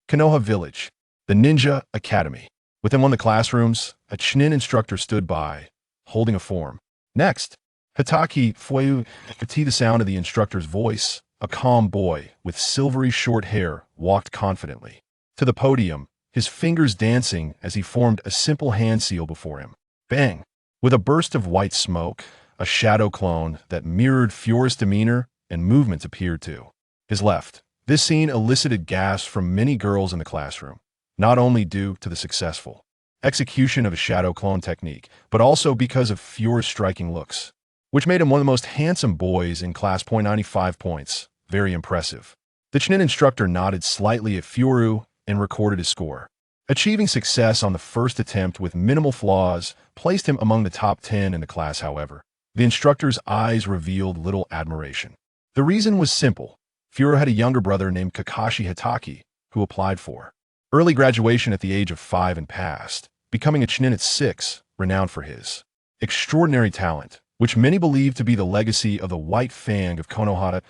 Konoha Village, the Ninja Academy. Within one of the classrooms, a Chunin instructor stood by, holding a form. Next, Hitaki Fuyu could see the sound of the instructor's voice. A calm boy with silvery short hair walked confidently to the podium, his fingers dancing as he formed a simple hand seal before him. Bang! With a burst of white smoke, a shadow clone that mirrored Fury's demeanor and movements appeared to his left. This scene elicited gasps from many girls in the classroom, not only due to the successful execution of a shadow clone technique, but also because of Fury's striking looks, which made him one of the most handsome boys in class. 95 points. Very impressive. The Chunin instructor nodded slightly at Furu and recorded his score. Achieving success on the first attempt with minimal flaws placed him among the top 10 in the class. However, the instructor's eyes revealed little admiration. The reason was simple. Furu had a younger brother named Kakashi Hitaki, who applied for early graduation at the age of 5 and passed, becoming a Chunin at 6, renowned for his extraordinary talent, which many believe to be the legacy of the White Fang of Konoha.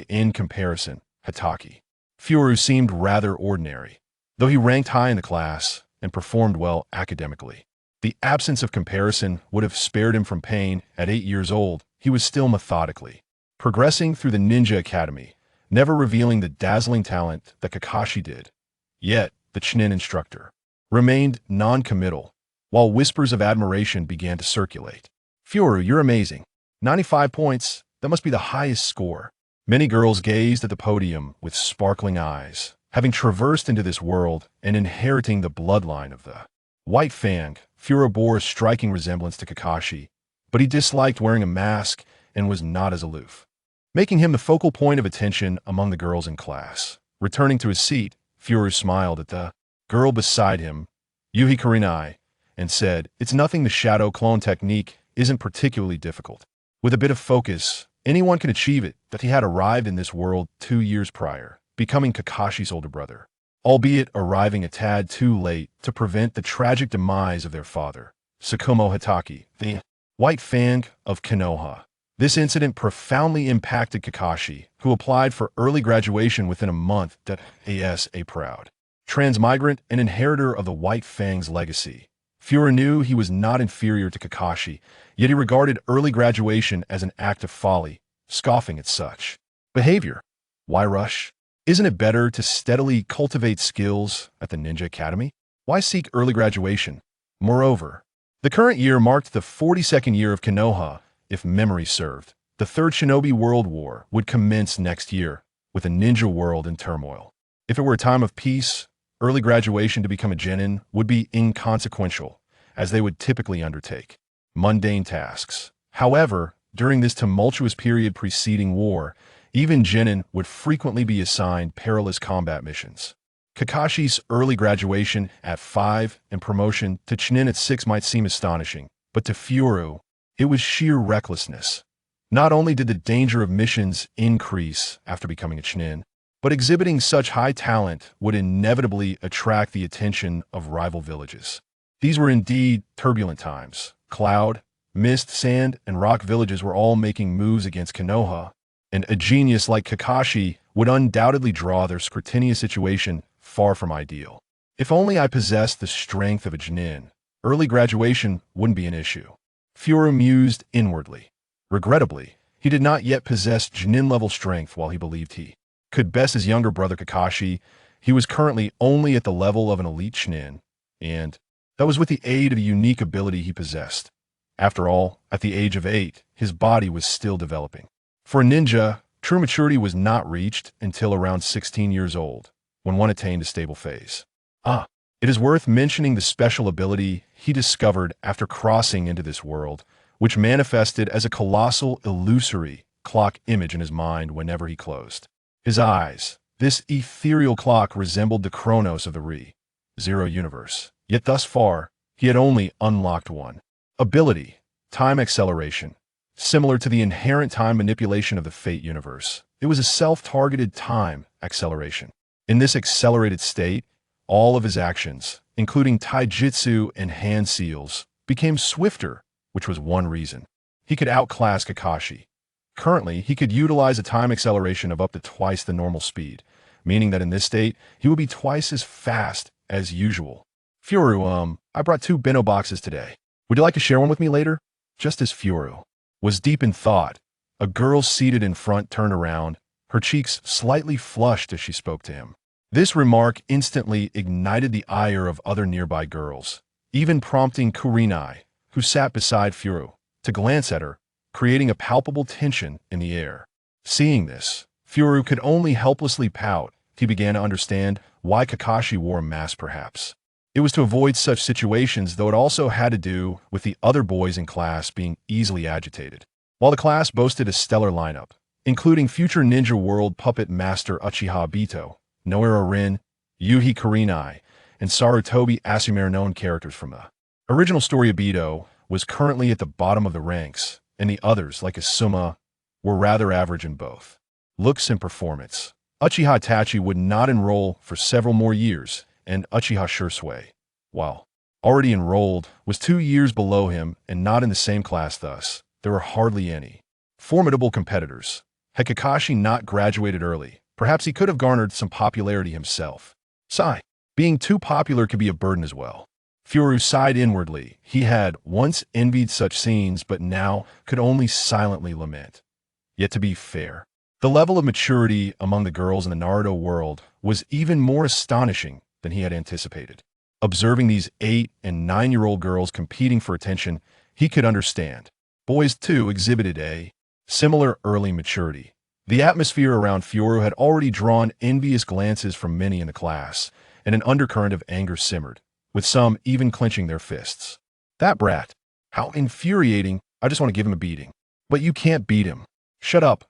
In comparison, Hitaki Furu seemed rather ordinary, though he ranked high in the class and performed well academically. The absence of comparison would have spared him from pain. At 8 years old, he was still methodically progressing through the Ninja Academy, never revealing the dazzling talent that Kakashi did. Yet, the Chunin instructor remained non-committal, while whispers of admiration began to circulate. Furu, you're amazing. 95 points, that must be the highest score. Many girls gazed at the podium with sparkling eyes, having traversed into this world and inheriting the bloodline of the White Fang. Furu bore a striking resemblance to Kakashi, but he disliked wearing a mask and was not as aloof, making him the focal point of attention among the girls in class. Returning to his seat, Furu smiled at the girl beside him, Yuhi Kurinai, and said, "It's nothing. The shadow clone technique isn't particularly difficult. With a bit of focus, anyone can achieve it." That he had arrived in this world 2 years prior, becoming Kakashi's older brother, albeit arriving a tad too late to prevent the tragic demise of their father, Tsukumo Hitaki, the White Fang of Konoha. This incident profoundly impacted Kakashi, who applied for early graduation within a month. As a proud transmigrant and inheritor of the White Fang's legacy, Furu knew he was not inferior to Kakashi, yet he regarded early graduation as an act of folly, scoffing at such behavior. Why rush? Isn't it better to steadily cultivate skills at the Ninja Academy? Why seek early graduation? Moreover, the current year marked the 42nd year of Konoha. If memory served, the Third Shinobi World War would commence next year, with a ninja world in turmoil. If it were a time of peace, early graduation to become a genin would be inconsequential, as they would typically undertake mundane tasks. However, during this tumultuous period preceding war, even genin would frequently be assigned perilous combat missions. Kakashi's early graduation at 5 and promotion to Chunin at 6 might seem astonishing, but to Furu, it was sheer recklessness. Not only did the danger of missions increase after becoming a Chunin, but exhibiting such high talent would inevitably attract the attention of rival villages. These were indeed turbulent times. Cloud, mist, sand, and rock villages were all making moves against Konoha, and a genius like Kakashi would undoubtedly draw their scrutinious situation far from ideal. If only I possessed the strength of a genin, early graduation wouldn't be an issue. Furu mused inwardly. Regrettably, he did not yet possess genin-level strength. While he believed he could best his younger brother Kakashi, he was currently only at the level of an elite genin, and that was with the aid of a unique ability he possessed. After all, at the age of 8, his body was still developing. For a ninja, true maturity was not reached until around 16 years old, when one attained a stable phase. It is worth mentioning the special ability he discovered after crossing into this world, which manifested as a colossal, illusory clock image in his mind whenever he closed his eyes. This ethereal clock resembled the Chronos of the Re-Zero universe. Yet thus far, he had only unlocked one ability, time acceleration. Similar to the inherent time manipulation of the Fate universe, it was a self-targeted time acceleration. In this accelerated state, all of his actions, including taijutsu and hand seals, became swifter, which was one reason he could outclass Kakashi. Currently, he could utilize a time acceleration of up to twice the normal speed, meaning that in this state, he would be twice as fast as usual. Furu, I brought 2 bento boxes today. Would you like to share one with me later? Just as Furu was deep in thought, a girl seated in front turned around, her cheeks slightly flushed as she spoke to him. This remark instantly ignited the ire of other nearby girls, even prompting Kurenai, who sat beside Furu, to glance at her, creating a palpable tension in the air. Seeing this, Furu could only helplessly pout. He began to understand why Kakashi wore a mask perhaps. It was to avoid such situations, though it also had to do with the other boys in class being easily agitated. While the class boasted a stellar lineup, including future Ninja World puppet master Uchiha Obito, Noara Rin, Yuhi Kurenai, and Sarutobi Asumare, known characters from the original story. Obito was currently at the bottom of the ranks, and the others, like Asuma, were rather average in both looks and performance. Uchiha Itachi would not enroll for several more years, and Uchiha Shursui, while already enrolled, was 2 years below him and not in the same class. Thus, there were hardly any formidable competitors. Had Kakashi not graduated early, perhaps he could have garnered some popularity himself. Sigh, being too popular could be a burden as well. Furu sighed inwardly. He had once envied such scenes, but now could only silently lament. Yet to be fair, the level of maturity among the girls in the Naruto world was even more astonishing than he had anticipated. Observing these 8- and 9-year-old girls competing for attention, he could understand. Boys, too, exhibited a similar early maturity. The atmosphere around Furu had already drawn envious glances from many in the class, and an undercurrent of anger simmered, with some even clenching their fists. That brat! How infuriating! I just want to give him a beating. But you can't beat him. Shut up!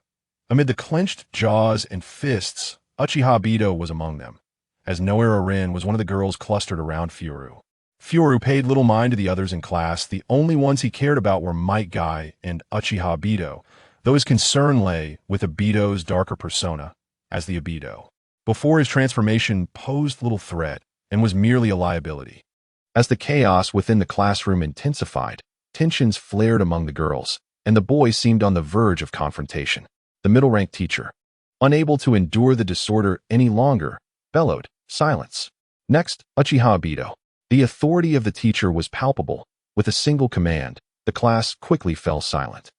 Amid the clenched jaws and fists, Uchiha Obito was among them, as Noara Rin was one of the girls clustered around Furu. Furu paid little mind to the others in class. The only ones he cared about were Might Guy and Uchiha Obito, though his concern lay with Obito's darker persona, as the Obito before his transformation posed little threat and was merely a liability. As the chaos within the classroom intensified, tensions flared among the girls, and the boys seemed on the verge of confrontation. The middle-ranked teacher, unable to endure the disorder any longer, bellowed, "Silence!" Next, Uchiha Obito. The authority of the teacher was palpable. With a single command, the class quickly fell silent.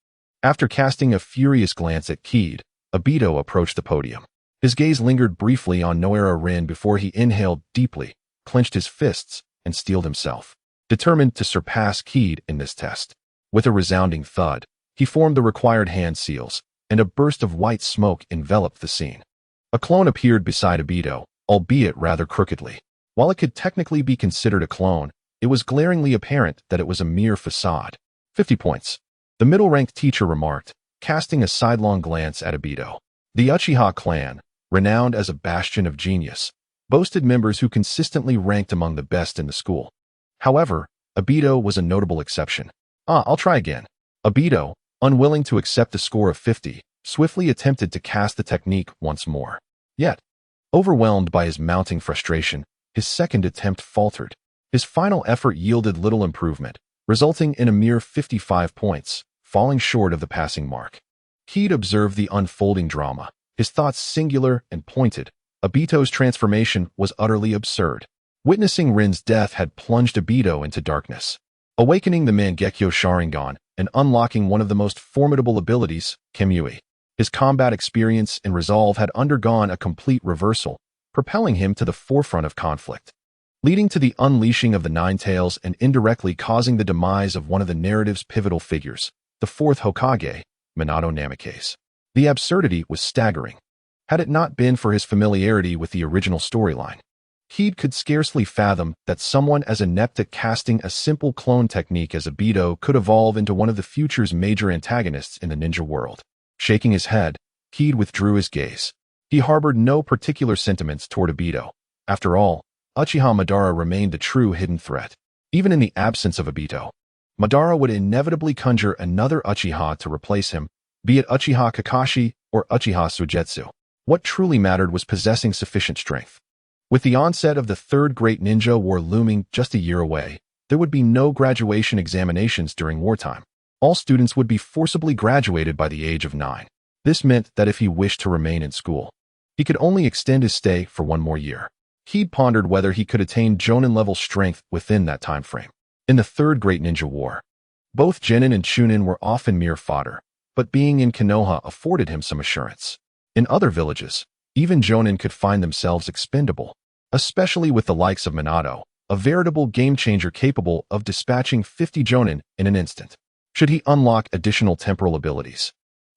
After casting a furious glance at Kid, Obito approached the podium. His gaze lingered briefly on Noara Rin before he inhaled deeply, clenched his fists, and steeled himself, determined to surpass Kid in this test. With a resounding thud, he formed the required hand seals, and a burst of white smoke enveloped the scene. A clone appeared beside Obito, albeit rather crookedly. While it could technically be considered a clone, it was glaringly apparent that it was a mere facade. 50 points. The middle-ranked teacher remarked, casting a sidelong glance at Obito. The Uchiha clan, renowned as a bastion of genius, boasted members who consistently ranked among the best in the school. However, Obito was a notable exception. I'll try again. Obito, unwilling to accept a score of 50, swiftly attempted to cast the technique once more. Yet, overwhelmed by his mounting frustration, his second attempt faltered. His final effort yielded little improvement, resulting in a mere 55 points, falling short of the passing mark. Kid observed the unfolding drama, his thoughts singular and pointed. Obito's transformation was utterly absurd. Witnessing Rin's death had plunged Obito into darkness, awakening the Mangekyo Sharingan and unlocking one of the most formidable abilities, Kimui. His combat experience and resolve had undergone a complete reversal, propelling him to the forefront of conflict, leading to the unleashing of the Nine Tails and indirectly causing the demise of one of the narrative's pivotal figures, the fourth Hokage, Minato Namikaze. The absurdity was staggering. Had it not been for his familiarity with the original storyline, Kid could scarcely fathom that someone as inept at casting a simple clone technique as Obito could evolve into one of the future's major antagonists in the ninja world. Shaking his head, Kid withdrew his gaze. He harbored no particular sentiments toward Obito. After all, Uchiha Madara remained the true hidden threat. Even in the absence of Obito, Madara would inevitably conjure another Uchiha to replace him, be it Uchiha Kakashi or Uchiha Suigetsu. What truly mattered was possessing sufficient strength. With the onset of the Third Great Ninja War looming just a year away, there would be no graduation examinations during wartime. All students would be forcibly graduated by the age of 9. This meant that if he wished to remain in school, He could only extend his stay for one more year. He'd pondered whether he could attain Jonin-level strength within that time frame. In the Third Great Ninja War, both Genin and Chunin were often mere fodder, but being in Konoha afforded him some assurance. In other villages, even Jonin could find themselves expendable, especially with the likes of Minato, a veritable game-changer capable of dispatching 50 Jonin in an instant. Should he unlock additional temporal abilities,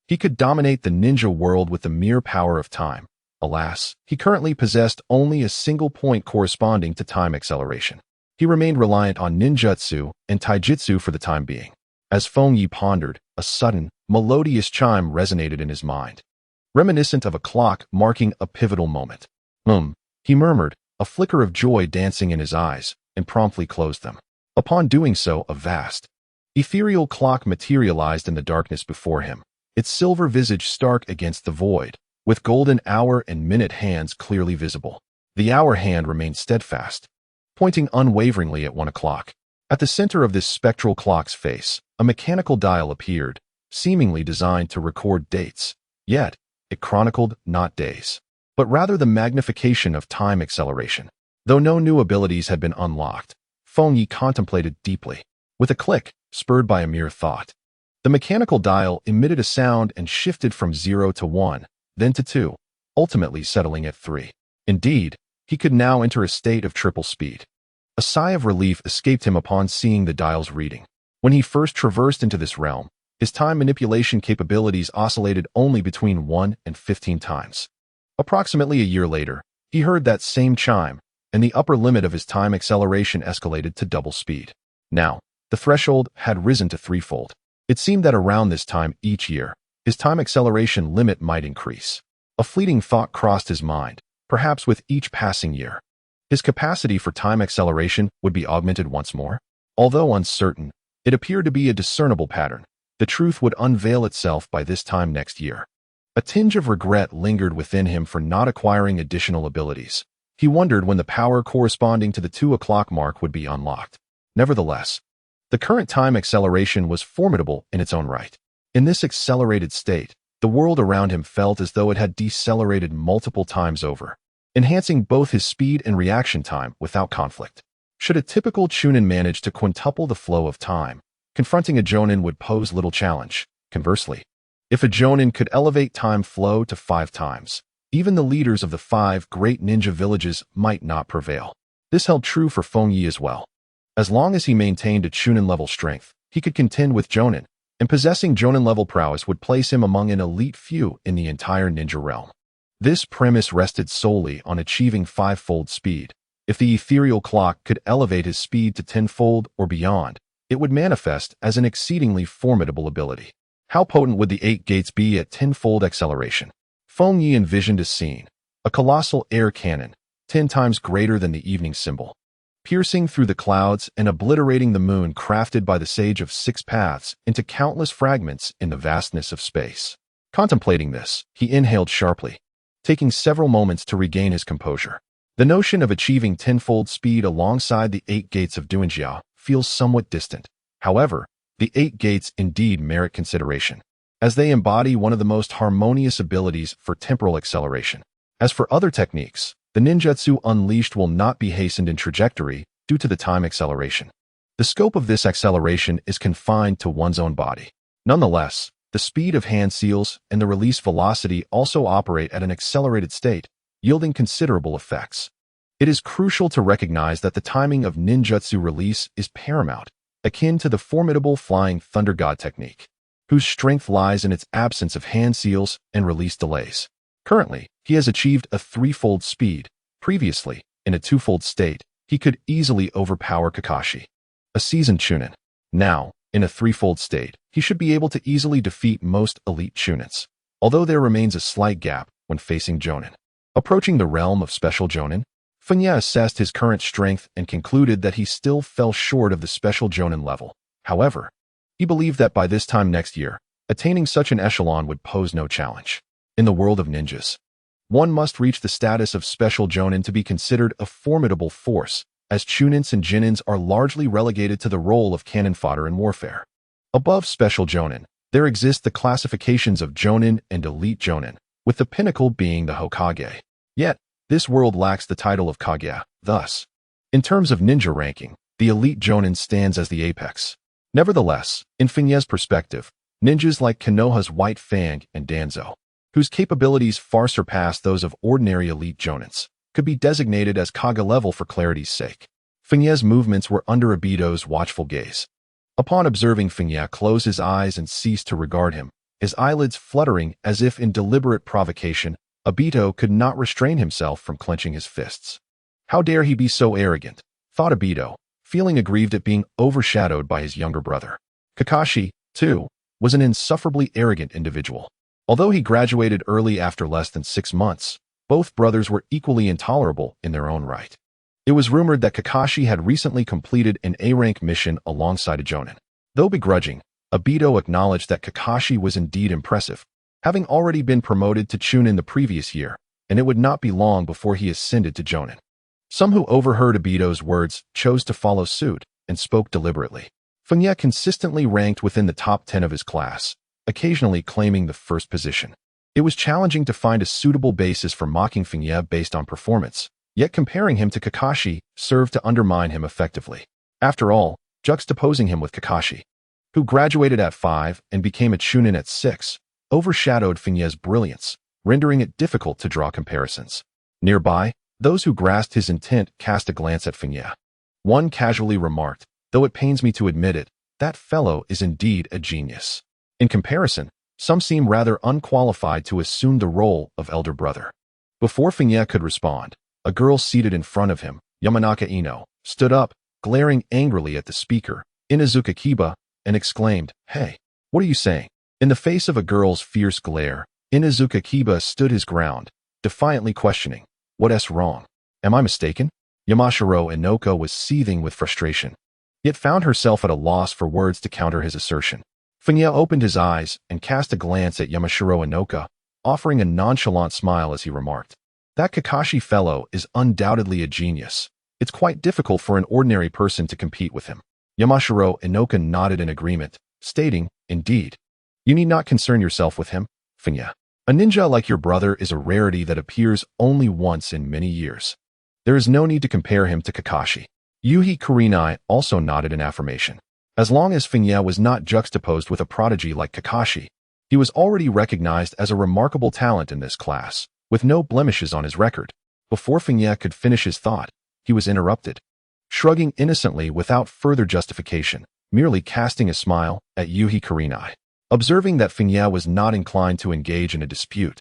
he could dominate the ninja world with the mere power of time. Alas, he currently possessed only a single point corresponding to time acceleration. He remained reliant on ninjutsu and taijutsu for the time being. As Fengye pondered, a sudden, melodious chime resonated in his mind, reminiscent of a clock marking a pivotal moment. He murmured, a flicker of joy dancing in his eyes, and promptly closed them. Upon doing so, a vast, ethereal clock materialized in the darkness before him, its silver visage stark against the void, with golden hour and minute hands clearly visible. The hour hand remained steadfast, pointing unwaveringly at 1 o'clock. At the center of this spectral clock's face, a mechanical dial appeared, seemingly designed to record dates. Yet, it chronicled not days, but rather the magnification of time acceleration. Though no new abilities had been unlocked, Fengye contemplated deeply. With a click, spurred by a mere thought, the mechanical dial emitted a sound and shifted from 0 to 1, then to 2, ultimately settling at 3. Indeed, he could now enter a state of triple speed. A sigh of relief escaped him upon seeing the dial's reading. When he first traversed into this realm, his time manipulation capabilities oscillated only between 1 and 15 times. Approximately a year later, he heard that same chime, and the upper limit of his time acceleration escalated to double speed. Now, the threshold had risen to threefold. It seemed that around this time each year, his time acceleration limit might increase. A fleeting thought crossed his mind, perhaps with each passing year, his capacity for time acceleration would be augmented once more. Although uncertain, it appeared to be a discernible pattern. The truth would unveil itself by this time next year. A tinge of regret lingered within him for not acquiring additional abilities. He wondered when the power corresponding to the 2 o'clock mark would be unlocked. Nevertheless, the current time acceleration was formidable in its own right. In this accelerated state, the world around him felt as though it had decelerated multiple times over, enhancing both his speed and reaction time without conflict. Should a typical Chunin manage to quintuple the flow of time, confronting a Jonin would pose little challenge. Conversely, if a Jonin could elevate time flow to 5 times, even the leaders of the 5 great ninja villages might not prevail. This held true for Fengye as well. As long as he maintained a Chunin-level strength, he could contend with Jonin, and possessing Jonin-level prowess would place him among an elite few in the entire ninja realm. This premise rested solely on achieving 5-fold speed. If the ethereal clock could elevate his speed to 10-fold or beyond, it would manifest as an exceedingly formidable ability. How potent would the 8 gates be at 10-fold acceleration? Fengye envisioned a scene, a colossal air cannon, 10 times greater than the evening symbol, piercing through the clouds and obliterating the moon crafted by the Sage of 6 Paths into countless fragments in the vastness of space. Contemplating this, he inhaled sharply, taking several moments to regain his composure. The notion of achieving 10-fold speed alongside the 8 gates of Duanjia feels somewhat distant. However, the 8 gates indeed merit consideration, as they embody one of the most harmonious abilities for temporal acceleration. As for other techniques, the ninjutsu unleashed will not be hastened in trajectory due to the time acceleration. The scope of this acceleration is confined to one's own body. Nonetheless, the speed of hand seals and the release velocity also operate at an accelerated state, yielding considerable effects. It is crucial to recognize that the timing of ninjutsu release is paramount, akin to the formidable flying thunder god technique, whose strength lies in its absence of hand seals and release delays. Currently, he has achieved a 3-fold speed. Previously, in a 2-fold state, he could easily overpower Kakashi, a seasoned Chunin. Now, in a 3-fold state, he should be able to easily defeat most elite Chunins, although there remains a slight gap when facing Jonin. Approaching the realm of special Jonin, Fengye assessed his current strength and concluded that he still fell short of the special Jonin level. However, he believed that by this time next year, attaining such an echelon would pose no challenge. In the world of ninjas, one must reach the status of special Jonin to be considered a formidable force, as Chunins and Jinins are largely relegated to the role of cannon fodder in warfare. Above special Jonin, there exist the classifications of Jonin and elite Jonin, with the pinnacle being the Hokage. Yet, this world lacks the title of Kage. Thus, in terms of ninja ranking, the elite Jonin stands as the apex. Nevertheless, in Fengye's perspective, ninjas like Konoha's White Fang and Danzo, whose capabilities far surpass those of ordinary elite Jonins, could be designated as Kage level for clarity's sake. Fengye's movements were under Obito's watchful gaze. Upon observing Fengye close his eyes and cease to regard him, his eyelids fluttering as if in deliberate provocation, Obito could not restrain himself from clenching his fists. How dare he be so arrogant, thought Obito, feeling aggrieved at being overshadowed by his younger brother. Kakashi, too, was an insufferably arrogant individual. Although he graduated early after less than 6 months, both brothers were equally intolerable in their own right. It was rumored that Kakashi had recently completed an A-rank mission alongside a Jonin. Though begrudging, Obito acknowledged that Kakashi was indeed impressive, having already been promoted to Chunin the previous year, and it would not be long before he ascended to Jonin. Some who overheard Obito's words chose to follow suit and spoke deliberately. Fengye consistently ranked within the top 10 of his class, occasionally claiming the first position. It was challenging to find a suitable basis for mocking Fengye based on performance, yet comparing him to Kakashi served to undermine him effectively. After all, juxtaposing him with Kakashi, who graduated at 5 and became a Chunin at 6, overshadowed Fengye's brilliance, rendering it difficult to draw comparisons. Nearby, those who grasped his intent cast a glance at Fengye. One casually remarked, though it pains me to admit it, that fellow is indeed a genius. In comparison, some seem rather unqualified to assume the role of elder brother. Before Fengye could respond, a girl seated in front of him, Yamanaka Ino, stood up, glaring angrily at the speaker, Inuzuka Kiba, and exclaimed, "Hey, what are you saying?" In the face of a girl's fierce glare, Inuzuka Kiba stood his ground, defiantly questioning, "What's wrong? Am I mistaken?" Yamashiro Inoka was seething with frustration, yet found herself at a loss for words to counter his assertion. Fengye opened his eyes and cast a glance at Yamashiro Inoka, offering a nonchalant smile as he remarked, "That Kakashi fellow is undoubtedly a genius. It's quite difficult for an ordinary person to compete with him." Yamashiro Inoka nodded in agreement, stating, "Indeed. You need not concern yourself with him, Fengye. A ninja like your brother is a rarity that appears only once in many years. There is no need to compare him to Kakashi." Yuhi Kurenai also nodded in affirmation. As long as Fengye was not juxtaposed with a prodigy like Kakashi, he was already recognized as a remarkable talent in this class, with no blemishes on his record. Before Fengye could finish his thought, he was interrupted. Shrugging innocently without further justification, merely casting a smile at Yuhi Kurenai. Observing that Fengye was not inclined to engage in a dispute,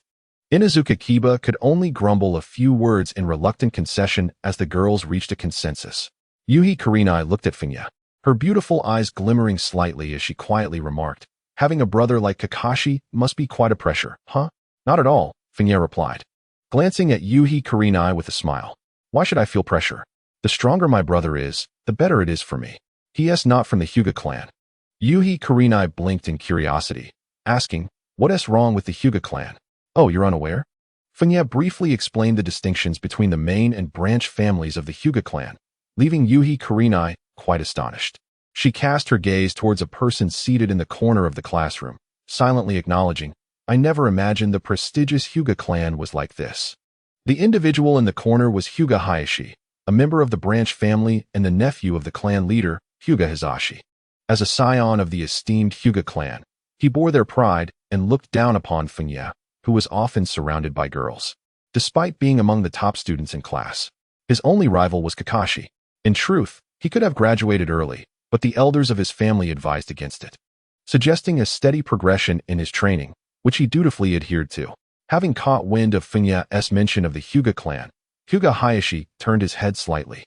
Inuzuka Kiba could only grumble a few words in reluctant concession as the girls reached a consensus. Yuhi Kurenai looked at Fengye, her beautiful eyes glimmering slightly as she quietly remarked, "Having a brother like Kakashi must be quite a pressure, huh?" "Not at all," Fengye replied, glancing at Yuhi Kurenai with a smile. "Why should I feel pressure? The stronger my brother is, the better it is for me. He is not from the Hyuga clan." Yuhi Kurenai blinked in curiosity, asking, "What's wrong with the Hyuga clan?" "Oh, you're unaware?" Fengye briefly explained the distinctions between the main and branch families of the Hyuga clan, leaving Yuhi Kurenai quite astonished. She cast her gaze towards a person seated in the corner of the classroom, silently acknowledging, "I never imagined the prestigious Hyuga clan was like this." The individual in the corner was Hyuga Hayashi, a member of the branch family and the nephew of the clan leader, Hyuga Hizashi. As a scion of the esteemed Hyuga clan, he bore their pride and looked down upon Fengye, who was often surrounded by girls. Despite being among the top students in class, his only rival was Kakashi. In truth, he could have graduated early, but the elders of his family advised against it, suggesting a steady progression in his training, which he dutifully adhered to. Having caught wind of Fengye's mention of the Hyuga clan, Hyuga Hayashi turned his head slightly,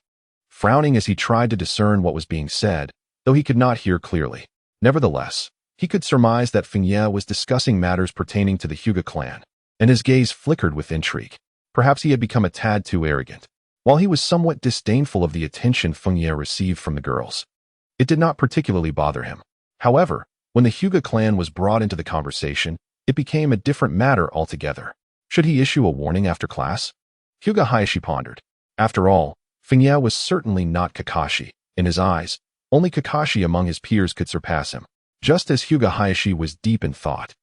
frowning as he tried to discern what was being said, though he could not hear clearly. Nevertheless, he could surmise that Fengye was discussing matters pertaining to the Hyuga clan, and his gaze flickered with intrigue. Perhaps he had become a tad too arrogant. While he was somewhat disdainful of the attention Fengye received from the girls, it did not particularly bother him. However, when the Hyuga clan was brought into the conversation, it became a different matter altogether. Should he issue a warning after class? Hyuga Hayashi pondered. After all, Fengye was certainly not Kakashi. In his eyes, only Kakashi among his peers could surpass him. Just as Hyuga Hayashi was deep in thought,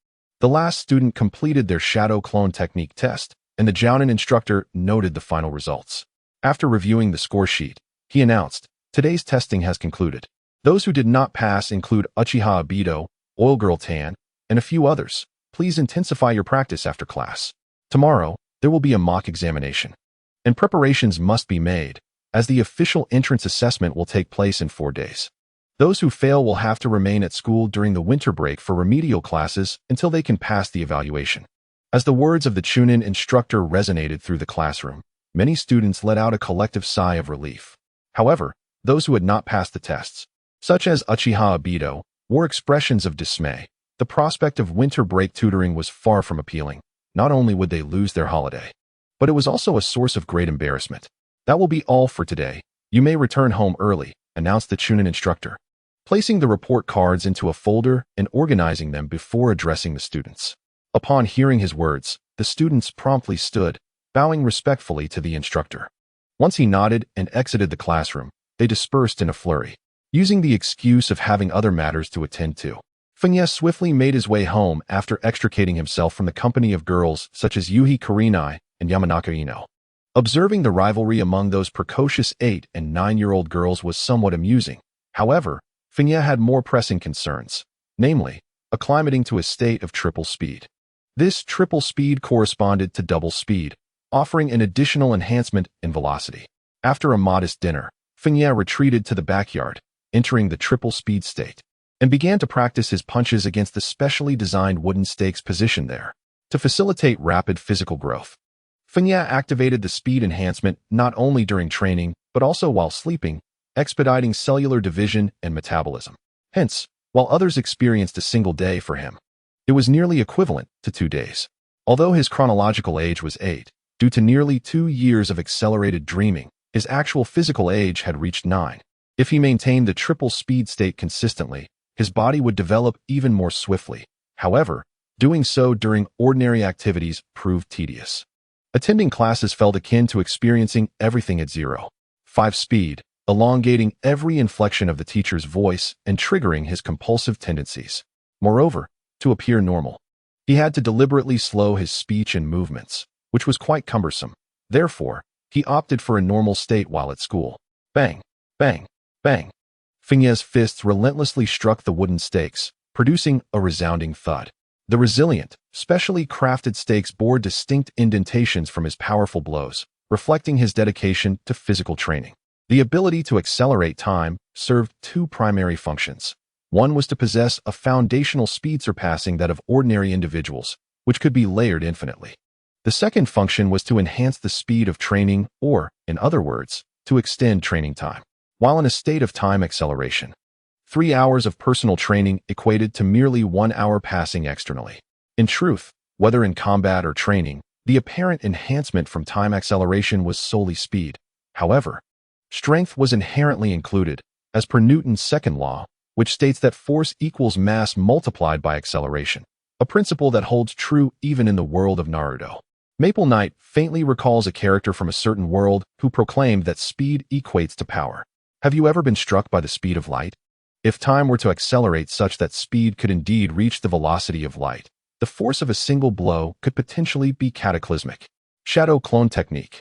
The last student completed their shadow clone technique test, and the Jounin instructor noted the final results. After reviewing the score sheet, he announced, "Today's testing has concluded. Those who did not pass include Uchiha Obito, Oil Girl Tan, and a few others. Please intensify your practice after class. Tomorrow, there will be a mock examination, and preparations must be made, as the official entrance assessment will take place in 4 days. Those who fail will have to remain at school during the winter break for remedial classes until they can pass the evaluation." As the words of the Chunin instructor resonated through the classroom, many students let out a collective sigh of relief. However, those who had not passed the tests, such as Uchiha Obito, wore expressions of dismay. The prospect of winter break tutoring was far from appealing. Not only would they lose their holiday, but it was also a source of great embarrassment. "That will be all for today. You may return home early," announced the Chunin instructor, placing the report cards into a folder and organizing them before addressing the students. Upon hearing his words, the students promptly stood, bowing respectfully to the instructor. Once he nodded and exited the classroom, they dispersed in a flurry, using the excuse of having other matters to attend to. Fengye swiftly made his way home after extricating himself from the company of girls such as Yuhi Kurenai and Yamanaka Ino. Observing the rivalry among those precocious 8- and 9-year-old girls was somewhat amusing. However, Fengye had more pressing concerns, namely, acclimating to a state of triple speed. This triple speed corresponded to double speed, offering an additional enhancement in velocity. After a modest dinner, Fengye retreated to the backyard, entering the triple speed state, and began to practice his punches against the specially designed wooden stakes positioned there. To facilitate rapid physical growth, Fengye activated the speed enhancement not only during training, but also while sleeping, expediting cellular division and metabolism. Hence, while others experienced a single day for him, it was nearly equivalent to 2 days. Although his chronological age was 8, due to nearly 2 years of accelerated dreaming, his actual physical age had reached 9. If he maintained the triple speed state consistently, his body would develop even more swiftly. However, doing so during ordinary activities proved tedious. Attending classes felt akin to experiencing everything at 0.5 speed, elongating every inflection of the teacher's voice and triggering his compulsive tendencies. Moreover, to appear normal, he had to deliberately slow his speech and movements, which was quite cumbersome. Therefore, he opted for a normal state while at school. Bang, bang, bang. Fengye's fists relentlessly struck the wooden stakes, producing a resounding thud. The resilient, specially crafted stakes bore distinct indentations from his powerful blows, reflecting his dedication to physical training. The ability to accelerate time served 2 primary functions. One was to possess a foundational speed surpassing that of ordinary individuals, which could be layered infinitely. The second function was to enhance the speed of training or, in other words, to extend training time. While in a state of time acceleration, 3 hours of personal training equated to merely 1 hour passing externally. In truth, whether in combat or training, the apparent enhancement from time acceleration was solely speed. However, strength was inherently included, as per Newton's second law, which states that force equals mass multiplied by acceleration, a principle that holds true even in the world of Naruto. Maple Knight faintly recalls a character from a certain world who proclaimed that speed equates to power. Have you ever been struck by the speed of light? If time were to accelerate such that speed could indeed reach the velocity of light, the force of a single blow could potentially be cataclysmic. Shadow Clone Technique.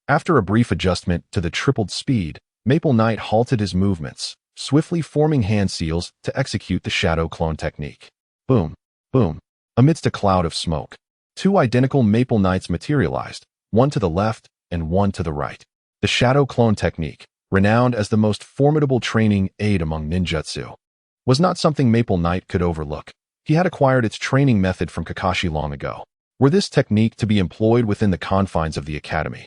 After a brief adjustment to the tripled speed, Maple Knight halted his movements, swiftly forming hand seals to execute the Shadow Clone Technique. Boom, boom. Amidst a cloud of smoke, 2 identical Maple Knights materialized, one to the left and one to the right. The Shadow Clone Technique, renowned as the most formidable training aid among ninjutsu, was not something Maple Knight could overlook. He had acquired its training method from Kakashi long ago. Were this technique to be employed within the confines of the academy,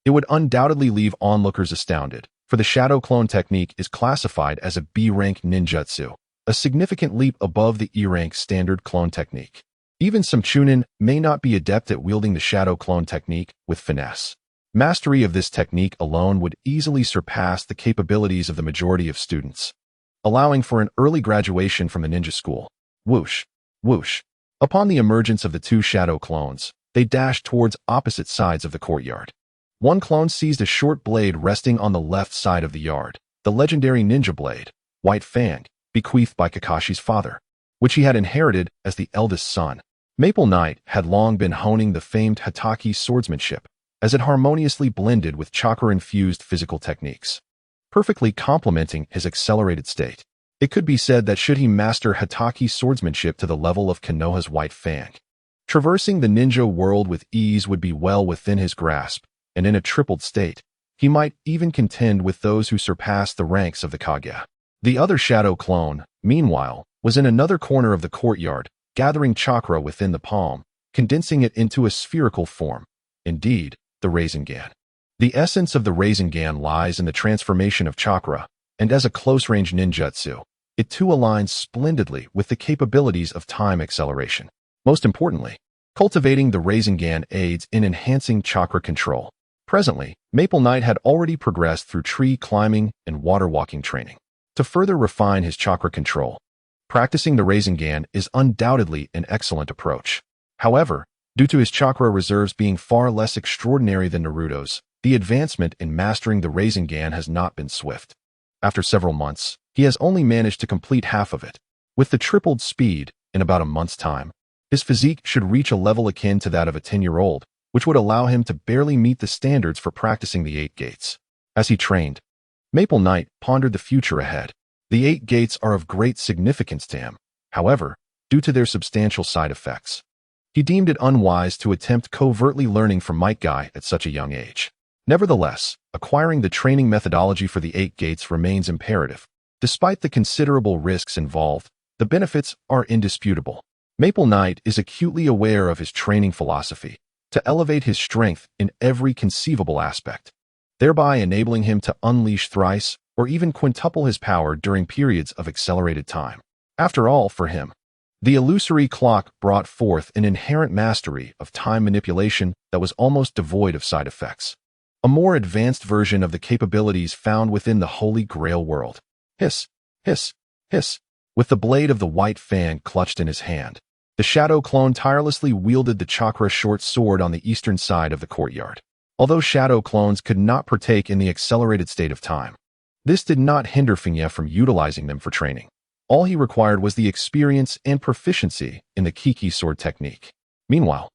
it would undoubtedly leave onlookers astounded, for the Shadow Clone Technique is classified as a B-rank ninjutsu, a significant leap above the E-rank standard clone technique. Even some Chunin may not be adept at wielding the Shadow Clone Technique with finesse. Mastery of this technique alone would easily surpass the capabilities of the majority of students, allowing for an early graduation from the ninja school. Whoosh, whoosh. Upon the emergence of the 2 shadow clones, they dashed towards opposite sides of the courtyard. One clone seized a short blade resting on the left side of the yard, the legendary ninja blade, White Fang, bequeathed by Kakashi's father, which he had inherited as the eldest son. Maple Knight had long been honing the famed Hatake swordsmanship, as it harmoniously blended with chakra-infused physical techniques, perfectly complementing his accelerated state. It could be said that should he master Hatake swordsmanship to the level of Konoha's White Fang, traversing the ninja world with ease would be well within his grasp, and in a tripled state, he might even contend with those who surpassed the ranks of the Kage. The other shadow clone, meanwhile, was in another corner of the courtyard, gathering chakra within the palm, condensing it into a spherical form. Indeed, the Rasengan. The essence of the Rasengan lies in the transformation of chakra, and as a close-range ninjutsu, it too aligns splendidly with the capabilities of time acceleration. Most importantly, cultivating the Rasengan aids in enhancing chakra control. Presently, Maple Knight had already progressed through tree climbing and water walking training. To further refine his chakra control, practicing the Rasengan is undoubtedly an excellent approach. However, due to his chakra reserves being far less extraordinary than Naruto's, the advancement in mastering the Rasengan has not been swift. After several months, he has only managed to complete half of it. With the tripled speed, in about a month's time, his physique should reach a level akin to that of a 10-year-old, which would allow him to barely meet the standards for practicing the 8 gates. As he trained, Maple Knight pondered the future ahead. The 8 gates are of great significance to him. However, due to their substantial side effects, he deemed it unwise to attempt covertly learning from Might Guy at such a young age. Nevertheless, acquiring the training methodology for the 8 gates remains imperative. Despite the considerable risks involved, the benefits are indisputable. Maple Knight is acutely aware of his training philosophy, to elevate his strength in every conceivable aspect, thereby enabling him to unleash thrice or even quintuple his power during periods of accelerated time. After all, for him, the illusory clock brought forth an inherent mastery of time manipulation that was almost devoid of side effects. A more advanced version of the capabilities found within the Holy Grail world. Hiss, hiss, hiss. With the blade of the White Fang clutched in his hand, the shadow clone tirelessly wielded the chakra short sword on the eastern side of the courtyard. Although shadow clones could not partake in the accelerated state of time, this did not hinder Fengye from utilizing them for training. All he required was the experience and proficiency in the Kiki sword technique. Meanwhile,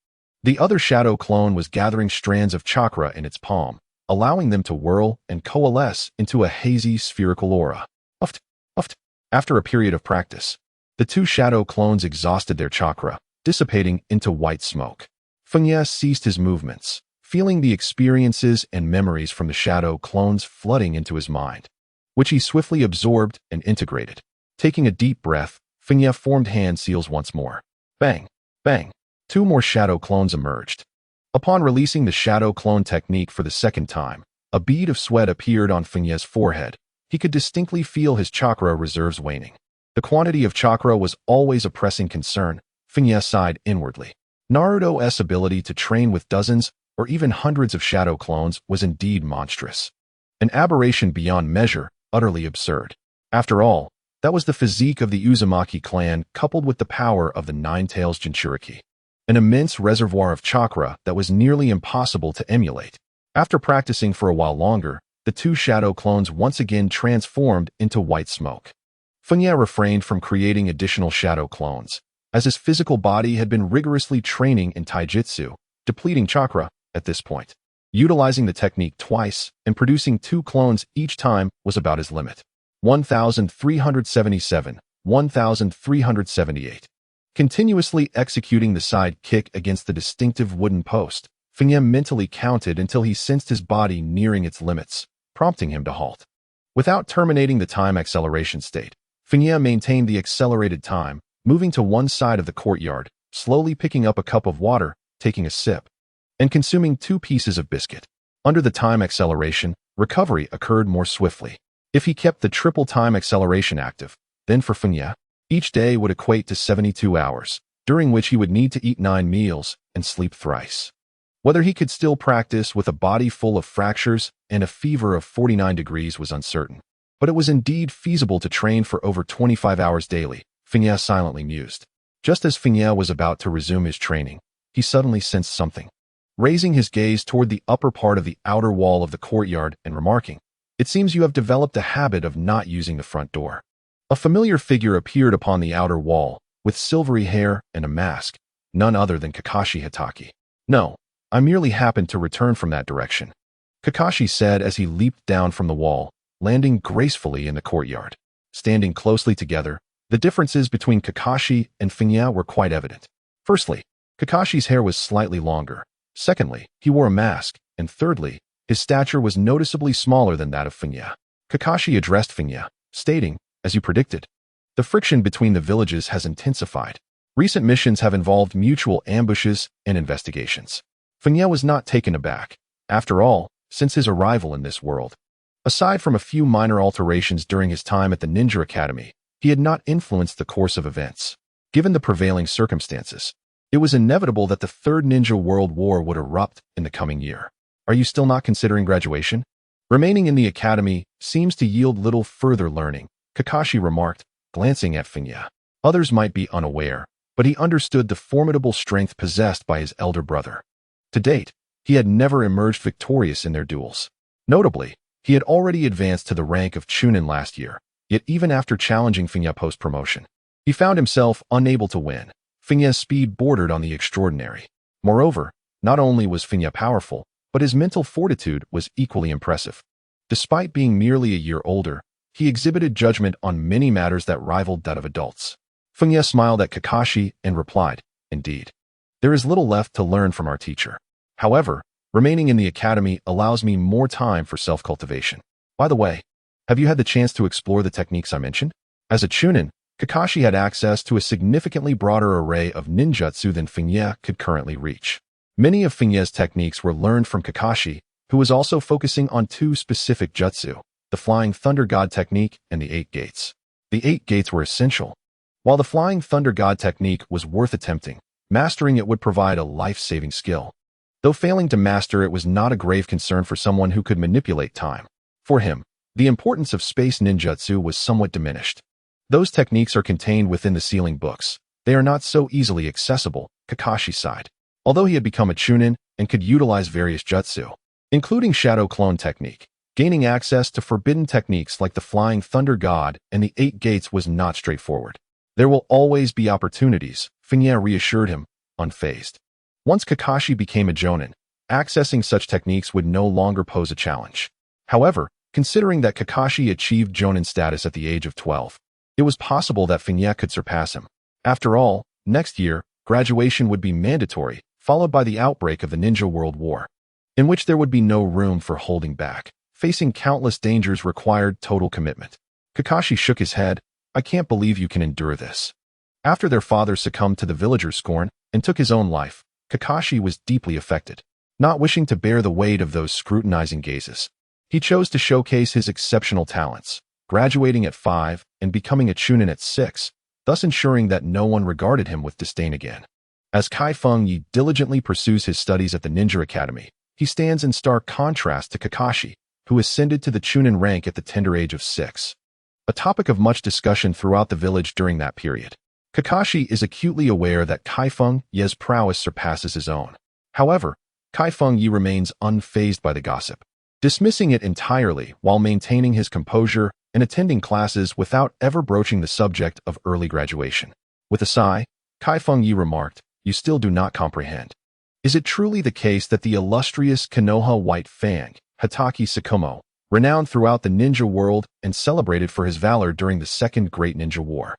the other shadow clone was gathering strands of chakra in its palm, allowing them to whirl and coalesce into a hazy spherical aura. Uft, uft. After a period of practice, the 2 shadow clones exhausted their chakra, dissipating into white smoke. Fengye ceased his movements, feeling the experiences and memories from the shadow clones flooding into his mind, which he swiftly absorbed and integrated. Taking a deep breath, Fengye formed hand seals once more. Bang, bang. 2 more shadow clones emerged. Upon releasing the shadow clone technique for the second time, a bead of sweat appeared on Fengye's forehead. He could distinctly feel his chakra reserves waning. The quantity of chakra was always a pressing concern. Fengye sighed inwardly. Naruto's ability to train with dozens or even hundreds of shadow clones was indeed monstrous. An aberration beyond measure, utterly absurd. After all, that was the physique of the Uzumaki clan coupled with the power of the Nine-Tails Jinchuriki. An immense reservoir of chakra that was nearly impossible to emulate. After practicing for a while longer, the 2 shadow clones once again transformed into white smoke. Fengye refrained from creating additional shadow clones, as his physical body had been rigorously training in taijutsu, depleting chakra at this point. Utilizing the technique twice and producing 2 clones each time was about his limit. 1377, 1378. Continuously executing the side kick against the distinctive wooden post, Fengye mentally counted until he sensed his body nearing its limits, prompting him to halt. Without terminating the time acceleration state, Fengye maintained the accelerated time, moving to one side of the courtyard, slowly picking up a cup of water, taking a sip, and consuming 2 pieces of biscuit. Under the time acceleration, recovery occurred more swiftly. If he kept the triple time acceleration active, then for Fengye, each day would equate to 72 hours, during which he would need to eat 9 meals and sleep thrice. Whether he could still practice with a body full of fractures and a fever of 49 degrees was uncertain. But it was indeed feasible to train for over 25 hours daily, Fengye silently mused. Just as Fengye was about to resume his training, he suddenly sensed something. Raising his gaze toward the upper part of the outer wall of the courtyard and remarking, "It seems you have developed a habit of not using the front door." A familiar figure appeared upon the outer wall, with silvery hair and a mask. none other than Kakashi Hatake. "No, I merely happened to return from that direction," Kakashi said as he leaped down from the wall, landing gracefully in the courtyard. Standing closely together, the differences between Kakashi and Fengye were quite evident. Firstly, Kakashi's hair was slightly longer. Secondly, he wore a mask. And thirdly, his stature was noticeably smaller than that of Fengye. Kakashi addressed Fengye, stating, "As you predicted, the friction between the villages has intensified. Recent missions have involved mutual ambushes and investigations." Fengye was not taken aback. After all, since his arrival in this world, aside from a few minor alterations during his time at the Ninja Academy, he had not influenced the course of events. Given the prevailing circumstances, it was inevitable that the Third Ninja World War would erupt in the coming year. "Are you still not considering graduation? Remaining in the academy seems to yield little further learning," Kakashi remarked, glancing at Fengye. Others might be unaware, but he understood the formidable strength possessed by his elder brother. To date, he had never emerged victorious in their duels. Notably, he had already advanced to the rank of Chunin last year, yet even after challenging Fengye post-promotion, he found himself unable to win. Fengye's speed bordered on the extraordinary. Moreover, not only was Fengye powerful, but his mental fortitude was equally impressive. Despite being merely a year older, he exhibited judgment on many matters that rivaled that of adults. Fengye smiled at Kakashi and replied, "Indeed, there is little left to learn from our teacher. However, remaining in the academy allows me more time for self-cultivation. By the way, have you had the chance to explore the techniques I mentioned?" As a Chunin, Kakashi had access to a significantly broader array of ninjutsu than Fengye could currently reach. Many of Fengye's techniques were learned from Kakashi, who was also focusing on two specific jutsu, the Flying Thunder God technique and the Eight Gates. The Eight Gates were essential. While the Flying Thunder God technique was worth attempting, mastering it would provide a life-saving skill. Though failing to master it was not a grave concern for someone who could manipulate time. For him, the importance of space ninjutsu was somewhat diminished. "Those techniques are contained within the sealing books. They are not so easily accessible," Kakashi sighed. Although he had become a Chunin and could utilize various jutsu, including Shadow Clone technique, gaining access to forbidden techniques like the Flying Thunder God and the Eight Gates was not straightforward. "There will always be opportunities," Fengye reassured him, unfazed. Once Kakashi became a Jonin, accessing such techniques would no longer pose a challenge. However, considering that Kakashi achieved Jonin status at the age of 12, it was possible that Fengye could surpass him. After all, next year, graduation would be mandatory, followed by the outbreak of the Ninja World War, in which there would be no room for holding back. Facing countless dangers required total commitment. Kakashi shook his head. "I can't believe you can endure this." After their father succumbed to the villagers' scorn and took his own life, Kakashi was deeply affected. Not wishing to bear the weight of those scrutinizing gazes, he chose to showcase his exceptional talents, graduating at 5 and becoming a Chunin at 6, thus ensuring that no one regarded him with disdain again. As Fengye diligently pursues his studies at the Ninja Academy, he stands in stark contrast to Kakashi, who ascended to the Chunin rank at the tender age of 6. A topic of much discussion throughout the village during that period. Kakashi is acutely aware that Fengye's prowess surpasses his own. However, Fengye remains unfazed by the gossip, dismissing it entirely while maintaining his composure and attending classes without ever broaching the subject of early graduation. With a sigh, Fengye remarked, "You still do not comprehend. Is it truly the case that the illustrious Konoha White Fang, Hatake Sakumo, renowned throughout the ninja world and celebrated for his valor during the Second Great Ninja War,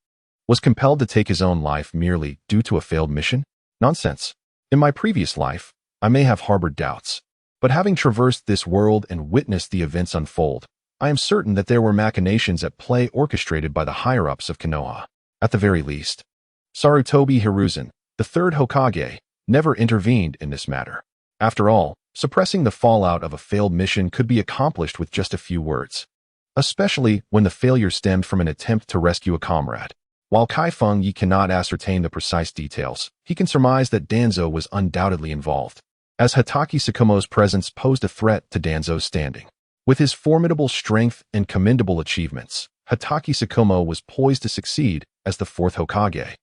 was compelled to take his own life merely due to a failed mission? Nonsense. In my previous life, I may have harbored doubts, but having traversed this world and witnessed the events unfold, I am certain that there were machinations at play orchestrated by the higher-ups of Konoha. At the very least, Sarutobi Hiruzen, the third Hokage, never intervened in this matter. After all, suppressing the fallout of a failed mission could be accomplished with just a few words, especially when the failure stemmed from an attempt to rescue a comrade. While Fengye cannot ascertain the precise details, he can surmise that Danzo was undoubtedly involved, as Hatake Sakumo's presence posed a threat to Danzo's standing. With his formidable strength and commendable achievements, Hatake Sakumo was poised to succeed as the fourth Hokage,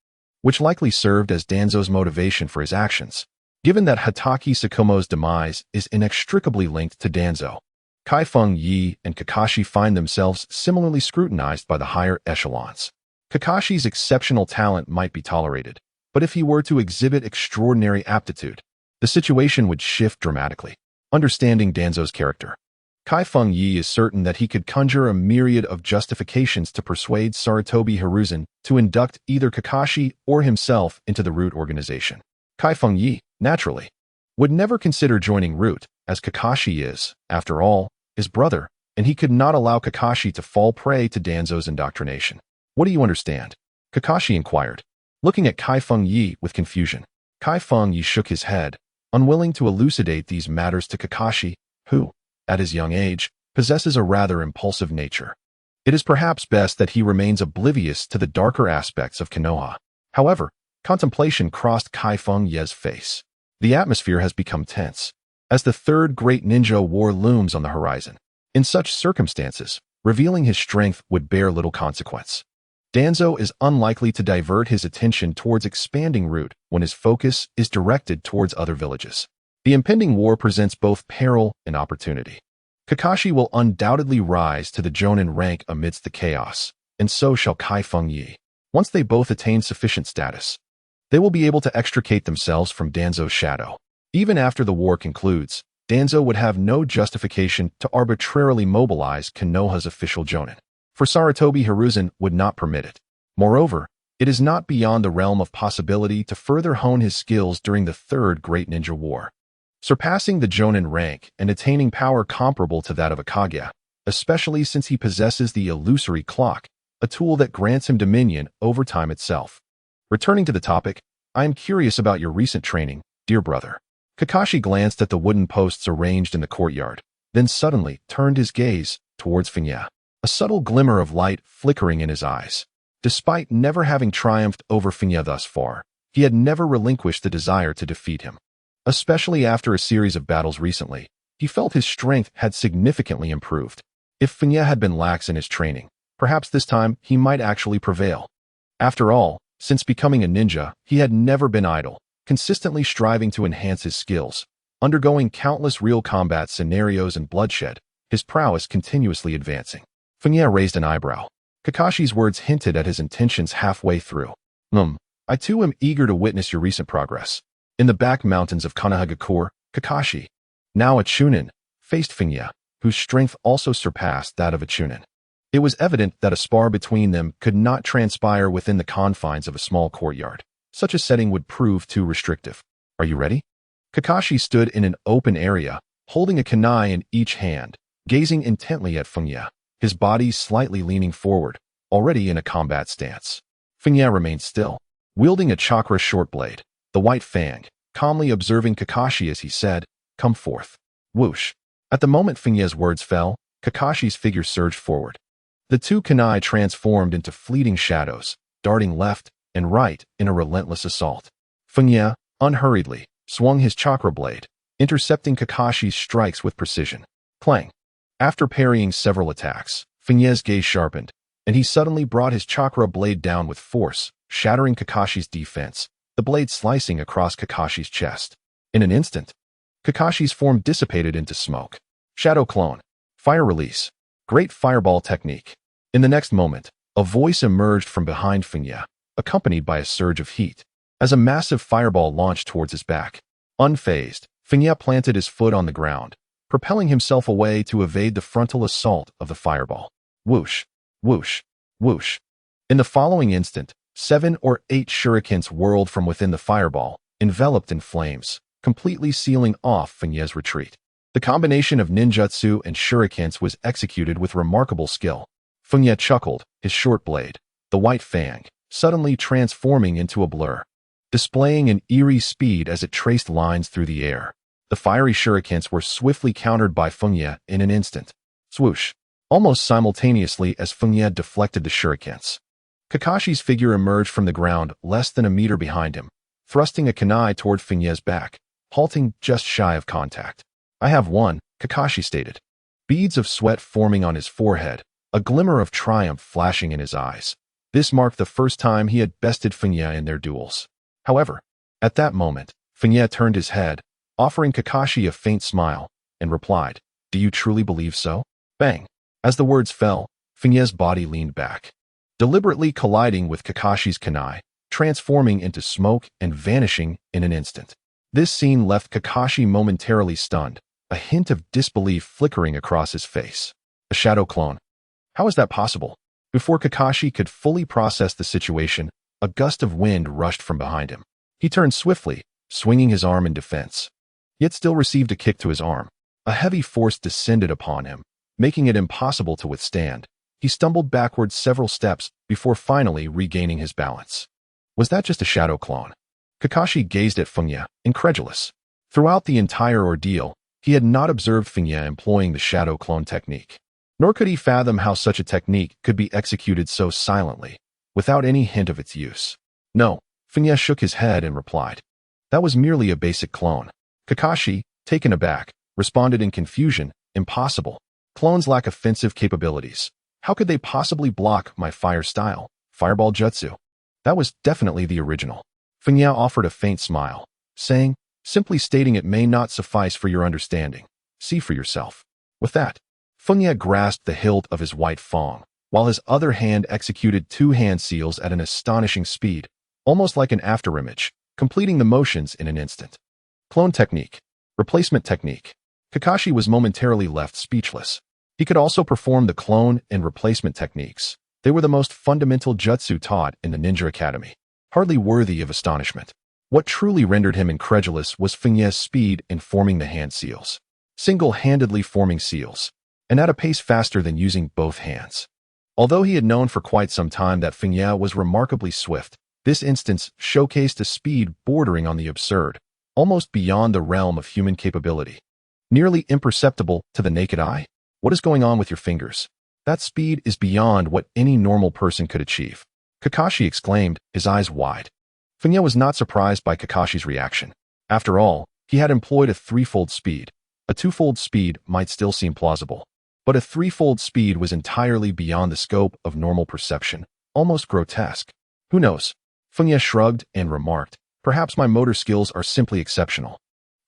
which likely served as Danzo's motivation for his actions. Given that Hatake Sakumo's demise is inextricably linked to Danzo, Fengye and Kakashi find themselves similarly scrutinized by the higher echelons. Kakashi's exceptional talent might be tolerated, But if he were to exhibit extraordinary aptitude, the situation would shift dramatically. Understanding Danzo's character, Kai Fengye is certain that he could conjure a myriad of justifications to persuade Sarutobi Hiruzen to induct either Kakashi or himself into the Root organization. Kai Fengye, naturally, would never consider joining Root, as Kakashi is, after all, his brother, and he could not allow Kakashi to fall prey to Danzo's indoctrination. What do you understand? Kakashi inquired, looking at Kai Fengye with confusion. Kai Fengye shook his head, unwilling to elucidate these matters to Kakashi, who, at his young age, possesses a rather impulsive nature. It is perhaps best that he remains oblivious to the darker aspects of Konoha. However, contemplation crossed Kai Fengye's face. The atmosphere has become tense, as the third great ninja war looms on the horizon. In such circumstances, revealing his strength would bear little consequence. Danzo is unlikely to divert his attention towards expanding Root when his focus is directed towards other villages. The impending war presents both peril and opportunity. Kakashi will undoubtedly rise to the Jonin rank amidst the chaos, and so shall Kai Fengye. Once they both attain sufficient status, they will be able to extricate themselves from Danzo's shadow. Even after the war concludes, Danzo would have no justification to arbitrarily mobilize Konoha's official Jonin, for Sarutobi Hiruzen would not permit it. Moreover, it is not beyond the realm of possibility to further hone his skills during the Third Great Ninja War, surpassing the Jonin rank and attaining power comparable to that of a Kage, especially since he possesses the illusory clock, a tool that grants him dominion over time itself. Returning to the topic, I am curious about your recent training, dear brother. Kakashi glanced at the wooden posts arranged in the courtyard, then suddenly turned his gaze towards Fengye, a subtle glimmer of light flickering in his eyes. Despite never having triumphed over Fengye thus far, he had never relinquished the desire to defeat him. Especially after a series of battles recently, he felt his strength had significantly improved. If Fengye had been lax in his training, perhaps this time he might actually prevail. After all, since becoming a ninja, he had never been idle, consistently striving to enhance his skills. Undergoing countless real combat scenarios and bloodshed, his prowess continuously advancing. Fengye raised an eyebrow. Kakashi's words hinted at his intentions halfway through. I too am eager to witness your recent progress. In the back mountains of Konohagakure, Kakashi, now a Chunin, faced Fengye, whose strength also surpassed that of a Chunin. It was evident that a spar between them could not transpire within the confines of a small courtyard. Such a setting would prove too restrictive. Are you ready? Kakashi stood in an open area, holding a kunai in each hand, gazing intently at Fengye, his body slightly leaning forward, already in a combat stance. Fengye remained still, wielding a chakra short blade, the white fang, calmly observing Kakashi as he said, "Come forth." Whoosh. At the moment Fengye's words fell, Kakashi's figure surged forward. The two kunai transformed into fleeting shadows, darting left and right in a relentless assault. Fengye, unhurriedly, swung his chakra blade, intercepting Kakashi's strikes with precision. Clang. After parrying several attacks, Fengye's gaze sharpened, and he suddenly brought his chakra blade down with force, shattering Kakashi's defense, the blade slicing across Kakashi's chest. In an instant, Kakashi's form dissipated into smoke. Shadow clone. Fire release. Great fireball technique. In the next moment, a voice emerged from behind Fengye, accompanied by a surge of heat, as a massive fireball launched towards his back. Unfazed, Fengye planted his foot on the ground, propelling himself away to evade the frontal assault of the fireball. Whoosh, whoosh, whoosh. In the following instant, 7 or 8 shurikens whirled from within the fireball, enveloped in flames, completely sealing off Fengye's retreat. The combination of ninjutsu and shurikens was executed with remarkable skill. Fengye chuckled, his short blade, the white fang, suddenly transforming into a blur, displaying an eerie speed as it traced lines through the air. The fiery shurikens were swiftly countered by Fengye in an instant. Swoosh! Almost simultaneously as Fengye deflected the shurikens, Kakashi's figure emerged from the ground less than a meter behind him, thrusting a kunai toward Fengye's back, halting just shy of contact. "I have won," Kakashi stated, beads of sweat forming on his forehead, a glimmer of triumph flashing in his eyes. This marked the first time he had bested Fengye in their duels. However, at that moment, Fengye turned his head, offering Kakashi a faint smile, and replied, "Do you truly believe so?" Bang! As the words fell, Fengye's body leaned back, deliberately colliding with Kakashi's kunai, transforming into smoke and vanishing in an instant. This scene left Kakashi momentarily stunned, a hint of disbelief flickering across his face. A shadow clone. How is that possible? Before Kakashi could fully process the situation, a gust of wind rushed from behind him. He turned swiftly, swinging his arm in defense, yet still received a kick to his arm. A heavy force descended upon him, making it impossible to withstand. He stumbled backwards several steps before finally regaining his balance. Was that just a shadow clone? Kakashi gazed at Fengye, incredulous. Throughout the entire ordeal, he had not observed Fengye employing the shadow clone technique. Nor could he fathom how such a technique could be executed so silently, without any hint of its use. No, Fengye shook his head and replied. That was merely a basic clone. Kakashi, taken aback, responded in confusion, impossible. Clones lack offensive capabilities. How could they possibly block my fire style, fireball jutsu? That was definitely the original. Fengye offered a faint smile, saying, simply stating it may not suffice for your understanding. See for yourself. With that, Fengye grasped the hilt of his white fang, while his other hand executed two hand seals at an astonishing speed, almost like an afterimage, completing the motions in an instant. Clone technique. Replacement technique. Kakashi was momentarily left speechless. He could also perform the clone and replacement techniques. They were the most fundamental jutsu taught in the Ninja Academy, hardly worthy of astonishment. What truly rendered him incredulous was Fengye's speed in forming the hand seals, single-handedly forming seals, and at a pace faster than using both hands. Although he had known for quite some time that Fengye was remarkably swift, this instance showcased a speed bordering on the absurd, almost beyond the realm of human capability. Nearly imperceptible to the naked eye? What is going on with your fingers? That speed is beyond what any normal person could achieve. Kakashi exclaimed, his eyes wide. Fengye was not surprised by Kakashi's reaction. After all, he had employed a threefold speed. A twofold speed might still seem plausible, but a threefold speed was entirely beyond the scope of normal perception, almost grotesque. Who knows? Fengye shrugged and remarked, perhaps my motor skills are simply exceptional.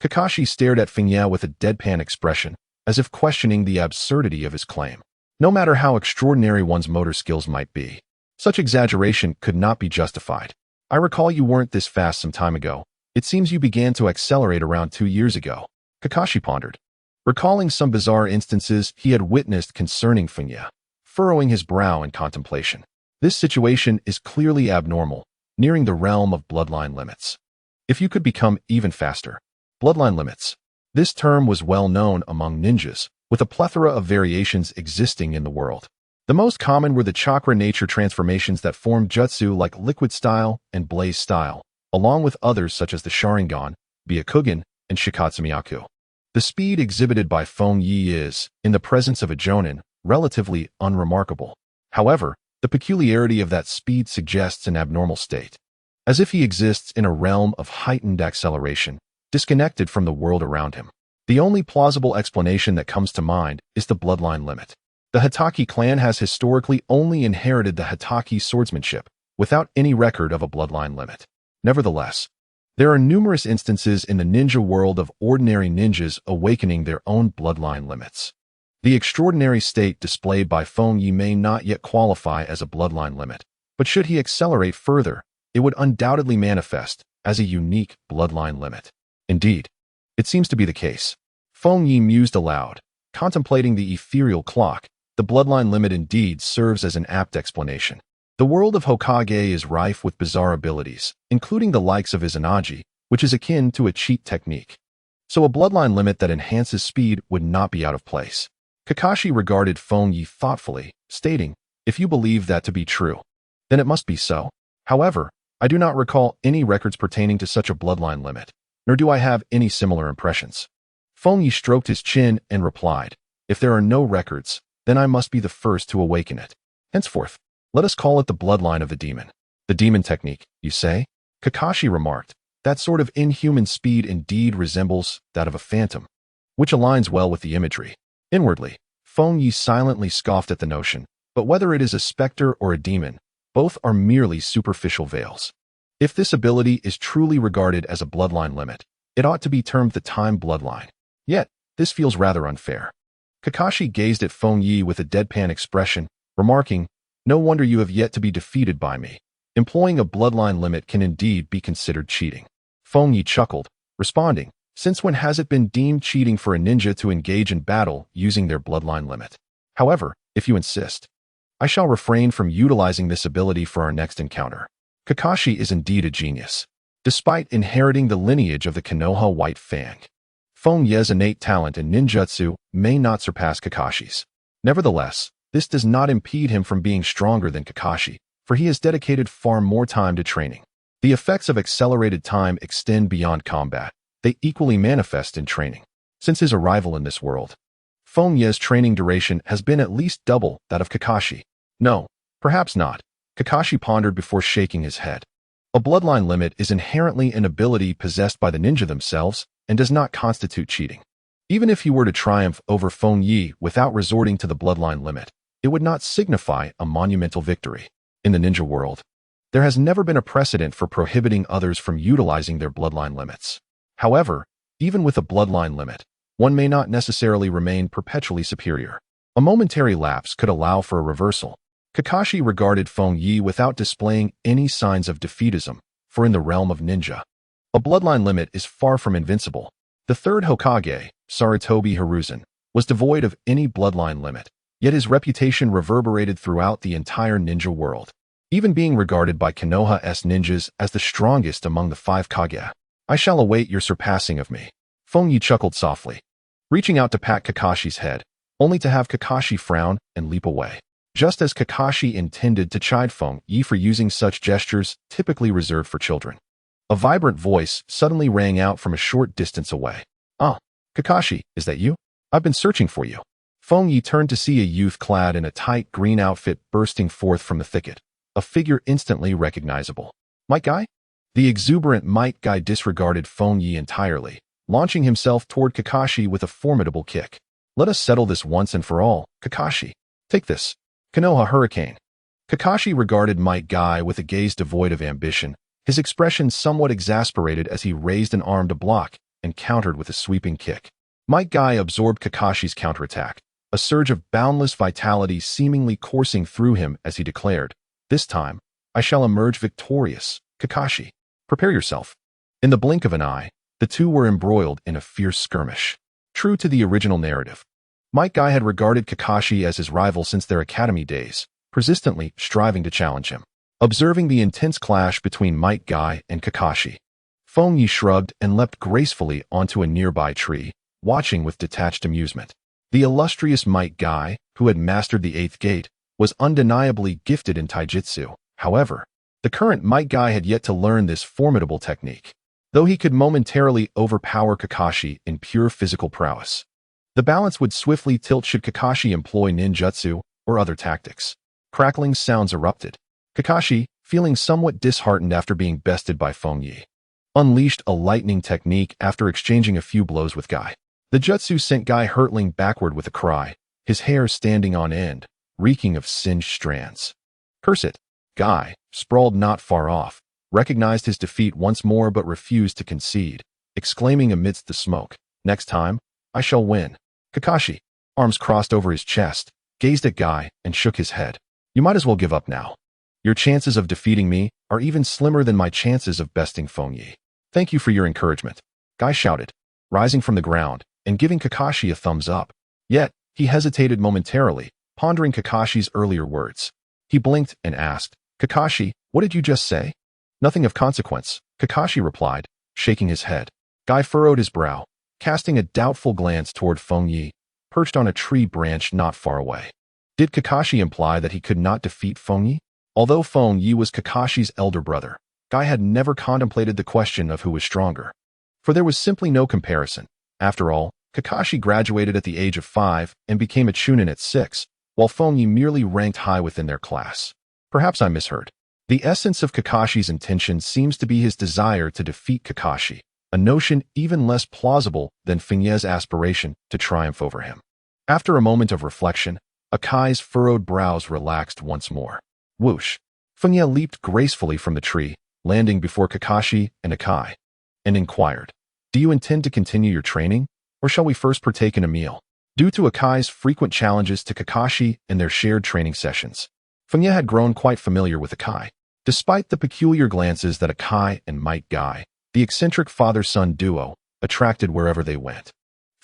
Kakashi stared at Fengye with a deadpan expression, as if questioning the absurdity of his claim. No matter how extraordinary one's motor skills might be, such exaggeration could not be justified. I recall you weren't this fast some time ago. It seems you began to accelerate around 2 years ago. Kakashi pondered, recalling some bizarre instances he had witnessed concerning Fengye, furrowing his brow in contemplation. This situation is clearly abnormal, nearing the realm of bloodline limits. If you could become even faster. Bloodline limits. This term was well known among ninjas, with a plethora of variations existing in the world. The most common were the chakra nature transformations that formed jutsu like liquid style and blaze style, along with others such as the Sharingan, Byakugan, and Shikatsumiyaku. The speed exhibited by Fengye is, in the presence of a jonin, relatively unremarkable. However, the peculiarity of that speed suggests an abnormal state, as if he exists in a realm of heightened acceleration, disconnected from the world around him. The only plausible explanation that comes to mind is the bloodline limit. The Hitaki clan has historically only inherited the Hitaki swordsmanship, without any record of a bloodline limit. Nevertheless, there are numerous instances in the ninja world of ordinary ninjas awakening their own bloodline limits. The extraordinary state displayed by Fengye may not yet qualify as a bloodline limit, but should he accelerate further, it would undoubtedly manifest as a unique bloodline limit. Indeed, it seems to be the case. Fengye mused aloud, contemplating the ethereal clock. The bloodline limit indeed serves as an apt explanation. The world of Hokage is rife with bizarre abilities, including the likes of Izanagi, which is akin to a cheat technique. So a bloodline limit that enhances speed would not be out of place. Kakashi regarded Fengye thoughtfully, stating, if you believe that to be true, then it must be so. However, I do not recall any records pertaining to such a bloodline limit, nor do I have any similar impressions. Fengye stroked his chin and replied, if there are no records, then I must be the first to awaken it. Henceforth, let us call it the bloodline of the demon. The demon technique, you say? Kakashi remarked, that sort of inhuman speed indeed resembles that of a phantom, which aligns well with the imagery. Inwardly, Fengye silently scoffed at the notion, but whether it is a specter or a demon, both are merely superficial veils. If this ability is truly regarded as a bloodline limit, it ought to be termed the time bloodline. Yet, this feels rather unfair. Kakashi gazed at Fengye with a deadpan expression, remarking, no wonder you have yet to be defeated by me. Employing a bloodline limit can indeed be considered cheating. Fengye chuckled, responding, since when has it been deemed cheating for a ninja to engage in battle using their bloodline limit? However, if you insist, I shall refrain from utilizing this ability for our next encounter. Kakashi is indeed a genius. Despite inheriting the lineage of the Konoha White Fang, Fengye's innate talent in ninjutsu may not surpass Kakashi's. Nevertheless, this does not impede him from being stronger than Kakashi, for he has dedicated far more time to training. The effects of accelerated time extend beyond combat. They equally manifest in training. Since his arrival in this world, Fengye's training duration has been at least double that of Kakashi. No, perhaps not. Kakashi pondered before shaking his head. A bloodline limit is inherently an ability possessed by the ninja themselves and does not constitute cheating. Even if he were to triumph over Fengye without resorting to the bloodline limit, it would not signify a monumental victory. In the ninja world, there has never been a precedent for prohibiting others from utilizing their bloodline limits. However, even with a bloodline limit, one may not necessarily remain perpetually superior. A momentary lapse could allow for a reversal. Kakashi regarded Fengye without displaying any signs of defeatism, for in the realm of ninja, a bloodline limit is far from invincible. The third Hokage, Sarutobi Hiruzen, was devoid of any bloodline limit, yet his reputation reverberated throughout the entire ninja world, even being regarded by Konoha's ninjas as the strongest among the 5 Kage. I shall await your surpassing of me. Fengye chuckled softly, reaching out to pat Kakashi's head, only to have Kakashi frown and leap away. Just as Kakashi intended to chide Fengye for using such gestures typically reserved for children. A vibrant voice suddenly rang out from a short distance away. "Ah, Kakashi, is that you? I've been searching for you." Fengye turned to see a youth clad in a tight green outfit bursting forth from the thicket, a figure instantly recognizable. Might Guy? The exuberant Might Guy disregarded Fengye entirely, launching himself toward Kakashi with a formidable kick. "Let us settle this once and for all, Kakashi. Take this. Konoha Hurricane." Kakashi regarded Might Guy with a gaze devoid of ambition, his expression somewhat exasperated as he raised an arm to block and countered with a sweeping kick. Might Guy absorbed Kakashi's counterattack, a surge of boundless vitality seemingly coursing through him as he declared, "This time, I shall emerge victorious, Kakashi. Prepare yourself." In the blink of an eye, the two were embroiled in a fierce skirmish. True to the original narrative, Might Guy had regarded Kakashi as his rival since their academy days, persistently striving to challenge him. Observing the intense clash between Might Guy and Kakashi, Fengye shrugged and leapt gracefully onto a nearby tree, watching with detached amusement. The illustrious Might Guy, who had mastered the 8th gate, was undeniably gifted in taijutsu. However, the current Might Guy had yet to learn this formidable technique. Though he could momentarily overpower Kakashi in pure physical prowess, the balance would swiftly tilt should Kakashi employ ninjutsu or other tactics. Crackling sounds erupted. Kakashi, feeling somewhat disheartened after being bested by Fengye, unleashed a lightning technique after exchanging a few blows with Guy. The jutsu sent Guy hurtling backward with a cry, his hair standing on end, reeking of singed strands. "Curse it!" Guy, sprawled not far off, recognized his defeat once more but refused to concede, exclaiming amidst the smoke, "Next time, I shall win." Kakashi, arms crossed over his chest, gazed at Guy and shook his head. "You might as well give up now. Your chances of defeating me are even slimmer than my chances of besting Fengye." "Thank you for your encouragement," Guy shouted, rising from the ground and giving Kakashi a thumbs up. Yet, he hesitated momentarily, pondering Kakashi's earlier words. He blinked and asked, "Kakashi, what did you just say?" "Nothing of consequence," Kakashi replied, shaking his head. Guy furrowed his brow, casting a doubtful glance toward Fengye, perched on a tree branch not far away. Did Kakashi imply that he could not defeat Fengye? Although Fengye was Kakashi's elder brother, Guy had never contemplated the question of who was stronger. For there was simply no comparison. After all, Kakashi graduated at the age of 5 and became a chunin at 6, while Fengye merely ranked high within their class. Perhaps I misheard. The essence of Kakashi's intention seems to be his desire to defeat Kakashi, a notion even less plausible than Fengye's aspiration to triumph over him. After a moment of reflection, Akai's furrowed brows relaxed once more. Whoosh! Fengye leaped gracefully from the tree, landing before Kakashi and Akai, and inquired, "Do you intend to continue your training, or shall we first partake in a meal?" Due to Akai's frequent challenges to Kakashi and their shared training sessions, Fengye had grown quite familiar with Akai. Despite the peculiar glances that Akai and Might Guy, the eccentric father-son duo, attracted wherever they went,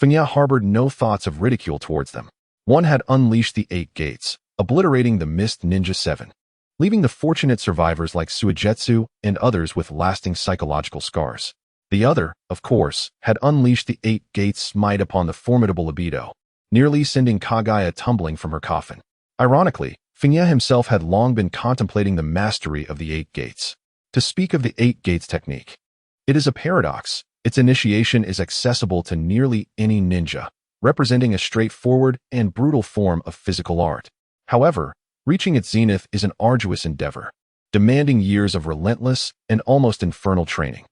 Fengye harbored no thoughts of ridicule towards them. One had unleashed the 8 gates, obliterating the Mist Ninja 7, leaving the fortunate survivors like Suigetsu and others with lasting psychological scars. The other, of course, had unleashed the 8 gates smite upon the formidable libido, nearly sending Kagaya tumbling from her coffin. Ironically, Fengye himself had long been contemplating the mastery of the 8 gates. To speak of the 8 gates technique, it is a paradox. Its initiation is accessible to nearly any ninja, representing a straightforward and brutal form of physical art. However, reaching its zenith is an arduous endeavor, demanding years of relentless and almost infernal training.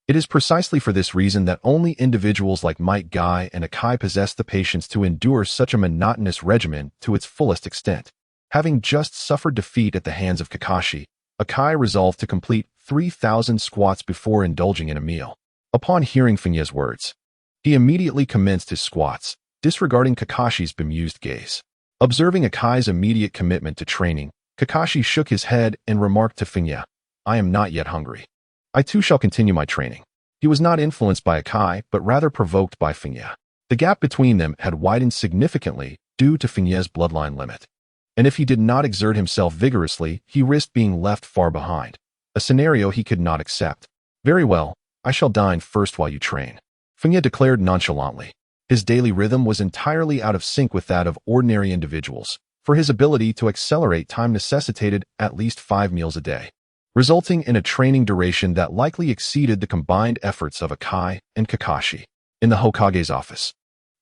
It is precisely for this reason that only individuals like Might Guy and Akai possess the patience to endure such a monotonous regimen to its fullest extent. Having just suffered defeat at the hands of Kakashi, Akai resolved to complete 3,000 squats before indulging in a meal. Upon hearing Fengye's words, he immediately commenced his squats, disregarding Kakashi's bemused gaze. Observing Akai's immediate commitment to training, Kakashi shook his head and remarked to Fengye, "I am not yet hungry. I too shall continue my training." He was not influenced by Akai, but rather provoked by Fengye. The gap between them had widened significantly due to Fengye's bloodline limit. And if he did not exert himself vigorously, he risked being left far behind, a scenario he could not accept. "Very well, I shall dine first while you train," Fengye declared nonchalantly. His daily rhythm was entirely out of sync with that of ordinary individuals, for his ability to accelerate time necessitated at least 5 meals a day, resulting in a training duration that likely exceeded the combined efforts of Akai and Kakashi. In the Hokage's office,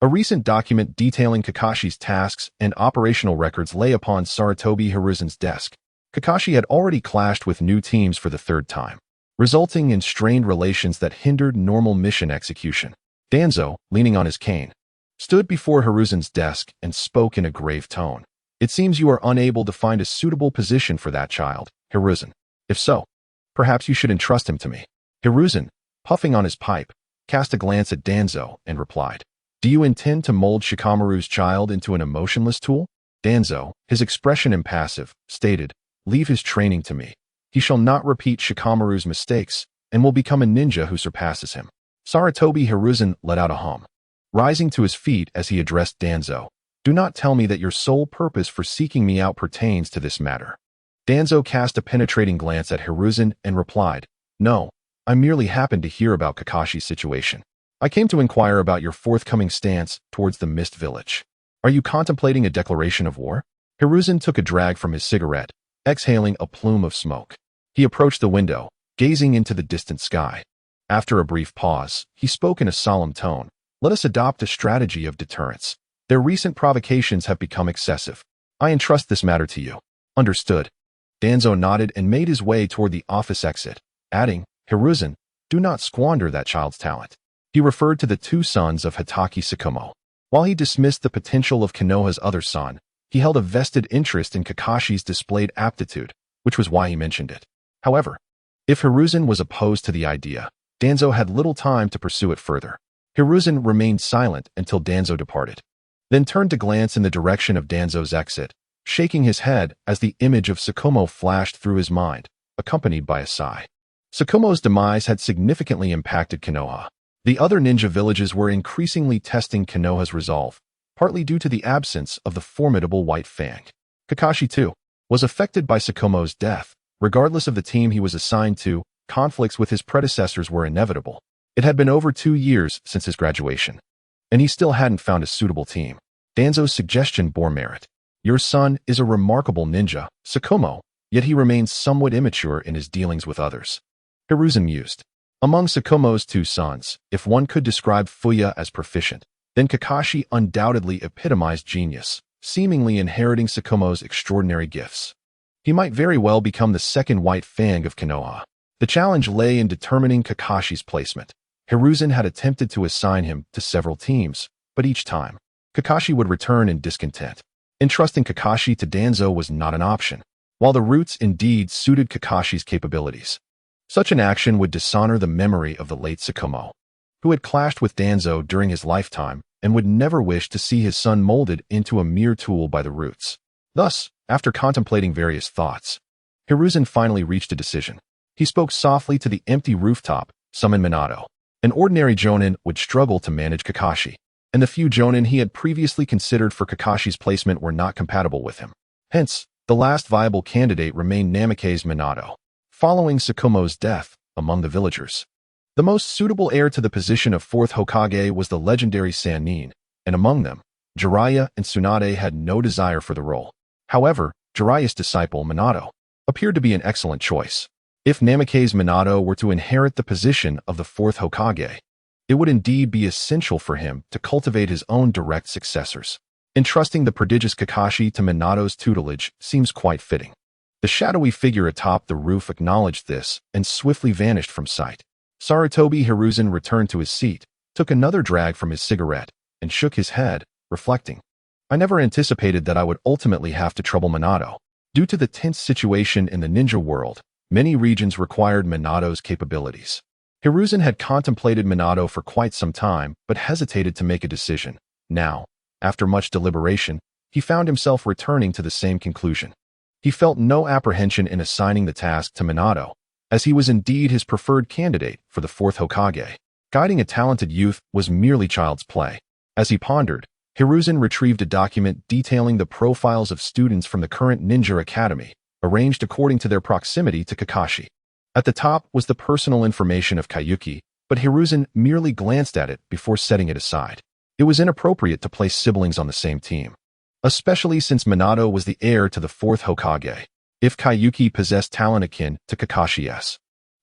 a recent document detailing Kakashi's tasks and operational records lay upon Sarutobi Hiruzen's desk. Kakashi had already clashed with new teams for the 3rd time, resulting in strained relations that hindered normal mission execution. Danzo, leaning on his cane, stood before Hiruzen's desk and spoke in a grave tone. "It seems you are unable to find a suitable position for that child, Hiruzen. If so, perhaps you should entrust him to me." Hiruzen, puffing on his pipe, cast a glance at Danzo and replied, "Do you intend to mold Shikamaru's child into an emotionless tool?" Danzo, his expression impassive, stated, "Leave his training to me. He shall not repeat Shikamaru's mistakes and will become a ninja who surpasses him." Sarutobi Hiruzen let out a hum, rising to his feet as he addressed Danzo. "Do not tell me that your sole purpose for seeking me out pertains to this matter." Danzo cast a penetrating glance at Hiruzen and replied, "No, I merely happened to hear about Kakashi's situation. I came to inquire about your forthcoming stance towards the Mist Village. Are you contemplating a declaration of war?" Hiruzen took a drag from his cigarette, exhaling a plume of smoke. He approached the window, gazing into the distant sky. After a brief pause, he spoke in a solemn tone. "Let us adopt a strategy of deterrence. Their recent provocations have become excessive. I entrust this matter to you." "Understood." Danzo nodded and made his way toward the office exit, adding, "Hiruzen, do not squander that child's talent." He referred to the 2 sons of Hitaki Tsukumo. While he dismissed the potential of Konoha's other son, he held a vested interest in Kakashi's displayed aptitude, which was why he mentioned it. However, if Hiruzen was opposed to the idea, Danzo had little time to pursue it further. Hiruzen remained silent until Danzo departed, then turned to glance in the direction of Danzo's exit, shaking his head as the image of Tsukumo flashed through his mind, accompanied by a sigh. Tsukumo's demise had significantly impacted Konoha. The other ninja villages were increasingly testing Konoha's resolve, partly due to the absence of the formidable White Fang. Kakashi, too, was affected by Tsukumo's death. Regardless of the team he was assigned to, conflicts with his predecessors were inevitable. It had been over 2 years since his graduation, and he still hadn't found a suitable team. Danzo's suggestion bore merit. "Your son is a remarkable ninja, Tsukumo, yet he remains somewhat immature in his dealings with others." Hiruzen mused. Among Tsukumo's 2 sons, if one could describe Fuya as proficient, then Kakashi undoubtedly epitomized genius, seemingly inheriting Tsukumo's extraordinary gifts. He might very well become the second White Fang of Konoha. The challenge lay in determining Kakashi's placement. Hiruzen had attempted to assign him to several teams, but each time, Kakashi would return in discontent. Entrusting Kakashi to Danzo was not an option, while the roots indeed suited Kakashi's capabilities. Such an action would dishonor the memory of the late Tsukumo, who had clashed with Danzo during his lifetime and would never wish to see his son molded into a mere tool by the roots. Thus, after contemplating various thoughts, Hiruzen finally reached a decision. He spoke softly to the empty rooftop, summoned Minato. An ordinary jonin would struggle to manage Kakashi, and the few jonin he had previously considered for Kakashi's placement were not compatible with him. Hence, the last viable candidate remained Namake's Minato. Following Tsukumo's death, among the villagers, the most suitable heir to the position of fourth Hokage was the legendary Sannin, and among them, Jiraiya and Tsunade had no desire for the role. However, Jiraiya's disciple, Minato, appeared to be an excellent choice. If Namake's Minato were to inherit the position of the fourth Hokage, it would indeed be essential for him to cultivate his own direct successors. Entrusting the prodigious Kakashi to Minato's tutelage seems quite fitting. The shadowy figure atop the roof acknowledged this and swiftly vanished from sight. Sarutobi Hiruzen returned to his seat, took another drag from his cigarette, and shook his head, reflecting. I never anticipated that I would ultimately have to trouble Minato. Due to the tense situation in the ninja world, many regions required Minato's capabilities. Hiruzen had contemplated Minato for quite some time, but hesitated to make a decision. Now, after much deliberation, he found himself returning to the same conclusion. He felt no apprehension in assigning the task to Minato, as he was indeed his preferred candidate for the fourth Hokage. Guiding a talented youth was merely child's play. As he pondered, Hiruzen retrieved a document detailing the profiles of students from the current ninja academy, arranged according to their proximity to Kakashi. At the top was the personal information of Kayuki, but Hiruzen merely glanced at it before setting it aside. It was inappropriate to place siblings on the same team, especially since Minato was the heir to the fourth Hokage. If Kayuki possessed talent akin to Kakashi's,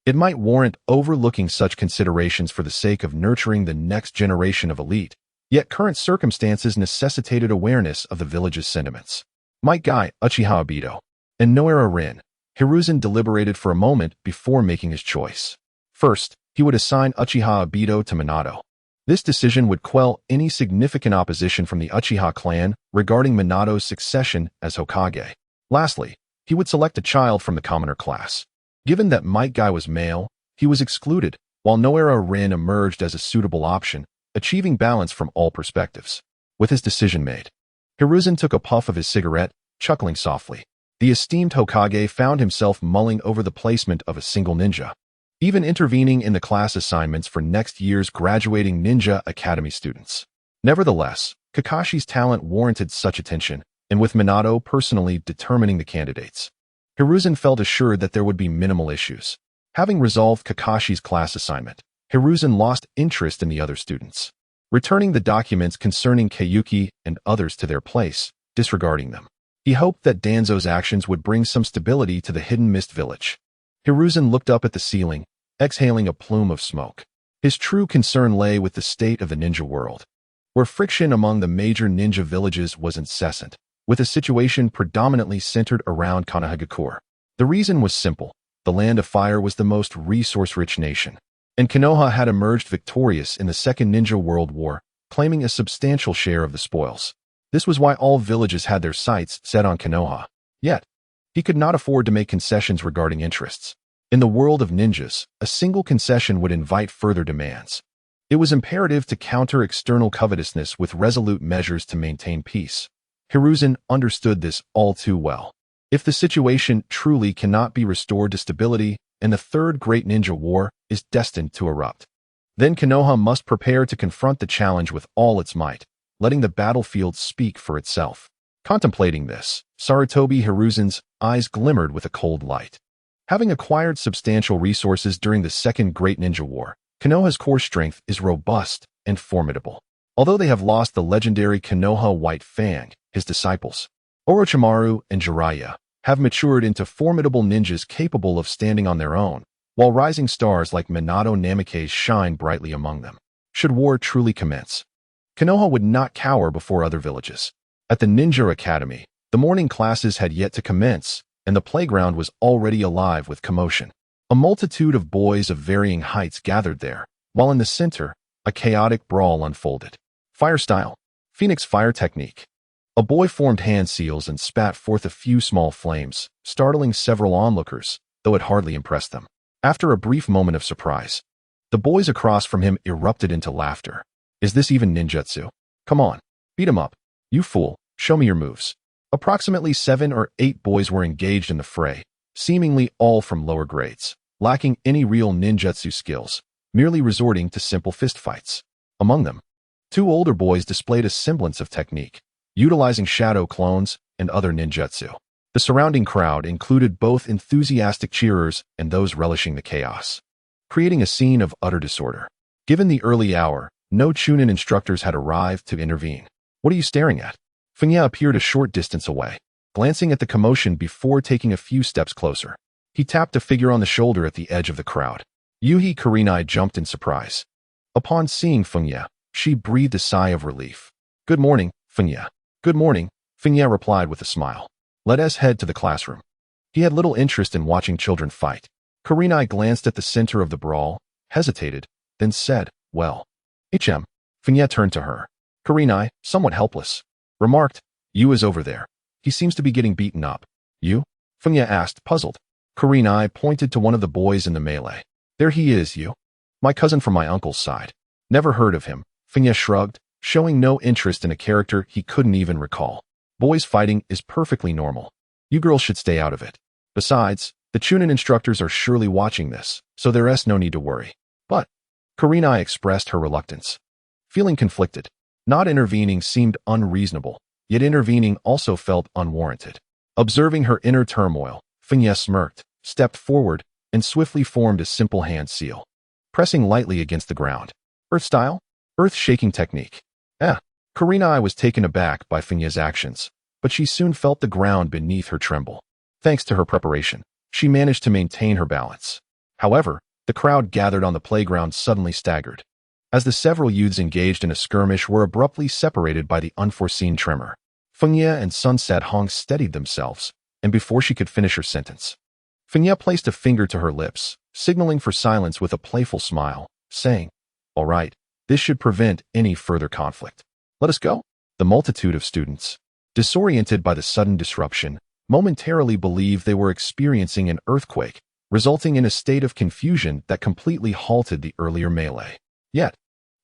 it might warrant overlooking such considerations for the sake of nurturing the next generation of elite, yet current circumstances necessitated awareness of the village's sentiments. Might Guy, Uchiha Obito, and Noara Rin. Hiruzen deliberated for a moment before making his choice. First, he would assign Uchiha Obito to Minato. This decision would quell any significant opposition from the Uchiha clan regarding Minato's succession as Hokage. Lastly, he would select a child from the commoner class. Given that Might Guy was male, he was excluded, while Noara Rin emerged as a suitable option, achieving balance from all perspectives. With his decision made, Hiruzen took a puff of his cigarette, chuckling softly. The esteemed Hokage found himself mulling over the placement of a single ninja, even intervening in the class assignments for next year's graduating Ninja Academy students. Nevertheless, Kakashi's talent warranted such attention, and with Minato personally determining the candidates, Hiruzen felt assured that there would be minimal issues. Having resolved Kakashi's class assignment, Hiruzen lost interest in the other students, returning the documents concerning Kayuki and others to their place, disregarding them. He hoped that Danzo's actions would bring some stability to the Hidden Mist village. Hiruzen looked up at the ceiling, exhaling a plume of smoke. His true concern lay with the state of the ninja world, where friction among the major ninja villages was incessant, with a situation predominantly centered around Konohagakure. The reason was simple. The Land of Fire was the most resource-rich nation, and Konoha had emerged victorious in the Second Ninja World War, claiming a substantial share of the spoils. This was why all villages had their sights set on Konoha. Yet, he could not afford to make concessions regarding interests. In the world of ninjas, a single concession would invite further demands. It was imperative to counter external covetousness with resolute measures to maintain peace. Hiruzen understood this all too well. If the situation truly cannot be restored to stability, and the Third Great Ninja War is destined to erupt, then Konoha must prepare to confront the challenge with all its might, letting the battlefield speak for itself. Contemplating this, Sarutobi Hiruzen's eyes glimmered with a cold light. Having acquired substantial resources during the Second Great Ninja War, Konoha's core strength is robust and formidable. Although they have lost the legendary Konoha White Fang, his disciples, Orochimaru and Jiraiya, have matured into formidable ninjas capable of standing on their own, while rising stars like Minato Namikaze shine brightly among them. Should war truly commence, Konoha would not cower before other villages. At the Ninja Academy, the morning classes had yet to commence, and the playground was already alive with commotion. A multitude of boys of varying heights gathered there, while in the center, a chaotic brawl unfolded. Fire style. Phoenix fire technique. A boy formed hand seals and spat forth a few small flames, startling several onlookers, though it hardly impressed them. After a brief moment of surprise, the boys across from him erupted into laughter. Is this even ninjutsu? Come on, beat him up. You fool, show me your moves. Approximately 7 or 8 boys were engaged in the fray, seemingly all from lower grades, lacking any real ninjutsu skills, merely resorting to simple fistfights. Among them, 2 older boys displayed a semblance of technique, utilizing shadow clones and other ninjutsu. The surrounding crowd included both enthusiastic cheerers and those relishing the chaos, creating a scene of utter disorder. Given the early hour, no Chunin instructors had arrived to intervene. "What are you staring at?" Fengye appeared a short distance away, glancing at the commotion before taking a few steps closer. He tapped a figure on the shoulder at the edge of the crowd. Yuhi Kurenai jumped in surprise. Upon seeing Fengye, she breathed a sigh of relief. "Good morning, Fengye." "Good morning," Fengye replied with a smile. "Let us head to the classroom." He had little interest in watching children fight. Kurenai glanced at the center of the brawl, hesitated, then said, "Well, HM." Fengye turned to her. Kurenai, somewhat helpless, remarked, "You is over there. He seems to be getting beaten up." "You?" Fengye asked, puzzled. Kurenai pointed to one of the boys in the melee. "There he is, you. My cousin from my uncle's side." "Never heard of him," Fengye shrugged, showing no interest in a character he couldn't even recall. "Boys fighting is perfectly normal. You girls should stay out of it. Besides, the Chunin instructors are surely watching this, so there's no need to worry." "But," Kurenai expressed her reluctance. Feeling conflicted, not intervening seemed unreasonable, yet intervening also felt unwarranted. Observing her inner turmoil, Fengye smirked, stepped forward, and swiftly formed a simple hand seal, pressing lightly against the ground. "Earth style? Earth-shaking technique." Kurenai was taken aback by Fengye's actions, but she soon felt the ground beneath her tremble. Thanks to her preparation, she managed to maintain her balance. However, the crowd gathered on the playground suddenly staggered, as the several youths engaged in a skirmish were abruptly separated by the unforeseen tremor. Fengye and Sunset Hong steadied themselves, and before she could finish her sentence, Fengye placed a finger to her lips, signaling for silence with a playful smile, saying, "All right, this should prevent any further conflict. Let us go." The multitude of students, disoriented by the sudden disruption, momentarily believed they were experiencing an earthquake, resulting in a state of confusion that completely halted the earlier melee. Yet,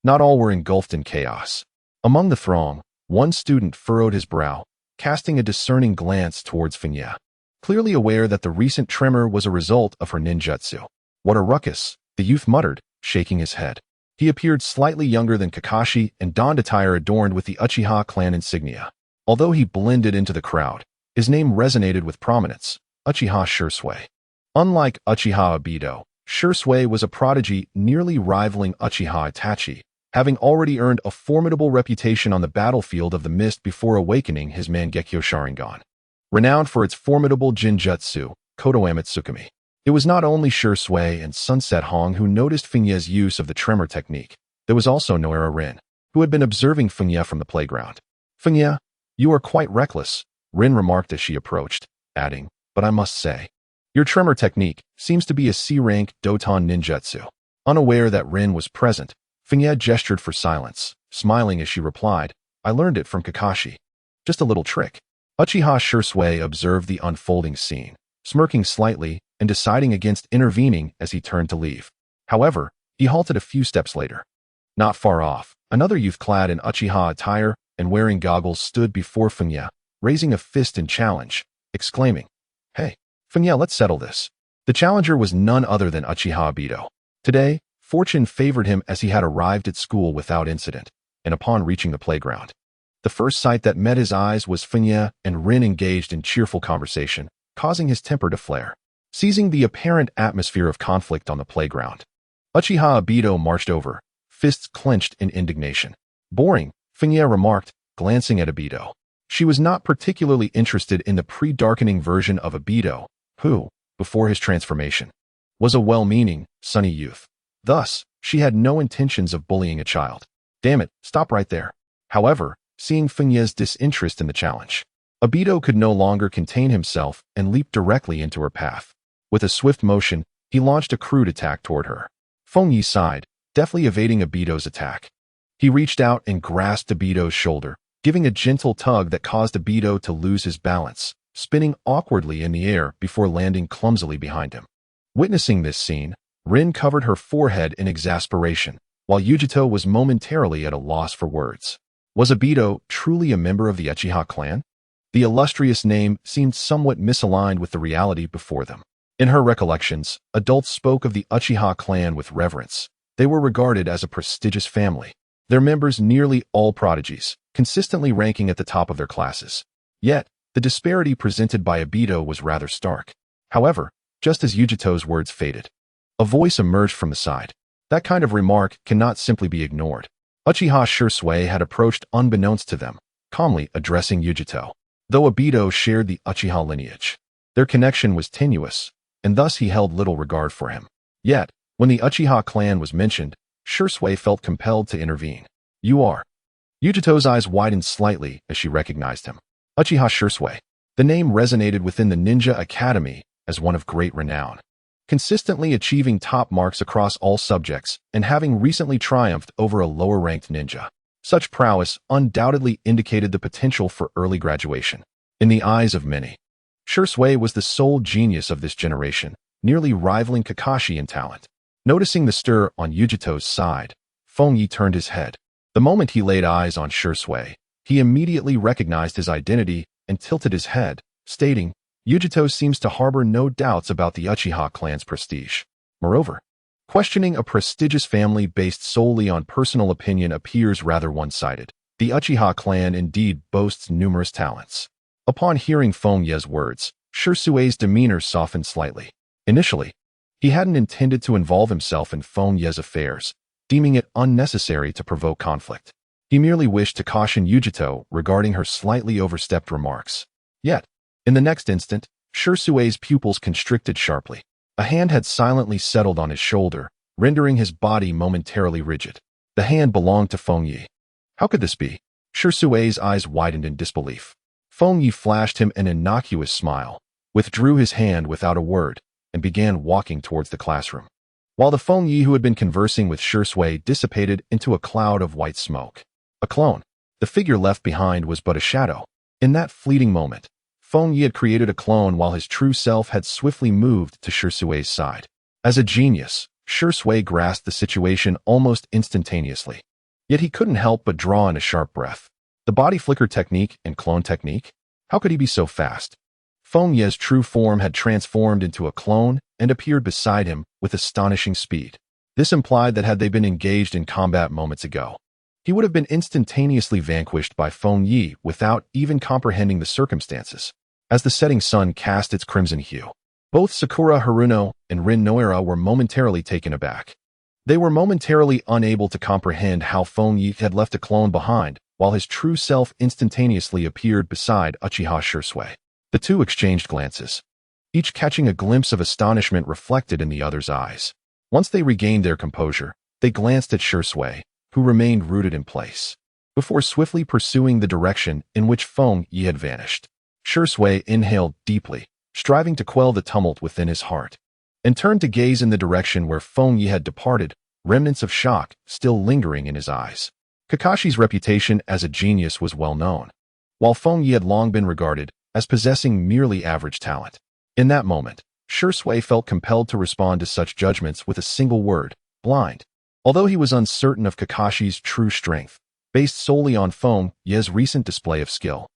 not all were engulfed in chaos. Among the throng, one student furrowed his brow, casting a discerning glance towards Fengye, clearly aware that the recent tremor was a result of her ninjutsu. "What a ruckus," the youth muttered, shaking his head. He appeared slightly younger than Kakashi and donned attire adorned with the Uchiha clan insignia. Although he blended into the crowd, his name resonated with prominence, Uchiha Shursui. Unlike Uchiha Obito, Shursui was a prodigy nearly rivaling Uchiha Itachi, having already earned a formidable reputation on the battlefield of the mist before awakening his Mangekyo Sharingan. Renowned for its formidable Jinjutsu, Kodoame Tsukumi. It was not only Shursui and Sunset Hong who noticed Fengye's use of the tremor technique. There was also Noera Rin, who had been observing Fengye from the playground. "Fengye, you are quite reckless," Rin remarked as she approached, adding, "But I must say, your tremor technique seems to be a C-rank Doton ninjutsu." Unaware that Rin was present, Fengye gestured for silence, smiling as she replied, "I learned it from Kakashi. Just a little trick." Uchiha Shursui observed the unfolding scene, smirking slightly and deciding against intervening as he turned to leave. However, he halted a few steps later. Not far off, another youth clad in Uchiha attire and wearing goggles stood before Fengye, raising a fist in challenge, exclaiming, "Hey, Fengye, let's settle this." The challenger was none other than Uchiha Obito. Today, fortune favored him as he had arrived at school without incident, and upon reaching the playground, the first sight that met his eyes was Fengye and Rin engaged in cheerful conversation, causing his temper to flare. Seizing the apparent atmosphere of conflict on the playground, Uchiha Obito marched over, fists clenched in indignation. "Boring," Fengye remarked, glancing at Obito. She was not particularly interested in the pre-darkening version of Obito, who, before his transformation, was a well-meaning, sunny youth. Thus, she had no intentions of bullying a child. "Damn it, stop right there." However, seeing Fengye's disinterest in the challenge, Obito could no longer contain himself and leaped directly into her path. With a swift motion, he launched a crude attack toward her. Fengye sighed, deftly evading Obito's attack. He reached out and grasped Obito's shoulder, giving a gentle tug that caused Obito to lose his balance, spinning awkwardly in the air before landing clumsily behind him. Witnessing this scene, Rin covered her forehead in exasperation, while Yujito was momentarily at a loss for words. Was Obito truly a member of the Uchiha clan? The illustrious name seemed somewhat misaligned with the reality before them. In her recollections, adults spoke of the Uchiha clan with reverence. They were regarded as a prestigious family, their members nearly all prodigies, consistently ranking at the top of their classes. Yet, the disparity presented by Obito was rather stark. However, just as Yujito's words faded, a voice emerged from the side. That kind of remark cannot simply be ignored. Uchiha Shisui had approached unbeknownst to them, calmly addressing Yujito. Though Obito shared the Uchiha lineage, their connection was tenuous, and thus he held little regard for him. Yet, when the Uchiha clan was mentioned, Shisui felt compelled to intervene. You are. Yujito's eyes widened slightly as she recognized him. Uchiha Shisui. The name resonated within the ninja academy as one of great renown, consistently achieving top marks across all subjects and having recently triumphed over a lower-ranked ninja. Such prowess undoubtedly indicated the potential for early graduation. In the eyes of many, Shisui was the sole genius of this generation, nearly rivaling Kakashi in talent. Noticing the stir on Yujito's side, Fengye turned his head. The moment he laid eyes on Shisui, he immediately recognized his identity and tilted his head, stating, Yujito seems to harbor no doubts about the Uchiha clan's prestige. Moreover, questioning a prestigious family based solely on personal opinion appears rather one-sided. The Uchiha clan indeed boasts numerous talents. Upon hearing Fengye's words, Shisui's demeanor softened slightly. Initially, he hadn't intended to involve himself in Fengye's affairs, deeming it unnecessary to provoke conflict. He merely wished to caution Yujito regarding her slightly overstepped remarks. Yet, in the next instant, Shisui's pupils constricted sharply. A hand had silently settled on his shoulder, rendering his body momentarily rigid. The hand belonged to Fengye. How could this be? Shisui's eyes widened in disbelief. Fengye flashed him an innocuous smile, withdrew his hand without a word, and began walking towards the classroom. While the Fengye who had been conversing with Shisui dissipated into a cloud of white smoke. A clone. The figure left behind was but a shadow. In that fleeting moment, Fengye had created a clone while his true self had swiftly moved to Shisui's side. As a genius, Shisui grasped the situation almost instantaneously. Yet he couldn't help but draw in a sharp breath. The body flicker technique and clone technique? How could he be so fast? Fengye's true form had transformed into a clone and appeared beside him with astonishing speed. This implied that had they been engaged in combat moments ago, he would have been instantaneously vanquished by Fengye without even comprehending the circumstances. As the setting sun cast its crimson hue, both Sakura Haruno and Rin Noira were momentarily taken aback. They were momentarily unable to comprehend how Fengye had left a clone behind, while his true self instantaneously appeared beside Uchiha Shisui. The two exchanged glances, each catching a glimpse of astonishment reflected in the other's eyes. Once they regained their composure, they glanced at Shisui, who remained rooted in place, before swiftly pursuing the direction in which Fengye had vanished. Shisui inhaled deeply, striving to quell the tumult within his heart, and turned to gaze in the direction where Fengye had departed, remnants of shock still lingering in his eyes. Kakashi's reputation as a genius was well known, while Fengye had long been regarded as possessing merely average talent. In that moment, Shisui felt compelled to respond to such judgments with a single word: blind. Although he was uncertain of Kakashi's true strength, based solely on Fengye's recent display of skill,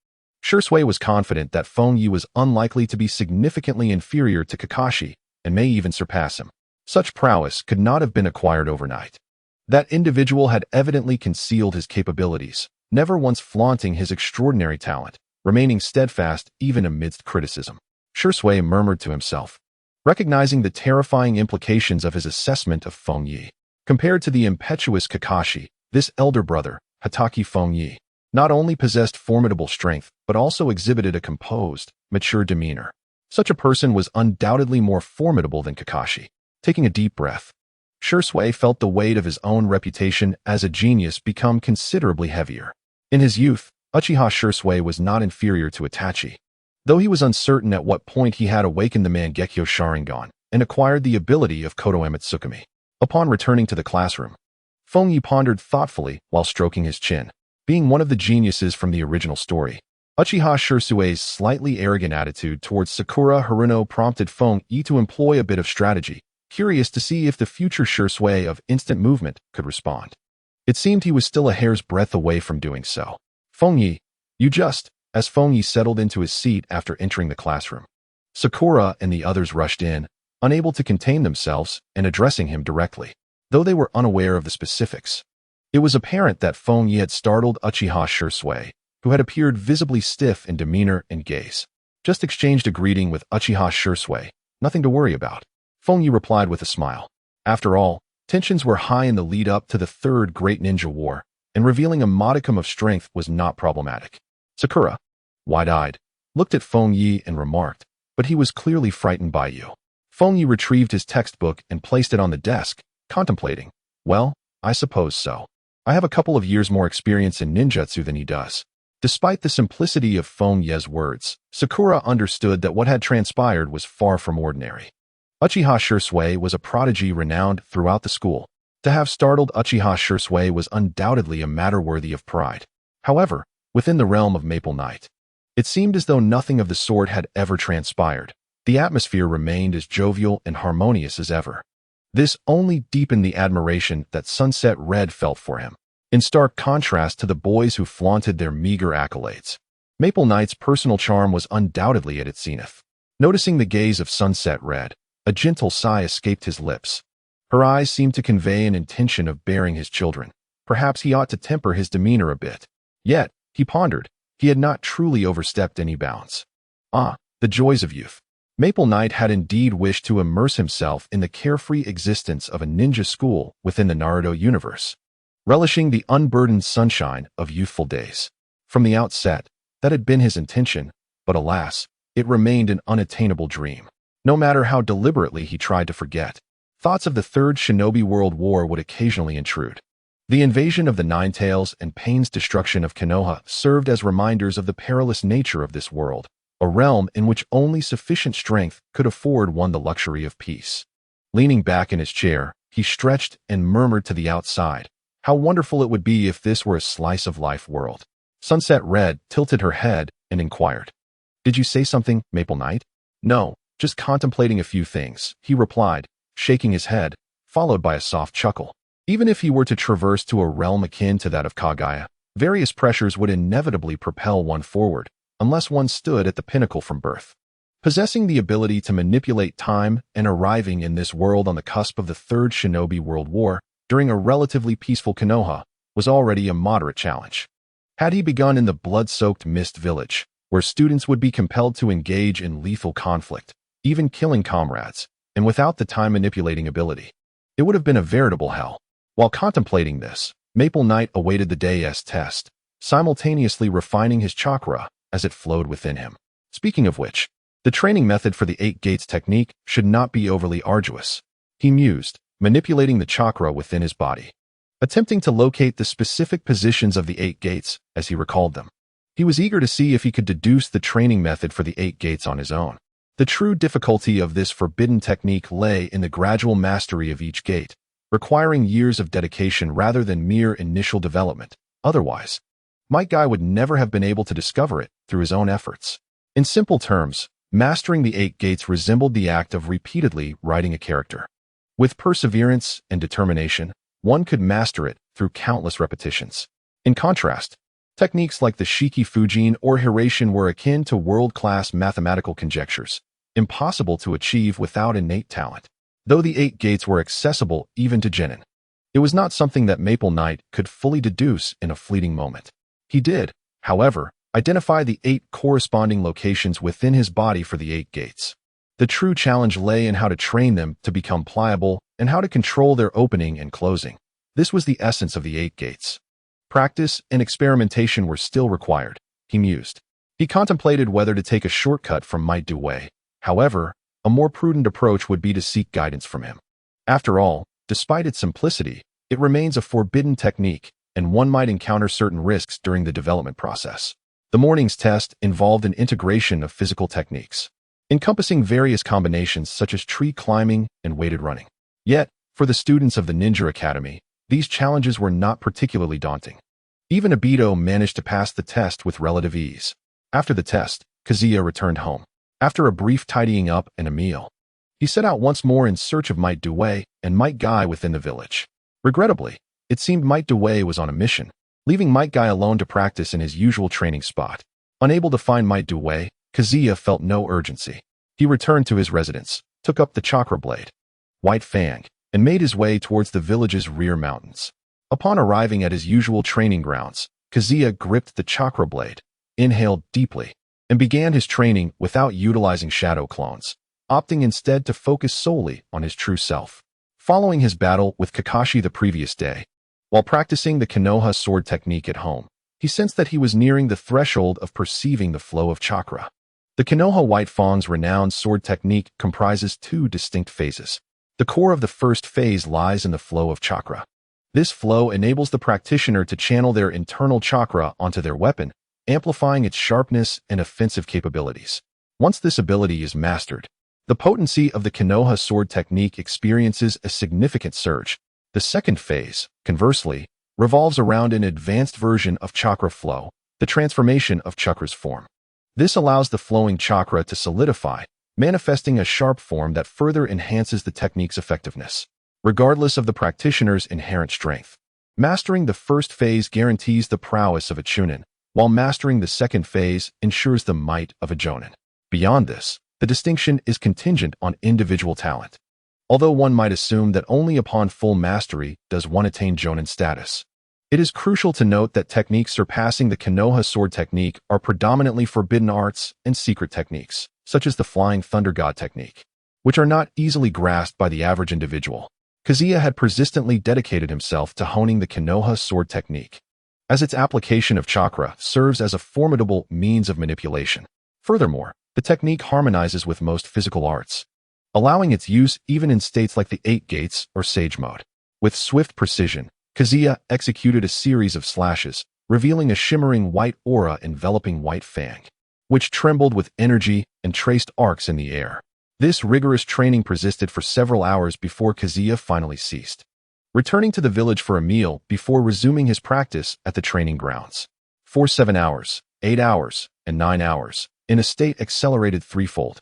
Shisui was confident that Fengye was unlikely to be significantly inferior to Kakashi and may even surpass him. Such prowess could not have been acquired overnight. That individual had evidently concealed his capabilities, never once flaunting his extraordinary talent, remaining steadfast even amidst criticism. Shisui murmured to himself, recognizing the terrifying implications of his assessment of Fengye. Compared to the impetuous Kakashi, this elder brother, Hatake Fengye, not only possessed formidable strength, but also exhibited a composed, mature demeanor. Such a person was undoubtedly more formidable than Kakashi. Taking a deep breath, Shisui felt the weight of his own reputation as a genius become considerably heavier. In his youth, Uchiha Shisui was not inferior to Itachi, though he was uncertain at what point he had awakened the Mangekyo Sharingan and acquired the ability of Koto Amatsukami. Upon returning to the classroom, Fengye pondered thoughtfully while stroking his chin. Being one of the geniuses from the original story, Uchiha Shisui's slightly arrogant attitude towards Sakura Haruno prompted Fengye to employ a bit of strategy, curious to see if the future Shisui of instant movement could respond. It seemed he was still a hair's breadth away from doing so. Fengye, you just, as Fengye settled into his seat after entering the classroom. Sakura and the others rushed in, unable to contain themselves and addressing him directly, though they were unaware of the specifics. It was apparent that Fengye had startled Uchiha Shisui, who had appeared visibly stiff in demeanor and gaze. Just exchanged a greeting with Uchiha Shisui, nothing to worry about. Fengye replied with a smile. After all, tensions were high in the lead-up to the Third Great Ninja War, and revealing a modicum of strength was not problematic. Sakura, wide-eyed, looked at Fengye and remarked, "But he was clearly frightened by you." Fengye retrieved his textbook and placed it on the desk, contemplating, "Well, I suppose so. I have a couple of years more experience in ninjutsu than he does." Despite the simplicity of Fengye's words, Sakura understood that what had transpired was far from ordinary. Uchiha Shisui was a prodigy renowned throughout the school. To have startled Uchiha Shisui was undoubtedly a matter worthy of pride. However, within the realm of Maple Knight, it seemed as though nothing of the sort had ever transpired. The atmosphere remained as jovial and harmonious as ever. This only deepened the admiration that Sunset Red felt for him, in stark contrast to the boys who flaunted their meager accolades. Maple Knight's personal charm was undoubtedly at its zenith. Noticing the gaze of Sunset Red, a gentle sigh escaped his lips. Her eyes seemed to convey an intention of bearing his children. Perhaps he ought to temper his demeanor a bit. Yet, he pondered, he had not truly overstepped any bounds. Ah, the joys of youth. Maple Knight had indeed wished to immerse himself in the carefree existence of a ninja school within the Naruto universe, relishing the unburdened sunshine of youthful days. From the outset, that had been his intention, but alas, it remained an unattainable dream. No matter how deliberately he tried to forget, thoughts of the Third Shinobi World War would occasionally intrude. The invasion of the Ninetales and Pain's destruction of Konoha served as reminders of the perilous nature of this world, a realm in which only sufficient strength could afford one the luxury of peace. Leaning back in his chair, he stretched and murmured to the outside, "How wonderful it would be if this were a slice of life world." Sunset Red tilted her head and inquired, "Did you say something, Maple Knight?" "No, just contemplating a few things," he replied, shaking his head, followed by a soft chuckle. Even if he were to traverse to a realm akin to that of Kaguya, various pressures would inevitably propel one forward, unless one stood at the pinnacle from birth. Possessing the ability to manipulate time and arriving in this world on the cusp of the Third Shinobi World War, during a relatively peaceful Konoha, was already a moderate challenge. Had he begun in the blood-soaked Mist Village, where students would be compelled to engage in lethal conflict, even killing comrades, and without the time-manipulating ability, it would have been a veritable hell. While contemplating this, Maple Knight awaited the day's test, simultaneously refining his chakra as it flowed within him. Speaking of which, the training method for the 8 Gates technique should not be overly arduous, he mused, manipulating the chakra within his body, attempting to locate the specific positions of the 8 Gates as he recalled them. He was eager to see if he could deduce the training method for the 8 Gates on his own. The true difficulty of this forbidden technique lay in the gradual mastery of each gate, requiring years of dedication rather than mere initial development. Otherwise, Might Guy would never have been able to discover it through his own efforts. In simple terms, mastering the 8 Gates resembled the act of repeatedly writing a character. With perseverance and determination, one could master it through countless repetitions. In contrast, techniques like the Shiki Fujin or Hirashin were akin to world-class mathematical conjectures, impossible to achieve without innate talent. Though the 8 Gates were accessible even to Genin, it was not something that Maple Knight could fully deduce in a fleeting moment. He did, however, identify the 8 corresponding locations within his body for the 8 Gates. The true challenge lay in how to train them to become pliable and how to control their opening and closing. This was the essence of the 8 Gates. Practice and experimentation were still required, he mused. He contemplated whether to take a shortcut from Might Due. However, a more prudent approach would be to seek guidance from him. After all, despite its simplicity, it remains a forbidden technique, and one might encounter certain risks during the development process. The morning's test involved an integration of physical techniques, encompassing various combinations such as tree climbing and weighted running. Yet, for the students of the Ninja Academy, these challenges were not particularly daunting. Even Obito managed to pass the test with relative ease. After the test, Kazuya returned home. After a brief tidying up and a meal, he set out once more in search of Might Due and Might Guy within the village. Regrettably, it seemed Might Due was on a mission, leaving Might Guy alone to practice in his usual training spot. Unable to find Might Due, Kazuya felt no urgency. He returned to his residence, took up the chakra blade, White Fang, and made his way towards the village's rear mountains. Upon arriving at his usual training grounds, Kazuya gripped the chakra blade, inhaled deeply, and began his training without utilizing shadow clones, opting instead to focus solely on his true self. Following his battle with Kakashi the previous day, while practicing the Konoha sword technique at home, he sensed that he was nearing the threshold of perceiving the flow of chakra. The Konoha White Fang's renowned sword technique comprises two distinct phases. The core of the first phase lies in the flow of chakra. This flow enables the practitioner to channel their internal chakra onto their weapon, amplifying its sharpness and offensive capabilities. Once this ability is mastered, the potency of the Konoha sword technique experiences a significant surge. The second phase, conversely, revolves around an advanced version of chakra flow, the transformation of chakra's form. This allows the flowing chakra to solidify, manifesting a sharp form that further enhances the technique's effectiveness, regardless of the practitioner's inherent strength. Mastering the first phase guarantees the prowess of a chunin, while mastering the second phase ensures the might of a jonin. Beyond this, the distinction is contingent on individual talent. Although one might assume that only upon full mastery does one attain jonin status, it is crucial to note that techniques surpassing the Konoha sword technique are predominantly forbidden arts and secret techniques, such as the Flying Thunder God technique, which are not easily grasped by the average individual. Kazuya had persistently dedicated himself to honing the Konoha sword technique, as its application of chakra serves as a formidable means of manipulation. Furthermore, the technique harmonizes with most physical arts, allowing its use even in states like the Eight Gates or Sage Mode. With swift precision, Kazuya executed a series of slashes, revealing a shimmering white aura enveloping White Fang, which trembled with energy and traced arcs in the air. This rigorous training persisted for several hours before Kazuya finally ceased, returning to the village for a meal before resuming his practice at the training grounds. For 7 hours, 8 hours, and 9 hours, in a state accelerated threefold,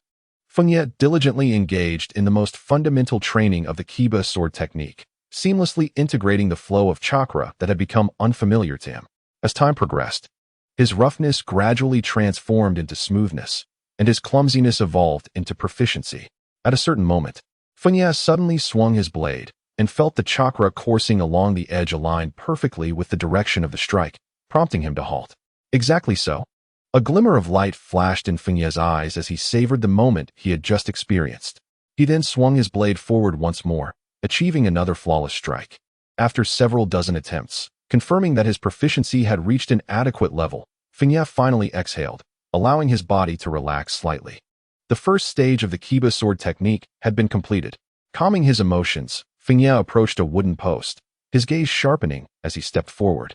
Fengye diligently engaged in the most fundamental training of the Kiba sword technique, seamlessly integrating the flow of chakra that had become unfamiliar to him. As time progressed, his roughness gradually transformed into smoothness, and his clumsiness evolved into proficiency. At a certain moment, Fengye suddenly swung his blade and felt the chakra coursing along the edge aligned perfectly with the direction of the strike, prompting him to halt. Exactly so. A glimmer of light flashed in Fengye's eyes as he savored the moment he had just experienced. He then swung his blade forward once more, achieving another flawless strike. After several dozen attempts, confirming that his proficiency had reached an adequate level, Fengye finally exhaled, allowing his body to relax slightly. The first stage of the Kiba sword technique had been completed. Calming his emotions, Fengye approached a wooden post, his gaze sharpening as he stepped forward.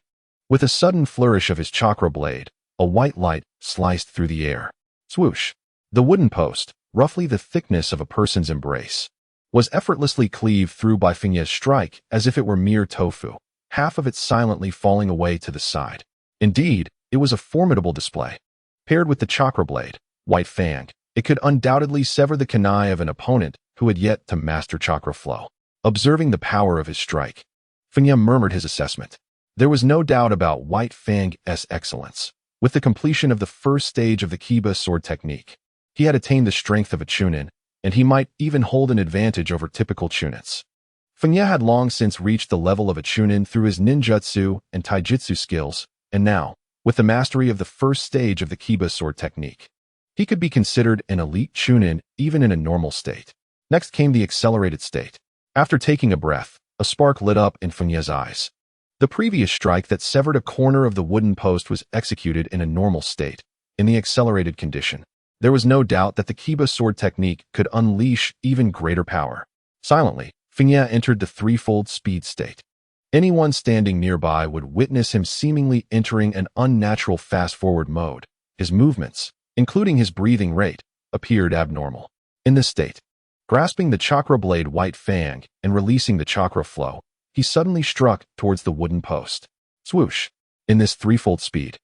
With a sudden flourish of his chakra blade, a white light sliced through the air. Swoosh! The wooden post, roughly the thickness of a person's embrace, was effortlessly cleaved through by Fengye's strike as if it were mere tofu, half of it silently falling away to the side. Indeed, it was a formidable display. Paired with the chakra blade, White Fang, it could undoubtedly sever the kunai of an opponent who had yet to master chakra flow. Observing the power of his strike, Fengye murmured his assessment. There was no doubt about White Fang's excellence. With the completion of the first stage of the Kiba sword technique, he had attained the strength of a chunin, and he might even hold an advantage over typical chunins. Fengye had long since reached the level of a chunin through his ninjutsu and taijutsu skills, and now, with the mastery of the first stage of the Kiba sword technique, he could be considered an elite chunin even in a normal state. Next came the accelerated state. After taking a breath, a spark lit up in Fengye's eyes. The previous strike that severed a corner of the wooden post was executed in a normal state. In the accelerated condition, there was no doubt that the Kiba sword technique could unleash even greater power. Silently, Fengye entered the threefold speed state. Anyone standing nearby would witness him seemingly entering an unnatural fast-forward mode. His movements, including his breathing rate, appeared abnormal. In this state, grasping the chakra blade White Fang and releasing the chakra flow, he suddenly struck towards the wooden post. Swoosh! In this threefold speed,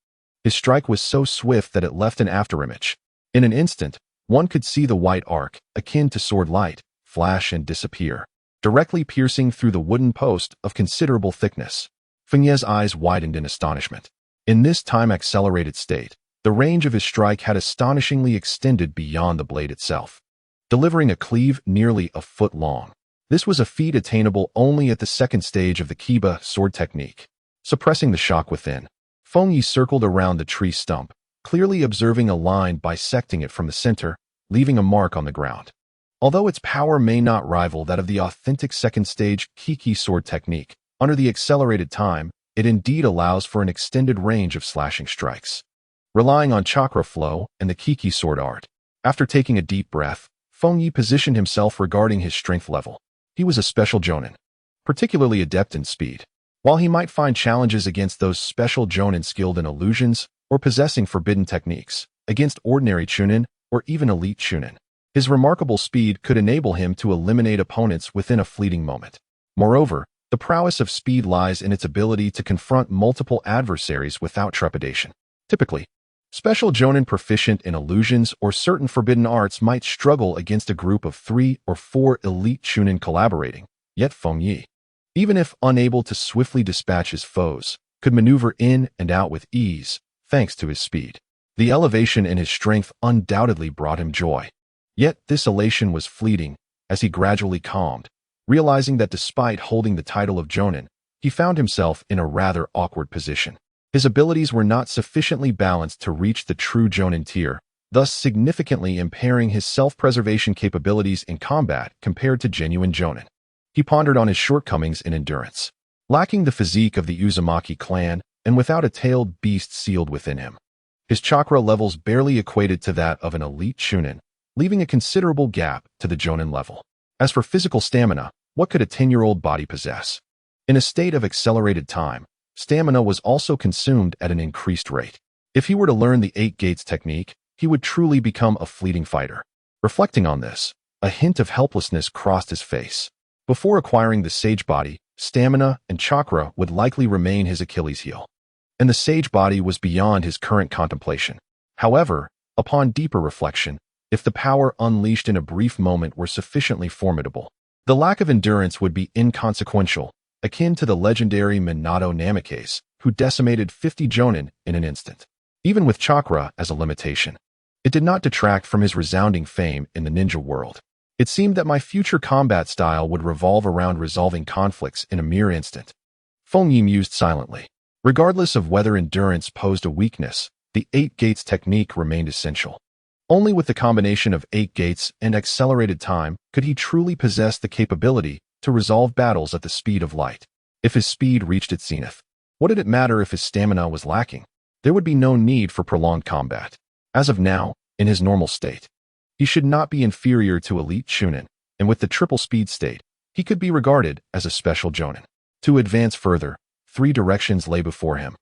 his strike was so swift that it left an afterimage. In an instant, one could see the white arc, akin to sword light, flash and disappear, directly piercing through the wooden post of considerable thickness. Fengye's eyes widened in astonishment. In this time-accelerated state, The range of his strike had astonishingly extended beyond the blade itself, delivering a cleave nearly a foot long. This was a feat attainable only at the second stage of the Kiba sword technique. Suppressing the shock within, Fengye circled around the tree stump, clearly observing a line bisecting it from the center, leaving a mark on the ground. Although its power may not rival that of the authentic second-stage Kiki sword technique, under the accelerated time, it indeed allows for an extended range of slashing strikes. Relying on chakra flow and the Kiki sword art, after taking a deep breath, Fengye positioned himself regarding his strength level. He was a special jonin, particularly adept in speed. While he might find challenges against those special jonin skilled in illusions or possessing forbidden techniques, against ordinary chunin or even elite chunin, his remarkable speed could enable him to eliminate opponents within a fleeting moment. Moreover, the prowess of speed lies in its ability to confront multiple adversaries without trepidation. Typically, special jonin proficient in illusions or certain forbidden arts might struggle against a group of 3 or 4 elite chunin collaborating, yet Fengye, even if unable to swiftly dispatch his foes, could maneuver in and out with ease, thanks to his speed. The elevation in his strength undoubtedly brought him joy. Yet this elation was fleeting, as he gradually calmed, realizing that despite holding the title of jonin, he found himself in a rather awkward position. His abilities were not sufficiently balanced to reach the true jonin tier, thus significantly impairing his self-preservation capabilities in combat compared to genuine jonin. He pondered on his shortcomings in endurance. Lacking the physique of the Uzumaki clan and without a tailed beast sealed within him, his chakra levels barely equated to that of an elite chunin, leaving a considerable gap to the jonin level. As for physical stamina, what could a 10-year-old body possess? In a state of accelerated time, stamina was also consumed at an increased rate. If he were to learn the 8 gates technique, he would truly become a fleeting fighter. Reflecting on this, a hint of helplessness crossed his face. Before acquiring the sage body, stamina and chakra would likely remain his Achilles heel, and the sage body was beyond his current contemplation. However, upon deeper reflection, if the power unleashed in a brief moment were sufficiently formidable, the lack of endurance would be inconsequential, akin to the legendary Minato Namikaze, who decimated 50 jonin in an instant. Even with chakra as a limitation, it did not detract from his resounding fame in the ninja world. It seemed that my future combat style would revolve around resolving conflicts in a mere instant. Fengye mused silently. Regardless of whether endurance posed a weakness, the 8 gates technique remained essential. Only with the combination of 8 gates and accelerated time could he truly possess the capability to resolve battles at the speed of light. If his speed reached its zenith, what did it matter if his stamina was lacking? There would be no need for prolonged combat. As of now, in his normal state, he should not be inferior to elite chunin, and with the triple speed state, he could be regarded as a special jonin. To advance further, 3 directions lay before him.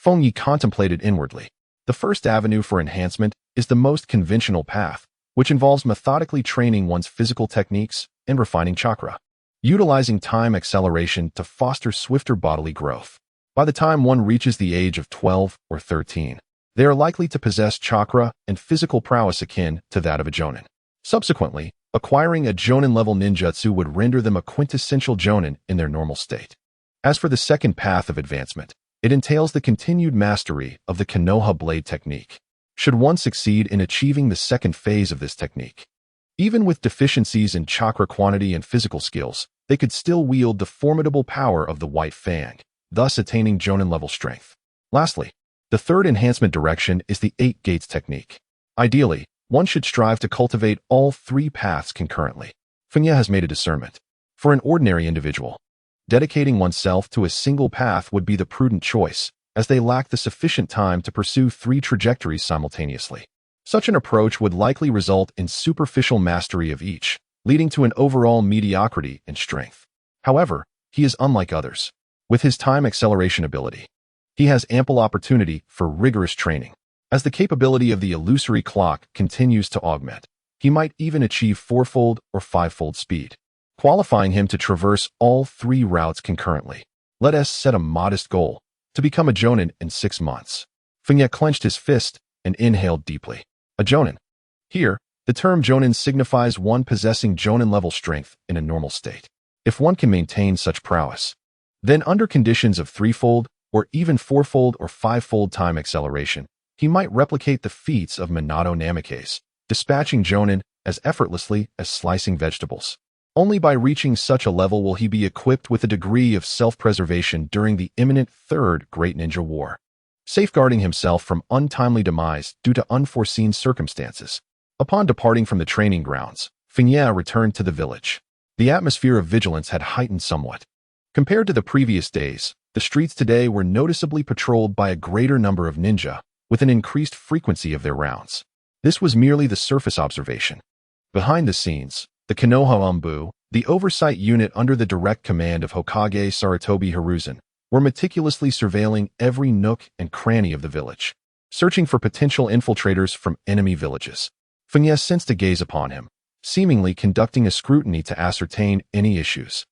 Fengye contemplated inwardly. The first avenue for enhancement is the most conventional path, which involves methodically training one's physical techniques and refining chakra, utilizing time acceleration to foster swifter bodily growth. By the time one reaches the age of 12 or 13, they are likely to possess chakra and physical prowess akin to that of a jonin. Subsequently, acquiring a jonin-level ninjutsu would render them a quintessential jonin in their normal state. As for the second path of advancement, it entails the continued mastery of the Konoha blade technique. Should one succeed in achieving the second phase of this technique, even with deficiencies in chakra quantity and physical skills, they could still wield the formidable power of the White Fang, thus attaining jonin-level strength. Lastly, the third enhancement direction is the 8 gates technique. Ideally, one should strive to cultivate all 3 paths concurrently. Fengye has made a discernment. For an ordinary individual, dedicating oneself to a single path would be the prudent choice, as they lack the sufficient time to pursue 3 trajectories simultaneously. Such an approach would likely result in superficial mastery of each, leading to an overall mediocrity in strength. However, he is unlike others. With his time acceleration ability, he has ample opportunity for rigorous training. As the capability of the illusory clock continues to augment, he might even achieve 4-fold or 5-fold speed, qualifying him to traverse all 3 routes concurrently. Let us set a modest goal: to become a jonin in 6 months. Fengye clenched his fist and inhaled deeply. A jonin. Here, the term jonin signifies one possessing jonin-level strength in a normal state. If one can maintain such prowess, then under conditions of 3-fold or even 4-fold or 5-fold time acceleration, he might replicate the feats of Minato Namikaze, dispatching Jonin as effortlessly as slicing vegetables. Only by reaching such a level will he be equipped with a degree of self-preservation during the imminent Third Great Ninja War, safeguarding himself from untimely demise due to unforeseen circumstances. Upon departing from the training grounds, Fengye returned to the village. The atmosphere of vigilance had heightened somewhat. Compared to the previous days, the streets today were noticeably patrolled by a greater number of ninja, with an increased frequency of their rounds. This was merely the surface observation. Behind the scenes, the Konoha Umbu, the oversight unit under the direct command of Hokage Sarutobi Hiruzen, were meticulously surveilling every nook and cranny of the village, searching for potential infiltrators from enemy villages. Fengye sensed a gaze upon him, seemingly conducting a scrutiny to ascertain any issues.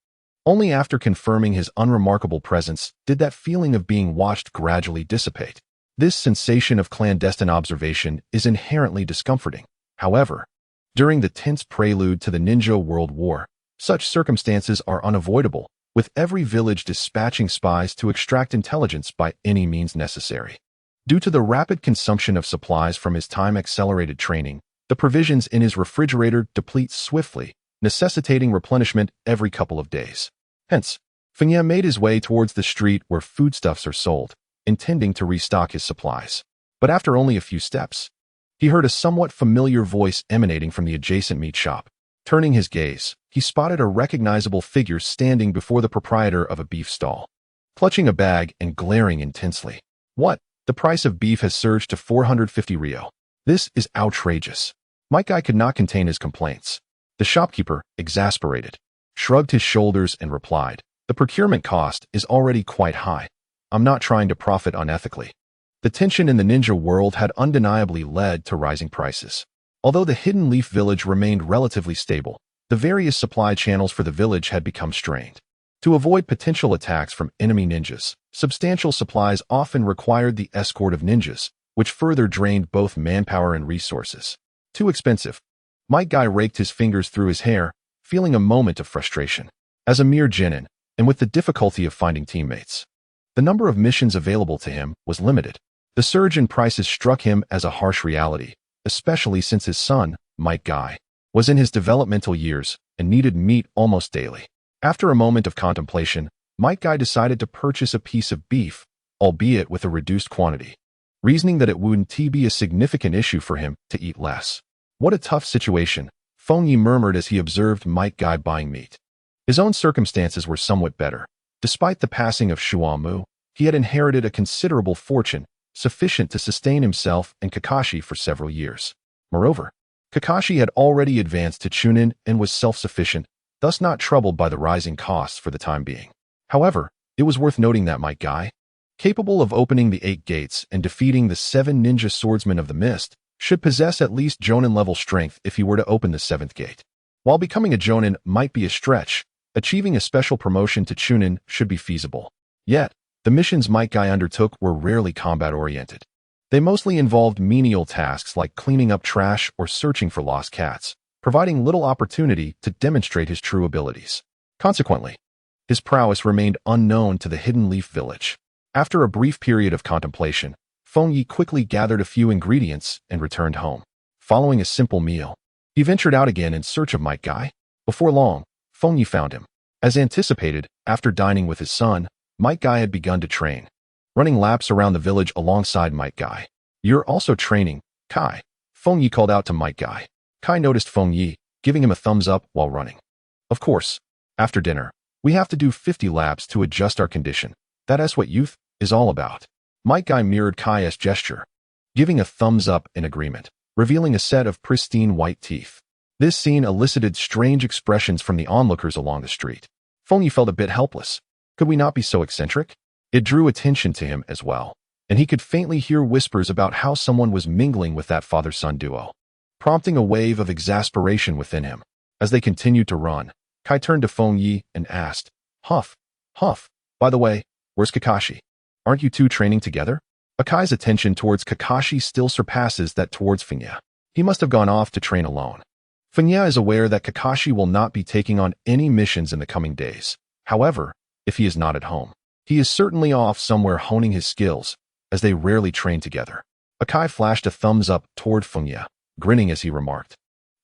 Only after confirming his unremarkable presence did that feeling of being watched gradually dissipate. This sensation of clandestine observation is inherently discomforting. However, during the tense prelude to the Ninja World War, such circumstances are unavoidable, with every village dispatching spies to extract intelligence by any means necessary. Due to the rapid consumption of supplies from his time-accelerated training, the provisions in his refrigerator deplete swiftly, necessitating replenishment every couple of days. Hence, Fengye made his way towards the street where foodstuffs are sold, intending to restock his supplies. But after only a few steps, he heard a somewhat familiar voice emanating from the adjacent meat shop. Turning his gaze, he spotted a recognizable figure standing before the proprietor of a beef stall, clutching a bag and glaring intensely. What? The price of beef has surged to 450 ryo. This is outrageous. Might Guy could not contain his complaints. The shopkeeper, exasperated, shrugged his shoulders and replied, "The procurement cost is already quite high. I'm not trying to profit unethically." The tension in the ninja world had undeniably led to rising prices. Although the Hidden Leaf village remained relatively stable, the various supply channels for the village had become strained. To avoid potential attacks from enemy ninjas, substantial supplies often required the escort of ninjas, which further drained both manpower and resources. Too expensive. Might Guy raked his fingers through his hair, feeling a moment of frustration. As a mere genin, and with the difficulty of finding teammates, the number of missions available to him was limited. The surge in prices struck him as a harsh reality, especially since his son, Might Guy, was in his developmental years and needed meat almost daily. After a moment of contemplation, Might Guy decided to purchase a piece of beef, albeit with a reduced quantity, reasoning that it wouldn't be a significant issue for him to eat less. What a tough situation, Fengye murmured as he observed Might Guy buying meat. His own circumstances were somewhat better. Despite the passing of Shuamu, he had inherited a considerable fortune, sufficient to sustain himself and Kakashi for several years. Moreover, Kakashi had already advanced to Chunin and was self-sufficient, thus not troubled by the rising costs for the time being. However, it was worth noting that Might Guy, capable of opening the 8 gates and defeating the 7 ninja swordsmen of the mist, should possess at least Jonin-level strength if he were to open the 7th gate. While becoming a Jonin might be a stretch, achieving a special promotion to Chunin should be feasible. Yet, the missions Might Guy undertook were rarely combat-oriented. They mostly involved menial tasks like cleaning up trash or searching for lost cats, providing little opportunity to demonstrate his true abilities. Consequently, his prowess remained unknown to the Hidden Leaf village. After a brief period of contemplation, Fengye quickly gathered a few ingredients and returned home. Following a simple meal, he ventured out again in search of Might Guy. Before long, Fengye found him. As anticipated, after dining with his son, Might Guy had begun to train, running laps around the village alongside Might Guy. "You're also training, Kai," Fengye called out to Might Guy. Kai noticed Fengye, giving him a thumbs up while running. "Of course. After dinner, we have to do 50 laps to adjust our condition. That's what youth is all about." Might Guy mirrored Kai's gesture, giving a thumbs up in agreement, revealing a set of pristine white teeth. This scene elicited strange expressions from the onlookers along the street. Fengye felt a bit helpless. Could we not be so eccentric? It drew attention to him as well, and he could faintly hear whispers about how someone was mingling with that father-son duo, prompting a wave of exasperation within him. As they continued to run, Kai turned to Fengye and asked, Huff, by the way, where's Kakashi? Aren't you two training together?" Akai's attention towards Kakashi still surpasses that towards Fengye. He must have gone off to train alone. Fengye is aware that Kakashi will not be taking on any missions in the coming days. However, if he is not at home, he is certainly off somewhere honing his skills, as they rarely train together. Akai flashed a thumbs up toward Fengye, grinning as he remarked,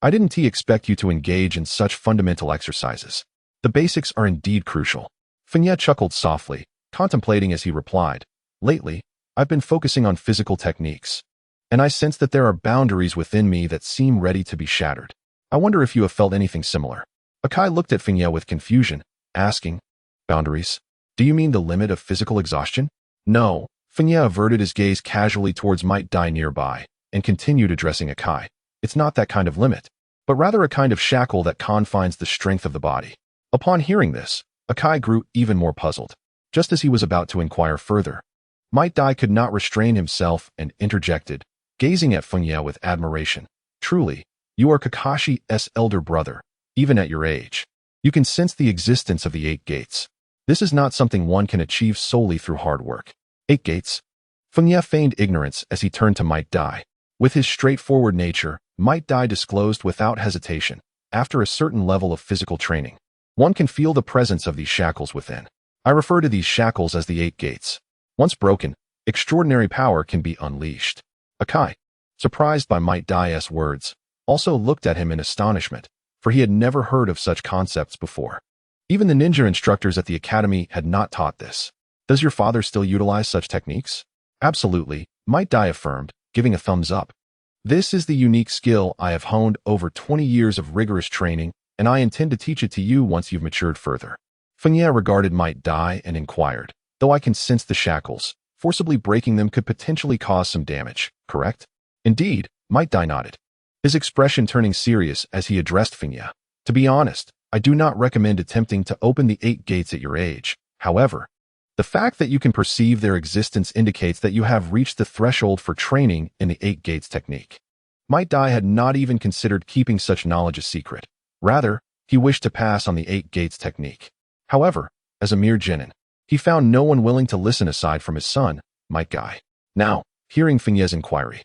I didn't expect you to engage in such fundamental exercises. The basics are indeed crucial. Fengye chuckled softly, contemplating as he replied, lately, I've been focusing on physical techniques, and I sense that there are boundaries within me that seem ready to be shattered. I wonder if you have felt anything similar. Akai looked at Fengye with confusion, asking, boundaries? Do you mean the limit of physical exhaustion? No. Fengye averted his gaze casually towards Might Dai nearby, and continued addressing Akai. It's not that kind of limit, but rather a kind of shackle that confines the strength of the body. Upon hearing this, Akai grew even more puzzled. Just as he was about to inquire further, Might Dai could not restrain himself and interjected, gazing at Fengye with admiration. Truly, you are Kakashi's elder brother, even at your age. You can sense the existence of the 8 gates. This is not something one can achieve solely through hard work. 8 gates? Fengye feigned ignorance as he turned to Might Dai. With his straightforward nature, Might Dai disclosed without hesitation, after a certain level of physical training, one can feel the presence of these shackles within. I refer to these shackles as the 8 gates. Once broken, extraordinary power can be unleashed. Akai, surprised by Might Dai's words, also looked at him in astonishment, for he had never heard of such concepts before. Even the ninja instructors at the academy had not taught this. Does your father still utilize such techniques? Absolutely, Might Dai affirmed, giving a thumbs up. This is the unique skill I have honed over 20 years of rigorous training, and I intend to teach it to you once you've matured further. Fengye regarded Might Dai and inquired, though I can sense the shackles, forcibly breaking them could potentially cause some damage, correct? Indeed, Might Dai nodded, his expression turning serious as he addressed Fengye. To be honest, I do not recommend attempting to open the 8 gates at your age. However, the fact that you can perceive their existence indicates that you have reached the threshold for training in the 8 gates technique. Might Dai had not even considered keeping such knowledge a secret. Rather, he wished to pass on the 8 gates technique. However, as a mere genin, he found no one willing to listen aside from his son, Might Dai. Now, hearing Fengye's inquiry,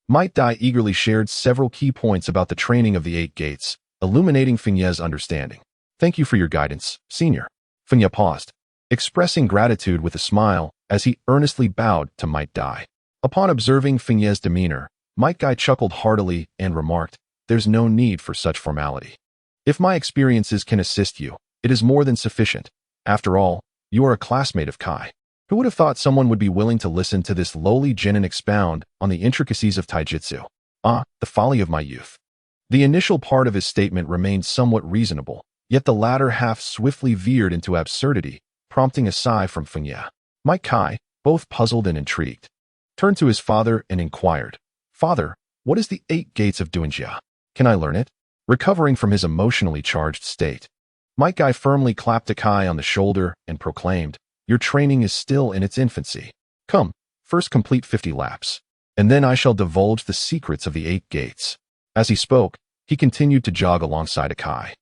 Might Dai eagerly shared several key points about the training of the 8 gates, illuminating Fengye's understanding. Thank you for your guidance, senior. Fengye paused, expressing gratitude with a smile as he earnestly bowed to Might Dai. Upon observing Fengye's demeanor, Might Dai chuckled heartily and remarked, there's no need for such formality. If my experiences can assist you, it is more than sufficient. After all, you are a classmate of Kai. Who would have thought someone would be willing to listen to this lowly genin expound on the intricacies of taijutsu? Ah, the folly of my youth. The initial part of his statement remained somewhat reasonable, yet the latter half swiftly veered into absurdity, prompting a sigh from Fengye. Might Kai, both puzzled and intrigued, turned to his father and inquired, Father, what is the 8 gates of Duanjia? Can I learn it? Recovering from his emotionally charged state, Might Kai firmly clapped Akai on the shoulder and proclaimed, your training is still in its infancy. Come, first complete 50 laps, and then I shall divulge the secrets of the 8 gates. As he spoke, he continued to jog alongside Akai,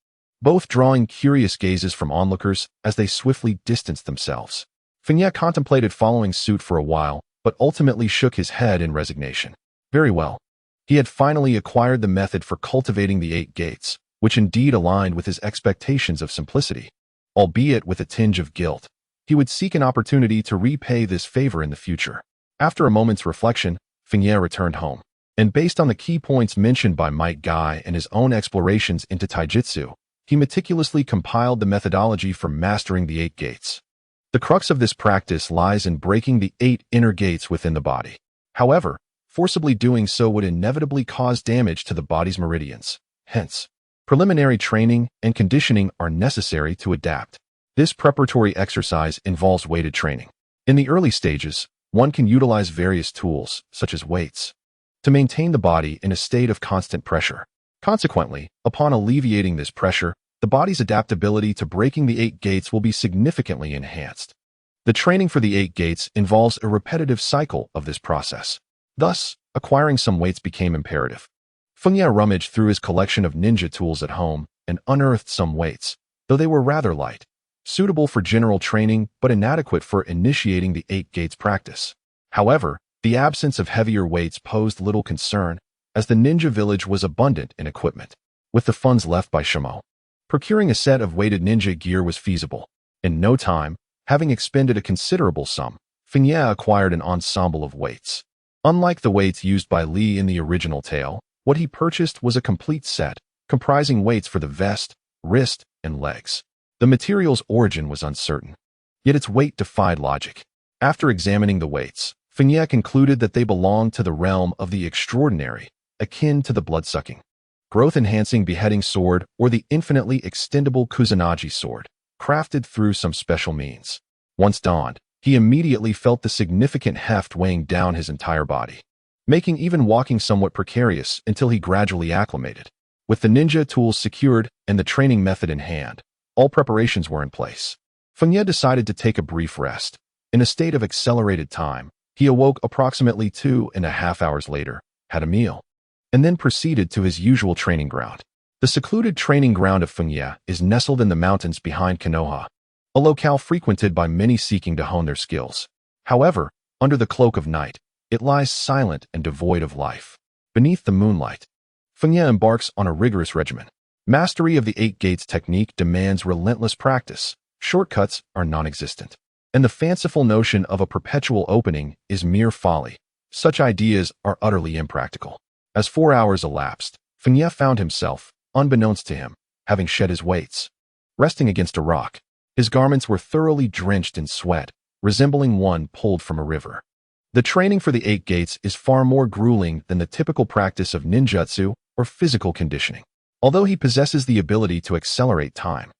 both drawing curious gazes from onlookers as they swiftly distanced themselves. Fengye contemplated following suit for a while, but ultimately shook his head in resignation. Very well. He had finally acquired the method for cultivating the 8 gates, which indeed aligned with his expectations of simplicity. Albeit with a tinge of guilt, he would seek an opportunity to repay this favor in the future. After a moment's reflection, Fengye returned home, and based on the key points mentioned by Might Dai and his own explorations into taijutsu, he meticulously compiled the methodology for mastering the 8 gates. The crux of this practice lies in breaking the 8 inner gates within the body. However, forcibly doing so would inevitably cause damage to the body's meridians. Hence, preliminary training and conditioning are necessary to adapt. This preparatory exercise involves weighted training. In the early stages, one can utilize various tools, such as weights, to maintain the body in a state of constant pressure. Consequently, upon alleviating this pressure, the body's adaptability to breaking the 8 gates will be significantly enhanced. The training for the 8 gates involves a repetitive cycle of this process. Thus, acquiring some weights became imperative. Fengye rummaged through his collection of ninja tools at home and unearthed some weights, though they were rather light, suitable for general training but inadequate for initiating the 8 gates practice. However, the absence of heavier weights posed little concern, as the ninja village was abundant in equipment. With the funds left by Shimo, procuring a set of weighted ninja gear was feasible. In no time, having expended a considerable sum, Fengye acquired an ensemble of weights. Unlike the weights used by Li in the original tale, what he purchased was a complete set, comprising weights for the vest, wrist, and legs. The material's origin was uncertain, yet its weight defied logic. After examining the weights, Fengye concluded that they belonged to the realm of the extraordinary, akin to the blood-sucking, growth-enhancing beheading sword or the infinitely extendable Kusanagi sword, crafted through some special means. Once donned, he immediately felt the significant heft weighing down his entire body, making even walking somewhat precarious until he gradually acclimated. With the ninja tools secured and the training method in hand, all preparations were in place. Fengye decided to take a brief rest. In a state of accelerated time, he awoke approximately 2.5 hours later, had a meal, and then proceeded to his usual training ground. The secluded training ground of Fengye is nestled in the mountains behind Konoha, a locale frequented by many seeking to hone their skills. However, under the cloak of night, it lies silent and devoid of life. Beneath the moonlight, Fengye embarks on a rigorous regimen. Mastery of the 8 gates technique demands relentless practice. Shortcuts are non-existent, and the fanciful notion of a perpetual opening is mere folly. Such ideas are utterly impractical. As 4 hours elapsed, Fengye found himself, unbeknownst to him, having shed his weights. Resting against a rock, his garments were thoroughly drenched in sweat, resembling one pulled from a river. The training for the 8 gates is far more grueling than the typical practice of ninjutsu or physical conditioning. Although he possesses the ability to accelerate time,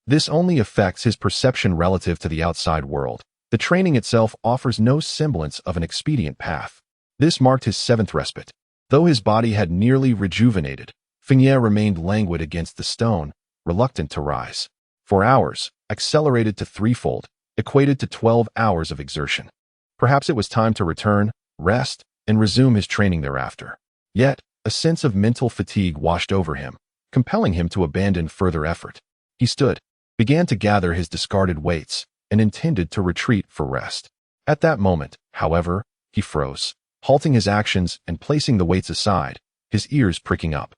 this only affects his perception relative to the outside world. The training itself offers no semblance of an expedient path. This marked his 7th respite. Though his body had nearly rejuvenated, Fengye remained languid against the stone, reluctant to rise. 4 hours, accelerated to threefold, equated to 12 hours of exertion. Perhaps it was time to return, rest, and resume his training thereafter. Yet, a sense of mental fatigue washed over him, compelling him to abandon further effort. He stood, began to gather his discarded weights, and intended to retreat for rest. At that moment, however, he froze, halting his actions and placing the weights aside, his ears pricking up.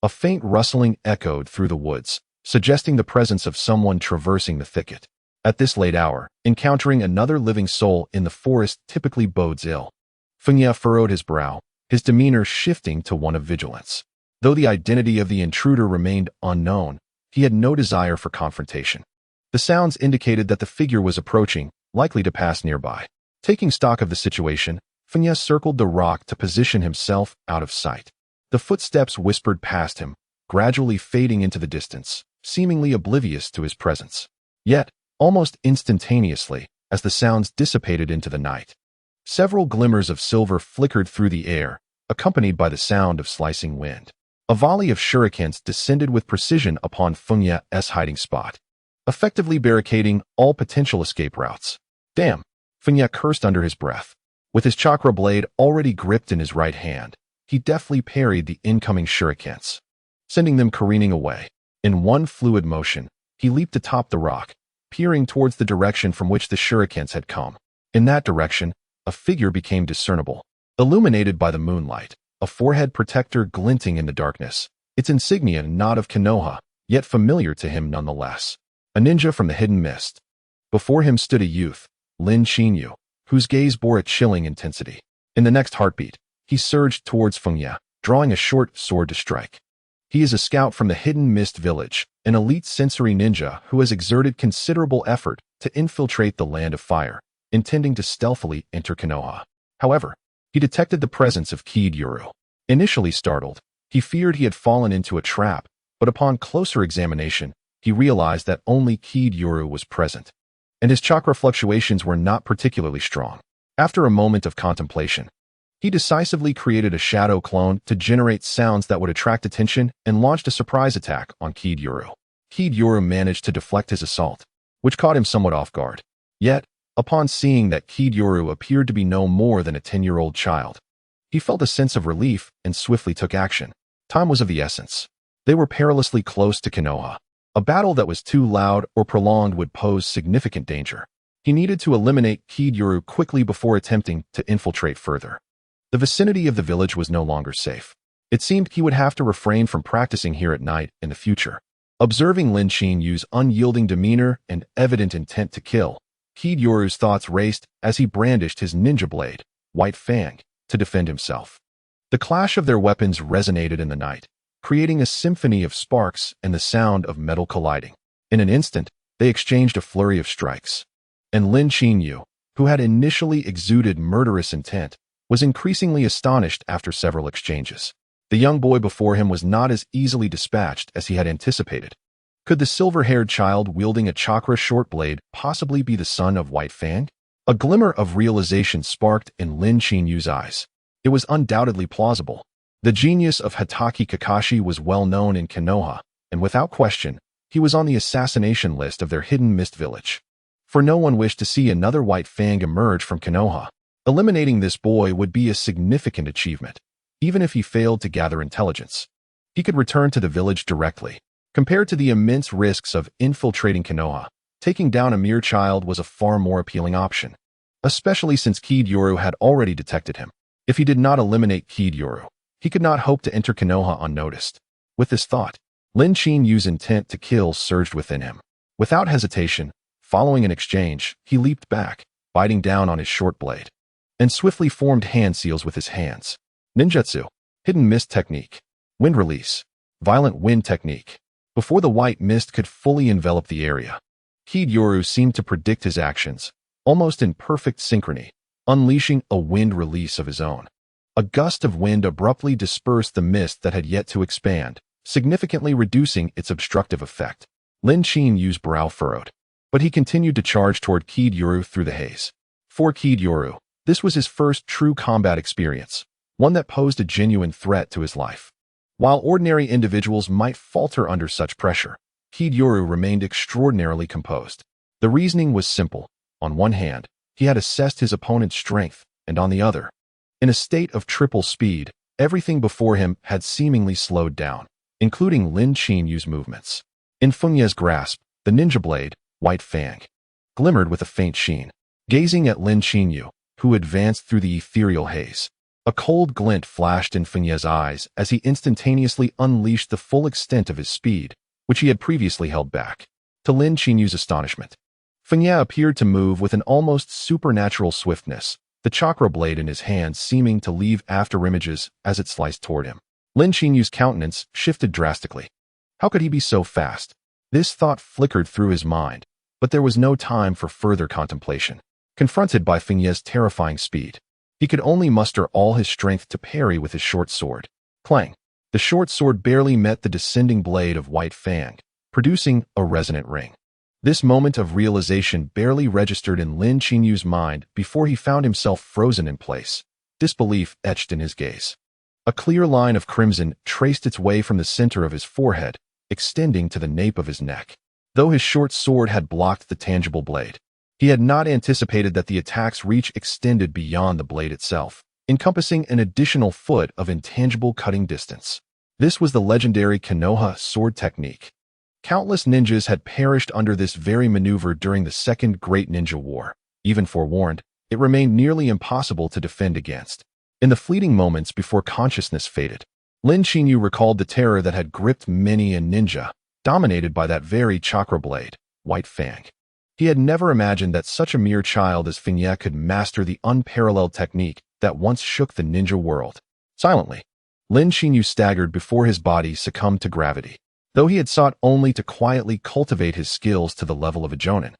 A faint rustling echoed through the woods, suggesting the presence of someone traversing the thicket. At this late hour, encountering another living soul in the forest typically bodes ill. Fengye furrowed his brow, his demeanor shifting to one of vigilance. Though the identity of the intruder remained unknown, he had no desire for confrontation. The sounds indicated that the figure was approaching, likely to pass nearby. Taking stock of the situation, Fengye circled the rock to position himself out of sight. The footsteps whispered past him, gradually fading into the distance, seemingly oblivious to his presence. Yet, almost instantaneously, as the sounds dissipated into the night, several glimmers of silver flickered through the air, accompanied by the sound of slicing wind. A volley of shurikens descended with precision upon Fengye's hiding spot, effectively barricading all potential escape routes. Damn! Fengye cursed under his breath. With his chakra blade already gripped in his right hand, he deftly parried the incoming shurikens, sending them careening away. In one fluid motion, he leaped atop the rock, peering towards the direction from which the shurikens had come. In that direction, a figure became discernible, illuminated by the moonlight, a forehead protector glinting in the darkness, its insignia not of Konoha, yet familiar to him nonetheless. A ninja from the hidden mist. Before him stood a youth, Lin Shinyu, whose gaze bore a chilling intensity. In the next heartbeat, he surged towards Fengye, drawing a short sword to strike. He is a scout from the Hidden Mist Village, an elite sensory ninja who has exerted considerable effort to infiltrate the Land of Fire, intending to stealthily enter Konoha. However, he detected the presence of Kid Yuru. Initially startled, he feared he had fallen into a trap, but upon closer examination, he realized that only Kid Yuru was present, and his chakra fluctuations were not particularly strong. After a moment of contemplation, he decisively created a shadow clone to generate sounds that would attract attention and launched a surprise attack on Kid Yuru. Kid Yuru managed to deflect his assault, which caught him somewhat off guard. Yet, upon seeing that Kid Yuru appeared to be no more than a 10-year-old child, he felt a sense of relief and swiftly took action. Time was of the essence. They were perilously close to Konoha. A battle that was too loud or prolonged would pose significant danger. He needed to eliminate Kid Yuru quickly before attempting to infiltrate further. The vicinity of the village was no longer safe. It seemed he would have to refrain from practicing here at night in the future. Observing Lin Shinyu's unyielding demeanor and evident intent to kill, Kid Yuru's thoughts raced as he brandished his ninja blade, White Fang. to defend himself. The clash of their weapons resonated in the night, creating a symphony of sparks and the sound of metal colliding. In an instant, they exchanged a flurry of strikes. And Lin Qinyu, who had initially exuded murderous intent, was increasingly astonished after several exchanges. The young boy before him was not as easily dispatched as he had anticipated. Could the silver-haired child wielding a chakra short blade possibly be the son of White Fang? A glimmer of realization sparked in Lin Qinyu's eyes. It was undoubtedly plausible. The genius of Hitaki Kakashi was well known in Konoha, and without question, he was on the assassination list of their hidden mist village. For no one wished to see another White Fang emerge from Konoha. Eliminating this boy would be a significant achievement, even if he failed to gather intelligence. He could return to the village directly. Compared to the immense risks of infiltrating Konoha, taking down a mere child was a far more appealing option, especially since Kidyoru had already detected him. If he did not eliminate Kidyoru, he could not hope to enter Konoha unnoticed. With this thought, Lin Qinyu's intent to kill surged within him. Without hesitation, following an exchange, he leaped back, biting down on his short blade, and swiftly formed hand seals with his hands. Ninjutsu, hidden mist technique, wind release, violent wind technique. Before the white mist could fully envelop the area, Kidyoru seemed to predict his actions, almost in perfect synchrony, unleashing a wind release of his own. A gust of wind abruptly dispersed the mist that had yet to expand, significantly reducing its obstructive effect. Lin Qinyu's brow furrowed, but he continued to charge toward Kidyoru through the haze. For Kidyoru, this was his first true combat experience, one that posed a genuine threat to his life. While ordinary individuals might falter under such pressure, Kidyoru remained extraordinarily composed. The reasoning was simple. On one hand, he had assessed his opponent's strength, and on the other, in a state of triple speed, everything before him had seemingly slowed down, including Lin Qinyu's movements. In Fengye's grasp, the ninja blade, White Fang, glimmered with a faint sheen. Gazing at Lin Qinyu, who advanced through the ethereal haze, a cold glint flashed in Fengye's eyes as he instantaneously unleashed the full extent of his speed, which he had previously held back. To Lin Qinyu's astonishment, Fengye appeared to move with an almost supernatural swiftness, the chakra blade in his hand seeming to leave afterimages as it sliced toward him. Lin Qinyu's countenance shifted drastically. How could he be so fast? This thought flickered through his mind, but there was no time for further contemplation. Confronted by Fengye's terrifying speed, he could only muster all his strength to parry with his short sword. Clang! The short sword barely met the descending blade of White Fang, producing a resonant ring. This moment of realization barely registered in Lin Qinyu's mind before he found himself frozen in place, disbelief etched in his gaze. A clear line of crimson traced its way from the center of his forehead, extending to the nape of his neck. Though his short sword had blocked the tangible blade, he had not anticipated that the attack's reach extended beyond the blade itself, encompassing an additional foot of intangible cutting distance. This was the legendary Konoha sword technique. Countless ninjas had perished under this very maneuver during the Second Great Ninja War. Even forewarned, it remained nearly impossible to defend against. In the fleeting moments before consciousness faded, Lin Qinyu recalled the terror that had gripped many a ninja, dominated by that very chakra blade, White Fang. He had never imagined that such a mere child as Fengye could master the unparalleled technique that once shook the ninja world. Silently, Lin Qinyu's staggered before his body succumbed to gravity. Though he had sought only to quietly cultivate his skills to the level of a jonin,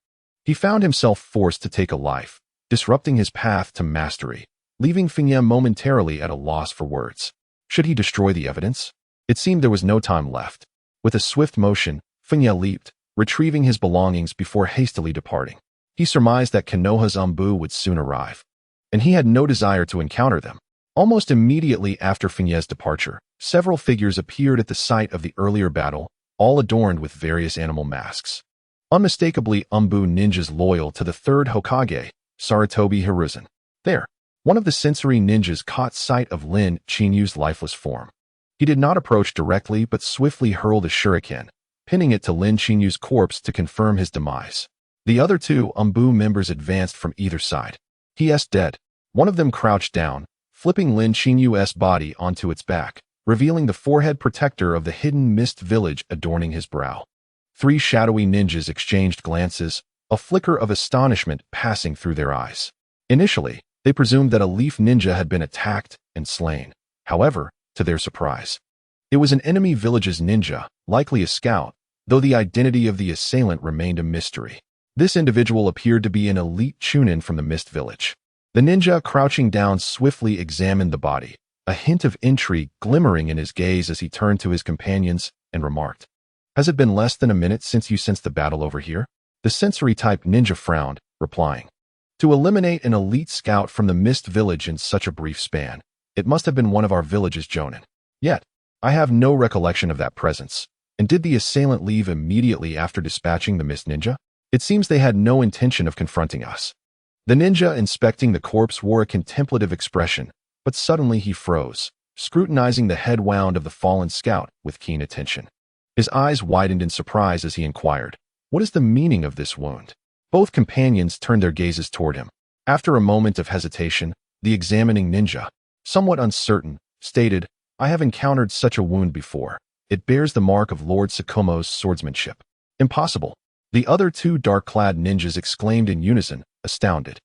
he found himself forced to take a life, disrupting his path to mastery, leaving Fengye momentarily at a loss for words. Should he destroy the evidence? It seemed there was no time left. With a swift motion, Fengye leaped, retrieving his belongings before hastily departing. He surmised that Konoha's Umbu would soon arrive, and he had no desire to encounter them. Almost immediately after Fengye's departure, several figures appeared at the site of the earlier battle, all adorned with various animal masks. Unmistakably Umbu ninjas loyal to the third Hokage, Sarutobi Hiruzen. There, one of the sensory ninjas caught sight of Lin Qinyu's lifeless form. He did not approach directly but swiftly hurled a shuriken, pinning it to Lin Qinyu's corpse to confirm his demise. The other two Umbu members advanced from either side. He is dead. One of them crouched down, flipping Lin Qinyu's body onto its back, revealing the forehead protector of the hidden mist village adorning his brow. Three shadowy ninjas exchanged glances, a flicker of astonishment passing through their eyes. Initially, They presumed that a leaf ninja had been attacked and slain. However, to their surprise, it was an enemy village's ninja, likely a scout, though the identity of the assailant remained a mystery. This individual appeared to be an elite chunin from the Mist Village. The ninja, crouching down, swiftly examined the body, a hint of intrigue glimmering in his gaze as he turned to his companions and remarked, "Has it been less than a minute since you sensed the battle over here?" The sensory-type ninja frowned, replying, "To eliminate an elite scout from the Mist Village in such a brief span, it must have been one of our village's jonin. Yet, I have no recollection of that presence. And did the assailant leave immediately after dispatching the Mist Ninja? It seems they had no intention of confronting us." The ninja inspecting the corpse wore a contemplative expression, but suddenly he froze, scrutinizing the head wound of the fallen scout with keen attention. His eyes widened in surprise as he inquired, "What is the meaning of this wound?" Both companions turned their gazes toward him. After a moment of hesitation, the examining ninja, somewhat uncertain, stated, "I have encountered such a wound before. It bears the mark of Lord Tsukumo's swordsmanship." "Impossible!" The other two dark-clad ninjas exclaimed in unison, astounded.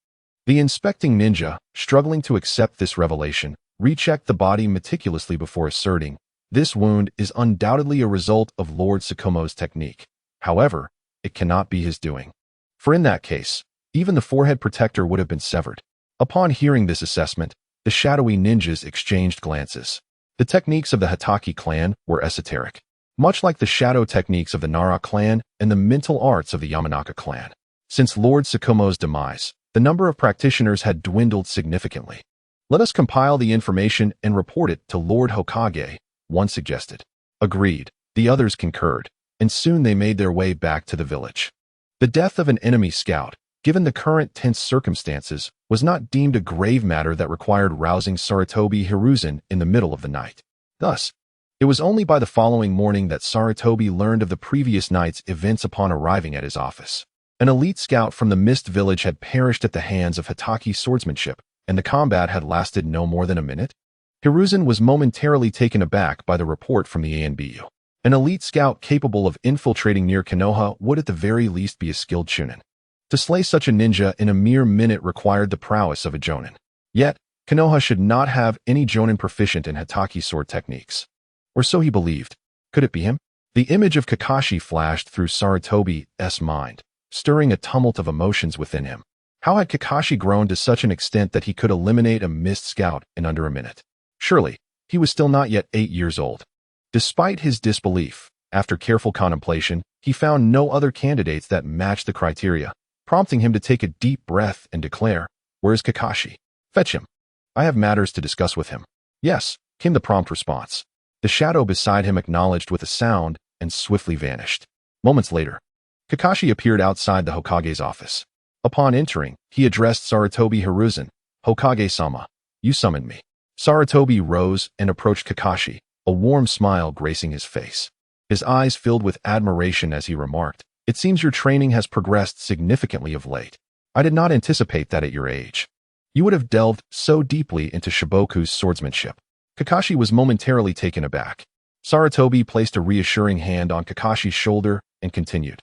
The inspecting ninja, struggling to accept this revelation, rechecked the body meticulously before asserting, "This wound is undoubtedly a result of Lord Tsukumo's technique. However, it cannot be his doing. For in that case, even the forehead protector would have been severed." Upon hearing this assessment, the shadowy ninjas exchanged glances. The techniques of the Hitaki clan were esoteric, much like the shadow techniques of the Nara clan and the mental arts of the Yamanaka clan. Since Lord Tsukumo's demise, the number of practitioners had dwindled significantly. "Let us compile the information and report it to Lord Hokage," one suggested. Agreed, the others concurred, and soon they made their way back to the village. The death of an enemy scout, given the current tense circumstances, was not deemed a grave matter that required rousing Sarutobi Hiruzen in the middle of the night. Thus, it was only by the following morning that Sarutobi learned of the previous night's events upon arriving at his office. An elite scout from the Mist Village had perished at the hands of Hitaki's swordsmanship, and the combat had lasted no more than a minute. Hiruzen was momentarily taken aback by the report from the ANBU. An elite scout capable of infiltrating near Konoha would at the very least be a skilled chunin. To slay such a ninja in a mere minute required the prowess of a jonin. Yet, Konoha should not have any jonin proficient in Hitaki's sword techniques. Or so he believed. Could it be him? The image of Kakashi flashed through Sarutobi's mind, stirring a tumult of emotions within him. How had Kakashi grown to such an extent that he could eliminate a Mist Scout in under a minute? Surely, he was still not yet 8 years old. Despite his disbelief, after careful contemplation, he found no other candidates that matched the criteria, prompting him to take a deep breath and declare, "Where is Kakashi? Fetch him. I have matters to discuss with him." "Yes," came the prompt response. The shadow beside him acknowledged with a sound and swiftly vanished. Moments later, Kakashi appeared outside the Hokage's office. Upon entering, he addressed Sarutobi Hiruzen, "Hokage-sama, you summoned me." Sarutobi rose and approached Kakashi, a warm smile gracing his face. His eyes filled with admiration as he remarked, "It seems your training has progressed significantly of late. I did not anticipate that at your age. You would have delved so deeply into Shiboku's swordsmanship." Kakashi was momentarily taken aback. Sarutobi placed a reassuring hand on Kakashi's shoulder and continued,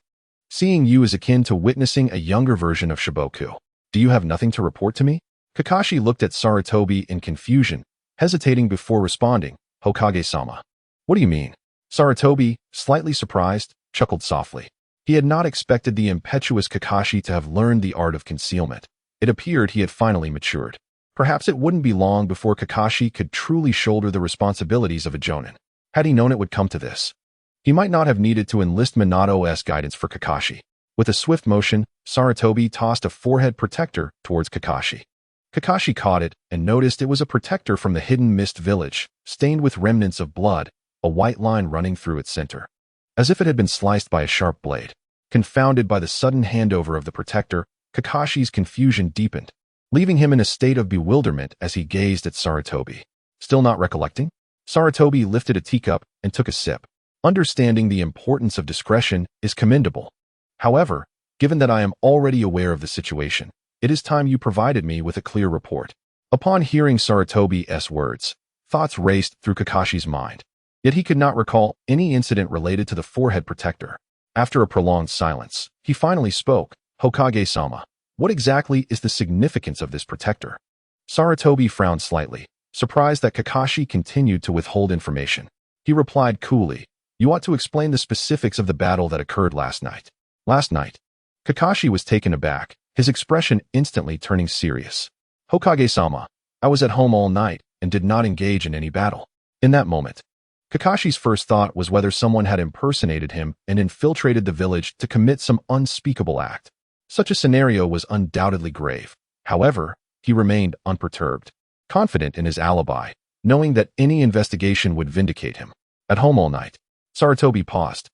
"Seeing you is akin to witnessing a younger version of Shiboku. Do you have nothing to report to me?" Kakashi looked at Sarutobi in confusion, hesitating before responding, "Hokage-sama. What do you mean?" Sarutobi, slightly surprised, chuckled softly. He had not expected the impetuous Kakashi to have learned the art of concealment. It appeared he had finally matured. Perhaps it wouldn't be long before Kakashi could truly shoulder the responsibilities of a jonin. Had he known it would come to this, he might not have needed to enlist Minato's guidance for Kakashi. With a swift motion, Sarutobi tossed a forehead protector towards Kakashi. Kakashi caught it and noticed it was a protector from the hidden Mist Village, stained with remnants of blood, a white line running through its center, as if it had been sliced by a sharp blade. Confounded by the sudden handover of the protector, Kakashi's confusion deepened, leaving him in a state of bewilderment as he gazed at Sarutobi. Still not recollecting? Sarutobi lifted a teacup and took a sip. Understanding the importance of discretion is commendable. However, given that I am already aware of the situation, it is time you provided me with a clear report. Upon hearing Sarutobi's words, thoughts raced through Kakashi's mind. Yet he could not recall any incident related to the forehead protector. After a prolonged silence, he finally spoke, "Hokage-sama, what exactly is the significance of this protector?" Sarutobi frowned slightly, surprised that Kakashi continued to withhold information. He replied coolly, "You ought to explain the specifics of the battle that occurred last night." Last night? Kakashi was taken aback, his expression instantly turning serious. "Hokage-sama, I was at home all night and did not engage in any battle." In that moment, Kakashi's first thought was whether someone had impersonated him and infiltrated the village to commit some unspeakable act. Such a scenario was undoubtedly grave. However, he remained unperturbed, confident in his alibi, knowing that any investigation would vindicate him. At home all night. Sarutobi paused,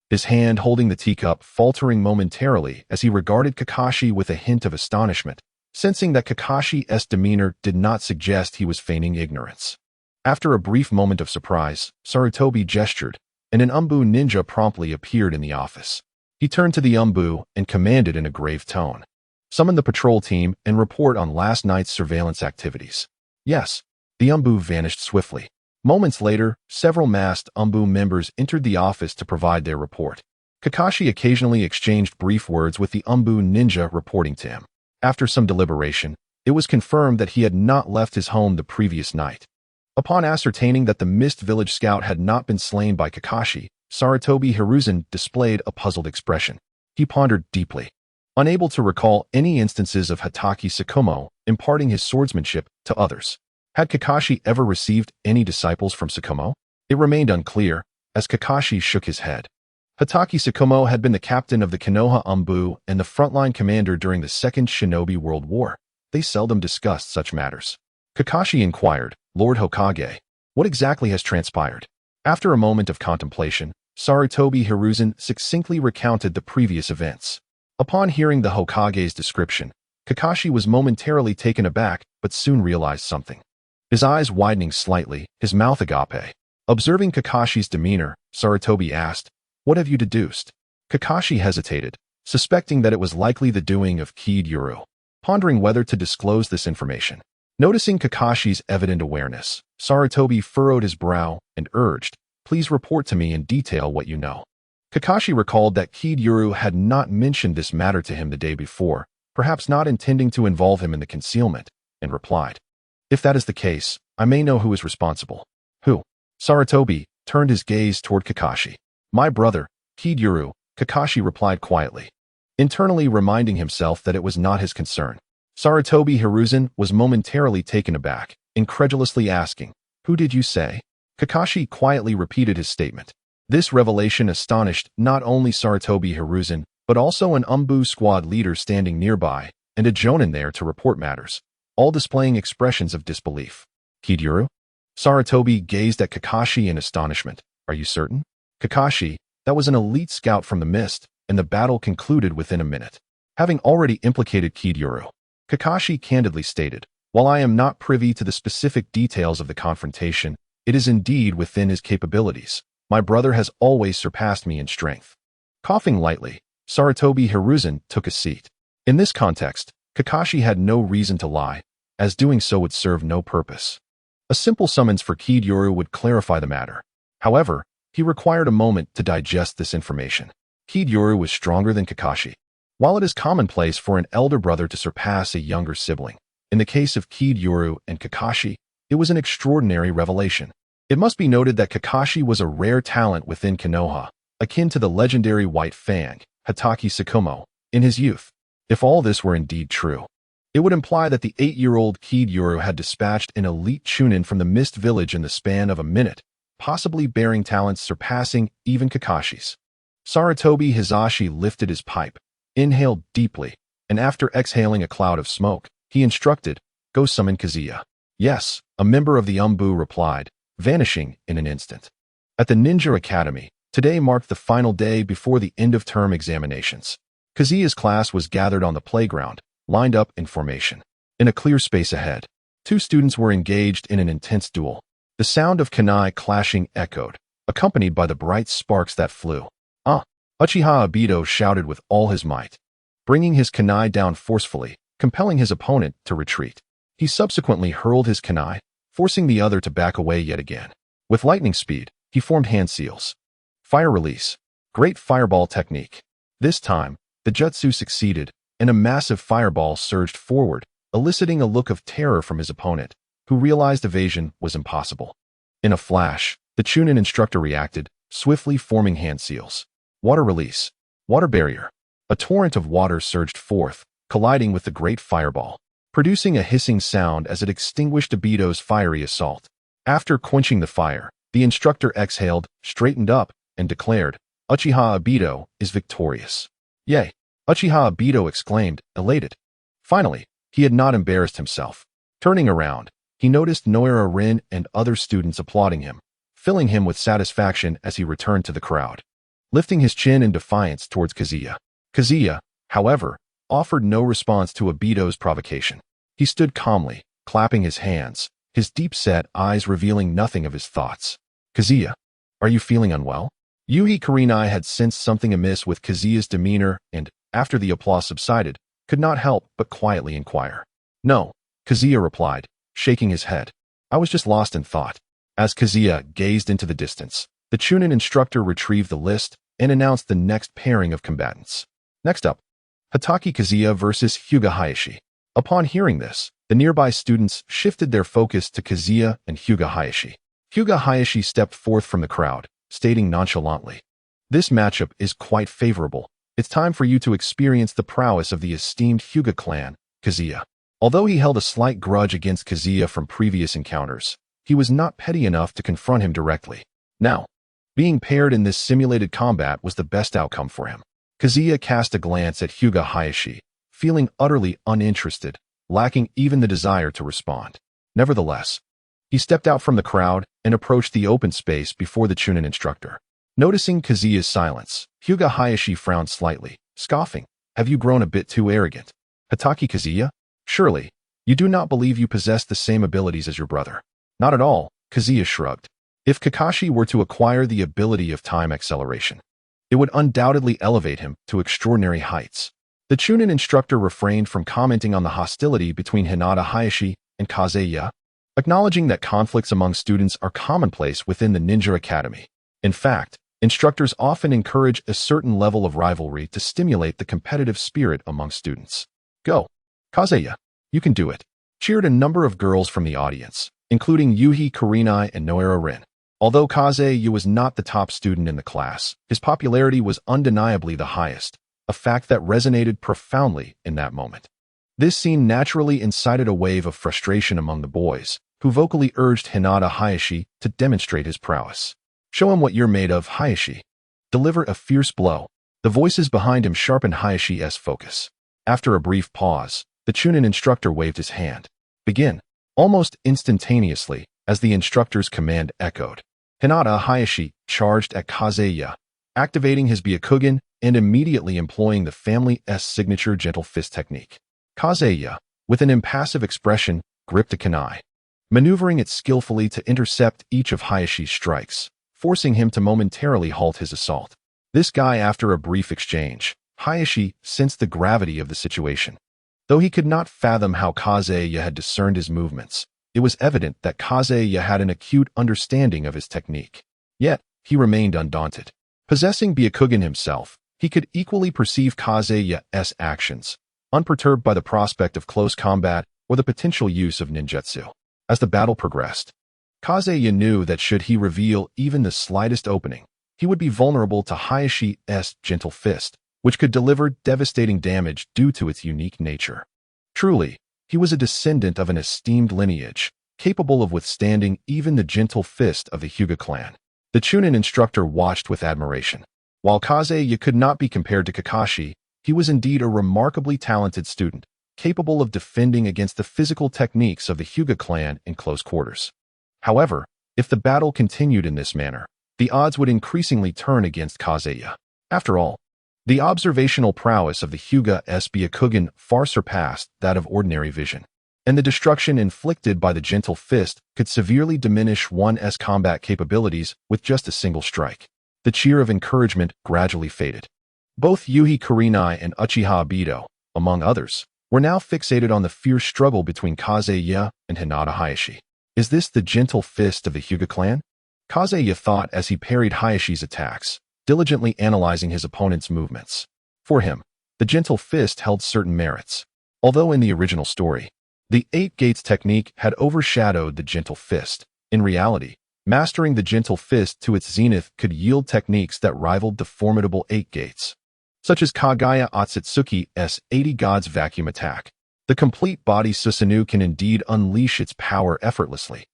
his hand holding the teacup faltering momentarily as he regarded Kakashi with a hint of astonishment, sensing that Kakashi's demeanor did not suggest he was feigning ignorance. After a brief moment of surprise, Sarutobi gestured, and an Umbu ninja promptly appeared in the office. He turned to the Umbu and commanded in a grave tone, "Summon the patrol team and report on last night's surveillance activities." Yes, the Umbu vanished swiftly. Moments later, several masked Umbu members entered the office to provide their report. Kakashi occasionally exchanged brief words with the Umbu ninja reporting to him. After some deliberation, it was confirmed that he had not left his home the previous night. Upon ascertaining that the Mist Village scout had not been slain by Kakashi, Sarutobi Hiruzen displayed a puzzled expression. He pondered deeply, unable to recall any instances of Hatake Tsukumo imparting his swordsmanship to others. Had Kakashi ever received any disciples from Tsukumo? It remained unclear, as Kakashi shook his head. Hatake Tsukumo had been the captain of the Konoha Umbu and the frontline commander during the Second Shinobi World War. They seldom discussed such matters. Kakashi inquired, "Lord Hokage, what exactly has transpired?" After a moment of contemplation, Sarutobi Hiruzen succinctly recounted the previous events. Upon hearing the Hokage's description, Kakashi was momentarily taken aback but soon realized something. His eyes widening slightly, his mouth agape. Observing Kakashi's demeanor, Sarutobi asked, "What have you deduced?" Kakashi hesitated, suspecting that it was likely the doing of Kid-Yuru, pondering whether to disclose this information. Noticing Kakashi's evident awareness, Sarutobi furrowed his brow and urged, "Please report to me in detail what you know." Kakashi recalled that Kid-Yuru had not mentioned this matter to him the day before, perhaps not intending to involve him in the concealment, and replied, "If that is the case, I may know who is responsible." "Who?" Sarutobi turned his gaze toward Kakashi. "My brother, Kid-Yuru," Kakashi replied quietly, internally reminding himself that it was not his concern. Sarutobi Hiruzen was momentarily taken aback, incredulously asking, "Who did you say?" Kakashi quietly repeated his statement. This revelation astonished not only Sarutobi Hiruzen, but also an Umbu squad leader standing nearby, and a jonin there to report matters, all displaying expressions of disbelief. "Kid-Yuru?" Sarutobi gazed at Kakashi in astonishment. "Are you certain?" "Kakashi, that was an elite scout from the Mist, and the battle concluded within a minute." Having already implicated Kid-Yuru, Kakashi candidly stated, "While I am not privy to the specific details of the confrontation, it is indeed within his capabilities. My brother has always surpassed me in strength." Coughing lightly, Sarutobi Hiruzen took a seat. In this context, Kakashi had no reason to lie, as doing so would serve no purpose. A simple summons for Kid-Yuru would clarify the matter. However, he required a moment to digest this information. Kid-Yuru was stronger than Kakashi. While it is commonplace for an elder brother to surpass a younger sibling, in the case of Kid-Yuru and Kakashi, it was an extraordinary revelation. It must be noted that Kakashi was a rare talent within Konoha, akin to the legendary White Fang, Hatake Tsukumo, in his youth. If all this were indeed true, it would imply that the 8-year-old Kid-Yuru had dispatched an elite chunin from the Mist Village in the span of a minute, possibly bearing talents surpassing even Kakashi's. Sarutobi Hizashi lifted his pipe, inhaled deeply, and after exhaling a cloud of smoke, he instructed, "Go summon Kazuya." "Yes," a member of the Umbu replied, vanishing in an instant. At the Ninja Academy, today marked the final day before the end-of-term examinations. Kazuya's class was gathered on the playground, lined up in formation. In a clear space ahead, two students were engaged in an intense duel. The sound of kunai clashing echoed, accompanied by the bright sparks that flew. "Ah!" Uchiha Obito shouted with all his might, bringing his kunai down forcefully, compelling his opponent to retreat. He subsequently hurled his kunai, forcing the other to back away yet again. With lightning speed, he formed hand seals. Fire release. Great fireball technique. This time, the jutsu succeeded, and a massive fireball surged forward, eliciting a look of terror from his opponent, who realized evasion was impossible. In a flash, the Chunin instructor reacted, swiftly forming hand seals. Water release. Water barrier. A torrent of water surged forth, colliding with the great fireball, producing a hissing sound as it extinguished Obito's fiery assault. After quenching the fire, the instructor exhaled, straightened up, and declared, "Uchiha Obito is victorious." "Yay!" Uchiha Obito exclaimed, elated. Finally, he had not embarrassed himself. Turning around, he noticed Noira Rin and other students applauding him, filling him with satisfaction as he returned to the crowd. Lifting his chin in defiance towards Kazuya. Kazuya, however, offered no response to Obito's provocation. He stood calmly, clapping his hands, his deep-set eyes revealing nothing of his thoughts. "Kazuya, are you feeling unwell?" Yuhi Kurenai had sensed something amiss with Kazuya's demeanor and, after the applause subsided, could not help but quietly inquire. "No," Kazuya replied, shaking his head. "I was just lost in thought." As Kazuya gazed into the distance, the Chunin instructor retrieved the list and announced the next pairing of combatants. Next up, Hatake Kazuya versus Hyuga Hayashi. Upon hearing this, the nearby students shifted their focus to Kazuya and Hyuga Hayashi. Hyuga Hayashi stepped forth from the crowd, stating nonchalantly, "This matchup is quite favorable. It's time for you to experience the prowess of the esteemed Hyuga clan, Kazuya." Although he held a slight grudge against Kazuya from previous encounters, he was not petty enough to confront him directly. Now, being paired in this simulated combat was the best outcome for him. Kazuya cast a glance at Hyuga Hayashi, feeling utterly uninterested, lacking even the desire to respond. Nevertheless, he stepped out from the crowd and approached the open space before the Chunin instructor. Noticing Kazuya's silence, Hyuga Hayashi frowned slightly, scoffing, "Have you grown a bit too arrogant? Hatake Kazuya? Surely, you do not believe you possess the same abilities as your brother." "Not at all," Kazuya shrugged. If Kakashi were to acquire the ability of time acceleration, it would undoubtedly elevate him to extraordinary heights. The Chunin instructor refrained from commenting on the hostility between Hinata Hayashi and Kazuya, acknowledging that conflicts among students are commonplace within the ninja academy. In fact, instructors often encourage a certain level of rivalry to stimulate the competitive spirit among students. "Go, Kazuya, you can do it," cheered a number of girls from the audience, including Yuhi Kurenai and Noira Rin. Although Kazuya was not the top student in the class, his popularity was undeniably the highest, a fact that resonated profoundly in that moment. This scene naturally incited a wave of frustration among the boys, who vocally urged Hinata Hayashi to demonstrate his prowess. "Show him what you're made of, Hayashi. Deliver a fierce blow." The voices behind him sharpened Hayashi's focus. After a brief pause, the Chunin instructor waved his hand. "Begin." Almost instantaneously, as the instructor's command echoed, Hinata Hayashi charged at Kazuya, activating his Byakugan and immediately employing the family's signature gentle fist technique. Kazuya, with an impassive expression, gripped a kunai, maneuvering it skillfully to intercept each of Hayashi's strikes, forcing him to momentarily halt his assault. This guy, after a brief exchange, Hayashi sensed the gravity of the situation. Though he could not fathom how Kazuya had discerned his movements, it was evident that Kazuya had an acute understanding of his technique. Yet, he remained undaunted. Possessing Byakugan himself, he could equally perceive Kazuya's actions, unperturbed by the prospect of close combat or the potential use of ninjutsu. As the battle progressed, Kazuya knew that should he reveal even the slightest opening, he would be vulnerable to Hayashi's gentle fist, which could deliver devastating damage due to its unique nature. Truly, he was a descendant of an esteemed lineage, capable of withstanding even the gentle fist of the Hyuga clan. The Chunin instructor watched with admiration. While Kazuya could not be compared to Kakashi, he was indeed a remarkably talented student, capable of defending against the physical techniques of the Hyuga clan in close quarters. However, if the battle continued in this manner, the odds would increasingly turn against Kazuya. After all, the observational prowess of the Hyuga's Byakugan far surpassed that of ordinary vision, and the destruction inflicted by the gentle fist could severely diminish one's combat capabilities with just a single strike. The cheer of encouragement gradually faded. Both Yuhi Kurenai and Uchiha Obito, among others, were now fixated on the fierce struggle between Kazuya and Hinata Hayashi. "Is this the gentle fist of the Hyuga clan?" Kazuya thought as he parried Hayashi's attacks, diligently analyzing his opponent's movements. For him, the gentle fist held certain merits. Although in the original story, The 8 gates technique had overshadowed the gentle fist. In reality, mastering the gentle fist to its zenith could yield techniques that rivaled the formidable 8 gates, such as Kagaya Otsutsuki's 80 Gods Vacuum Attack. The complete body Susanoo can indeed unleash its power effortlessly.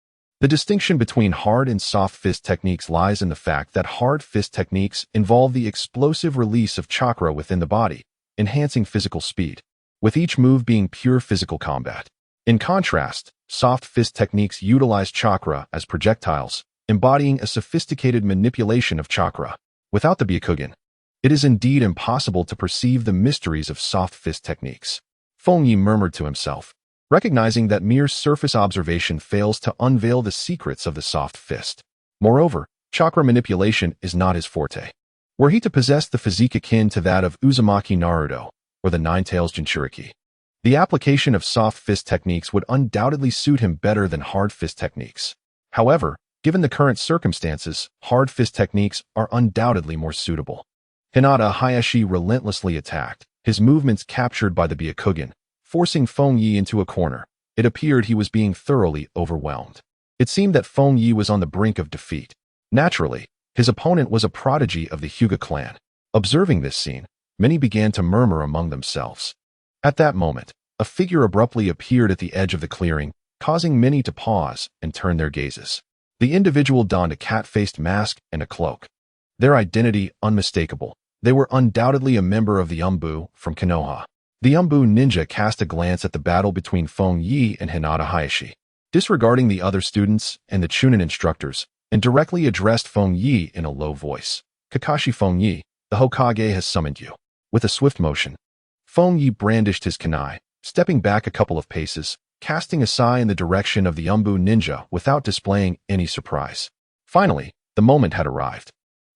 The distinction between hard and soft fist techniques lies in the fact that hard fist techniques involve the explosive release of chakra within the body, enhancing physical speed, with each move being pure physical combat. In contrast, soft fist techniques utilize chakra as projectiles, embodying a sophisticated manipulation of chakra. Without the Byakugan, it is indeed impossible to perceive the mysteries of soft fist techniques. Fengye murmured to himself, recognizing that mere surface observation fails to unveil the secrets of the soft fist. Moreover, chakra manipulation is not his forte. Were he to possess the physique akin to that of Uzumaki Naruto or the Nine-Tails Jinchuriki, the application of soft fist techniques would undoubtedly suit him better than hard fist techniques. However, given the current circumstances, hard fist techniques are undoubtedly more suitable. Hinata Hayashi relentlessly attacked, his movements captured by the Byakugan, forcing Fengye into a corner. It appeared he was being thoroughly overwhelmed. It seemed that Fengye was on the brink of defeat. Naturally, his opponent was a prodigy of the Hyuga clan. Observing this scene, many began to murmur among themselves. At that moment, a figure abruptly appeared at the edge of the clearing, causing many to pause and turn their gazes. The individual donned a cat-faced mask and a cloak. Their identity unmistakable. They were undoubtedly a member of the Umbu from Konoha. The Umbu ninja cast a glance at the battle between Fengye and Hinata Hayashi, disregarding the other students and the Chunin instructors, and directly addressed Fengye in a low voice. Kakashi Fengye, the Hokage has summoned you. With a swift motion, Fengye brandished his kunai, stepping back a couple of paces, casting a sigh in the direction of the Umbu ninja without displaying any surprise. Finally, the moment had arrived.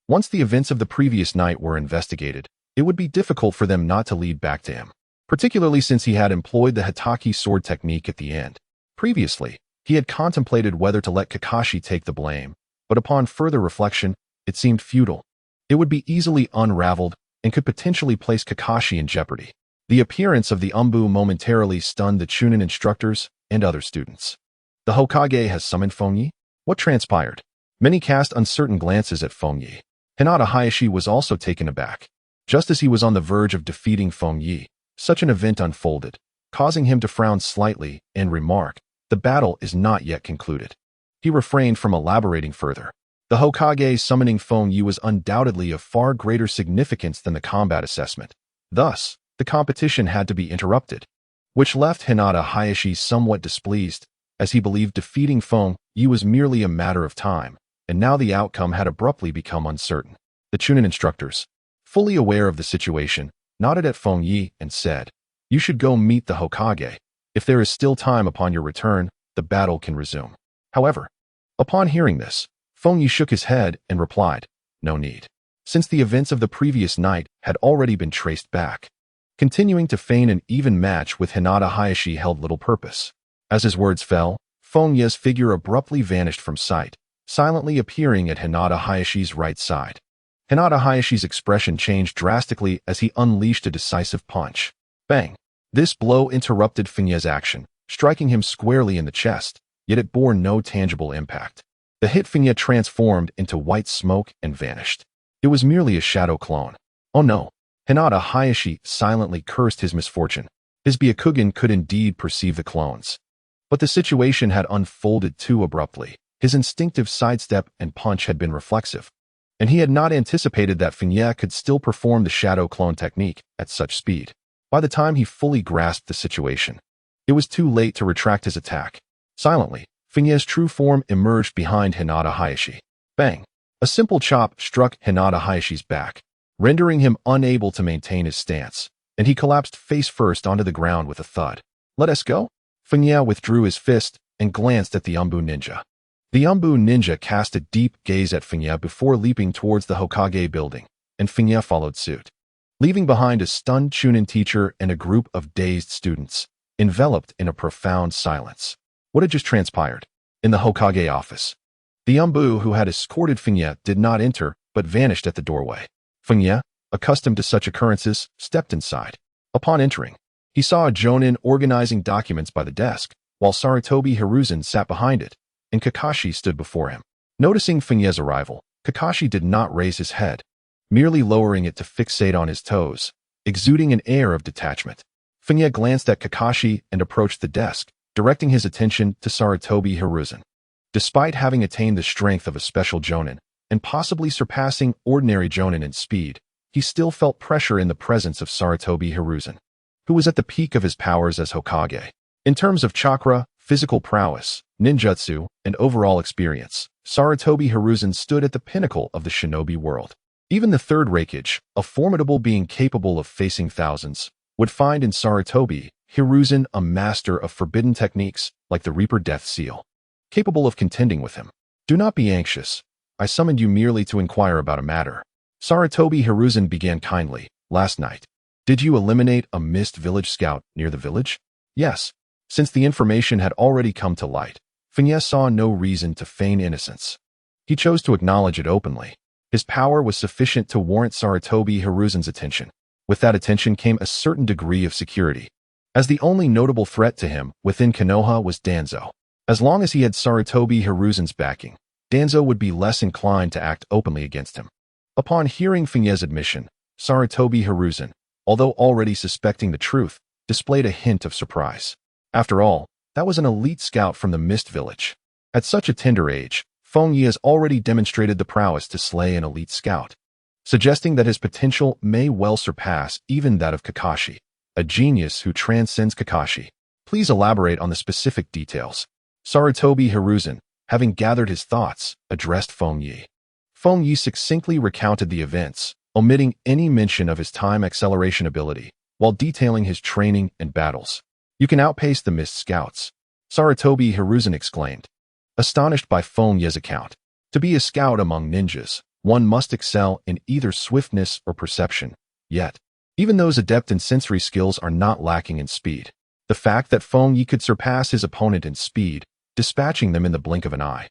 Once the events of the previous night were investigated, it would be difficult for them not to lead back to him, particularly since he had employed the Hitaki sword technique at the end. Previously, he had contemplated whether to let Kakashi take the blame, but upon further reflection, it seemed futile. It would be easily unraveled and could potentially place Kakashi in jeopardy. The appearance of the Umbu momentarily stunned the Chunin instructors and other students. The Hokage has summoned Fengye? What transpired? Many cast uncertain glances at Fengye. Hinata Hayashi was also taken aback. Just as he was on the verge of defeating Fengye, such an event unfolded, causing him to frown slightly and remark, "The battle is not yet concluded." He refrained from elaborating further. The Hokage summoning Fengye was undoubtedly of far greater significance than the combat assessment. Thus, the competition had to be interrupted, which left Hinata Hayashi somewhat displeased, as he believed defeating Fengye was merely a matter of time, and now the outcome had abruptly become uncertain. The Chunin instructors, fully aware of the situation, nodded at Fengye and said, "You should go meet the Hokage. If there is still time upon your return, the battle can resume." However, upon hearing this, Fengye shook his head and replied, "No need," since the events of the previous night had already been traced back. Continuing to feign an even match with Hinata Hayashi held little purpose. As his words fell, Fengye's figure abruptly vanished from sight, silently appearing at Hinata Hayashi's right side. Hinata Hayashi's expression changed drastically as he unleashed a decisive punch. Bang! This blow interrupted Fengye's action, striking him squarely in the chest, yet it bore no tangible impact. The hit Fengye transformed into white smoke and vanished. It was merely a shadow clone. Oh no! Hinata Hayashi silently cursed his misfortune. His Byakugan could indeed perceive the clones. But the situation had unfolded too abruptly. His instinctive sidestep and punch had been reflexive, and he had not anticipated that Fengye could still perform the shadow clone technique at such speed. By the time he fully grasped the situation, it was too late to retract his attack. Silently, Fengye's true form emerged behind Hinata Hayashi. Bang! A simple chop struck Hinata Hayashi's back, rendering him unable to maintain his stance, and he collapsed face first onto the ground with a thud. "Let us go?" Fengye withdrew his fist and glanced at the Umbu ninja. The Umbu ninja cast a deep gaze at Fengye before leaping towards the Hokage building, and Fengye followed suit, leaving behind a stunned Chunin teacher and a group of dazed students, enveloped in a profound silence. What had just transpired? In the Hokage office, the Umbu who had escorted Fengye did not enter, but vanished at the doorway. Fengye, accustomed to such occurrences, stepped inside. Upon entering, He saw a Jonin organizing documents by the desk, while Sarutobi Hiruzen sat behind it, and Kakashi stood before him. Noticing Fengye's arrival, Kakashi did not raise his head, merely lowering it to fixate on his toes, exuding an air of detachment. Fengye glanced at Kakashi and approached the desk, directing his attention to Sarutobi Hiruzen. Despite having attained the strength of a special Jonin, and possibly surpassing ordinary Jonin in speed, he still felt pressure in the presence of Sarutobi Hiruzen, who was at the peak of his powers as Hokage. In terms of chakra, physical prowess, ninjutsu, and overall experience, Sarutobi Hiruzen stood at the pinnacle of the shinobi world. Even the third Raikage, a formidable being capable of facing thousands, would find in Sarutobi Hiruzen a master of forbidden techniques like the Reaper Death Seal, capable of contending with him. Do not be anxious. I summoned you merely to inquire about a matter. Sarutobi Hiruzen began kindly. Last night, did you eliminate a mist village scout near the village? Yes. Since the information had already come to light, Fengye saw no reason to feign innocence. He chose to acknowledge it openly. His power was sufficient to warrant Sarutobi Hiruzen's attention. With that attention came a certain degree of security, as the only notable threat to him within Konoha was Danzo. As long as he had Sarutobi Hiruzen's backing, Danzo would be less inclined to act openly against him. Upon hearing Fengye's admission, Sarutobi Hiruzen, although already suspecting the truth, displayed a hint of surprise. After all, that was an elite scout from the Mist Village. At such a tender age, Fengye has already demonstrated the prowess to slay an elite scout, suggesting that his potential may well surpass even that of Kakashi, a genius who transcends Kakashi. Please elaborate on the specific details. Sarutobi Hiruzen, having gathered his thoughts, addressed Fengye. Fengye succinctly recounted the events, omitting any mention of his time acceleration ability, while detailing his training and battles. You can outpace the Mist Scouts, Sarutobi Hiruzen exclaimed, astonished by Fengye's account. To be a scout among ninjas, one must excel in either swiftness or perception. Yet, even those adept in sensory skills are not lacking in speed. The fact that Fengye could surpass his opponent in speed, dispatching them in the blink of an eye,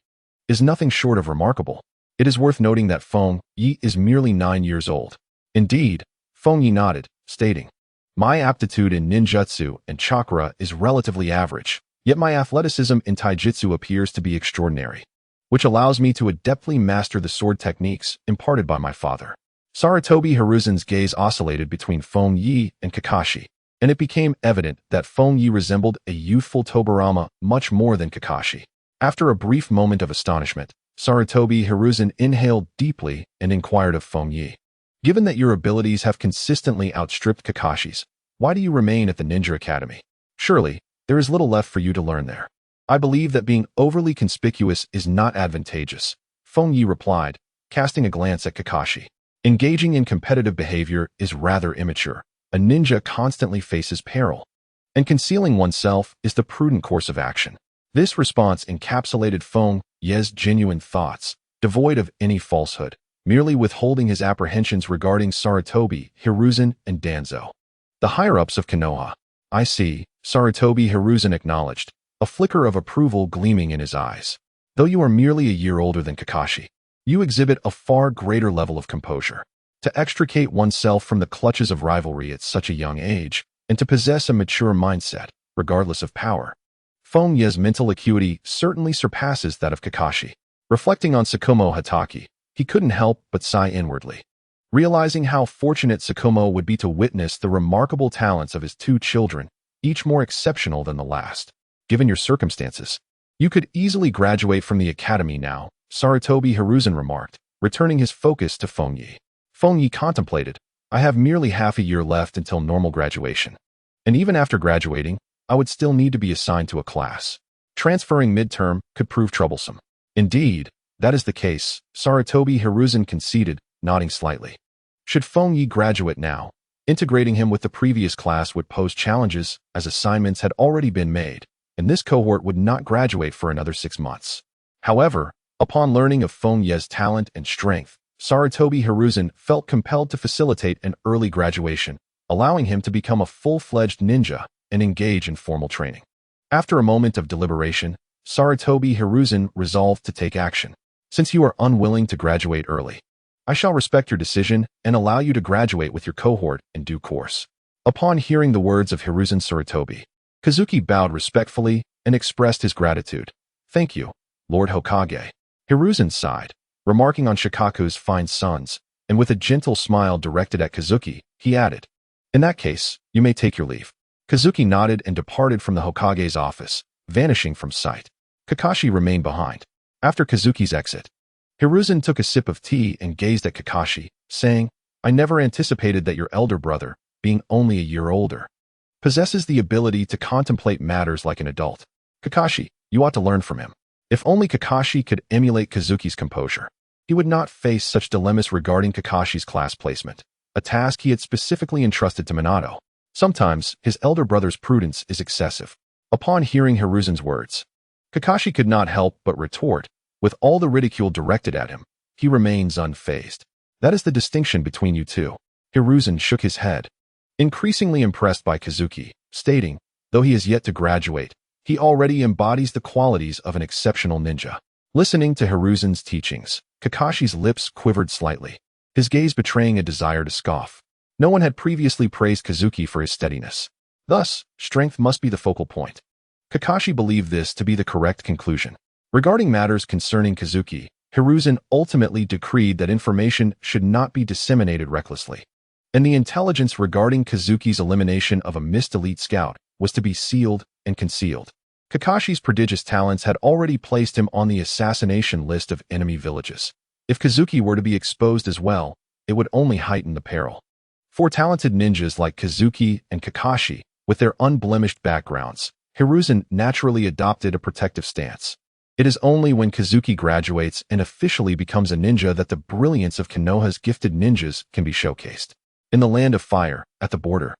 is nothing short of remarkable. It is worth noting that Fengye is merely 9 years old. Indeed, Fengye nodded, stating, my aptitude in ninjutsu and chakra is relatively average, yet my athleticism in taijutsu appears to be extraordinary, which allows me to adeptly master the sword techniques imparted by my father. Sarutobi Hiruzen's gaze oscillated between Fengye and Kakashi, and it became evident that Fengye resembled a youthful Tobirama much more than Kakashi. After a brief moment of astonishment, Sarutobi Hiruzen inhaled deeply and inquired of Fengye, given that your abilities have consistently outstripped Kakashi's, why do you remain at the Ninja Academy? Surely, there is little left for you to learn there. I believe that being overly conspicuous is not advantageous, Fengye replied, casting a glance at Kakashi. Engaging in competitive behavior is rather immature. A ninja constantly faces peril, and concealing oneself is the prudent course of action. This response encapsulated Fengye's genuine thoughts, devoid of any falsehood, merely withholding his apprehensions regarding Sarutobi Hiruzen and Danzo. The higher-ups of Konoha. I see, Sarutobi Hiruzen acknowledged, a flicker of approval gleaming in his eyes. Though you are merely a year older than Kakashi, you exhibit a far greater level of composure. To extricate oneself from the clutches of rivalry at such a young age, and to possess a mature mindset, regardless of power. Fengye's mental acuity certainly surpasses that of Kakashi. Reflecting on Tsukumo Hatake, he couldn't help but sigh inwardly, realizing how fortunate Tsukumo would be to witness the remarkable talents of his 2 children, each more exceptional than the last. Given your circumstances, you could easily graduate from the academy now, Sarutobi Hiruzen remarked, returning his focus to Fengye. Fengye contemplated, I have merely half a year left until normal graduation. And even after graduating, I would still need to be assigned to a class. Transferring midterm could prove troublesome. Indeed, that is the case, Sarutobi Hiruzen conceded, nodding slightly. Should Fengye graduate now, integrating him with the previous class would pose challenges, as assignments had already been made, and this cohort would not graduate for another 6 months. However, upon learning of Fengye's talent and strength, Sarutobi Hiruzen felt compelled to facilitate an early graduation, allowing him to become a full-fledged ninja and engage in formal training. After a moment of deliberation, Sarutobi Hiruzen resolved to take action. Since you are unwilling to graduate early, I shall respect your decision and allow you to graduate with your cohort in due course. Upon hearing the words of Hiruzen Sarutobi, Kazuki bowed respectfully and expressed his gratitude. "Thank you, Lord Hokage." Hiruzen sighed, remarking on Shikaku's fine sons, and with a gentle smile directed at Kazuki, he added, "In that case, you may take your leave." Kazuki nodded and departed from the Hokage's office, vanishing from sight. Kakashi remained behind. After Kazuki's exit, Hiruzen took a sip of tea and gazed at Kakashi, saying, "I never anticipated that your elder brother, being only a year older, possesses the ability to contemplate matters like an adult. Kakashi, you ought to learn from him." If only Kakashi could emulate Kazuki's composure, he would not face such dilemmas regarding Kakashi's class placement, a task he had specifically entrusted to Minato. Sometimes, his elder brother's prudence is excessive. Upon hearing Hiruzen's words, Kakashi could not help but retort, with all the ridicule directed at him, he remains unfazed. "That is the distinction between you two." Hiruzen shook his head, increasingly impressed by Kazuki, stating, though he is yet to graduate, he already embodies the qualities of an exceptional ninja. Listening to Hiruzen's teachings, Kakashi's lips quivered slightly, his gaze betraying a desire to scoff. No one had previously praised Kazuki for his steadiness. Thus, strength must be the focal point. Kakashi believed this to be the correct conclusion. Regarding matters concerning Kazuki, Hiruzen ultimately decreed that information should not be disseminated recklessly, and the intelligence regarding Kazuki's elimination of a missed elite scout was to be sealed and concealed. Kakashi's prodigious talents had already placed him on the assassination list of enemy villages. If Kazuki were to be exposed as well, it would only heighten the peril. For talented ninjas like Kazuki and Kakashi, with their unblemished backgrounds, Hiruzen naturally adopted a protective stance. It is only when Kazuki graduates and officially becomes a ninja that the brilliance of Konoha's gifted ninjas can be showcased. In the land of fire, at the border,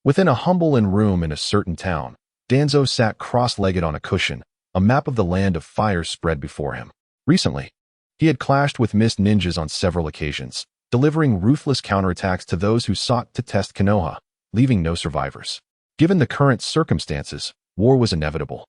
within a humble inn room in a certain town, Danzo sat cross-legged on a cushion, a map of the land of fire spread before him. Recently, he had clashed with mist ninjas on several occasions, delivering ruthless counterattacks to those who sought to test Konoha, leaving no survivors. Given the current circumstances, war was inevitable.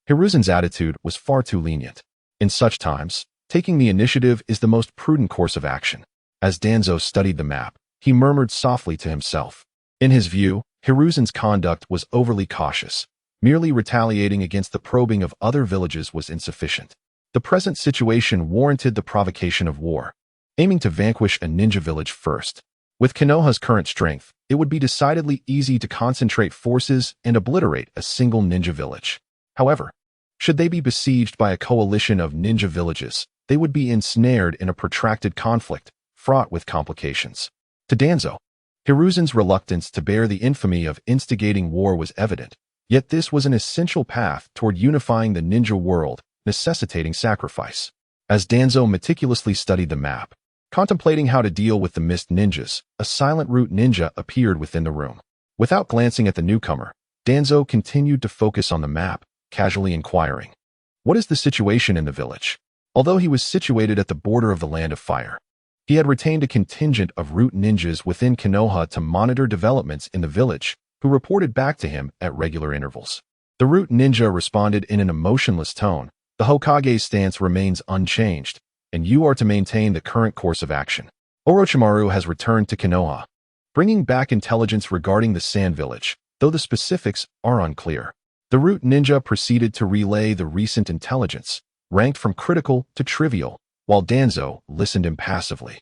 Hiruzen's attitude was far too lenient. In such times, taking the initiative is the most prudent course of action. As Danzo studied the map, he murmured softly to himself. In his view, Hiruzen's conduct was overly cautious. Merely retaliating against the probing of other villages was insufficient. The present situation warranted the provocation of war, aiming to vanquish a ninja village first. With Konoha's current strength, it would be decidedly easy to concentrate forces and obliterate a single ninja village. However, should they be besieged by a coalition of ninja villages, they would be ensnared in a protracted conflict, fraught with complications. To Danzo, Hiruzen's reluctance to bear the infamy of instigating war was evident, yet this was an essential path toward unifying the ninja world, necessitating sacrifice. As Danzo meticulously studied the map, contemplating how to deal with the mist ninjas, a silent root ninja appeared within the room. Without glancing at the newcomer, Danzo continued to focus on the map, casually inquiring, "What is the situation in the village?" Although he was situated at the border of the land of fire, he had retained a contingent of root ninjas within Konoha to monitor developments in the village, who reported back to him at regular intervals. The root ninja responded in an emotionless tone, "The Hokage's stance remains unchanged, and you are to maintain the current course of action. Orochimaru has returned to Konoha, bringing back intelligence regarding the Sand Village, though the specifics are unclear." The root ninja proceeded to relay the recent intelligence, ranked from critical to trivial, while Danzo listened impassively.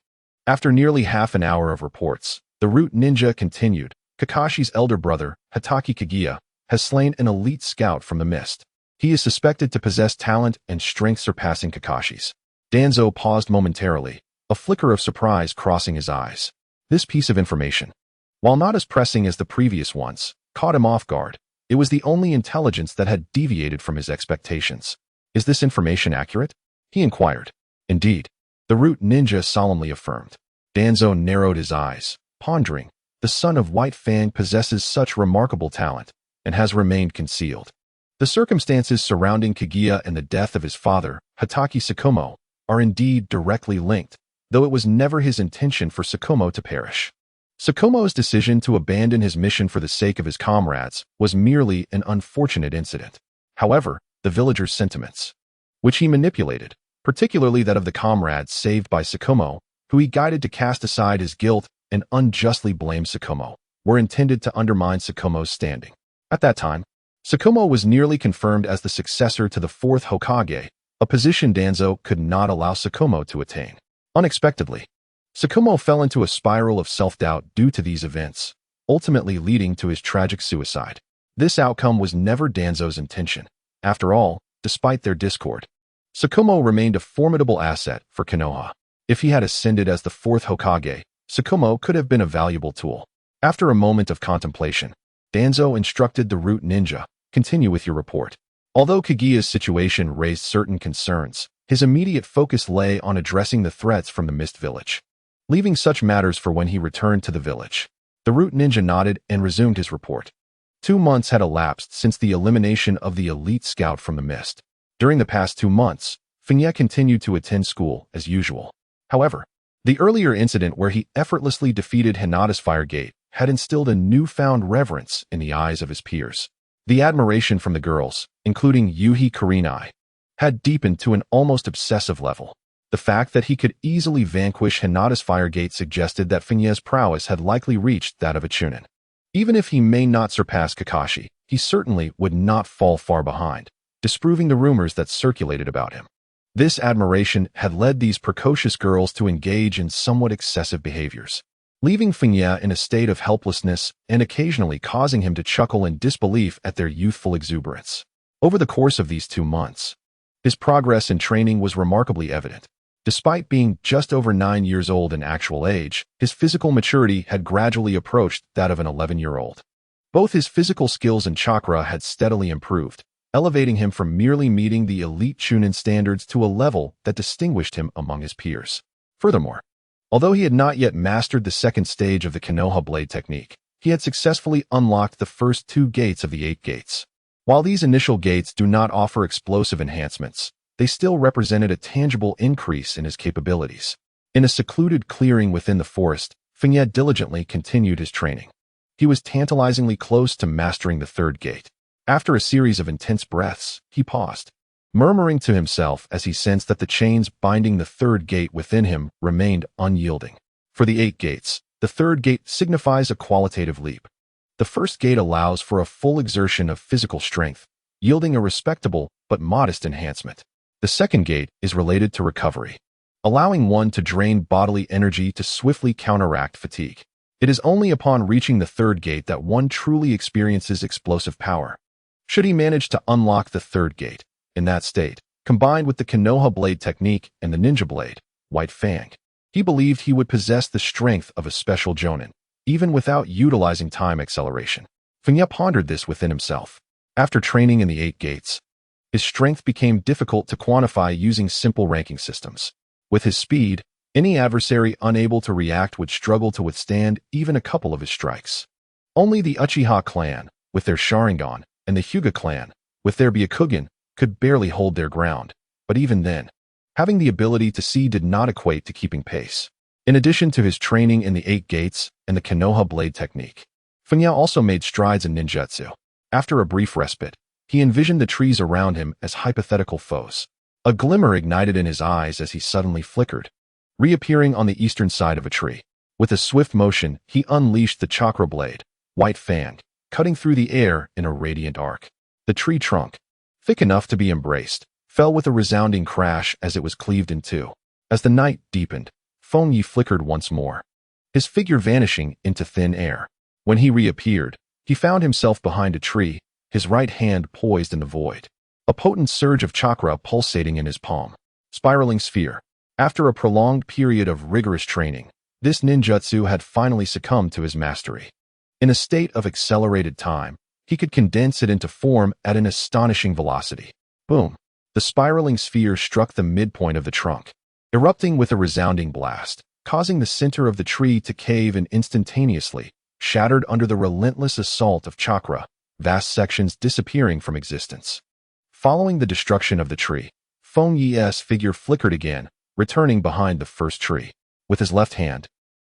After nearly half an hour of reports, the root ninja continued, "Kakashi's elder brother, Hatake Kaguya, has slain an elite scout from the mist. He is suspected to possess talent and strength surpassing Kakashi's." Danzo paused momentarily, a flicker of surprise crossing his eyes. This piece of information, while not as pressing as the previous ones, caught him off guard. It was the only intelligence that had deviated from his expectations. "Is this information accurate?" he inquired. "Indeed," the root ninja solemnly affirmed. Danzo narrowed his eyes, pondering. The son of White Fang possesses such remarkable talent, and has remained concealed. The circumstances surrounding Kaguya and the death of his father, Hatake Tsukumo, are indeed directly linked, though it was never his intention for Tsukumo to perish. Tsukumo's decision to abandon his mission for the sake of his comrades was merely an unfortunate incident. However, the villagers' sentiments, which he manipulated, particularly that of the comrades saved by Tsukumo, who he guided to cast aside his guilt and unjustly blame Tsukumo, were intended to undermine Tsukumo's standing. At that time, Tsukumo was nearly confirmed as the successor to the fourth Hokage, a position Danzo could not allow Tsukumo to attain. Unexpectedly, Tsukumo fell into a spiral of self-doubt due to these events, ultimately leading to his tragic suicide. This outcome was never Danzo's intention. After all, despite their discord, Tsukumo remained a formidable asset for Konoha. If he had ascended as the fourth Hokage, Tsukumo could have been a valuable tool. After a moment of contemplation, Danzo instructed the root ninja, "Continue with your report." Although Kaguya's situation raised certain concerns, his immediate focus lay on addressing the threats from the Mist Village. Leaving such matters for when he returned to the village, the root ninja nodded and resumed his report. 2 months had elapsed since the elimination of the elite scout from the Mist. During the past 2 months, Fengye continued to attend school as usual. However, the earlier incident where he effortlessly defeated Hinata's Fire Gate had instilled a newfound reverence in the eyes of his peers. The admiration from the girls, including Yuhi Kurenai, had deepened to an almost obsessive level. The fact that he could easily vanquish Hinata's Fire Gate suggested that Fengye's prowess had likely reached that of a Chunin. Even if he may not surpass Kakashi, he certainly would not fall far behind, disproving the rumors that circulated about him. This admiration had led these precocious girls to engage in somewhat excessive behaviors, leaving Fengye in a state of helplessness and occasionally causing him to chuckle in disbelief at their youthful exuberance. Over the course of these 2 months, his progress in training was remarkably evident. Despite being just over 9 years old in actual age, his physical maturity had gradually approached that of an 11-year-old. Both his physical skills and chakra had steadily improved, elevating him from merely meeting the elite Chunin standards to a level that distinguished him among his peers. Furthermore, although he had not yet mastered the second stage of the Konoha blade technique, he had successfully unlocked the first 2 gates of the 8 gates. While these initial gates do not offer explosive enhancements, they still represented a tangible increase in his capabilities. In a secluded clearing within the forest, Fengye diligently continued his training. He was tantalizingly close to mastering the 3rd gate. After a series of intense breaths, he paused, murmuring to himself as he sensed that the chains binding the 3rd gate within him remained unyielding. For the 8 gates, the 3rd gate signifies a qualitative leap. The 1st gate allows for a full exertion of physical strength, yielding a respectable but modest enhancement. The 2nd gate is related to recovery, allowing one to drain bodily energy to swiftly counteract fatigue. It is only upon reaching the 3rd gate that one truly experiences explosive power. Should he manage to unlock the 3rd gate, in that state, combined with the Konoha blade technique and the ninja blade, White Fang, he believed he would possess the strength of a special jonin, even without utilizing time acceleration. Fengye pondered this within himself. After training in the 8 gates, his strength became difficult to quantify using simple ranking systems. With his speed, any adversary unable to react would struggle to withstand even a couple of his strikes. Only the Uchiha clan, with their Sharingan, and the Hyuga clan, with their Byakugan, could barely hold their ground, but even then, having the ability to see did not equate to keeping pace. In addition to his training in the 8 gates and the Konoha blade technique, Fengye also made strides in ninjutsu. After a brief respite, he envisioned the trees around him as hypothetical foes. A glimmer ignited in his eyes as he suddenly flickered, reappearing on the eastern side of a tree. With a swift motion, he unleashed the chakra blade, White Fang, cutting through the air in a radiant arc. The tree trunk, thick enough to be embraced, fell with a resounding crash as it was cleaved in 2. As the night deepened, Fengye flickered once more, his figure vanishing into thin air. When he reappeared, he found himself behind a tree, his right hand poised in the void, a potent surge of chakra pulsating in his palm. Spiraling sphere. After a prolonged period of rigorous training, this ninjutsu had finally succumbed to his mastery. In a state of accelerated time, he could condense it into form at an astonishing velocity. Boom! The spiraling sphere struck the midpoint of the trunk, erupting with a resounding blast, causing the center of the tree to cave in instantaneously, shattered under the relentless assault of chakra, vast sections disappearing from existence. Following the destruction of the tree, Fengye's figure flickered again, returning behind the first tree. With his left hand,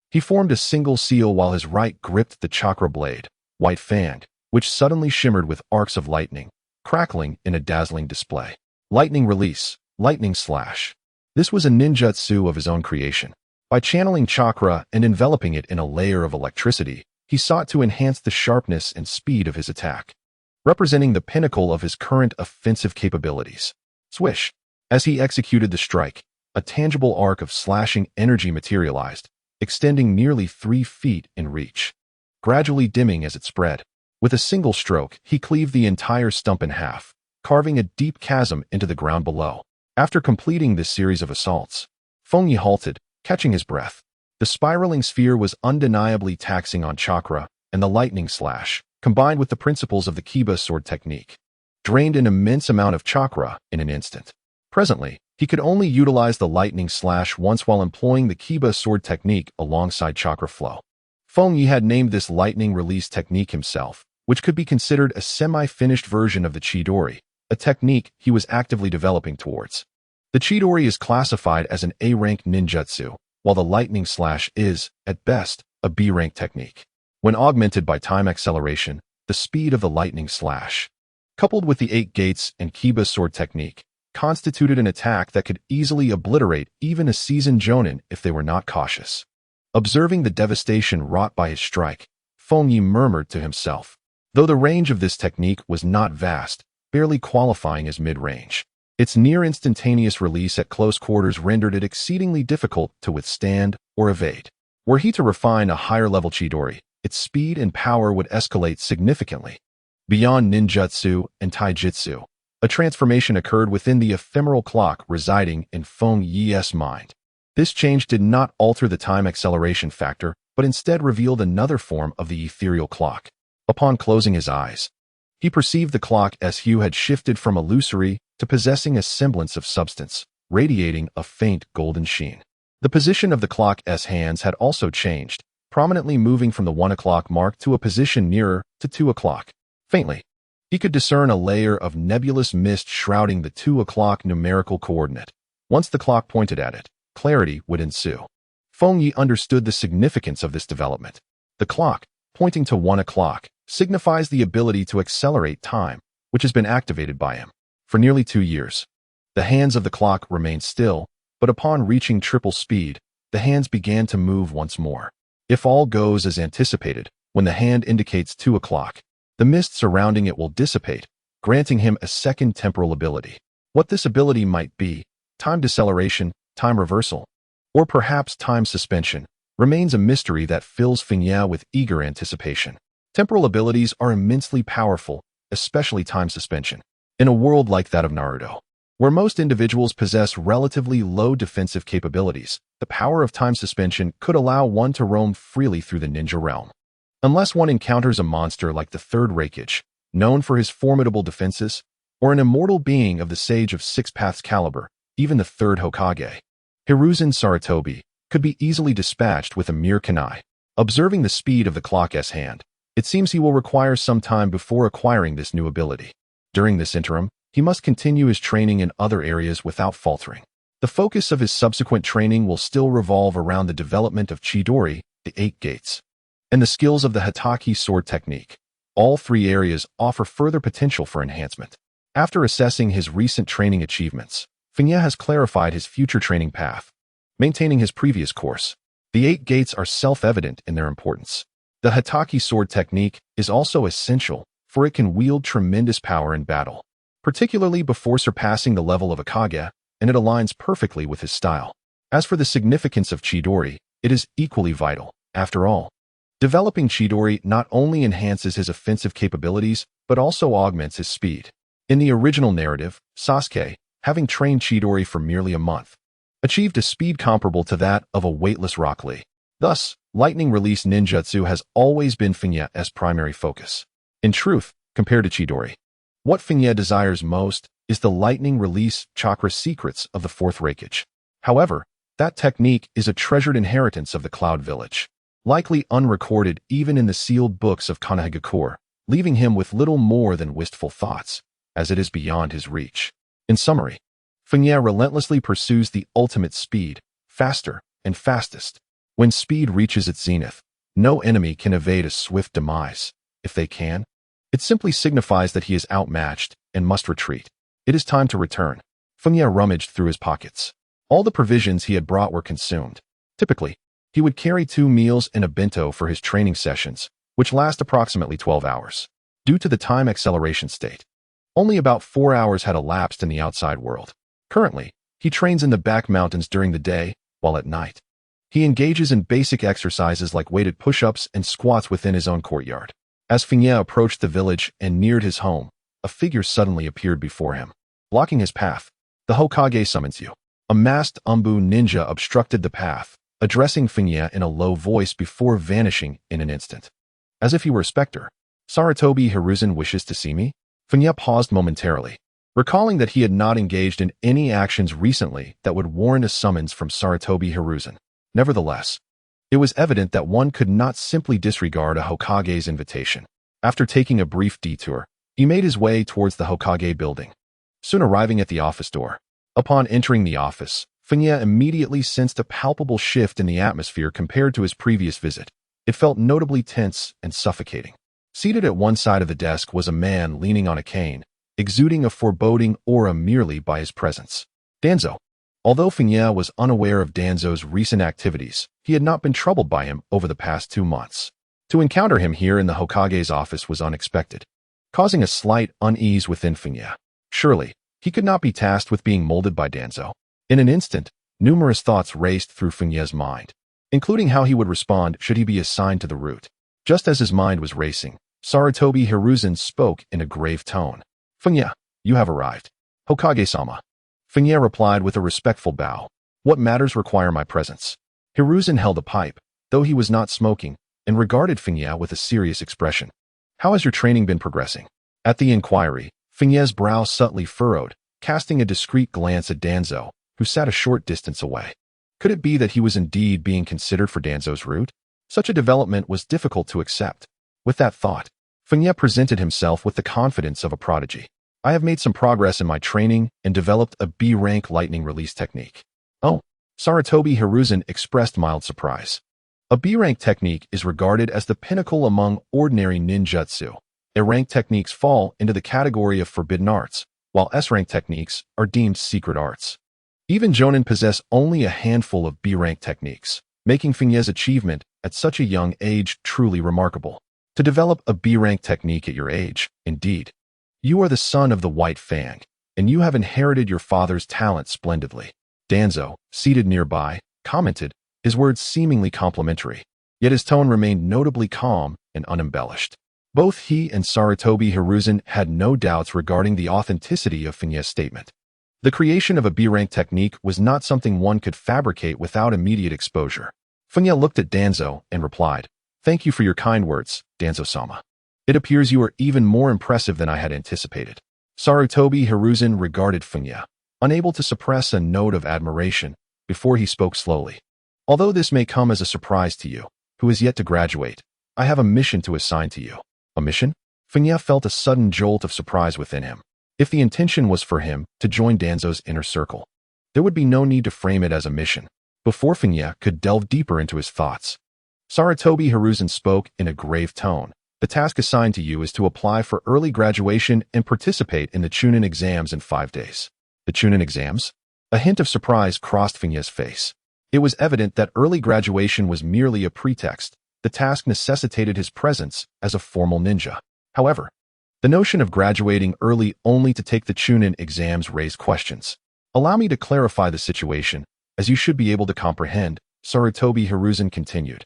he formed a single seal while his right gripped the chakra blade, White Fang, which suddenly shimmered with arcs of lightning, crackling in a dazzling display. Lightning release, lightning slash. This was a ninjutsu of his own creation. By channeling chakra and enveloping it in a layer of electricity, he sought to enhance the sharpness and speed of his attack, representing the pinnacle of his current offensive capabilities. Swish! As he executed the strike, a tangible arc of slashing energy materialized, extending nearly 3 feet in reach, gradually dimming as it spread. With a single stroke, he cleaved the entire stump in half, carving a deep chasm into the ground below. After completing this series of assaults, Fengye halted, catching his breath. The spiraling sphere was undeniably taxing on chakra, and the lightning slash, combined with the principles of the Kiba sword technique, drained an immense amount of chakra in an instant. Presently, he could only utilize the lightning slash once while employing the Kiba sword technique alongside chakra flow. Fengye had named this lightning release technique himself, which could be considered a semi-finished version of the Chidori, a technique he was actively developing towards. The Chidori is classified as an A-rank ninjutsu, while the lightning slash is, at best, a B-rank technique. When augmented by time acceleration, the speed of the lightning slash, coupled with the 8 gates and Kiba sword technique, constituted an attack that could easily obliterate even a seasoned jonin if they were not cautious. Observing the devastation wrought by his strike, Fengye murmured to himself, though the range of this technique was not vast, barely qualifying as mid-range. Its near-instantaneous release at close quarters rendered it exceedingly difficult to withstand or evade. Were he to refine a higher-level Chidori, its speed and power would escalate significantly. Beyond ninjutsu and taijutsu, a transformation occurred within the ephemeral clock residing in Fengye's mind. This change did not alter the time acceleration factor, but instead revealed another form of the ethereal clock. Upon closing his eyes, he perceived the clock as hue had shifted from illusory to possessing a semblance of substance, radiating a faint golden sheen. The position of the clock's hands had also changed, prominently moving from the 1 o'clock mark to a position nearer to 2 o'clock. Faintly, he could discern a layer of nebulous mist shrouding the 2 o'clock numerical coordinate. Once the clock pointed at it, clarity would ensue. Fengye understood the significance of this development. The clock, pointing to 1 o'clock, signifies the ability to accelerate time, which has been activated by him. For nearly 2 years, the hands of the clock remained still, but upon reaching triple speed, the hands began to move once more. If all goes as anticipated, when the hand indicates 2 o'clock, the mist surrounding it will dissipate, granting him a second temporal ability. What this ability might be, time deceleration, time reversal, or perhaps time suspension, remains a mystery that fills Fengye with eager anticipation. Temporal abilities are immensely powerful, especially time suspension. In a world like that of Naruto, where most individuals possess relatively low defensive capabilities, the power of time suspension could allow one to roam freely through the ninja realm. Unless one encounters a monster like the third Raikage, known for his formidable defenses, or an immortal being of the Sage of Six Paths caliber, even the third Hokage, Hiruzen Sarutobi, could be easily dispatched with a mere kunai. Observing the speed of the clock's hand, it seems he will require some time before acquiring this new ability. During this interim, he must continue his training in other areas without faltering. The focus of his subsequent training will still revolve around the development of Chidori, the 8 gates, and the skills of the Hatake sword technique. All 3 areas offer further potential for enhancement. After assessing his recent training achievements, Fengye has clarified his future training path, maintaining his previous course. The 8 gates are self-evident in their importance. The Hatake sword technique is also essential, for it can wield tremendous power in battle, particularly before surpassing the level of a Kage, and it aligns perfectly with his style. As for the significance of Chidori, it is equally vital. After all, developing Chidori not only enhances his offensive capabilities, but also augments his speed. In the original narrative, Sasuke, having trained Chidori for merely a month, achieved a speed comparable to that of a weightless Rock Lee. Thus, lightning release ninjutsu has always been Fengye's primary focus. In truth, compared to Chidori, what Fengye desires most is the lightning release chakra secrets of the 4th Raikage. However, that technique is a treasured inheritance of the Cloud Village, likely unrecorded even in the sealed books of Konohagakure, leaving him with little more than wistful thoughts, as it is beyond his reach. In summary, Fengye relentlessly pursues the ultimate speed, faster and fastest. When speed reaches its zenith, no enemy can evade a swift demise. If they can, it simply signifies that he is outmatched and must retreat. It is time to return. Fengye rummaged through his pockets. All the provisions he had brought were consumed. Typically, he would carry 2 meals and a bento for his training sessions, which last approximately 12 hours. Due to the time acceleration state, only about 4 hours had elapsed in the outside world. Currently, he trains in the back mountains during the day, while at night, he engages in basic exercises like weighted push-ups and squats within his own courtyard. As Fengye approached the village and neared his home, a figure suddenly appeared before him. Blocking his path, the Hokage summons you. A masked Umbu ninja obstructed the path, addressing Fengye in a low voice before vanishing in an instant. As if he were a specter. Sarutobi Hiruzen wishes to see me? Fengye paused momentarily, recalling that he had not engaged in any actions recently that would warrant a summons from Sarutobi Hiruzen. Nevertheless, it was evident that one could not simply disregard a Hokage's invitation. After taking a brief detour, he made his way towards the Hokage building, soon arriving at the office door. Upon entering the office, Fengye immediately sensed a palpable shift in the atmosphere compared to his previous visit. It felt notably tense and suffocating. Seated at one side of the desk was a man leaning on a cane, exuding a foreboding aura merely by his presence. Danzo. Although Fengye was unaware of Danzo's recent activities, he had not been troubled by him over the past 2 months. To encounter him here in the Hokage's office was unexpected, causing a slight unease within Fengye. Surely, he could not be tasked with being molded by Danzo. In an instant, numerous thoughts raced through Fengye's mind, including how he would respond should he be assigned to the route. Just as his mind was racing, Sarutobi Hiruzen spoke in a grave tone. Fengye, you have arrived. Hokage-sama. Fengye replied with a respectful bow. What matters require my presence. Hiruzen held a pipe, though he was not smoking, and regarded Fengye with a serious expression. How has your training been progressing? At the inquiry, Fengye's brow subtly furrowed, casting a discreet glance at Danzo, who sat a short distance away. Could it be that he was indeed being considered for Danzo's route? Such a development was difficult to accept. With that thought, Fengye presented himself with the confidence of a prodigy. I have made some progress in my training and developed a B-rank lightning release technique. Oh, Sarutobi Hiruzen expressed mild surprise. A B-rank technique is regarded as the pinnacle among ordinary ninjutsu. A-rank techniques fall into the category of forbidden arts, while S-rank techniques are deemed secret arts. Even Jonin possess only a handful of B-rank techniques, making Fengye's achievement at such a young age truly remarkable. To develop a B-rank technique at your age, indeed. You are the son of the White Fang, and you have inherited your father's talent splendidly. Danzo, seated nearby, commented, his words seemingly complimentary, yet his tone remained notably calm and unembellished. Both he and Sarutobi Hiruzen had no doubts regarding the authenticity of Fengye's statement. The creation of a B-rank technique was not something one could fabricate without immediate exposure. Fengye looked at Danzo and replied, Thank you for your kind words, Danzo-sama. It appears you are even more impressive than I had anticipated. Sarutobi Hiruzen regarded Fengye, unable to suppress a note of admiration, before he spoke slowly. Although this may come as a surprise to you, who is yet to graduate, I have a mission to assign to you. A mission? Fengye felt a sudden jolt of surprise within him. If the intention was for him to join Danzo's inner circle, there would be no need to frame it as a mission. Before Fengye could delve deeper into his thoughts, Sarutobi Hiruzen spoke in a grave tone. The task assigned to you is to apply for early graduation and participate in the Chunin exams in 5 days. The Chunin exams? A hint of surprise crossed Fengye's face. It was evident that early graduation was merely a pretext. The task necessitated his presence as a formal ninja. However, the notion of graduating early only to take the Chunin exams raised questions. Allow me to clarify the situation, as you should be able to comprehend, Sarutobi Hiruzen continued,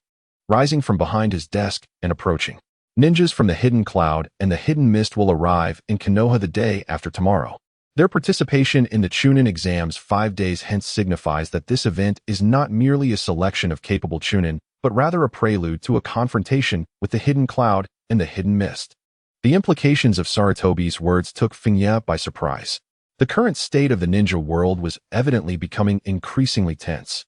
rising from behind his desk and approaching. Ninjas from the Hidden Cloud and the Hidden Mist will arrive in Konoha the day after tomorrow. Their participation in the Chunin exams 5 days hence signifies that this event is not merely a selection of capable Chunin, but rather a prelude to a confrontation with the Hidden Cloud and the Hidden Mist. The implications of Sarutobi's words took Fengye by surprise. The current state of the ninja world was evidently becoming increasingly tense,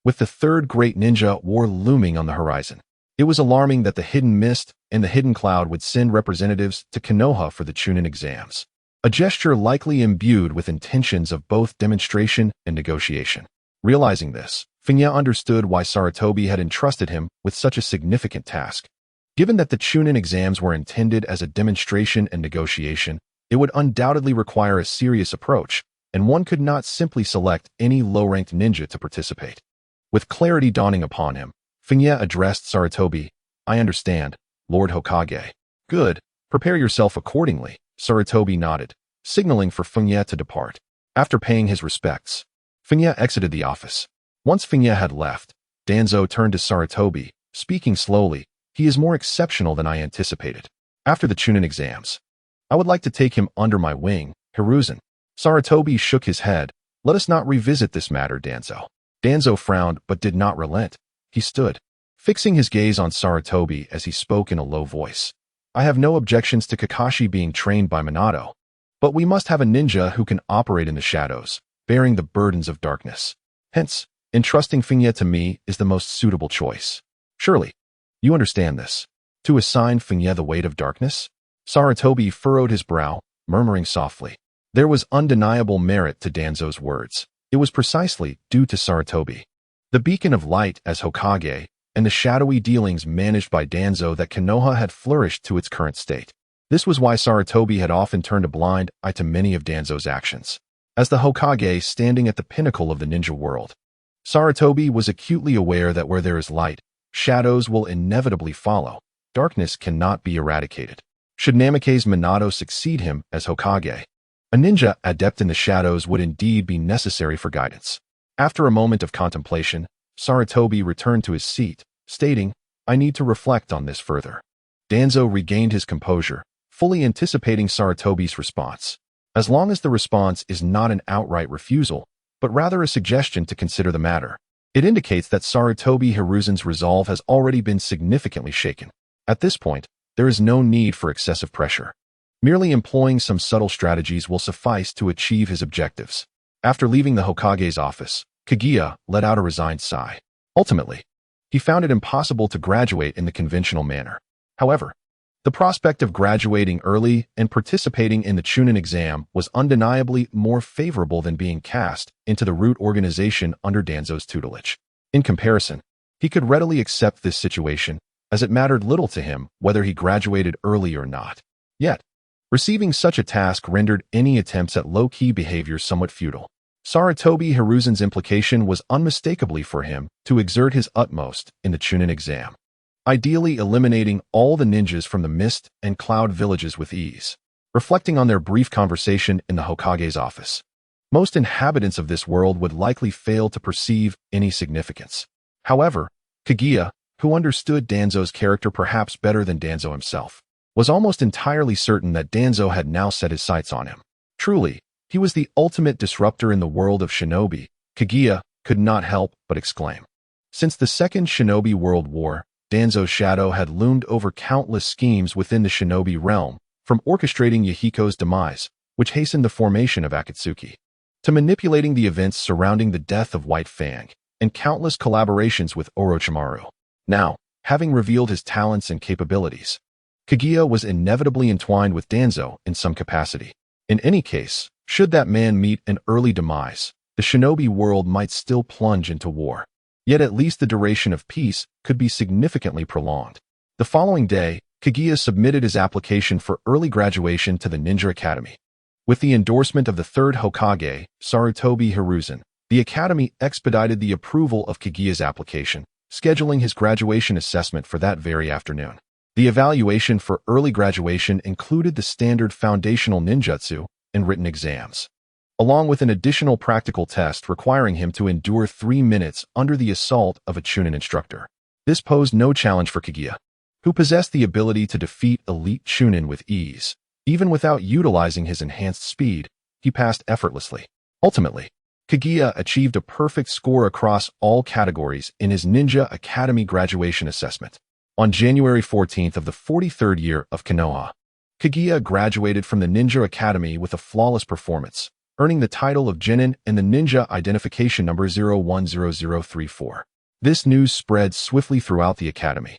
with the third great ninja war looming on the horizon. It was alarming that the Hidden Mist and the Hidden Cloud would send representatives to Konoha for the Chunin exams, a gesture likely imbued with intentions of both demonstration and negotiation. Realizing this, Fengye understood why Sarutobi had entrusted him with such a significant task. Given that the Chunin exams were intended as a demonstration and negotiation, it would undoubtedly require a serious approach, and one could not simply select any low-ranked ninja to participate. With clarity dawning upon him, Fengye addressed Sarutobi. I understand. Lord Hokage. Good. Prepare yourself accordingly, Sarutobi nodded, signaling for Fengye to depart. After paying his respects, Fengye exited the office. Once Fengye had left, Danzo turned to Sarutobi, speaking slowly. He is more exceptional than I anticipated. After the Chunin exams, I would like to take him under my wing, Hiruzen. Sarutobi shook his head. Let us not revisit this matter, Danzo. Danzo frowned but did not relent. He stood, fixing his gaze on Sarutobi as he spoke in a low voice. I have no objections to Kakashi being trained by Minato, but we must have a ninja who can operate in the shadows, bearing the burdens of darkness. Hence, entrusting Fengye to me is the most suitable choice. Surely, you understand this. To assign Fengye the weight of darkness? Sarutobi furrowed his brow, murmuring softly. There was undeniable merit to Danzo's words. It was precisely due to Sarutobi, the beacon of light as Hokage, and the shadowy dealings managed by Danzo that Konoha had flourished to its current state. This was why Sarutobi had often turned a blind eye to many of Danzo's actions. As the Hokage standing at the pinnacle of the ninja world, Sarutobi was acutely aware that where there is light, shadows will inevitably follow. Darkness cannot be eradicated. Should Namake's Minato succeed him as Hokage, a ninja adept in the shadows would indeed be necessary for guidance. After a moment of contemplation, Sarutobi returned to his seat, stating, I need to reflect on this further. Danzo regained his composure, fully anticipating Sarutobi's response. As long as the response is not an outright refusal, but rather a suggestion to consider the matter, it indicates that Sarutobi Hiruzen's resolve has already been significantly shaken. At this point, there is no need for excessive pressure. Merely employing some subtle strategies will suffice to achieve his objectives. After leaving the Hokage's office, Kaguya let out a resigned sigh. Ultimately, he found it impossible to graduate in the conventional manner. However, the prospect of graduating early and participating in the Chunin exam was undeniably more favorable than being cast into the root organization under Danzo's tutelage. In comparison, he could readily accept this situation, as it mattered little to him whether he graduated early or not. Yet, receiving such a task rendered any attempts at low-key behavior somewhat futile. Sarutobi Hiruzen's implication was unmistakably for him to exert his utmost in the Chunin exam, ideally eliminating all the ninjas from the Mist and Cloud villages with ease. Reflecting on their brief conversation in the Hokage's office, most inhabitants of this world would likely fail to perceive any significance. However, Kaguya, who understood Danzo's character perhaps better than Danzo himself, was almost entirely certain that Danzo had now set his sights on him. Truly, he was the ultimate disruptor in the world of shinobi, Kaguya could not help but exclaim. Since the Second Shinobi World War, Danzo's shadow had loomed over countless schemes within the shinobi realm, from orchestrating Yahiko's demise, which hastened the formation of Akatsuki, to manipulating the events surrounding the death of White Fang, and countless collaborations with Orochimaru. Now, having revealed his talents and capabilities, Kaguya was inevitably entwined with Danzo in some capacity. In any case, should that man meet an early demise, the shinobi world might still plunge into war. Yet at least the duration of peace could be significantly prolonged. The following day, Kaguya submitted his application for early graduation to the Ninja Academy. With the endorsement of the third Hokage, Sarutobi Hiruzen, the Academy expedited the approval of Kaguya's application, scheduling his graduation assessment for that very afternoon. The evaluation for early graduation included the standard foundational ninjutsu and written exams, along with an additional practical test requiring him to endure 3 minutes under the assault of a Chunin instructor. This posed no challenge for Kaguya, who possessed the ability to defeat elite Chunin with ease. Even without utilizing his enhanced speed, he passed effortlessly. Ultimately, Kaguya achieved a perfect score across all categories in his Ninja Academy graduation assessment. On January 14th of the 43rd year of Konoha, Kaguya graduated from the Ninja Academy with a flawless performance, earning the title of Genin and the Ninja Identification Number 010034. This news spread swiftly throughout the academy,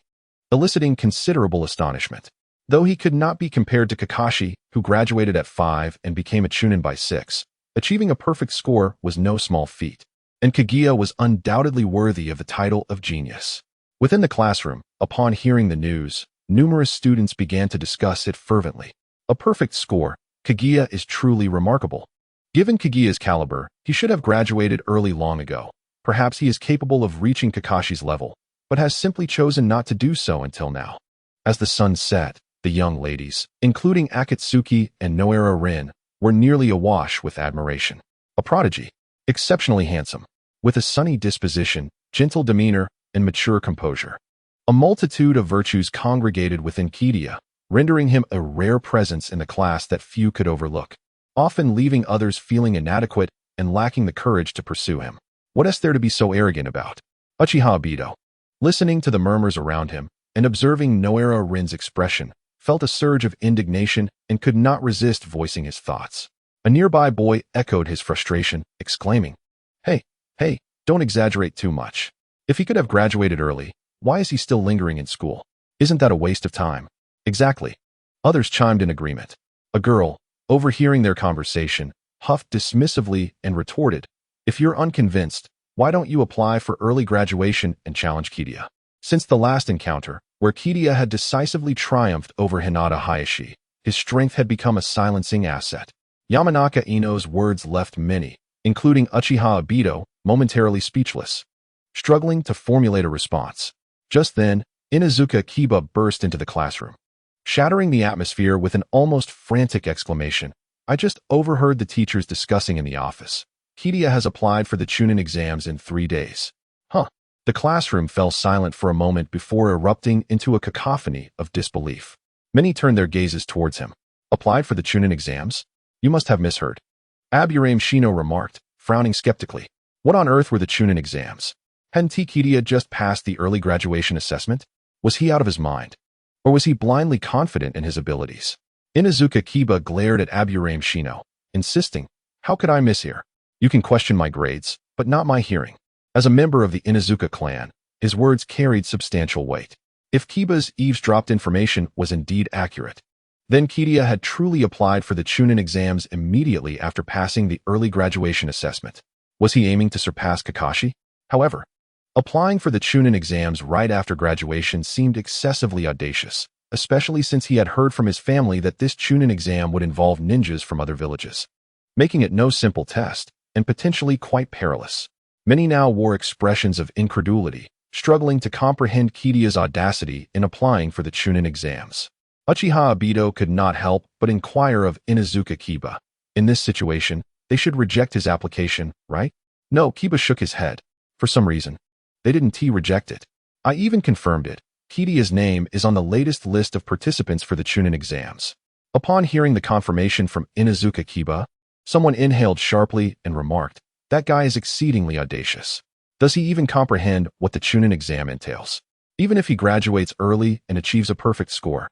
eliciting considerable astonishment. Though he could not be compared to Kakashi, who graduated at 5 and became a Chunin by 6, achieving a perfect score was no small feat, and Kaguya was undoubtedly worthy of the title of genius. Within the classroom, upon hearing the news, numerous students began to discuss it fervently. A perfect score, Kaguya is truly remarkable. Given Kaguya's caliber, he should have graduated early long ago. Perhaps he is capable of reaching Kakashi's level, but has simply chosen not to do so until now. As the sun set, the young ladies, including Akatsuki and Noera Rin, were nearly awash with admiration. A prodigy, exceptionally handsome, with a sunny disposition, gentle demeanor, and mature composure. A multitude of virtues congregated within Kidia, rendering him a rare presence in the class that few could overlook, often leaving others feeling inadequate and lacking the courage to pursue him. What is there to be so arrogant about? Uchiha Obito, listening to the murmurs around him and observing Noera Rin's expression, felt a surge of indignation and could not resist voicing his thoughts. A nearby boy echoed his frustration, exclaiming, Hey, don't exaggerate too much. If he could have graduated early, why is he still lingering in school? Isn't that a waste of time? Exactly. Others chimed in agreement. A girl, overhearing their conversation, huffed dismissively and retorted, if you're unconvinced, why don't you apply for early graduation and challenge Kidia? Since the last encounter, where Kidia had decisively triumphed over Hinata Hayashi, his strength had become a silencing asset. Yamanaka Ino's words left many, including Uchiha Obito, momentarily speechless, struggling to formulate a response. Just then, Inuzuka Kiba burst into the classroom, shattering the atmosphere with an almost frantic exclamation. I just overheard the teachers discussing in the office. Kidia has applied for the Chunin exams in 3 days. Huh. The classroom fell silent for a moment before erupting into a cacophony of disbelief. Many turned their gazes towards him. Applied for the Chunin exams? You must have misheard. Aburame Shino remarked, frowning skeptically. What on earth were the Chunin exams? Hadn't Kidia just passed the early graduation assessment? Was he out of his mind? Or was he blindly confident in his abilities? Inuzuka Kiba glared at Aburame Shino, insisting, how could I mishear? You can question my grades, but not my hearing. As a member of the Inuzuka clan, his words carried substantial weight. If Kiba's eavesdropped information was indeed accurate, then Kidia had truly applied for the Chunin exams immediately after passing the early graduation assessment. Was he aiming to surpass Kakashi? However, applying for the Chunin exams right after graduation seemed excessively audacious, especially since he had heard from his family that this Chunin exam would involve ninjas from other villages, making it no simple test, and potentially quite perilous. Many now wore expressions of incredulity, struggling to comprehend Kidia's audacity in applying for the Chunin exams. Uchiha Obito could not help but inquire of Inuzuka Kiba. In this situation, they should reject his application, right? No, Kiba shook his head. For some reason, they didn't reject it. I even confirmed it. Kidia's name is on the latest list of participants for the Chunin exams. Upon hearing the confirmation from Inuzuka Kiba, someone inhaled sharply and remarked, that guy is exceedingly audacious. Does he even comprehend what the Chunin exam entails? Even if he graduates early and achieves a perfect score,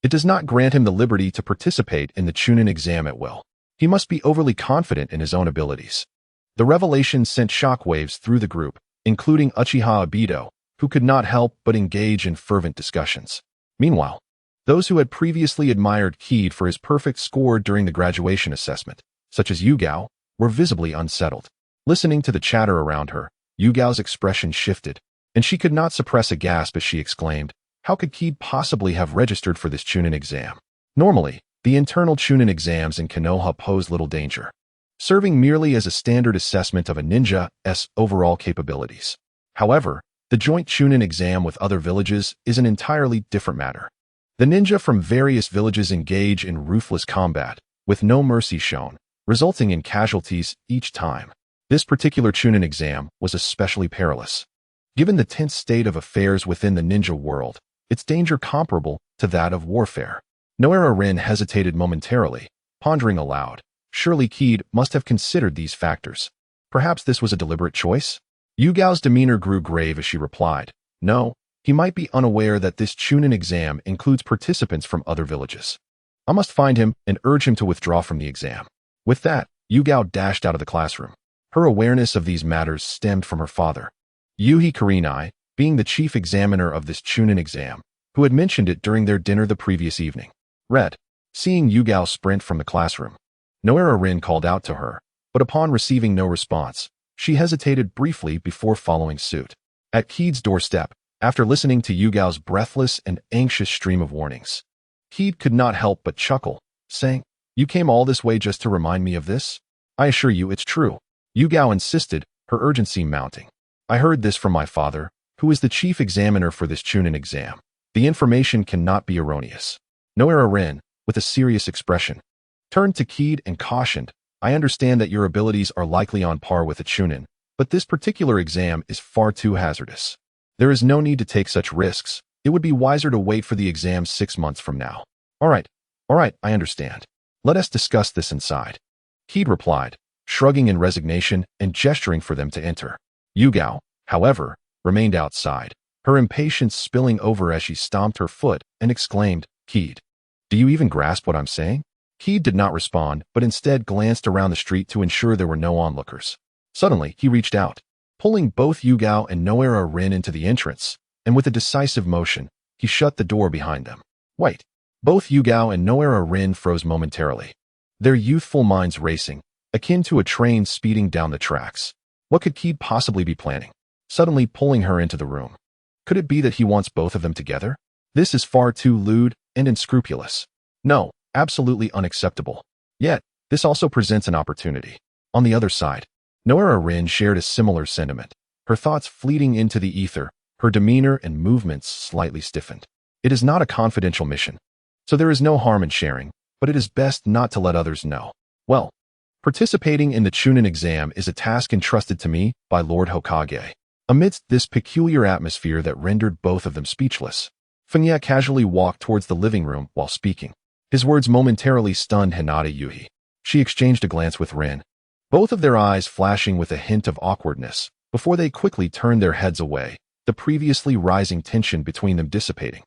it does not grant him the liberty to participate in the Chunin exam at will. He must be overly confident in his own abilities. The revelation sent shockwaves through the group, including Uchiha Obito, who could not help but engage in fervent discussions. Meanwhile, those who had previously admired Kid for his perfect score during the graduation assessment, such as Yugao, were visibly unsettled. Listening to the chatter around her, Yugao's expression shifted, and she could not suppress a gasp as she exclaimed, how could Kid possibly have registered for this Chunin exam? Normally, the internal Chunin exams in Konoha pose little danger, serving merely as a standard assessment of a ninja's overall capabilities. However, the joint Chunin exam with other villages is an entirely different matter. The ninja from various villages engage in ruthless combat, with no mercy shown, resulting in casualties each time. This particular Chunin exam was especially perilous. Given the tense state of affairs within the ninja world, its danger comparable to that of warfare. Noera Rin hesitated momentarily, pondering aloud. Surely Kid must have considered these factors. Perhaps this was a deliberate choice? Yugao's demeanor grew grave as she replied, no, he might be unaware that this Chunin exam includes participants from other villages. I must find him and urge him to withdraw from the exam. With that, Yugao dashed out of the classroom. Her awareness of these matters stemmed from her father, Yuhi Kurenai, being the chief examiner of this Chunin exam, who had mentioned it during their dinner the previous evening. Seeing Yugao sprint from the classroom, Noera Rin called out to her, but upon receiving no response, she hesitated briefly before following suit. At Kid's doorstep, after listening to Yugao's breathless and anxious stream of warnings, Kid could not help but chuckle, saying, you came all this way just to remind me of this? I assure you it's true. Yugao insisted, her urgency mounting. I heard this from my father, who is the chief examiner for this Chunin exam. The information cannot be erroneous. Noera Rin, with a serious expression, turned to Keed and cautioned, I understand that your abilities are likely on par with a Chunin, but this particular exam is far too hazardous. There is no need to take such risks. It would be wiser to wait for the exam 6 months from now. All right, I understand. Let us discuss this inside. Keed replied, shrugging in resignation and gesturing for them to enter. Yugao, however, remained outside, her impatience spilling over as she stomped her foot and exclaimed, Keed, do you even grasp what I'm saying? Keed did not respond, but instead glanced around the street to ensure there were no onlookers. Suddenly, he reached out, pulling both Yugao and Noera Rin into the entrance, and with a decisive motion, he shut the door behind them. Wait. Both Yugao and Noera Rin froze momentarily, their youthful minds racing, akin to a train speeding down the tracks. What could Keed possibly be planning? Suddenly pulling her into the room. Could it be that he wants both of them together? This is far too lewd and unscrupulous. No, absolutely unacceptable. Yet, this also presents an opportunity. On the other side, Noera Rin shared a similar sentiment, her thoughts fleeting into the ether, her demeanor and movements slightly stiffened. It is not a confidential mission, so there is no harm in sharing, but it is best not to let others know. Well, participating in the Chunin exam is a task entrusted to me by Lord Hokage. Amidst this peculiar atmosphere that rendered both of them speechless, Fengye casually walked towards the living room while speaking. His words momentarily stunned Hinata Yuhi. She exchanged a glance with Rin, both of their eyes flashing with a hint of awkwardness, before they quickly turned their heads away, the previously rising tension between them dissipating.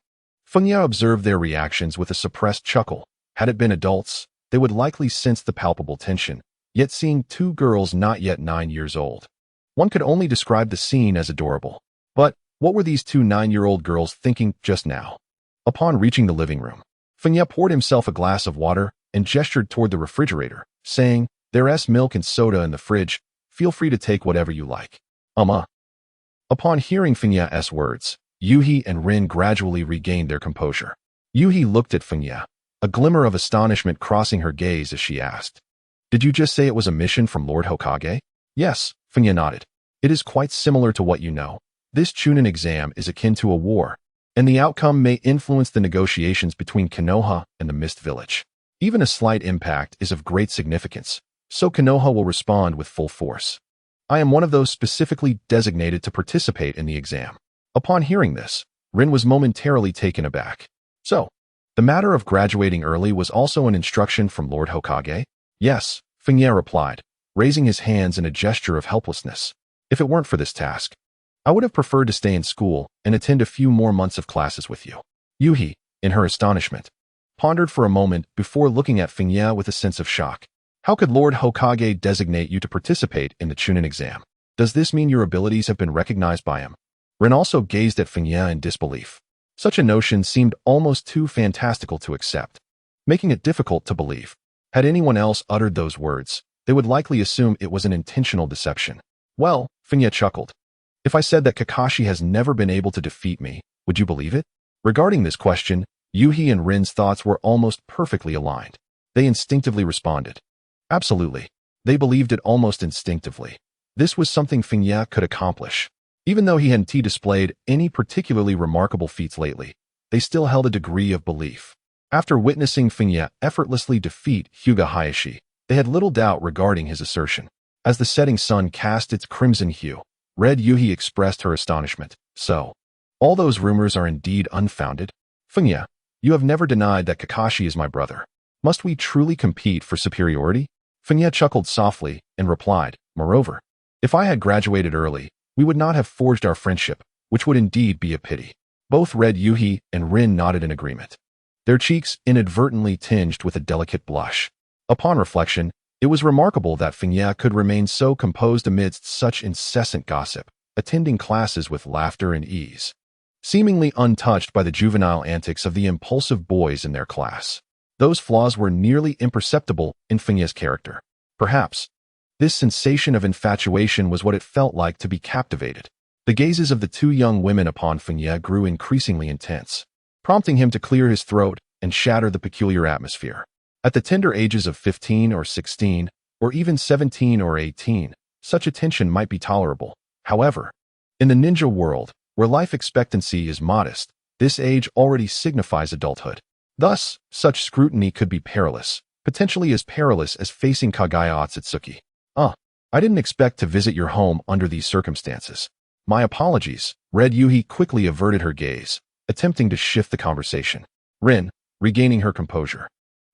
Fengye observed their reactions with a suppressed chuckle. Had it been adults, they would likely sense the palpable tension, yet seeing two girls not yet 9 years old, one could only describe the scene as adorable. But what were these two 9-year-old girls thinking just now? Upon reaching the living room, Fengye poured himself a glass of water and gestured toward the refrigerator, saying, There's milk and soda in the fridge. Feel free to take whatever you like. Upon hearing Fengye's words, Yuhi and Rin gradually regained their composure. Yuhi looked at Fengye, a glimmer of astonishment crossing her gaze as she asked, Did you just say it was a mission from Lord Hokage? Yes, Fengye nodded. It is quite similar to what you know. This Chunin exam is akin to a war, and the outcome may influence the negotiations between Konoha and the Mist Village. Even a slight impact is of great significance, so Konoha will respond with full force. I am one of those specifically designated to participate in the exam. Upon hearing this, Rin was momentarily taken aback. So, the matter of graduating early was also an instruction from Lord Hokage? Yes, Fengye replied, raising his hands in a gesture of helplessness. If it weren't for this task, I would have preferred to stay in school and attend a few more months of classes with you. Yuhi, in her astonishment, pondered for a moment before looking at Fengye with a sense of shock. How could Lord Hokage designate you to participate in the Chunin exam? Does this mean your abilities have been recognized by him? Rin also gazed at Fengye in disbelief. Such a notion seemed almost too fantastical to accept, making it difficult to believe. Had anyone else uttered those words, they would likely assume it was an intentional deception. Well, Fengye chuckled. If I said that Kakashi has never been able to defeat me, would you believe it? Regarding this question, Yuhi and Rin's thoughts were almost perfectly aligned. They instinctively responded. Absolutely. They believed it almost instinctively. This was something Fengye could accomplish. Even though he hadn't displayed any particularly remarkable feats lately, they still held a degree of belief. After witnessing Fengye effortlessly defeat Hyuga Hayashi, they had little doubt regarding his assertion. As the setting sun cast its crimson hue, Red Yuhi expressed her astonishment. So, all those rumors are indeed unfounded? Fengye, you have never denied that Kakashi is my brother. Must we truly compete for superiority? Fengye chuckled softly and replied, Moreover, if I had graduated early, we would not have forged our friendship, which would indeed be a pity. Both Red Yuhi and Rin nodded in agreement, their cheeks inadvertently tinged with a delicate blush. Upon reflection, it was remarkable that Fengye could remain so composed amidst such incessant gossip, attending classes with laughter and ease, seemingly untouched by the juvenile antics of the impulsive boys in their class. Those flaws were nearly imperceptible in Fengye's character. Perhaps, this sensation of infatuation was what it felt like to be captivated. The gazes of the two young women upon Fengye grew increasingly intense, prompting him to clear his throat and shatter the peculiar atmosphere. At the tender ages of 15 or 16, or even 17 or 18, such attention might be tolerable. However, in the ninja world, where life expectancy is modest, This age already signifies adulthood. Thus, such scrutiny could be perilous, potentially as perilous as facing Kagaya Otsutsuki. I didn't expect to visit your home under these circumstances. My apologies. Red Yuhi quickly averted her gaze, attempting to shift the conversation. Rin, regaining her composure,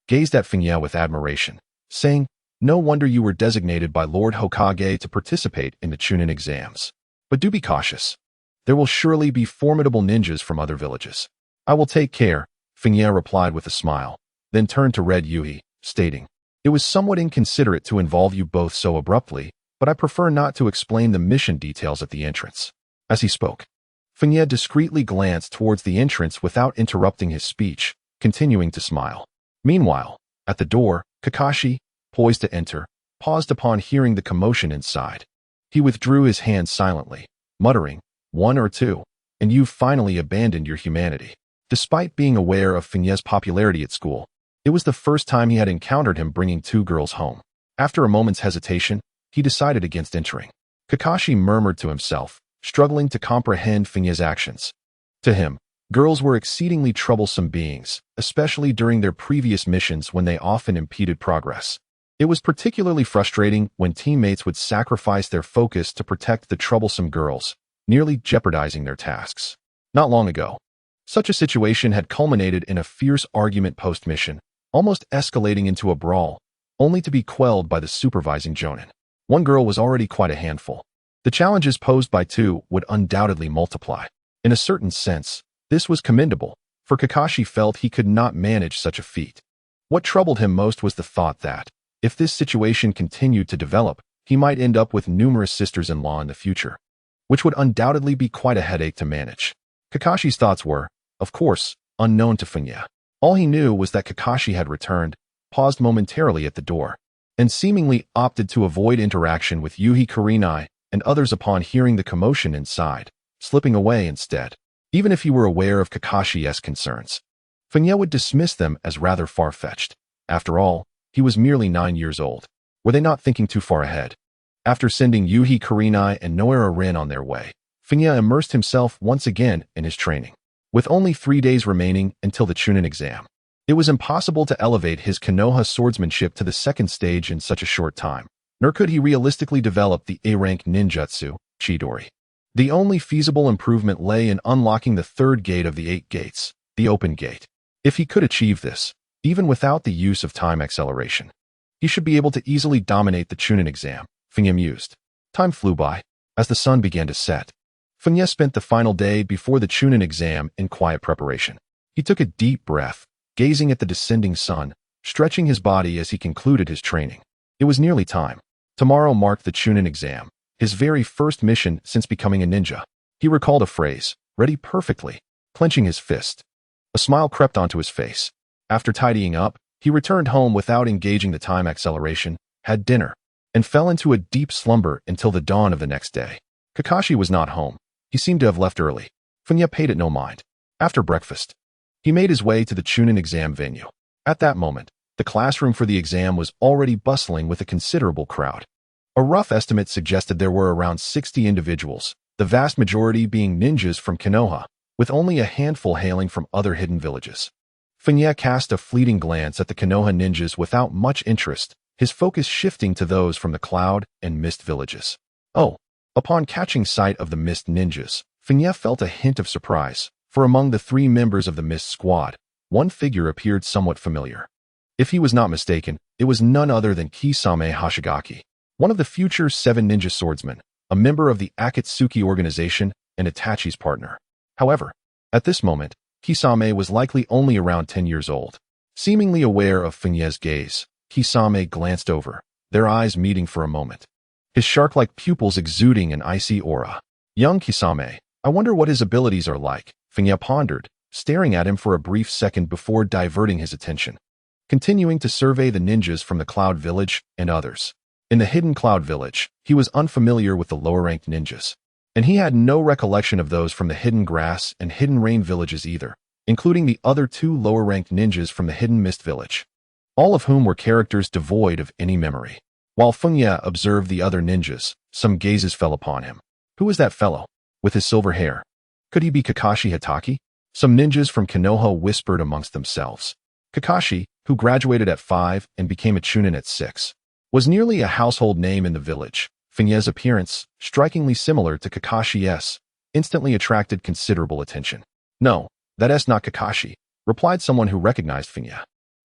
gazed at Fengye with admiration, saying, "No wonder you were designated by Lord Hokage to participate in the Chunin exams. But do be cautious. There will surely be formidable ninjas from other villages." "I will take care," Fengye replied with a smile, then turned to Red Yuhi, stating, "It was somewhat inconsiderate to involve you both so abruptly, but I prefer not to explain the mission details at the entrance." As he spoke, Fengye discreetly glanced towards the entrance without interrupting his speech, continuing to smile. Meanwhile, at the door, Kakashi, poised to enter, paused upon hearing the commotion inside. He withdrew his hand silently, muttering, "1 or 2, and you've finally abandoned your humanity." Despite being aware of Fengye's popularity at school, it was the first time he had encountered him bringing 2 girls home. After a moment's hesitation, he decided against entering. Kakashi murmured to himself, struggling to comprehend Fengye's actions. To him, girls were exceedingly troublesome beings, especially during their previous missions when they often impeded progress. It was particularly frustrating when teammates would sacrifice their focus to protect the troublesome girls, nearly jeopardizing their tasks. Not long ago, such a situation had culminated in a fierce argument post-mission, almost escalating into a brawl, only to be quelled by the supervising jonin. One girl was already quite a handful. The challenges posed by 2 would undoubtedly multiply. In a certain sense, this was commendable, for Kakashi felt he could not manage such a feat. What troubled him most was the thought that, if this situation continued to develop, he might end up with numerous sisters-in-law in the future, which would undoubtedly be quite a headache to manage. Kakashi's thoughts were, of course, unknown to Fengye. All he knew was that Kakashi had returned, paused momentarily at the door, and seemingly opted to avoid interaction with Yuhi Kurenai and others upon hearing the commotion inside, slipping away instead. Even if he were aware of Kakashi's concerns, Fengye would dismiss them as rather far-fetched. After all, he was merely 9 years old. Were they not thinking too far ahead? After sending Yuhi Kurenai and Noera Rin on their way, Fengye immersed himself once again in his training. With only 3 days remaining until the Chunin exam, it was impossible to elevate his Konoha swordsmanship to the 2nd stage in such a short time, nor could he realistically develop the A-rank ninjutsu, Chidori. The only feasible improvement lay in unlocking the 3rd gate of the 8 gates, the open gate. If he could achieve this, even without the use of time acceleration, he should be able to easily dominate the Chunin exam, Fengye mused. Time flew by. As the sun began to set, Fengye spent the final day before the Chunin exam in quiet preparation. He took a deep breath, gazing at the descending sun, stretching his body as he concluded his training. It was nearly time. Tomorrow marked the Chunin exam, his very first mission since becoming a ninja. He recalled a phrase, ready perfectly, clenching his fist. A smile crept onto his face. After tidying up, he returned home without engaging the time acceleration, had dinner, and fell into a deep slumber until the dawn of the next day. Kakashi was not home. He seemed to have left early. Fengye paid it no mind. After breakfast, he made his way to the Chunin exam venue. At that moment, the classroom for the exam was already bustling with a considerable crowd. A rough estimate suggested there were around 60 individuals, the vast majority being ninjas from Konoha, with only a handful hailing from other hidden villages. Fengye cast a fleeting glance at the Konoha ninjas without much interest, his focus shifting to those from the Cloud and Mist villages. Upon catching sight of the Mist ninjas, Fengye felt a hint of surprise, for among the 3 members of the Mist squad, one figure appeared somewhat familiar. If he was not mistaken, it was none other than Kisame Hoshigaki, one of the future 7 ninja swordsmen, a member of the Akatsuki organization and Itachi's partner. However, at this moment, Kisame was likely only around 10 years old. Seemingly aware of Fengye's gaze, Kisame glanced over, their eyes meeting for a moment, his shark-like pupils exuding an icy aura. Young Kisame, I wonder what his abilities are like, Fengye pondered, staring at him for a brief second before diverting his attention, continuing to survey the ninjas from the Cloud Village and others. In the hidden Cloud Village, he was unfamiliar with the lower-ranked ninjas, and he had no recollection of those from the Hidden Grass and Hidden Rain villages either, including the other 2 lower-ranked ninjas from the Hidden Mist village, all of whom were characters devoid of any memory. While Fengye observed the other ninjas, some gazes fell upon him. Who was that fellow, with his silver hair? Could he be Kakashi Hatake? Some ninjas from Konoha whispered amongst themselves. Kakashi, who graduated at 5 and became a chunin at 6, was nearly a household name in the village. Fengye's appearance, strikingly similar to Kakashi's, instantly attracted considerable attention. "No, that's not Kakashi," replied someone who recognized Fengye.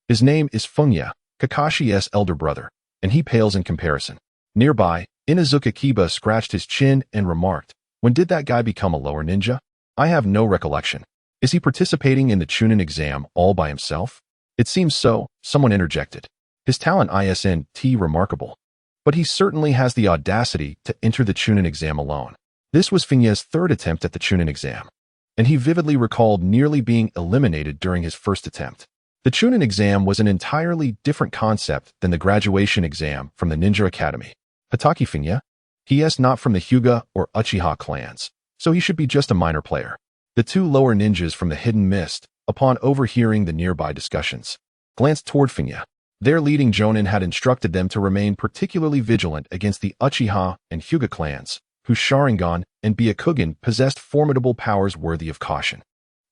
"His name is Fengye, Kakashi's elder brother, and he pales in comparison." Nearby, Inazuka Kiba scratched his chin and remarked, "When did that guy become a lower ninja? I have no recollection. Is he participating in the Chunin exam all by himself?" "It seems so," someone interjected. "His talent isn't remarkable. But he certainly has the audacity to enter the Chunin exam alone." This was Fengye's third attempt at the Chunin exam, and he vividly recalled nearly being eliminated during his first attempt. The Chunin exam was an entirely different concept than the graduation exam from the Ninja Academy. Hatake Fengye? He is not from the Hyuga or Uchiha clans, so he should be just a minor player. The two lower ninjas from the Hidden Mist, upon overhearing the nearby discussions, glanced toward Fengye. Their leading jonin had instructed them to remain particularly vigilant against the Uchiha and Hyuga clans, whose Sharingan and Byakugan possessed formidable powers worthy of caution.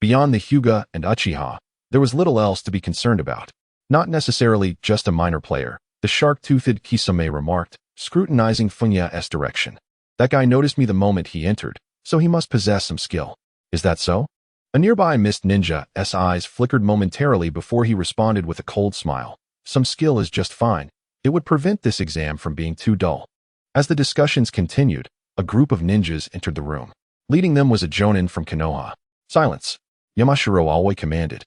Beyond the Hyuga and Uchiha, there was little else to be concerned about. "Not necessarily just a minor player," the shark-toothed Kisame remarked, scrutinizing Fengye's direction. "That guy noticed me the moment he entered, so he must possess some skill." "Is that so?" A nearby mist ninja's eyes flickered momentarily before he responded with a cold smile. "Some skill is just fine. It would prevent this exam from being too dull." As the discussions continued, a group of ninjas entered the room. Leading them was a jonin from Konoha. "Silence," Yamashiro Aoi commanded,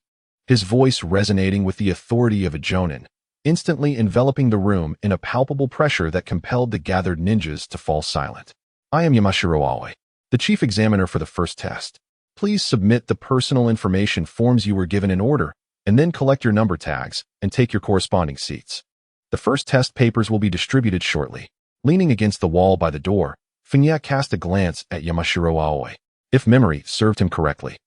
his voice resonating with the authority of a jonin, instantly enveloping the room in a palpable pressure that compelled the gathered ninjas to fall silent. "I am Yamashiro Aoi, the chief examiner for the first test. Please submit the personal information forms you were given in order, and then collect your number tags and take your corresponding seats. The first test papers will be distributed shortly." Leaning against the wall by the door, Fengye cast a glance at Yamashiro Aoi. If memory served him correctly,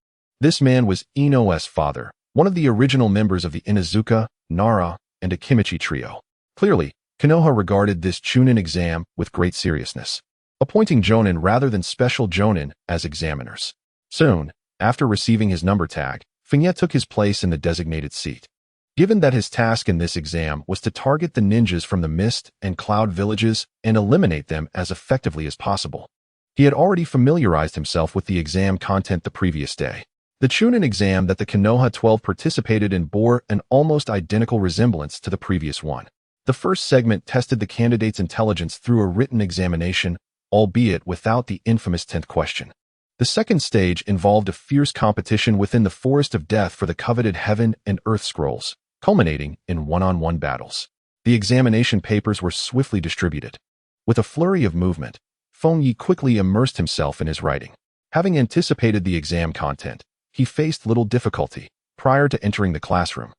this man was Ino's father, one of the original members of the Inazuka, Nara, and Akimichi trio. Clearly, Konoha regarded this Chunin exam with great seriousness, appointing jonin rather than special jonin as examiners. Soon, after receiving his number tag, Fengye took his place in the designated seat. Given that his task in this exam was to target the ninjas from the Mist and Cloud villages and eliminate them as effectively as possible, he had already familiarized himself with the exam content the previous day. The Chunin exam that the Konoha 12 participated in bore an almost identical resemblance to the previous one. The first segment tested the candidate's intelligence through a written examination, albeit without the infamous 10th question. The second stage involved a fierce competition within the Forest of Death for the coveted Heaven and Earth scrolls, culminating in one-on-one battles. The examination papers were swiftly distributed. With a flurry of movement, Fengye quickly immersed himself in his writing. Having anticipated the exam content, he faced little difficulty. Prior to entering the classroom,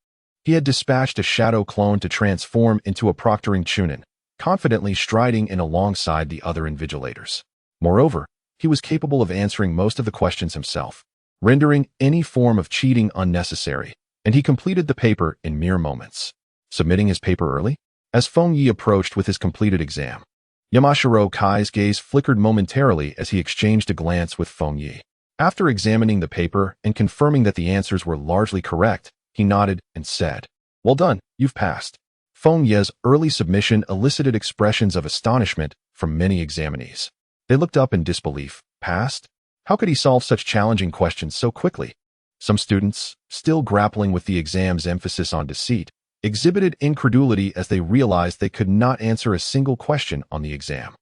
he had dispatched a shadow clone to transform into a proctoring chunin, confidently striding in alongside the other invigilators. Moreover, he was capable of answering most of the questions himself, rendering any form of cheating unnecessary, and he completed the paper in mere moments. Submitting his paper early? As Fengye approached with his completed exam, Yamashiro Kai's gaze flickered momentarily as he exchanged a glance with Fengye. After examining the paper and confirming that the answers were largely correct, he nodded and said, "Well done, you've passed." Fengye's early submission elicited expressions of astonishment from many examinees. They looked up in disbelief. Passed? How could he solve such challenging questions so quickly? Some students, still grappling with the exam's emphasis on deceit, exhibited incredulity as they realized they could not answer a single question on the exam.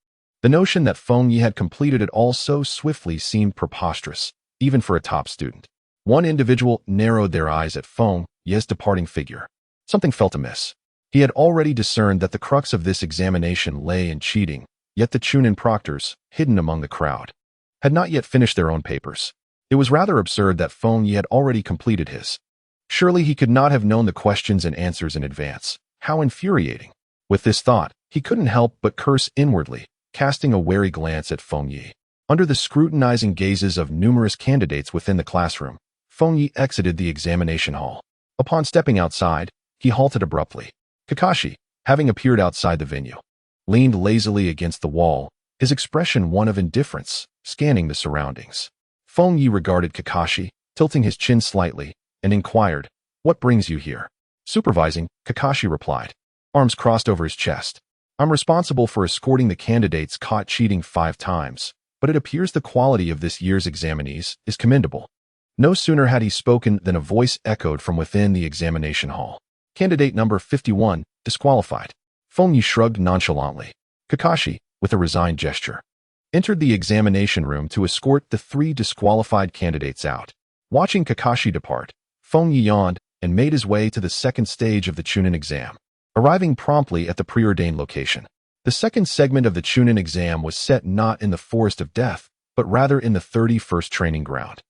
The notion that Fengye had completed it all so swiftly seemed preposterous, even for a top student. One individual narrowed their eyes at Fengye's departing figure. Something felt amiss. He had already discerned that the crux of this examination lay in cheating, yet the Chunin proctors, hidden among the crowd, had not yet finished their own papers. It was rather absurd that Fengye had already completed his. Surely he could not have known the questions and answers in advance. How infuriating. With this thought, he couldn't help but curse inwardly, casting a wary glance at Fengye. Under the scrutinizing gazes of numerous candidates within the classroom, Fengye exited the examination hall. Upon stepping outside, he halted abruptly. Kakashi, having appeared outside the venue, leaned lazily against the wall, his expression one of indifference, scanning the surroundings. Fengye regarded Kakashi, tilting his chin slightly, and inquired, "What brings you here?" "Supervising," Kakashi replied, arms crossed over his chest. "I'm responsible for escorting the candidates caught cheating 5 times, but it appears the quality of this year's examinees is commendable." No sooner had he spoken than a voice echoed from within the examination hall. "Candidate number 51, disqualified." Fengye shrugged nonchalantly. Kakashi, with a resigned gesture, entered the examination room to escort the 3 disqualified candidates out. Watching Kakashi depart, Fengye yawned and made his way to the second stage of the Chunin exam, arriving promptly at the preordained location. The second segment of the Chunin exam was set not in the Forest of Death, but rather in the 31st training ground,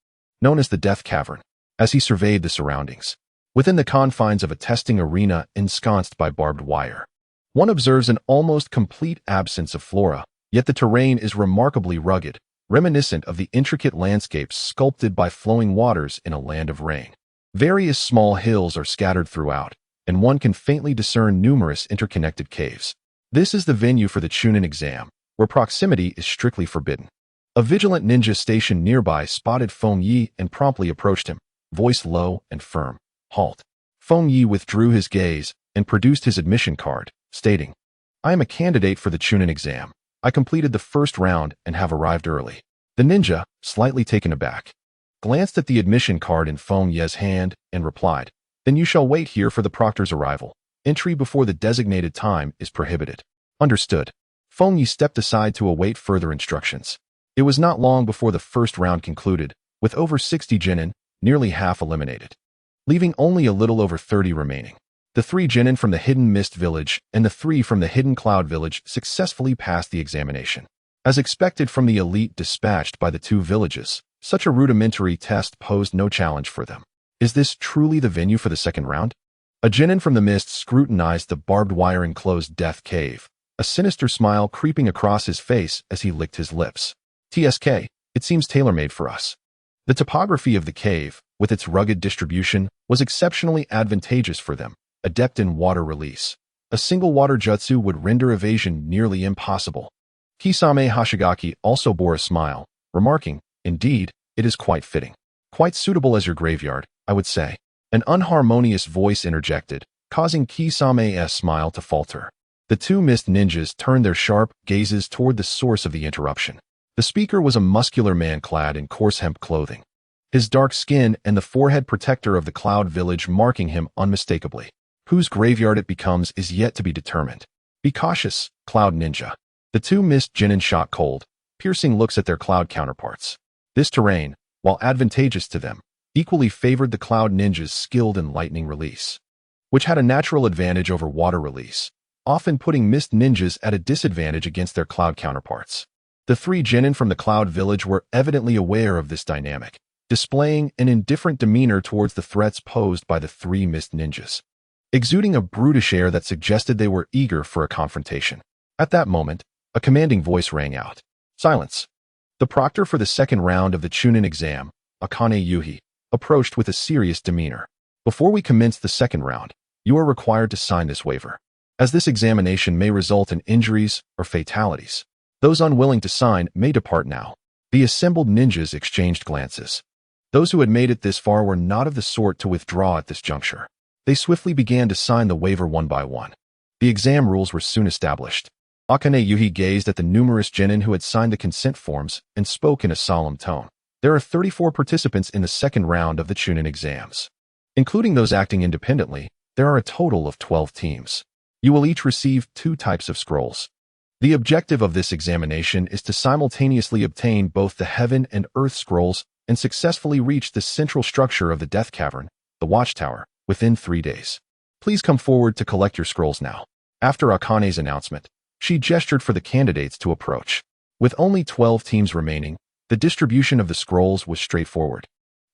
known as the Death Cavern. As he surveyed the surroundings, within the confines of a testing arena ensconced by barbed wire, one observes an almost complete absence of flora, yet the terrain is remarkably rugged, reminiscent of the intricate landscapes sculpted by flowing waters in a land of rain. Various small hills are scattered throughout, and one can faintly discern numerous interconnected caves. This is the venue for the Chunin exam, where proximity is strictly forbidden. A vigilant ninja stationed nearby spotted Fengye and promptly approached him, voice low and firm. "Halt." Fengye withdrew his gaze and produced his admission card, stating, "I am a candidate for the Chunin exam. I completed the first round and have arrived early." The ninja, slightly taken aback, glanced at the admission card in Fengye's hand and replied, "Then you shall wait here for the proctor's arrival. Entry before the designated time is prohibited." "Understood." Fengye stepped aside to await further instructions. It was not long before the first round concluded, with over 60 genin, nearly half eliminated, leaving only a little over 30 remaining. The 3 genin from the Hidden Mist Village and the 3 from the Hidden Cloud Village successfully passed the examination. As expected from the elite dispatched by the 2 villages, such a rudimentary test posed no challenge for them. Is this truly the venue for the second round? A genin from the mist scrutinized the barbed wire enclosed death cave, a sinister smile creeping across his face as he licked his lips. "TSK, it seems tailor-made for us." The topography of the cave, with its rugged distribution, was exceptionally advantageous for them, adept in water release. A single water jutsu would render evasion nearly impossible. Kisame Hashigaki also bore a smile, remarking, "Indeed, it is quite fitting. Quite suitable as your graveyard, I would say." An unharmonious voice interjected, causing Kisame's smile to falter. The 2 mist ninjas turned their sharp gazes toward the source of the interruption. The speaker was a muscular man clad in coarse hemp clothing, his dark skin and the forehead protector of the Cloud Village marking him unmistakably. Whose graveyard it becomes is yet to be determined. Be cautious, Cloud Ninja. The 2 mist genin shot cold, piercing looks at their Cloud counterparts. This terrain, while advantageous to them, equally favored the Cloud Ninjas skilled in lightning release, which had a natural advantage over water release, often putting mist ninjas at a disadvantage against their Cloud counterparts. The 3 genin from the Cloud Village were evidently aware of this dynamic, displaying an indifferent demeanor towards the threats posed by the 3 mist ninjas, exuding a brutish air that suggested they were eager for a confrontation. At that moment, a commanding voice rang out. "Silence." The proctor for the second round of the Chunin exam, Akane Yuhi, approached with a serious demeanor. "Before we commence the second round, you are required to sign this waiver, as this examination may result in injuries or fatalities. Those unwilling to sign may depart now." The assembled ninjas exchanged glances. Those who had made it this far were not of the sort to withdraw at this juncture. They swiftly began to sign the waiver one by one. The exam rules were soon established. Akane Yuhi gazed at the numerous genin who had signed the consent forms and spoke in a solemn tone. "There are 34 participants in the second round of the Chunin exams. Including those acting independently, there are a total of 12 teams. You will each receive 2 types of scrolls. The objective of this examination is to simultaneously obtain both the Heaven and Earth scrolls and successfully reach the central structure of the Death Cavern, the Watchtower, within 3 days. Please come forward to collect your scrolls now." After Akane's announcement, she gestured for the candidates to approach. With only 12 teams remaining, the distribution of the scrolls was straightforward.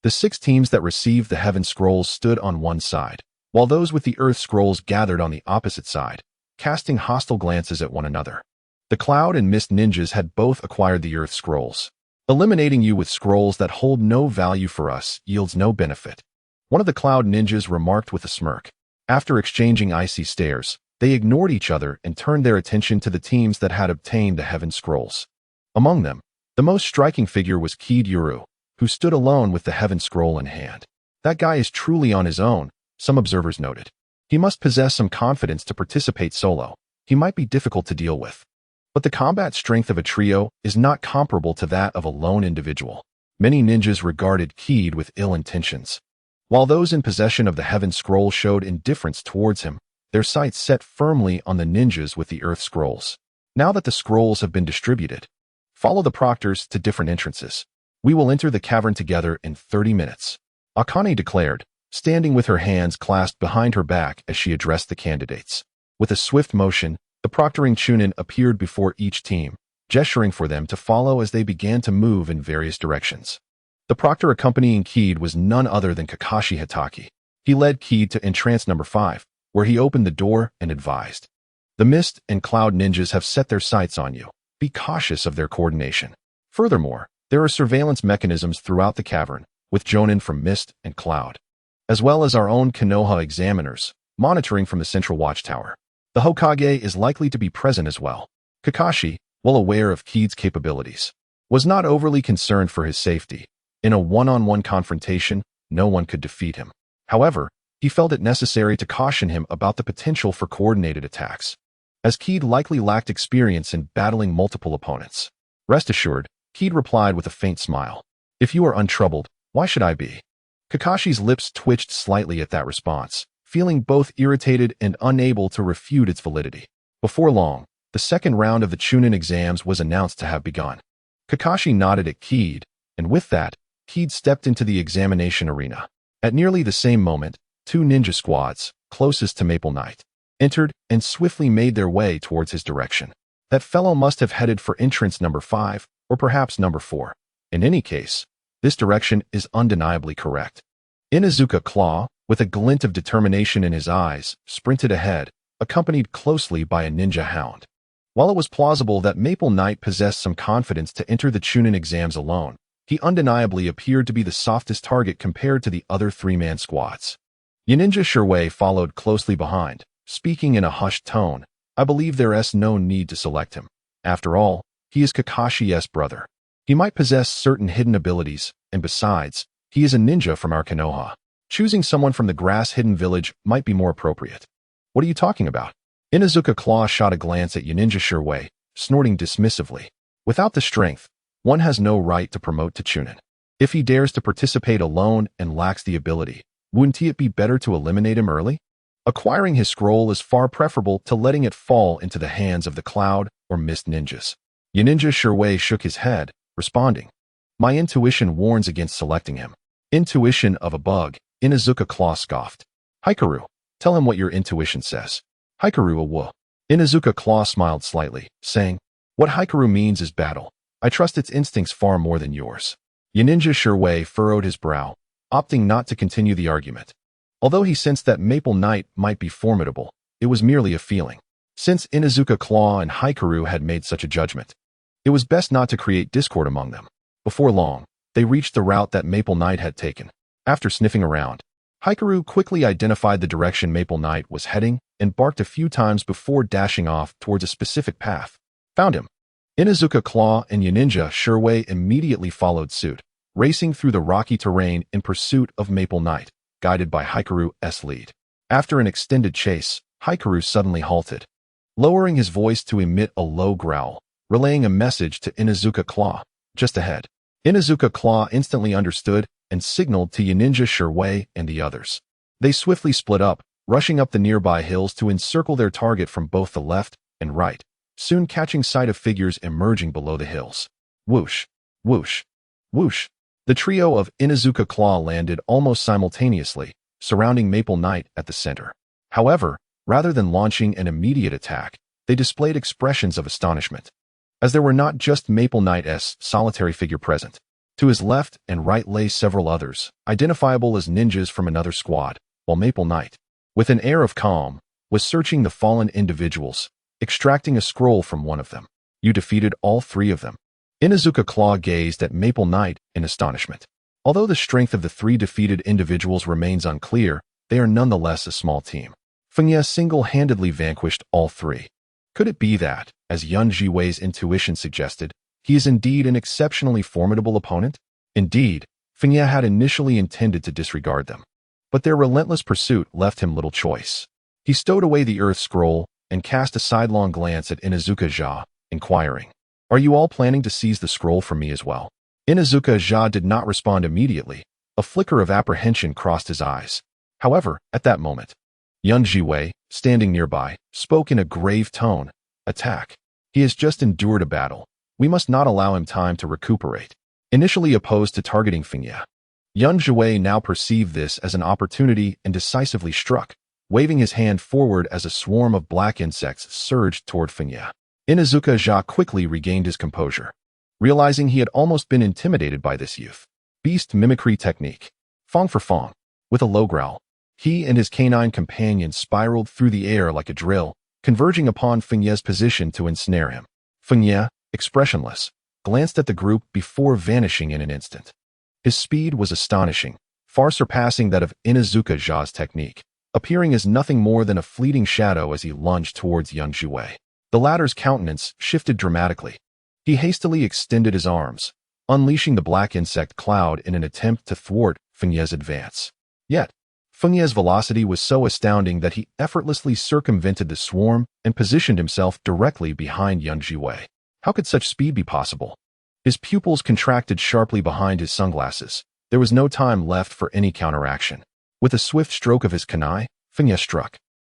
The 6 teams that received the Heaven scrolls stood on one side, while those with the Earth scrolls gathered on the opposite side, casting hostile glances at one another. The Cloud and Mist ninjas had both acquired the Earth scrolls. "Eliminating you with scrolls that hold no value for us yields no benefit," one of the Cloud ninjas remarked with a smirk. After exchanging icy stares, they ignored each other and turned their attention to the teams that had obtained the Heaven scrolls. Among them, the most striking figure was Kid Yuru, who stood alone with the Heaven Scroll in hand. That guy is truly on his own, some observers noted. He must possess some confidence to participate solo. He might be difficult to deal with. But the combat strength of a trio is not comparable to that of a lone individual. Many ninjas regarded Keed with ill intentions. While those in possession of the Heaven Scroll showed indifference towards him, their sights set firmly on the ninjas with the Earth Scrolls. Now that the scrolls have been distributed, follow the proctors to different entrances. We will enter the cavern together in 30 minutes. Akane declared, standing with her hands clasped behind her back as she addressed the candidates. With a swift motion, the proctoring chunin appeared before each team, gesturing for them to follow as they began to move in various directions. The proctor accompanying Keed was none other than Kakashi Hitaki. He led Keed to entrance number 5, where he opened the door and advised, "The Mist and Cloud ninjas have set their sights on you. Be cautious of their coordination. Furthermore, there are surveillance mechanisms throughout the cavern, with jonin from Mist and Cloud, as well as our own Konoha examiners, monitoring from the central watchtower. The Hokage is likely to be present as well." Kakashi, well aware of Keed's capabilities, was not overly concerned for his safety. In a one-on-one confrontation, no one could defeat him. However, he felt it necessary to caution him about the potential for coordinated attacks, as Keed likely lacked experience in battling multiple opponents. Rest assured, Keed replied with a faint smile. "If you are untroubled, why should I be?" Kakashi's lips twitched slightly at that response, feeling both irritated and unable to refute its validity. Before long, the second round of the Chunin exams was announced to have begun. Kakashi nodded at Keed, and with that, Keed stepped into the examination arena. At nearly the same moment, 2 ninja squads, closest to Maple Knight, entered and swiftly made their way towards his direction. That fellow must have headed for entrance number 5, or perhaps number 4. In any case, this direction is undeniably correct. Inuzuka Claw, with a glint of determination in his eyes, sprinted ahead, accompanied closely by a ninja hound. While it was plausible that Maple Knight possessed some confidence to enter the Chunin exams alone, he undeniably appeared to be the softest target compared to the other 3-man squads. Ninja Shirwei followed closely behind, speaking in a hushed tone. "I believe there's no need to select him. After all, he is Kakashi's brother. He might possess certain hidden abilities, and besides, he is a ninja from our Konoha. Choosing someone from the grass-hidden village might be more appropriate." "What are you talking about?" Inuzuka Claw shot a glance at Ninja Shirwei, snorting dismissively. "Without the strength, one has no right to promote to Chunin. If he dares to participate alone and lacks the ability, wouldn't it be better to eliminate him early? Acquiring his scroll is far preferable to letting it fall into the hands of the Cloud or Mist ninjas." Ninja Shirwei shook his head, responding, "My intuition warns against selecting him." "Intuition of a bug," Inuzuka Claw scoffed. "Hikaru, tell him what your intuition says." "Hikaru a woo." Inuzuka Claw smiled slightly, saying, "What Hikaru means is battle. I trust its instincts far more than yours." Ninja Shirwei furrowed his brow, opting not to continue the argument. Although he sensed that Maple Knight might be formidable, it was merely a feeling. Since Inuzuka Claw and Hikaru had made such a judgment, it was best not to create discord among them. Before long, they reached the route that Maple Knight had taken. After sniffing around, Hikaru quickly identified the direction Maple Knight was heading and barked a few times before dashing off towards a specific path. "Found him." Inuzuka Claw and Ninja Shirwei immediately followed suit, racing through the rocky terrain in pursuit of Maple Knight, guided by Hikaru's lead. After an extended chase, Hikaru suddenly halted, lowering his voice to emit a low growl, relaying a message to Inuzuka Claw, just ahead. Inuzuka Claw instantly understood and signaled to Ninja Shirwei and the others. They swiftly split up, rushing up the nearby hills to encircle their target from both the left and right, soon catching sight of figures emerging below the hills. Whoosh, whoosh, whoosh. The trio of Inuzuka Claw landed almost simultaneously, surrounding Maple Knight at the center. However, rather than launching an immediate attack, they displayed expressions of astonishment, as there were not just Maple Knight's solitary figure present. To his left and right lay several others, identifiable as ninjas from another squad, while Maple Knight, with an air of calm, was searching the fallen individuals, extracting a scroll from one of them. "You defeated all 3 of them." Inuzuka Claw gazed at Maple Knight in astonishment. Although the strength of the 3 defeated individuals remains unclear, they are nonetheless a small team. Fengye single-handedly vanquished all 3. Could it be that, as Yun Jiwei's intuition suggested, he is indeed an exceptionally formidable opponent? Indeed, Fengye had initially intended to disregard them, but their relentless pursuit left him little choice. He stowed away the earth scroll and cast a sidelong glance at Inazuka-ja, inquiring, "Are you all planning to seize the scroll from me as well?" Inazuka-ja did not respond immediately. A flicker of apprehension crossed his eyes. However, at that moment, Yun Jiwei, standing nearby, spoke in a grave tone. "Attack. He has just endured a battle. We must not allow him time to recuperate." Initially opposed to targeting Fengye, Yun Jiwei now perceived this as an opportunity and decisively struck, waving his hand forward as a swarm of black insects surged toward Fengye. Inazuka-ja quickly regained his composure, realizing he had almost been intimidated by this youth. Beast mimicry technique. Fong for Fong. With a low growl, he and his canine companion spiraled through the air like a drill, converging upon Fengye's position to ensnare him. Fengye, expressionless, glanced at the group before vanishing in an instant. His speed was astonishing, far surpassing that of Inazuka-ja's technique, appearing as nothing more than a fleeting shadow as he lunged towards Yun Jiwei. The latter's countenance shifted dramatically. He hastily extended his arms, unleashing the black insect cloud in an attempt to thwart Fengye's advance. Yet, Fengye's velocity was so astounding that he effortlessly circumvented the swarm and positioned himself directly behind Yun Jiwei. How could such speed be possible? His pupils contracted sharply behind his sunglasses. There was no time left for any counteraction. With a swift stroke of his kunai, Fengye struck.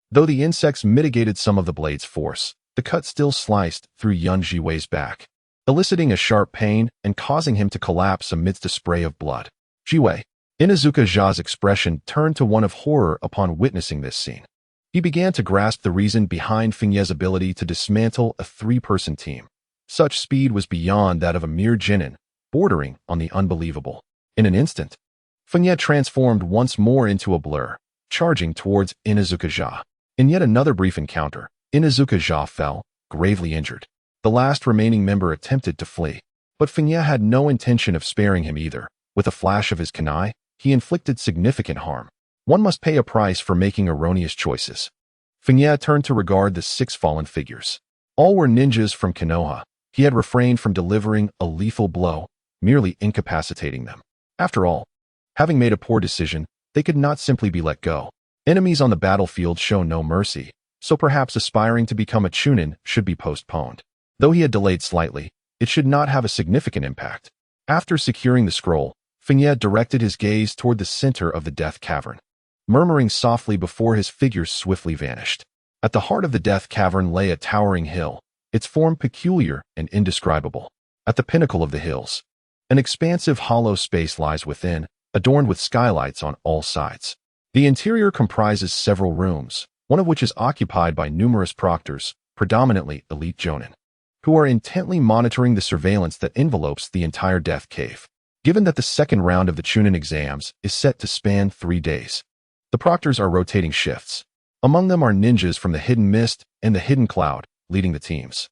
Though the insects mitigated some of the blade's force, the cut still sliced through Yun Jiwei's back, eliciting a sharp pain and causing him to collapse amidst a spray of blood. Jiwei. Inazuka-ja's expression turned to one of horror upon witnessing this scene. He began to grasp the reason behind Fengye's ability to dismantle a three-person team. Such speed was beyond that of a mere genin, bordering on the unbelievable. In an instant, Fengye transformed once more into a blur, charging towards Inazuka-ja. In yet another brief encounter, Inazuka-ja fell, gravely injured. The last remaining member attempted to flee, but Fengye had no intention of sparing him either. With a flash of his kunai, he inflicted significant harm. One must pay a price for making erroneous choices. Fengye turned to regard the 6 fallen figures. All were ninjas from Konoha. He had refrained from delivering a lethal blow, merely incapacitating them. After all, having made a poor decision, they could not simply be let go. Enemies on the battlefield show no mercy, so perhaps aspiring to become a chunin should be postponed. Though he had delayed slightly, it should not have a significant impact. After securing the scroll, Fengye directed his gaze toward the center of the death cavern, murmuring softly before his figure swiftly vanished. At the heart of the death cavern lay a towering hill, its form peculiar and indescribable. At the pinnacle of the hills, an expansive hollow space lies within, adorned with skylights on all sides. The interior comprises several rooms, one of which is occupied by numerous proctors, predominantly elite jonin, who are intently monitoring the surveillance that envelopes the entire death cave. Given that the second round of the chunin exams is set to span 3 days, the proctors are rotating shifts. Among them are ninjas from the Hidden Mist and the Hidden Cloud, leading the teams.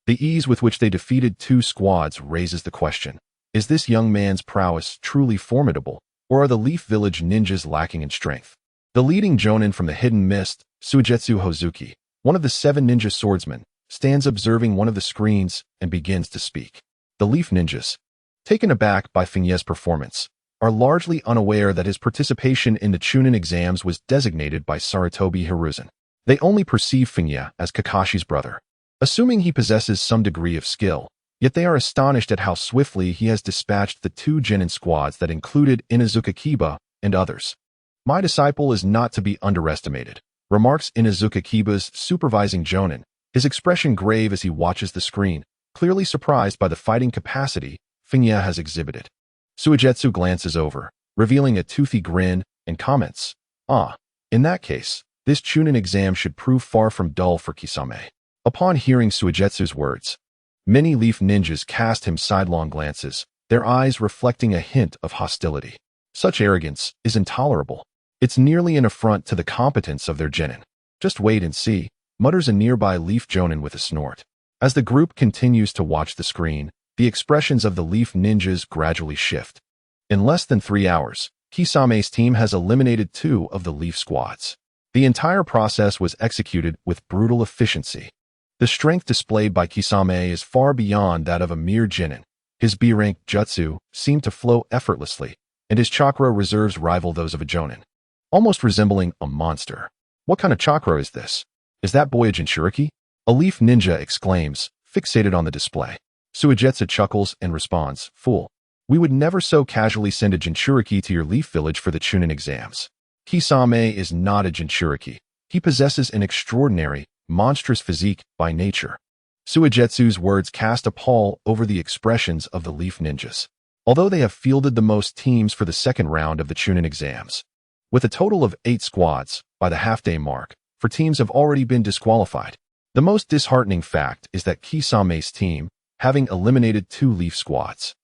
The ease with which they defeated 2 squads raises the question, is this young man's prowess truly formidable, or are the Leaf Village ninjas lacking in strength? The leading jonin from the Hidden Mist, Suigetsu Hozuki, one of the 7 ninja swordsmen, stands observing one of the screens and begins to speak. The Leaf ninjas, taken aback by Fengye's performance, are largely unaware that his participation in the chunin exams was designated by Sarutobi Hiruzen. They only perceive Fengye as Kakashi's brother, assuming he possesses some degree of skill, yet they are astonished at how swiftly he has dispatched the 2 genin squads that included Inazuka Kiba and others. "My disciple is not to be underestimated," remarks Inazuka Kiba's supervising jonin, his expression grave as he watches the screen, clearly surprised by the fighting capacity Fengye has exhibited. Suigetsu glances over, revealing a toothy grin, and comments, "Ah, in that case, this chunin exam should prove far from dull for Kisame." Upon hearing Suigetsu's words, many Leaf ninjas cast him sidelong glances, their eyes reflecting a hint of hostility. Such arrogance is intolerable. It's nearly an affront to the competence of their genin. "Just wait and see," mutters a nearby Leaf jonin with a snort. As the group continues to watch the screen, the expressions of the Leaf ninjas gradually shift. In less than 3 hours, Kisame's team has eliminated 2 of the Leaf squads. The entire process was executed with brutal efficiency. The strength displayed by Kisame is far beyond that of a mere genin. His B-rank jutsu seemed to flow effortlessly, and his chakra reserves rival those of a jonin, almost resembling a monster. What kind of chakra is this? Is that boy a Jinchuriki? A leaf ninja exclaims, fixated on the display. Suigetsu chuckles and responds, fool. We would never so casually send a Jinchuriki to your leaf village for the Chunin exams. Kisame is not a Jinchuriki. He possesses an extraordinary, monstrous physique by nature. Suigetsu's words cast a pall over the expressions of the leaf ninjas. Although they have fielded the most teams for the second round of the Chunin exams, with a total of 8 squads, by the half-day mark, 4 teams have already been disqualified. The most disheartening fact is that Kisame's team, having eliminated 2 leaf squads,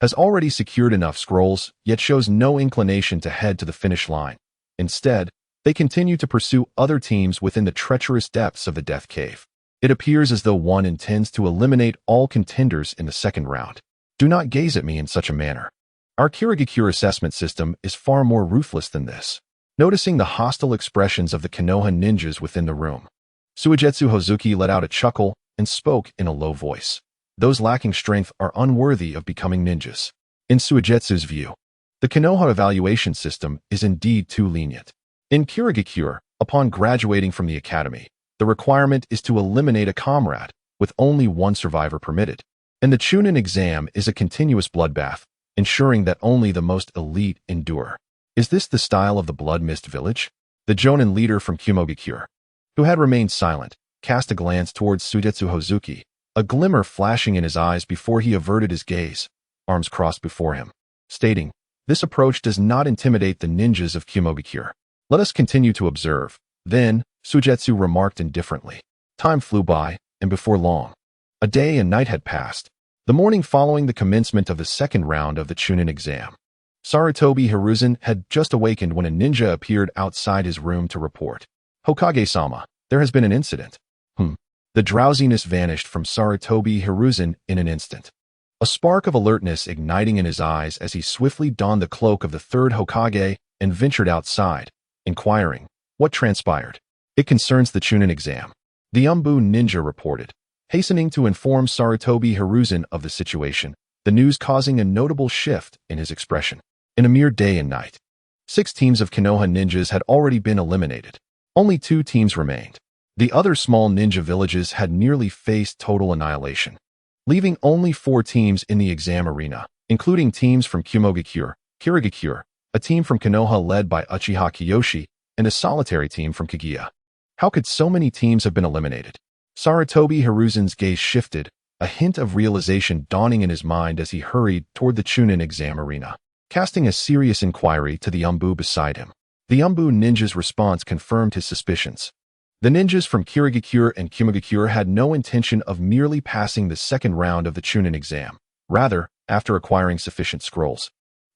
has already secured enough scrolls, yet shows no inclination to head to the finish line. Instead, they continue to pursue other teams within the treacherous depths of the Death Cave. It appears as though one intends to eliminate all contenders in the second round. Do not gaze at me in such a manner. Our Kirigakure assessment system is far more ruthless than this. Noticing the hostile expressions of the Konoha ninjas within the room, Suigetsu Hozuki let out a chuckle and spoke in a low voice. Those lacking strength are unworthy of becoming ninjas. In Suigetsu's view, the Konoha evaluation system is indeed too lenient. In Kirigakure, upon graduating from the academy, the requirement is to eliminate a comrade, with only 1 survivor permitted. And the Chunin exam is a continuous bloodbath, ensuring that only the most elite endure. Is this the style of the Blood Mist village? The Jonin leader from Kumogakure, who had remained silent, cast a glance towards Suigetsu Hozuki, a glimmer flashing in his eyes before he averted his gaze, arms crossed before him, stating, "This approach does not intimidate the ninjas of Kumogakure. Let us continue to observe." Then, Suigetsu remarked indifferently. Time flew by, and before long, a day and night had passed. The morning following the commencement of the second round of the Chunin exam, Sarutobi Hiruzen had just awakened when a ninja appeared outside his room to report. "Hokage-sama, there has been an incident." The drowsiness vanished from Sarutobi Hiruzen in an instant, a spark of alertness igniting in his eyes as he swiftly donned the cloak of the third Hokage and ventured outside, inquiring, "What transpired?" "It concerns the Chunin exam," the Umbu ninja reported, hastening to inform Sarutobi Hiruzen of the situation, the news causing a notable shift in his expression. In a mere day and night, 6 teams of Konoha ninjas had already been eliminated. Only 2 teams remained. The other small ninja villages had nearly faced total annihilation, leaving only 4 teams in the exam arena, including teams from Kumogakure, Kirigakure, a team from Konoha led by Uchiha Kiyoshi, and a solitary team from Kaguya. How could so many teams have been eliminated? Sarutobi Hiruzen's gaze shifted, a hint of realization dawning in his mind as he hurried toward the Chunin exam arena, casting a serious inquiry to the Umbu beside him. The Umbu ninja's response confirmed his suspicions. The ninjas from Kirigakure and Kumogakure had no intention of merely passing the second round of the Chunin exam. Rather, after acquiring sufficient scrolls,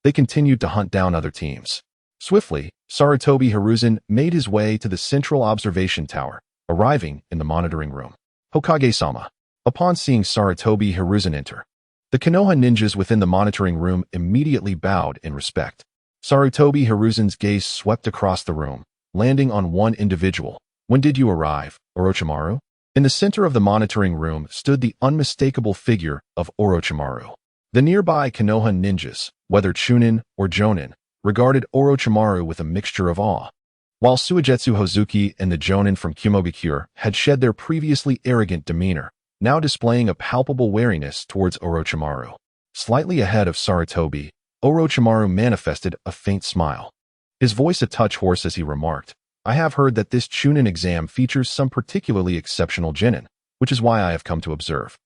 they continued to hunt down other teams. Swiftly, Sarutobi Hiruzen made his way to the central observation tower, arriving in the monitoring room. "Hokage-sama." Upon seeing Sarutobi Hiruzen enter, the Konoha ninjas within the monitoring room immediately bowed in respect. Sarutobi Hiruzen's gaze swept across the room, landing on one individual. "When did you arrive, Orochimaru?" In the center of the monitoring room stood the unmistakable figure of Orochimaru. The nearby Konoha ninjas, whether Chunin or Jonin, regarded Orochimaru with a mixture of awe, while Suigetsu Hozuki and the Jonin from Kumogakure had shed their previously arrogant demeanor, now displaying a palpable wariness towards Orochimaru. Slightly ahead of Sarutobi, Orochimaru manifested a faint smile, his voice a touch hoarse as he remarked, "I have heard that this Chunin exam features some particularly exceptional genin, which is why I have come to observe."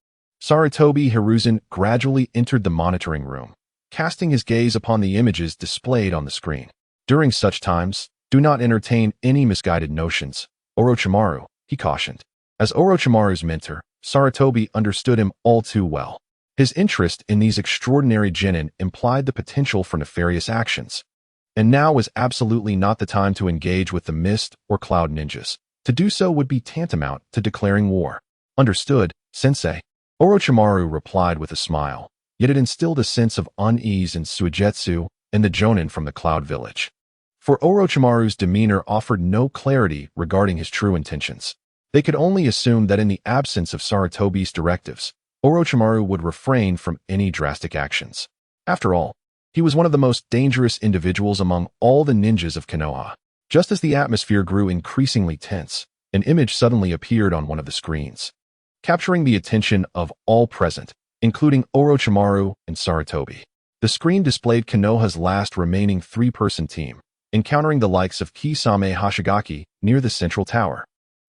Sarutobi Hiruzen gradually entered the monitoring room, casting his gaze upon the images displayed on the screen. During such times, do not entertain any misguided notions, Orochimaru, he cautioned. As Orochimaru's mentor, Sarutobi understood him all too well. His interest in these extraordinary genin implied the potential for nefarious actions. And now was absolutely not the time to engage with the Mist or Cloud ninjas. To do so would be tantamount to declaring war. "Understood, sensei," Orochimaru replied with a smile, yet it instilled a sense of unease in Suigetsu and the Jonin from the Cloud Village. For Orochimaru's demeanor offered no clarity regarding his true intentions. They could only assume that in the absence of Sarutobi's directives, Orochimaru would refrain from any drastic actions. After all, He was one of the most dangerous individuals among all the ninjas of Konoha. Just as the atmosphere grew increasingly tense, an image suddenly appeared on one of the screens, capturing the attention of all present, including Orochimaru and Sarutobi. The screen displayed Konoha's last remaining three-person team, encountering the likes of Kisame Hashigaki near the central tower.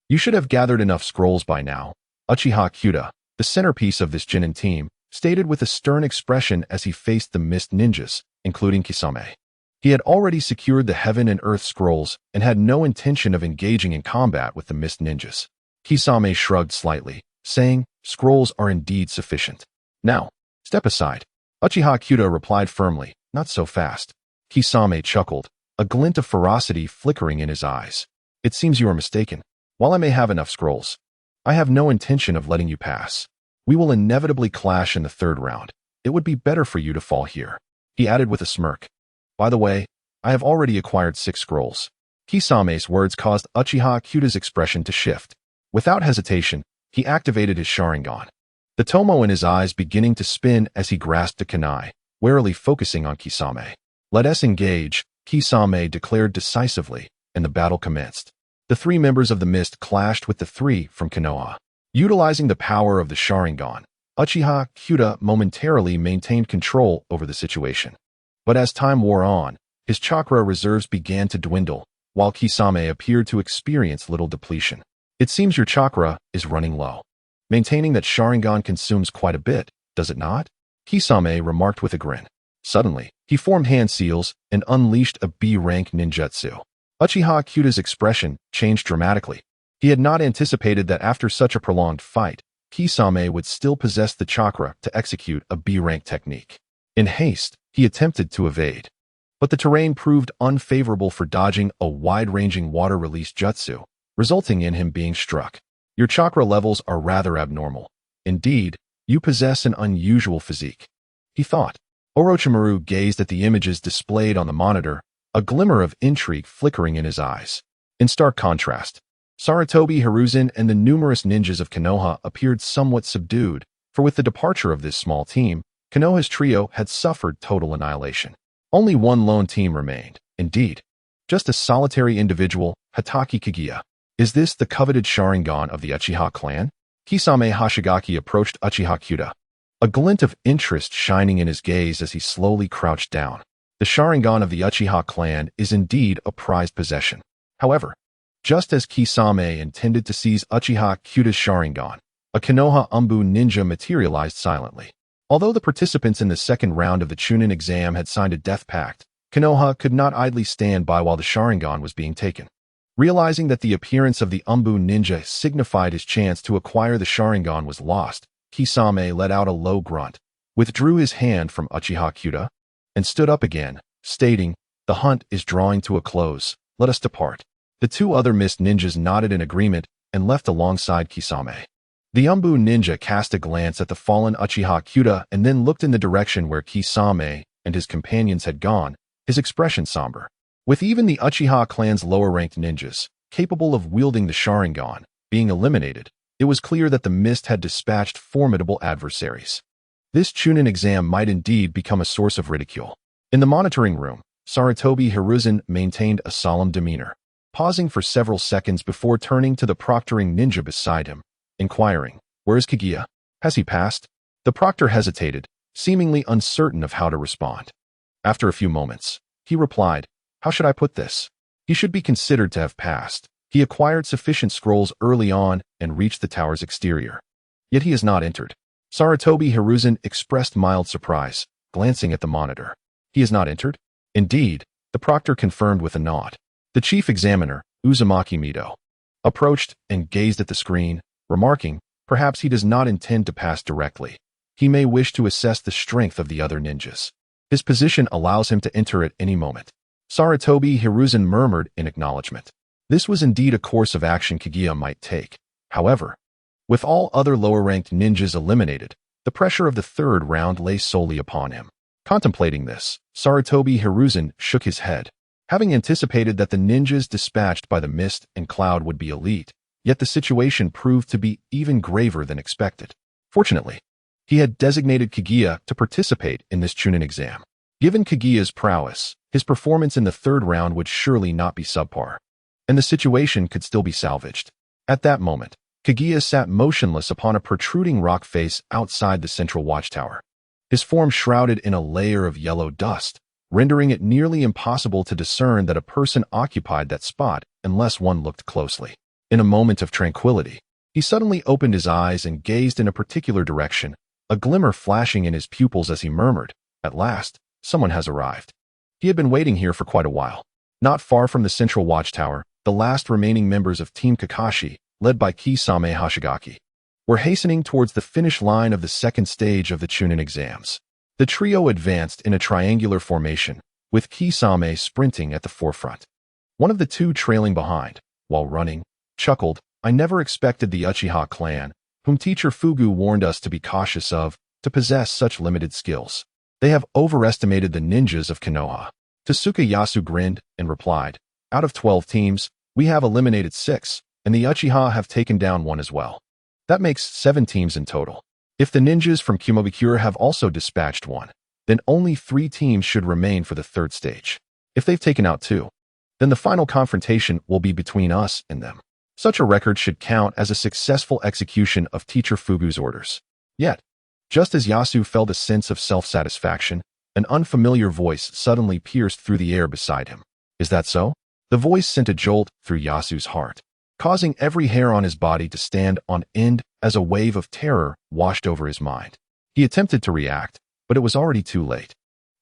You should have gathered enough scrolls by now, Uchiha Kyuda, the centerpiece of this Chunin team, stated with a stern expression as he faced the mist ninjas, including Kisame. He had already secured the Heaven and Earth scrolls and had no intention of engaging in combat with the mist ninjas. Kisame shrugged slightly, saying, "Scrolls are indeed sufficient. Now, step aside." Uchiha Kyuda replied firmly, "Not so fast." Kisame chuckled, a glint of ferocity flickering in his eyes. "It seems you are mistaken. While I may have enough scrolls, I have no intention of letting you pass. We will inevitably clash in the third round. It would be better for you to fall here." He added with a smirk, "By the way, I have already acquired 6 scrolls." Kisame's words caused Uchiha Kyuda's expression to shift. Without hesitation, he activated his Sharingan, the tomo in his eyes beginning to spin as he grasped a kunai, warily focusing on Kisame. "Let us engage," Kisame declared decisively, and the battle commenced. The 3 members of the Mist clashed with the 3 from Konoha. Utilizing the power of the Sharingan, Uchiha Kyuda momentarily maintained control over the situation. But as time wore on, his chakra reserves began to dwindle, while Kisame appeared to experience little depletion. "It seems your chakra is running low. Maintaining that Sharingan consumes quite a bit, does it not?" Kisame remarked with a grin. Suddenly, he formed hand seals and unleashed a B-rank ninjutsu. Uchiha Kyuda's expression changed dramatically. He had not anticipated that after such a prolonged fight, Kisame would still possess the chakra to execute a B-rank technique. In haste, he attempted to evade, but the terrain proved unfavorable for dodging a wide-ranging water-release jutsu, resulting in him being struck. "Your chakra levels are rather abnormal. Indeed, you possess an unusual physique," he thought. Orochimaru gazed at the images displayed on the monitor, a glimmer of intrigue flickering in his eyes. In stark contrast, Sarutobi Hiruzen and the numerous ninjas of Konoha appeared somewhat subdued, for with the departure of this small team, Konoha's trio had suffered total annihilation. Only one lone team remained, indeed. Just a solitary individual, Hatake Kaguya. "Is this the coveted Sharingan of the Uchiha clan?" Kisame Hashigaki approached Uchiha Kyuda, a glint of interest shining in his gaze as he slowly crouched down. The Sharingan of the Uchiha clan is indeed a prized possession. However, just as Kisame intended to seize Uchiha Kyuda's Sharingan, a Konoha Umbu ninja materialized silently. Although the participants in the second round of the Chunin exam had signed a death pact, Konoha could not idly stand by while the Sharingan was being taken. Realizing that the appearance of the Umbu ninja signified his chance to acquire the Sharingan was lost, Kisame let out a low grunt, withdrew his hand from Uchiha Kyuda, and stood up again, stating, "The hunt is drawing to a close. Let us depart." The 2 other mist ninjas nodded in agreement and left alongside Kisame. The Umbu ninja cast a glance at the fallen Uchiha Kyuda and then looked in the direction where Kisame and his companions had gone, his expression somber. With even the Uchiha clan's lower-ranked ninjas, capable of wielding the Sharingan, being eliminated, it was clear that the Mist had dispatched formidable adversaries. This Chunin exam might indeed become a source of ridicule. In the monitoring room, Sarutobi Hiruzen maintained a solemn demeanor, pausing for several seconds before turning to the proctoring ninja beside him, inquiring, "Where is Kaguya? Has he passed?" The proctor hesitated, seemingly uncertain of how to respond. After a few moments, he replied, "How should I put this? He should be considered to have passed. He acquired sufficient scrolls early on and reached the tower's exterior. Yet he has not entered." Sarutobi Hiruzen expressed mild surprise, glancing at the monitor. "He has not entered?" "Indeed," the proctor confirmed with a nod. The chief examiner, Uzumaki Mido, approached and gazed at the screen, remarking, "Perhaps he does not intend to pass directly. He may wish to assess the strength of the other ninjas. His position allows him to enter at any moment." Sarutobi Hiruzen murmured in acknowledgement. This was indeed a course of action Kaguya might take. However, with all other lower-ranked ninjas eliminated, the pressure of the third round lay solely upon him. Contemplating this, Sarutobi Hiruzen shook his head. Having anticipated that the ninjas dispatched by the Mist and Cloud would be elite, yet the situation proved to be even graver than expected. Fortunately, he had designated Kaguya to participate in this Chunin exam. Given Kaguya's prowess, his performance in the third round would surely not be subpar, and the situation could still be salvaged. At that moment, Kaguya sat motionless upon a protruding rock face outside the central watchtower, his form shrouded in a layer of yellow dust, rendering it nearly impossible to discern that a person occupied that spot unless one looked closely. In a moment of tranquility, he suddenly opened his eyes and gazed in a particular direction, a glimmer flashing in his pupils as he murmured, "At last, someone has arrived." He had been waiting here for quite a while. Not far from the central watchtower, the last remaining members of Team Kakashi, led by Kisame Hashigaki, were hastening towards the finish line of the second stage of the Chunin exams. The trio advanced in a triangular formation, with Kisame sprinting at the forefront. One of the two trailing behind, while running, chuckled, "I never expected the Uchiha clan, whom Teacher Fugu warned us to be cautious of, to possess such limited skills. They have overestimated the ninjas of Konoha." Tasuke Yasu grinned and replied, "Out of 12 teams, we have eliminated 6, and the Uchiha have taken down 1 as well. That makes 7 teams in total. If the ninjas from Kumobikure have also dispatched 1, then only 3 teams should remain for the third stage. If they've taken out 2, then the final confrontation will be between us and them. Such a record should count as a successful execution of Teacher Fugu's orders." Yet, just as Yasu felt a sense of self-satisfaction, an unfamiliar voice suddenly pierced through the air beside him. "Is that so?" The voice sent a jolt through Yasu's heart, causing every hair on his body to stand on end as a wave of terror washed over his mind. He attempted to react, but it was already too late.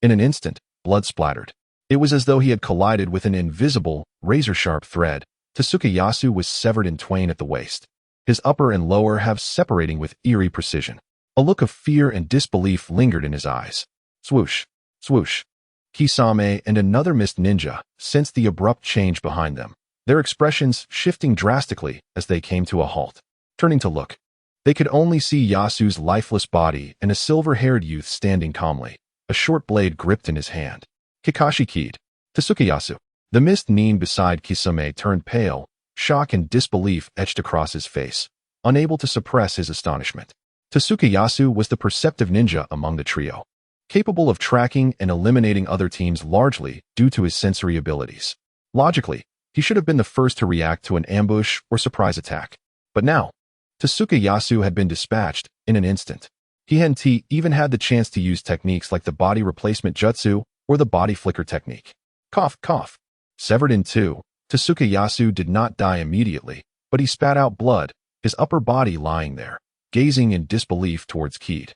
In an instant, blood splattered. It was as though he had collided with an invisible, razor-sharp thread. Tasuke Yasu was severed in twain at the waist, his upper and lower halves separating with eerie precision. A look of fear and disbelief lingered in his eyes. Swoosh, swoosh. Kisame and another mist ninja sensed the abrupt change behind them, their expressions shifting drastically as they came to a halt. Turning to look, they could only see Yasu's lifeless body and a silver-haired youth standing calmly, a short blade gripped in his hand. Kakashi keyed. "Tasuke Yasu." The mist nin beside Kisame turned pale, shock and disbelief etched across his face, unable to suppress his astonishment. Tasuke Yasu was the perceptive ninja among the trio, capable of tracking and eliminating other teams largely due to his sensory abilities. Logically, he should have been the first to react to an ambush or surprise attack. But now, Tasuke Yasu had been dispatched in an instant. He hadn't even had the chance to use techniques like the body replacement jutsu or the body flicker technique. Cough, cough. Severed in two, Tasuke Yasu did not die immediately, but he spat out blood, his upper body lying there, gazing in disbelief towards Keed.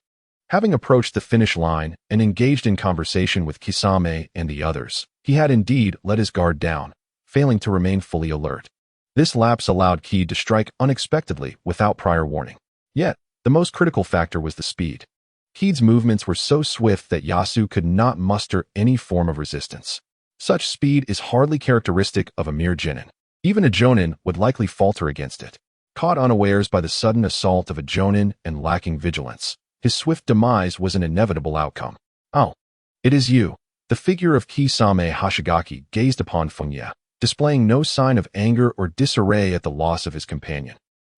Having approached the finish line and engaged in conversation with Kisame and the others, he had indeed let his guard down, failing to remain fully alert. This lapse allowed Keed to strike unexpectedly without prior warning. Yet, the most critical factor was the speed. Keed's movements were so swift that Yasu could not muster any form of resistance. Such speed is hardly characteristic of a mere Jonin. Even a Jonin would likely falter against it. Caught unawares by the sudden assault of a Jonin and lacking vigilance, his swift demise was an inevitable outcome. "Oh, it is you." The figure of Kisame Hashigaki gazed upon Fengye, displaying no sign of anger or disarray at the loss of his companion,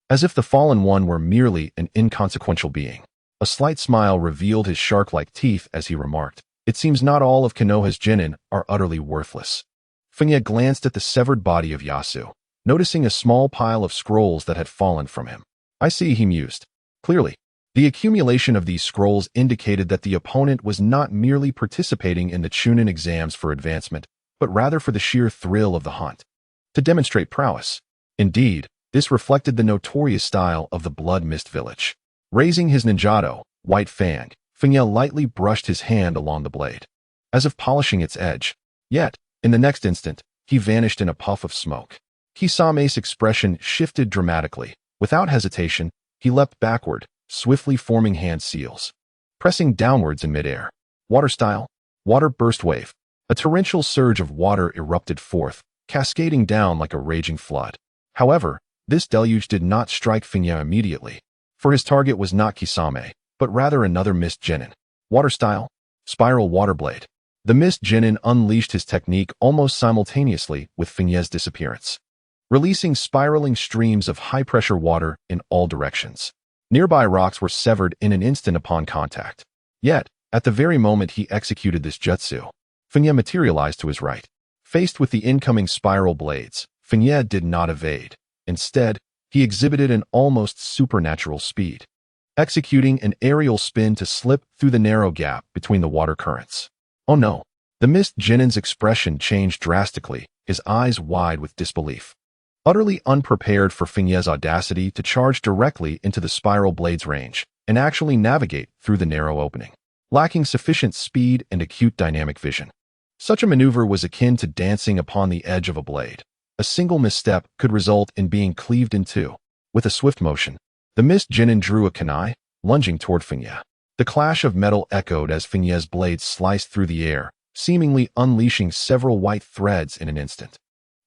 as if the fallen one were merely an inconsequential being. A slight smile revealed his shark-like teeth as he remarked, "It seems not all of Konoha's genin are utterly worthless." Fengye glanced at the severed body of Yasu, noticing a small pile of scrolls that had fallen from him. "I see," he mused. Clearly, the accumulation of these scrolls indicated that the opponent was not merely participating in the Chunin exams for advancement, but rather for the sheer thrill of the hunt, to demonstrate prowess. Indeed, this reflected the notorious style of the Blood Mist village. Raising his ninjato, White Fang, Fengye lightly brushed his hand along the blade, as if polishing its edge. Yet, in the next instant, he vanished in a puff of smoke. Kisame's expression shifted dramatically. Without hesitation, he leapt backward, swiftly forming hand seals, pressing downwards in midair. Water style, water burst wave. A torrential surge of water erupted forth, cascading down like a raging flood. However, this deluge did not strike Fengye immediately, for his target was not Kisame, but rather another Mist Genin. Water style, spiral water blade. The Mist Genin unleashed his technique almost simultaneously with Fengye's disappearance, releasing spiraling streams of high-pressure water in all directions. Nearby rocks were severed in an instant upon contact. Yet, At the very moment he executed this jutsu, Fengye materialized to his right. Faced with the incoming spiral blades, Fengye did not evade. Instead, he exhibited an almost supernatural speed, executing an aerial spin to slip through the narrow gap between the water currents. Oh no! The Mist Jinin's expression changed drastically, his eyes wide with disbelief. Utterly unprepared for Fengye's audacity to charge directly into the spiral blade's range and actually navigate through the narrow opening, lacking sufficient speed and acute dynamic vision. Such a maneuver was akin to dancing upon the edge of a blade. A single misstep could result in being cleaved in two. With a swift motion, the Mist Jinin drew a kunai, lunging toward Fengye. The clash of metal echoed as Fengye's blade sliced through the air, seemingly unleashing several white threads in an instant.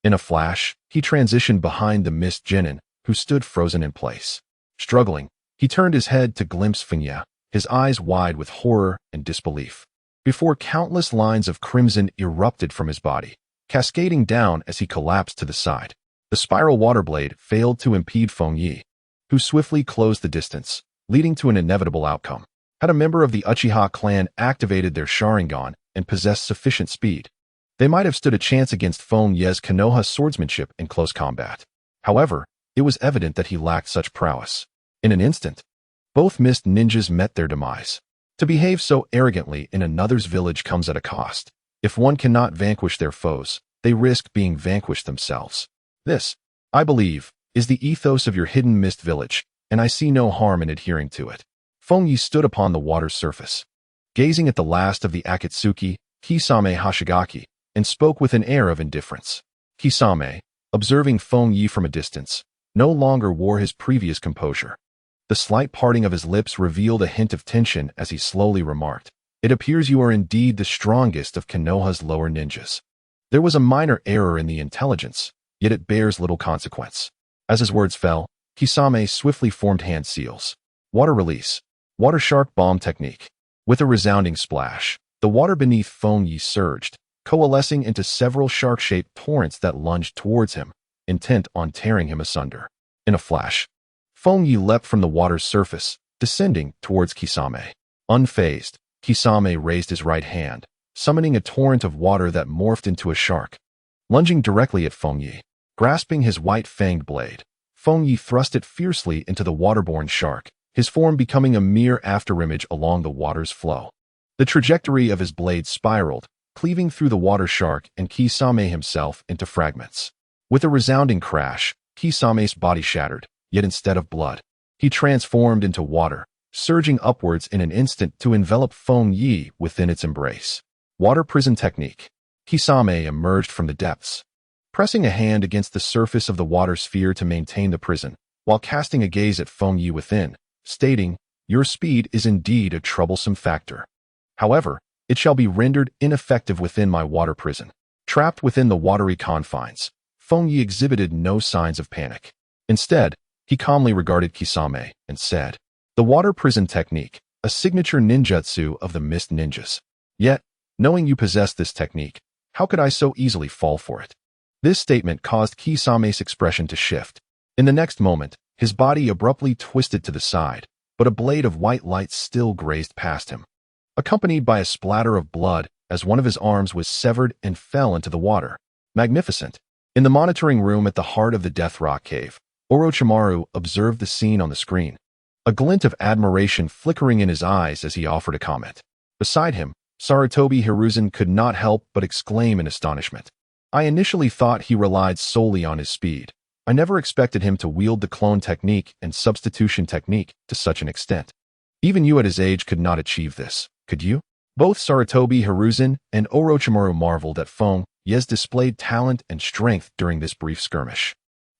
In a flash, he transitioned behind the Mist Jinin, who stood frozen in place. Struggling, he turned his head to glimpse Fengye, his eyes wide with horror and disbelief, before countless lines of crimson erupted from his body, cascading down as he collapsed to the side. The spiral water blade failed to impede Fengye, who swiftly closed the distance, leading to an inevitable outcome. Had a member of the Uchiha clan activated their Sharingan and possessed sufficient speed, they might have stood a chance against Fengye's Konoha swordsmanship in close combat. However, it was evident that he lacked such prowess. In an instant, both Mist ninjas met their demise. To behave so arrogantly in another's village comes at a cost. If one cannot vanquish their foes, they risk being vanquished themselves. This, I believe, is the ethos of your hidden mist village, and I see no harm in adhering to it. Fengye stood upon the water's surface, gazing at the last of the Akatsuki, Kisame Hashigaki, and spoke with an air of indifference. Kisame, observing Fengye from a distance, no longer wore his previous composure. The slight parting of his lips revealed a hint of tension as he slowly remarked, "It appears you are indeed the strongest of Konoha's lower ninjas." There was a minor error in the intelligence, yet it bears little consequence. As his words fell, Kisame swiftly formed hand seals. Water release. Water shark bomb technique. With a resounding splash, the water beneath Fengye surged, coalescing into several shark-shaped torrents that lunged towards him, intent on tearing him asunder. In a flash, Fengye leapt from the water's surface, descending towards Kisame. Unfazed, Kisame raised his right hand, summoning a torrent of water that morphed into a shark. Lunging directly at Fengye, grasping his white-fanged blade, Fengye thrust it fiercely into the waterborne shark, his form becoming a mere afterimage along the water's flow. The trajectory of his blade spiraled, cleaving through the water shark and Kisame himself into fragments. With a resounding crash, Kisame's body shattered, yet instead of blood, he transformed into water, surging upwards in an instant to envelop Fengye within its embrace. Water prison technique. Kisame emerged from the depths, pressing a hand against the surface of the water sphere to maintain the prison, while casting a gaze at Fengye within, stating, "Your speed is indeed a troublesome factor. However, it shall be rendered ineffective within my water prison." Trapped within the watery confines, Fengye exhibited no signs of panic. Instead, he calmly regarded Kisame and said, "The water prison technique, a signature ninjutsu of the Mist ninjas. Yet, knowing you possess this technique, how could I so easily fall for it?" This statement caused Kisame's expression to shift. In the next moment, his body abruptly twisted to the side, but a blade of white light still grazed past him, accompanied by a splatter of blood as one of his arms was severed and fell into the water. Magnificent. In the monitoring room at the heart of the Death Rock Cave, Orochimaru observed the scene on the screen, a glint of admiration flickering in his eyes as he offered a comment. Beside him, Sarutobi Hiruzen could not help but exclaim in astonishment. "I initially thought he relied solely on his speed. I never expected him to wield the clone technique and substitution technique to such an extent. Even you at his age could not achieve this, could you?" Both Sarutobi Hiruzen and Orochimaru marveled at Fengye's displayed talent and strength during this brief skirmish,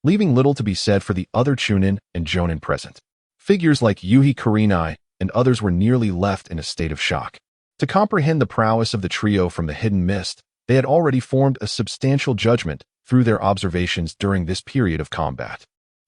leaving little to be said for the other Chunin and Jonin present. Figures like Yuhi Kurenai and others were nearly left in a state of shock. To comprehend the prowess of the trio from the hidden mist, they had already formed a substantial judgment through their observations during this period of combat.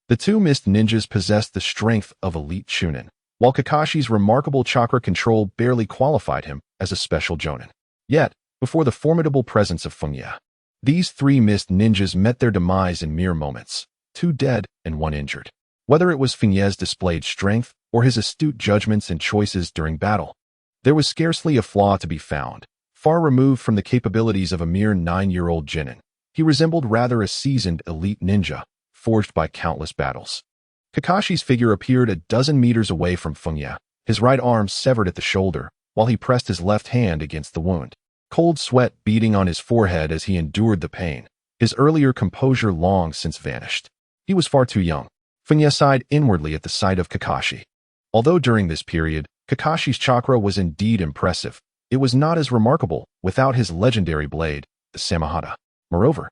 The two Mist ninjas possessed the strength of elite Chunin, while Kakashi's remarkable chakra control barely qualified him as a special Jonin. Yet, before the formidable presence of Fengye, these three Mist ninjas met their demise in mere moments, 2 dead and 1 injured. Whether it was Fengye's displayed strength or his astute judgments and choices during battle, There was scarcely a flaw to be found. Far removed from the capabilities of a mere 9-year-old genin, he resembled rather a seasoned elite ninja, forged by countless battles. Kakashi's figure appeared a dozen meters away from Fengye, his right arm severed at the shoulder, while he pressed his left hand against the wound. Cold sweat beading on his forehead as he endured the pain, his earlier composure long since vanished. He was far too young. Fengye sighed inwardly at the sight of Kakashi. Although during this period, Kakashi's chakra was indeed impressive, it was not as remarkable without his legendary blade, the Samehada. Moreover,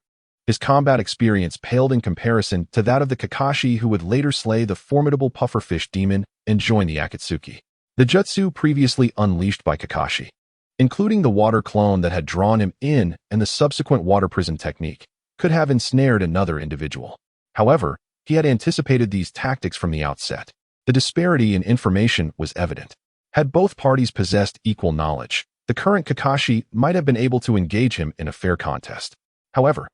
his combat experience paled in comparison to that of the Kakashi who would later slay the formidable pufferfish demon and join the Akatsuki. The jutsu previously unleashed by Kakashi, including the water clone that had drawn him in and the subsequent water prison technique, could have ensnared another individual. However, he had anticipated these tactics from the outset. The disparity in information was evident. Had both parties possessed equal knowledge, the current Kakashi might have been able to engage him in a fair contest. However,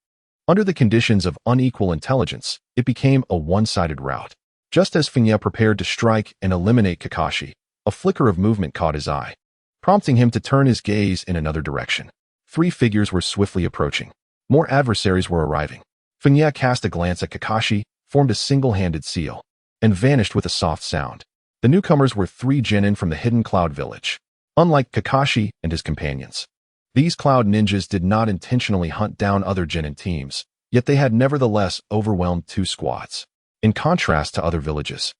under the conditions of unequal intelligence, it became a one-sided rout. Just as Fengye prepared to strike and eliminate Kakashi, a flicker of movement caught his eye, prompting him to turn his gaze in another direction. 3 figures were swiftly approaching. More adversaries were arriving. Fengye cast a glance at Kakashi, formed a single-handed seal, and vanished with a soft sound. The newcomers were 3 genin from the hidden Cloud Village. Unlike Kakashi and his companions, these Cloud Ninjas did not intentionally hunt down other genin teams, yet they had nevertheless overwhelmed 2 squads. In contrast to other villages,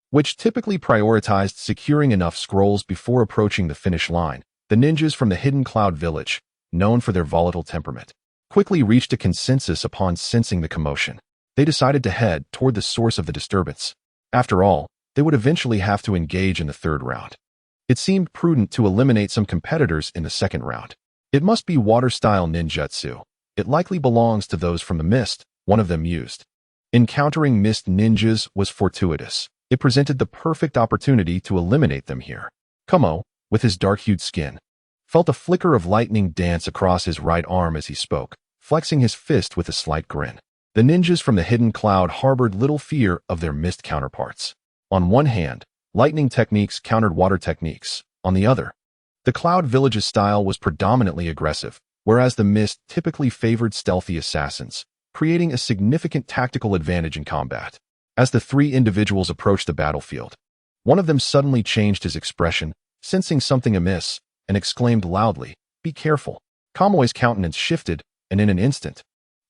which typically prioritized securing enough scrolls before approaching the finish line, the ninjas from the hidden Cloud Village, known for their volatile temperament, quickly reached a consensus upon sensing the commotion. They decided to head toward the source of the disturbance. After all, they would eventually have to engage in the 3rd round. It seemed prudent to eliminate some competitors in the 2nd round. It must be water-style ninjutsu. It likely belongs to those from the mist, one of them mused. Encountering mist ninjas was fortuitous. It presented the perfect opportunity to eliminate them here. Kumo, with his dark-hued skin, felt a flicker of lightning dance across his right arm as he spoke, flexing his fist with a slight grin. The ninjas from the hidden cloud harbored little fear of their mist counterparts. On one hand, lightning techniques countered water techniques. On the other, the Cloud Village's style was predominantly aggressive, whereas the mist typically favored stealthy assassins, creating a significant tactical advantage in combat. As the 3 individuals approached the battlefield, one of them suddenly changed his expression, sensing something amiss, and exclaimed loudly, "Be careful." Kamui's countenance shifted, and in an instant,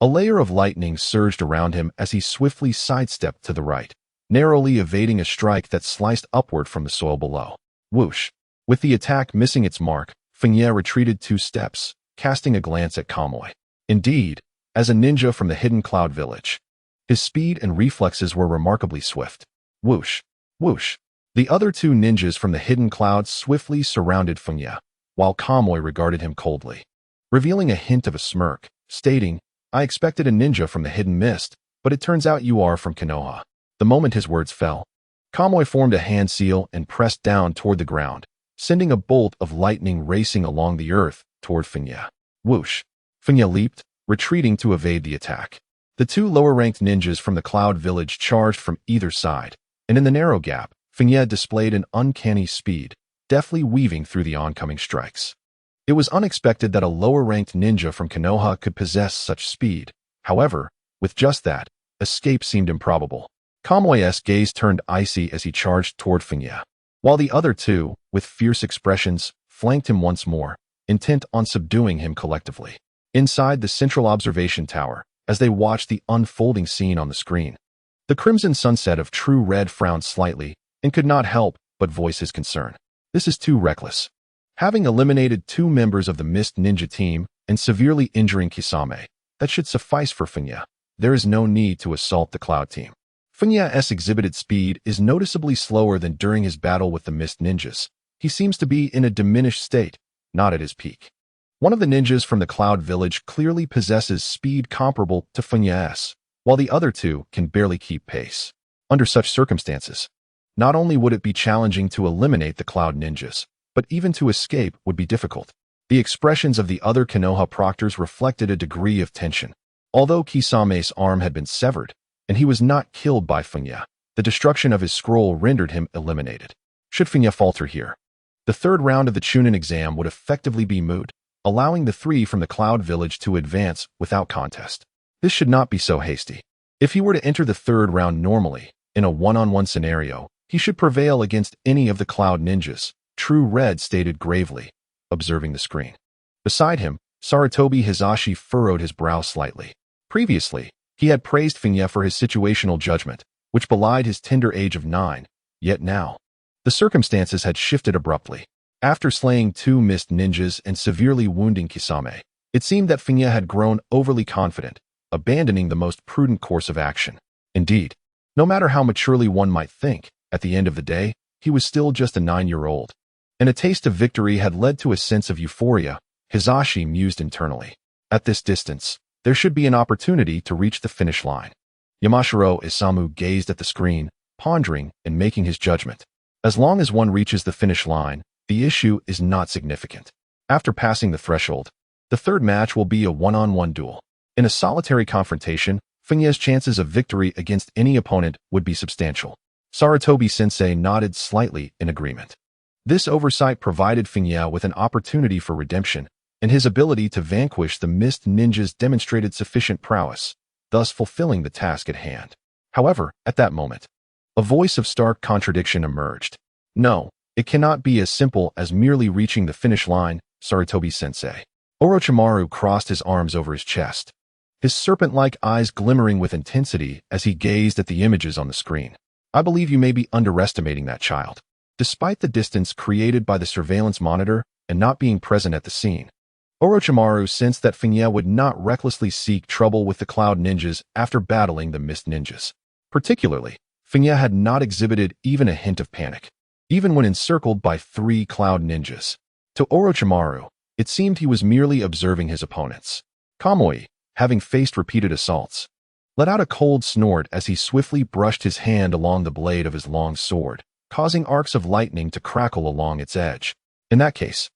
a layer of lightning surged around him as he swiftly sidestepped to the right, narrowly evading a strike that sliced upward from the soil below. Whoosh! With the attack missing its mark, Fengye retreated 2 steps, casting a glance at Kamui. Indeed, as a ninja from the hidden Cloud Village, his speed and reflexes were remarkably swift. Whoosh! Whoosh! The other 2 ninjas from the hidden clouds swiftly surrounded Fengye, while Kamui regarded him coldly, revealing a hint of a smirk, stating, "I expected a ninja from the hidden mist, but it turns out you are from Konoha." The moment his words fell, Kamui formed a hand seal and pressed down toward the ground, sending a bolt of lightning racing along the earth toward Fengye. Whoosh! Fengye leaped, retreating to evade the attack. The 2 lower-ranked ninjas from the Cloud Village charged from either side, and in the narrow gap, Fengye displayed an uncanny speed, deftly weaving through the oncoming strikes. It was unexpected that a lower-ranked ninja from Konoha could possess such speed. However, with just that, escape seemed improbable. Kamui's gaze turned icy as he charged toward Fengye, while the other 2, with fierce expressions, flanked him once more, intent on subduing him collectively. Inside the central observation tower, as they watched the unfolding scene on the screen, the Crimson Sunset of True Red frowned slightly and could not help but voice his concern. This is too reckless. Having eliminated 2 members of the Mist Ninja team and severely injuring Kisame, that should suffice for Fengye. There is no need to assault the Cloud team. Fengye's exhibited speed is noticeably slower than during his battle with the Mist Ninjas. He seems to be in a diminished state, not at his peak. One of the ninjas from the Cloud Village clearly possesses speed comparable to Fengye's, while the other 2 can barely keep pace. Under such circumstances, not only would it be challenging to eliminate the Cloud Ninjas, but even to escape would be difficult. The expressions of the other Konoha proctors reflected a degree of tension. Although Kisame's arm had been severed, and he was not killed by Fengye, the destruction of his scroll rendered him eliminated. Should Fengye falter here, The third round of the Chunin exam would effectively be moot, allowing the three from the Cloud Village to advance without contest. This should not be so hasty. If he were to enter the third round normally, in a one-on-one scenario, he should prevail against any of the Cloud Ninjas, True Red stated gravely, observing the screen. Beside him, Sarutobi Hizashi furrowed his brow slightly. Previously, he had praised Fengye for his situational judgment, which belied his tender age of 9, yet now, the circumstances had shifted abruptly. After slaying 2 mist ninjas and severely wounding Kisame, it seemed that Fengye had grown overly confident, abandoning the most prudent course of action. Indeed, no matter how maturely one might think, at the end of the day, he was still just a 9-year-old. And a taste of victory had led to a sense of euphoria, Hizashi mused internally. At this distance, there should be an opportunity to reach the finish line. Yamashiro Isamu gazed at the screen, pondering and making his judgment. As long as one reaches the finish line, the issue is not significant. After passing the threshold, the third match will be a one-on-one duel. In a solitary confrontation, Fengye's chances of victory against any opponent would be substantial. Sarutobi-sensei nodded slightly in agreement. This oversight provided Fengye with an opportunity for redemption, and his ability to vanquish the mist ninjas demonstrated sufficient prowess, thus fulfilling the task at hand. However, at that moment, a voice of stark contradiction emerged. No, it cannot be as simple as merely reaching the finish line, Sarutobi-sensei. Orochimaru crossed his arms over his chest, his serpent-like eyes glimmering with intensity as he gazed at the images on the screen. I believe you may be underestimating that child. Despite the distance created by the surveillance monitor and not being present at the scene, Orochimaru sensed that Fengye would not recklessly seek trouble with the Cloud Ninjas after battling the Mist Ninjas. Particularly, Fengye had not exhibited even a hint of panic, even when encircled by 3 Cloud Ninjas. To Orochimaru, it seemed he was merely observing his opponents. Kamui, having faced repeated assaults, let out a cold snort as he swiftly brushed his hand along the blade of his long sword, causing arcs of lightning to crackle along its edge. In that case,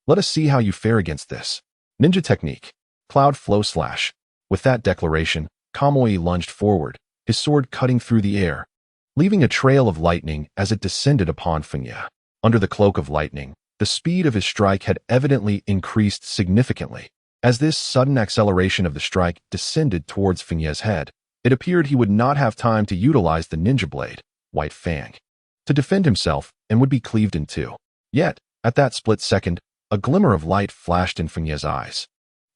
let us see how you fare against this. Ninja technique, Cloud Flow Slash. With that declaration, Kamui lunged forward, his sword cutting through the air, leaving a trail of lightning as it descended upon Fengye. Under the cloak of lightning, the speed of his strike had evidently increased significantly. As this sudden acceleration of the strike descended towards Fengye's head, it appeared he would not have time to utilize the ninja blade, White Fang, to defend himself and would be cleaved in 2. Yet, at that split second, a glimmer of light flashed in Fengye's eyes,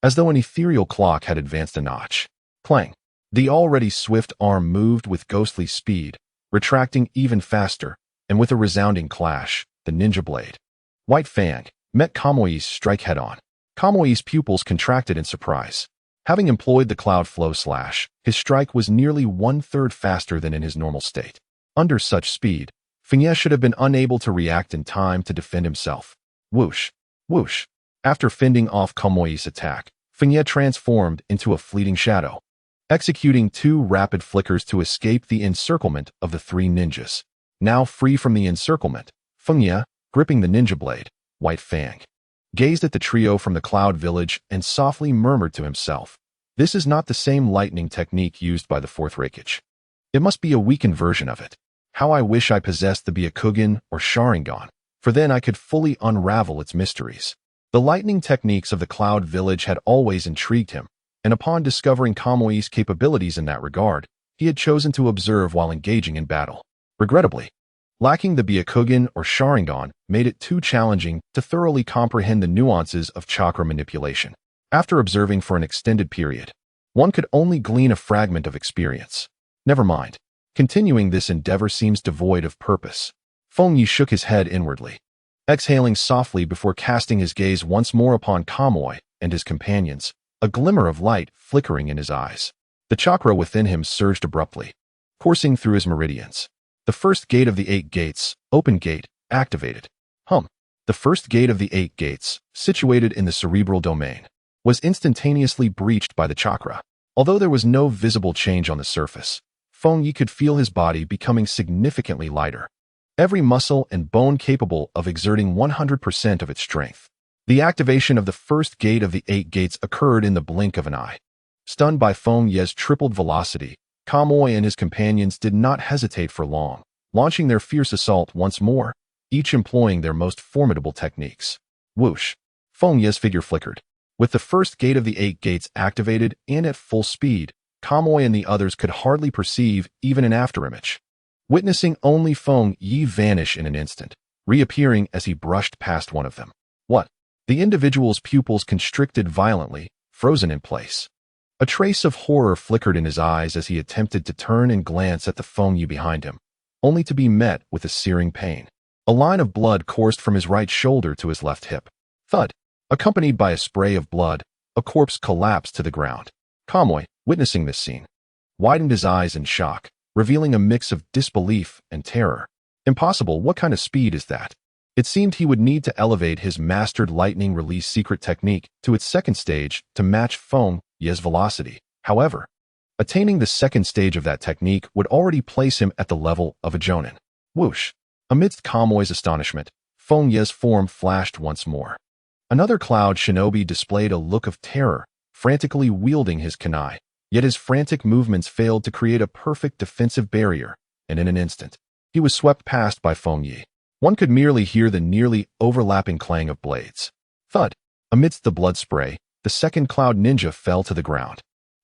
as though an ethereal clock had advanced a notch. Clang! The already swift arm moved with ghostly speed, retracting even faster, and with a resounding clash, the ninja blade, White Fang, met Kamui's strike head-on. Kamui's pupils contracted in surprise. Having employed the Cloud Flow Slash, his strike was nearly 1/3 faster than in his normal state. Under such speed, Fengye should have been unable to react in time to defend himself. Whoosh! Whoosh! After fending off Kamui's attack, Fengye transformed into a fleeting shadow, executing 2 rapid flickers to escape the encirclement of the 3 ninjas. Now free from the encirclement, Fengye, gripping the ninja blade, White Fang, gazed at the trio from the Cloud Village and softly murmured to himself, "This is not the same lightning technique used by the 4th Raikage. It must be a weakened version of it. How I wish I possessed the Byakugan or Sharingan, for then I could fully unravel its mysteries." The lightning techniques of the Cloud Village had always intrigued him, and upon discovering Kamui's capabilities in that regard, he had chosen to observe while engaging in battle. Regrettably, lacking the Byakugan or Sharingan made it too challenging to thoroughly comprehend the nuances of chakra manipulation. After observing for an extended period, one could only glean a fragment of experience. Never mind. Continuing this endeavor seems devoid of purpose. Fengye shook his head inwardly, exhaling softly before casting his gaze once more upon Kamui and his companions, a glimmer of light flickering in his eyes. The chakra within him surged abruptly, coursing through his meridians. The first gate of the 8 gates, Open Gate, activated. The first gate of the 8 gates, situated in the cerebral domain, was instantaneously breached by the chakra. Although there was no visible change on the surface, Fengye could feel his body becoming significantly lighter, every muscle and bone capable of exerting 100% of its strength. The activation of the first gate of the 8 gates occurred in the blink of an eye. Stunned by Fengye's tripled velocity, Kamui and his companions did not hesitate for long, launching their fierce assault once more. each employing their most formidable techniques. Whoosh! Fengye's figure flickered. With the first gate of the 8 gates activated and at full speed, Kamoy and the others could hardly perceive even an afterimage. Witnessing only Fengye vanish in an instant, reappearing as he brushed past one of them. What? The individual's pupils constricted violently, frozen in place. A trace of horror flickered in his eyes as he attempted to turn and glance at the Fengye behind him, only to be met with a searing pain. A line of blood coursed from his right shoulder to his left hip. Thud! Accompanied by a spray of blood, a corpse collapsed to the ground. Kamoy, witnessing this scene, widened his eyes in shock, revealing a mix of disbelief and terror. Impossible, what kind of speed is that? It seemed he would need to elevate his mastered lightning release secret technique to its second stage to match Fengye's velocity. However, attaining the second stage of that technique would already place him at the level of a jonin. Whoosh! Amidst Kamoy's astonishment, Fengye's form flashed once more. Another cloud shinobi displayed a look of terror, frantically wielding his kunai, yet his frantic movements failed to create a perfect defensive barrier, and in an instant, he was swept past by Fengye. One could merely hear the nearly overlapping clang of blades. Thud! Amidst the blood spray, the second cloud ninja fell to the ground.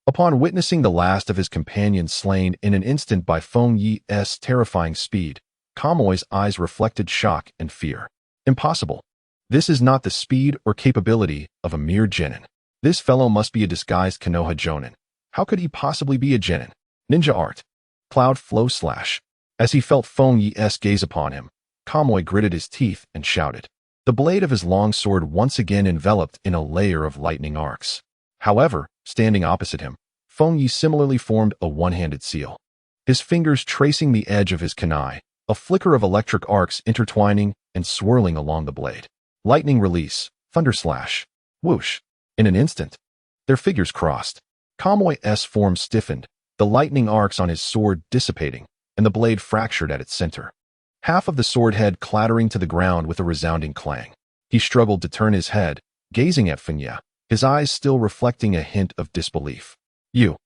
Upon witnessing the last of his companions slain in an instant by Fengye's terrifying speed, Kamoy's eyes reflected shock and fear. Impossible. This is not the speed or capability of a mere genin. This fellow must be a disguised Konoha Jonin. How could he possibly be a genin? Ninja art. Cloud flow slash. As he felt Fengye's gaze upon him, Kamoy gritted his teeth and shouted. The blade of his long sword once again enveloped in a layer of lightning arcs. However, standing opposite him, Fengye similarly formed a one-handed seal. His fingers tracing the edge of his kunai, a flicker of electric arcs intertwining and swirling along the blade. Lightning release, thunder slash, whoosh. In an instant, their figures crossed. Kamoy's form stiffened, the lightning arcs on his sword dissipating, and the blade fractured at its center. Half of the sword head clattering to the ground with a resounding clang. He struggled to turn his head, gazing at Fengye, his eyes still reflecting a hint of disbelief. You.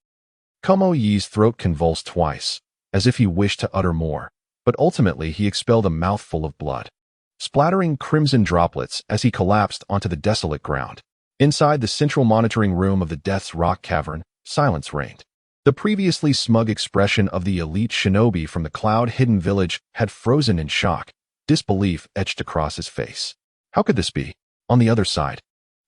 Kamoy's throat convulsed twice, as if he wished to utter more, but ultimately he expelled a mouthful of blood, splattering crimson droplets as he collapsed onto the desolate ground. Inside the central monitoring room of the Death's Rock Cavern, silence reigned. The previously smug expression of the elite shinobi from the cloud-hidden village had frozen in shock, disbelief etched across his face. How could this be? On the other side,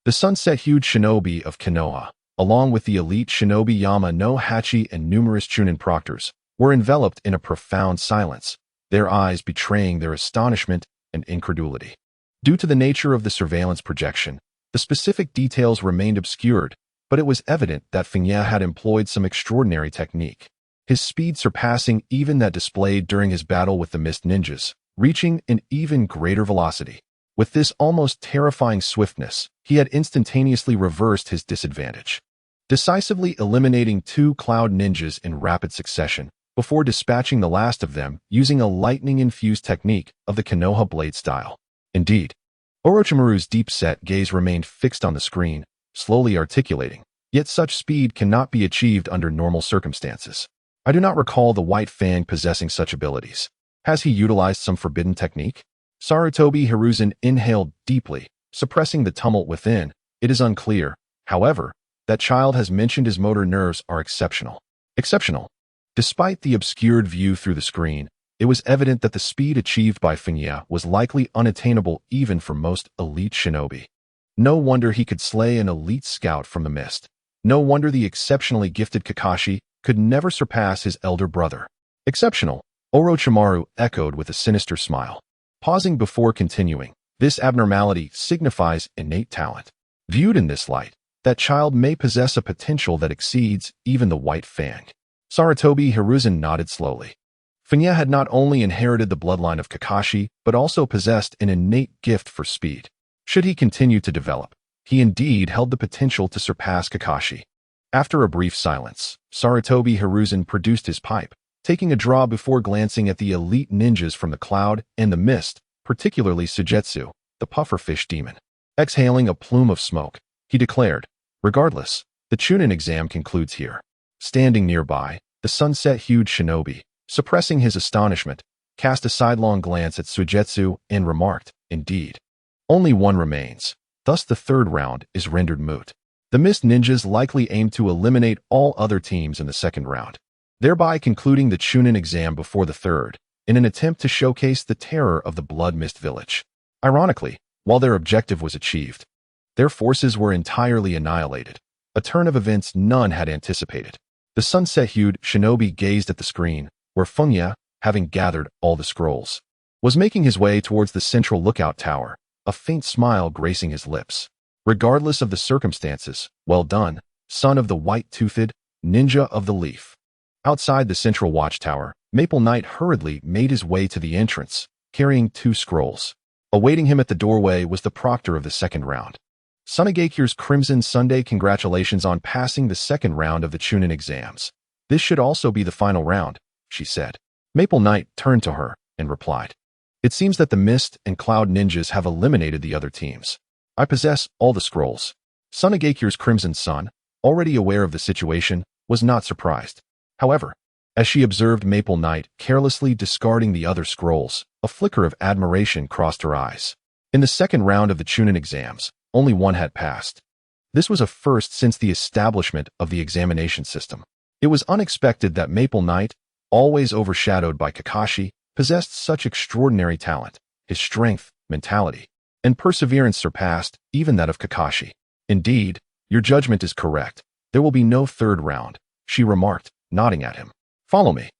the sunset-hued shinobi of Konoha, along with the elite shinobi Yama no Hachi and numerous Chunin proctors, were enveloped in a profound silence, their eyes betraying their astonishment and incredulity. Due to the nature of the surveillance projection, the specific details remained obscured, but it was evident that Fengye had employed some extraordinary technique, his speed surpassing even that displayed during his battle with the Mist Ninjas, reaching an even greater velocity. With this almost terrifying swiftness, he had instantaneously reversed his disadvantage, decisively eliminating 2 cloud ninjas in rapid succession, before dispatching the last of them using a lightning-infused technique of the Konoha blade style. Indeed, Orochimaru's deep-set gaze remained fixed on the screen, slowly articulating, yet such speed cannot be achieved under normal circumstances. I do not recall the White Fang possessing such abilities. Has he utilized some forbidden technique? Sarutobi Hiruzen inhaled deeply, suppressing the tumult within. It is unclear, however, that child has mentioned his motor nerves are exceptional. Exceptional. Despite the obscured view through the screen, it was evident that the speed achieved by Fengye was likely unattainable even for most elite shinobi. No wonder he could slay an elite scout from the mist. No wonder the exceptionally gifted Kakashi could never surpass his elder brother. Exceptional, Orochimaru echoed with a sinister smile. Pausing before continuing, this abnormality signifies innate talent. Viewed in this light, that child may possess a potential that exceeds even the White Fang. Sarutobi Hiruzen nodded slowly. Fengye had not only inherited the bloodline of Kakashi, but also possessed an innate gift for speed. Should he continue to develop, he indeed held the potential to surpass Kakashi. After a brief silence, Sarutobi Hiruzen produced his pipe, taking a draw before glancing at the elite ninjas from the cloud and the mist, particularly Sujetsu, the pufferfish demon. Exhaling a plume of smoke, he declared, "Regardless, the Chunin exam concludes here." Standing nearby, the sunset-hued shinobi, suppressing his astonishment, cast a sidelong glance at Suigetsu and remarked, "Indeed. Only one remains. Thus the third round is rendered moot. The Mist Ninjas likely aim to eliminate all other teams in the second round, thereby concluding the Chunin exam before the third, in an attempt to showcase the terror of the Blood Mist Village." Ironically, while their objective was achieved, their forces were entirely annihilated, a turn of events none had anticipated. The sunset-hued shinobi gazed at the screen, where Fengye, having gathered all the scrolls, was making his way towards the central lookout tower, a faint smile gracing his lips. Regardless of the circumstances, well done, son of the white-toothed ninja of the leaf. Outside the central watchtower, Maple Knight hurriedly made his way to the entrance, carrying 2 scrolls. Awaiting him at the doorway was the proctor of the second round. Sunegakure's Crimson Sunday, congratulations on passing the second round of the Chunin exams. This should also be the final round, she said. Maple Knight turned to her and replied, "It seems that the Mist and Cloud Ninjas have eliminated the other teams. I possess all the scrolls." Sunegakure's Crimson Sun, already aware of the situation, was not surprised. However, as she observed Maple Knight carelessly discarding the other scrolls, a flicker of admiration crossed her eyes. In the second round of the Chunin exams, only one had passed. This was a first since the establishment of the examination system. It was unexpected that Maple Knight, always overshadowed by Kakashi, possessed such extraordinary talent. His strength, mentality, and perseverance surpassed even that of Kakashi. "Indeed, your judgment is correct. There will be no third round," she remarked, nodding at him. "Follow me.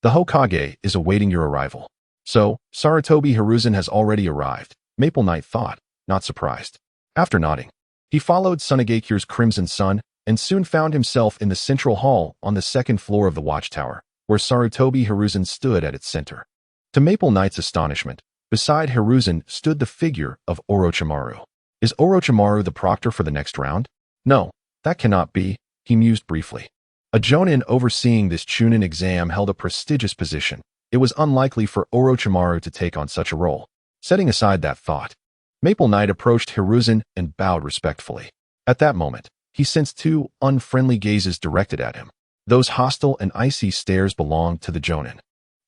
The Hokage is awaiting your arrival." So, Sarutobi Hiruzen has already arrived, Maple Knight thought, not surprised. After nodding, he followed Sunegakure's Crimson Sun and soon found himself in the central hall on the second floor of the watchtower, where Sarutobi Hiruzen stood at its center. To Maple Knight's astonishment, beside Hiruzen stood the figure of Orochimaru. Is Orochimaru the proctor for the next round? No, that cannot be, he mused briefly. A Jonin overseeing this Chunin exam held a prestigious position. It was unlikely for Orochimaru to take on such a role. Setting aside that thought, Maple Knight approached Hiruzen and bowed respectfully. At that moment, he sensed 2 unfriendly gazes directed at him. Those hostile and icy stares belonged to the Jonin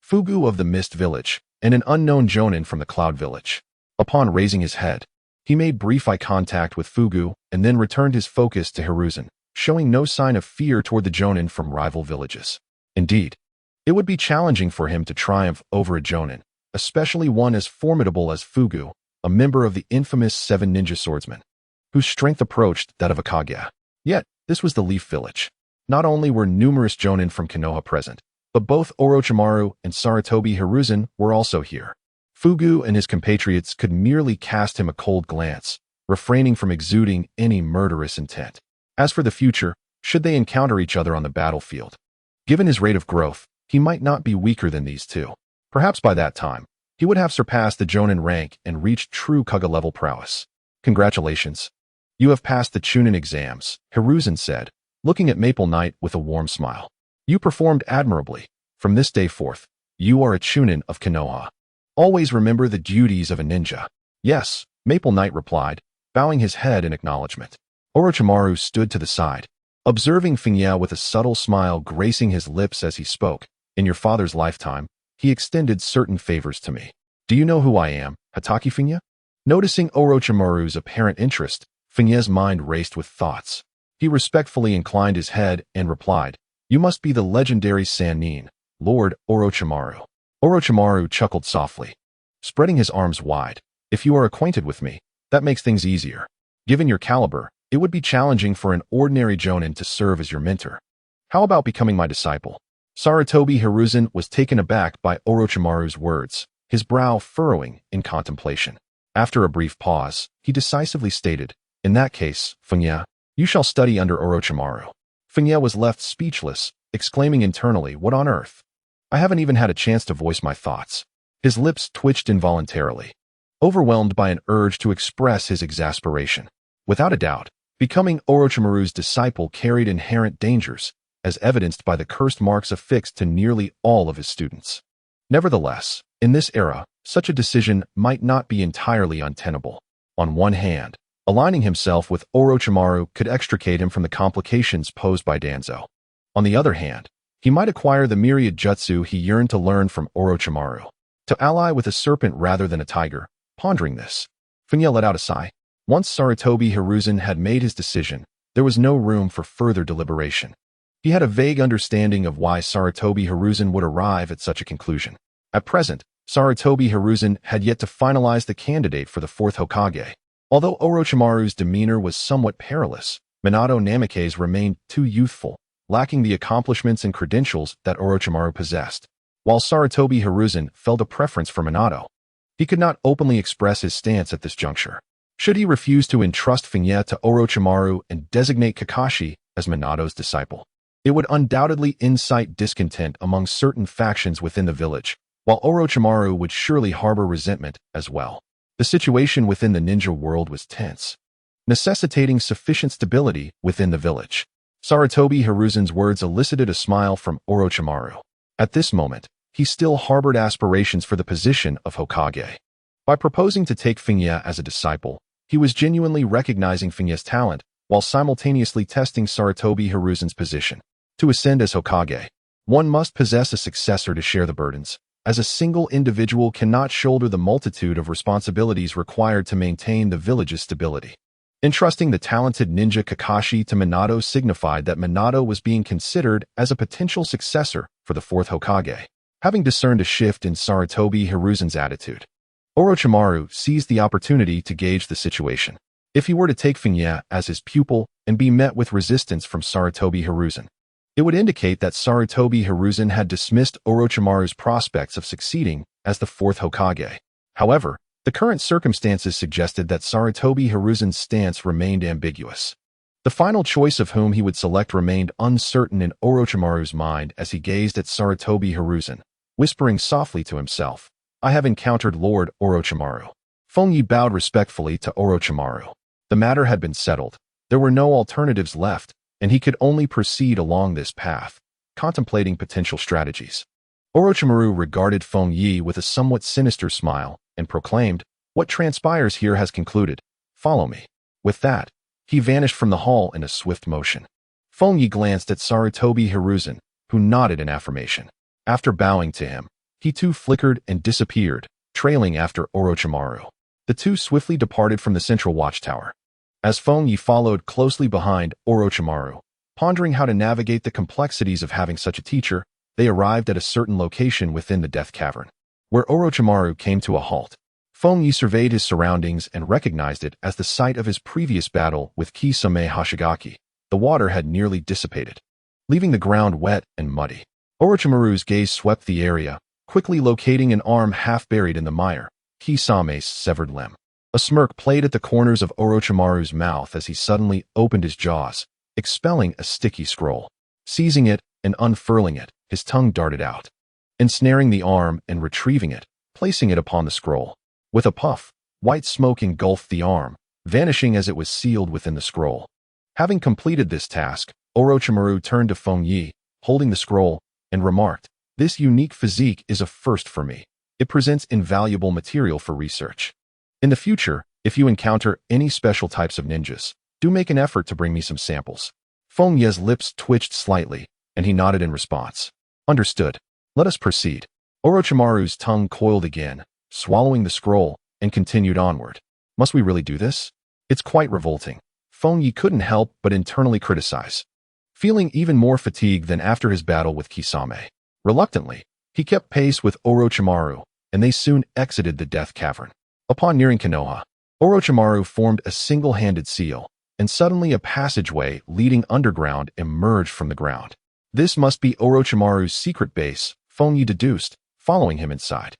Fugu of the Mist Village and an unknown Jonin from the Cloud Village. Upon raising his head, he made brief eye contact with Fugu and then returned his focus to Hiruzen, showing no sign of fear toward the Jonin from rival villages. Indeed, it would be challenging for him to triumph over a Jonin, especially one as formidable as Fugu, a member of the infamous 7 ninja swordsmen, whose strength approached that of a Kage. Yet, this was the Leaf Village. Not only were numerous Jonin from Konoha present, but both Orochimaru and Sarutobi Hiruzen were also here. Fugu and his compatriots could merely cast him a cold glance, refraining from exuding any murderous intent. As for the future, should they encounter each other on the battlefield, given his rate of growth, he might not be weaker than these 2. Perhaps by that time, he would have surpassed the Jonin rank and reached true Kage-level prowess. "Congratulations. You have passed the Chunin exams," Hiruzen said, looking at Maple Knight with a warm smile. "You performed admirably. From this day forth, you are a Chunin of Konoha. Always remember the duties of a ninja." "Yes," Maple Knight replied, bowing his head in acknowledgement. Orochimaru stood to the side, observing Fengye with a subtle smile gracing his lips as he spoke. "In your father's lifetime, he extended certain favors to me. Do you know who I am, Hatake Fengye?" Noticing Orochimaru's apparent interest, Fengye's mind raced with thoughts. He respectfully inclined his head and replied, "You must be the legendary Sannin, Lord Orochimaru." Orochimaru chuckled softly, spreading his arms wide. "If you are acquainted with me, that makes things easier. Given your caliber, it would be challenging for an ordinary Jonin to serve as your mentor. How about becoming my disciple?" Sarutobi Hiruzen was taken aback by Orochimaru's words, his brow furrowing in contemplation. After a brief pause, he decisively stated, "In that case, Fengye, you shall study under Orochimaru." Fengye was left speechless, exclaiming internally, "What on earth? I haven't even had a chance to voice my thoughts." His lips twitched involuntarily, overwhelmed by an urge to express his exasperation. Without a doubt, becoming Orochimaru's disciple carried inherent dangers, as evidenced by the cursed marks affixed to nearly all of his students. Nevertheless, in this era, such a decision might not be entirely untenable. On one hand, aligning himself with Orochimaru could extricate him from the complications posed by Danzo. On the other hand, he might acquire the myriad jutsu he yearned to learn from Orochimaru. To ally with a serpent rather than a tiger. Pondering this, Fengye let out a sigh. Once Sarutobi Hiruzen had made his decision, there was no room for further deliberation. He had a vague understanding of why Sarutobi Hiruzen would arrive at such a conclusion. At present, Sarutobi Hiruzen had yet to finalize the candidate for the fourth Hokage. Although Orochimaru's demeanor was somewhat perilous, Minato Namikaze remained too youthful, lacking the accomplishments and credentials that Orochimaru possessed. While Sarutobi Hiruzen felt a preference for Minato, he could not openly express his stance at this juncture. Should he refuse to entrust Fengye to Orochimaru and designate Kakashi as Minato's disciple, it would undoubtedly incite discontent among certain factions within the village, while Orochimaru would surely harbor resentment as well. The situation within the ninja world was tense, necessitating sufficient stability within the village. Sarutobi Hiruzen's words elicited a smile from Orochimaru. At this moment, he still harbored aspirations for the position of Hokage. By proposing to take Fengye as a disciple, he was genuinely recognizing Fengye's talent while simultaneously testing Sarutobi Hiruzen's position. To ascend as Hokage, one must possess a successor to share the burdens, as a single individual cannot shoulder the multitude of responsibilities required to maintain the village's stability. Entrusting the talented ninja Kakashi to Minato signified that Minato was being considered as a potential successor for the fourth Hokage. Having discerned a shift in Sarutobi Hiruzen's attitude, Orochimaru seized the opportunity to gauge the situation. If he were to take Fengye as his pupil and be met with resistance from Sarutobi Hiruzen, it would indicate that Sarutobi Hiruzen had dismissed Orochimaru's prospects of succeeding as the fourth Hokage. However, the current circumstances suggested that Sarutobi Hiruzen's stance remained ambiguous. The final choice of whom he would select remained uncertain in Orochimaru's mind as he gazed at Sarutobi Hiruzen, whispering softly to himself, "I have encountered Lord Orochimaru." Fengye bowed respectfully to Orochimaru. The matter had been settled. There were no alternatives left, and he could only proceed along this path, contemplating potential strategies. Orochimaru regarded Fengye with a somewhat sinister smile and proclaimed, "What transpires here has concluded. Follow me." With that, he vanished from the hall in a swift motion. Fengye glanced at Sarutobi Hiruzen, who nodded in affirmation. After bowing to him, he too flickered and disappeared, trailing after Orochimaru. The two swiftly departed from the central watchtower. As Fengye followed closely behind Orochimaru, pondering how to navigate the complexities of having such a teacher, they arrived at a certain location within the Death Cavern, where Orochimaru came to a halt. Fengye surveyed his surroundings and recognized it as the site of his previous battle with Kisame Hoshigaki. The water had nearly dissipated, leaving the ground wet and muddy. Orochimaru's gaze swept the area, quickly locating an arm half buried in the mire, Kisame's severed limb. A smirk played at the corners of Orochimaru's mouth as he suddenly opened his jaws, expelling a sticky scroll. Seizing it and unfurling it, his tongue darted out, ensnaring the arm and retrieving it, placing it upon the scroll. With a puff, white smoke engulfed the arm, vanishing as it was sealed within the scroll. Having completed this task, Orochimaru turned to Fengye, holding the scroll, and remarked, "This unique physique is a first for me. It presents invaluable material for research. In the future, if you encounter any special types of ninjas, do make an effort to bring me some samples." Fengye's lips twitched slightly, and he nodded in response. "Understood. Let us proceed." Orochimaru's tongue coiled again, swallowing the scroll, and continued onward. "Must we really do this? It's quite revolting." Fengye couldn't help but internally criticize, feeling even more fatigued than after his battle with Kisame. Reluctantly, he kept pace with Orochimaru, and they soon exited the Death Cavern. Upon nearing Konoha, Orochimaru formed a single-handed seal, and suddenly a passageway leading underground emerged from the ground. This must be Orochimaru's secret base, Fengye deduced, following him inside.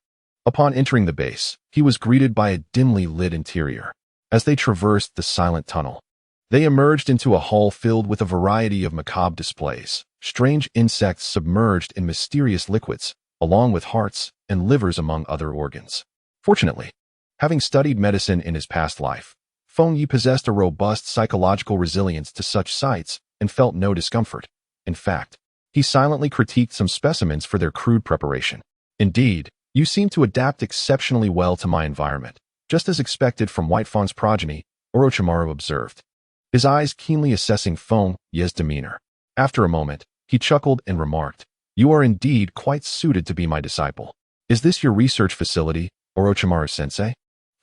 Upon entering the base, he was greeted by a dimly lit interior. As they traversed the silent tunnel, they emerged into a hall filled with a variety of macabre displays, strange insects submerged in mysterious liquids, along with hearts and livers among other organs. Fortunately, having studied medicine in his past life, Fengye possessed a robust psychological resilience to such sights and felt no discomfort. In fact, he silently critiqued some specimens for their crude preparation. "Indeed, you seem to adapt exceptionally well to my environment, just as expected from White Fang's progeny," Orochimaru observed, his eyes keenly assessing Fengye's demeanor. After a moment, he chuckled and remarked, "You are indeed quite suited to be my disciple." Is this your research facility, Orochimaru-sensei?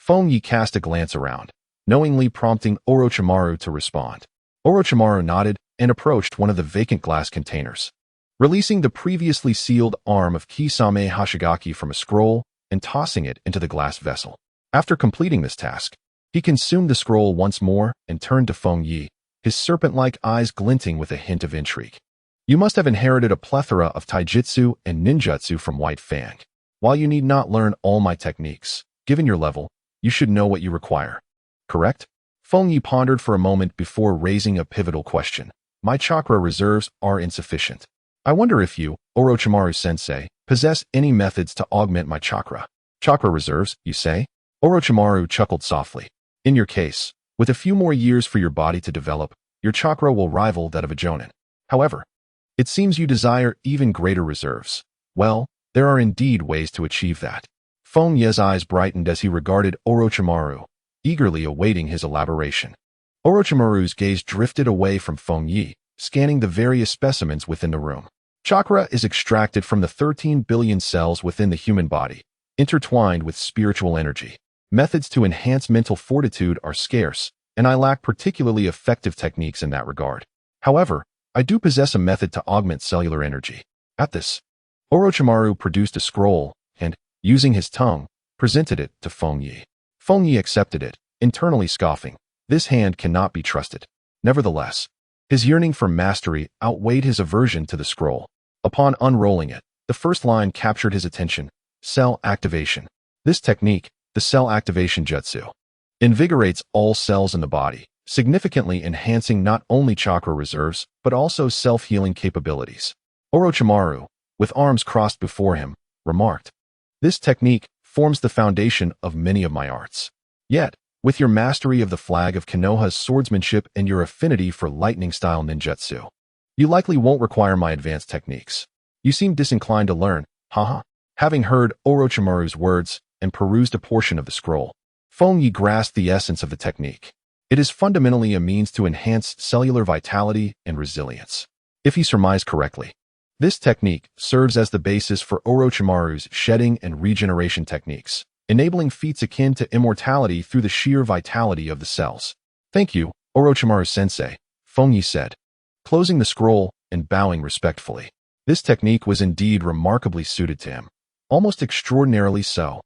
Fengye cast a glance around, knowingly prompting Orochimaru to respond. Orochimaru nodded and approached one of the vacant glass containers. Releasing the previously sealed arm of Kisame Hashigaki from a scroll and tossing it into the glass vessel. After completing this task, he consumed the scroll once more and turned to Fengye, his serpent-like eyes glinting with a hint of intrigue. You must have inherited a plethora of taijutsu and ninjutsu from White Fang. While you need not learn all my techniques, given your level, you should know what you require. Correct? Fengye pondered for a moment before raising a pivotal question. My chakra reserves are insufficient. I wonder if you, Orochimaru-sensei, possess any methods to augment my chakra. Chakra reserves, you say? Orochimaru chuckled softly. In your case, with a few more years for your body to develop, your chakra will rival that of a jonin. However, it seems you desire even greater reserves. Well, there are indeed ways to achieve that. Fengye's eyes brightened as he regarded Orochimaru, eagerly awaiting his elaboration. Orochimaru's gaze drifted away from Fengye, scanning the various specimens within the room. Chakra is extracted from the 13 billion cells within the human body, intertwined with spiritual energy. Methods to enhance mental fortitude are scarce, and I lack particularly effective techniques in that regard. However, I do possess a method to augment cellular energy. At this, Orochimaru produced a scroll and, using his tongue, presented it to Fengye. Fengye accepted it, internally scoffing. This hand cannot be trusted. Nevertheless, his yearning for mastery outweighed his aversion to the scroll. Upon unrolling it, the first line captured his attention: cell activation. This technique, the cell activation jutsu, invigorates all cells in the body, significantly enhancing not only chakra reserves, but also self-healing capabilities. Orochimaru, with arms crossed before him, remarked, "This technique forms the foundation of many of my arts. Yet, with your mastery of the flag of Konoha's swordsmanship and your affinity for lightning-style ninjutsu, you likely won't require my advanced techniques. You seem disinclined to learn, haha." Having heard Orochimaru's words and perused a portion of the scroll, Fengye grasped the essence of the technique. It is fundamentally a means to enhance cellular vitality and resilience. If he surmised correctly, this technique serves as the basis for Orochimaru's shedding and regeneration techniques, enabling feats akin to immortality through the sheer vitality of the cells. Thank you, Orochimaru-sensei, Fengye said, closing the scroll and bowing respectfully. This technique was indeed remarkably suited to him, almost extraordinarily so.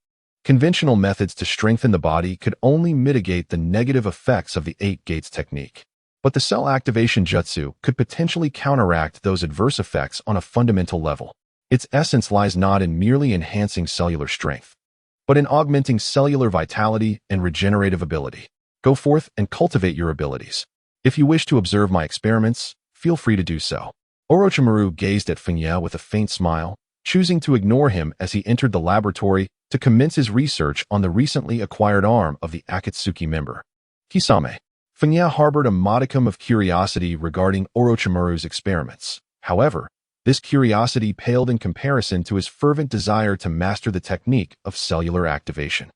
Conventional methods to strengthen the body could only mitigate the negative effects of the 8 gates technique. But the cell activation jutsu could potentially counteract those adverse effects on a fundamental level. Its essence lies not in merely enhancing cellular strength, but in augmenting cellular vitality and regenerative ability. Go forth and cultivate your abilities. If you wish to observe my experiments, feel free to do so. Orochimaru gazed at Fengye with a faint smile, choosing to ignore him as he entered the laboratory to commence his research on the recently acquired arm of the Akatsuki member. Kisame. Fengye harbored a modicum of curiosity regarding Orochimaru's experiments. However, this curiosity paled in comparison to his fervent desire to master the technique of cellular activation.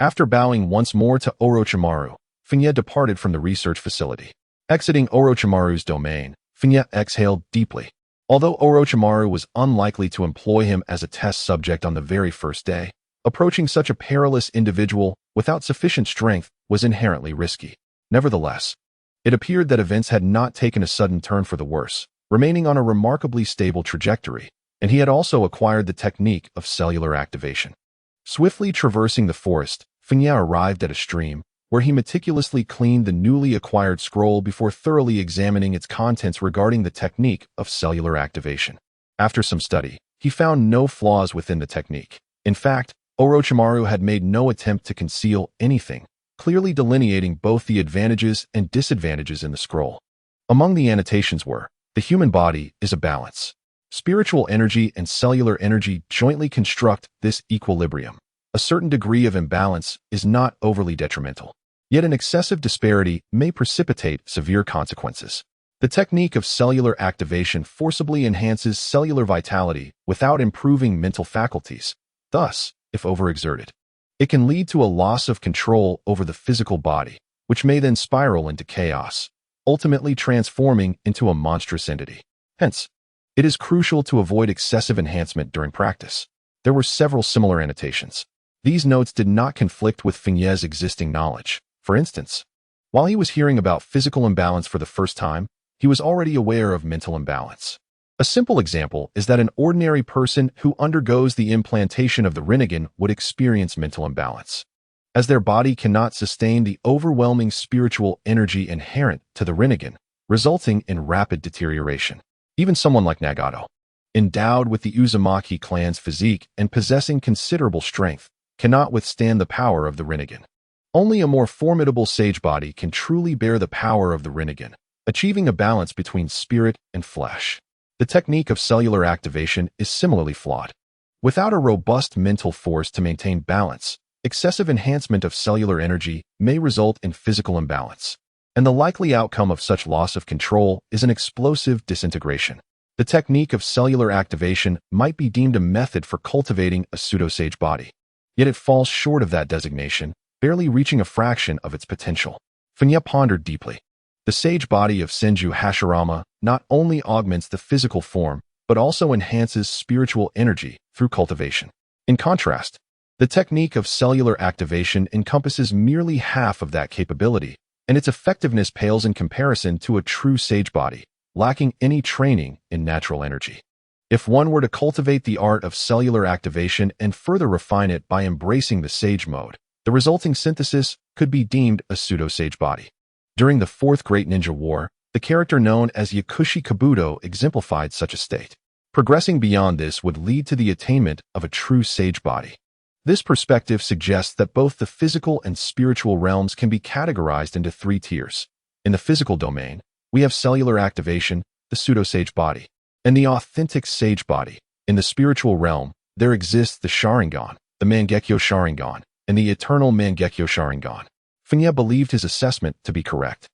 After bowing once more to Orochimaru, Fengye departed from the research facility. Exiting Orochimaru's domain, Fengye exhaled deeply. Although Orochimaru was unlikely to employ him as a test subject on the very first day, approaching such a perilous individual without sufficient strength was inherently risky. Nevertheless, it appeared that events had not taken a sudden turn for the worse, remaining on a remarkably stable trajectory, and he had also acquired the technique of cellular activation. Swiftly traversing the forest, Fengye arrived at a stream, where he meticulously cleaned the newly acquired scroll before thoroughly examining its contents regarding the technique of cellular activation. After some study, he found no flaws within the technique. In fact, Orochimaru had made no attempt to conceal anything, clearly delineating both the advantages and disadvantages in the scroll. Among the annotations were, the human body is a balance. Spiritual energy and cellular energy jointly construct this equilibrium. A certain degree of imbalance is not overly detrimental, yet an excessive disparity may precipitate severe consequences. The technique of cellular activation forcibly enhances cellular vitality without improving mental faculties. Thus, if overexerted, it can lead to a loss of control over the physical body, which may then spiral into chaos, ultimately transforming into a monstrous entity. Hence, it is crucial to avoid excessive enhancement during practice. there were several similar annotations. These notes did not conflict with Fengye's existing knowledge. For instance, while he was hearing about physical imbalance for the first time, he was already aware of mental imbalance. A simple example is that an ordinary person who undergoes the implantation of the Rinnegan would experience mental imbalance, as their body cannot sustain the overwhelming spiritual energy inherent to the Rinnegan, resulting in rapid deterioration. Even someone like Nagato, endowed with the Uzumaki clan's physique and possessing considerable strength, cannot withstand the power of the Rinnegan. Only a more formidable sage body can truly bear the power of the Rinnegan, achieving a balance between spirit and flesh. The technique of cellular activation is similarly flawed. Without a robust mental force to maintain balance, excessive enhancement of cellular energy may result in physical imbalance, and the likely outcome of such loss of control is an explosive disintegration. The technique of cellular activation might be deemed a method for cultivating a pseudo-sage body, yet it falls short of that designation, barely reaching a fraction of its potential. Fengye pondered deeply. The sage body of Senju Hashirama not only augments the physical form, but also enhances spiritual energy through cultivation. In contrast, the technique of cellular activation encompasses merely half of that capability, and its effectiveness pales in comparison to a true sage body, lacking any training in natural energy. If one were to cultivate the art of cellular activation and further refine it by embracing the sage mode, the resulting synthesis could be deemed a pseudo-sage body. During the Fourth Great Ninja War, the character known as Yakushi Kabuto exemplified such a state. Progressing beyond this would lead to the attainment of a true sage body. This perspective suggests that both the physical and spiritual realms can be categorized into three tiers. In the physical domain, we have cellular activation, the pseudo-sage body, and the authentic sage body. In the spiritual realm, there exists the Sharingan, the Mangekyo Sharingan, and the eternal Mangekyo Sharingan. Fengye believed his assessment to be correct.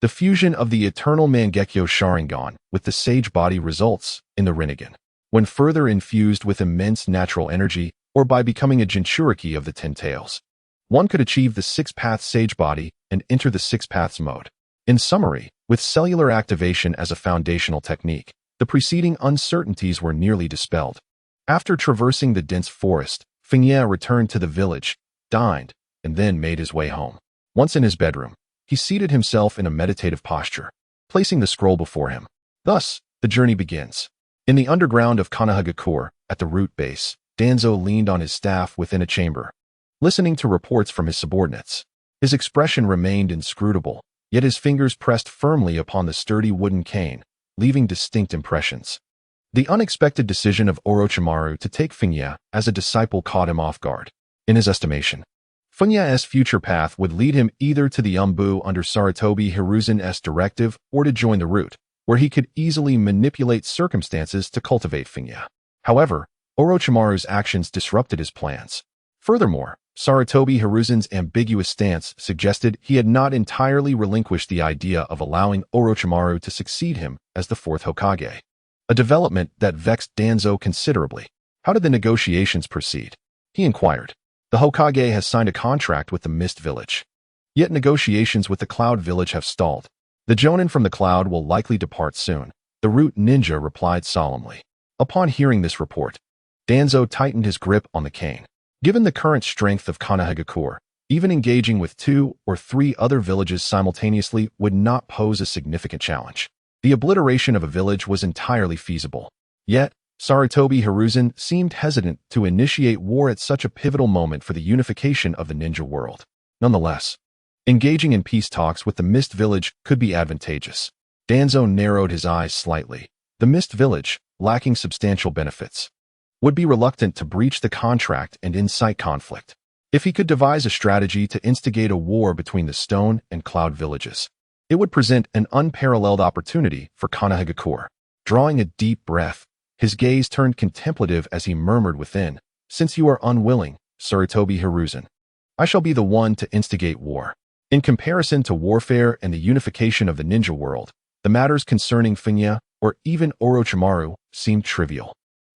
The fusion of the eternal Mangekyo Sharingan with the sage body results in the Rinnegan. When further infused with immense natural energy, or by becoming a Jinchuriki of the Ten Tails, one could achieve the six-path sage body and enter the six paths mode. In summary, with cellular activation as a foundational technique, the preceding uncertainties were nearly dispelled. After traversing the dense forest, Fengye returned to the village, dined, and then made his way home. Once in his bedroom, he seated himself in a meditative posture, placing the scroll before him. Thus, the journey begins. In the underground of Kanahagakure, at the root base, Danzo leaned on his staff within a chamber, listening to reports from his subordinates. His expression remained inscrutable, yet his fingers pressed firmly upon the sturdy wooden cane, leaving distinct impressions. The unexpected decision of Orochimaru to take Fengye as a disciple caught him off guard. In his estimation, Fengye's future path would lead him either to the Umbu under Sarutobi Hiruzen's directive or to join the root, where he could easily manipulate circumstances to cultivate Fengye. However, Orochimaru's actions disrupted his plans. Furthermore, Sarutobi Hiruzen's ambiguous stance suggested he had not entirely relinquished the idea of allowing Orochimaru to succeed him as the fourth Hokage, a development that vexed Danzo considerably. How did the negotiations proceed? He inquired. The Hokage has signed a contract with the Mist Village. Yet negotiations with the Cloud Village have stalled. The Jonin from the Cloud will likely depart soon, the root ninja replied solemnly. Upon hearing this report, Danzo tightened his grip on the cane. Given the current strength of Kanahagakure, even engaging with 2 or 3 other villages simultaneously would not pose a significant challenge. The obliteration of a village was entirely feasible. Yet, Sarutobi Hiruzen seemed hesitant to initiate war at such a pivotal moment for the unification of the ninja world. Nonetheless, engaging in peace talks with the Mist Village could be advantageous. Danzo narrowed his eyes slightly. The Mist Village, lacking substantial benefits, would be reluctant to breach the contract and incite conflict. If he could devise a strategy to instigate a war between the Stone and Cloud villages, it would present an unparalleled opportunity for Kanahagakure. Drawing a deep breath, his gaze turned contemplative as he murmured within, "Since you are unwilling, Sarutobi Hiruzen, I shall be the one to instigate war." In comparison to warfare and the unification of the ninja world, the matters concerning Fengye, or even Orochimaru, seemed trivial.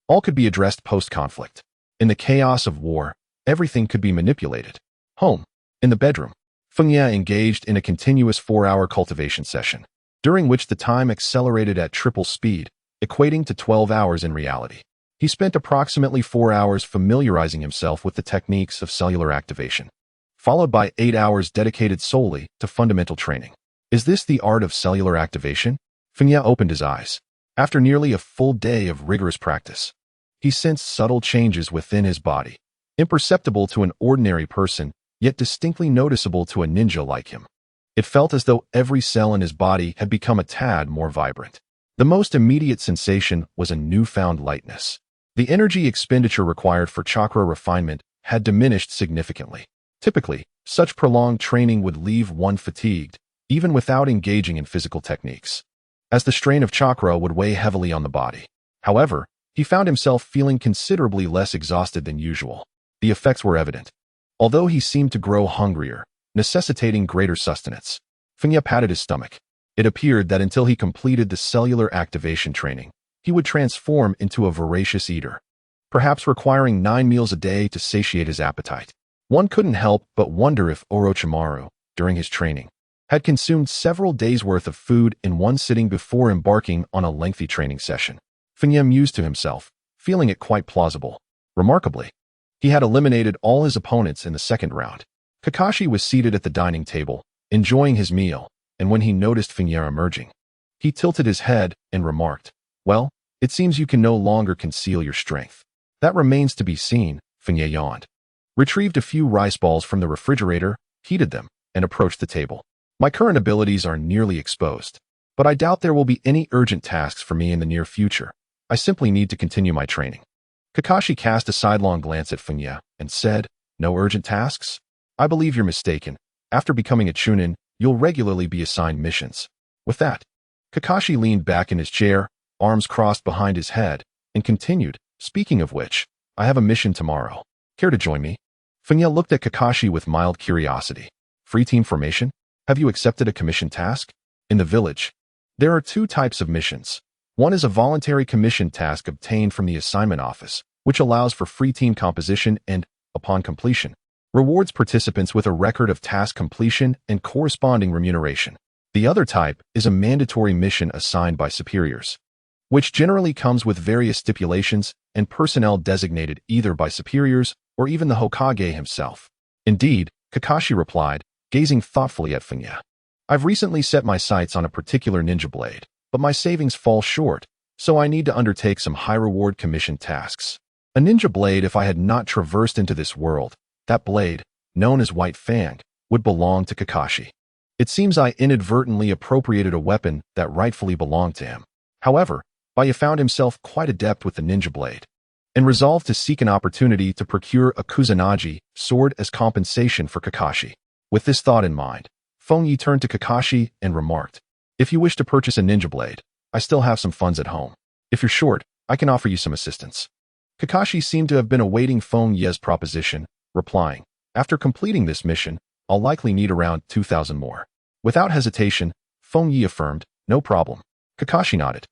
All could be addressed post-conflict. In the chaos of war, everything could be manipulated. Home. In the bedroom, Fengye engaged in a continuous 4-hour cultivation session, during which the time accelerated at triple speed, equating to 12 hours in reality. He spent approximately 4 hours familiarizing himself with the techniques of cellular activation, followed by 8 hours dedicated solely to fundamental training. Is this the art of cellular activation? Fengye opened his eyes. After nearly a full day of rigorous practice, he sensed subtle changes within his body, imperceptible to an ordinary person, yet distinctly noticeable to a ninja like him. It felt as though every cell in his body had become a tad more vibrant. The most immediate sensation was a newfound lightness. The energy expenditure required for chakra refinement had diminished significantly. Typically, such prolonged training would leave one fatigued, even without engaging in physical techniques, as the strain of chakra would weigh heavily on the body. However, he found himself feeling considerably less exhausted than usual. The effects were evident. Although he seemed to grow hungrier, necessitating greater sustenance, Fengye patted his stomach. It appeared that until he completed the cellular activation training, he would transform into a voracious eater, perhaps requiring 9 meals a day to satiate his appetite. One couldn't help but wonder if Orochimaru, during his training, had consumed several days' worth of food in one sitting before embarking on a lengthy training session. Fengye mused to himself, feeling it quite plausible. Remarkably, he had eliminated all his opponents in the second round. Kakashi was seated at the dining table, enjoying his meal, and when he noticed Fengye emerging, he tilted his head and remarked, "Well, it seems you can no longer conceal your strength." "That remains to be seen," Fengye yawned, retrieved a few rice balls from the refrigerator, heated them, and approached the table. "My current abilities are nearly exposed, but I doubt there will be any urgent tasks for me in the near future. I simply need to continue my training." Kakashi cast a sidelong glance at Fengye and said, "No urgent tasks? I believe you're mistaken. After becoming a Chunin, you'll regularly be assigned missions." With that, Kakashi leaned back in his chair, arms crossed behind his head, and continued, "Speaking of which, I have a mission tomorrow. Care to join me?" Fengye looked at Kakashi with mild curiosity. "Free team formation? Have you accepted a commission task?" "In the village, there are 2 types of missions. One is a voluntary commission task obtained from the assignment office, which allows for free team composition and, upon completion, rewards participants with a record of task completion and corresponding remuneration. The other type is a mandatory mission assigned by superiors, which generally comes with various stipulations and personnel designated either by superiors or even the Hokage himself." "Indeed," Kakashi replied, gazing thoughtfully at Fengye. "I've recently set my sights on a particular ninja blade, but my savings fall short, so I need to undertake some high-reward commission tasks. A ninja blade, if I had not traversed into this world, that blade, known as White Fang, would belong to Kakashi. It seems I inadvertently appropriated a weapon that rightfully belonged to him." However, Fengye found himself quite adept with the ninja blade, and resolved to seek an opportunity to procure a Kusanagi sword as compensation for Kakashi. With this thought in mind, Fengye turned to Kakashi and remarked, "If you wish to purchase a ninja blade, I still have some funds at home. If you're short, I can offer you some assistance." Kakashi seemed to have been awaiting Fengye's proposition, replying, "After completing this mission, I'll likely need around 2,000 more." Without hesitation, Fengye affirmed, "No problem." Kakashi nodded,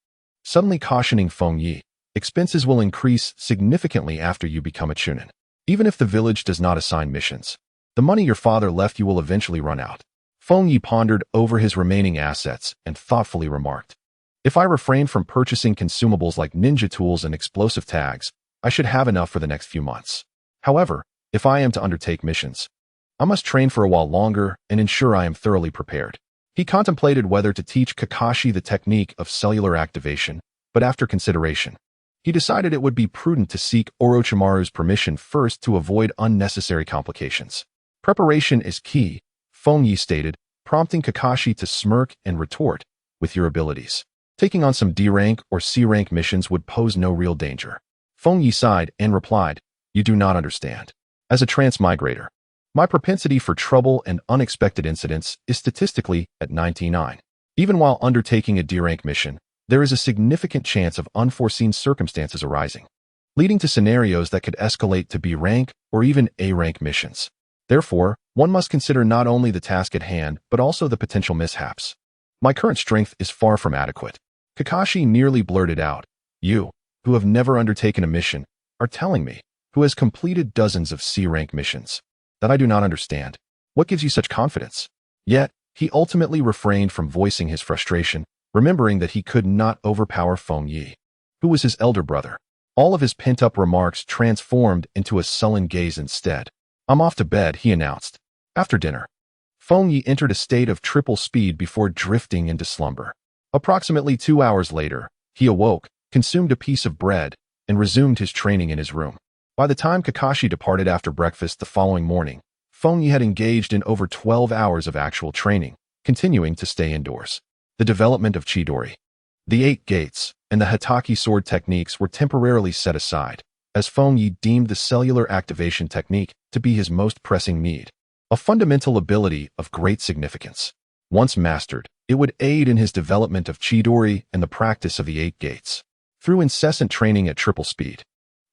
suddenly cautioning Fengye, "Expenses will increase significantly after you become a Chunin. Even if the village does not assign missions, the money your father left you will eventually run out." Fengye pondered over his remaining assets and thoughtfully remarked, "If I refrain from purchasing consumables like ninja tools and explosive tags, I should have enough for the next few months. However, if I am to undertake missions, I must train for a while longer and ensure I am thoroughly prepared." He contemplated whether to teach Kakashi the technique of cellular activation, but after consideration, he decided it would be prudent to seek Orochimaru's permission first to avoid unnecessary complications. "Preparation is key," Fengye stated, prompting Kakashi to smirk and retort, "With your abilities, taking on some D-rank or C-rank missions would pose no real danger." Fengye sighed and replied, "You do not understand. As a transmigrator, my propensity for trouble and unexpected incidents is statistically at 99. Even while undertaking a D-rank mission, there is a significant chance of unforeseen circumstances arising, leading to scenarios that could escalate to B-rank or even A-rank missions. Therefore, one must consider not only the task at hand, but also the potential mishaps. My current strength is far from adequate." Kakashi nearly blurted out, "You, who have never undertaken a mission, are telling me, who has completed dozens of C-rank missions, that I do not understand. What gives you such confidence?" Yet, he ultimately refrained from voicing his frustration, remembering that he could not overpower Fengye, who was his elder brother. All of his pent-up remarks transformed into a sullen gaze instead. "I'm off to bed," he announced. After dinner, Fengye entered a state of triple speed before drifting into slumber. Approximately 2 hours later, he awoke, consumed a piece of bread, and resumed his training in his room. By the time Kakashi departed after breakfast the following morning, Fengye had engaged in over 12 hours of actual training, continuing to stay indoors. The development of Chidori, the 8 gates, and the Hitaki sword techniques were temporarily set aside, as Fengye deemed the cellular activation technique to be his most pressing need, a fundamental ability of great significance. Once mastered, it would aid in his development of Chidori and the practice of the 8 gates. Through incessant training at triple speed,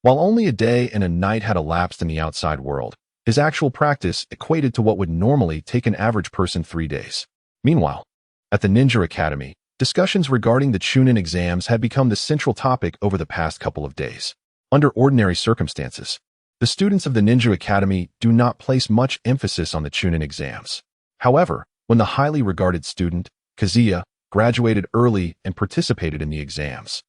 while only a day and a night had elapsed in the outside world, his actual practice equated to what would normally take an average person 3 days. Meanwhile, at the Ninja Academy, discussions regarding the Chunin exams had become the central topic over the past couple of days. Under ordinary circumstances, the students of the Ninja Academy do not place much emphasis on the Chunin exams. However, when the highly regarded student, Kazuya, graduated early and participated in the exams,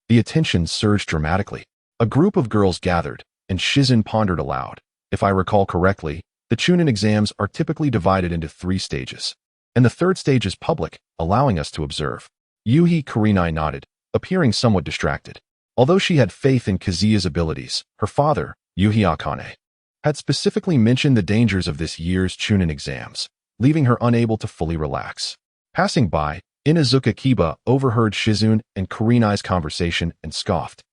the attention surged dramatically. A group of girls gathered, and Shizun pondered aloud. If I recall correctly, the Chunin exams are typically divided into 3 stages, and the 3rd stage is public, allowing us to observe. Yuhi Kurenai nodded, appearing somewhat distracted. Although she had faith in Kazuya's abilities, her father, Yuhi Akane, had specifically mentioned the dangers of this year's Chunin exams, leaving her unable to fully relax. Passing by, Inuzuka Kiba overheard Shizun and Kurenai's conversation and scoffed.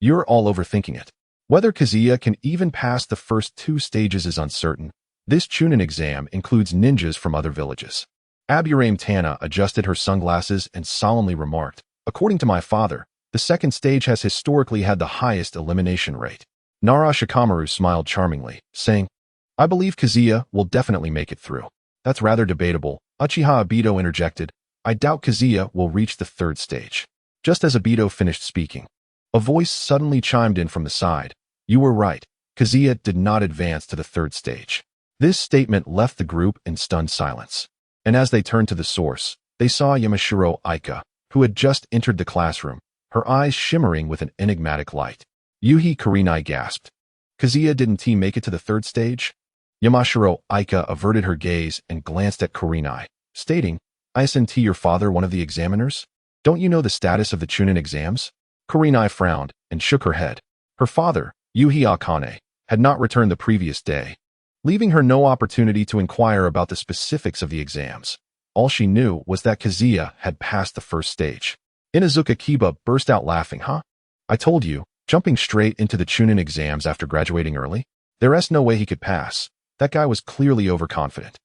"You're all overthinking it. Whether Kazuya can even pass the first 2 stages is uncertain. This Chunin exam includes ninjas from other villages." Aburame Tana adjusted her sunglasses and solemnly remarked, "According to my father, the 2nd stage has historically had the highest elimination rate." Nara Shikamaru smiled charmingly, saying, "I believe Kazuya will definitely make it through." "That's rather debatable," Uchiha Obito interjected. "I doubt Kazuya will reach the 3rd stage." Just as Obito finished speaking, a voice suddenly chimed in from the side. "You were right. Kazuya did not advance to the 3rd stage." This statement left the group in stunned silence, and as they turned to the source, they saw Yamashiro Aika, who had just entered the classroom, her eyes shimmering with an enigmatic light. Yuhi Kurenai gasped. "Kazuya didn't he make it to the 3rd stage?" Yamashiro Aika averted her gaze and glanced at Kurenai, stating, "Isn't your father one of the examiners? Don't you know the status of the Chunin exams?" Kurenai frowned and shook her head. Her father, Yuhi Akane, had not returned the previous day, leaving her no opportunity to inquire about the specifics of the exams. All she knew was that Kazuya had passed the 1st stage. Inuzuka Kiba burst out laughing. "Huh? I told you, jumping straight into the Chunin exams after graduating early? There's no way he could pass. That guy was clearly overconfident."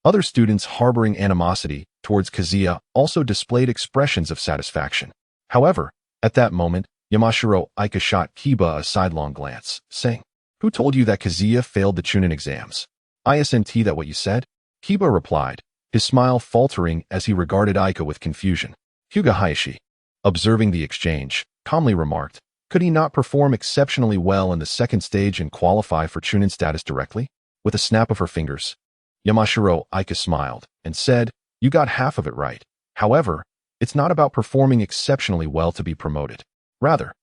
Other students harboring animosity towards Kazuya also displayed expressions of satisfaction. However, at that moment, Yamashiro Aika shot Kiba a sidelong glance, saying, "Who told you that Kazuya failed the Chunin exams? Isn't that what you said?" Kiba replied, his smile faltering as he regarded Aika with confusion. Hyuga Hayashi, observing the exchange, calmly remarked, "Could he not perform exceptionally well in the 2nd stage and qualify for Chunin status directly?" With a snap of her fingers, Yamashiro Aika smiled and said, "You got half of it right. However, it's not about performing exceptionally well to be promoted. Rather,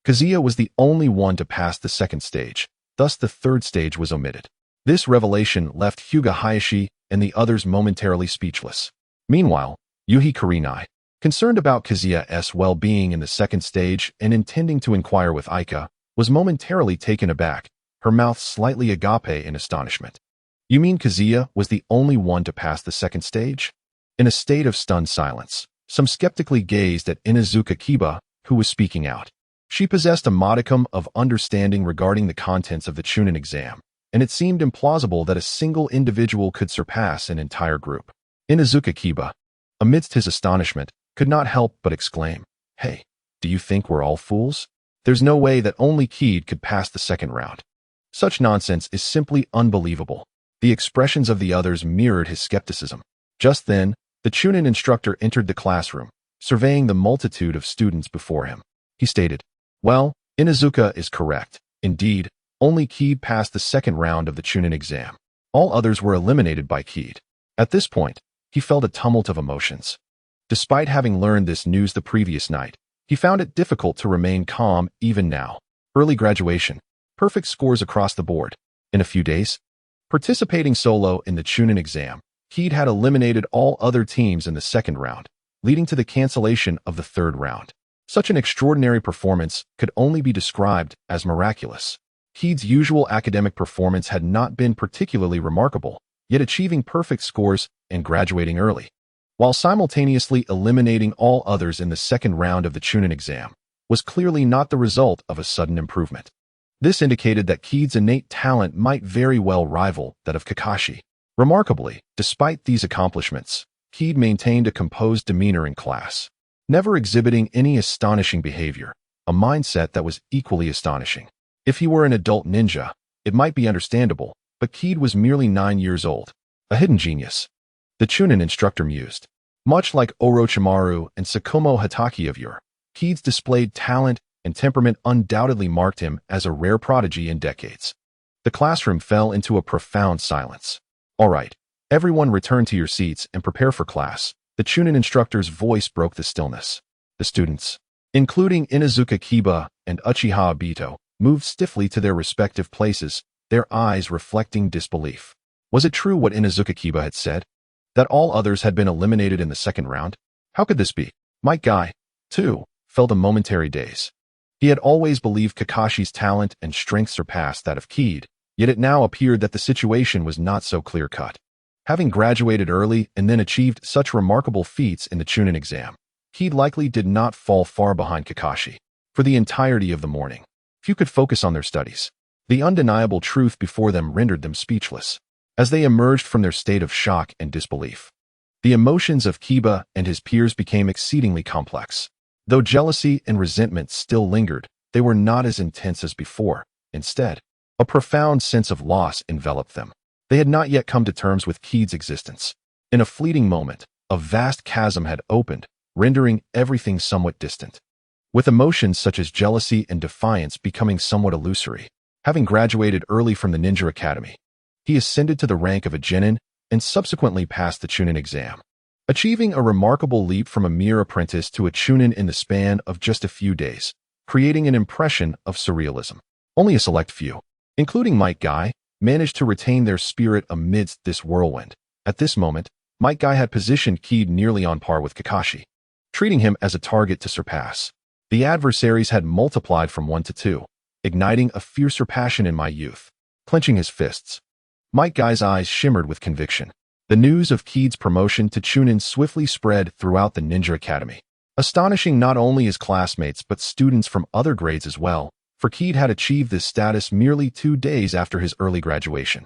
Kazuya was the only one to pass the 2nd stage, thus the 3rd stage was omitted." This revelation left Hyuga Hayashi and the others momentarily speechless. Meanwhile, Yuhi Kurenai, concerned about Kazuya's well-being in the 2nd stage and intending to inquire with Aika, was momentarily taken aback, her mouth slightly agape in astonishment. "You mean Kazuya was the only one to pass the 2nd stage?" In a state of stunned silence, some skeptically gazed at Inuzuka Kiba, who was speaking out. She possessed a modicum of understanding regarding the contents of the Chunin exam, and it seemed implausible that a single individual could surpass an entire group. Inuzuka Kiba, amidst his astonishment, could not help but exclaim, "Hey, do you think we're all fools? There's no way that only Kid could pass the 2nd round. Such nonsense is simply unbelievable." The expressions of the others mirrored his skepticism. Just then, the Chunin instructor entered the classroom, surveying the multitude of students before him. He stated, "Well, Inuzuka is correct. Indeed, only Kid passed the 2nd round of the Chunin exam. All others were eliminated by Kid." At this point, he felt a tumult of emotions. Despite having learned this news the previous night, he found it difficult to remain calm even now. Early graduation. Perfect scores across the board. In a few days, participating solo in the Chunin exam, Keed had eliminated all other teams in the second round, leading to the cancellation of the third round. Such an extraordinary performance could only be described as miraculous. Keed's usual academic performance had not been particularly remarkable, yet achieving perfect scores and graduating early, while simultaneously eliminating all others in the second round of the Chunin exam, was clearly not the result of a sudden improvement. This indicated that Keed's innate talent might very well rival that of Kakashi. Remarkably, despite these accomplishments, Keed maintained a composed demeanor in class, never exhibiting any astonishing behavior, a mindset that was equally astonishing. If he were an adult ninja, it might be understandable, but Keed was merely 9 years old, a hidden genius. The Chunin instructor mused. Much like Orochimaru and Tsukumo Hatake of yore, Keed's displayed talent and temperament undoubtedly marked him as a rare prodigy in decades. The classroom fell into a profound silence. All right, everyone return to your seats and prepare for class. The Chunin instructor's voice broke the stillness. The students, including Inuzuka Kiba and Uchiha Obito, moved stiffly to their respective places, their eyes reflecting disbelief. Was it true what Inuzuka Kiba had said? That all others had been eliminated in the second round? How could this be? Might Guy, too, felt a momentary daze. He had always believed Kakashi's talent and strength surpassed that of Keed, yet it now appeared that the situation was not so clear-cut. Having graduated early and then achieved such remarkable feats in the Chunin exam, Keed likely did not fall far behind Kakashi. For the entirety of the morning, few could focus on their studies. The undeniable truth before them rendered them speechless. As they emerged from their state of shock and disbelief, the emotions of Kiba and his peers became exceedingly complex. Though jealousy and resentment still lingered, they were not as intense as before. Instead, a profound sense of loss enveloped them. They had not yet come to terms with Keed's existence. In a fleeting moment, a vast chasm had opened, rendering everything somewhat distant. With emotions such as jealousy and defiance becoming somewhat illusory, having graduated early from the Ninja Academy, he ascended to the rank of a genin and subsequently passed the Chunin exam, achieving a remarkable leap from a mere apprentice to a Chunin in the span of just a few days, creating an impression of surrealism. Only a select few, including Might Guy, managed to retain their spirit amidst this whirlwind. At this moment, Might Guy had positioned Keed nearly on par with Kakashi, treating him as a target to surpass. The adversaries had multiplied from 1 to 2, igniting a fiercer passion in my youth. Clenching his fists, Might Guy's eyes shimmered with conviction. The news of Keed's promotion to Chunin swiftly spread throughout the Ninja Academy, astonishing not only his classmates but students from other grades as well, for Keed had achieved this status merely 2 days after his early graduation.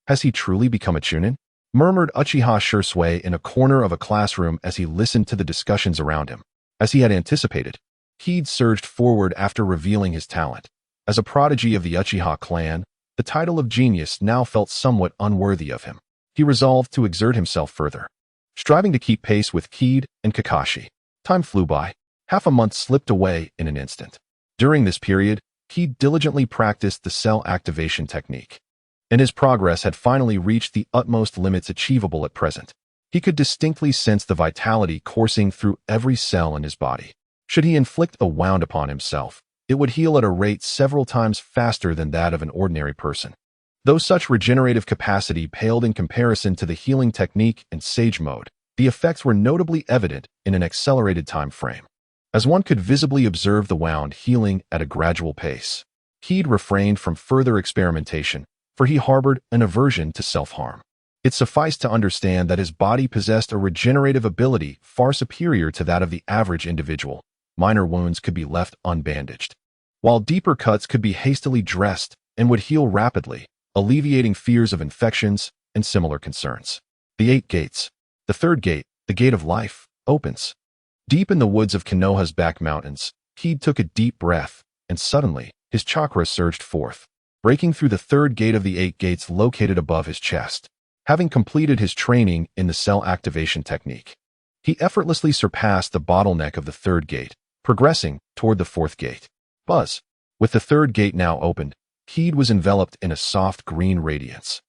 Has he truly become a Chunin? Murmured Uchiha Shursui in a corner of a classroom as he listened to the discussions around him. As he had anticipated, Keed surged forward after revealing his talent. As a prodigy of the Uchiha clan, the title of genius now felt somewhat unworthy of him. He resolved to exert himself further, striving to keep pace with Keed and Kakashi. Time flew by. Half a month slipped away in an instant. During this period, Keed diligently practiced the cell activation technique, and his progress had finally reached the utmost limits achievable at present. He could distinctly sense the vitality coursing through every cell in his body. Should he inflict a wound upon himself, it would heal at a rate several times faster than that of an ordinary person. Though such regenerative capacity paled in comparison to the healing technique in Sage Mode, the effects were notably evident in an accelerated time frame, as one could visibly observe the wound healing at a gradual pace. Keed refrained from further experimentation, for he harbored an aversion to self-harm. It sufficed to understand that his body possessed a regenerative ability far superior to that of the average individual. Minor wounds could be left unbandaged, while deeper cuts could be hastily dressed and would heal rapidly, alleviating fears of infections and similar concerns. The 8 gates. The third gate, the gate of life, opens. Deep in the woods of Konoha's back mountains, Keed took a deep breath, and suddenly, his chakra surged forth, breaking through the third gate of the 8 gates located above his chest. Having completed his training in the cell activation technique, he effortlessly surpassed the bottleneck of the third gate, progressing toward the 4th gate. Buzz. With the third gate now opened, Keed was enveloped in a soft green radiance.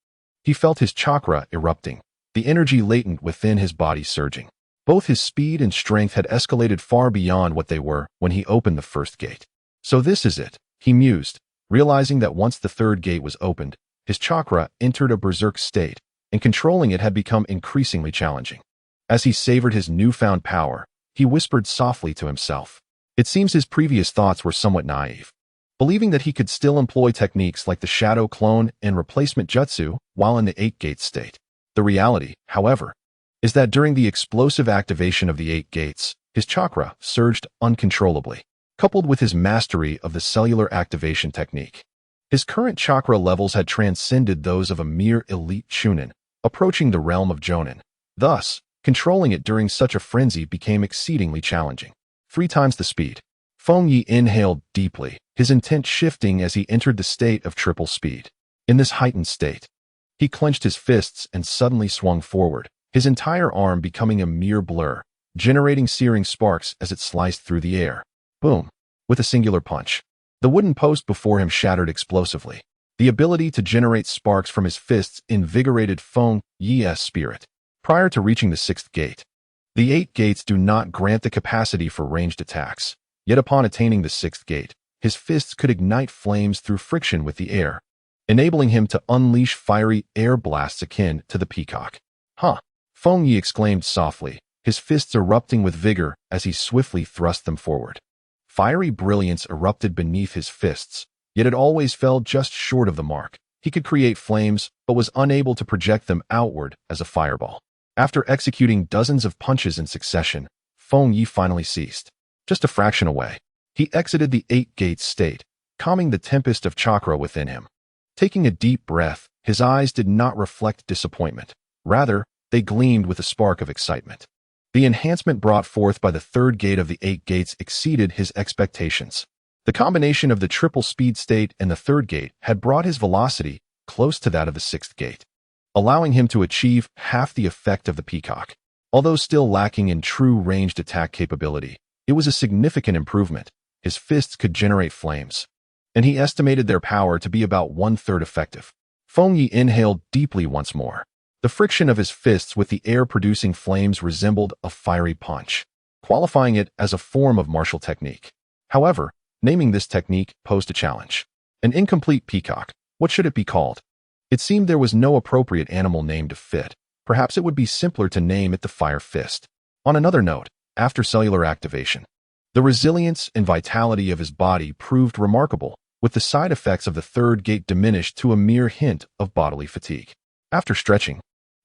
He felt his chakra erupting, the energy latent within his body surging. Both his speed and strength had escalated far beyond what they were when he opened the first gate. So this is it, He mused, realizing that once the third gate was opened, his chakra entered a berserk state, and controlling it had become increasingly challenging. As he savored his newfound power, he whispered softly to himself. It seems his previous thoughts were somewhat naive. Believing that he could still employ techniques like the shadow clone and replacement jutsu while in the 8-gate state. The reality, however, is that during the explosive activation of the 8 gates, his chakra surged uncontrollably, coupled with his mastery of the cellular activation technique. His current chakra levels had transcended those of a mere elite chunin, approaching the realm of jonin. Thus, controlling it during such a frenzy became exceedingly challenging. 3 times the speed. Fengye inhaled deeply, his intent shifting as he entered the state of triple speed. In this heightened state, he clenched his fists and suddenly swung forward, his entire arm becoming a mere blur, generating searing sparks as it sliced through the air. Boom! With a singular punch, the wooden post before him shattered explosively. The ability to generate sparks from his fists invigorated Fengye's spirit. Prior to reaching the 6th gate, the 8 gates do not grant the capacity for ranged attacks. Yet upon attaining the 6th gate, his fists could ignite flames through friction with the air, enabling him to unleash fiery air blasts akin to the peacock. Huh! Fengye exclaimed softly, his fists erupting with vigor as he swiftly thrust them forward. Fiery brilliance erupted beneath his fists, yet it always fell just short of the mark. He could create flames, but was unable to project them outward as a fireball. After executing dozens of punches in succession, Fengye finally ceased. Just a fraction away, he exited the 8-gate state, calming the tempest of chakra within him. Taking a deep breath, his eyes did not reflect disappointment. Rather, they gleamed with a spark of excitement. The enhancement brought forth by the 3rd gate of the 8 gates exceeded his expectations. The combination of the triple speed state and the 3rd gate had brought his velocity close to that of the 6th gate, allowing him to achieve half the effect of the peacock. Although still lacking in true ranged attack capability, it was a significant improvement. His fists could generate flames, and he estimated their power to be about 1/3 effective. Fengye inhaled deeply once more. The friction of his fists with the air producing flames resembled a fiery punch, qualifying it as a form of martial technique. However, naming this technique posed a challenge. An incomplete peacock, what should it be called? It seemed there was no appropriate animal name to fit. Perhaps it would be simpler to name it the Fire Fist. On another note, after cellular activation, the resilience and vitality of his body proved remarkable, with the side effects of the 3rd gate diminished to a mere hint of bodily fatigue. After stretching,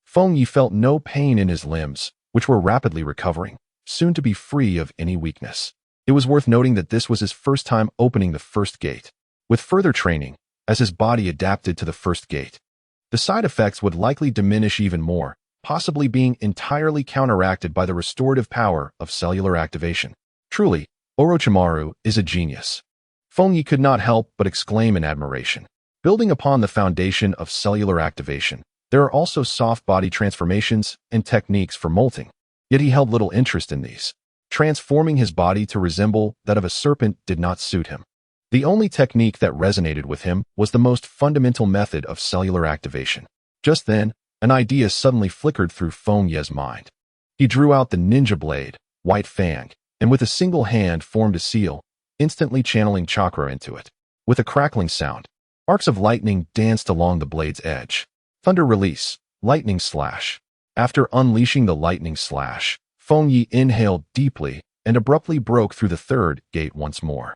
Fengye felt no pain in his limbs, which were rapidly recovering, soon to be free of any weakness. It was worth noting that this was his first time opening the 1st gate. With further training, as his body adapted to the 1st gate, the side effects would likely diminish even more, possibly being entirely counteracted by the restorative power of cellular activation. Truly, Orochimaru is a genius. Fengye could not help but exclaim in admiration. Building upon the foundation of cellular activation, there are also soft body transformations and techniques for molting. Yet he held little interest in these. Transforming his body to resemble that of a serpent did not suit him. The only technique that resonated with him was the most fundamental method of cellular activation. Just then, an idea suddenly flickered through Fengye's mind. He drew out the ninja blade, White Fang, and with a single hand formed a seal, instantly channeling chakra into it. With a crackling sound, arcs of lightning danced along the blade's edge. Thunder release, lightning slash. After unleashing the lightning slash, Fengye inhaled deeply and abruptly broke through the 3rd gate once more.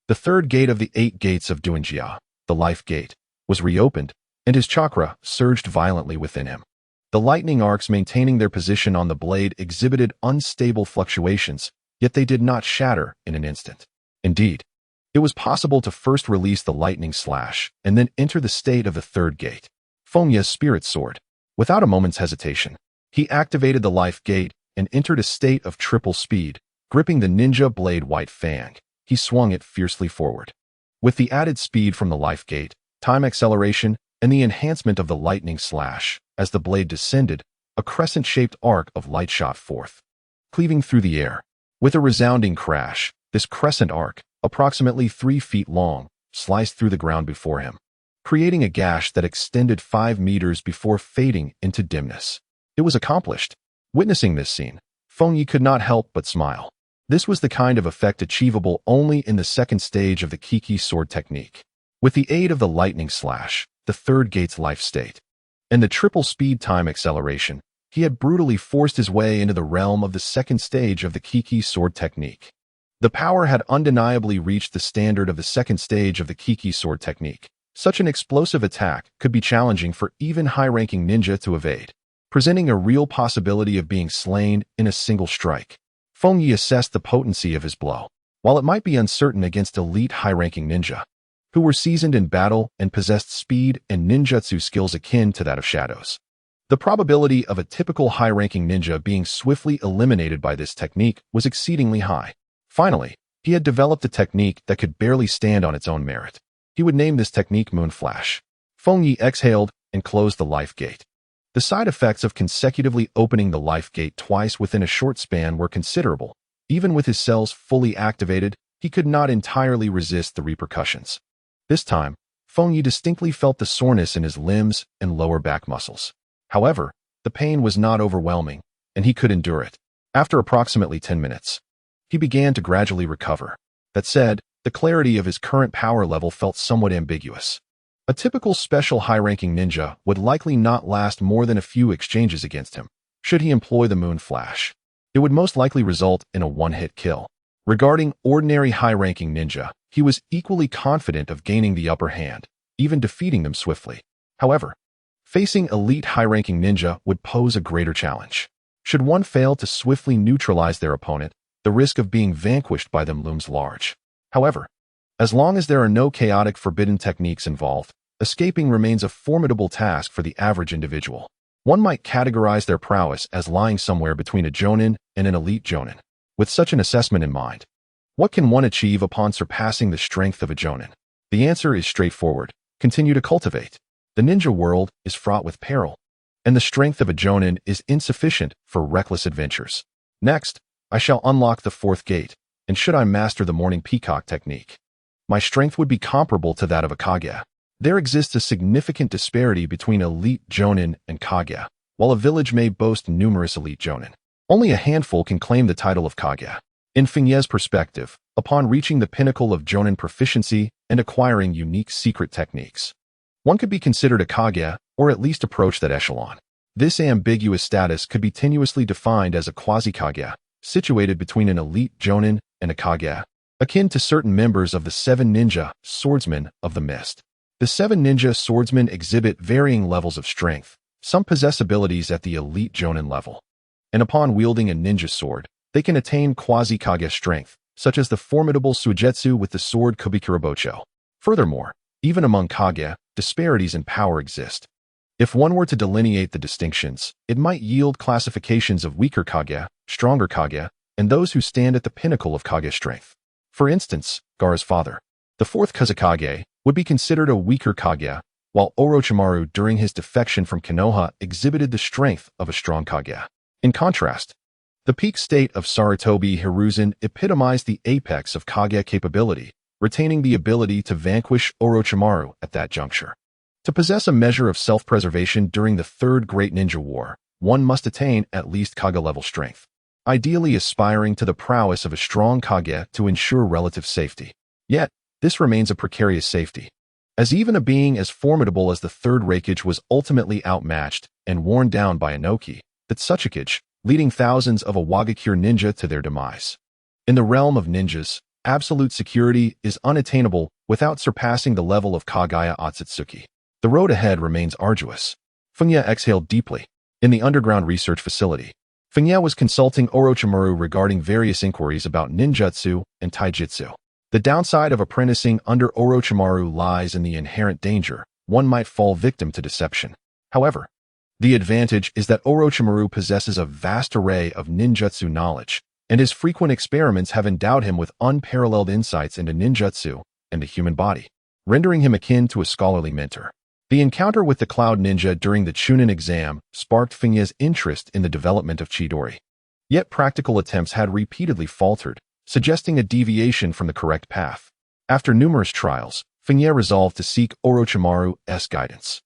The 3rd gate of the 8 gates of Duanjia, the life gate, was reopened, and his chakra surged violently within him. The lightning arcs maintaining their position on the blade exhibited unstable fluctuations, yet they did not shatter in an instant. Indeed, it was possible to first release the lightning slash and then enter the state of the 3rd gate. Fengye's spirit soared. Without a moment's hesitation, he activated the life gate and entered a state of triple speed. Gripping the ninja blade White Fang, he swung it fiercely forward. With the added speed from the life gate, time acceleration, and the enhancement of the lightning slash, as the blade descended, a crescent-shaped arc of light shot forth, cleaving through the air. With a resounding crash, this crescent arc, approximately 3 feet long, sliced through the ground before him, creating a gash that extended 5 meters before fading into dimness. It was accomplished. Witnessing this scene, Fengye could not help but smile. This was the kind of effect achievable only in the second stage of the Kiki sword technique. With the aid of the lightning slash, the third gate's life state, and the triple speed time acceleration, he had brutally forced his way into the realm of the second stage of the Kiki sword technique. The power had undeniably reached the standard of the second stage of the Kiki sword technique. Such an explosive attack could be challenging for even high-ranking ninja to evade, presenting a real possibility of being slain in a single strike. Fengye assessed the potency of his blow. While it might be uncertain against elite high-ranking ninja, who were seasoned in battle and possessed speed and ninjutsu skills akin to that of shadows, the probability of a typical high-ranking ninja being swiftly eliminated by this technique was exceedingly high. Finally, he had developed a technique that could barely stand on its own merit. He would name this technique Moon Flash. Fengye exhaled and closed the life gate. The side effects of consecutively opening the life gate twice within a short span were considerable. Even with his cells fully activated, he could not entirely resist the repercussions. This time, Fengye distinctly felt the soreness in his limbs and lower back muscles. However, the pain was not overwhelming, and he could endure it. After approximately 10 minutes, he began to gradually recover. That said, the clarity of his current power level felt somewhat ambiguous. A typical special high-ranking ninja would likely not last more than a few exchanges against him. Should he employ the Moon Flash, it would most likely result in a one-hit kill. Regarding ordinary high-ranking ninja, he was equally confident of gaining the upper hand, even defeating them swiftly. However, facing elite high-ranking ninja would pose a greater challenge. Should one fail to swiftly neutralize their opponent, the risk of being vanquished by them looms large. However, as long as there are no chaotic forbidden techniques involved, escaping remains a formidable task for the average individual. One might categorize their prowess as lying somewhere between a jonin and an elite jonin. With such an assessment in mind, what can one achieve upon surpassing the strength of a jonin? The answer is straightforward. Continue to cultivate. The ninja world is fraught with peril, and the strength of a jonin is insufficient for reckless adventures. Next, I shall unlock the fourth gate, and should I master the morning peacock technique, my strength would be comparable to that of a Kage. There exists a significant disparity between elite jonin and Kage. While a village may boast numerous elite jonin, only a handful can claim the title of Kage. In Fengye's perspective, upon reaching the pinnacle of jonin proficiency and acquiring unique secret techniques, one could be considered a Kage, or at least approach that echelon. This ambiguous status could be tenuously defined as a quasi-Kage, situated between an elite jonin and a Kage, akin to certain members of the seven ninja swordsmen of the mist. The seven ninja swordsmen exhibit varying levels of strength. Some possess abilities at the elite jonin level, and upon wielding a ninja sword, they can attain quasi-Kage strength, such as the formidable Suigetsu with the sword Kubikurabocho. Furthermore, even among Kage, disparities in power exist. If one were to delineate the distinctions, it might yield classifications of weaker Kage, stronger Kage, and those who stand at the pinnacle of Kage strength. For instance, Gaara's father, the fourth Kazekage, would be considered a weaker Kage, while Orochimaru during his defection from Konoha exhibited the strength of a strong Kage. In contrast, the peak state of Sarutobi Hiruzen epitomized the apex of Kage capability, retaining the ability to vanquish Orochimaru at that juncture. To possess a measure of self-preservation during the Third Great Ninja War, one must attain at least Kage-level strength, ideally aspiring to the prowess of a strong Kage to ensure relative safety. Yet, this remains a precarious safety, as even a being as formidable as the Third Raikage was ultimately outmatched and worn down by Inoki, the Tsuchikage, leading thousands of Awagakure ninja to their demise. In the realm of ninjas, absolute security is unattainable without surpassing the level of Kagaya Otsutsuki. The road ahead remains arduous. Fengye exhaled deeply. In the underground research facility, Fengye was consulting Orochimaru regarding various inquiries about ninjutsu and taijutsu. The downside of apprenticing under Orochimaru lies in the inherent danger. One might fall victim to deception. However, the advantage is that Orochimaru possesses a vast array of ninjutsu knowledge, and his frequent experiments have endowed him with unparalleled insights into ninjutsu and the human body, rendering him akin to a scholarly mentor. The encounter with the Cloud Ninja during the Chunin exam sparked Fengye's interest in the development of Chidori. Yet practical attempts had repeatedly faltered, suggesting a deviation from the correct path. After numerous trials, Fengye resolved to seek Orochimaru's guidance.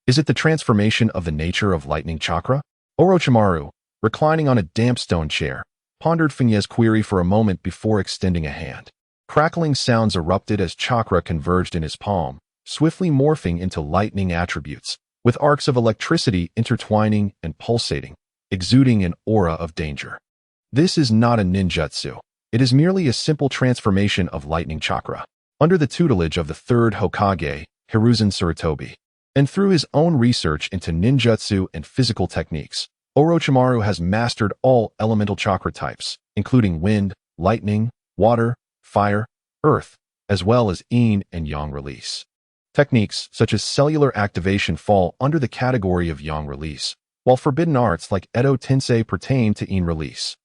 Is it the transformation of the nature of lightning chakra? Orochimaru, reclining on a damp stone chair, pondered Fengye's query for a moment before extending a hand. Crackling sounds erupted as chakra converged in his palm, swiftly morphing into lightning attributes, with arcs of electricity intertwining and pulsating, exuding an aura of danger. This is not a ninjutsu. It is merely a simple transformation of lightning chakra, under the tutelage of the third Hokage, Hiruzen Sarutobi. And through his own research into ninjutsu and physical techniques, Orochimaru has mastered all elemental chakra types, including wind, lightning, water, fire, earth, as well as yin and yang release. Techniques such as cellular activation fall under the category of yang release, while forbidden arts like Edo Tensei pertain to yin release.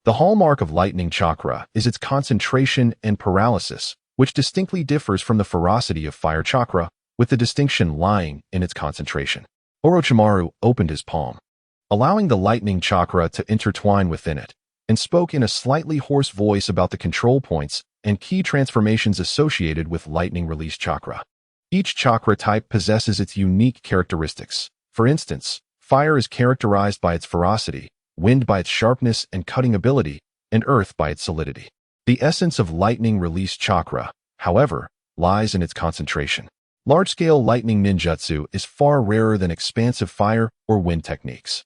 The hallmark of lightning chakra is its concentration and paralysis, which distinctly differs from the ferocity of fire chakra, with the distinction lying in its concentration. Orochimaru opened his palm, allowing the lightning chakra to intertwine within it, and spoke in a slightly hoarse voice about the control points and key transformations associated with lightning release chakra. Each chakra type possesses its unique characteristics. For instance, fire is characterized by its ferocity, wind by its sharpness and cutting ability, and earth by its solidity. The essence of lightning release chakra, however, lies in its concentration. Large-scale lightning ninjutsu is far rarer than expansive fire or wind techniques.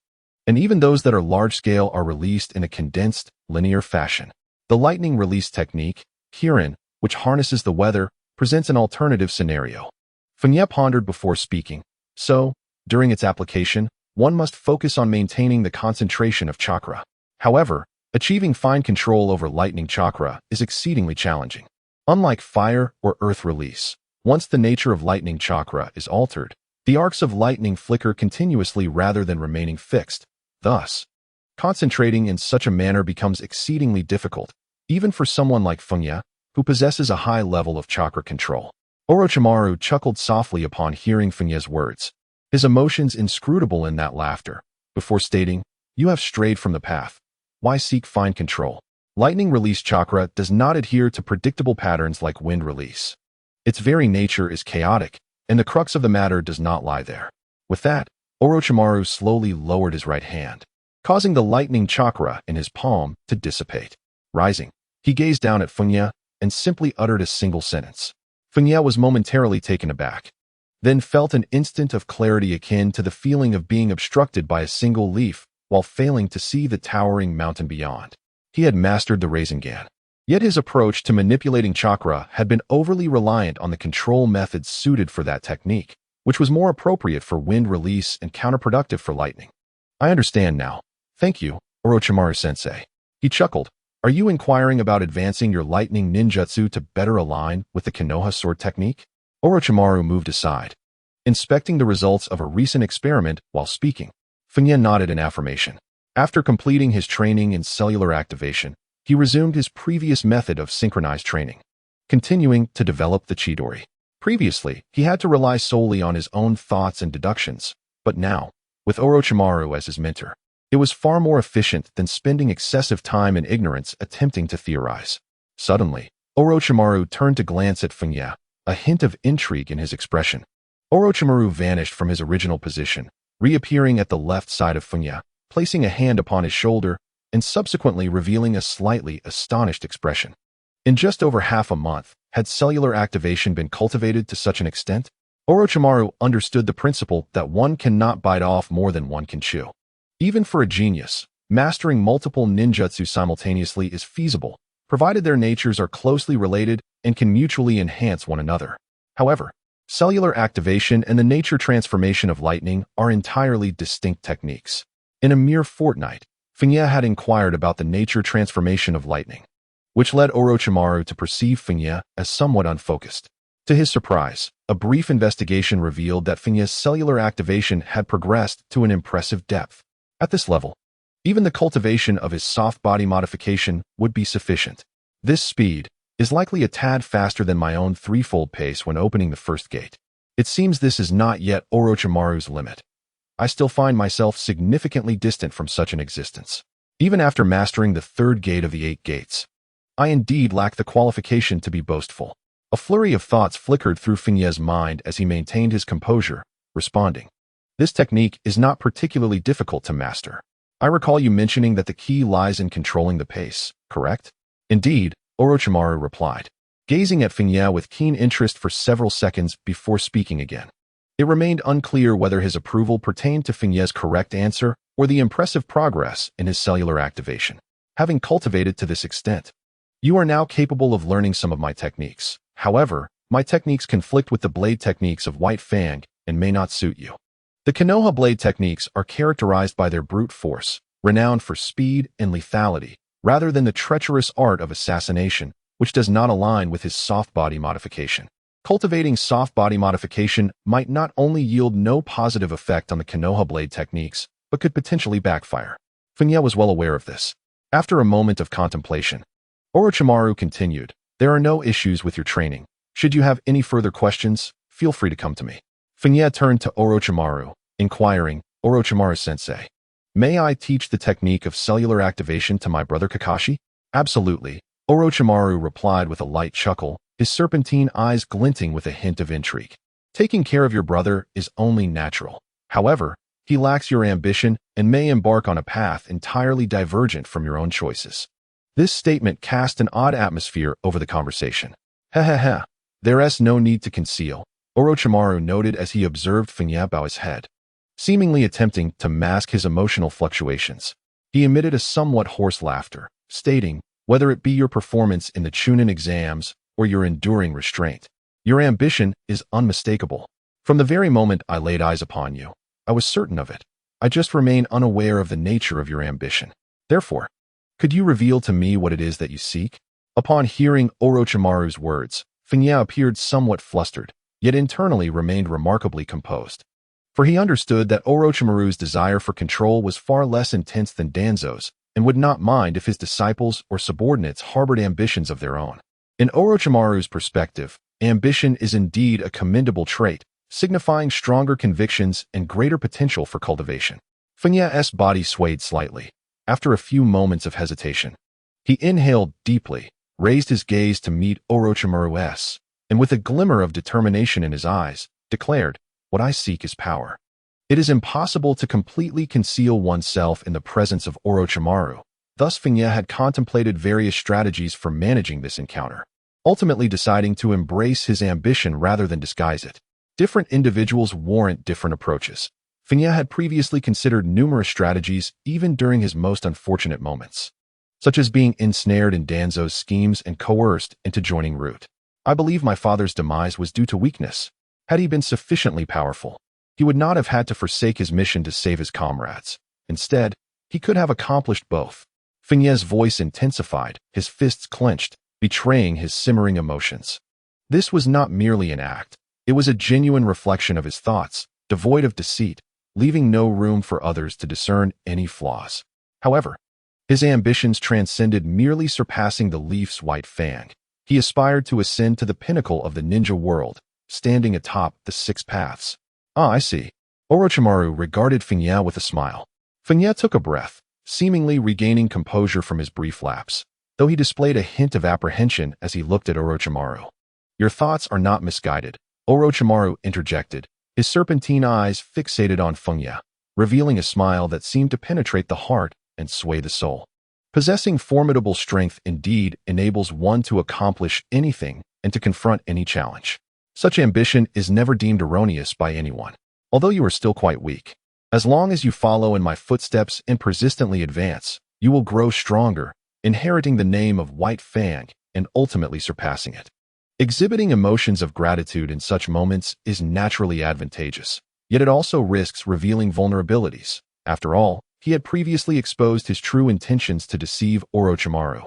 And even those that are large-scale are released in a condensed, linear fashion. The lightning release technique, Kirin, which harnesses the weather, presents an alternative scenario. Fengye pondered before speaking. So, during its application, one must focus on maintaining the concentration of chakra. However, achieving fine control over lightning chakra is exceedingly challenging. Unlike fire or earth release, once the nature of lightning chakra is altered, the arcs of lightning flicker continuously rather than remaining fixed. Thus, concentrating in such a manner becomes exceedingly difficult, even for someone like Fengye, who possesses a high level of chakra control. Orochimaru chuckled softly upon hearing Fengye's words, his emotions inscrutable in that laughter, before stating, "You have strayed from the path. Why seek fine control? Lightning release chakra does not adhere to predictable patterns like wind release. Its very nature is chaotic, and the crux of the matter does not lie there." With that, Orochimaru slowly lowered his right hand, causing the lightning chakra in his palm to dissipate. Rising, he gazed down at Fengye and simply uttered a single sentence. Fengye was momentarily taken aback, then felt an instant of clarity akin to the feeling of being obstructed by a single leaf while failing to see the towering mountain beyond. He had mastered the Rasengan. Yet his approach to manipulating chakra had been overly reliant on the control methods suited for that technique, which was more appropriate for wind release and counterproductive for lightning. "I understand now. Thank you, Orochimaru-sensei." He chuckled. "Are you inquiring about advancing your lightning ninjutsu to better align with the Konoha sword technique?" Orochimaru moved aside, inspecting the results of a recent experiment while speaking. Fengye nodded in affirmation. After completing his training in cellular activation, he resumed his previous method of synchronized training, continuing to develop the Chidori. Previously, he had to rely solely on his own thoughts and deductions, but now, with Orochimaru as his mentor, it was far more efficient than spending excessive time in ignorance attempting to theorize. Suddenly, Orochimaru turned to glance at Fengye, a hint of intrigue in his expression. Orochimaru vanished from his original position, reappearing at the left side of Fengye, placing a hand upon his shoulder, and subsequently revealing a slightly astonished expression. In just over half a month, had cellular activation been cultivated to such an extent? Orochimaru understood the principle that one cannot bite off more than one can chew. Even for a genius, mastering multiple ninjutsu simultaneously is feasible, provided their natures are closely related and can mutually enhance one another. However, cellular activation and the nature transformation of lightning are entirely distinct techniques. In a mere fortnight, Fengye had inquired about the nature transformation of lightning, which led Orochimaru to perceive Fengye as somewhat unfocused. To his surprise, a brief investigation revealed that Fengye's cellular activation had progressed to an impressive depth. At this level, even the cultivation of his soft body modification would be sufficient. This speed is likely a tad faster than my own threefold pace when opening the first gate. It seems this is not yet Orochimaru's limit. I still find myself significantly distant from such an existence. Even after mastering the third gate of the 8 gates, I indeed lack the qualification to be boastful. A flurry of thoughts flickered through Fengye's mind as he maintained his composure, responding, "This technique is not particularly difficult to master. I recall you mentioning that the key lies in controlling the pace, correct? Indeed, Orochimaru replied, gazing at Fengye with keen interest for several seconds before speaking again. It remained unclear whether his approval pertained to Fengye's correct answer or the impressive progress in his cellular activation. Having cultivated to this extent, you are now capable of learning some of my techniques. However, my techniques conflict with the blade techniques of White Fang and may not suit you. The Konoha blade techniques are characterized by their brute force, renowned for speed and lethality, rather than the treacherous art of assassination, which does not align with his soft body modification. Cultivating soft body modification might not only yield no positive effect on the Konoha blade techniques, but could potentially backfire. Fengye was well aware of this. After a moment of contemplation, Orochimaru continued, "There are no issues with your training. Should you have any further questions, feel free to come to me." Fengye turned to Orochimaru, inquiring, "Orochimaru-sensei, may I teach the technique of cellular activation to my brother Kakashi?" "Absolutely," Orochimaru replied with a light chuckle, his serpentine eyes glinting with a hint of intrigue. "Taking care of your brother is only natural. However, he lacks your ambition and may embark on a path entirely divergent from your own choices." This statement cast an odd atmosphere over the conversation. "Heh. There's no need to conceal," Orochimaru noted as he observed Fengye bow his head. Seemingly attempting to mask his emotional fluctuations, he emitted a somewhat hoarse laughter, stating, "Whether it be your performance in the Chunin exams or your enduring restraint, your ambition is unmistakable. From the very moment I laid eyes upon you, I was certain of it. I just remain unaware of the nature of your ambition. Therefore, could you reveal to me what it is that you seek?" Upon hearing Orochimaru's words, Fengye appeared somewhat flustered, yet internally remained remarkably composed. For he understood that Orochimaru's desire for control was far less intense than Danzo's, and would not mind if his disciples or subordinates harbored ambitions of their own. In Orochimaru's perspective, ambition is indeed a commendable trait, signifying stronger convictions and greater potential for cultivation. Fengye's body swayed slightly. After a few moments of hesitation, he inhaled deeply, raised his gaze to meet Orochimaru's, and with a glimmer of determination in his eyes, declared, "What I seek is power." It is impossible to completely conceal oneself in the presence of Orochimaru. Thus Fengye had contemplated various strategies for managing this encounter, ultimately deciding to embrace his ambition rather than disguise it. Different individuals warrant different approaches. Fengye had previously considered numerous strategies even during his most unfortunate moments, such as being ensnared in Danzo's schemes and coerced into joining Root. "I believe my father's demise was due to weakness. Had he been sufficiently powerful, he would not have had to forsake his mission to save his comrades. Instead, he could have accomplished both." Fengye's voice intensified, his fists clenched, betraying his simmering emotions. This was not merely an act. It was a genuine reflection of his thoughts, devoid of deceit, leaving no room for others to discern any flaws. However, his ambitions transcended merely surpassing the Leaf's White Fang. He aspired to ascend to the pinnacle of the ninja world, standing atop the Six Paths. "Ah, I see." Orochimaru regarded Fengye with a smile. Fengye took a breath, seemingly regaining composure from his brief lapse, though he displayed a hint of apprehension as he looked at Orochimaru. "Your thoughts are not misguided," Orochimaru interjected, his serpentine eyes fixated on Fengye, revealing a smile that seemed to penetrate the heart and sway the soul. Possessing formidable strength indeed enables one to accomplish anything and to confront any challenge. Such ambition is never deemed erroneous by anyone, although you are still quite weak. As long as you follow in my footsteps and persistently advance, you will grow stronger, inheriting the name of White Fang and ultimately surpassing it. Exhibiting emotions of gratitude in such moments is naturally advantageous, yet it also risks revealing vulnerabilities. After all, he had previously exposed his true intentions to deceive Orochimaru,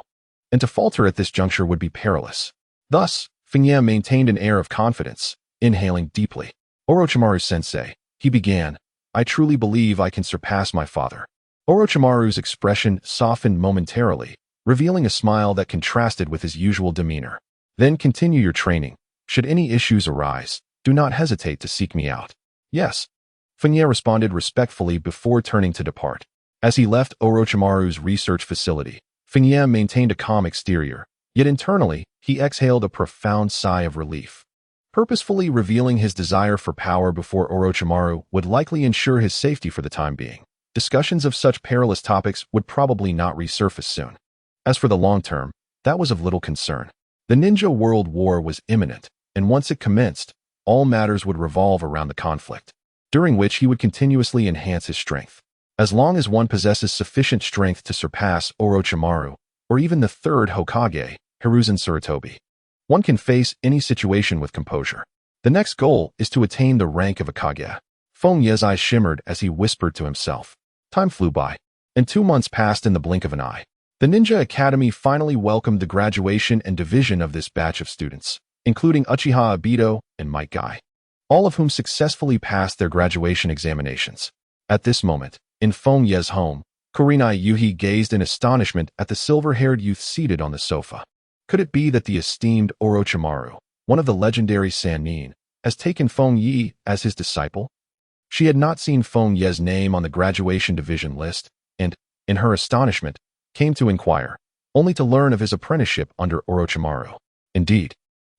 and to falter at this juncture would be perilous. Thus, Fengye maintained an air of confidence, inhaling deeply. "Orochimaru-sensei," he began, "I truly believe I can surpass my father." Orochimaru's expression softened momentarily, revealing a smile that contrasted with his usual demeanor. "Then continue your training. Should any issues arise, do not hesitate to seek me out." "Yes," Fengye responded respectfully before turning to depart. As he left Orochimaru's research facility, Fengye maintained a calm exterior, yet internally, he exhaled a profound sigh of relief. Purposefully revealing his desire for power before Orochimaru would likely ensure his safety for the time being. discussions of such perilous topics would probably not resurface soon. As for the long term, that was of little concern. The ninja world war was imminent, and once it commenced, all matters would revolve around the conflict, during which he would continuously enhance his strength. As long as one possesses sufficient strength to surpass Orochimaru, or even the third Hokage, Hiruzen Sarutobi, one can face any situation with composure. The next goal is to attain the rank of a Kage. Fengye's eyes shimmered as he whispered to himself. Time flew by, and 2 months passed in the blink of an eye. The Ninja Academy finally welcomed the graduation and division of this batch of students, including Uchiha Obito and Might Guy, all of whom successfully passed their graduation examinations. At this moment, in Fengye's home, Kurenai Yuhi gazed in astonishment at the silver-haired youth seated on the sofa. Could it be that the esteemed Orochimaru, one of the legendary Sannin, has taken Fengye as his disciple? She had not seen Fengye's name on the graduation division list, and, in her astonishment, came to inquire, only to learn of his apprenticeship under Orochimaru. Indeed,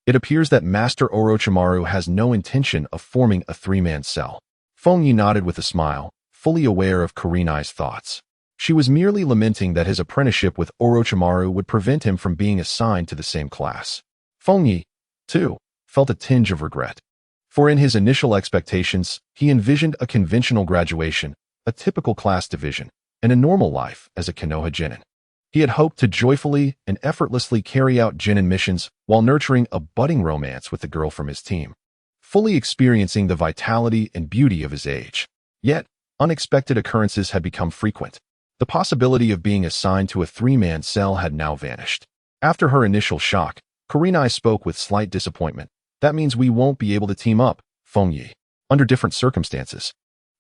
it appears that Master Orochimaru has no intention of forming a three-man cell. Fengye nodded with a smile, fully aware of Kurenai's thoughts. She was merely lamenting that his apprenticeship with Orochimaru would prevent him from being assigned to the same class. Fengye, too, felt a tinge of regret. For in his initial expectations, he envisioned a conventional graduation, a typical class division, and a normal life as a Konoha Genin. He had hoped to joyfully and effortlessly carry out Genin missions while nurturing a budding romance with the girl from his team, fully experiencing the vitality and beauty of his age. Yet, unexpected occurrences had become frequent. The possibility of being assigned to a three-man cell had now vanished. After her initial shock, Kurenai spoke with slight disappointment. That means we won't be able to team up, Fengye. Under different circumstances.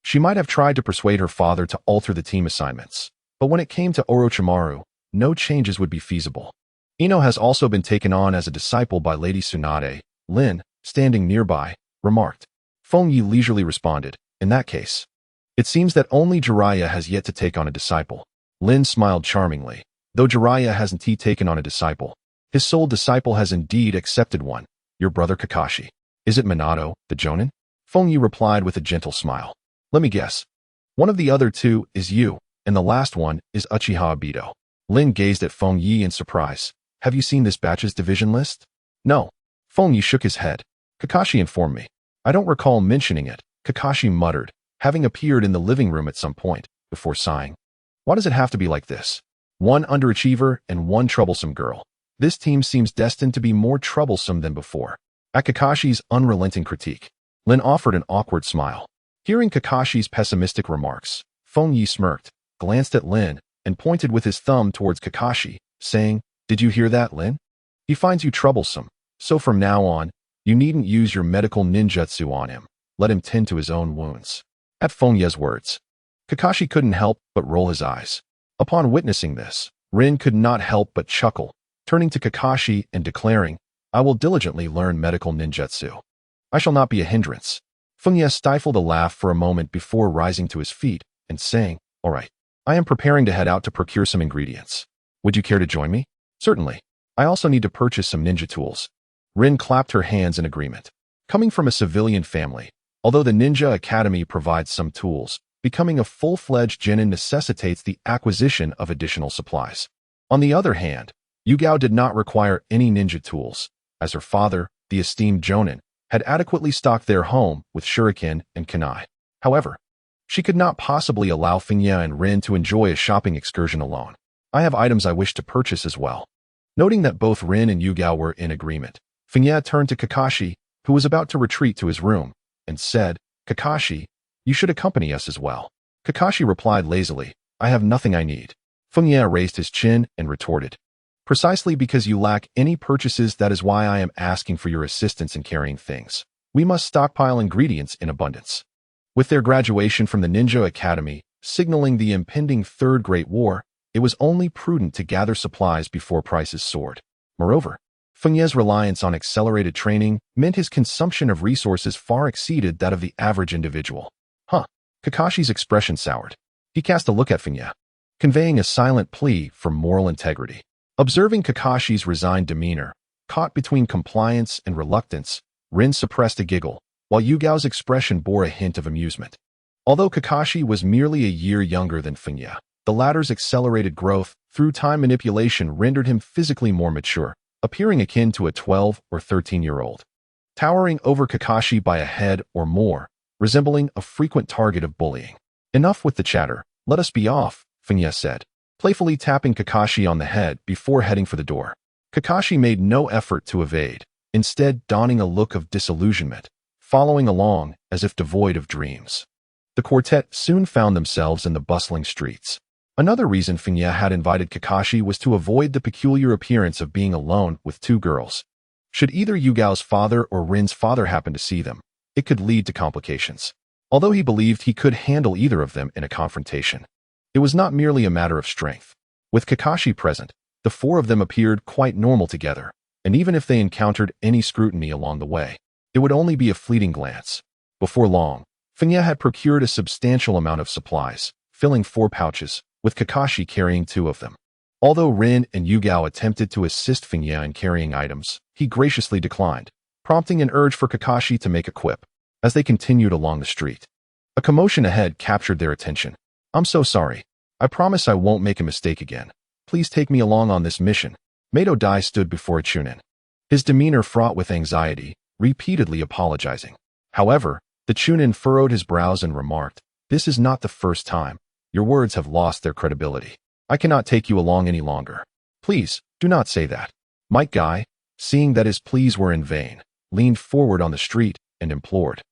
She might have tried to persuade her father to alter the team assignments, but when it came to Orochimaru, no changes would be feasible. Ino has also been taken on as a disciple by Lady Tsunade, Lin, standing nearby, remarked. Fengye leisurely responded, in that case, it seems that only Jiraiya has yet to take on a disciple. Lin smiled charmingly. Though Jiraiya hasn't taken on a disciple, his sole disciple has indeed accepted one, your brother Kakashi. Is it Minato, the Jonin? Fengye replied with a gentle smile. Let me guess. One of the other two is you, and the last one is Uchiha Obito. Lin gazed at Fengye in surprise. Have you seen this batch's division list? No. Fengye shook his head. Kakashi informed me. I don't recall mentioning it, Kakashi muttered, having appeared in the living room at some point, before sighing. Why does it have to be like this? One underachiever and one troublesome girl. This team seems destined to be more troublesome than before. At Kakashi's unrelenting critique, Lin offered an awkward smile. Hearing Kakashi's pessimistic remarks, Fengye smirked, glanced at Lin, and pointed with his thumb towards Kakashi, saying, Did you hear that, Lin? He finds you troublesome, so from now on, you needn't use your medical ninjutsu on him. Let him tend to his own wounds. At Fengye's words, Kakashi couldn't help but roll his eyes. Upon witnessing this, Rin could not help but chuckle, turning to Kakashi and declaring, I will diligently learn medical ninjutsu. I shall not be a hindrance. Fengye stifled a laugh for a moment before rising to his feet and saying, All right, I am preparing to head out to procure some ingredients. Would you care to join me? Certainly. I also need to purchase some ninja tools. Rin clapped her hands in agreement. Coming from a civilian family, although the Ninja Academy provides some tools, becoming a full-fledged genin necessitates the acquisition of additional supplies. On the other hand, Yugao did not require any ninja tools, as her father, the esteemed Jonin, had adequately stocked their home with shuriken and kunai. However, she could not possibly allow Fengye and Rin to enjoy a shopping excursion alone. I have items I wish to purchase as well. Noting that both Rin and Yugao were in agreement, Fengye turned to Kakashi, who was about to retreat to his room, and said, Kakashi, you should accompany us as well. Kakashi replied lazily, I have nothing I need. Fengye raised his chin and retorted, Precisely because you lack any purchases, that is why I am asking for your assistance in carrying things. We must stockpile ingredients in abundance. With their graduation from the Ninja Academy, signaling the impending Third Great War, it was only prudent to gather supplies before prices soared. Moreover, Fengye's reliance on accelerated training meant his consumption of resources far exceeded that of the average individual. Kakashi's expression soured. He cast a look at Fengye, conveying a silent plea for moral integrity. Observing Kakashi's resigned demeanor, caught between compliance and reluctance, Rin suppressed a giggle, while Yugao's expression bore a hint of amusement. Although Kakashi was merely a year younger than Fengye, the latter's accelerated growth through time manipulation rendered him physically more mature, appearing akin to a 12 or 13-year-old. Towering over Kakashi by a head or more, resembling a frequent target of bullying. Enough with the chatter, let us be off, Fengye said, playfully tapping Kakashi on the head before heading for the door. Kakashi made no effort to evade, instead donning a look of disillusionment, following along as if devoid of dreams. The quartet soon found themselves in the bustling streets. Another reason Fengye had invited Kakashi was to avoid the peculiar appearance of being alone with two girls. Should either Yugao's father or Rin's father happen to see them, it could lead to complications. Although he believed he could handle either of them in a confrontation, it was not merely a matter of strength. With Kakashi present, the four of them appeared quite normal together, and even if they encountered any scrutiny along the way, it would only be a fleeting glance. Before long, Fengye had procured a substantial amount of supplies, filling 4 pouches, with Kakashi carrying 2 of them. Although Rin and Yugao attempted to assist Fengye in carrying items, he graciously declined, prompting an urge for Kakashi to make a quip. As they continued along the street, a commotion ahead captured their attention. "I'm so sorry. I promise I won't make a mistake again. Please take me along on this mission." Mato Dai stood before a Chunin, his demeanor fraught with anxiety, repeatedly apologizing. However, the Chunin furrowed his brows and remarked, "This is not the first time. Your words have lost their credibility. I cannot take you along any longer. Please, do not say that." Might Guy, seeing that his pleas were in vain, leaned forward on the street and implored,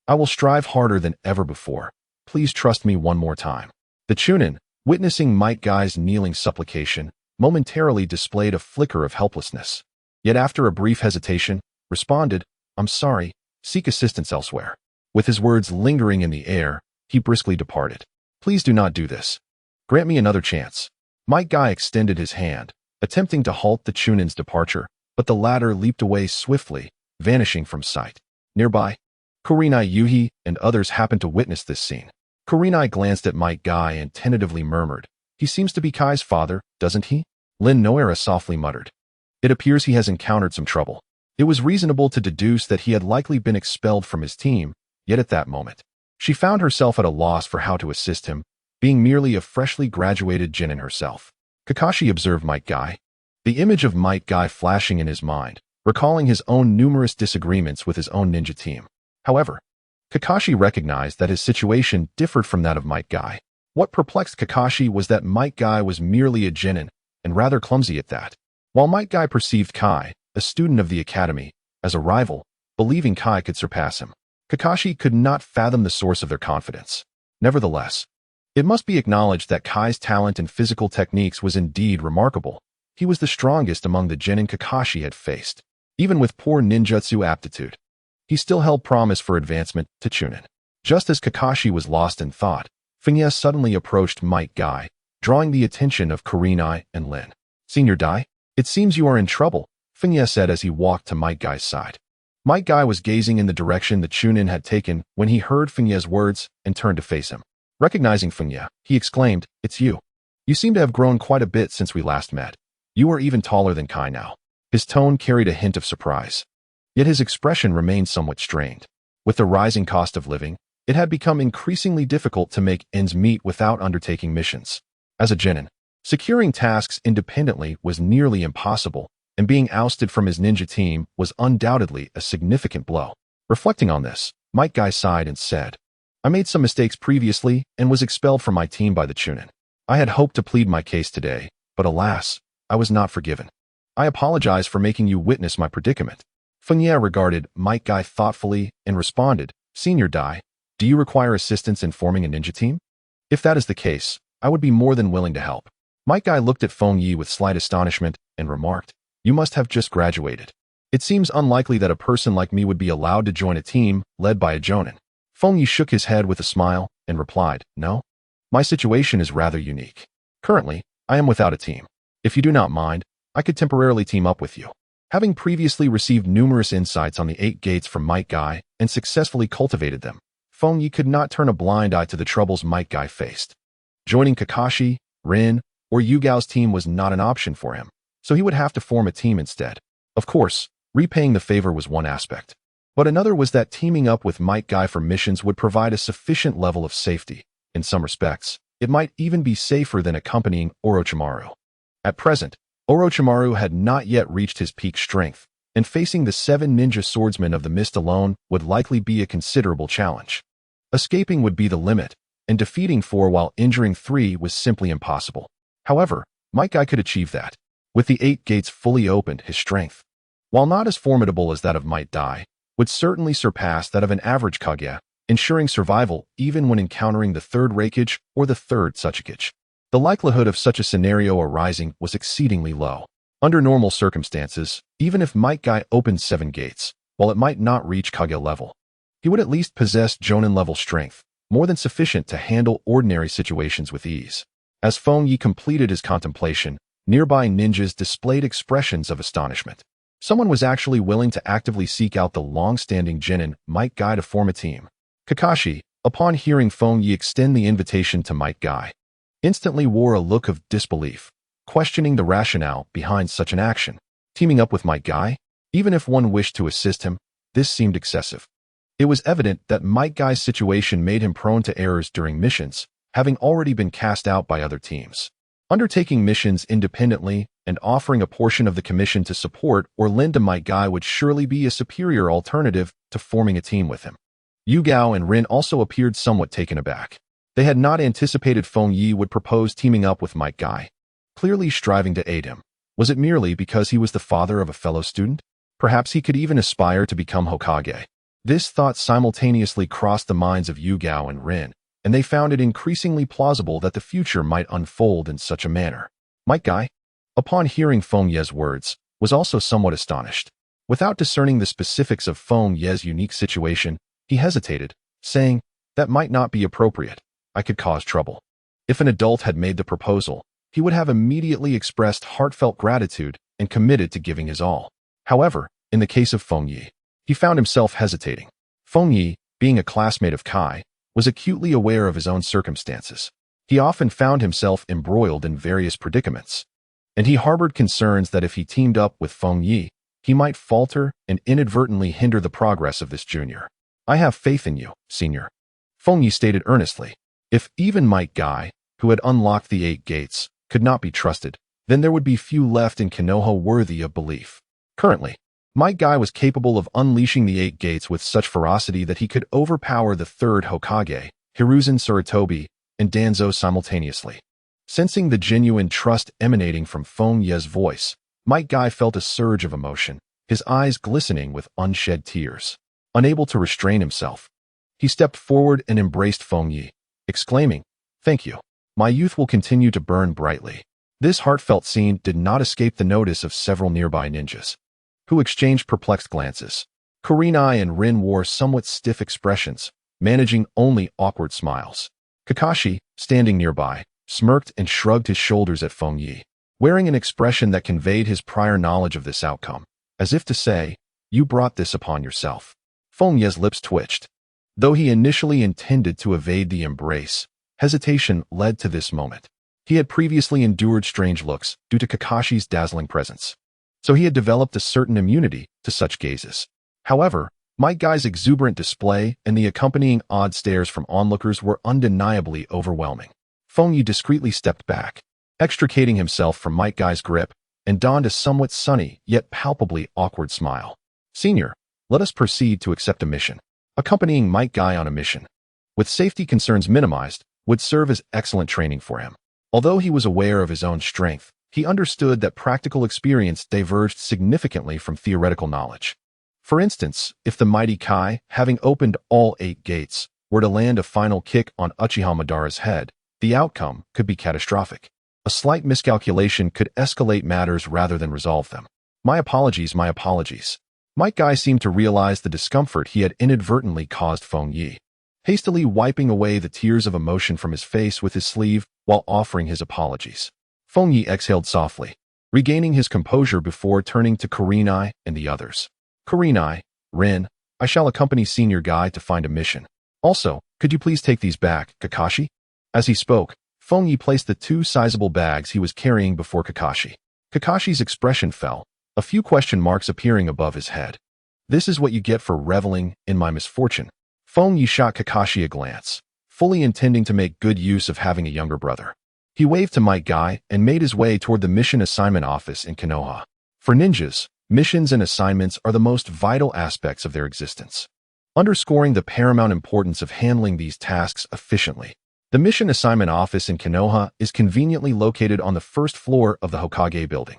"I will strive harder than ever before. Please trust me one more time." The Chunin, witnessing Might Guy's kneeling supplication, momentarily displayed a flicker of helplessness. Yet after a brief hesitation, responded, "I'm sorry, seek assistance elsewhere." With his words lingering in the air, he briskly departed. "Please do not do this. Grant me another chance." Might Guy extended his hand, attempting to halt the Chunin's departure, but the latter leaped away swiftly, vanishing from sight. Nearby, Kurenai Yuhi and others happened to witness this scene. Kurenai glanced at Might Guy and tentatively murmured, "He seems to be Kai's father, doesn't he?" Lin Noera softly muttered, "It appears he has encountered some trouble." It was reasonable to deduce that he had likely been expelled from his team, yet at that moment, she found herself at a loss for how to assist him, being merely a freshly graduated genin herself. Kakashi observed Might Guy, the image of Might Guy flashing in his mind, recalling his own numerous disagreements with his own ninja team. However, Kakashi recognized that his situation differed from that of Might Guy. What perplexed Kakashi was that Might Guy was merely a genin, and rather clumsy at that. While Might Guy perceived Kai, a student of the academy, as a rival, believing Kai could surpass him, Kakashi could not fathom the source of their confidence. Nevertheless, it must be acknowledged that Kai's talent and physical techniques was indeed remarkable. He was the strongest among the genin Kakashi had faced. Even with poor ninjutsu aptitude, he still held promise for advancement to Chunin. Just as Kakashi was lost in thought, Fengye suddenly approached Might Guy, drawing the attention of Kurenai and Lin. "Senior Dai, it seems you are in trouble," Fengye said as he walked to Might Guy's side. Might Guy was gazing in the direction the Chunin had taken when he heard Fengye's words and turned to face him. Recognizing Fengye, he exclaimed, "It's you. You seem to have grown quite a bit since we last met. You are even taller than Kai now." His tone carried a hint of surprise. Yet his expression remained somewhat strained. With the rising cost of living, it had become increasingly difficult to make ends meet without undertaking missions. As a genin, securing tasks independently was nearly impossible, and being ousted from his ninja team was undoubtedly a significant blow. Reflecting on this, Might Guy sighed and said, "I made some mistakes previously and was expelled from my team by the Chunin. I had hoped to plead my case today, but alas, I was not forgiven. I apologize for making you witness my predicament." Fengye regarded Might Guy thoughtfully and responded, "Senior Dai, do you require assistance in forming a ninja team? If that is the case, I would be more than willing to help." Might Guy looked at Fengye with slight astonishment and remarked, "You must have just graduated. It seems unlikely that a person like me would be allowed to join a team led by a jonin." Fengye shook his head with a smile and replied, "No, my situation is rather unique. Currently, I am without a team. If you do not mind, I could temporarily team up with you." Having previously received numerous insights on the 8 gates from Might Guy and successfully cultivated them, Fengye could not turn a blind eye to the troubles Might Guy faced. Joining Kakashi, Rin, or Yugao's team was not an option for him, so he would have to form a team instead. Of course, repaying the favor was one aspect. But another was that teaming up with Might Guy for missions would provide a sufficient level of safety. In some respects, it might even be safer than accompanying Orochimaru. At present, Orochimaru had not yet reached his peak strength, and facing the 7 ninja swordsmen of the mist alone would likely be a considerable challenge. Escaping would be the limit, and defeating 4 while injuring 3 was simply impossible. However, Might Guy could achieve that. With the 8 gates fully opened, his strength, while not as formidable as that of Might Guy, would certainly surpass that of an average Kage, ensuring survival even when encountering the 3rd Raikage or the 3rd Tsuchikage. The likelihood of such a scenario arising was exceedingly low. Under normal circumstances, even if Might Guy opened 7 gates, while it might not reach Kage level, he would at least possess Jonin-level strength, more than sufficient to handle ordinary situations with ease. As Fengye completed his contemplation, nearby ninjas displayed expressions of astonishment. Someone was actually willing to actively seek out the long-standing Genin Might Guy to form a team. Kakashi, upon hearing Fengye extend the invitation to Might Guy, instantly wore a look of disbelief, questioning the rationale behind such an action. Teaming up with Might Guy? Even if one wished to assist him, this seemed excessive. It was evident that Might Guy's situation made him prone to errors during missions, having already been cast out by other teams. Undertaking missions independently and offering a portion of the commission to support or lend to Might Guy would surely be a superior alternative to forming a team with him. Yu Gao and Rin also appeared somewhat taken aback. They had not anticipated Fengye would propose teaming up with Might Guy, clearly striving to aid him. Was it merely because he was the father of a fellow student? Perhaps he could even aspire to become Hokage. This thought simultaneously crossed the minds of Yu Gao and Rin, and they found it increasingly plausible that the future might unfold in such a manner. Might Guy, upon hearing Fengye's words, was also somewhat astonished. Without discerning the specifics of Fengye's unique situation, he hesitated, saying, "That might not be appropriate. I could cause trouble." If an adult had made the proposal, he would have immediately expressed heartfelt gratitude and committed to giving his all. However, in the case of Fengye, he found himself hesitating. Fengye, being a classmate of Kai, was acutely aware of his own circumstances. He often found himself embroiled in various predicaments, and he harbored concerns that if he teamed up with Fengye, he might falter and inadvertently hinder the progress of this junior. "I have faith in you, senior," Fengye stated earnestly. If even Might Guy, who had unlocked the 8 gates, could not be trusted, then there would be few left in Konoha worthy of belief. Currently, Might Guy was capable of unleashing the 8 gates with such ferocity that he could overpower the 3rd Hokage, Hiruzen Sarutobi, and Danzo simultaneously. Sensing the genuine trust emanating from Fengye's voice, Might Guy felt a surge of emotion, his eyes glistening with unshed tears. Unable to restrain himself, he stepped forward and embraced Fengye, exclaiming, "Thank you. My youth will continue to burn brightly." This heartfelt scene did not escape the notice of several nearby ninjas, who exchanged perplexed glances. Kurenai and Rin wore somewhat stiff expressions, managing only awkward smiles. Kakashi, standing nearby, smirked and shrugged his shoulders at Fengye, wearing an expression that conveyed his prior knowledge of this outcome, as if to say, "You brought this upon yourself." Fengye's lips twitched. Though he initially intended to evade the embrace, hesitation led to this moment. He had previously endured strange looks due to Kakashi's dazzling presence, so he had developed a certain immunity to such gazes. However, Might Guy's exuberant display and the accompanying odd stares from onlookers were undeniably overwhelming. Fengye discreetly stepped back, extricating himself from Might Guy's grip, and donned a somewhat sunny yet palpably awkward smile. "Senior, let us proceed to accept a mission." Accompanying Might Guy on a mission, with safety concerns minimized, would serve as excellent training for him. Although he was aware of his own strength, he understood that practical experience diverged significantly from theoretical knowledge. For instance, if the mighty Kai, having opened all 8 gates, were to land a final kick on Uchiha Madara's head, the outcome could be catastrophic. A slight miscalculation could escalate matters rather than resolve them. My apologies. Might Guy seemed to realize the discomfort he had inadvertently caused Fengye, hastily wiping away the tears of emotion from his face with his sleeve while offering his apologies. Fengye exhaled softly, regaining his composure before turning to Kurenai and the others. "Kurenai, Rin, I shall accompany Senior Guy to find a mission. Also, could you please take these back, Kakashi?" As he spoke, Fengye placed the 2 sizable bags he was carrying before Kakashi. Kakashi's expression fell, a few question marks appearing above his head. This is what you get for reveling in my misfortune. Fengye shot Kakashi a glance, fully intending to make good use of having a younger brother. He waved to Might Guy and made his way toward the mission assignment office in Konoha. For ninjas, missions and assignments are the most vital aspects of their existence, underscoring the paramount importance of handling these tasks efficiently. The mission assignment office in Konoha is conveniently located on the first floor of the Hokage building.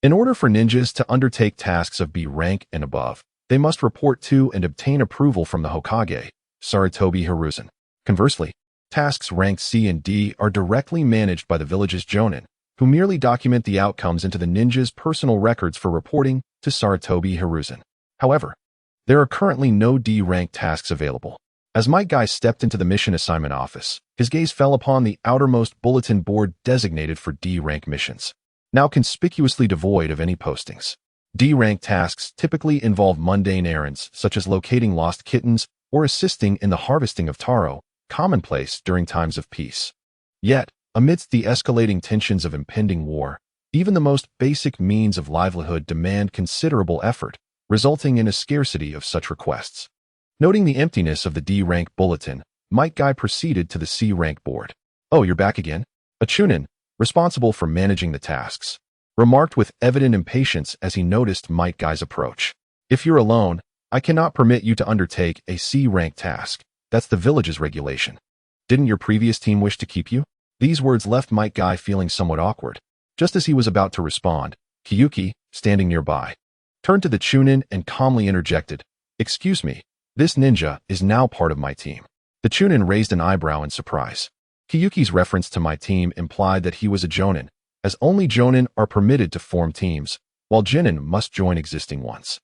In order for ninjas to undertake tasks of B rank and above, they must report to and obtain approval from the Hokage, Sarutobi Hiruzen. Conversely, tasks ranked C and D are directly managed by the village's Jonin, who merely document the outcomes into the ninja's personal records for reporting to Sarutobi Hiruzen. However, there are currently no D-rank tasks available. As Might Guy stepped into the mission assignment office, his gaze fell upon the outermost bulletin board designated for D-rank missions, now conspicuously devoid of any postings. D-rank tasks typically involve mundane errands such as locating lost kittens or assisting in the harvesting of taro, commonplace during times of peace. Yet, amidst the escalating tensions of impending war, even the most basic means of livelihood demand considerable effort, resulting in a scarcity of such requests. Noting the emptiness of the D-rank bulletin, Might Guy proceeded to the C-rank board. "Oh, you're back again?" A Chunin, responsible for managing the tasks, remarked with evident impatience as he noticed Might Guy's approach. "If you're alone, I cannot permit you to undertake a C-rank task. That's the village's regulation. Didn't your previous team wish to keep you?" These words left Might Guy feeling somewhat awkward. Just as he was about to respond, Kyuki, standing nearby, turned to the Chunin and calmly interjected, "Excuse me, this ninja is now part of my team." The Chunin raised an eyebrow in surprise. Kyuki's reference to my team implied that he was a Jonin, as only Jonin are permitted to form teams, while Genin must join existing ones.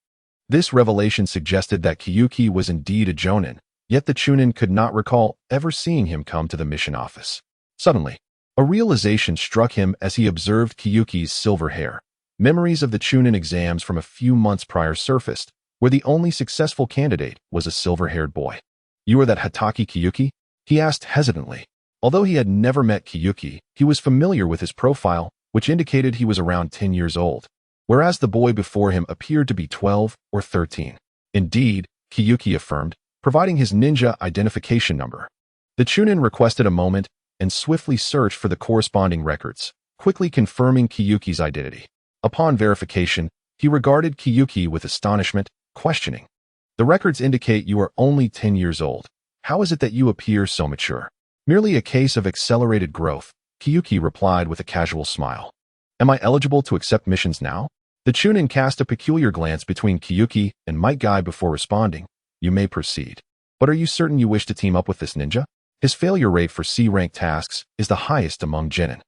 This revelation suggested that Kyuki was indeed a Jonin, yet the Chunin could not recall ever seeing him come to the mission office. Suddenly, a realization struck him as he observed Kyuki's silver hair. Memories of the Chunin exams from a few months prior surfaced, where the only successful candidate was a silver-haired boy. "You are that Hatake Kyuki?" he asked hesitantly. Although he had never met Kyuki, he was familiar with his profile, which indicated he was around 10 years old, whereas the boy before him appeared to be 12 or 13. "Indeed," Kyuki affirmed, providing his ninja identification number. The Chunin requested a moment and swiftly searched for the corresponding records, quickly confirming Kyuki's identity. Upon verification, he regarded Kyuki with astonishment, questioning, "The records indicate you are only 10 years old. How is it that you appear so mature?" "Merely a case of accelerated growth," Kyuki replied with a casual smile. "Am I eligible to accept missions now?" The Chunin cast a peculiar glance between Kyuki and Might Guy before responding, "You may proceed. But are you certain you wish to team up with this ninja? His failure rate for C-rank tasks is the highest among Genin,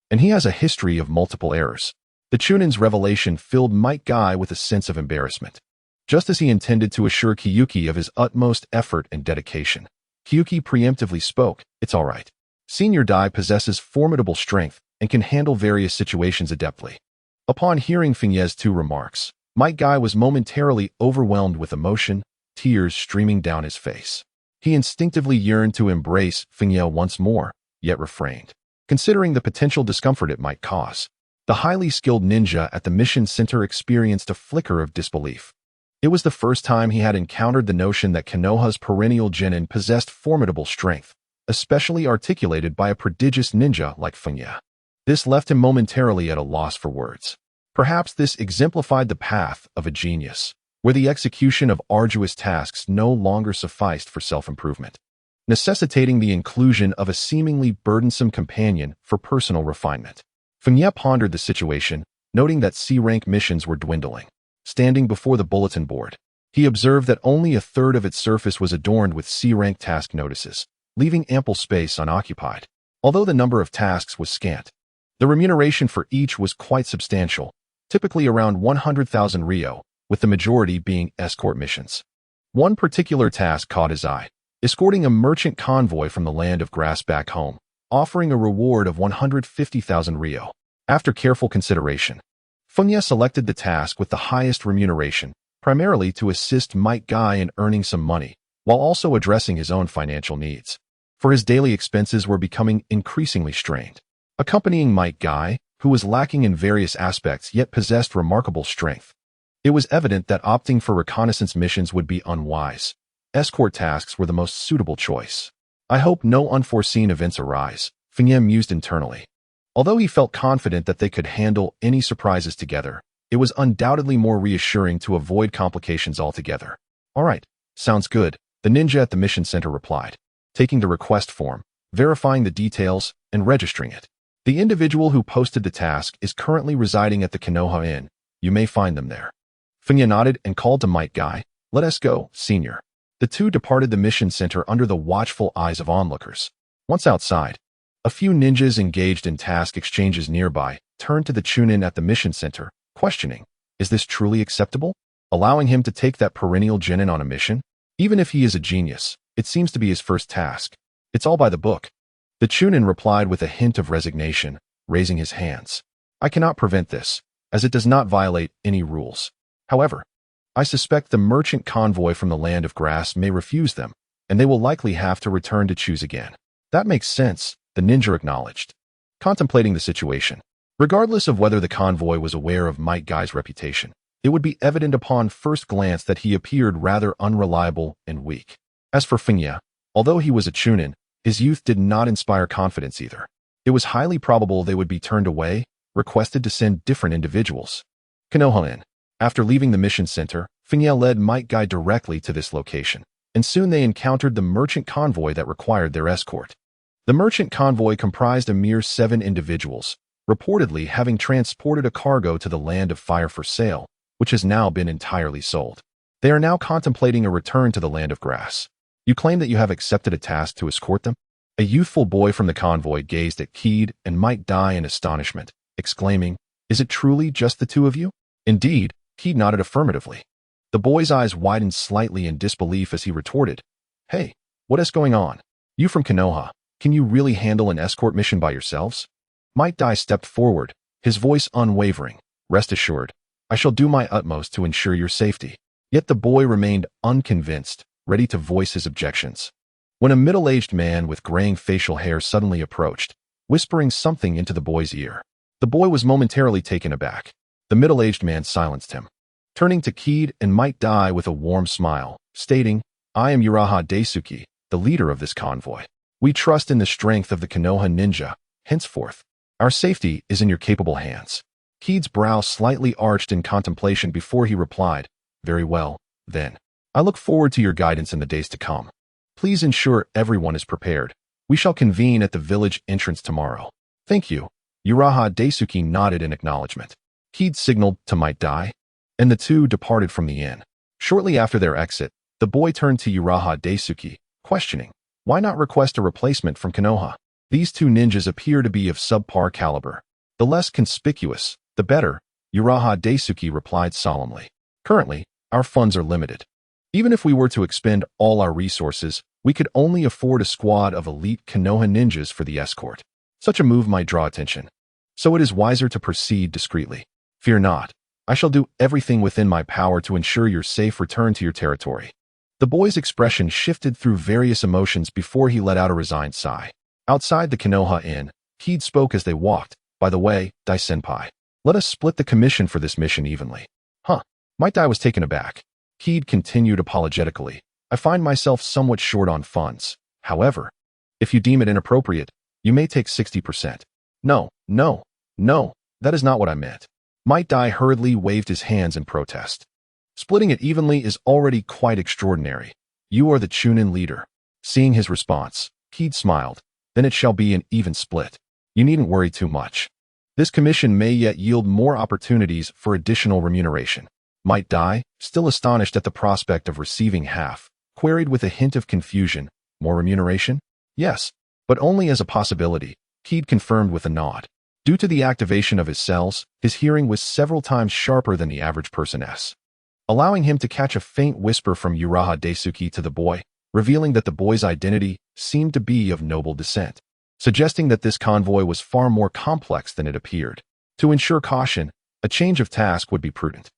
and he has a history of multiple errors." The Chunin's revelation filled Might Guy with a sense of embarrassment. Just as he intended to assure Kyuki of his utmost effort and dedication, Kyuki preemptively spoke, "It's all right. Senior Dai possesses formidable strength and can handle various situations adeptly." Upon hearing Fengye's two remarks, Might Guy was momentarily overwhelmed with emotion, tears streaming down his face. He instinctively yearned to embrace Fengye once more, yet refrained, considering the potential discomfort it might cause. The highly skilled ninja at the mission center experienced a flicker of disbelief. It was the first time he had encountered the notion that Konoha's perennial genin possessed formidable strength, especially articulated by a prodigious ninja like Fengye. This left him momentarily at a loss for words. Perhaps this exemplified the path of a genius, where the execution of arduous tasks no longer sufficed for self-improvement, necessitating the inclusion of a seemingly burdensome companion for personal refinement. Fengye pondered the situation, noting that C-rank missions were dwindling. Standing before the bulletin board, he observed that only a third of its surface was adorned with C-rank task notices, leaving ample space unoccupied. Although the number of tasks was scant, the remuneration for each was quite substantial, typically around 100,000 ryo, with the majority being escort missions. One particular task caught his eye, escorting a merchant convoy from the land of grass back home, offering a reward of 150,000 ryo. After careful consideration, Fengye selected the task with the highest remuneration, primarily to assist Might Guy in earning some money, while also addressing his own financial needs. For his daily expenses were becoming increasingly strained. Accompanying Might Guy, who was lacking in various aspects yet possessed remarkable strength, It was evident that opting for reconnaissance missions would be unwise. Escort tasks were the most suitable choice. I hope no unforeseen events arise, Fengye mused internally. Although he felt confident that they could handle any surprises together, it was undoubtedly more reassuring to avoid complications altogether. All right, sounds good, the ninja at the mission center replied, taking the request form, verifying the details, and registering it. The individual who posted the task is currently residing at the Konoha Inn. You may find them there. Fengye nodded and called to Might Guy. Let us go, senior. The two departed the mission center under the watchful eyes of onlookers. Once outside, a few ninjas engaged in task exchanges nearby turned to the Chunin at the mission center, questioning, is this truly acceptable? Allowing him to take that perennial genin on a mission? Even if he is a genius, it seems to be his first task. It's all by the book. The Chunin replied with a hint of resignation, raising his hands. I cannot prevent this, as it does not violate any rules. However, I suspect the merchant convoy from the land of grass may refuse them, and they will likely have to return to choose again. That makes sense, the ninja acknowledged, contemplating the situation. Regardless of whether the convoy was aware of Might Guy's reputation, it would be evident upon first glance that he appeared rather unreliable and weak. As for Fengye, although he was a Chunin, his youth did not inspire confidence either. It was highly probable they would be turned away, requested to send different individuals. Konoha Inn. After leaving the mission center, Fengye led Might Guy directly to this location, and soon they encountered the merchant convoy that required their escort. The merchant convoy comprised a mere 7 individuals, reportedly having transported a cargo to the land of fire for sale, which has now been entirely sold. They are now contemplating a return to the land of grass. You claim that you have accepted a task to escort them? A youthful boy from the convoy gazed at Keed and Might Guy in astonishment, exclaiming, is it truly just the two of you? Indeed, Keed nodded affirmatively. The boy's eyes widened slightly in disbelief as he retorted, hey, what is going on? You from Konoha, can you really handle an escort mission by yourselves? Might Guy stepped forward, his voice unwavering. Rest assured, I shall do my utmost to ensure your safety. Yet the boy remained unconvinced, ready to voice his objections. When a middle-aged man with graying facial hair suddenly approached, whispering something into the boy's ear. The boy was momentarily taken aback. The middle-aged man silenced him, turning to Keed and Might Guy with a warm smile, stating, I am Uraha Daisuke, the leader of this convoy. We trust in the strength of the Konoha ninja. Henceforth, our safety is in your capable hands. Keed's brow slightly arched in contemplation before he replied, very well, then. I look forward to your guidance in the days to come. Please ensure everyone is prepared. We shall convene at the village entrance tomorrow. Thank you. Uraha Daisuke nodded in acknowledgement. Keed signaled to Might Guy, and the two departed from the inn. Shortly after their exit, the boy turned to Uraha Daisuke, questioning, why not request a replacement from Konoha? These two ninjas appear to be of subpar caliber. The less conspicuous, the better, Uraha Daisuke replied solemnly. Currently, our funds are limited. Even if we were to expend all our resources, we could only afford a squad of elite Konoha ninjas for the escort. Such a move might draw attention. So it is wiser to proceed discreetly. Fear not. I shall do everything within my power to ensure your safe return to your territory. The boy's expression shifted through various emotions before he let out a resigned sigh. Outside the Konoha Inn, Keed spoke as they walked. By the way, Dai-senpai, let us split the commission for this mission evenly. Huh. Might Dai was taken aback. Keed continued apologetically. I find myself somewhat short on funds. However, if you deem it inappropriate, you may take 60%. No, that is not what I meant. Might Dai hurriedly waved his hands in protest. Splitting it evenly is already quite extraordinary. You are the Chunin leader. Seeing his response, Keed smiled. Then it shall be an even split. You needn't worry too much. This commission may yet yield more opportunities for additional remuneration. Might Dai, still astonished at the prospect of receiving half, queried with a hint of confusion, more remuneration? Yes, but only as a possibility, Keed confirmed with a nod. Due to the activation of his cells, his hearing was several times sharper than the average person's, allowing him to catch a faint whisper from Uraha Daisuke to the boy, revealing that the boy's identity seemed to be of noble descent, suggesting that this convoy was far more complex than it appeared. To ensure caution, a change of task would be prudent.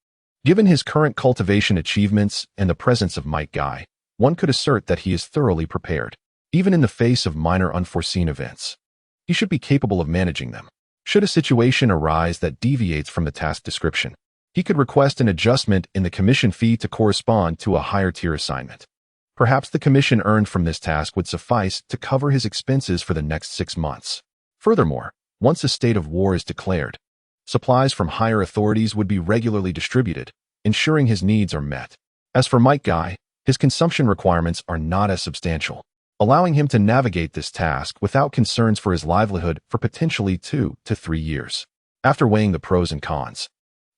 Given his current cultivation achievements and the presence of Might Guy, one could assert that he is thoroughly prepared, even in the face of minor unforeseen events. He should be capable of managing them. Should a situation arise that deviates from the task description, he could request an adjustment in the commission fee to correspond to a higher tier assignment. Perhaps the commission earned from this task would suffice to cover his expenses for the next 6 months. Furthermore, once a state of war is declared, supplies from higher authorities would be regularly distributed, ensuring his needs are met. As for Might Guy, his consumption requirements are not as substantial, allowing him to navigate this task without concerns for his livelihood for potentially 2 to 3 years. After weighing the pros and cons,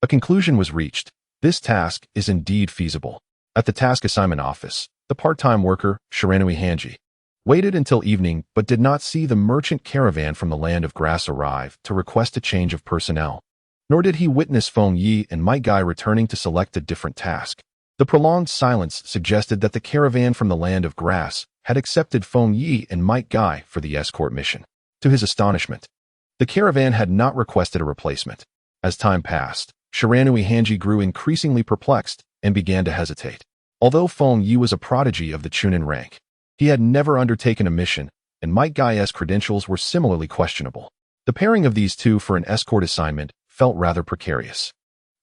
a conclusion was reached. This task is indeed feasible. At the task assignment office, the part-time worker, Shiranui Hanji, waited until evening but did not see the merchant caravan from the land of grass arrive to request a change of personnel. Nor did he witness Fengye and Might Guy returning to select a different task. The prolonged silence suggested that the caravan from the land of grass had accepted Fengye and Might Guy for the escort mission. To his astonishment, the caravan had not requested a replacement. As time passed, Shiranui Hanji grew increasingly perplexed and began to hesitate. Although Fengye was a prodigy of the Chunin rank, he had never undertaken a mission, and Might Guy's credentials were similarly questionable. The pairing of these two for an escort assignment felt rather precarious.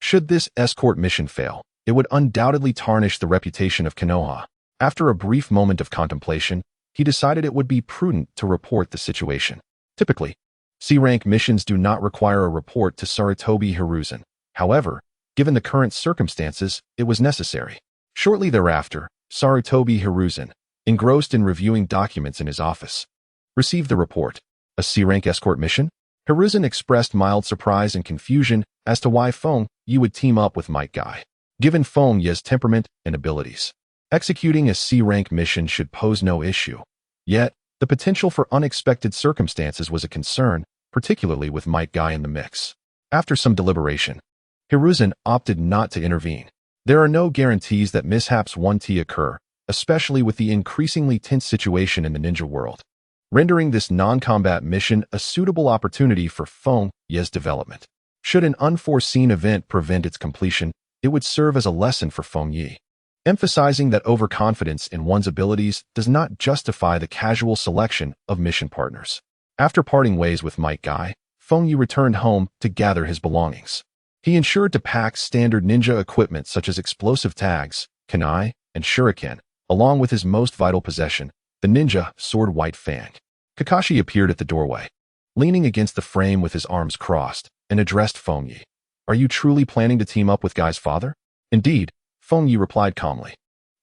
Should this escort mission fail, it would undoubtedly tarnish the reputation of Konoha. After a brief moment of contemplation, he decided it would be prudent to report the situation. Typically, C-rank missions do not require a report to Sarutobi Hiruzen. However, given the current circumstances, it was necessary. Shortly thereafter, Sarutobi Hiruzen, engrossed in reviewing documents in his office, received the report. A C-rank escort mission? Hiruzen expressed mild surprise and confusion as to why Fengye would team up with Might Guy. Given Fengye's temperament and abilities, executing a C-rank mission should pose no issue. Yet, the potential for unexpected circumstances was a concern, particularly with Might Guy in the mix. After some deliberation, Hiruzen opted not to intervene. There are no guarantees that mishaps won't occur, especially with the increasingly tense situation in the ninja world, rendering this non-combat mission a suitable opportunity for Fengye's development. Should an unforeseen event prevent its completion, it would serve as a lesson for Fengye, emphasizing that overconfidence in one's abilities does not justify the casual selection of mission partners. After parting ways with Might Guy, Fengye returned home to gather his belongings. He ensured to pack standard ninja equipment such as explosive tags, kunai, and shuriken, along with his most vital possession, the ninja sword White Fang. Kakashi appeared at the doorway, leaning against the frame with his arms crossed, and addressed Fengye. "Are you truly planning to team up with Guy's father?" "Indeed," Fengye replied calmly.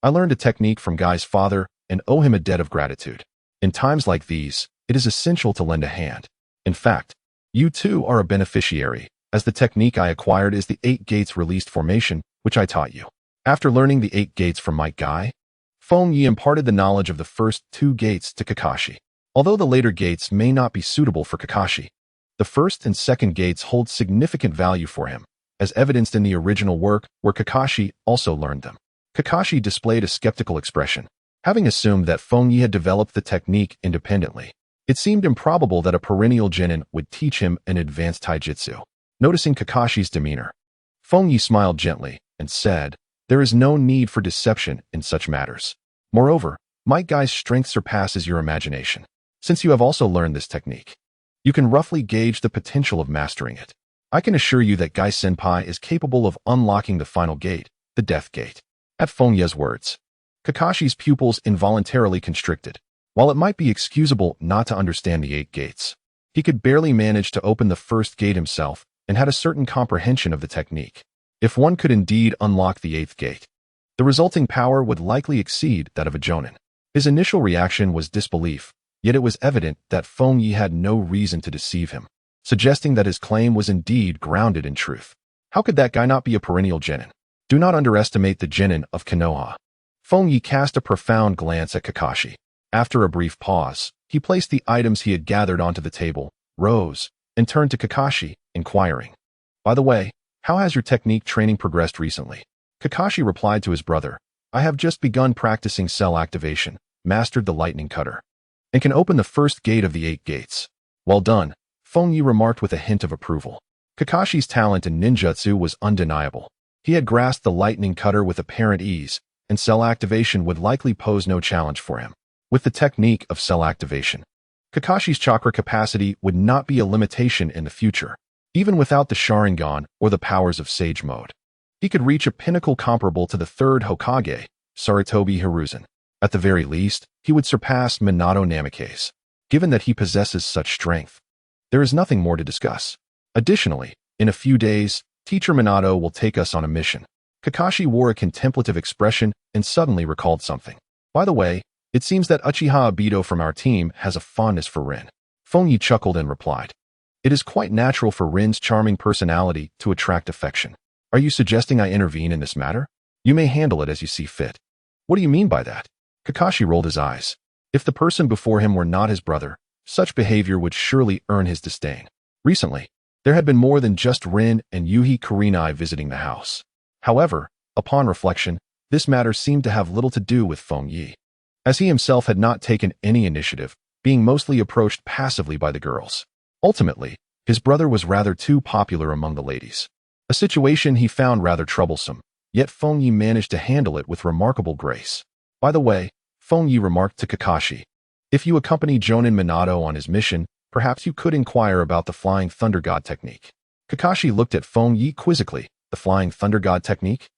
"I learned a technique from Guy's father and owe him a debt of gratitude. In times like these, it is essential to lend a hand. In fact, you too are a beneficiary, as the technique I acquired is the 8 gates released formation, which I taught you." After learning the 8 gates from Might Guy, Fengye imparted the knowledge of the first 2 gates to Kakashi. Although the later gates may not be suitable for Kakashi, the first and second gates hold significant value for him, as evidenced in the original work where Kakashi also learned them. Kakashi displayed a skeptical expression, having assumed that Fengye had developed the technique independently. It seemed improbable that a perennial genin would teach him an advanced taijutsu. Noticing Kakashi's demeanor, Fengye smiled gently and said, "There is no need for deception in such matters. Moreover, Might Guy's strength surpasses your imagination. Since you have also learned this technique, you can roughly gauge the potential of mastering it. I can assure you that Guy Senpai is capable of unlocking the final gate, the Death Gate." At Fengye's words, Kakashi's pupils involuntarily constricted. While it might be excusable not to understand the 8 gates, he could barely manage to open the first gate himself and had a certain comprehension of the technique. If one could indeed unlock the 8th gate, the resulting power would likely exceed that of a jonin. His initial reaction was disbelief, yet it was evident that Fengye had no reason to deceive him, suggesting that his claim was indeed grounded in truth. How could that guy not be a perennial genin? Do not underestimate the genin of Konoha. Fengye cast a profound glance at Kakashi. After a brief pause, he placed the items he had gathered onto the table, rose, and turned to Kakashi, inquiring, "By the way, how has your technique training progressed recently?" Kakashi replied to his brother, "I have just begun practicing cell activation, mastered the lightning cutter, and can open the first gate of the 8 gates." "Well done," Fengye remarked with a hint of approval. Kakashi's talent in ninjutsu was undeniable. He had grasped the lightning cutter with apparent ease, and cell activation would likely pose no challenge for him. With the technique of cell activation, Kakashi's chakra capacity would not be a limitation in the future, even without the Sharingan or the powers of Sage Mode. He could reach a pinnacle comparable to the third Hokage, Sarutobi Hiruzen. At the very least, he would surpass Minato Namikaze. Given that he possesses such strength, there is nothing more to discuss. Additionally, in a few days, Teacher Minato will take us on a mission. Kakashi wore a contemplative expression and suddenly recalled something. By the way, it seems that Uchiha Obito from our team has a fondness for Rin. Fengye chuckled and replied, "It is quite natural for Rin's charming personality to attract affection. Are you suggesting I intervene in this matter? You may handle it as you see fit." "What do you mean by that?" Kakashi rolled his eyes. If the person before him were not his brother, such behavior would surely earn his disdain. Recently, there had been more than just Rin and Yuhi Kurenai visiting the house. However, upon reflection, this matter seemed to have little to do with Fengye, as he himself had not taken any initiative, being mostly approached passively by the girls. Ultimately, his brother was rather too popular among the ladies, a situation he found rather troublesome, yet Fengye managed to handle it with remarkable grace. By the way, Fengye remarked to Kakashi, "If you accompany Jonin Minato on his mission, perhaps you could inquire about the Flying Thunder God technique." Kakashi looked at Fengye quizzically. "The Flying Thunder God technique?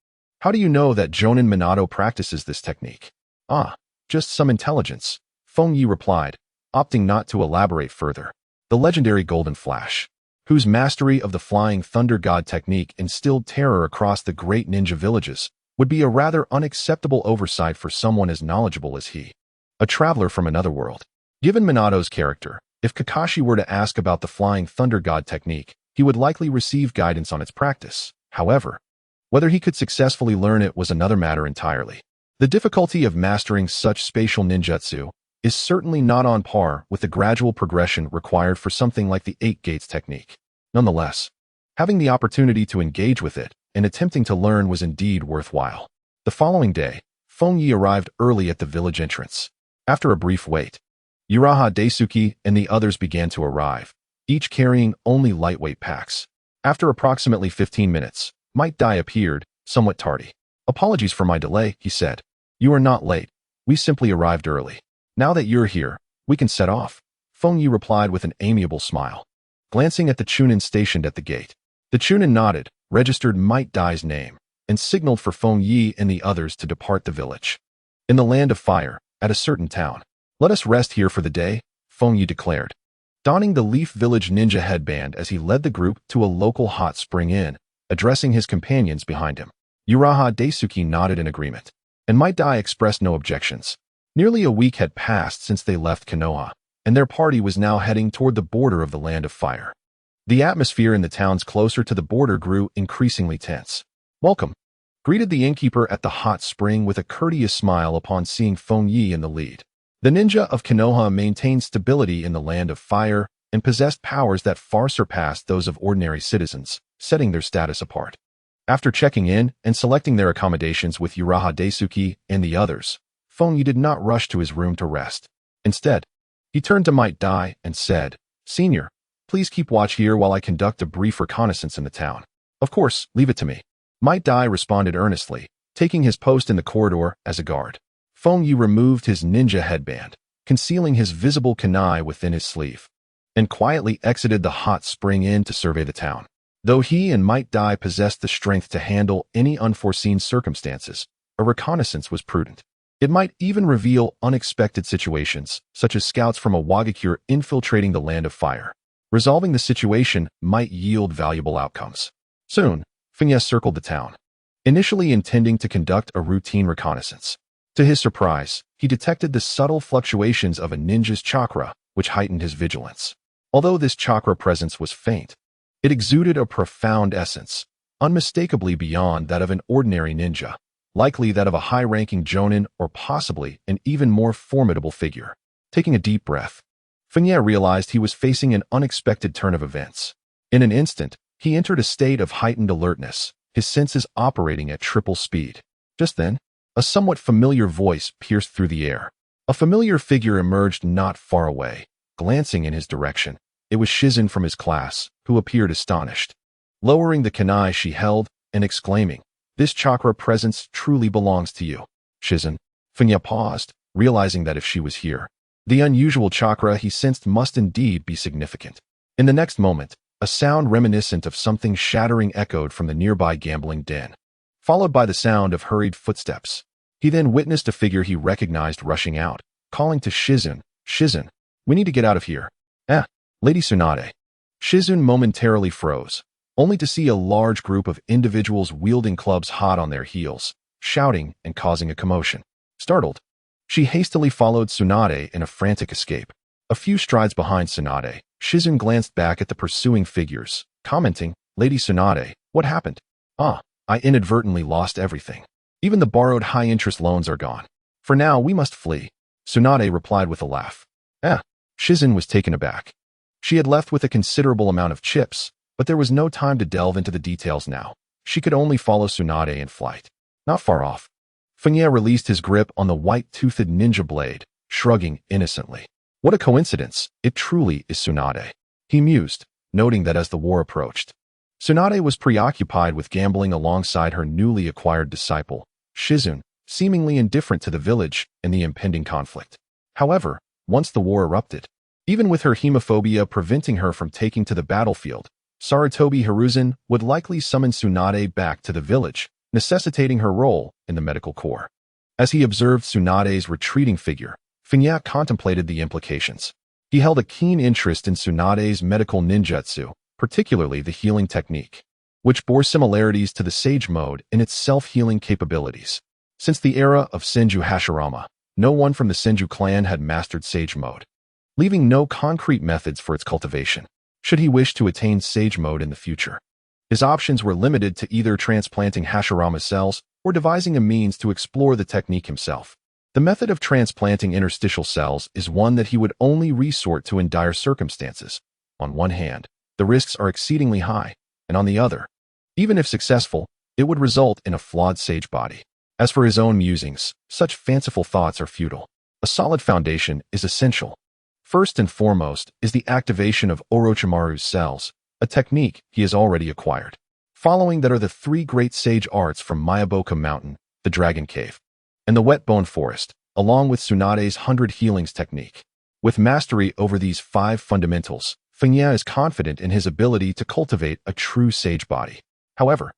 How do you know that Jonin Minato practices this technique?" "Ah, just some intelligence," Fengye replied, opting not to elaborate further. The legendary Golden Flash, whose mastery of the Flying Thunder God technique instilled terror across the great ninja villages, would be a rather unacceptable oversight for someone as knowledgeable as he, a traveler from another world. Given Minato's character, if Kakashi were to ask about the Flying Thunder God technique, he would likely receive guidance on its practice. However, whether he could successfully learn it was another matter entirely. The difficulty of mastering such spatial ninjutsu is certainly not on par with the gradual progression required for something like the Eight Gates technique. Nonetheless, having the opportunity to engage with it and attempting to learn was indeed worthwhile. The following day, Fengye arrived early at the village entrance. After a brief wait, Uraha Daisuke and the others began to arrive, each carrying only lightweight packs. After approximately 15 minutes, Might Dai appeared, somewhat tardy. "Apologies for my delay," he said. "You are not late. We simply arrived early. Now that you're here, we can set off," Fengye replied with an amiable smile. Glancing at the Chunin stationed at the gate, the Chunin nodded, registered Might Dai's name, and signaled for Fengye and the others to depart the village. In the Land of Fire, at a certain town, "Let us rest here for the day," Fengye declared, donning the Leaf Village ninja headband as he led the group to a local hot spring inn, addressing his companions behind him. Uraha Daisuke nodded in agreement, and Might Dai expressed no objections. Nearly a week had passed since they left Konoha, and their party was now heading toward the border of the Land of Fire. The atmosphere in the towns closer to the border grew increasingly tense. "Welcome," greeted the innkeeper at the hot spring with a courteous smile upon seeing Fengye in the lead. The ninja of Konoha maintained stability in the Land of Fire and possessed powers that far surpassed those of ordinary citizens, setting their status apart. After checking in and selecting their accommodations with Uraha Daisuke and the others, Fengye did not rush to his room to rest. Instead, he turned to Might Dai and said, "Senior, please keep watch here while I conduct a brief reconnaissance in the town." "Of course, leave it to me," Might Dai responded earnestly, taking his post in the corridor as a guard. Fengye removed his ninja headband, concealing his visible kunai within his sleeve, and quietly exited the hot spring inn to survey the town. Though he and Might Dai possessed the strength to handle any unforeseen circumstances, a reconnaissance was prudent. It might even reveal unexpected situations, such as scouts from a Wagakure infiltrating the Land of Fire. Resolving the situation might yield valuable outcomes. Soon, Fengye circled the town, initially intending to conduct a routine reconnaissance. To his surprise, he detected the subtle fluctuations of a ninja's chakra, which heightened his vigilance. Although this chakra presence was faint, it exuded a profound essence, unmistakably beyond that of an ordinary ninja, likely that of a high-ranking jonin or possibly an even more formidable figure. Taking a deep breath, Fengye realized he was facing an unexpected turn of events. In an instant, he entered a state of heightened alertness, his senses operating at triple speed. Just then, a somewhat familiar voice pierced through the air. A familiar figure emerged not far away. Glancing in his direction, it was Shizen from his class, who appeared astonished. Lowering the kunai she held and exclaiming, "This chakra presence truly belongs to you, Shizen." Fengye paused, realizing that if she was here, the unusual chakra he sensed must indeed be significant. In the next moment, a sound reminiscent of something shattering echoed from the nearby gambling den. followed by the sound of hurried footsteps. He then witnessed a figure he recognized rushing out, calling to Shizun. Shizun, we need to get out of here. Lady Tsunade. Shizun momentarily froze, only to see a large group of individuals wielding clubs hot on their heels, shouting and causing a commotion. Startled, she hastily followed Tsunade in a frantic escape. A few strides behind Tsunade, Shizun glanced back at the pursuing figures, commenting, Lady Tsunade, what happened? I inadvertently lost everything. Even the borrowed high-interest loans are gone. For now, we must flee. Tsunade replied with a laugh. Shizun was taken aback. She had left with a considerable amount of chips, but there was no time to delve into the details now. She could only follow Tsunade in flight. Not far off, Fengye released his grip on the white-toothed ninja blade, shrugging innocently. What a coincidence, it truly is Tsunade. He mused, noting that as the war approached, Tsunade was preoccupied with gambling alongside her newly acquired disciple, Shizun, seemingly indifferent to the village and the impending conflict. However, once the war erupted, even with her hemophobia preventing her from taking to the battlefield, Sarutobi Hiruzen would likely summon Tsunade back to the village, necessitating her role in the medical corps. As he observed Tsunade's retreating figure, Fengye contemplated the implications. He held a keen interest in Tsunade's medical ninjutsu, particularly the healing technique, which bore similarities to the Sage Mode in its self-healing capabilities. Since the era of Senju Hashirama, no one from the Senju clan had mastered Sage Mode, leaving no concrete methods for its cultivation. Should he wish to attain Sage Mode in the future, his options were limited to either transplanting Hashirama cells or devising a means to explore the technique himself. The method of transplanting interstitial cells is one that he would only resort to in dire circumstances. On one hand, the risks are exceedingly high, and on the other, even if successful, it would result in a flawed sage body. As for his own musings, such fanciful thoughts are futile. A solid foundation is essential. First and foremost is the activation of Orochimaru's cells, a technique he has already acquired. Following that are the three great sage arts from Mayaboka Mountain, the Dragon Cave, and the Wet Bone Forest, along with Tsunade's 100 Healings technique. With mastery over these 5 fundamentals, Fengye is confident in his ability to cultivate a true sage body. However,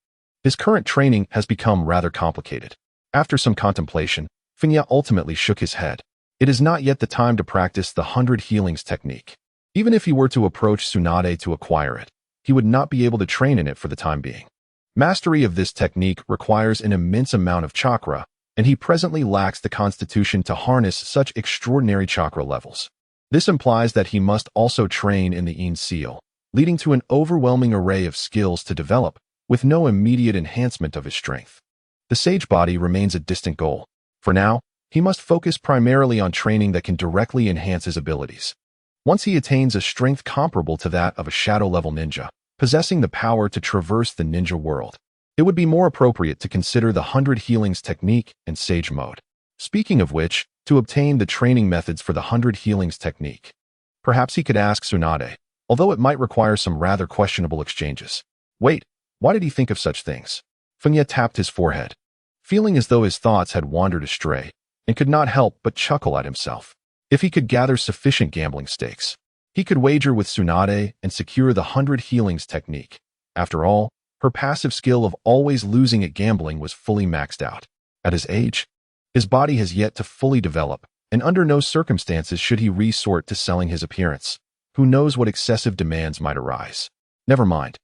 his current training has become rather complicated. After some contemplation, Fengye ultimately shook his head. It is not yet the time to practice the 100 Healings technique. Even if he were to approach Tsunade to acquire it, he would not be able to train in it for the time being. Mastery of this technique requires an immense amount of chakra, and he presently lacks the constitution to harness such extraordinary chakra levels. This implies that he must also train in the Yin Seal, leading to an overwhelming array of skills to develop, with no immediate enhancement of his strength. The sage body remains a distant goal. For now, he must focus primarily on training that can directly enhance his abilities. Once he attains a strength comparable to that of a shadow-level ninja, possessing the power to traverse the ninja world, it would be more appropriate to consider the 100 Healings technique and Sage Mode. Speaking of which, to obtain the training methods for the 100 Healings technique, perhaps he could ask Tsunade, although it might require some rather questionable exchanges. Wait, why did he think of such things? Fengye tapped his forehead, feeling as though his thoughts had wandered astray, and could not help but chuckle at himself. If he could gather sufficient gambling stakes, he could wager with Tsunade and secure the 100 Healings technique. After all, her passive skill of always losing at gambling was fully maxed out. At his age, his body has yet to fully develop, and under no circumstances should he resort to selling his appearance. Who knows what excessive demands might arise? Never mind.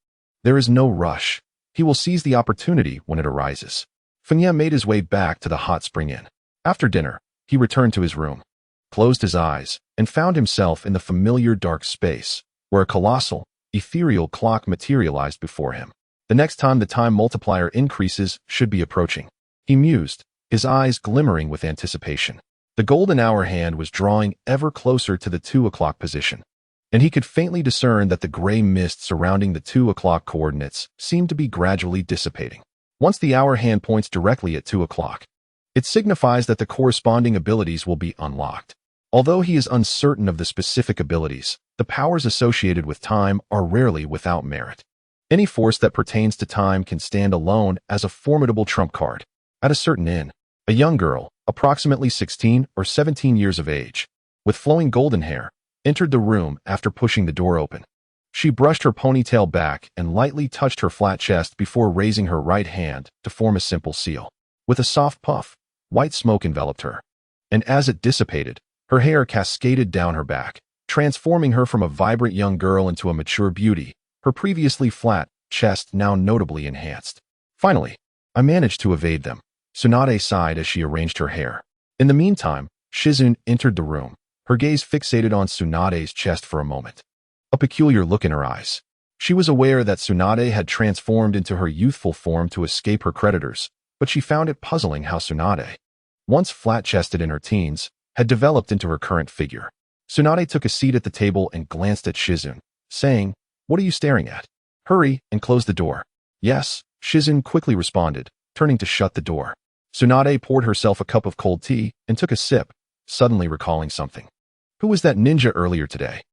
There is no rush. He will seize the opportunity when it arises. Fengye made his way back to the Hot Spring Inn. After dinner, he returned to his room, closed his eyes, and found himself in the familiar dark space, where a colossal, ethereal clock materialized before him. The next time the time multiplier increases should be approaching. He mused, his eyes glimmering with anticipation. The golden hour hand was drawing ever closer to the 2 o'clock position, and he could faintly discern that the gray mist surrounding the 2 o'clock coordinates seemed to be gradually dissipating. Once the hour hand points directly at 2 o'clock, it signifies that the corresponding abilities will be unlocked. Although he is uncertain of the specific abilities, the powers associated with time are rarely without merit. Any force that pertains to time can stand alone as a formidable trump card. At a certain inn, a young girl, approximately 16 or 17 years of age, with flowing golden hair, entered the room after pushing the door open. She brushed her ponytail back and lightly touched her flat chest before raising her right hand to form a simple seal. With a soft puff, white smoke enveloped her. And as it dissipated, her hair cascaded down her back, transforming her from a vibrant young girl into a mature beauty, her previously flat chest now notably enhanced. Finally, I managed to evade them. Tsunade sighed as she arranged her hair. In the meantime, Shizune entered the room, her gaze fixated on Tsunade's chest for a moment. A peculiar look in her eyes. She was aware that Tsunade had transformed into her youthful form to escape her creditors, but she found it puzzling how Tsunade, once flat-chested in her teens, had developed into her current figure. Tsunade took a seat at the table and glanced at Shizune, saying, "What are you staring at? Hurry and close the door." "Yes," Shizune quickly responded, turning to shut the door. Tsunade poured herself a cup of cold tea and took a sip, suddenly recalling something. "Who was that ninja earlier today?"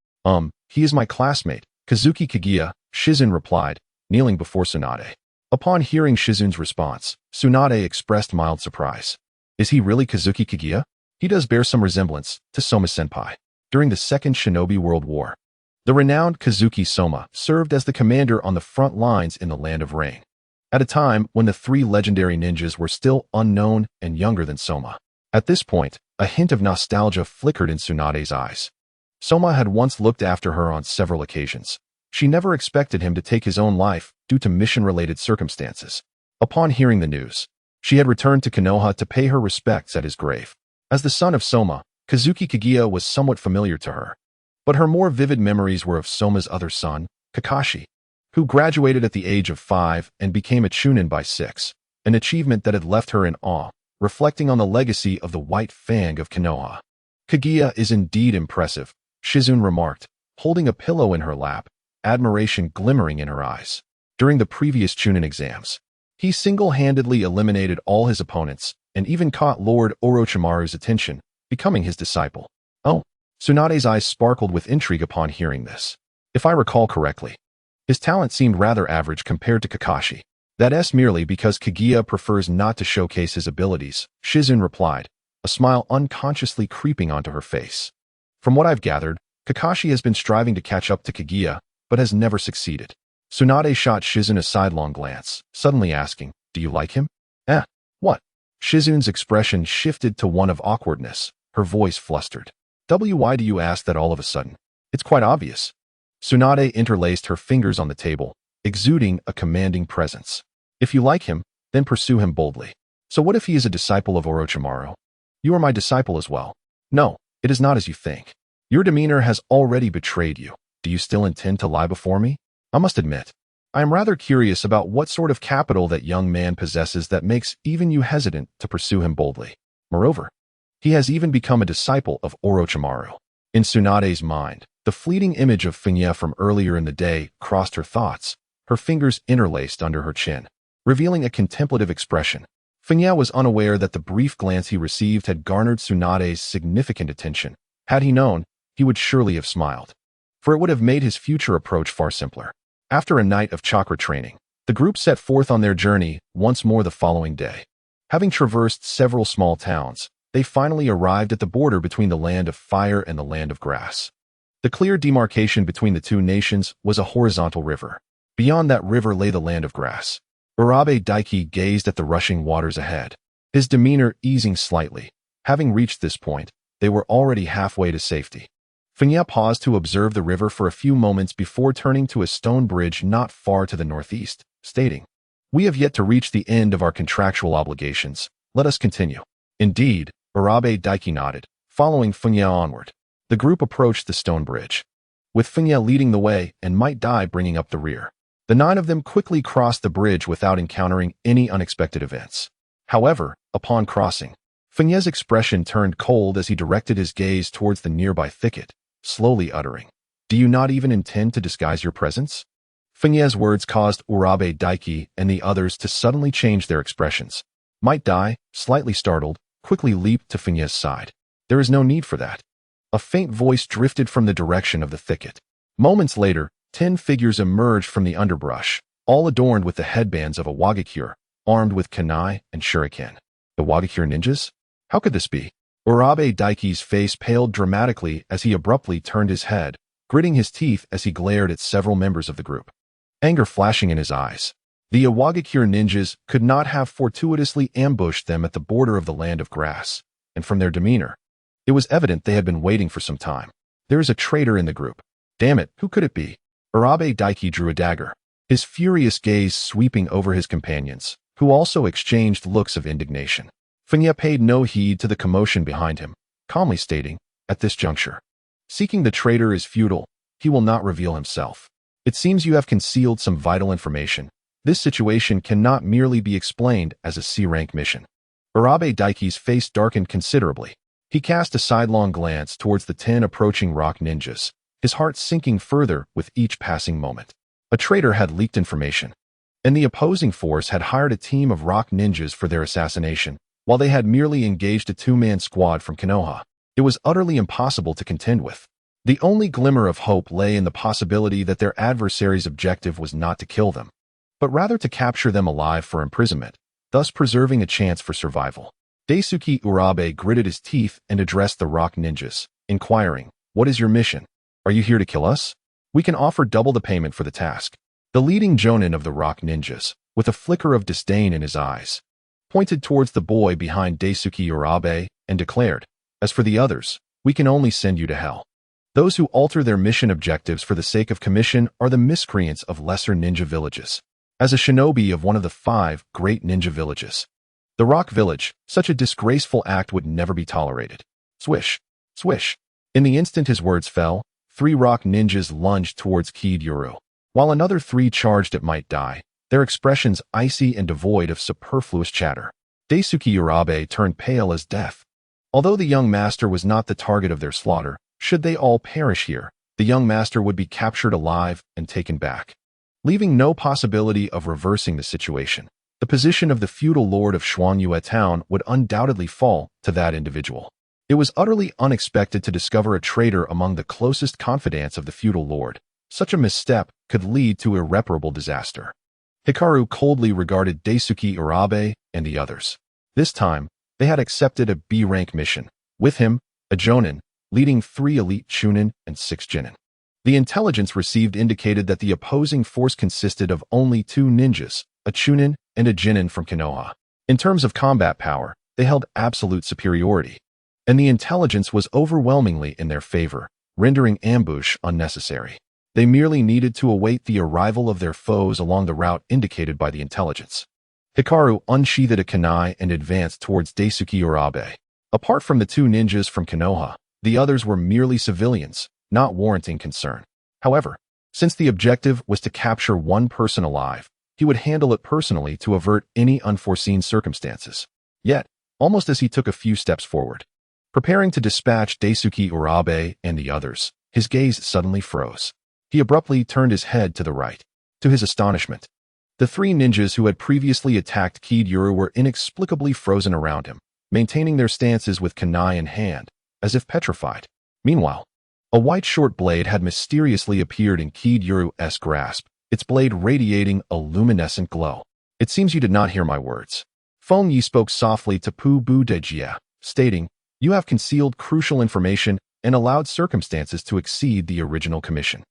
He is my classmate, Kazuki Kaguya," Shizune replied, kneeling before Tsunade. Upon hearing Shizune's response, Tsunade expressed mild surprise. "Is he really Kazuki Kaguya? He does bear some resemblance to Soma-senpai. During the Second Shinobi World War, the renowned Kazuki Soma served as the commander on the front lines in the Land of Rain, at a time when the three legendary ninjas were still unknown and younger than Soma." At this point, a hint of nostalgia flickered in Tsunade's eyes. Soma had once looked after her on several occasions. She never expected him to take his own life due to mission-related circumstances. Upon hearing the news, she had returned to Konoha to pay her respects at his grave. As the son of Soma, Kazuki Kaguya was somewhat familiar to her, but her more vivid memories were of Soma's other son, Kakashi, who graduated at the age of 5 and became a Chunin by 6, an achievement that had left her in awe, reflecting on the legacy of the White Fang of Konoha. "Kaguya is indeed impressive," Shizune remarked, holding a pillow in her lap, admiration glimmering in her eyes. During the previous Chunin exams, he single-handedly eliminated all his opponents and even caught Lord Orochimaru's attention, becoming his disciple. "Oh," Tsunade's eyes sparkled with intrigue upon hearing this. "If I recall correctly, his talent seemed rather average compared to Kakashi. That's merely because Kaguya prefers not to showcase his abilities," Shizune replied, a smile unconsciously creeping onto her face. "From what I've gathered, Kakashi has been striving to catch up to Kaguya, but has never succeeded." Tsunade shot Shizune a sidelong glance, suddenly asking, "Do you like him?" What?" Shizune's expression shifted to one of awkwardness, her voice flustered. "Why do you ask that all of a sudden? It's quite obvious." Tsunade interlaced her fingers on the table, exuding a commanding presence. "If you like him, then pursue him boldly. So what if he is a disciple of Orochimaru? You are my disciple as well." "No, it is not as you think. Your demeanor has already betrayed you. Do you still intend to lie before me? I must admit, I am rather curious about what sort of capital that young man possesses that makes even you hesitant to pursue him boldly. Moreover, he has even become a disciple of Orochimaru." In Tsunade's mind, the fleeting image of Fengye from earlier in the day crossed her thoughts, her fingers interlaced under her chin, revealing a contemplative expression. Fengye was unaware that the brief glance he received had garnered Tsunade's significant attention. Had he known, he would surely have smiled, for it would have made his future approach far simpler. After a night of chakra training, the group set forth on their journey once more the following day. Having traversed several small towns, they finally arrived at the border between the land of fire and the land of grass. The clear demarcation between the two nations was a horizontal river. Beyond that river lay the land of grass. Urabe Daiki gazed at the rushing waters ahead, his demeanor easing slightly. Having reached this point, they were already halfway to safety. Fengye paused to observe the river for a few moments before turning to a stone bridge not far to the northeast, stating, "We have yet to reach the end of our contractual obligations. Let us continue." Indeed, Urabe Daiki nodded, following Fengye onward. The group approached the stone bridge, with Fengye leading the way and Might Dai bringing up the rear. The 9 of them quickly crossed the bridge without encountering any unexpected events. However, upon crossing, Fengye's expression turned cold as he directed his gaze towards the nearby thicket, slowly uttering, "Do you not even intend to disguise your presence?" Fengye's words caused Urabe Daiki and the others to suddenly change their expressions. Might Dai, slightly startled, quickly leaped to Fengye's side. "There is no need for that." A faint voice drifted from the direction of the thicket. Moments later, 10 figures emerged from the underbrush, all adorned with the headbands of a Wagakure, armed with kunai and shuriken. The Wagakure ninjas? How could this be? Urabe Daiki's face paled dramatically as he abruptly turned his head, gritting his teeth as he glared at several members of the group, anger flashing in his eyes. The Iwagakure ninjas could not have fortuitously ambushed them at the border of the land of grass, and from their demeanor, it was evident they had been waiting for some time. There is a traitor in the group. Damn it, who could it be? Urabe Daiki drew a dagger, his furious gaze sweeping over his companions, who also exchanged looks of indignation. Fengye paid no heed to the commotion behind him, calmly stating, at this juncture, seeking the traitor is futile, he will not reveal himself. It seems you have concealed some vital information. This situation cannot merely be explained as a C-rank mission. Urabe Daiki's face darkened considerably. He cast a sidelong glance towards the 10 approaching rock ninjas, his heart sinking further with each passing moment. A traitor had leaked information, and the opposing force had hired a team of rock ninjas for their assassination, while they had merely engaged a two-man squad from Konoha. It was utterly impossible to contend with. The only glimmer of hope lay in the possibility that their adversary's objective was not to kill them, but rather to capture them alive for imprisonment, thus preserving a chance for survival. Daisuke Urabe gritted his teeth and addressed the rock ninjas, inquiring, "What is your mission? Are you here to kill us? We can offer double the payment for the task." The leading jonin of the rock ninjas, with a flicker of disdain in his eyes, pointed towards the boy behind Daisuke Urabe and declared, "As for the others, we can only send you to hell. Those who alter their mission objectives for the sake of commission are the miscreants of lesser ninja villages." As a shinobi of one of the 5 great ninja villages, the Rock Village, such a disgraceful act would never be tolerated. Swish, swish. In the instant his words fell, 3 rock ninjas lunged towards Kid-Yuru, while another 3 charged at Might Die, their expressions icy and devoid of superfluous chatter. Daisuke Urabe turned pale as death. Although the young master was not the target of their slaughter, should they all perish here, the young master would be captured alive and taken back, leaving no possibility of reversing the situation. The position of the feudal lord of Xuanyue town would undoubtedly fall to that individual. It was utterly unexpected to discover a traitor among the closest confidants of the feudal lord. Such a misstep could lead to irreparable disaster. Hikaru coldly regarded Daisuke Urabe and the others. This time, they had accepted a B-rank mission. With him, a jonin, leading 3 elite chunin and 6 jinin. The intelligence received indicated that the opposing force consisted of only 2 ninjas, a chunin and a jinin from Konoha. In terms of combat power, they held absolute superiority, and the intelligence was overwhelmingly in their favor, rendering ambush unnecessary. They merely needed to await the arrival of their foes along the route indicated by the intelligence. Hikaru unsheathed a kunai and advanced towards Daisuke Urabe. Apart from the 2 ninjas from Konoha, the others were merely civilians, not warranting concern. However, since the objective was to capture one person alive, he would handle it personally to avert any unforeseen circumstances. Yet, almost as he took a few steps forward, preparing to dispatch Daisuke Urabe and the others, his gaze suddenly froze. He abruptly turned his head to the right. To his astonishment, the 3 ninjas who had previously attacked Kid-Yuru were inexplicably frozen around him, maintaining their stances with kunai in hand, as if petrified. Meanwhile, a white short blade had mysteriously appeared in Kid-Yuru's grasp, its blade radiating a luminescent glow. "It seems you did not hear my words." Fengye spoke softly to Pu Budejia, stating, "You have concealed crucial information and allowed circumstances to exceed the original commission.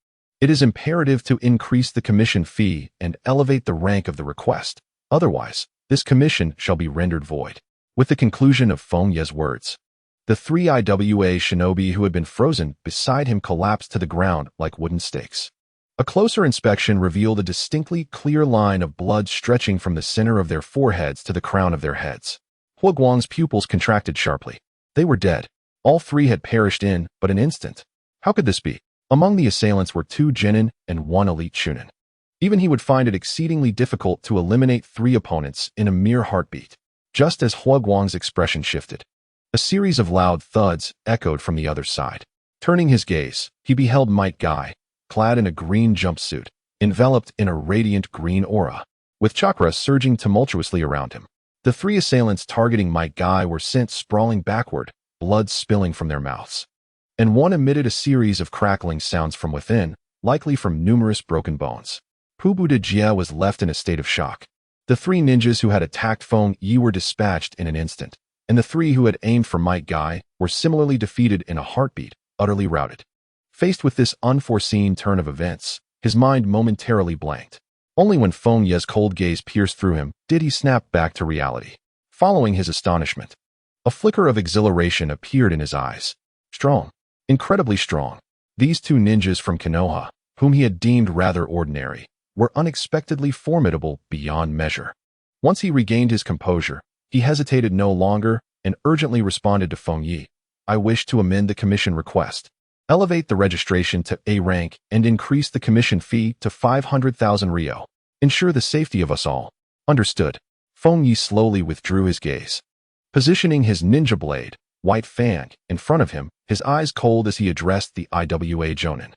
It is imperative to increase the commission fee and elevate the rank of the request. Otherwise, this commission shall be rendered void." With the conclusion of Fengye's words, the 3 IWA shinobi who had been frozen beside him collapsed to the ground like wooden stakes. A closer inspection revealed a distinctly clear line of blood stretching from the center of their foreheads to the crown of their heads. Huoguang's pupils contracted sharply. They were dead. All 3 had perished in but an instant. How could this be? Among the assailants were 2 genin and 1 elite chunin. Even he would find it exceedingly difficult to eliminate 3 opponents in a mere heartbeat. Just as Huoguang's expression shifted, a series of loud thuds echoed from the other side. Turning his gaze, he beheld Might Guy, clad in a green jumpsuit, enveloped in a radiant green aura, with chakra surging tumultuously around him. The 3 assailants targeting Might Guy were sent sprawling backward, blood spilling from their mouths, and one emitted a series of crackling sounds from within, likely from numerous broken bones. Pu Budejia was left in a state of shock. The 3 ninjas who had attacked Fengye were dispatched in an instant, and the 3 who had aimed for Might Guy were similarly defeated in a heartbeat, utterly routed. Faced with this unforeseen turn of events, his mind momentarily blanked. Only when Fengye's cold gaze pierced through him did he snap back to reality. Following his astonishment, a flicker of exhilaration appeared in his eyes. Strong. Incredibly strong. These two ninjas from Konoha, whom he had deemed rather ordinary, were unexpectedly formidable beyond measure. Once he regained his composure, he hesitated no longer and urgently responded to Fengye. I wish to amend the commission request. Elevate the registration to A rank and increase the commission fee to 500,000 Ryo. Ensure the safety of us all. Understood. Fengye slowly withdrew his gaze. Positioning his ninja blade, White Fang, in front of him, his eyes cold as he addressed the IWA Jonin.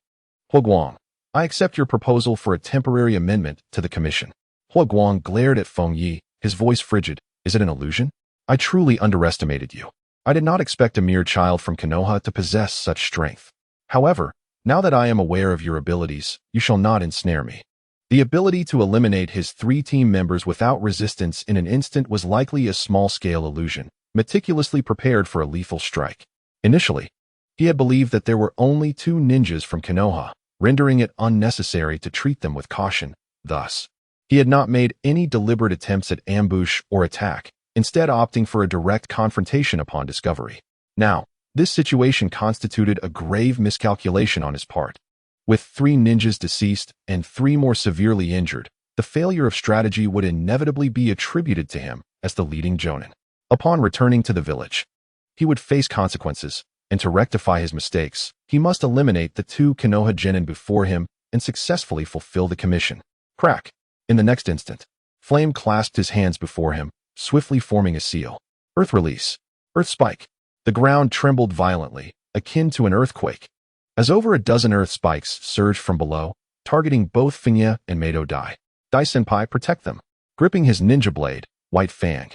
Huoguang, I accept your proposal for a temporary amendment to the commission. Huoguang glared at Fengye, his voice frigid. Is it an illusion? I truly underestimated you. I did not expect a mere child from Konoha to possess such strength. However, now that I am aware of your abilities, you shall not ensnare me. The ability to eliminate his 3 team members without resistance in an instant was likely a small-scale illusion, meticulously prepared for a lethal strike. Initially, he had believed that there were only 2 ninjas from Konoha, rendering it unnecessary to treat them with caution. Thus, he had not made any deliberate attempts at ambush or attack, instead opting for a direct confrontation upon discovery. Now, this situation constituted a grave miscalculation on his part. With 3 ninjas deceased and 3 more severely injured, the failure of strategy would inevitably be attributed to him as the leading Jonin. Upon returning to the village, he would face consequences, and to rectify his mistakes, he must eliminate the 2 Konoha genin before him and successfully fulfill the commission. Crack! In the next instant, Flame clasped his hands before him, swiftly forming a seal. Earth release. Earth spike. The ground trembled violently, akin to an earthquake, as over a dozen earth spikes surged from below, targeting both Fengye and Mado Dai. Dai-senpai, protect them. Gripping his ninja blade, White Fang,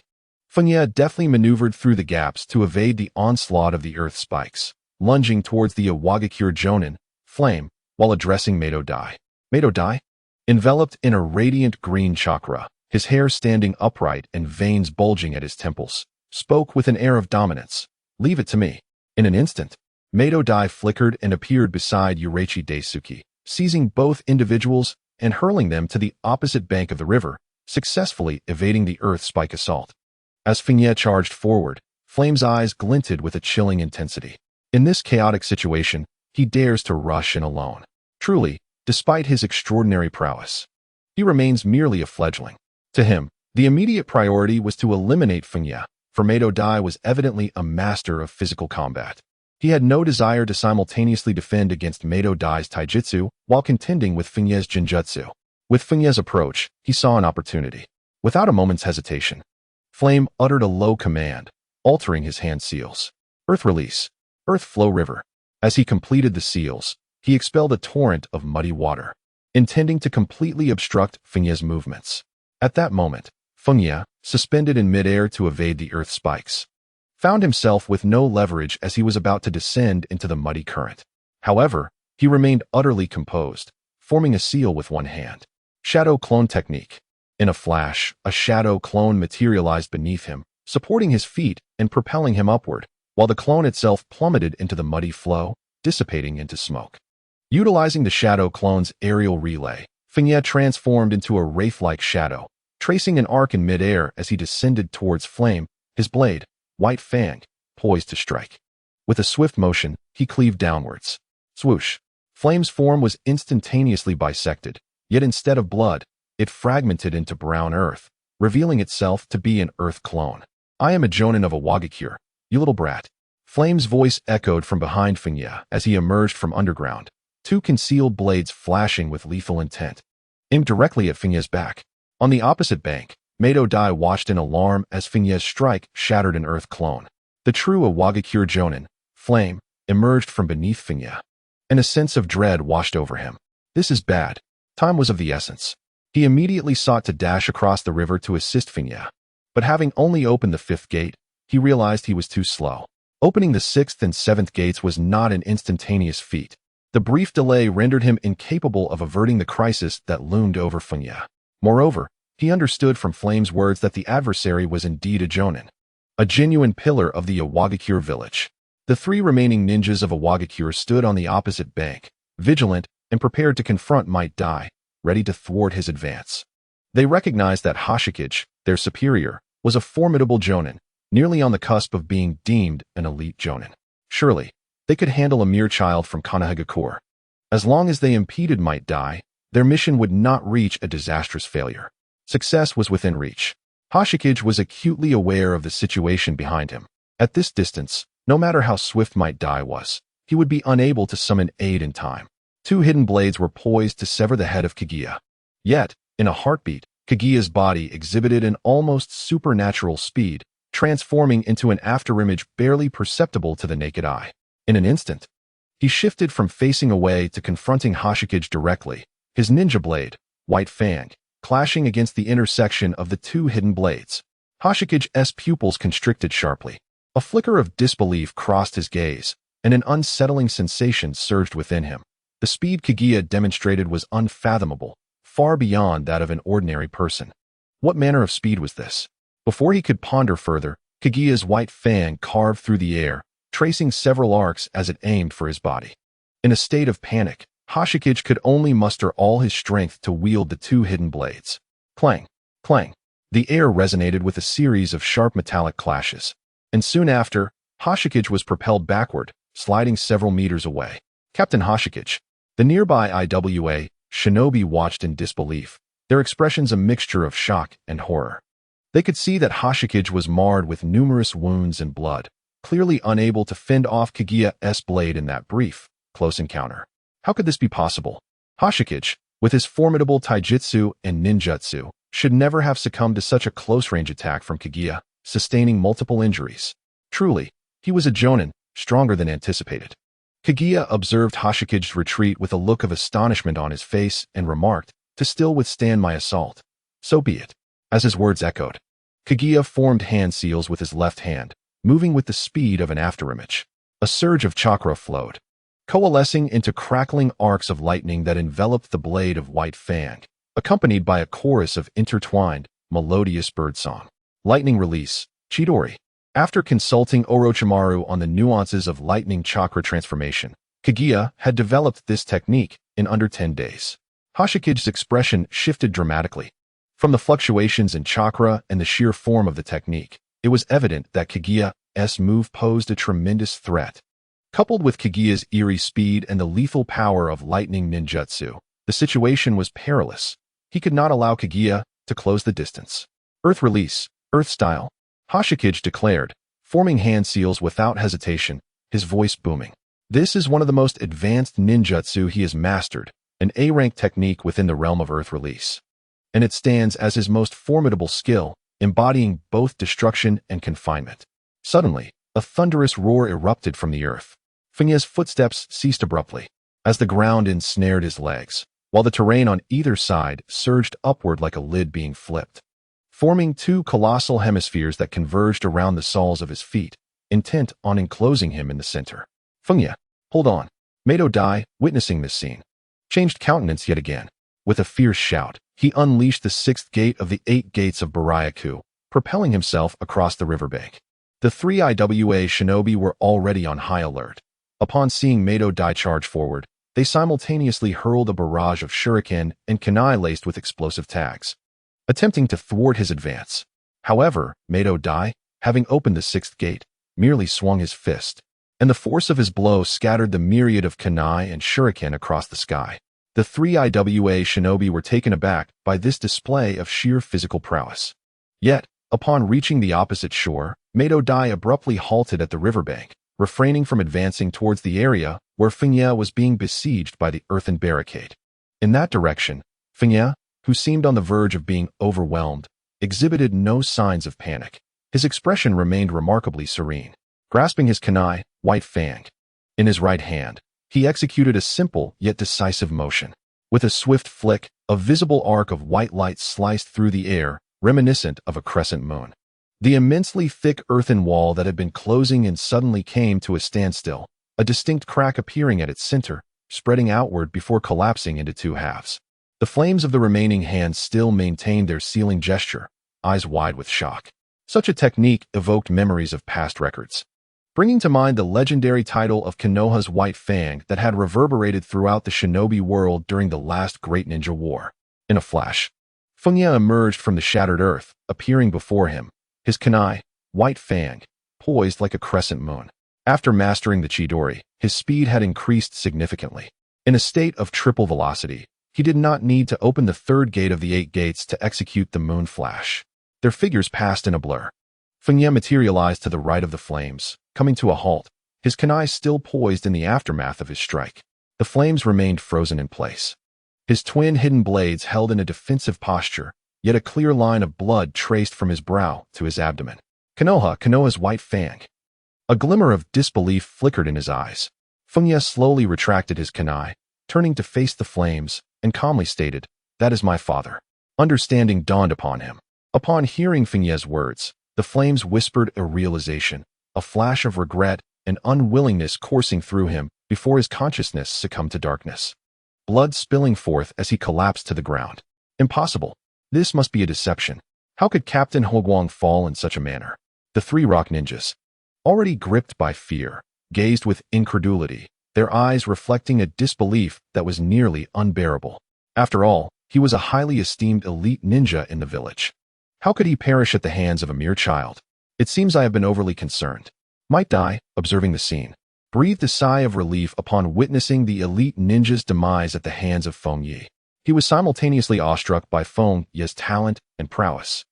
Fengye deftly maneuvered through the gaps to evade the onslaught of the earth spikes, lunging towards the Iwagakure Jonin, Flame, while addressing Mado Dai. Mado Dai? Enveloped in a radiant green chakra, his hair standing upright and veins bulging at his temples, spoke with an air of dominance. Leave it to me. In an instant, Mado Dai flickered and appeared beside Yureichi Daisuke, seizing both individuals and hurling them to the opposite bank of the river, successfully evading the earth spike assault. As Fengye charged forward, Flame's eyes glinted with a chilling intensity. In this chaotic situation, he dares to rush in alone. Truly, despite his extraordinary prowess, he remains merely a fledgling. To him, the immediate priority was to eliminate Fengye, for Mado Dai was evidently a master of physical combat. He had no desire to simultaneously defend against Mado Dai's taijutsu while contending with Fengye's jinjutsu. With Fengye's approach, he saw an opportunity. Without a moment's hesitation, Flame uttered a low command, altering his hand seals. Earth release. Earth flow river. As he completed the seals, he expelled a torrent of muddy water, intending to completely obstruct Fengye's movements. At that moment, Fengye, suspended in midair to evade the earth spikes, found himself with no leverage as he was about to descend into the muddy current. However, he remained utterly composed, forming a seal with one hand. Shadow clone technique. In a flash, a shadow clone materialized beneath him, supporting his feet and propelling him upward, while the clone itself plummeted into the muddy flow, dissipating into smoke. Utilizing the shadow clone's aerial relay, Fengye transformed into a wraith-like shadow, tracing an arc in midair as he descended towards Flame, his blade, White Fang, poised to strike. With a swift motion, he cleaved downwards. Swoosh! Flame's form was instantaneously bisected, yet instead of blood, it fragmented into brown earth, revealing itself to be an earth clone. I am a Jonin of Iwagakure, you little brat. Flame's voice echoed from behind Fengye as he emerged from underground, 2 concealed blades flashing with lethal intent, aimed directly at Fengye's back. On the opposite bank, Mado Dai watched in alarm as Fengye's strike shattered an earth clone. The true Iwagakure Jonin, Flame, emerged from beneath Fengye, and a sense of dread washed over him. This is bad. Time was of the essence. He immediately sought to dash across the river to assist Fengye, but having only opened the 5th gate, he realized he was too slow. Opening the 6th and 7th gates was not an instantaneous feat. The brief delay rendered him incapable of averting the crisis that loomed over Fengye. Moreover, he understood from Flame's words that the adversary was indeed a Jonin, a genuine pillar of the Iwagakure village. The three remaining ninjas of Awagakure stood on the opposite bank, vigilant and prepared to confront Might Dai, ready to thwart his advance. They recognized that Hashikage, their superior, was a formidable jonin, nearly on the cusp of being deemed an elite jonin. Surely, they could handle a mere child from Konohagakure. As long as they impeded Might Dai, their mission would not reach a disastrous failure. Success was within reach. Hashikage was acutely aware of the situation behind him. At this distance, no matter how swift Might Dai was, he would be unable to summon aid in time. Two hidden blades were poised to sever the head of Kaguya. Yet, in a heartbeat, Kaguya's body exhibited an almost supernatural speed, transforming into an afterimage barely perceptible to the naked eye. In an instant, he shifted from facing away to confronting Hashikage directly, his ninja blade, White Fang, clashing against the intersection of the two hidden blades. Hashikage's pupils constricted sharply. A flicker of disbelief crossed his gaze, and an unsettling sensation surged within him. The speed Kaguya demonstrated was unfathomable, far beyond that of an ordinary person. What manner of speed was this? Before he could ponder further, Kaguya's White Fang carved through the air, tracing several arcs as it aimed for his body. In a state of panic, Hashikage could only muster all his strength to wield the two hidden blades. Clang! Clang! The air resonated with a series of sharp metallic clashes. And soon after, Hashikage was propelled backward, sliding several meters away. Captain Hashikage. The nearby IWA shinobi watched in disbelief, their expressions a mixture of shock and horror. They could see that Hashikage was marred with numerous wounds and blood, clearly unable to fend off Kaguya's blade in that brief, close encounter. How could this be possible? Hashikage, with his formidable taijutsu and ninjutsu, should never have succumbed to such a close-range attack from Kaguya, sustaining multiple injuries. Truly, he was a jonin, stronger than anticipated. Kaguya observed Hashikage's retreat with a look of astonishment on his face and remarked, "To still withstand my assault. So be it." As his words echoed, Kaguya formed hand seals with his left hand, moving with the speed of an afterimage. A surge of chakra flowed, coalescing into crackling arcs of lightning that enveloped the blade of White Fang, accompanied by a chorus of intertwined, melodious birdsong. Lightning release, Chidori. After consulting Orochimaru on the nuances of lightning chakra transformation, Kaguya had developed this technique in under 10 days. Hashikage's expression shifted dramatically. From the fluctuations in chakra and the sheer form of the technique, it was evident that Kaguya's move posed a tremendous threat. Coupled with Kaguya's eerie speed and the lethal power of lightning ninjutsu, the situation was perilous. He could not allow Kaguya to close the distance. Earth release, Earth style, Hashikage declared, forming hand seals without hesitation, his voice booming. This is one of the most advanced ninjutsu he has mastered, an A-rank technique within the realm of Earth release. And it stands as his most formidable skill, embodying both destruction and confinement. Suddenly, a thunderous roar erupted from the earth. Fengye's footsteps ceased abruptly, as the ground ensnared his legs, while the terrain on either side surged upward like a lid being flipped, forming two colossal hemispheres that converged around the soles of his feet, intent on enclosing him in the center. Fengye, hold on. Mato Dai, witnessing this scene, changed countenance yet again. With a fierce shout, he unleashed the sixth gate of the 8 gates of Baryaku, propelling himself across the riverbank. The 3 IWA shinobi were already on high alert. Upon seeing Mato Dai charge forward, they simultaneously hurled a barrage of shuriken and kunai laced with explosive tags, attempting to thwart his advance. However, Mato Dai, having opened the 6th gate, merely swung his fist, and the force of his blow scattered the myriad of kunai and shuriken across the sky. The 3 IWA shinobi were taken aback by this display of sheer physical prowess. Yet, upon reaching the opposite shore, Mato Dai abruptly halted at the riverbank, refraining from advancing towards the area where Fengye was being besieged by the earthen barricade. In that direction, Fengye, who seemed on the verge of being overwhelmed, exhibited no signs of panic. His expression remained remarkably serene. Grasping his kunai, White Fang, in his right hand, he executed a simple yet decisive motion. With a swift flick, a visible arc of white light sliced through the air, reminiscent of a crescent moon. The immensely thick earthen wall that had been closing in suddenly came to a standstill, a distinct crack appearing at its center, spreading outward before collapsing into 2 halves. The flames of the remaining hands still maintained their sealing gesture, eyes wide with shock. Such a technique evoked memories of past records. bringing to mind the legendary title of Konoha's White Fang that had reverberated throughout the shinobi world during the last Great Ninja War. In a flash, Fengye emerged from the shattered earth, appearing before him, his kunai, White Fang, poised like a crescent moon. After mastering the Chidori, his speed had increased significantly. In a state of triple velocity, he did not need to open the third gate of the 8 gates to execute the moon flash. Their figures passed in a blur. Fengye materialized to the right of the flames, coming to a halt, his kunai still poised in the aftermath of his strike. The flames remained frozen in place. His twin hidden blades held in a defensive posture, yet a clear line of blood traced from his brow to his abdomen. Konoha's White Fang. A glimmer of disbelief flickered in his eyes. Fengye slowly retracted his kunai, turning to face the flames, and calmly stated, "That is my father." Understanding dawned upon him. Upon hearing Fengye's words, the flames whispered a realization, a flash of regret and unwillingness coursing through him before his consciousness succumbed to darkness. Blood spilling forth as he collapsed to the ground. Impossible. This must be a deception. How could Captain Hwokwang fall in such a manner? The 3 rock ninjas, already gripped by fear, gazed with incredulity, their eyes reflecting a disbelief that was nearly unbearable. After all, he was a highly esteemed elite ninja in the village. How could he perish at the hands of a mere child? It seems I have been overly concerned. Might Dai, observing the scene, breathed a sigh of relief upon witnessing the elite ninja's demise at the hands of Fengye. He was simultaneously awestruck by Fengye's talent and prowess.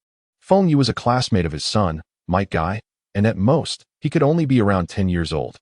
Fengye was a classmate of his son, Might Dai, and at most, he could only be around 10 years old.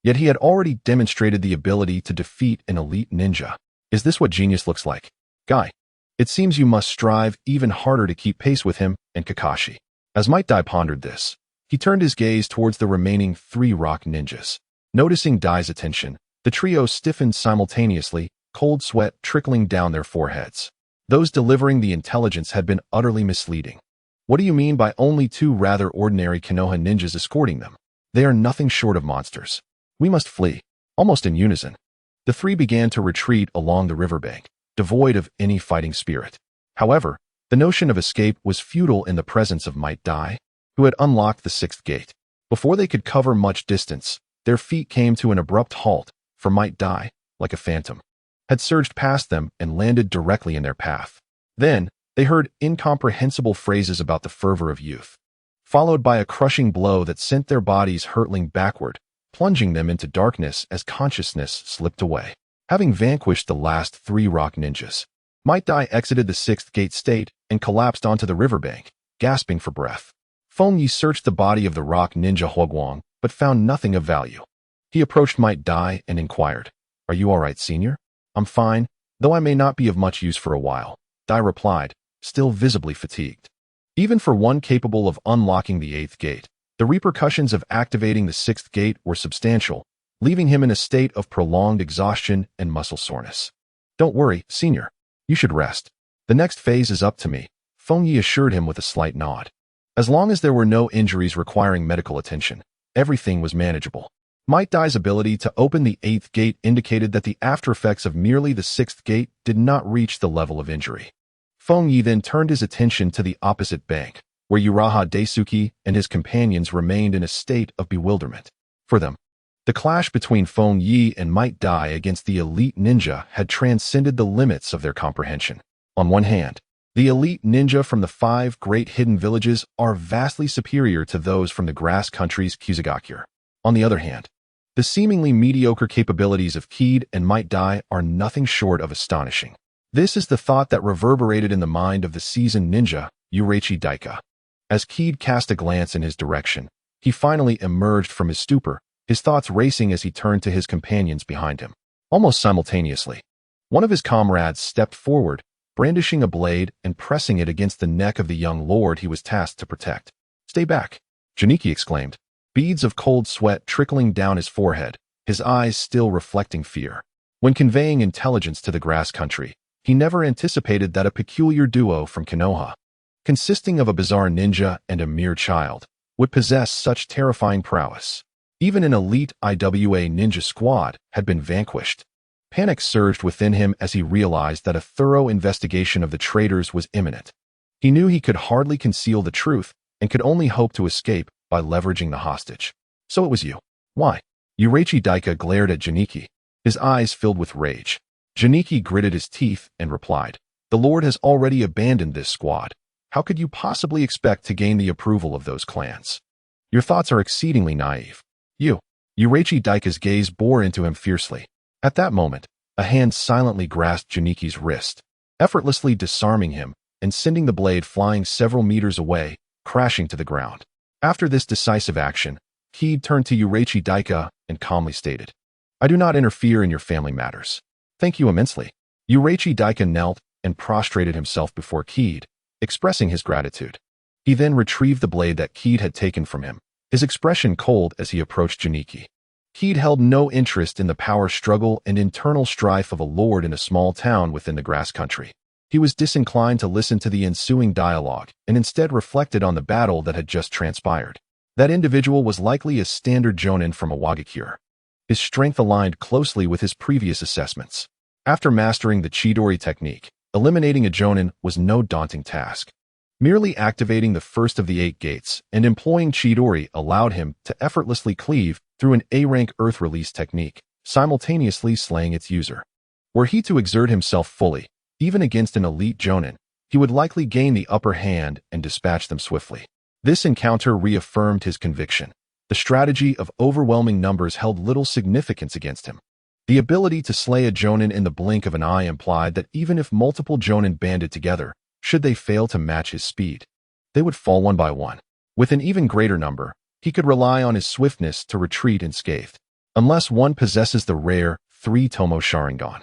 Yet he had already demonstrated the ability to defeat an elite ninja. Is this what genius looks like? Guy, it seems you must strive even harder to keep pace with him and Kakashi. As Might Dai pondered this, he turned his gaze towards the remaining 3 rock ninjas. Noticing Dai's attention, the trio stiffened simultaneously, cold sweat trickling down their foreheads. Those delivering the intelligence had been utterly misleading. What do you mean by only 2 rather ordinary Konoha ninjas escorting them? They are nothing short of monsters. We must flee. Almost in unison, the 3 began to retreat along the riverbank, devoid of any fighting spirit. However, the notion of escape was futile in the presence of Might Dai, who had unlocked the 6th gate. Before they could cover much distance, their feet came to an abrupt halt, for Might Dai, like a phantom, had surged past them and landed directly in their path. Then, they heard incomprehensible phrases about the fervor of youth, followed by a crushing blow that sent their bodies hurtling backward, plunging them into darkness as consciousness slipped away. Having vanquished the last 3 rock ninjas, Might Dai exited the 6th gate state and collapsed onto the riverbank, gasping for breath. Fengye searched the body of the rock ninja Hwokwang, but found nothing of value. He approached Might Dai and inquired, "Are you all right, senior?" "I'm fine, though I may not be of much use for a while," Dai replied, still visibly fatigued. Even for one capable of unlocking the 8th gate, the repercussions of activating the 6th gate were substantial, leaving him in a state of prolonged exhaustion and muscle soreness. "Don't worry, senior. You should rest. The next phase is up to me," Fengye assured him with a slight nod. As long as there were no injuries requiring medical attention, everything was manageable. Might Dai's ability to open the 8th gate indicated that the aftereffects of merely the 6th gate did not reach the level of injury. Fengye then turned his attention to the opposite bank, where Uraha Daisuke and his companions remained in a state of bewilderment. For them, the clash between Fengye and Might Dai against the elite ninja had transcended the limits of their comprehension. On one hand, the elite ninja from the 5 great hidden villages are vastly superior to those from the grass country's Kusagakyur. On the other hand, the seemingly mediocre capabilities of Keed and Might Dai are nothing short of astonishing. This is the thought that reverberated in the mind of the seasoned ninja, Urechi Daika. As Keed cast a glance in his direction, he finally emerged from his stupor, his thoughts racing as he turned to his companions behind him. Almost simultaneously, one of his comrades stepped forward, brandishing a blade and pressing it against the neck of the young lord he was tasked to protect. "Stay back," Janiki exclaimed, beads of cold sweat trickling down his forehead, his eyes still reflecting fear. When conveying intelligence to the grass country, he never anticipated that a peculiar duo from Konoha, consisting of a bizarre ninja and a mere child, would possess such terrifying prowess. Even an elite IWA ninja squad had been vanquished. Panic surged within him as he realized that a thorough investigation of the traitors was imminent. He knew he could hardly conceal the truth and could only hope to escape by leveraging the hostage. So it was you. Why? Yuichi Daika glared at Janiki, his eyes filled with rage. Janiki gritted his teeth and replied, "The Lord has already abandoned this squad. How could you possibly expect to gain the approval of those clans? Your thoughts are exceedingly naive. Yuichi Daika's gaze bore into him fiercely. At that moment, a hand silently grasped Janiki's wrist, effortlessly disarming him and sending the blade flying several meters away, crashing to the ground. After this decisive action, Keed turned to Yuichi Daika and calmly stated, "I do not interfere in your family matters. Thank you immensely." Yuichi Daika knelt and prostrated himself before Keed, expressing his gratitude. He then retrieved the blade that Keed had taken from him, his expression cold as he approached Janiki. Keed held no interest in the power struggle and internal strife of a lord in a small town within the grass country. He was disinclined to listen to the ensuing dialogue and instead reflected on the battle that had just transpired. That individual was likely a standard jonin from Awagakure. His strength aligned closely with his previous assessments. After mastering the Chidori technique, eliminating a jonin was no daunting task. Merely activating the first of the 8 gates and employing Chidori allowed him to effortlessly cleave through an A-rank earth release technique, simultaneously slaying its user. Were he to exert himself fully, even against an elite jonin, he would likely gain the upper hand and dispatch them swiftly. This encounter reaffirmed his conviction. The strategy of overwhelming numbers held little significance against him. The ability to slay a jonin in the blink of an eye implied that even if multiple jonin banded together, should they fail to match his speed, they would fall one by one. With an even greater number, he could rely on his swiftness to retreat unscathed. Unless one possesses the rare 3-Tomo Sharingan,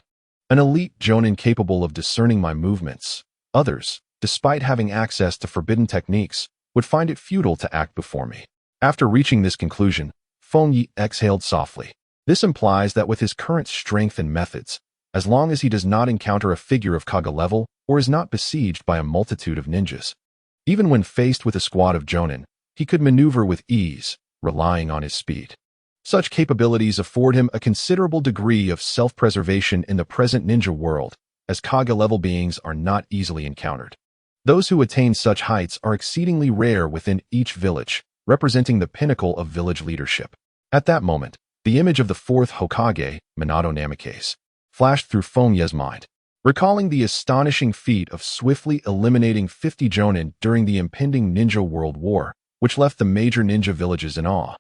an elite jonin capable of discerning my movements, others, despite having access to forbidden techniques, would find it futile to act before me. After reaching this conclusion, Fengye exhaled softly. This implies that with his current strength and methods, as long as he does not encounter a figure of Kaga level or is not besieged by a multitude of ninjas, even when faced with a squad of jonin, he could maneuver with ease, relying on his speed. Such capabilities afford him a considerable degree of self-preservation in the present ninja world, as Kaga-level beings are not easily encountered. Those who attain such heights are exceedingly rare within each village, representing the pinnacle of village leadership. At that moment, the image of the 4th Hokage, Minato Namikaze, flashed through Fengye's mind. Recalling the astonishing feat of swiftly eliminating 50 jonin during the impending Ninja World War, which left the major ninja villages in awe,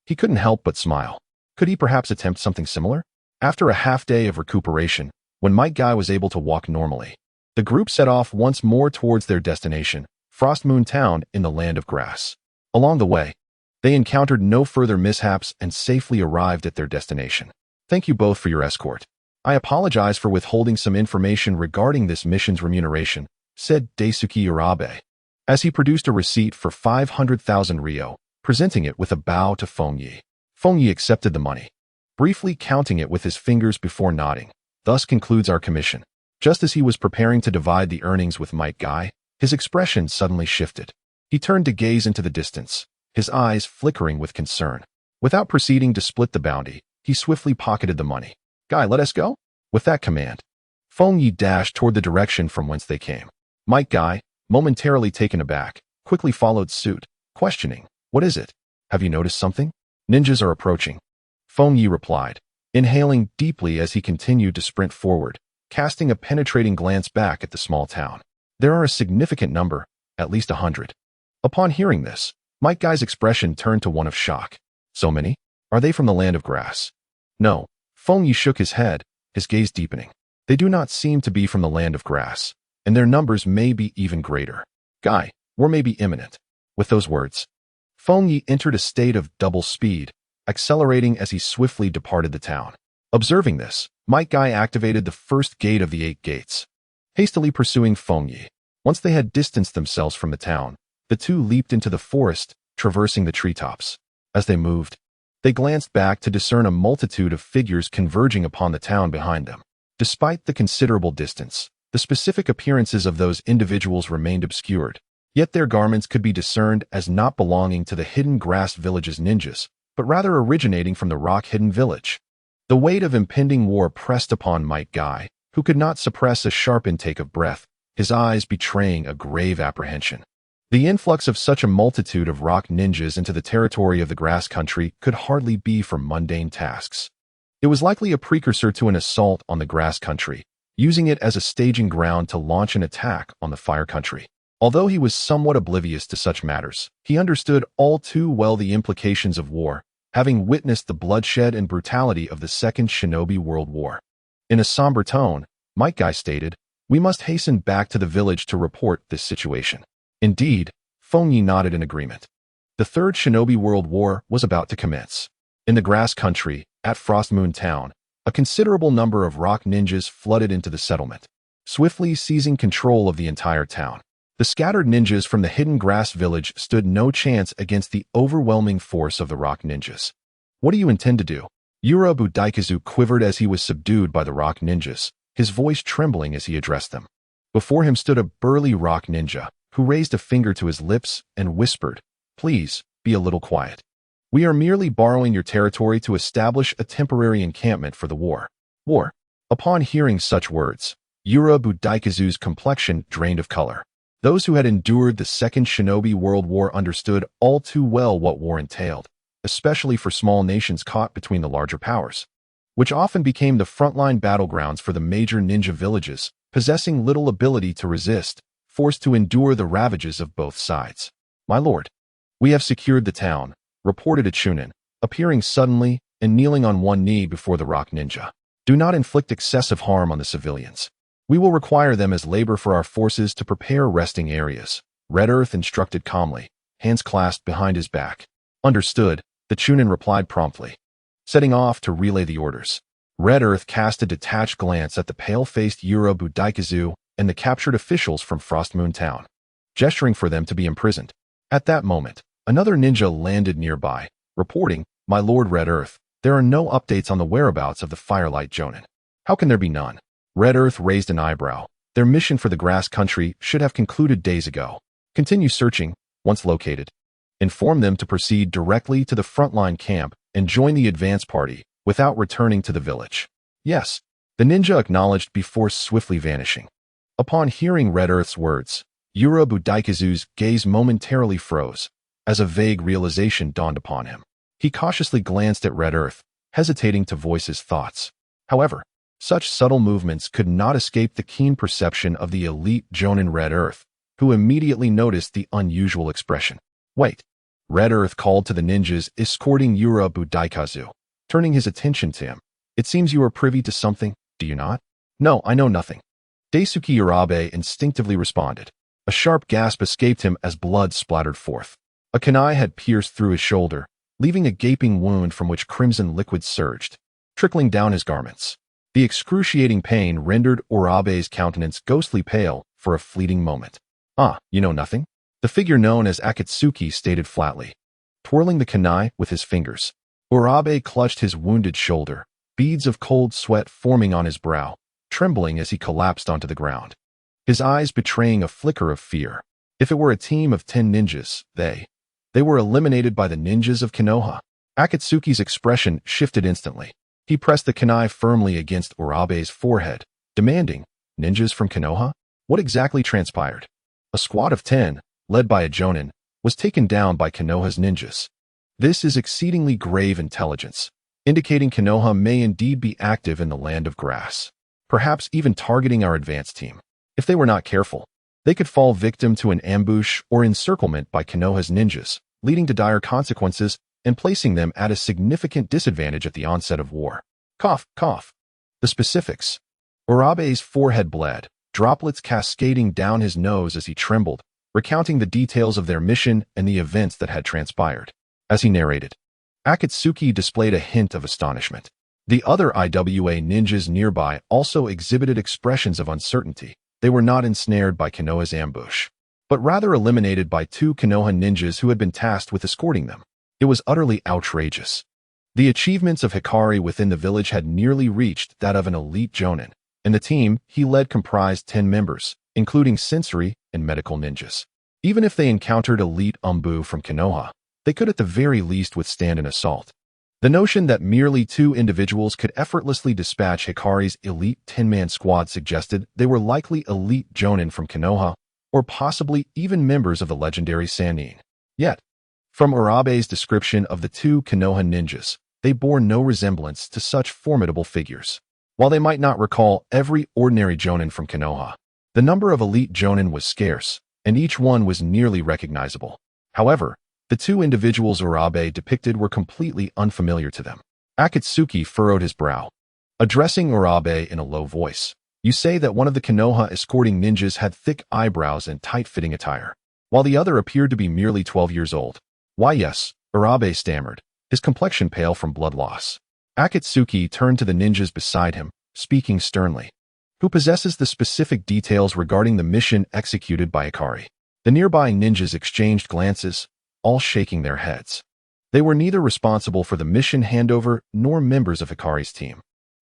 he couldn't help but smile. Could he perhaps attempt something similar? After a half-day of recuperation, when Might Guy was able to walk normally, the group set off once more towards their destination, Frost Moon Town in the Land of Grass. Along the way, they encountered no further mishaps and safely arrived at their destination. Thank you both for your escort. I apologize for withholding some information regarding this mission's remuneration, said Daisuke Urabe, as he produced a receipt for 500,000 ryo, presenting it with a bow to Fengye. Fengye accepted the money, briefly counting it with his fingers before nodding. Thus concludes our commission. Just as he was preparing to divide the earnings with Might Guy, his expression suddenly shifted. He turned to gaze into the distance, his eyes flickering with concern. Without proceeding to split the bounty, he swiftly pocketed the money. "Guy, let us go?" With that command, Fengye dashed toward the direction from whence they came. Might Guy, momentarily taken aback, quickly followed suit, questioning, "What is it? Have you noticed something?" "Ninjas are approaching," Fengye replied, inhaling deeply as he continued to sprint forward, casting a penetrating glance back at the small town. "There are a significant number, at least 100. Upon hearing this, Might Guy's expression turned to one of shock. "So many? Are they from the Land of Grass?" "No." Fengye shook his head, his gaze deepening. "They do not seem to be from the Land of Grass, and their numbers may be even greater. Guy, war may be imminent." With those words, Fengye entered a state of double speed, accelerating as he swiftly departed the town. Observing this, Might Guy activated the first gate of the 8 gates, hastily pursuing Fengye. Once they had distanced themselves from the town, the two leaped into the forest, traversing the treetops. As they moved, they glanced back to discern a multitude of figures converging upon the town behind them. Despite the considerable distance, the specific appearances of those individuals remained obscured, yet their garments could be discerned as not belonging to the Hidden Grass Village's ninjas, but rather originating from the Rock Hidden Village. The weight of impending war pressed upon Might Guy, who could not suppress a sharp intake of breath, his eyes betraying a grave apprehension. The influx of such a multitude of rock ninjas into the territory of the grass country could hardly be for mundane tasks. It was likely a precursor to an assault on the grass country, using it as a staging ground to launch an attack on the fire country. Although he was somewhat oblivious to such matters, he understood all too well the implications of war, having witnessed the bloodshed and brutality of the Second Shinobi World War. In a somber tone, Mike Guy stated, "We must hasten back to the village to report this situation." Indeed, Fengye nodded in agreement. The Third Shinobi World War was about to commence. In the grass country, at Frostmoon Town, a considerable number of rock ninjas flooded into the settlement, swiftly seizing control of the entire town. The scattered ninjas from the hidden grass village stood no chance against the overwhelming force of the rock ninjas. "What do you intend to do?" Yura Budaikazu quivered as he was subdued by the rock ninjas, his voice trembling as he addressed them. Before him stood a burly rock ninja, who raised a finger to his lips and whispered, "Please, be a little quiet. We are merely borrowing your territory to establish a temporary encampment for the war." War. Upon hearing such words, Yura Budaikazu's complexion drained of color. Those who had endured the Second Shinobi World War understood all too well what war entailed, especially for small nations caught between the larger powers, which often became the frontline battlegrounds for the major ninja villages, possessing little ability to resist, forced to endure the ravages of both sides. "My lord, we have secured the town," reported a Chunin, appearing suddenly and kneeling on one knee before the rock ninja. "Do not inflict excessive harm on the civilians. We will require them as labor for our forces to prepare resting areas," Red Earth instructed calmly, hands clasped behind his back. "Understood," the Chunin replied promptly, setting off to relay the orders. Red Earth cast a detached glance at the pale-faced Yura Budaikazu and the captured officials from Frostmoon Town, gesturing for them to be imprisoned. At that moment, another ninja landed nearby, reporting, "My lord Red Earth, there are no updates on the whereabouts of the Firelight Jonin." "How can there be none?" Red Earth raised an eyebrow. "Their mission for the grass country should have concluded days ago. Continue searching, once located. Inform them to proceed directly to the frontline camp and join the advance party without returning to the village." "Yes," the ninja acknowledged before swiftly vanishing. Upon hearing Red Earth's words, Yura Budaikazu's gaze momentarily froze, as a vague realization dawned upon him. He cautiously glanced at Red Earth, hesitating to voice his thoughts. However, such subtle movements could not escape the keen perception of the elite Jonin Red Earth, who immediately noticed the unusual expression. "Wait," Red Earth called to the ninjas escorting Yura Budaikazu, turning his attention to him. "It seems you are privy to something, do you not?" "No, I know nothing," Daisuke Urabe instinctively responded. A sharp gasp escaped him as blood splattered forth. A kunai had pierced through his shoulder, leaving a gaping wound from which crimson liquid surged, trickling down his garments. The excruciating pain rendered Urabe's countenance ghostly pale for a fleeting moment. "Ah, you know nothing?" the figure known as Akatsuki stated flatly, twirling the kunai with his fingers. Urabe clutched his wounded shoulder, beads of cold sweat forming on his brow, trembling as he collapsed onto the ground, his eyes betraying a flicker of fear. If it were a team of 10 ninjas, they were eliminated by the ninjas of Konoha. Akatsuki's expression shifted instantly. He pressed the kunai firmly against Urabe's forehead, demanding, "Ninjas from Konoha? What exactly transpired?" A squad of 10, led by a Jonin, was taken down by Konoha's ninjas. This is exceedingly grave intelligence, indicating Konoha may indeed be active in the land of grass, perhaps even targeting our advance team. If they were not careful, they could fall victim to an ambush or encirclement by Konoha's ninjas, leading to dire consequences and placing them at a significant disadvantage at the onset of war. Cough, cough. The specifics. Urabe's forehead bled, droplets cascading down his nose as he trembled, recounting the details of their mission and the events that had transpired. As he narrated, Akatsuki displayed a hint of astonishment. The other IWA ninjas nearby also exhibited expressions of uncertainty. They were not ensnared by Konoha's ambush, but rather eliminated by 2 Konoha ninjas who had been tasked with escorting them. It was utterly outrageous. The achievements of Hikari within the village had nearly reached that of an elite Jonin, and the team he led comprised 10 members, including sensory and medical ninjas. Even if they encountered elite Umbu from Konoha, they could at the very least withstand an assault. The notion that merely 2 individuals could effortlessly dispatch Hikari's elite 10-man squad suggested they were likely elite Jonin from Konoha, or possibly even members of the legendary Sannin. Yet, from Urabe's description of the two Konoha ninjas, they bore no resemblance to such formidable figures. While they might not recall every ordinary jonin from Konoha, the number of elite jonin was scarce, and each one was nearly recognizable. However, the two individuals Urabe depicted were completely unfamiliar to them. Akatsuki furrowed his brow. Addressing Urabe in a low voice, "You say that one of the Konoha escorting ninjas had thick eyebrows and tight-fitting attire, while the other appeared to be merely 12 years old." "Why, yes," Urabe stammered, his complexion pale from blood loss. Akatsuki turned to the ninjas beside him, speaking sternly. "Who possesses the specific details regarding the mission executed by Ikari?" The nearby ninjas exchanged glances, all shaking their heads. They were neither responsible for the mission handover nor members of Hikari's team.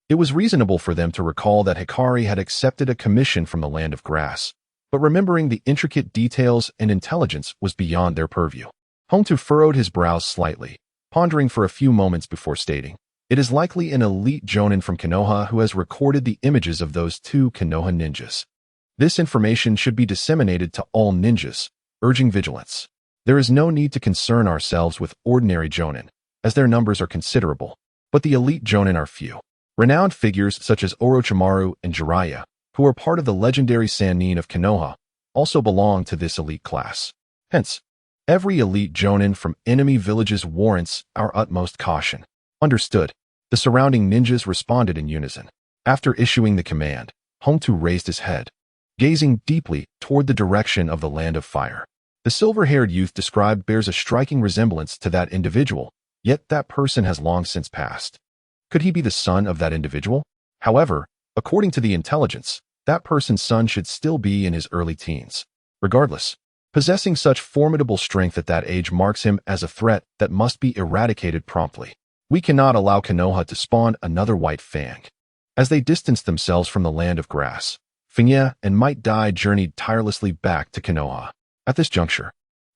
It was reasonable for them to recall that Hikari had accepted a commission from the Land of Grass, but remembering the intricate details and intelligence was beyond their purview. Hontu furrowed his brows slightly, pondering for a few moments before stating, "It is likely an elite jonin from Konoha who has recorded the images of those two Konoha ninjas. This information should be disseminated to all ninjas, urging vigilance. There is no need to concern ourselves with ordinary jonin, as their numbers are considerable, but the elite jonin are few. Renowned figures such as Orochimaru and Jiraiya, who are part of the legendary Sannin of Konoha, also belong to this elite class. Hence, every elite jonin from enemy villages warrants our utmost caution." "Understood." The surrounding ninjas responded in unison. After issuing the command, Hontu raised his head, gazing deeply toward the direction of the Land of Fire. The silver-haired youth described bears a striking resemblance to that individual, yet that person has long since passed. Could he be the son of that individual? However, according to the intelligence, that person's son should still be in his early teens. Regardless, possessing such formidable strength at that age marks him as a threat that must be eradicated promptly. We cannot allow Konoha to spawn another White Fang. As they distanced themselves from the Land of Grass, Fengye and Might Dai journeyed tirelessly back to Konoha. At this juncture,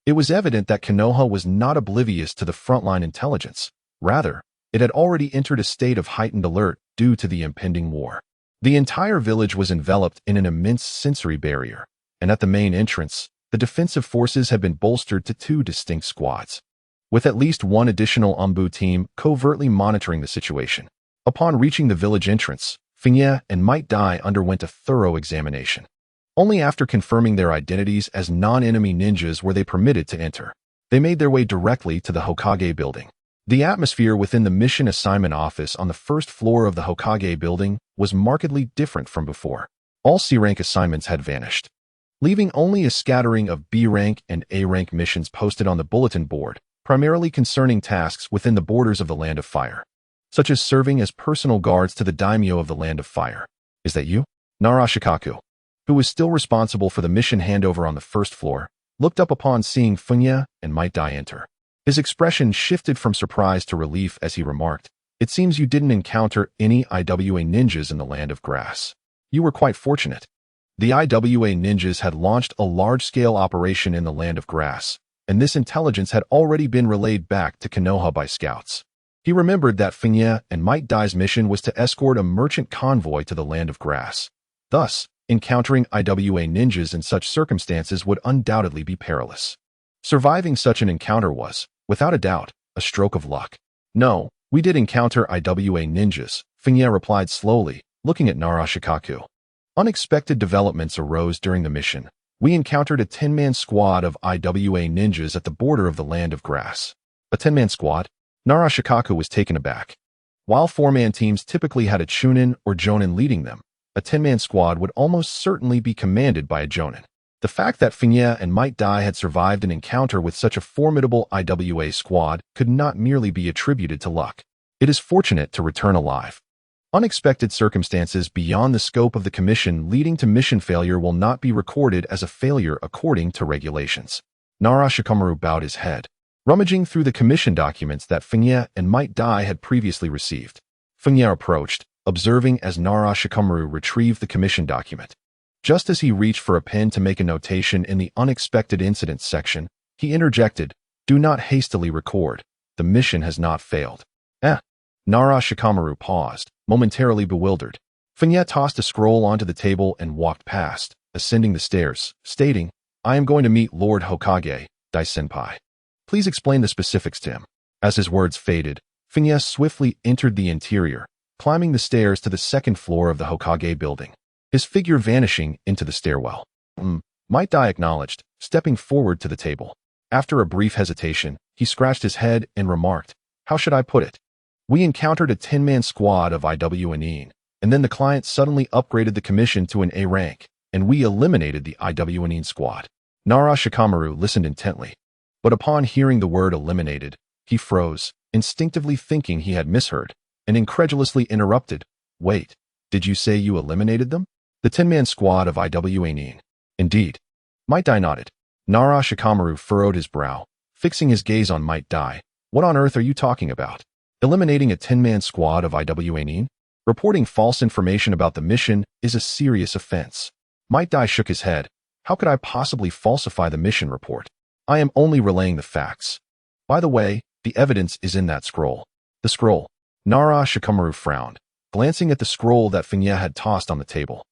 it was evident that Konoha was not oblivious to the frontline intelligence. Rather, it had already entered a state of heightened alert due to the impending war. The entire village was enveloped in an immense sensory barrier, and at the main entrance, the defensive forces had been bolstered to two distinct squads, with at least one additional Umbu team covertly monitoring the situation. Upon reaching the village entrance, Fengye and Might Dai underwent a thorough examination. Only after confirming their identities as non-enemy ninjas were they permitted to enter. They made their way directly to the Hokage building. The atmosphere within the mission assignment office on the first floor of the Hokage building was markedly different from before. All C-rank assignments had vanished, leaving only a scattering of B-rank and A-rank missions posted on the bulletin board, primarily concerning tasks within the borders of the Land of Fire, such as serving as personal guards to the daimyo of the Land of Fire. "Is that you?" Narashikaku, who was still responsible for the mission handover on the first floor, looked up upon seeing Fengye and Might Dai enter. His expression shifted from surprise to relief as he remarked, "It seems you didn't encounter any IWA ninjas in the Land of Grass. You were quite fortunate." The IWA ninjas had launched a large-scale operation in the Land of Grass, and this intelligence had already been relayed back to Konoha by scouts. He remembered that Fengye and Might Dai's mission was to escort a merchant convoy to the Land of Grass. Thus, encountering IWA ninjas in such circumstances would undoubtedly be perilous. Surviving such an encounter was, without a doubt, a stroke of luck. "No, we did encounter IWA ninjas," Fengye replied slowly, looking at Narashikaku. "Unexpected developments arose during the mission. We encountered a 10-man squad of IWA ninjas at the border of the Land of Grass." "A 10-man squad?" Narashikaku was taken aback. While 4-man teams typically had a chunin or jonin leading them, a 10-man squad would almost certainly be commanded by a jonin. The fact that Fengye and Might Dai had survived an encounter with such a formidable IWA squad could not merely be attributed to luck. It is fortunate to return alive. Unexpected circumstances beyond the scope of the commission leading to mission failure will not be recorded as a failure according to regulations. Narashikamaru bowed his head, rummaging through the commission documents that Fengye and Might Dai had previously received. Fengye approached, observing as Narashikamaru retrieved the commission document. Just as he reached for a pen to make a notation in the unexpected incidents section, he interjected, "Do not hastily record. The mission has not failed." Narashikamaru paused, momentarily bewildered. Fengye tossed a scroll onto the table and walked past, ascending the stairs, stating, I am going to meet Lord Hokage, Dai-senpai. Please explain the specifics to him. As his words faded, Fengye swiftly entered the interior, climbing the stairs to the second floor of the Hokage building, his figure vanishing into the stairwell. Might Dai acknowledged, stepping forward to the table. After a brief hesitation, he scratched his head and remarked, "How should I put it? We encountered a 10-man squad of IWNE, and then the client suddenly upgraded the commission to an A rank, and we eliminated the IWNE squad." Nara Shikamaru listened intently, but upon hearing the word eliminated, he froze, instinctively thinking he had misheard, and incredulously interrupted, "Wait, did you say you eliminated them?" "The 10-man squad of IWNE. Indeed." Might Dai nodded. Nara Shikamaru furrowed his brow, fixing his gaze on Might Dai. "What on earth are you talking about? Eliminating a 10-man squad of IWNE? Reporting false information about the mission is a serious offense." Might Dai shook his head. "How could I possibly falsify the mission report? I am only relaying the facts. By the way, the evidence is in that scroll." "The scroll?" Nara Shikamaru frowned, glancing at the scroll that Fengye had tossed on the table.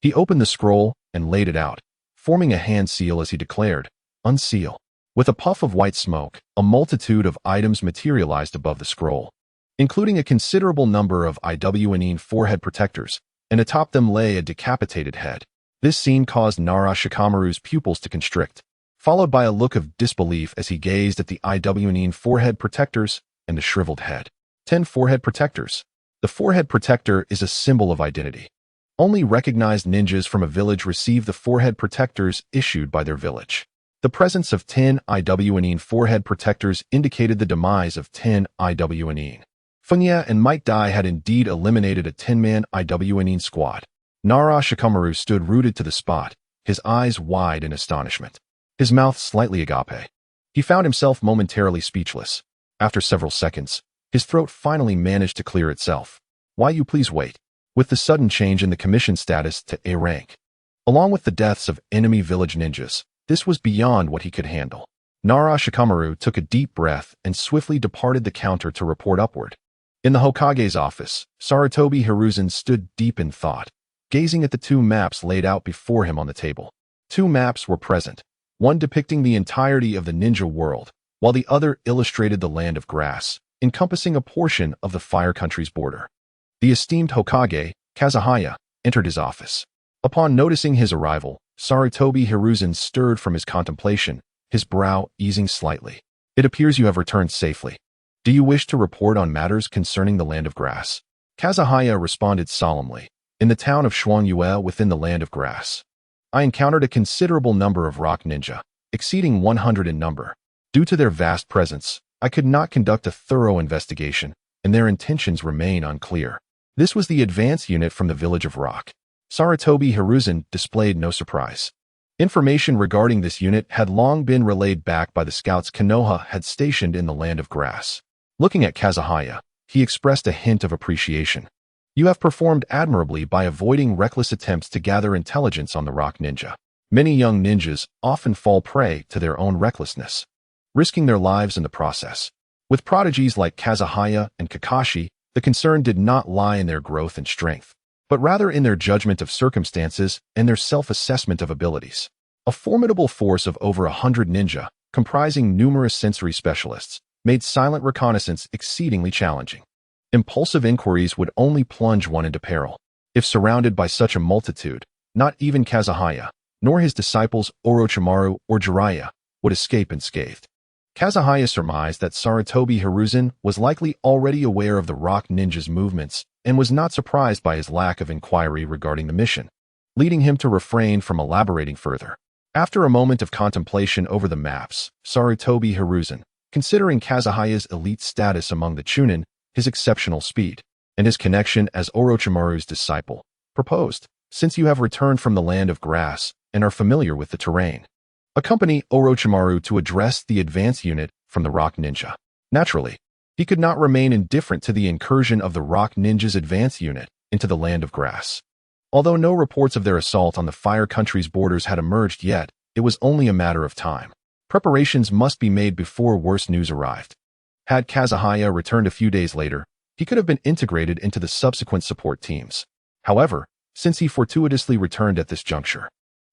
He opened the scroll and laid it out, forming a hand seal as he declared, "Unseal." With a puff of white smoke, a multitude of items materialized above the scroll, including a considerable number of IWNE forehead protectors, and atop them lay a decapitated head. This scene caused Nara Shikamaru's pupils to constrict, followed by a look of disbelief as he gazed at the IWNE forehead protectors and the shriveled head. 10 forehead protectors. The forehead protector is a symbol of identity. Only recognized ninjas from a village receive the forehead protectors issued by their village. The presence of 10 IWNE forehead protectors indicated the demise of 10 IWNE. Fengye and Might Dai had indeed eliminated a 10-man IWNE squad. Nara Shikamaru stood rooted to the spot, his eyes wide in astonishment, his mouth slightly agape. He found himself momentarily speechless. After several seconds, his throat finally managed to clear itself. "Why you please wait?" With the sudden change in the commission status to A rank, along with the deaths of enemy village ninjas, this was beyond what he could handle. Nara Shikamaru took a deep breath and swiftly departed the counter to report upward. In the Hokage's office, Sarutobi Hiruzen stood deep in thought, gazing at the 2 maps laid out before him on the table. 2 maps were present, one depicting the entirety of the ninja world, while the other illustrated the land of grass, encompassing a portion of the Fire Country's border. The esteemed Hokage, Kazuhaya, entered his office. Upon noticing his arrival, Sarutobi Hiruzen stirred from his contemplation, his brow easing slightly. "It appears you have returned safely. Do you wish to report on matters concerning the land of grass?" Kazuhaya responded solemnly. "In the town of Shuangyue within the land of grass, I encountered a considerable number of rock ninja, exceeding 100 in number. Due to their vast presence, I could not conduct a thorough investigation, and their intentions remain unclear." This was the advance unit from the village of Rock. Sarutobi Hiruzen displayed no surprise. Information regarding this unit had long been relayed back by the scouts Konoha had stationed in the land of grass. Looking at Kazuhaya, he expressed a hint of appreciation. "You have performed admirably by avoiding reckless attempts to gather intelligence on the Rock Ninja. Many young ninjas often fall prey to their own recklessness, risking their lives in the process. With prodigies like Kazuhaya and Kakashi, the concern did not lie in their growth and strength, but rather in their judgment of circumstances and their self-assessment of abilities. A formidable force of over 100 ninja, comprising numerous sensory specialists, made silent reconnaissance exceedingly challenging. Impulsive inquiries would only plunge one into peril. If surrounded by such a multitude, not even Kazuhaya, nor his disciples Orochimaru or Jiraiya, would escape unscathed. Kazuhaya surmised that Sarutobi Hiruzen was likely already aware of the Rock Ninja's movements and was not surprised by his lack of inquiry regarding the mission, leading him to refrain from elaborating further. After a moment of contemplation over the maps, Sarutobi Hiruzen, considering Kazuhaya's elite status among the Chunin, his exceptional speed, and his connection as Orochimaru's disciple, proposed, "Since you have returned from the land of grass and are familiar with the terrain, accompany Orochimaru to address the advance unit from the Rock Ninja." Naturally, he could not remain indifferent to the incursion of the Rock Ninja's advance unit into the land of grass. Although no reports of their assault on the Fire Country's borders had emerged yet, it was only a matter of time. Preparations must be made before worse news arrived. Had Kazuhaya returned a few days later, he could have been integrated into the subsequent support teams. However, since he fortuitously returned at this juncture,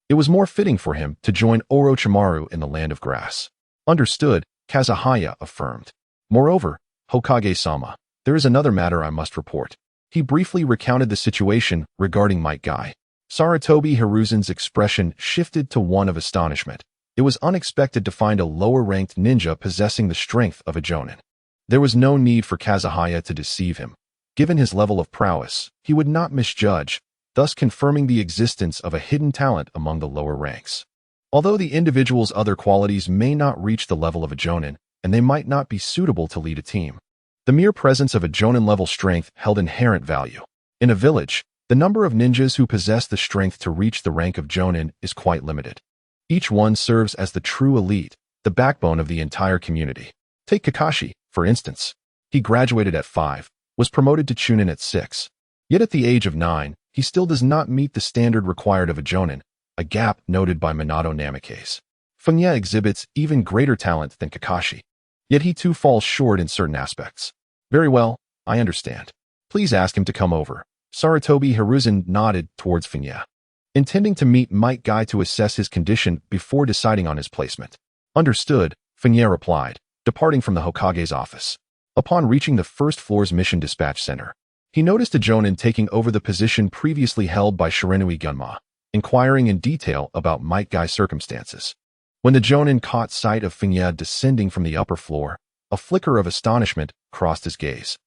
It was more fitting for him to join Orochimaru in the Land of Grass. Understood, Kazahaya affirmed. Moreover, Hokage-sama, there is another matter I must report. He briefly recounted the situation regarding Might Guy. Sarutobi Hiruzen's expression shifted to one of astonishment. It was unexpected to find a lower-ranked ninja possessing the strength of a jonin. There was no need for Kazahaya to deceive him. Given his level of prowess, he would not misjudge, thus confirming the existence of a hidden talent among the lower ranks. Although the individual's other qualities may not reach the level of a jonin, and they might not be suitable to lead a team, the mere presence of a jonin-level strength held inherent value. In a village, the number of ninjas who possess the strength to reach the rank of jonin is quite limited. Each one serves as the true elite, the backbone of the entire community. Take Kakashi, for instance. He graduated at 5, was promoted to Chunin at 6. Yet at the age of 9, he still does not meet the standard required of a jonin, a gap noted by Minato Namikaze. Fengye exhibits even greater talent than Kakashi. Yet he too falls short in certain aspects. Very well, I understand. Please ask him to come over. Sarutobi Hiruzen nodded towards Fengye, intending to meet Might Guy to assess his condition before deciding on his placement. Understood, Fengye replied, departing from the Hokage's office. Upon reaching the first floor's mission dispatch center, he noticed a jonin taking over the position previously held by Shiranui Gunma, inquiring in detail about Might Guy's circumstances. When the jonin caught sight of Fengye descending from the upper floor, a flicker of astonishment crossed his gaze.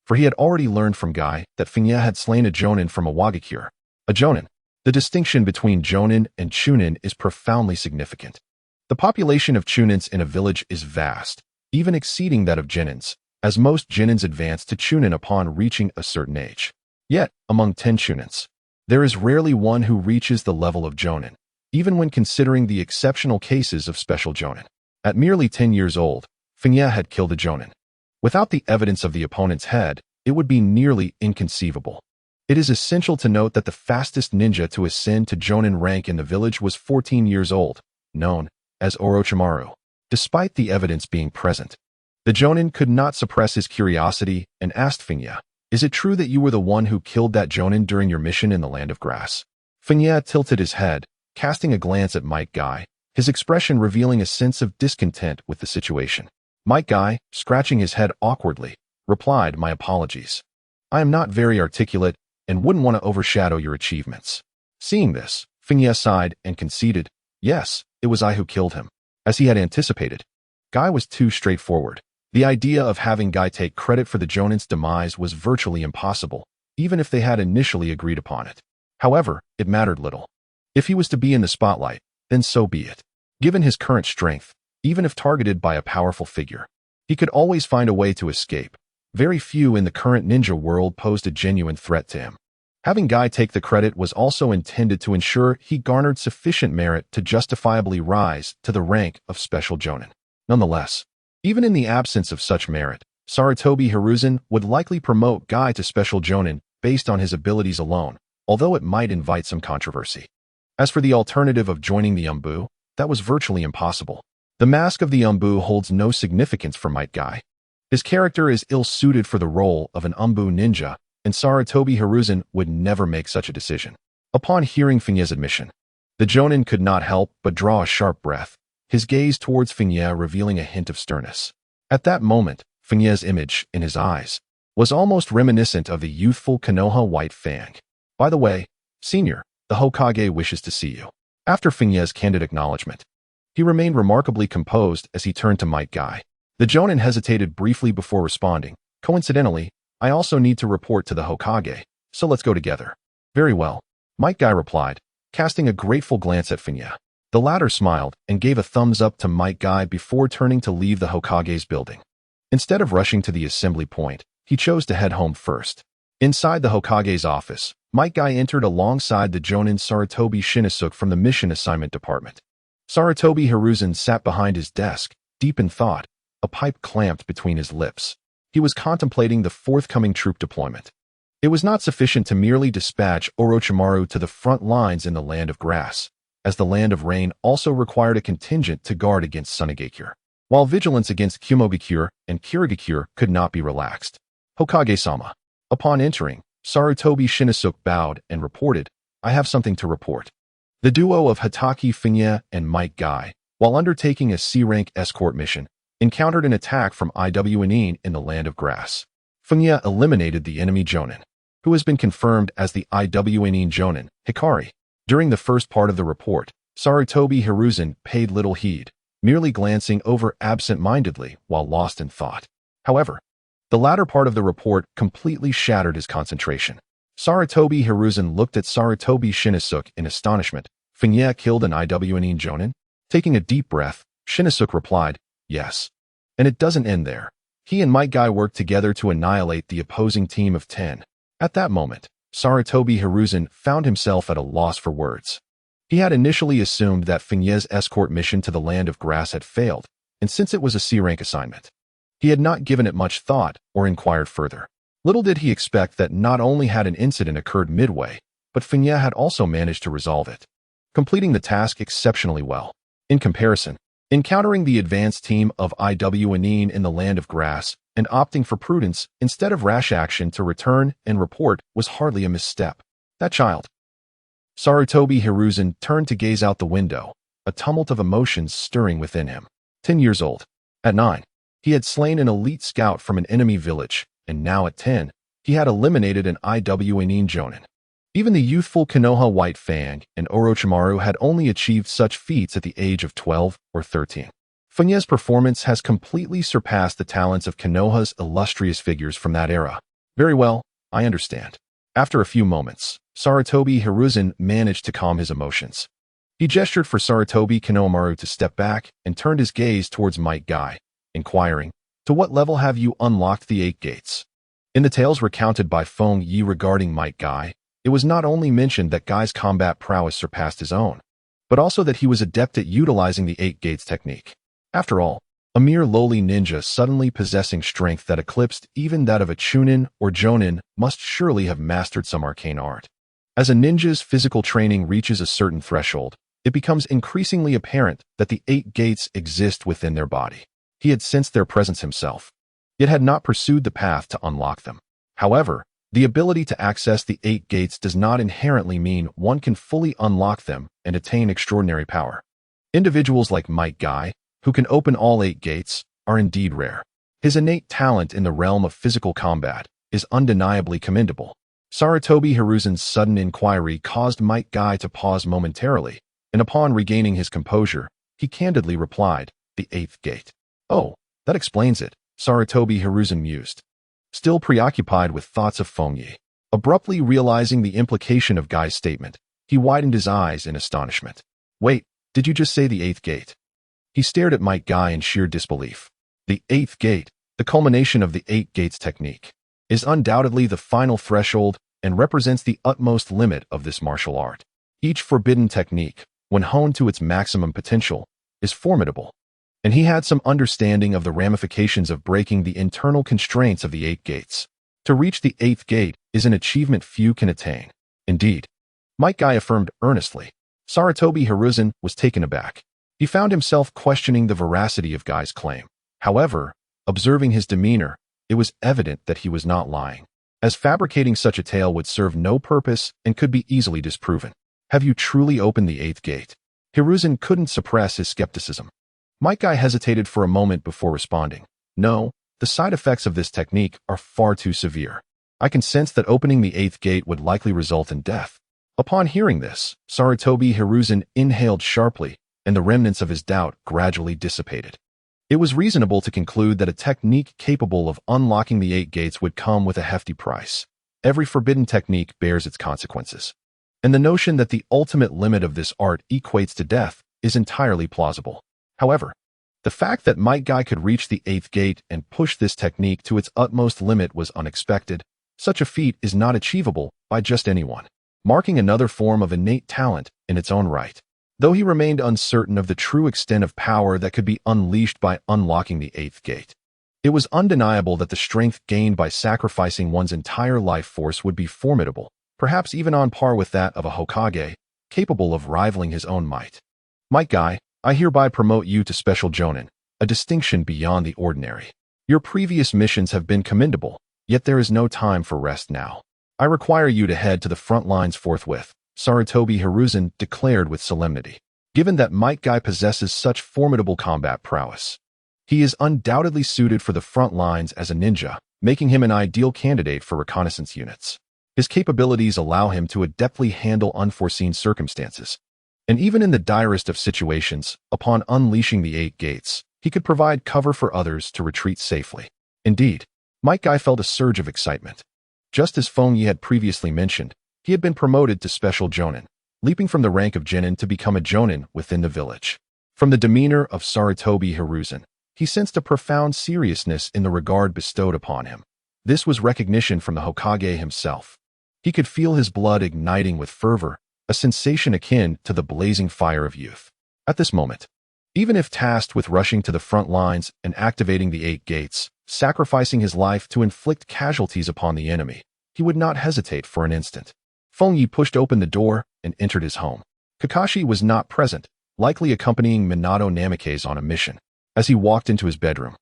For he had already learned from Guy that Fengye had slain a jonin from a Wagakure. A jonin. The distinction between jonin and chunin is profoundly significant. The population of chunins in a village is vast, even exceeding that of genins, as most genins advance to chunin upon reaching a certain age. Yet, among 10 chunins, there is rarely one who reaches the level of jonin, even when considering the exceptional cases of special jonin. At merely 10 years old, Fengye had killed a jonin. Without the evidence of the opponent's head, it would be nearly inconceivable. It is essential to note that the fastest ninja to ascend to jonin rank in the village was 14 years old, known as Orochimaru. Despite the evidence being present, the jonin could not suppress his curiosity and asked Fengye, "Is it true that you were the one who killed that jonin during your mission in the Land of Grass?" Fengye tilted his head, casting a glance at Might Guy, his expression revealing a sense of discontent with the situation. Might Guy, scratching his head awkwardly, replied, "My apologies. I am not very articulate and wouldn't want to overshadow your achievements." Seeing this, Fengye sighed and conceded, "Yes, it was I who killed him." As he had anticipated, Guy was too straightforward. The idea of having Guy take credit for the jonin's demise was virtually impossible, even if they had initially agreed upon it. However, it mattered little. If he was to be in the spotlight, then so be it. Given his current strength, even if targeted by a powerful figure, he could always find a way to escape. Very few in the current ninja world posed a genuine threat to him. Having Guy take the credit was also intended to ensure he garnered sufficient merit to justifiably rise to the rank of special jonin. Nonetheless, even in the absence of such merit, Sarutobi Hiruzen would likely promote Guy to special jonin based on his abilities alone, although it might invite some controversy. As for the alternative of joining the Umbu, that was virtually impossible. The mask of the Umbu holds no significance for Might Guy. His character is ill-suited for the role of an Umbu ninja, and Sarutobi Hiruzen would never make such a decision. Upon hearing Fengye's admission, the jonin could not help but draw a sharp breath, his gaze towards Fengye revealing a hint of sternness. At that moment, Fengye's image, in his eyes, was almost reminiscent of the youthful Konoha White Fang. "By the way, Senior, the Hokage wishes to see you." After Fengye's candid acknowledgement, he remained remarkably composed as he turned to Might Guy. The jonin hesitated briefly before responding. "Coincidentally, I also need to report to the Hokage, so let's go together." "Very well," Might Guy replied, casting a grateful glance at Fengye. The latter smiled and gave a thumbs up to Might Guy before turning to leave the Hokage's building. Instead of rushing to the assembly point, he chose to head home first. Inside the Hokage's office, Might Guy entered alongside the jonin Sarutobi Shinizuke from the Mission Assignment Department. Sarutobi Hiruzen sat behind his desk, deep in thought, a pipe clamped between his lips. He was contemplating the forthcoming troop deployment. It was not sufficient to merely dispatch Orochimaru to the front lines in the Land of Grass, as the Land of Rain also required a contingent to guard against Sunigakure, while vigilance against Kumogakure and Kirigakure could not be relaxed. "Hokage-sama." Upon entering, Sarutobi Shinizuke bowed and reported, "I have something to report." The duo of Hitaki Fengye and Might Guy, while undertaking a C-rank escort mission, encountered an attack from IWNine in the Land of Grass. Fengye eliminated the enemy Jonin, who has been confirmed as the IWNine Jonin, Hikari. During the first part of the report, Sarutobi Hiruzen paid little heed, merely glancing over absent-mindedly while lost in thought. However, the latter part of the report completely shattered his concentration. Sarutobi Hiruzen looked at Sarutobi Shinnosuke in astonishment. Fengye killed an IWNine Jonin? Taking a deep breath, Shinnosuke replied, yes. And it doesn't end there. He and Might Guy worked together to annihilate the opposing team of 10. At that moment, Sarutobi Hiruzen found himself at a loss for words. He had initially assumed that Fengye's escort mission to the Land of Grass had failed, and since it was a C-rank assignment, he had not given it much thought or inquired further. Little did he expect that not only had an incident occurred midway, but Fengye had also managed to resolve it, completing the task exceptionally well. In comparison, encountering the advanced team of IWNine in the Land of Grass and opting for prudence instead of rash action to return and report was hardly a misstep. That child. Sarutobi Hiruzen turned to gaze out the window, a tumult of emotions stirring within him. 10 years old. At 9, he had slain an elite scout from an enemy village, and now at 10, he had eliminated an IWNine Jonin. Even the youthful Konoha White Fang and Orochimaru had only achieved such feats at the age of 12 or 13. Fengye's performance has completely surpassed the talents of Konoha's illustrious figures from that era. Very well, I understand. After a few moments, Sarutobi Hiruzen managed to calm his emotions. He gestured for Sarutobi Konohamaru to step back and turned his gaze towards Might Guy, inquiring, to what level have you unlocked the 8 gates? In the tales recounted by Fengye regarding Might Guy, it was not only mentioned that Guy's combat prowess surpassed his own, but also that he was adept at utilizing the 8 gates technique. After all, a mere lowly ninja suddenly possessing strength that eclipsed even that of a Chunin or Jonin must surely have mastered some arcane art. As a ninja's physical training reaches a certain threshold, it becomes increasingly apparent that the 8 gates exist within their body. He had sensed their presence himself, yet had not pursued the path to unlock them. However, the ability to access the 8 gates does not inherently mean one can fully unlock them and attain extraordinary power. Individuals like Might Guy, who can open all 8 gates, are indeed rare. His innate talent in the realm of physical combat is undeniably commendable. Sarutobi Hiruzen's sudden inquiry caused Might Guy to pause momentarily, and upon regaining his composure, he candidly replied, the 8th gate. Oh, that explains it, Sarutobi Hiruzen mused, still preoccupied with thoughts of Fengye. Abruptly realizing the implication of Guy's statement, he widened his eyes in astonishment. Wait, did you just say the 8th gate? He stared at Might Guy in sheer disbelief. The 8th gate, the culmination of the 8 gates technique, is undoubtedly the final threshold and represents the utmost limit of this martial art. Each forbidden technique, when honed to its maximum potential, is formidable, and he had some understanding of the ramifications of breaking the internal constraints of the 8 gates. To reach the 8th gate is an achievement few can attain. Indeed, Might Guy affirmed earnestly. Sarutobi Hiruzen was taken aback. He found himself questioning the veracity of Guy's claim. However, observing his demeanor, it was evident that he was not lying, as fabricating such a tale would serve no purpose and could be easily disproven. Have you truly opened the 8th gate? Hiruzen couldn't suppress his skepticism. Might Guy hesitated for a moment before responding. No, the side effects of this technique are far too severe. I can sense that opening the 8th gate would likely result in death. Upon hearing this, Sarutobi Hiruzen inhaled sharply, and the remnants of his doubt gradually dissipated. It was reasonable to conclude that a technique capable of unlocking the 8 gates would come with a hefty price. Every forbidden technique bears its consequences, and the notion that the ultimate limit of this art equates to death is entirely plausible. However, the fact that Might Guy could reach the 8th gate and push this technique to its utmost limit was unexpected. Such a feat is not achievable by just anyone, marking another form of innate talent in its own right. Though he remained uncertain of the true extent of power that could be unleashed by unlocking the 8th gate, it was undeniable that the strength gained by sacrificing one's entire life force would be formidable, perhaps even on par with that of a Hokage, capable of rivaling his own might. Might Guy, I hereby promote you to Special Jonin, a distinction beyond the ordinary. Your previous missions have been commendable, yet there is no time for rest now. I require you to head to the front lines forthwith. Sarutobi Hiruzen declared with solemnity. Given that Might Guy possesses such formidable combat prowess, he is undoubtedly suited for the front lines as a ninja, making him an ideal candidate for reconnaissance units. His capabilities allow him to adeptly handle unforeseen circumstances, and even in the direst of situations, upon unleashing the 8 gates, he could provide cover for others to retreat safely. Indeed, Might Guy felt a surge of excitement. Just as Fengye had previously mentioned, he had been promoted to Special Jonin, leaping from the rank of Genin to become a Jonin within the village. From the demeanor of Sarutobi Hiruzen, he sensed a profound seriousness in the regard bestowed upon him. This was recognition from the Hokage himself. He could feel his blood igniting with fervor, a sensation akin to the blazing fire of youth. At this moment, even if tasked with rushing to the front lines and activating the 8 gates, sacrificing his life to inflict casualties upon the enemy, he would not hesitate for an instant. Fengye pushed open the door and entered his home. Kakashi was not present, likely accompanying Minato Namikaze on a mission. As he walked into his bedroom,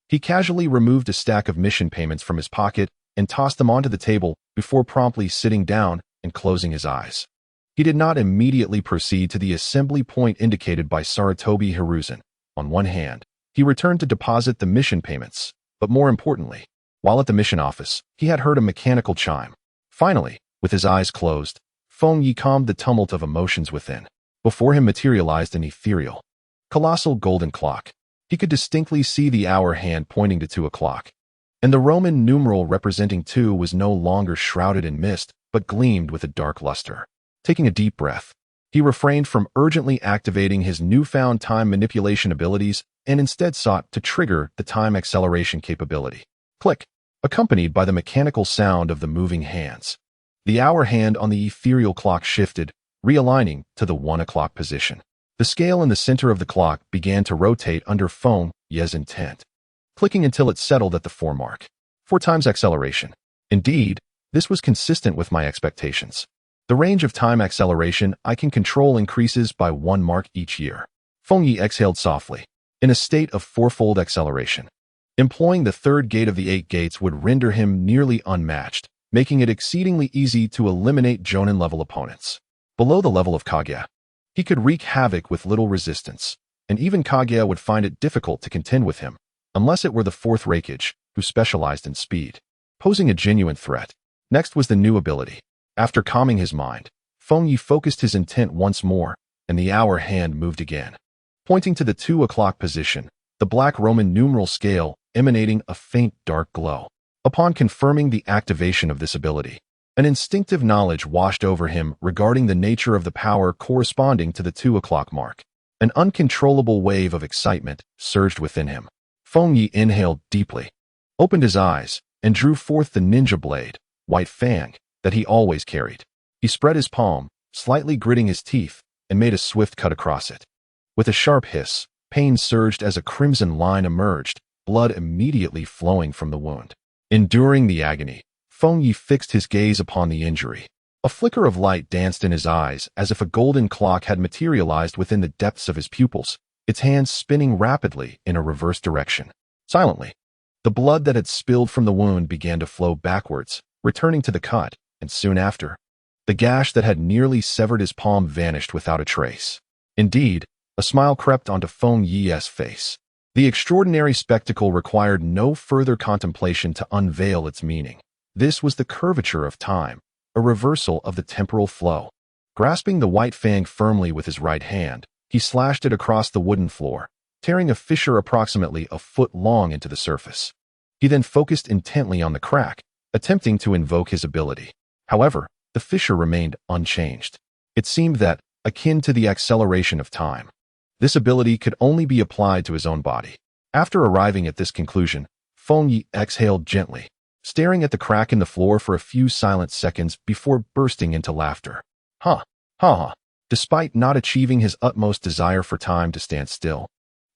he casually removed a stack of mission payments from his pocket and tossed them onto the table before promptly sitting down and closing his eyes. He did not immediately proceed to the assembly point indicated by Sarutobi Hiruzen. On one hand, he returned to deposit the mission payments, but more importantly, while at the mission office, he had heard a mechanical chime. Finally, with his eyes closed, Fengye calmed the tumult of emotions within. Before him materialized an ethereal, colossal golden clock. He could distinctly see the hour hand pointing to 2 o'clock, and the Roman numeral representing 2 was no longer shrouded in mist, but gleamed with a dark luster. Taking a deep breath, he refrained from urgently activating his newfound time manipulation abilities and instead sought to trigger the time acceleration capability. Click, accompanied by the mechanical sound of the moving hands. The hour hand on the ethereal clock shifted, realigning to the 1 o'clock position. The scale in the center of the clock began to rotate under Fengye's intent, clicking until it settled at the 4 mark. 4 times acceleration. Indeed, this was consistent with my expectations. The range of time acceleration I can control increases by 1 mark each year. Fengye exhaled softly, in a state of 4-fold acceleration. Employing the 3rd gate of the 8 gates would render him nearly unmatched, making it exceedingly easy to eliminate Jonin-level opponents. Below the level of Kaguya, he could wreak havoc with little resistance, and even Kaguya would find it difficult to contend with him, unless it were the 4th Reikage, who specialized in speed, posing a genuine threat. Next was the new ability. After calming his mind, Fengye focused his intent once more, and the hour hand moved again, pointing to the 2 o'clock position, the black Roman numeral scale emanating a faint dark glow. Upon confirming the activation of this ability, an instinctive knowledge washed over him regarding the nature of the power corresponding to the 2 o'clock mark. An uncontrollable wave of excitement surged within him. Fengye inhaled deeply, opened his eyes, and drew forth the ninja blade, White Fang, that he always carried. He spread his palm, slightly gritting his teeth, and made a swift cut across it. With a sharp hiss, pain surged as a crimson line emerged, blood immediately flowing from the wound. Enduring the agony, Fengye fixed his gaze upon the injury. A flicker of light danced in his eyes as if a golden clock had materialized within the depths of his pupils, its hands spinning rapidly in a reverse direction. Silently, the blood that had spilled from the wound began to flow backwards, returning to the cut, and soon after, the gash that had nearly severed his palm vanished without a trace. Indeed, a smile crept onto Fengye's face. The extraordinary spectacle required no further contemplation to unveil its meaning. This was the curvature of time, a reversal of the temporal flow. Grasping the White Fang firmly with his right hand, he slashed it across the wooden floor, tearing a fissure approximately a foot long into the surface. He then focused intently on the crack, attempting to invoke his ability. However, the fissure remained unchanged. It seemed that, akin to the acceleration of time, this ability could only be applied to his own body. After arriving at this conclusion, Fengye exhaled gently, staring at the crack in the floor for a few silent seconds before bursting into laughter. Ha ha. Despite not achieving his utmost desire for time to stand still,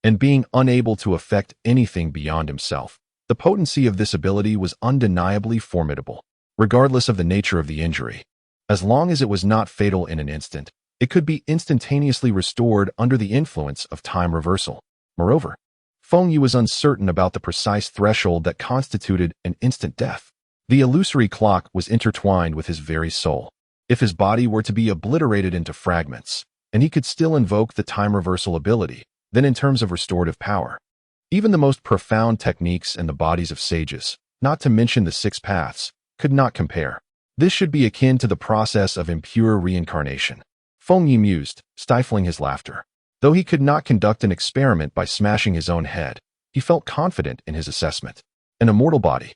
and being unable to affect anything beyond himself, the potency of this ability was undeniably formidable, regardless of the nature of the injury. As long as it was not fatal in an instant, it could be instantaneously restored under the influence of time reversal. Moreover, Fengye was uncertain about the precise threshold that constituted an instant death. The illusory clock was intertwined with his very soul. if his body were to be obliterated into fragments, and he could still invoke the time reversal ability, then in terms of restorative power. Even the most profound techniques and the bodies of sages, not to mention the six paths, could not compare. This should be akin to the process of impure reincarnation. Fengye mused, stifling his laughter. Though he could not conduct an experiment by smashing his own head, he felt confident in his assessment. An immortal body.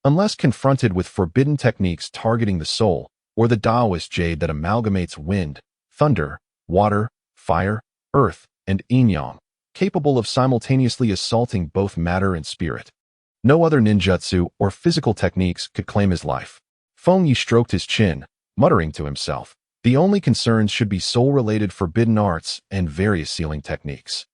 Unless confronted with forbidden techniques targeting the soul, or the Taoist jade that amalgamates wind, thunder, water, fire, earth, and yin-yang, capable of simultaneously assaulting both matter and spirit. No other ninjutsu or physical techniques could claim his life. Fengye stroked his chin, muttering to himself. The only concerns should be soul-related forbidden arts and various sealing techniques.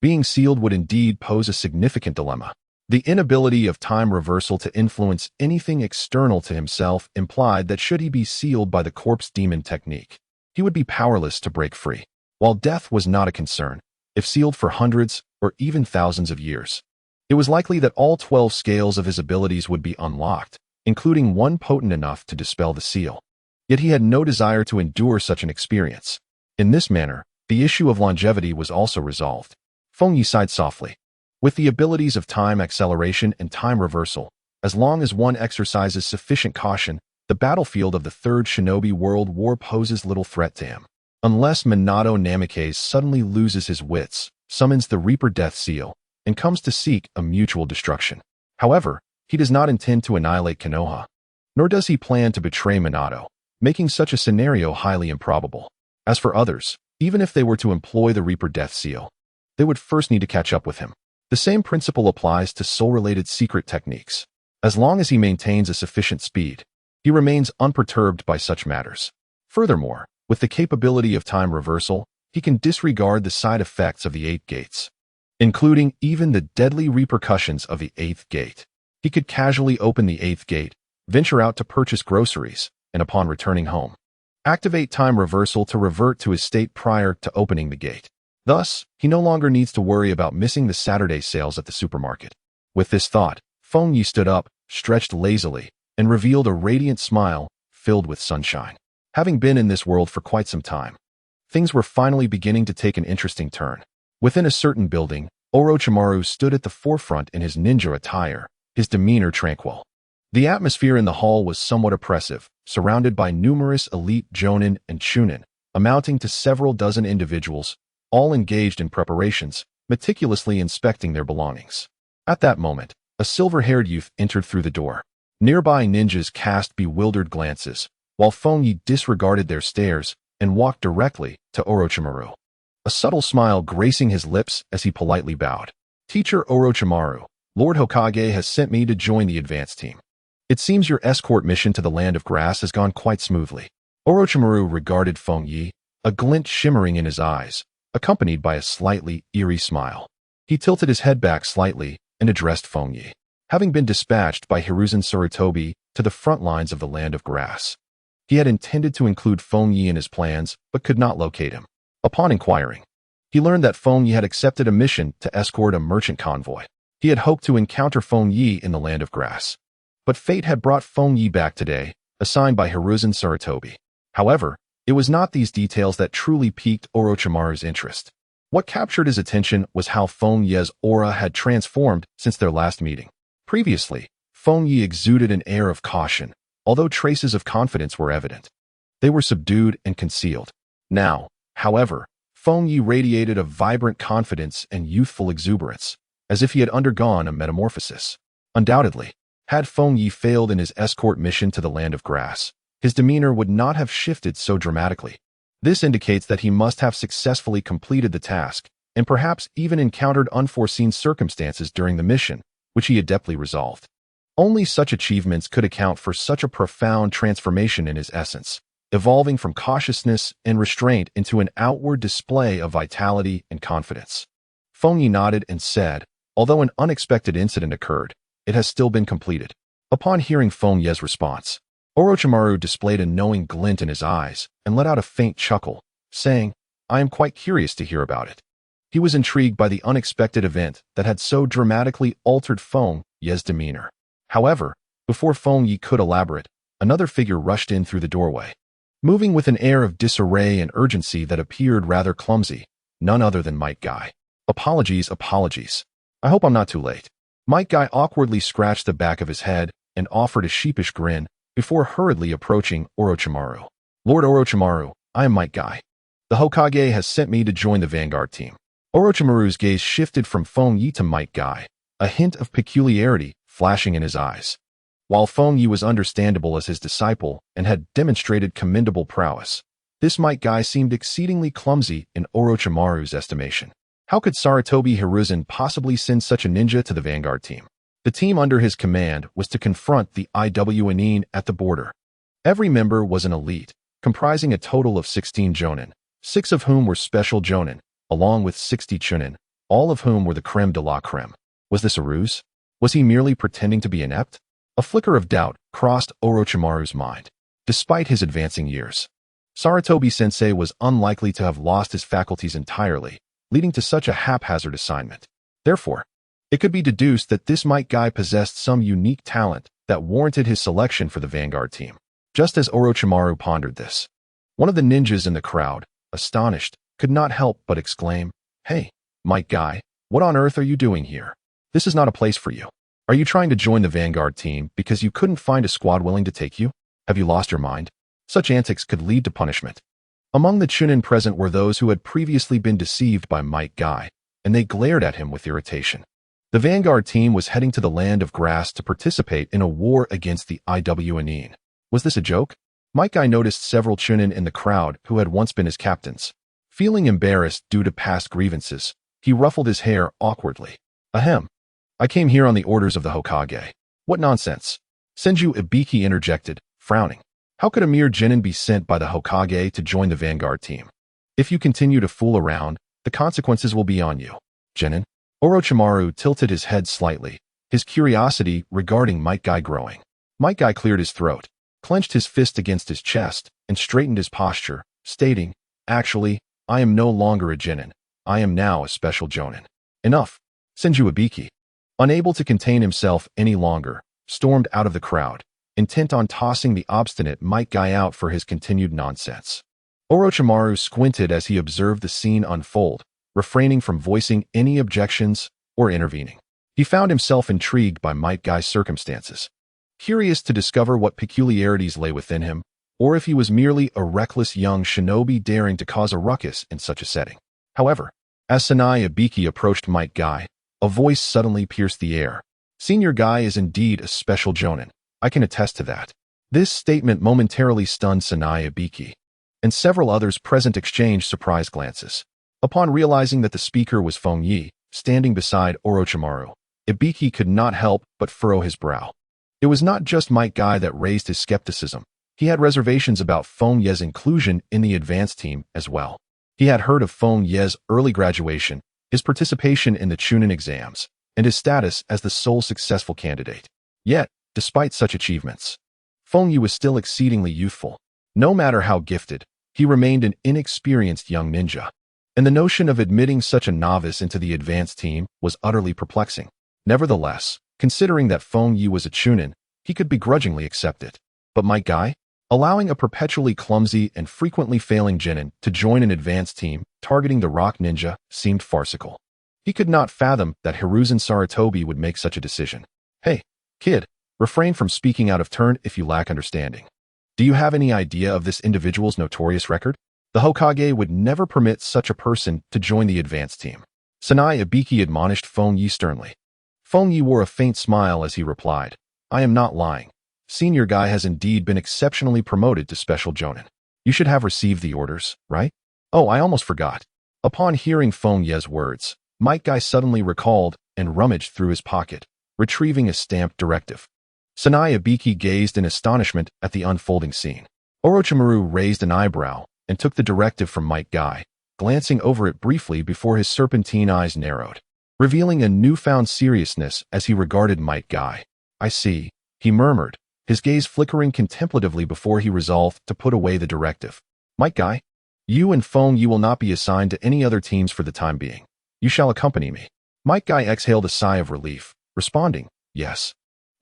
Being sealed would indeed pose a significant dilemma. The inability of time reversal to influence anything external to himself implied that should he be sealed by the corpse demon technique, he would be powerless to break free. While death was not a concern, if sealed for hundreds or even thousands of years, it was likely that all 12 scales of his abilities would be unlocked, including one potent enough to dispel the seal. Yet he had no desire to endure such an experience. In this manner, the issue of longevity was also resolved. Fengye sighed softly. With the abilities of time acceleration and time reversal, as long as one exercises sufficient caution, the battlefield of the Third Shinobi World War poses little threat to him. Unless Minato Namikaze suddenly loses his wits, summons the Reaper Death Seal, and comes to seek a mutual destruction. However, he does not intend to annihilate Konoha, nor does he plan to betray Minato, making such a scenario highly improbable. As for others, even if they were to employ the Reaper Death Seal, they would first need to catch up with him. The same principle applies to soul-related secret techniques. As long as he maintains a sufficient speed, he remains unperturbed by such matters. Furthermore, with the capability of time reversal, he can disregard the side effects of the 8 gates, including even the deadly repercussions of the 8th gate. He could casually open the 8th gate, venture out to purchase groceries, and upon returning home, activate time reversal to revert to his state prior to opening the gate. Thus, he no longer needs to worry about missing the Saturday sales at the supermarket. With this thought, Fengye stood up, stretched lazily, and revealed a radiant smile filled with sunshine. Having been in this world for quite some time, things were finally beginning to take an interesting turn. Within a certain building, Orochimaru stood at the forefront in his ninja attire, his demeanor tranquil. The atmosphere in the hall was somewhat oppressive, surrounded by numerous elite jonin and chunin, amounting to several dozen individuals, all engaged in preparations, meticulously inspecting their belongings. At that moment, a silver-haired youth entered through the door. Nearby ninjas cast bewildered glances, while Fengye disregarded their stares and walked directly to Orochimaru. A subtle smile gracing his lips as he politely bowed. "Teacher Orochimaru, Lord Hokage has sent me to join the advance team. It seems your escort mission to the Land of Grass has gone quite smoothly." Orochimaru regarded Fengye, a glint shimmering in his eyes, accompanied by a slightly eerie smile. He tilted his head back slightly and addressed Fengye. Having been dispatched by Hiruzen Sarutobi to the front lines of the Land of Grass, he had intended to include Fengye in his plans but could not locate him. Upon inquiring, he learned that Fengye had accepted a mission to escort a merchant convoy. He had hoped to encounter Fengye in the Land of Grass, but fate had brought Fengye back today, assigned by Hiruzen Sarutobi. However, it was not these details that truly piqued Orochimaru's interest. What captured his attention was how Fengye's aura had transformed since their last meeting. Previously, Fengye exuded an air of caution, although traces of confidence were evident. They were subdued and concealed. Now, however, Fengye radiated a vibrant confidence and youthful exuberance, as if he had undergone a metamorphosis. Undoubtedly, had Fengye failed in his escort mission to the Land of Grass, his demeanor would not have shifted so dramatically. This indicates that he must have successfully completed the task, and perhaps even encountered unforeseen circumstances during the mission, which he adeptly resolved. Only such achievements could account for such a profound transformation in his essence, evolving from cautiousness and restraint into an outward display of vitality and confidence. Fengye nodded and said, "Although an unexpected incident occurred, it has still been completed." Upon hearing Fengye's response, Orochimaru displayed a knowing glint in his eyes and let out a faint chuckle, saying, "I am quite curious to hear about it." He was intrigued by the unexpected event that had so dramatically altered Fengye's demeanor. However, before Fengye could elaborate, another figure rushed in through the doorway. moving with an air of disarray and urgency that appeared rather clumsy. None other than Might Guy. Apologies, apologies. I hope I'm not too late. Might Guy awkwardly scratched the back of his head and offered a sheepish grin before hurriedly approaching Orochimaru. Lord Orochimaru, I am Might Guy. The Hokage has sent me to join the vanguard team. Orochimaru's gaze shifted from Fengye to Might Guy, a hint of peculiarity flashing in his eyes. While Fengye was understandable as his disciple and had demonstrated commendable prowess, this Might Guy seemed exceedingly clumsy in Orochimaru's estimation. How could Sarutobi Hiruzen possibly send such a ninja to the vanguard team? The team under his command was to confront the Inin at the border. Every member was an elite, comprising a total of 16 jonin, 6 of whom were special jonin, along with 60 chunin, all of whom were the creme de la creme. Was this a ruse? Was he merely pretending to be inept? A flicker of doubt crossed Orochimaru's mind. Despite his advancing years, Sarutobi-sensei was unlikely to have lost his faculties entirely, leading to such a haphazard assignment. Therefore, it could be deduced that this Might Guy possessed some unique talent that warranted his selection for the vanguard team. Just as Orochimaru pondered this, one of the ninjas in the crowd, astonished, could not help but exclaim, "Hey, Might Guy, what on earth are you doing here? This is not a place for you. Are you trying to join the vanguard team because you couldn't find a squad willing to take you? Have you lost your mind? Such antics could lead to punishment." Among the chunin present were those who had previously been deceived by Might Guy, and they glared at him with irritation. The vanguard team was heading to the land of grass to participate in a war against the Inin. Was this a joke? Might Guy noticed several chunin in the crowd who had once been his captains. Feeling embarrassed due to past grievances, he ruffled his hair awkwardly. Ahem. I came here on the orders of the Hokage. What nonsense. Senju Ibiki interjected, frowning. How could a mere genin be sent by the Hokage to join the vanguard team? If you continue to fool around, the consequences will be on you. Genin? Orochimaru tilted his head slightly, his curiosity regarding Might Guy growing. Might Guy cleared his throat, clenched his fist against his chest, and straightened his posture, stating, Actually, I am no longer a genin. I am now a special jonin. Enough. Senju Ibiki, unable to contain himself any longer, stormed out of the crowd, intent on tossing the obstinate Might Guy out for his continued nonsense. Orochimaru squinted as he observed the scene unfold, refraining from voicing any objections or intervening. He found himself intrigued by Might Guy's circumstances, curious to discover what peculiarities lay within him, or if he was merely a reckless young shinobi daring to cause a ruckus in such a setting. However, as Sanai Ibiki approached Might Guy, a voice suddenly pierced the air. Senior Guy is indeed a special jonin. I can attest to that. This statement momentarily stunned Sanai Ibiki, and several others present exchanged surprised glances. Upon realizing that the speaker was Fengye, standing beside Orochimaru, Ibiki could not help but furrow his brow. It was not just Might Guy that raised his skepticism. He had reservations about Fengye's inclusion in the advanced team as well. He had heard of Fengye's early graduation, his participation in the Chunin exams, and his status as the sole successful candidate. Yet, despite such achievements, Fengye was still exceedingly youthful. No matter how gifted, he remained an inexperienced young ninja, and the notion of admitting such a novice into the advanced team was utterly perplexing. Nevertheless, considering that Fengye was a chunin, he could begrudgingly accept it. But Might Guy? Allowing a perpetually clumsy and frequently failing genin to join an advanced team targeting the rock ninja seemed farcical. He could not fathom that Hiruzen Sarutobi would make such a decision. Hey, kid, refrain from speaking out of turn if you lack understanding. Do you have any idea of this individual's notorious record? The Hokage would never permit such a person to join the advanced team. Sanai Ibiki admonished Fengye sternly. Fengye wore a faint smile as he replied, I am not lying. Senior Guy has indeed been exceptionally promoted to special jonin. You should have received the orders, right? Oh, I almost forgot. Upon hearing Fengye's words, Might Guy suddenly recalled and rummaged through his pocket, retrieving a stamped directive. Sanai Ibiki gazed in astonishment at the unfolding scene. Orochimaru raised an eyebrow and took the directive from Might Guy, glancing over it briefly before his serpentine eyes narrowed, revealing a newfound seriousness as he regarded Might Guy. I see, he murmured, his gaze flickering contemplatively before he resolved to put away the directive. Might Guy, you and Fengye will not be assigned to any other teams for the time being. You shall accompany me. Might Guy exhaled a sigh of relief, responding, yes.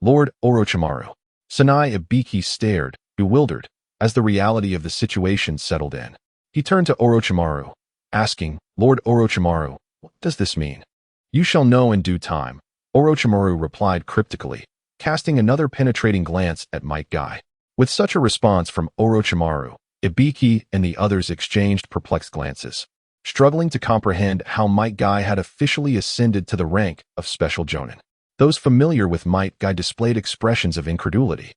Lord Orochimaru. Sanai Ibiki stared, bewildered. As the reality of the situation settled in, he turned to Orochimaru, asking, "Lord Orochimaru, what does this mean?" "You shall know in due time," Orochimaru replied cryptically, casting another penetrating glance at Might Guy. With such a response from Orochimaru, Ibiki and the others exchanged perplexed glances, struggling to comprehend how Might Guy had officially ascended to the rank of Special Jonin. Those familiar with Might Guy displayed expressions of incredulity.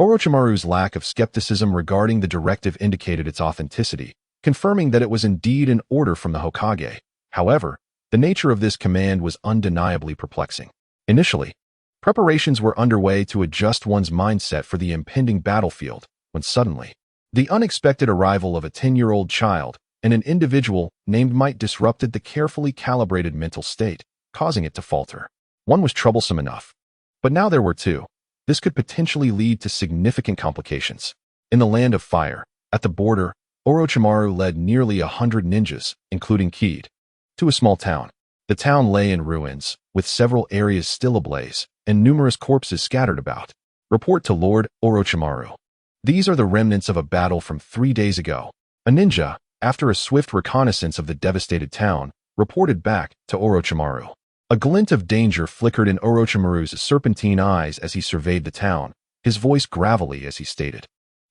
Orochimaru's lack of skepticism regarding the directive indicated its authenticity, confirming that it was indeed an order from the Hokage. However, the nature of this command was undeniably perplexing. Initially, preparations were underway to adjust one's mindset for the impending battlefield, when suddenly, the unexpected arrival of a 10-year-old child and an individual named Might disrupted the carefully calibrated mental state, causing it to falter. One was troublesome enough, but now there were two. This could potentially lead to significant complications. In the Land of Fire, at the border, Orochimaru led nearly 100 ninjas, including Kid, to a small town. The town lay in ruins, with several areas still ablaze, and numerous corpses scattered about. Report to Lord Orochimaru. These are the remnants of a battle from 3 days ago. A ninja, after a swift reconnaissance of the devastated town, reported back to Orochimaru. A glint of danger flickered in Orochimaru's serpentine eyes as he surveyed the town, his voice gravelly as he stated,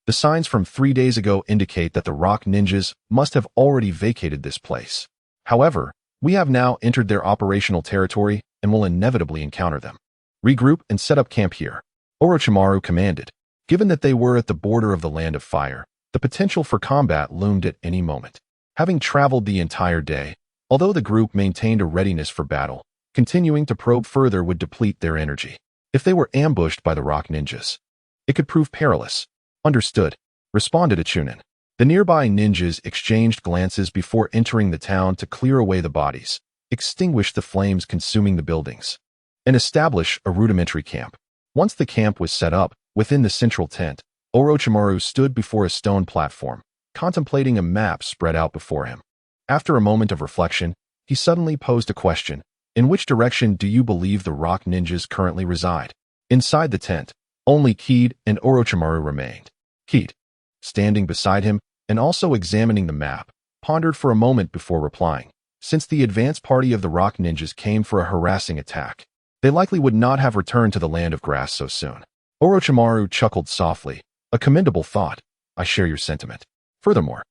"The signs from 3 days ago indicate that the rock ninjas must have already vacated this place. However, we have now entered their operational territory and will inevitably encounter them. Regroup and set up camp here," Orochimaru commanded. Given that they were at the border of the Land of Fire, the potential for combat loomed at any moment. Having traveled the entire day, although the group maintained a readiness for battle, continuing to probe further would deplete their energy. If they were ambushed by the rock ninjas, it could prove perilous. "Understood," responded a Chunin. The nearby ninjas exchanged glances before entering the town to clear away the bodies, extinguish the flames consuming the buildings, and establish a rudimentary camp. Once the camp was set up, within the central tent, Orochimaru stood before a stone platform, contemplating a map spread out before him. After a moment of reflection, he suddenly posed a question. "In which direction do you believe the rock ninjas currently reside?" Inside the tent, only Kid and Orochimaru remained. Kid, standing beside him and also examining the map, pondered for a moment before replying. Since the advance party of the rock ninjas came for a harassing attack, they likely would not have returned to the Land of Grass so soon. Orochimaru chuckled softly. "A commendable thought. I share your sentiment. Furthermore,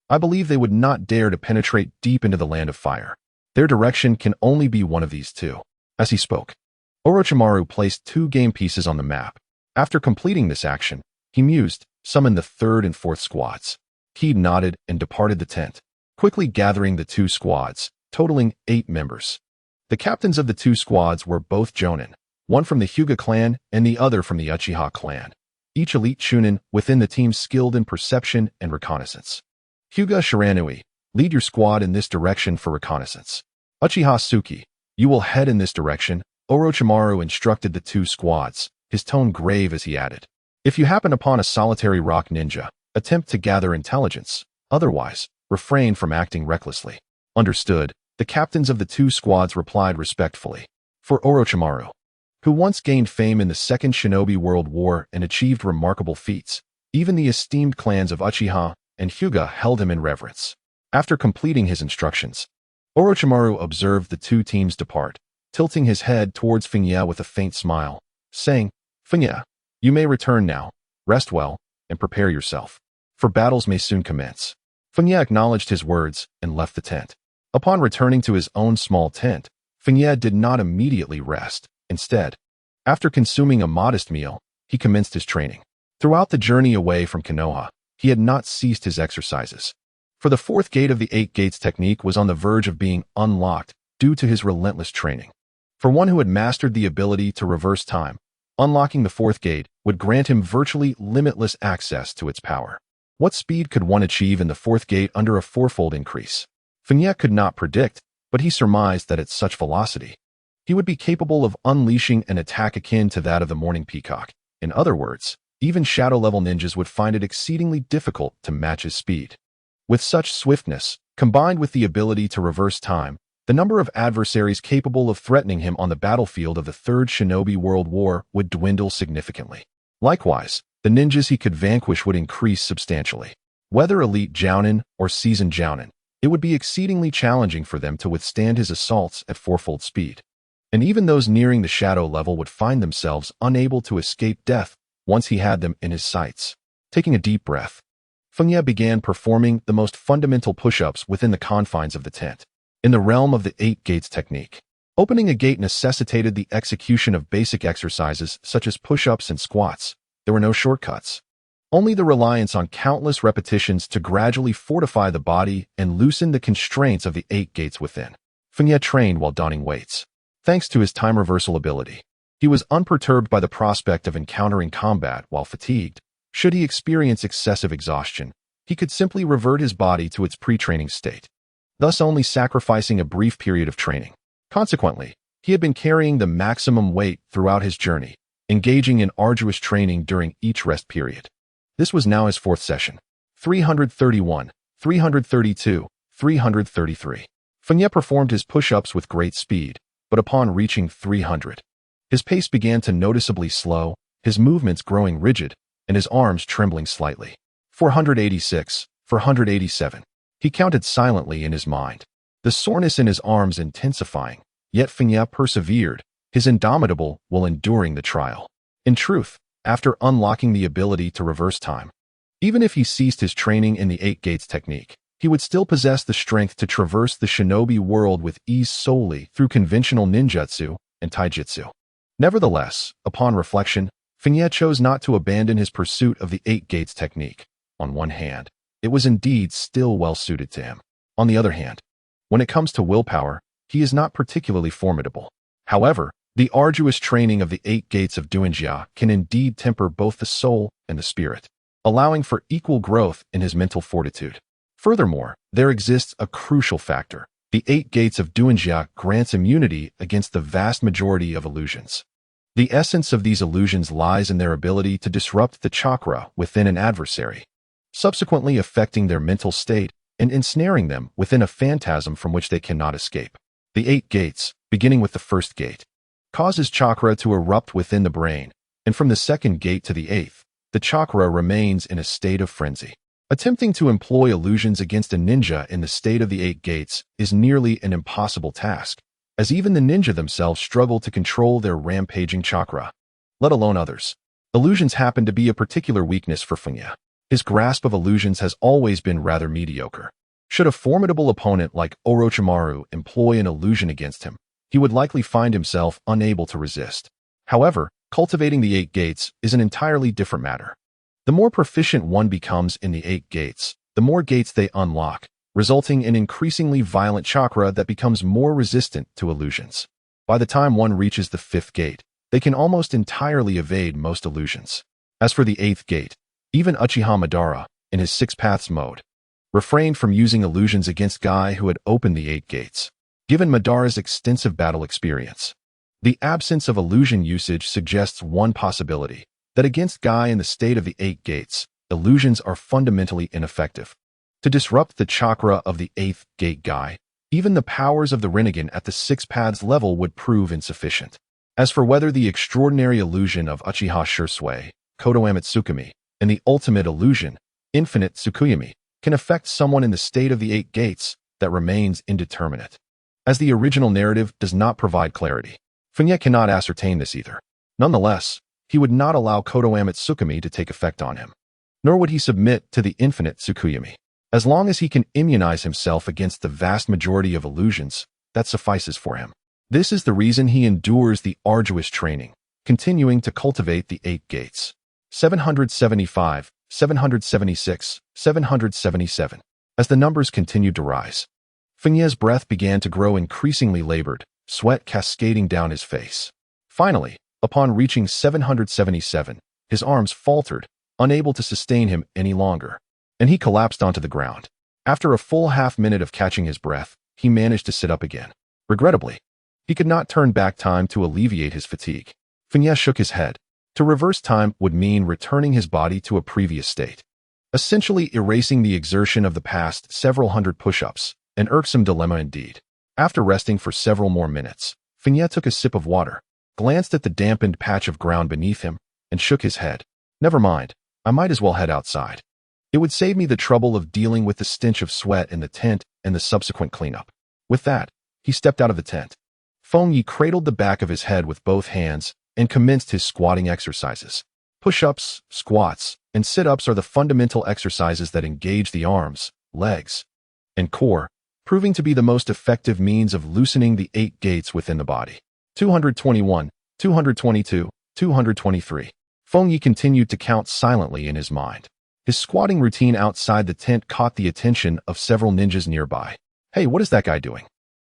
I believe they would not dare to penetrate deep into the Land of Fire. Their direction can only be one of these two." As he spoke, Orochimaru placed 2 game pieces on the map. After completing this action, he mused, "Summon the 3rd and 4th squads." Kid nodded and departed the tent, quickly gathering the 2 squads, totaling 8 members. The captains of the 2 squads were both Jonin, one from the Hyuga clan and the other from the Uchiha clan, each elite Chunin within the team skilled in perception and reconnaissance. "Hyuga Shiranui, lead your squad in this direction for reconnaissance. Uchiha Suki, you will head in this direction," Orochimaru instructed the 2 squads, his tone grave as he added. "If you happen upon a solitary rock ninja, attempt to gather intelligence. Otherwise, refrain from acting recklessly." "Understood," the captains of the 2 squads replied respectfully. For Orochimaru, who once gained fame in the Second Shinobi World War and achieved remarkable feats, even the esteemed clans of Uchiha and Hyuga held him in reverence. After completing his instructions, Orochimaru observed the 2 teams depart, tilting his head towards Fengye with a faint smile, saying, "Fengye, you may return now. Rest well, and prepare yourself, for battles may soon commence." Fengye acknowledged his words and left the tent. Upon returning to his own small tent, Fengye did not immediately rest. Instead, after consuming a modest meal, he commenced his training. Throughout the journey away from Konoha, he had not ceased his exercises. For the 4th gate of the 8 gates technique was on the verge of being unlocked due to his relentless training. For one who had mastered the ability to reverse time, unlocking the 4th gate would grant him virtually limitless access to its power. What speed could one achieve in the 4th gate under a 4-fold increase? Fengye could not predict, but he surmised that at such velocity, he would be capable of unleashing an attack akin to that of the Morning Peacock. In other words, even shadow-level ninjas would find it exceedingly difficult to match his speed. With such swiftness, combined with the ability to reverse time, the number of adversaries capable of threatening him on the battlefield of the Third Shinobi World War would dwindle significantly. Likewise, the ninjas he could vanquish would increase substantially. Whether elite jounin or seasoned jounin, it would be exceedingly challenging for them to withstand his assaults at fourfold speed. And even those nearing the shadow level would find themselves unable to escape death once he had them in his sights. Taking a deep breath, Fengye began performing the most fundamental push-ups within the confines of the tent. In the realm of the 8 gates technique, opening a gate necessitated the execution of basic exercises such as push-ups and squats. There were no shortcuts. Only the reliance on countless repetitions to gradually fortify the body and loosen the constraints of the 8 gates within. Fengye trained while donning weights. Thanks to his time reversal ability, he was unperturbed by the prospect of encountering combat while fatigued. Should he experience excessive exhaustion, he could simply revert his body to its pre-training state, thus only sacrificing a brief period of training. Consequently, he had been carrying the maximum weight throughout his journey, engaging in arduous training during each rest period. This was now his 4th session. 331, 332, 333. Fengye performed his push-ups with great speed, but upon reaching 300, his pace began to noticeably slow, his movements growing rigid, and his arms trembling slightly. 486, 487. He counted silently in his mind, the soreness in his arms intensifying, yet Fengye persevered, his indomitable will enduring the trial. In truth, after unlocking the ability to reverse time, even if he ceased his training in the 8 gates technique, he would still possess the strength to traverse the shinobi world with ease solely through conventional ninjutsu and taijutsu. Nevertheless, upon reflection, Fengye chose not to abandon his pursuit of the 8 gates technique. On one hand, it was indeed still well suited to him. On the other hand, when it comes to willpower, he is not particularly formidable. However, the arduous training of the 8 gates of Duanjia can indeed temper both the soul and the spirit, allowing for equal growth in his mental fortitude. Furthermore, there exists a crucial factor. The 8 gates of Duanjia grants immunity against the vast majority of illusions. The essence of these illusions lies in their ability to disrupt the chakra within an adversary, subsequently affecting their mental state and ensnaring them within a phantasm from which they cannot escape. The 8 gates, beginning with the 1st gate, causes chakra to erupt within the brain, and from the 2nd gate to the 8th, the chakra remains in a state of frenzy. Attempting to employ illusions against a ninja in the state of the 8 gates is nearly an impossible task, as even the ninja themselves struggle to control their rampaging chakra, let alone others. Illusions happen to be a particular weakness for Fengye. His grasp of illusions has always been rather mediocre. Should a formidable opponent like Orochimaru employ an illusion against him, he would likely find himself unable to resist. However, cultivating the 8 gates is an entirely different matter. The more proficient one becomes in the 8 gates, the more gates they unlock, resulting in increasingly violent chakra that becomes more resistant to illusions. By the time one reaches the 5th gate, they can almost entirely evade most illusions. As for the 8th gate, even Uchiha Madara, in his 6 paths mode, refrained from using illusions against Guy who had opened the 8 gates. Given Madara's extensive battle experience, the absence of illusion usage suggests one possibility, that against Guy in the state of the 8 gates, illusions are fundamentally ineffective. To disrupt the chakra of the 8th gate Guy, even the powers of the Rinnegan at the 6 paths level would prove insufficient. As for whether the extraordinary illusion of Uchiha Shursui, Kodoame Tsukumi, and the ultimate illusion, Infinite Tsukuyami, can affect someone in the state of the 8 gates, that remains indeterminate. As the original narrative does not provide clarity, Fengye cannot ascertain this either. Nonetheless, he would not allow Kodoame Tsukumi to take effect on him, nor would he submit to the Infinite Tsukuyami. As long as he can immunize himself against the vast majority of illusions, that suffices for him. This is the reason he endures the arduous training, continuing to cultivate the 8 gates. 775, 776, 777. As the numbers continued to rise, Fengye's breath began to grow increasingly labored, sweat cascading down his face. Finally, upon reaching 777, his arms faltered, unable to sustain him any longer, and he collapsed onto the ground. After a full half-minute of catching his breath, he managed to sit up again. Regrettably, he could not turn back time to alleviate his fatigue. Fengye shook his head. To reverse time would mean returning his body to a previous state, essentially erasing the exertion of the past several hundred push-ups, an irksome dilemma indeed. After resting for several more minutes, Fengye took a sip of water, glanced at the dampened patch of ground beneath him, and shook his head. Never mind, I might as well head outside. It would save me the trouble of dealing with the stench of sweat in the tent and the subsequent cleanup. With that, he stepped out of the tent. Fengye cradled the back of his head with both hands and commenced his squatting exercises. Push-ups, squats, and sit-ups are the fundamental exercises that engage the arms, legs, and core, proving to be the most effective means of loosening the 8 gates within the body. 221, 222, 223. Fengye continued to count silently in his mind. His squatting routine outside the tent caught the attention of several ninjas nearby. "Hey, what is that guy doing?"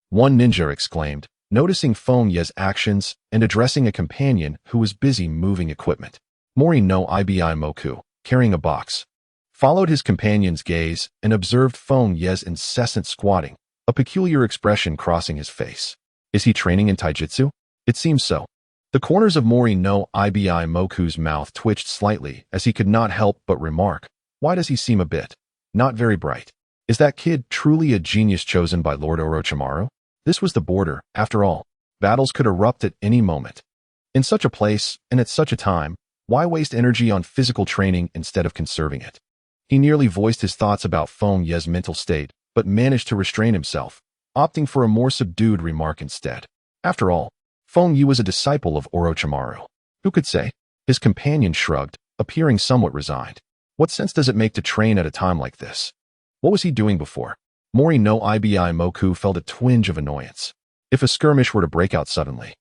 One ninja exclaimed, noticing Fengye's actions and addressing a companion who was busy moving equipment. Mori no Ibi Moku, carrying a box, followed his companion's gaze and observed Fengye's incessant squatting, a peculiar expression crossing his face. Is he training in taijutsu? It seems so. The corners of Mori no Ibi Moku's mouth twitched slightly as he could not help but remark, "Why does he seem a bit not very bright? Is that kid truly a genius chosen by Lord Orochimaru?" This was the border, after all. Battles could erupt at any moment. In such a place, and at such a time, why waste energy on physical training instead of conserving it? He nearly voiced his thoughts about Fengye's mental state, but managed to restrain himself, opting for a more subdued remark instead. After all, Fengye was a disciple of Orochimaru. Who could say? His companion shrugged, appearing somewhat resigned. What sense does it make to train at a time like this? What was he doing before? Mori no Ibi Moku felt a twinge of annoyance. If a skirmish were to break out suddenly,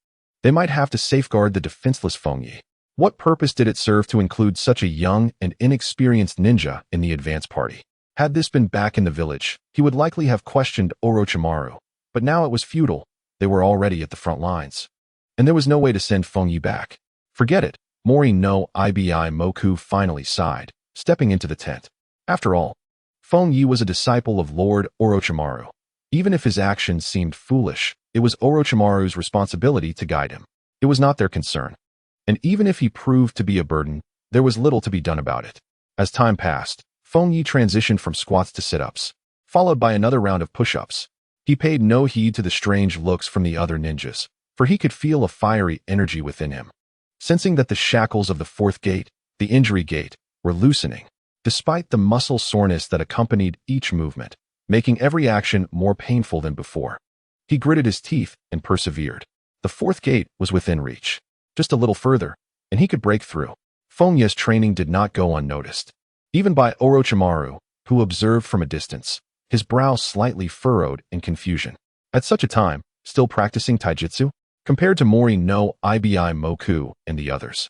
they might have to safeguard the defenseless Fengye. What purpose did it serve to include such a young and inexperienced ninja in the advance party? Had this been back in the village, he would likely have questioned Orochimaru, but now it was futile. They were already at the front lines, and there was no way to send Fengye back. Forget it, Mori no Ibi Moku finally sighed, stepping into the tent. After all, Fengye was a disciple of Lord Orochimaru. Even if his actions seemed foolish, it was Orochimaru's responsibility to guide him. It was not their concern. And even if he proved to be a burden, there was little to be done about it. As time passed, Fengye transitioned from squats to sit-ups, followed by another round of push-ups. He paid no heed to the strange looks from the other ninjas, for he could feel a fiery energy within him. Sensing that the shackles of the 4th gate, the injury gate, were loosening, despite the muscle soreness that accompanied each movement, making every action more painful than before. He gritted his teeth and persevered. The 4th gate was within reach. Just a little further, and he could break through. Fengye's training did not go unnoticed. Even by Orochimaru, who observed from a distance, his brow slightly furrowed in confusion. At such a time, still practicing taijutsu? Compared to Mori no Ibi Moku and the others,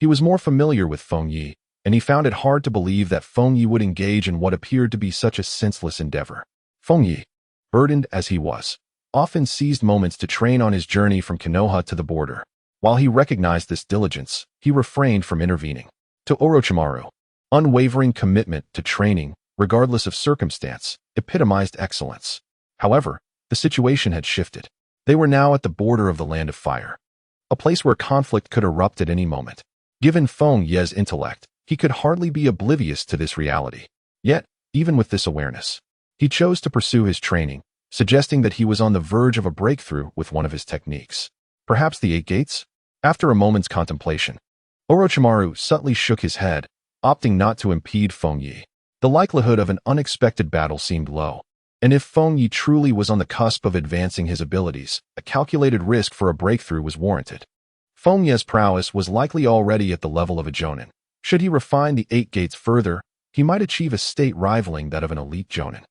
he was more familiar with Fengye, and he found it hard to believe that Fengye would engage in what appeared to be such a senseless endeavor. Fengye, burdened as he was, often seized moments to train on his journey from Konoha to the border. While he recognized this diligence, he refrained from intervening. To Orochimaru, unwavering commitment to training, regardless of circumstance, epitomized excellence. However, the situation had shifted. They were now at the border of the Land of Fire, a place where conflict could erupt at any moment. Given Fengye's intellect, he could hardly be oblivious to this reality. Yet, even with this awareness, he chose to pursue his training, suggesting that he was on the verge of a breakthrough with one of his techniques. Perhaps the 8 gates? After a moment's contemplation, Orochimaru subtly shook his head, opting not to impede Fengye. The likelihood of an unexpected battle seemed low, and if Fengye truly was on the cusp of advancing his abilities, a calculated risk for a breakthrough was warranted. Fengye's prowess was likely already at the level of a jonin. Should he refine the 8 gates further, he might achieve a state rivaling that of an elite jonin.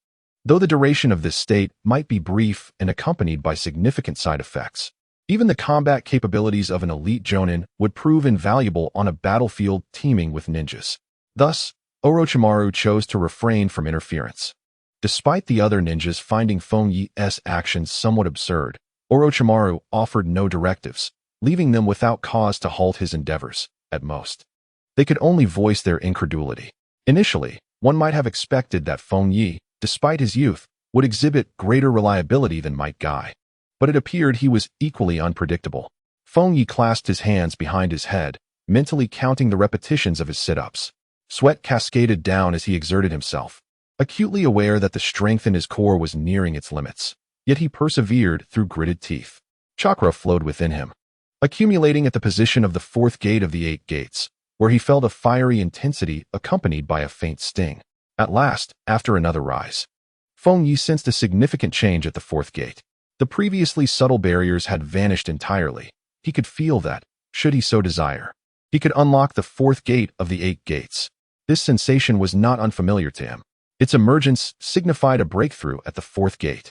Though the duration of this state might be brief and accompanied by significant side effects, even the combat capabilities of an elite jonin would prove invaluable on a battlefield teeming with ninjas. Thus, Orochimaru chose to refrain from interference. Despite the other ninjas finding Fengye's actions somewhat absurd, Orochimaru offered no directives, leaving them without cause to halt his endeavors. At most, they could only voice their incredulity. Initially, one might have expected that Fengye, despite his youth, would exhibit greater reliability than might Guy. But it appeared he was equally unpredictable. Fengye clasped his hands behind his head, mentally counting the repetitions of his sit-ups. Sweat cascaded down as he exerted himself, acutely aware that the strength in his core was nearing its limits. Yet he persevered through gritted teeth. Chakra flowed within him, accumulating at the position of the 4th gate of the 8 gates, where he felt a fiery intensity accompanied by a faint sting. At last, after another rise, Fengye sensed a significant change at the fourth gate. The previously subtle barriers had vanished entirely. He could feel that, should he so desire, he could unlock the fourth gate of the 8 gates. This sensation was not unfamiliar to him. Its emergence signified a breakthrough at the fourth gate.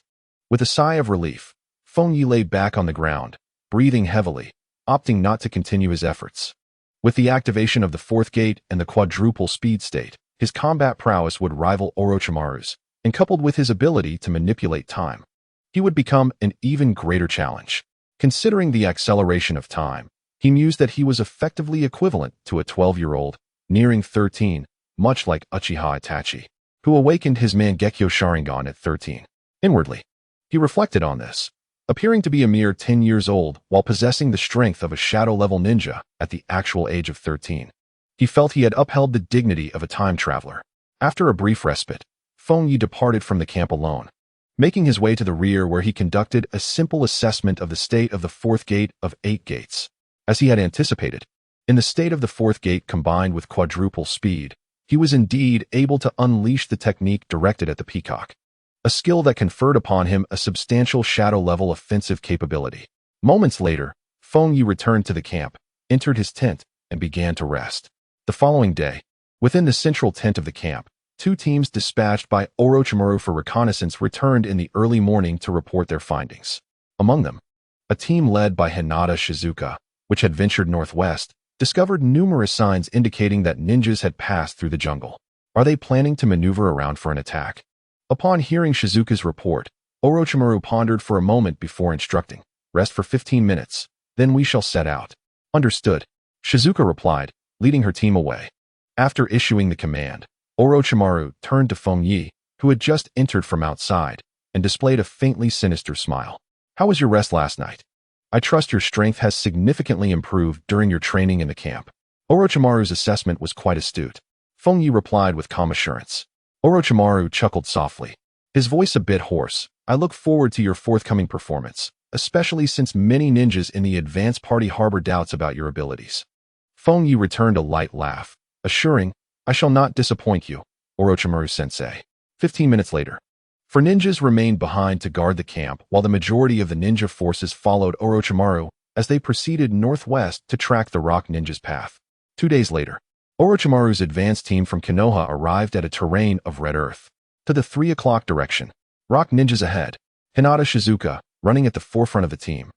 With a sigh of relief, Fengye lay back on the ground, breathing heavily, opting not to continue his efforts. With the activation of the fourth gate and the quadruple speed state, his combat prowess would rival Orochimaru's, and coupled with his ability to manipulate time, he would become an even greater challenge. Considering the acceleration of time, he mused that he was effectively equivalent to a 12-year-old, nearing 13, much like Uchiha Itachi, who awakened his Mangekyo Sharingan at 13. Inwardly, he reflected on this, appearing to be a mere 10 years old while possessing the strength of a shadow-level ninja at the actual age of 13. He felt he had upheld the dignity of a time traveler. After a brief respite, Fengye departed from the camp alone, making his way to the rear where he conducted a simple assessment of the state of the fourth gate of 8 gates. As he had anticipated, in the state of the fourth gate combined with quadruple speed, he was indeed able to unleash the technique directed at the peacock, a skill that conferred upon him a substantial shadow-level offensive capability. Moments later, Fengye returned to the camp, entered his tent, and began to rest. The following day, within the central tent of the camp, 2 teams dispatched by Orochimaru for reconnaissance returned in the early morning to report their findings. Among them, a team led by Hinata Shizuka, which had ventured northwest, discovered numerous signs indicating that ninjas had passed through the jungle. Are they planning to maneuver around for an attack? Upon hearing Shizuka's report, Orochimaru pondered for a moment before instructing, "Rest for 15 minutes, then we shall set out." "Understood," Shizuka replied, leading her team away. After issuing the command, Orochimaru turned to Fengye, who had just entered from outside, and displayed a faintly sinister smile. "How was your rest last night? I trust your strength has significantly improved during your training in the camp." Orochimaru's assessment was quite astute. Fengye replied with calm assurance. Orochimaru chuckled softly, his voice a bit hoarse. "I look forward to your forthcoming performance, especially since many ninjas in the advance party harbor doubts about your abilities." Fengye returned a light laugh, assuring, "I shall not disappoint you, Orochimaru-sensei." 15 minutes later, 4 ninjas remained behind to guard the camp while the majority of the ninja forces followed Orochimaru as they proceeded northwest to track the rock ninja's path. 2 days later, Orochimaru's advance team from Konoha arrived at a terrain of red earth. To the 3 o'clock direction, rock ninjas ahead, Hinata Shizuka, running at the forefront of the team,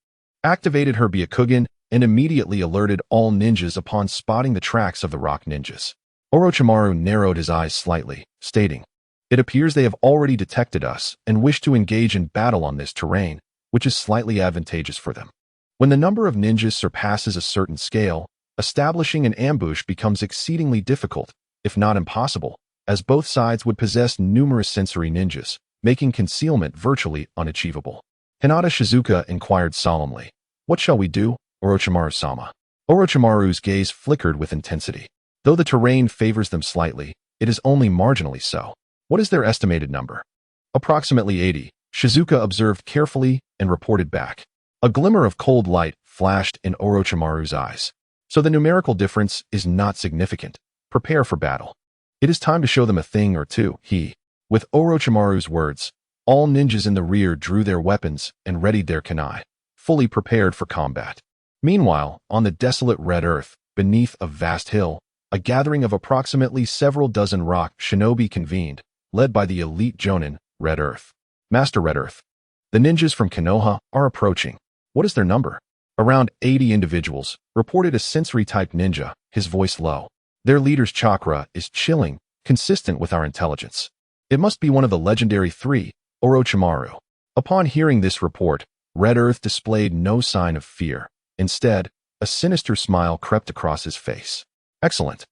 activated her Byakugan and immediately alerted all ninjas upon spotting the tracks of the rock ninjas. Orochimaru narrowed his eyes slightly, stating, "It appears they have already detected us and wish to engage in battle on this terrain, which is slightly advantageous for them. When the number of ninjas surpasses a certain scale, establishing an ambush becomes exceedingly difficult, if not impossible, as both sides would possess numerous sensory ninjas, making concealment virtually unachievable." Hinata Shizuka inquired solemnly, "What shall we do, Orochimaru-sama?" Orochimaru's gaze flickered with intensity. "Though the terrain favors them slightly, it is only marginally so. What is their estimated number?" "Approximately 80, Shizuka observed carefully and reported back. A glimmer of cold light flashed in Orochimaru's eyes. "So the numerical difference is not significant. Prepare for battle. It is time to show them a thing or two." With Orochimaru's words, all ninjas in the rear drew their weapons and readied their kunai, fully prepared for combat. Meanwhile, on the desolate red earth, beneath a vast hill, a gathering of approximately several dozen rock shinobi convened, led by the elite jonin, Red Earth. "Master Red Earth, the ninjas from Konoha are approaching. What is their number?" "Around 80 individuals," reported a sensory-type ninja, his voice low. "Their leader's chakra is chilling, consistent with our intelligence. It must be one of the legendary 3, Orochimaru." Upon hearing this report, Red Earth displayed no sign of fear. Instead, a sinister smile crept across his face. "Excellent.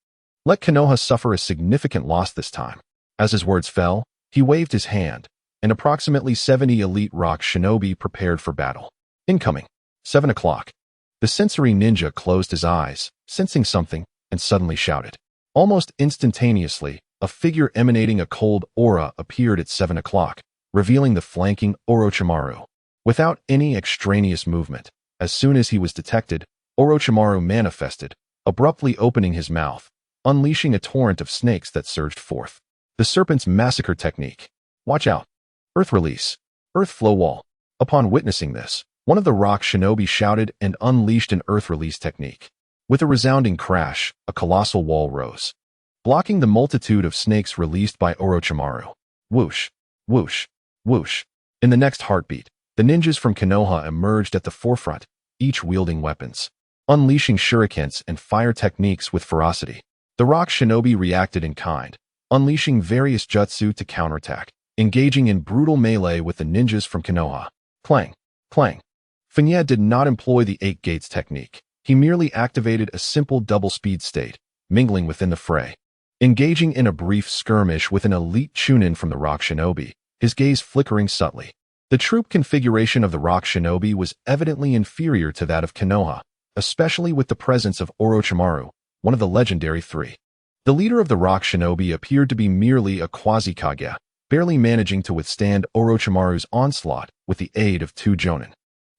Let Konoha suffer a significant loss this time." As his words fell, he waved his hand, and approximately 70 elite rock shinobi prepared for battle. Incoming. 7 o'clock. The sensory ninja closed his eyes, sensing something, and suddenly shouted. Almost instantaneously, a figure emanating a cold aura appeared at 7 o'clock, revealing the flanking Orochimaru. Without any extraneous movement, as soon as he was detected, Orochimaru manifested, abruptly opening his mouth, unleashing a torrent of snakes that surged forth. The serpent's massacre technique. Watch out. Earth release. Earth flow wall. Upon witnessing this, one of the rock shinobi shouted and unleashed an earth release technique. With a resounding crash, a colossal wall rose, blocking the multitude of snakes released by Orochimaru. Whoosh, whoosh, whoosh. In the next heartbeat, the ninjas from Konoha emerged at the forefront, each wielding weapons, unleashing shurikens and fire techniques with ferocity. The rock shinobi reacted in kind, unleashing various jutsu to counterattack, engaging in brutal melee with the ninjas from Konoha. Clang, clang. Fengye did not employ the 8 gates technique. He merely activated a simple double-speed state, mingling within the fray. Engaging in a brief skirmish with an elite chunin from the rock shinobi, his gaze flickering subtly. The troop configuration of the rock shinobi was evidently inferior to that of Konoha, especially with the presence of Orochimaru, one of the legendary 3. The leader of the rock shinobi appeared to be merely a quasi-kage, barely managing to withstand Orochimaru's onslaught with the aid of 2 jonin.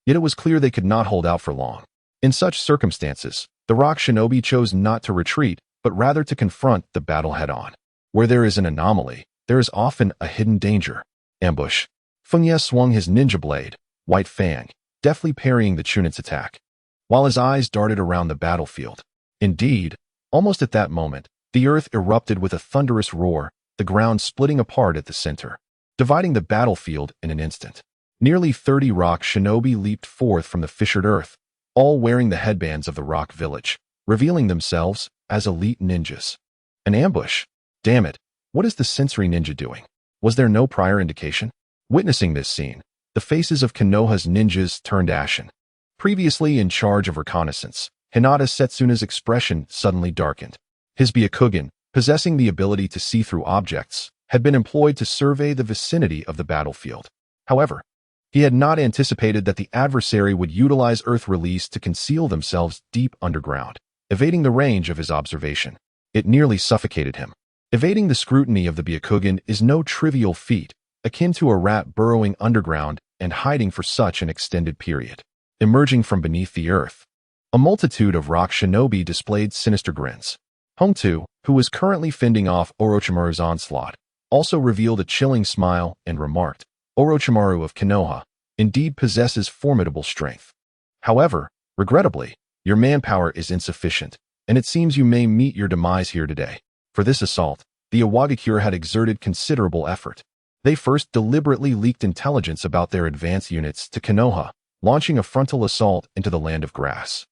Yet it was clear they could not hold out for long. In such circumstances, the rock shinobi chose not to retreat, but rather to confront the battle head-on. Where there is an anomaly, there is often a hidden danger. Ambush. Fengye swung his ninja blade, White Fang, deftly parrying the chunin's attack, while his eyes darted around the battlefield. Indeed, almost at that moment, the earth erupted with a thunderous roar, the ground splitting apart at the center, dividing the battlefield in an instant. Nearly 30 rock shinobi leaped forth from the fissured earth, all wearing the headbands of the rock village, revealing themselves as elite ninjas. An ambush? Damn it, what is the sensory ninja doing? Was there no prior indication? Witnessing this scene, the faces of Konoha's ninjas turned ashen. Previously in charge of reconnaissance, Hinata Setsuna's expression suddenly darkened. His Byakugan, possessing the ability to see through objects, had been employed to survey the vicinity of the battlefield. However, he had not anticipated that the adversary would utilize earth release to conceal themselves deep underground, evading the range of his observation. It nearly suffocated him. Evading the scrutiny of the Byakugan is no trivial feat, akin to a rat burrowing underground and hiding for such an extended period. Emerging from beneath the earth, a multitude of rock shinobi displayed sinister grins. Hongtu, who was currently fending off Orochimaru's onslaught, also revealed a chilling smile and remarked, Orochimaru of Konoha indeed possesses formidable strength. However, regrettably, your manpower is insufficient, and it seems you may meet your demise here today. For this assault, the Iwagakure had exerted considerable effort. They first deliberately leaked intelligence about their advance units to Konoha, launching a frontal assault into the land of grass,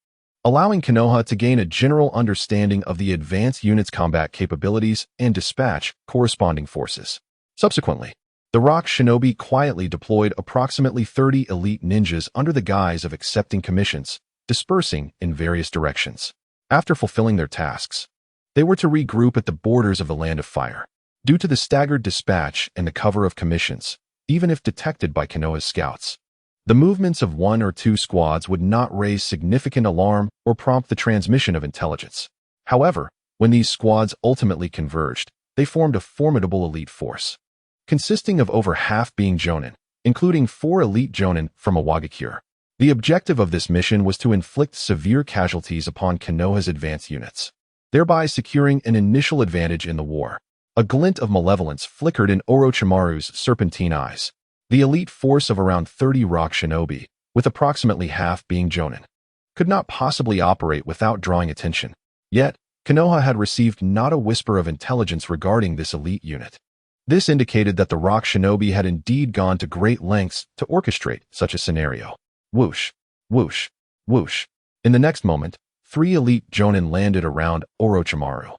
allowing Konoha to gain a general understanding of the advance unit's combat capabilities and dispatch corresponding forces. Subsequently, the rock shinobi quietly deployed approximately 30 elite ninjas under the guise of accepting commissions, dispersing in various directions. After fulfilling their tasks, they were to regroup at the borders of the Land of Fire. Due to the staggered dispatch and the cover of commissions, even if detected by Konoha's scouts, the movements of 1 or 2 squads would not raise significant alarm or prompt the transmission of intelligence. However, when these squads ultimately converged, they formed a formidable elite force, consisting of over half being jonin, including 4 elite jonin from Iwagakure. The objective of this mission was to inflict severe casualties upon Konoha's advance units, thereby securing an initial advantage in the war. A glint of malevolence flickered in Orochimaru's serpentine eyes. The elite force of around 30 rock shinobi, with approximately half being jonin, could not possibly operate without drawing attention. Yet, Konoha had received not a whisper of intelligence regarding this elite unit. This indicated that the rock shinobi had indeed gone to great lengths to orchestrate such a scenario. Whoosh, whoosh, whoosh. In the next moment, 3 elite jonin landed around Orochimaru.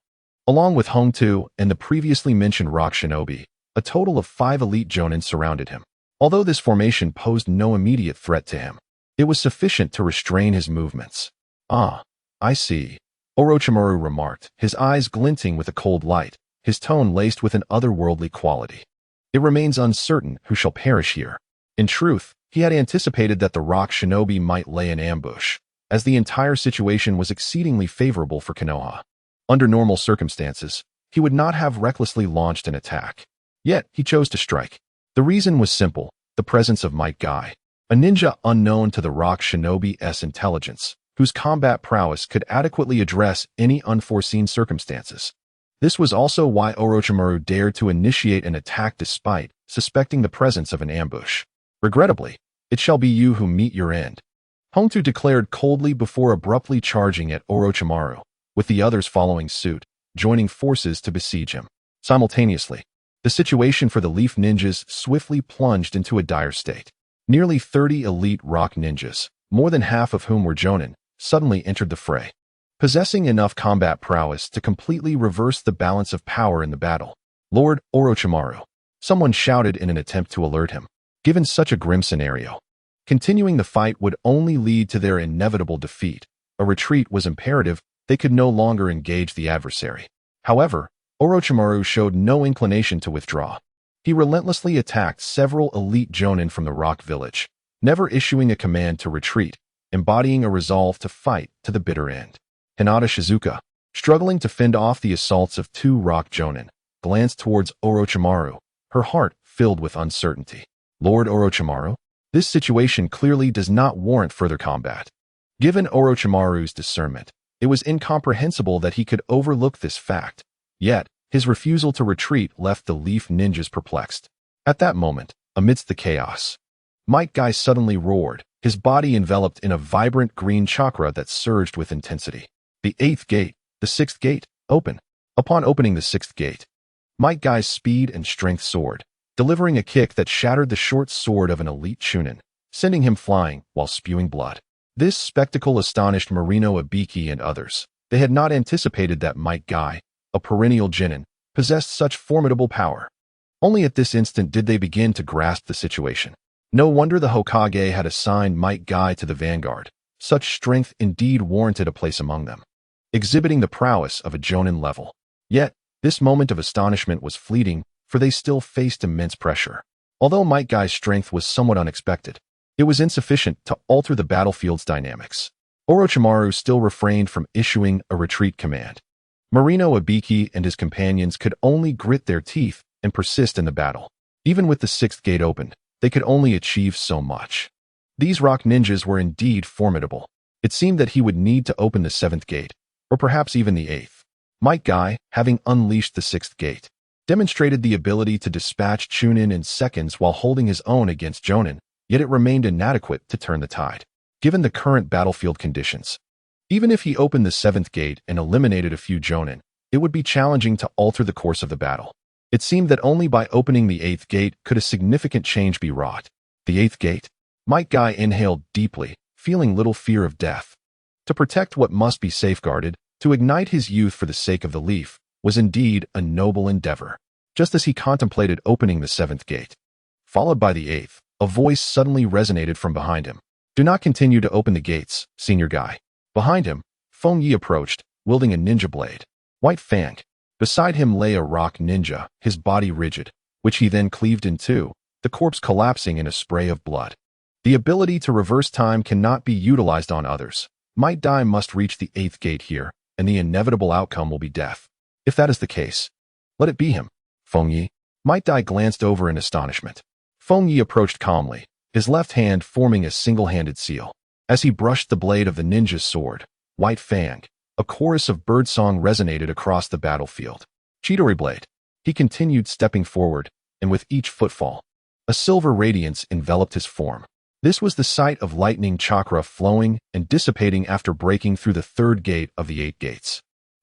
Along with Hongtu and the previously mentioned rock shinobi, a total of 5 elite jonin surrounded him. Although this formation posed no immediate threat to him, it was sufficient to restrain his movements. Ah, I see, Orochimaru remarked, his eyes glinting with a cold light, his tone laced with an otherworldly quality. It remains uncertain who shall perish here. In truth, he had anticipated that the rock shinobi might lay an ambush, as the entire situation was exceedingly favorable for Konoha. Under normal circumstances, he would not have recklessly launched an attack. Yet, he chose to strike. The reason was simple, the presence of Might Guy, a ninja unknown to the rock shinobi's intelligence, whose combat prowess could adequately address any unforeseen circumstances. This was also why Orochimaru dared to initiate an attack despite suspecting the presence of an ambush. Regrettably, it shall be you who meet your end. Hongtu declared coldly before abruptly charging at Orochimaru, with the others following suit, joining forces to besiege him. Simultaneously, the situation for the Leaf Ninjas swiftly plunged into a dire state. Nearly 30 elite rock ninjas, more than half of whom were Jonin, suddenly entered the fray, possessing enough combat prowess to completely reverse the balance of power in the battle. Lord Orochimaru, someone shouted in an attempt to alert him. Given such a grim scenario, continuing the fight would only lead to their inevitable defeat. A retreat was imperative. They could no longer engage the adversary. However, Orochimaru showed no inclination to withdraw. He relentlessly attacked several elite Jonin from the Rock Village, never issuing a command to retreat, embodying a resolve to fight to the bitter end. Hinata Shizuka, struggling to fend off the assaults of 2 Rock Jonin, glanced towards Orochimaru, her heart filled with uncertainty. Lord Orochimaru, this situation clearly does not warrant further combat. Given Orochimaru's discernment, it was incomprehensible that he could overlook this fact. Yet, his refusal to retreat left the Leaf Ninjas perplexed. At that moment, amidst the chaos, Might Guy suddenly roared, his body enveloped in a vibrant green chakra that surged with intensity. The 8th gate, the 6th gate, open. Upon opening the 6th gate, Might Guy's speed and strength soared, delivering a kick that shattered the short sword of an elite Chunin, sending him flying while spewing blood. This spectacle astonished Marino Ibiki and others. They had not anticipated that Might Guy, a perennial Genin, possessed such formidable power. Only at this instant did they begin to grasp the situation. No wonder the Hokage had assigned Might Guy to the vanguard. Such strength indeed warranted a place among them, exhibiting the prowess of a Jonin level. Yet, this moment of astonishment was fleeting, for they still faced immense pressure. Although Might Guy's strength was somewhat unexpected, it was insufficient to alter the battlefield's dynamics. Orochimaru still refrained from issuing a retreat command. Marino Ibiki and his companions could only grit their teeth and persist in the battle. Even with the 6th gate opened, they could only achieve so much. These rock ninjas were indeed formidable. It seemed that he would need to open the 7th gate, or perhaps even the 8th. Might Guy, having unleashed the 6th gate, demonstrated the ability to dispatch Chunin in seconds while holding his own against Jonin, yet it remained inadequate to turn the tide. Given the current battlefield conditions, even if he opened the 7th gate and eliminated a few Jonin, it would be challenging to alter the course of the battle. It seemed that only by opening the 8th gate could a significant change be wrought. The 8th gate. Might Guy inhaled deeply, feeling little fear of death. To protect what must be safeguarded, to ignite his youth for the sake of the leaf, was indeed a noble endeavor. Just as he contemplated opening the 7th gate, followed by the 8th, a voice suddenly resonated from behind him. Do not continue to open the gates, Senior Guy. Behind him, Fengye approached, wielding a ninja blade. White Fang. Beside him lay a rock ninja, his body rigid, which he then cleaved in two, the corpse collapsing in a spray of blood. The ability to reverse time cannot be utilized on others. Might Guy must reach the 8th gate here, and the inevitable outcome will be death. If that is the case, let it be him. Fengye. Might Guy glanced over in astonishment. Fengye approached calmly, his left hand forming a single-handed seal. As he brushed the blade of the ninja's sword, White Fang, a chorus of birdsong resonated across the battlefield. Chidori Blade. He continued stepping forward, and with each footfall, a silver radiance enveloped his form. This was the sight of lightning chakra flowing and dissipating after breaking through the 3rd gate of the 8 gates.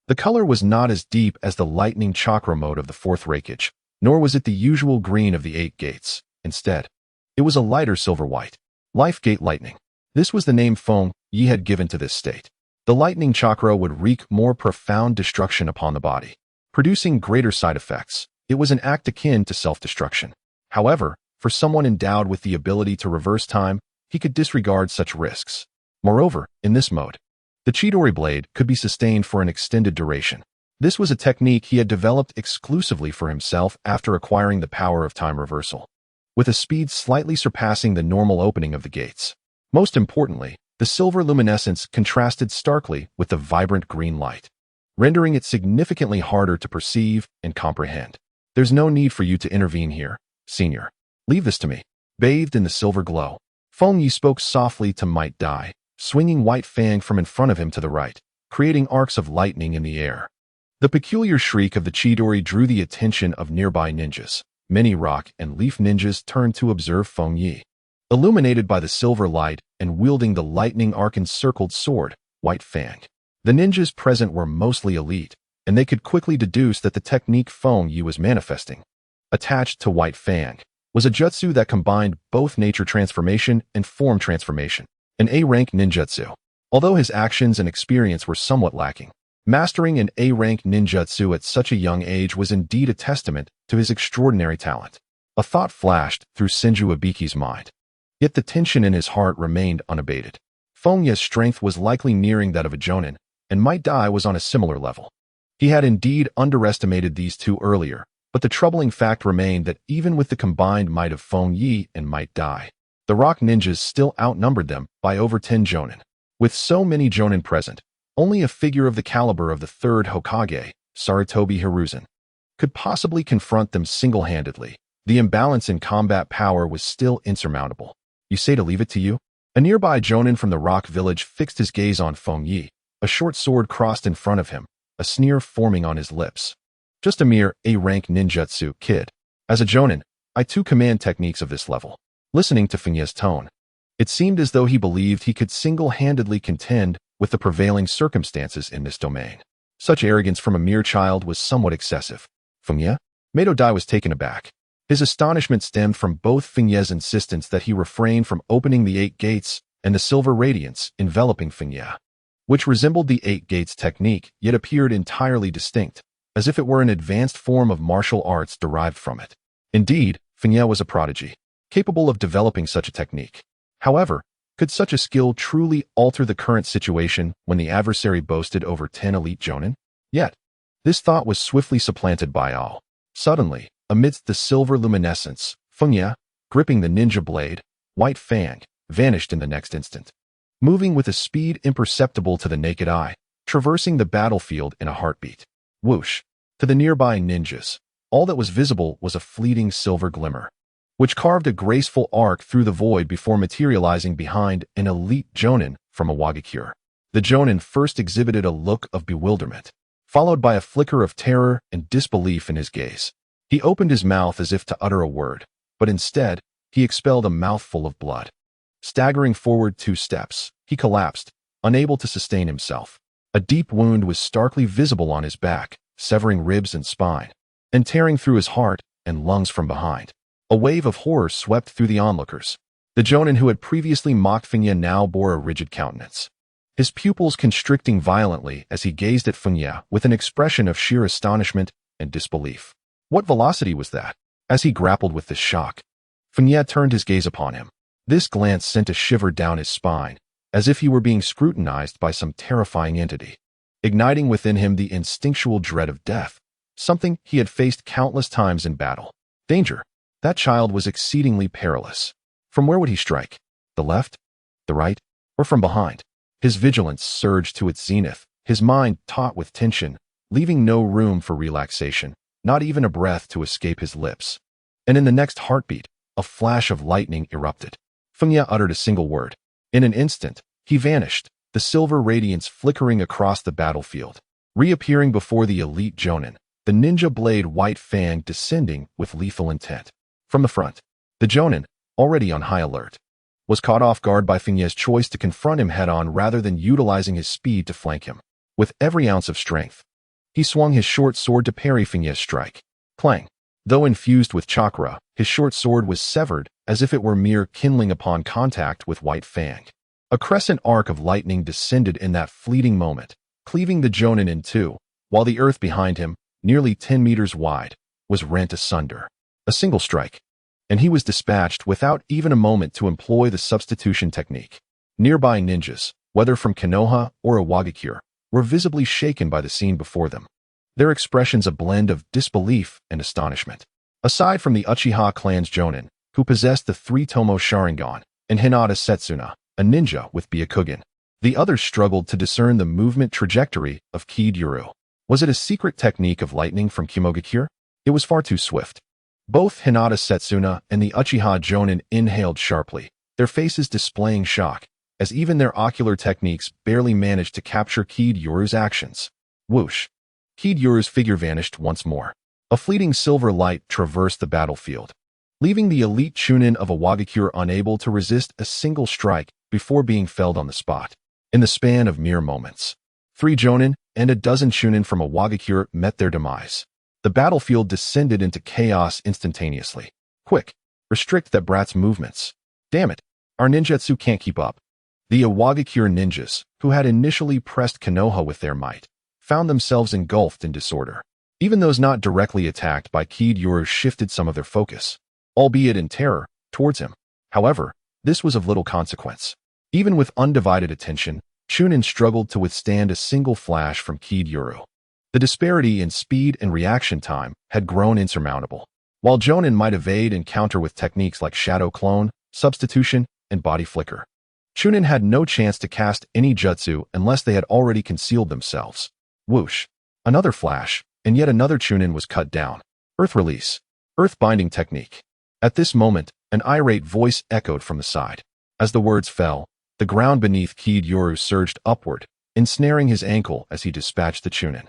The color was not as deep as the lightning chakra mode of the 4th raikage, nor was it the usual green of the 8 gates. Instead, it was a lighter silver-white. Life Gate Lightning. This was the name Fengye had given to this state. The lightning chakra would wreak more profound destruction upon the body, producing greater side effects. It was an act akin to self-destruction. However, for someone endowed with the ability to reverse time, he could disregard such risks. Moreover, in this mode, the Chidori Blade could be sustained for an extended duration. This was a technique he had developed exclusively for himself after acquiring the power of time reversal, with a speed slightly surpassing the normal opening of the gates. Most importantly, the silver luminescence contrasted starkly with the vibrant green light, rendering it significantly harder to perceive and comprehend. There's no need for you to intervene here, Senior. Leave this to me. Bathed in the silver glow, Fengye spoke softly to Might Guy, swinging White Fang from in front of him to the right, creating arcs of lightning in the air. The peculiar shriek of the Chidori drew the attention of nearby ninjas. Many rock and leaf ninjas turned to observe Fengye. Illuminated by the silver light and wielding the lightning arc-encircled sword, White Fang. The ninjas present were mostly elite, and they could quickly deduce that the technique Fengye was manifesting. Attached to White Fang was a jutsu that combined both nature transformation and form transformation, an A-rank ninjutsu. Although his actions and experience were somewhat lacking, mastering an A-rank ninjutsu at such a young age was indeed a testament to his extraordinary talent. A thought flashed through Senju Ibiki's mind. Yet the tension in his heart remained unabated. Fengye's strength was likely nearing that of a jonin, and Might Dai was on a similar level. He had indeed underestimated these two earlier, but the troubling fact remained that even with the combined might of Fengye and Might Dai, the rock ninjas still outnumbered them by over 10 jonin. With so many jonin present, only a figure of the caliber of the third Hokage, Sarutobi Hiruzen, could possibly confront them single-handedly. The imbalance in combat power was still insurmountable. You say to leave it to you? A nearby jonin from the rock village fixed his gaze on Fengye, a short sword crossed in front of him, a sneer forming on his lips. Just a mere A-rank ninjutsu, kid. As a jonin, I too command techniques of this level. Listening to Fengye's tone, it seemed as though he believed he could single-handedly contend with the prevailing circumstances in this domain. Such arrogance from a mere child was somewhat excessive. Fengye? Mato Dai was taken aback. His astonishment stemmed from both Fengye's insistence that he refrain from opening the 8 gates and the silver radiance enveloping Fengye, which resembled the 8 gates technique yet appeared entirely distinct, as if it were an advanced form of martial arts derived from it. Indeed, Fengye was a prodigy, capable of developing such a technique. However, could such a skill truly alter the current situation when the adversary boasted over 10 elite jonin? Yet, this thought was swiftly supplanted by all. Suddenly, amidst the silver luminescence, Fengye, gripping the ninja blade, White Fang, vanished in the next instant. Moving with a speed imperceptible to the naked eye, traversing the battlefield in a heartbeat. Whoosh! To the nearby ninjas, all that was visible was a fleeting silver glimmer, which carved a graceful arc through the void before materializing behind an elite jonin from a Wagakure. The jonin first exhibited a look of bewilderment, followed by a flicker of terror and disbelief in his gaze. He opened his mouth as if to utter a word, but instead, he expelled a mouthful of blood. Staggering forward 2 steps, he collapsed, unable to sustain himself. A deep wound was starkly visible on his back, severing ribs and spine, and tearing through his heart and lungs from behind. A wave of horror swept through the onlookers. The jonin who had previously mocked Fengye now bore a rigid countenance, his pupils constricting violently as he gazed at Fengye with an expression of sheer astonishment and disbelief. What velocity was that? As he grappled with this shock, Fengye turned his gaze upon him. This glance sent a shiver down his spine, as if he were being scrutinized by some terrifying entity, igniting within him the instinctual dread of death, something he had faced countless times in battle. Danger. That child was exceedingly perilous. From where would he strike? The left? The right? Or from behind? His vigilance surged to its zenith, his mind taut with tension, leaving no room for relaxation, not even a breath to escape his lips. And in the next heartbeat, a flash of lightning erupted. Fengye uttered a single word. In an instant, he vanished, the silver radiance flickering across the battlefield. Reappearing before the elite jonin, the ninja blade White Fang descending with lethal intent. From the front, the jonin, already on high alert, was caught off guard by Fengye's choice to confront him head-on rather than utilizing his speed to flank him. With every ounce of strength, he swung his short sword to parry Fengye's strike. Clang! Though infused with chakra, his short sword was severed as if it were mere kindling upon contact with White Fang. A crescent arc of lightning descended in that fleeting moment, cleaving the jonin in two, while the earth behind him, nearly 10 meters wide, was rent asunder. A single strike, and he was dispatched without even a moment to employ the substitution technique. Nearby ninjas, whether from Konoha or Iwagakure, were visibly shaken by the scene before them, their expressions a blend of disbelief and astonishment. Aside from the Uchiha clan's jonin, who possessed the 3-tomo Sharingan, and Hinata Setsuna, a ninja with Byakugan, the others struggled to discern the movement trajectory of Kiduru. Was it a secret technique of lightning from Kimogakure? It was far too swift. Both Hinata Setsuna and the Uchiha jonin inhaled sharply, their faces displaying shock, as even their ocular techniques barely managed to capture Kiryuru's actions. Whoosh! Kiryuru's figure vanished once more. A fleeting silver light traversed the battlefield, leaving the elite Chunin of Awagakure unable to resist a single strike before being felled on the spot. In the span of mere moments, 3 Jonin and a dozen Chunin from Awagakure met their demise. The battlefield descended into chaos instantaneously. Quick! Restrict that brat's movements. Damn it! Our ninjutsu can't keep up. The Awagakure ninjas, who had initially pressed Konoha with their might, found themselves engulfed in disorder. Even those not directly attacked by Kiryuru shifted some of their focus, albeit in terror, towards him. However, this was of little consequence. Even with undivided attention, Chunin struggled to withstand a single flash from Kiryuru. The disparity in speed and reaction time had grown insurmountable. While Jonin might evade and counter with techniques like shadow clone, substitution, and body flicker, Chunin had no chance to cast any jutsu unless they had already concealed themselves. Whoosh! Another flash, and yet another Chunin was cut down. Earth release. Earth binding technique. At this moment, an irate voice echoed from the side. As the words fell, the ground beneath Kiryuru surged upward, ensnaring his ankle as he dispatched the Chunin,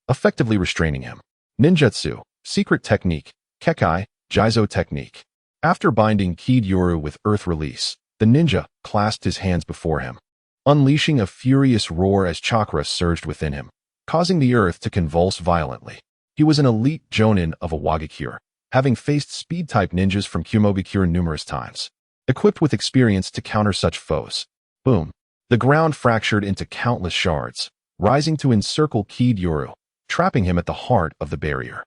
effectively restraining him. Ninjutsu, secret technique, Kekai, Jizo technique. After binding Kiryuru with earth release, the ninja clasped his hands before him, unleashing a furious roar as chakra surged within him, causing the earth to convulse violently. He was an elite Jonin of Awagakure, having faced speed-type ninjas from Kumogakure numerous times, equipped with experience to counter such foes. Boom! The ground fractured into countless shards, rising to encircle Kiryuru, trapping him at the heart of the barrier.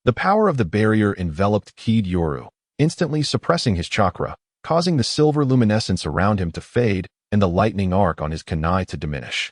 The power of the barrier enveloped Kiryuru, instantly suppressing his chakra, causing the silver luminescence around him to fade and the lightning arc on his kunai to diminish.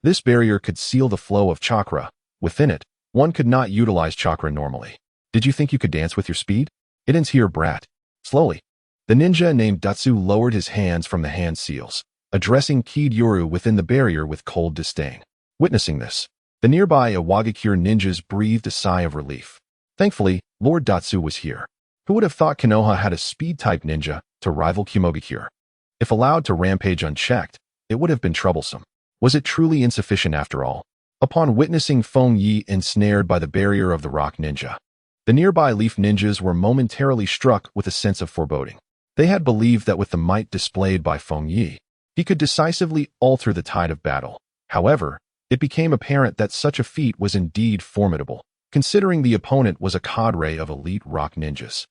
This barrier could seal the flow of chakra. Within it, one could not utilize chakra normally. Did you think you could dance with your speed? It ends here, brat. Slowly, the ninja named Datsu lowered his hands from the hand seals, addressing Kiryuru within the barrier with cold disdain. Witnessing this, the nearby Awagakure ninjas breathed a sigh of relief. Thankfully, Lord Datsu was here. Who would have thought Konoha had a speed-type ninja to rival Kumogakure? If allowed to rampage unchecked, it would have been troublesome. Was it truly insufficient after all? Upon witnessing Fengye ensnared by the barrier of the rock ninja, the nearby leaf ninjas were momentarily struck with a sense of foreboding. They had believed that with the might displayed by Fengye, he could decisively alter the tide of battle. However, it became apparent that such a feat was indeed formidable, considering the opponent was a cadre of elite rock ninjas,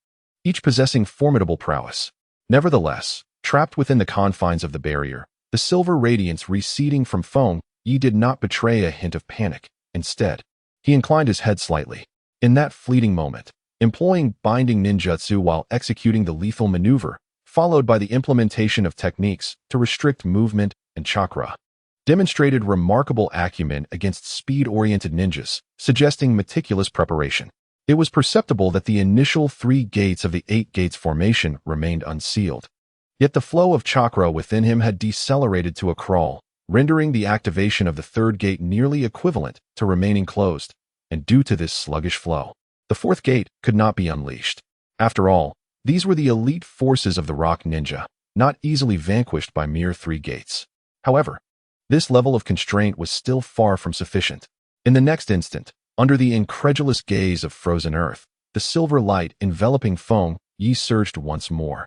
each possessing formidable prowess. Nevertheless, trapped within the confines of the barrier, the silver radiance receding from Fengye did not betray a hint of panic. Instead, he inclined his head slightly. In that fleeting moment, employing binding ninjutsu while executing the lethal maneuver, followed by the implementation of techniques to restrict movement and chakra, demonstrated remarkable acumen against speed-oriented ninjas, suggesting meticulous preparation. It was perceptible that the initial 3 gates of the 8 gates formation remained unsealed. Yet the flow of chakra within him had decelerated to a crawl, rendering the activation of the 3rd gate nearly equivalent to remaining closed, and due to this sluggish flow, the 4th gate could not be unleashed. After all, these were the elite forces of the rock ninja, not easily vanquished by mere 3 gates. However, this level of constraint was still far from sufficient. In the next instant, under the incredulous gaze of frozen earth, the silver light enveloping Fengye surged once more,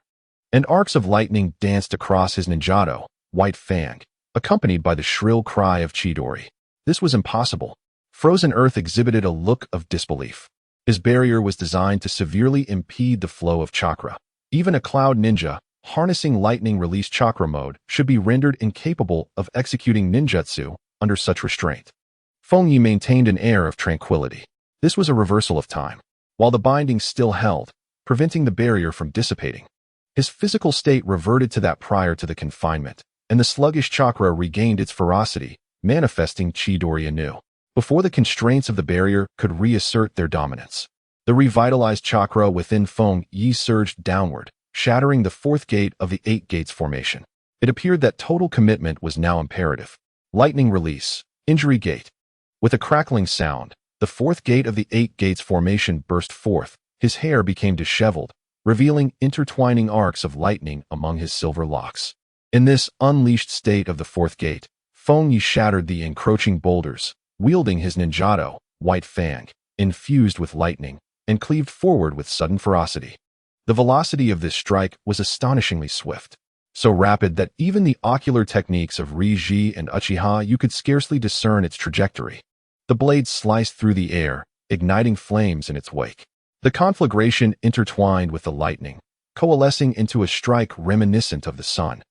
and arcs of lightning danced across his ninjato, White Fang, accompanied by the shrill cry of Chidori. This was impossible. Frozen earth exhibited a look of disbelief. His barrier was designed to severely impede the flow of chakra. Even a cloud ninja, harnessing lightning release chakra mode, should be rendered incapable of executing ninjutsu under such restraint. Fengye maintained an air of tranquility. This was a reversal of time, while the binding still held, preventing the barrier from dissipating. His physical state reverted to that prior to the confinement, and the sluggish chakra regained its ferocity, manifesting Chidori anew, before the constraints of the barrier could reassert their dominance. The revitalized chakra within Fengye surged downward, shattering the 4th gate of the 8 gates formation. It appeared that total commitment was now imperative. Lightning release, injury gate. With a crackling sound, the 4th gate of the 8 gates formation burst forth. His hair became disheveled, revealing intertwining arcs of lightning among his silver locks. In this unleashed state of the fourth gate, Fengye shattered the encroaching boulders, wielding his ninjato, white fang, infused with lightning, and cleaved forward with sudden ferocity. The velocity of this strike was astonishingly swift, so rapid that even the ocular techniques of Riji and Uchiha you could scarcely discern its trajectory. The blade sliced through the air, igniting flames in its wake. The conflagration intertwined with the lightning, coalescing into a strike reminiscent of the sun,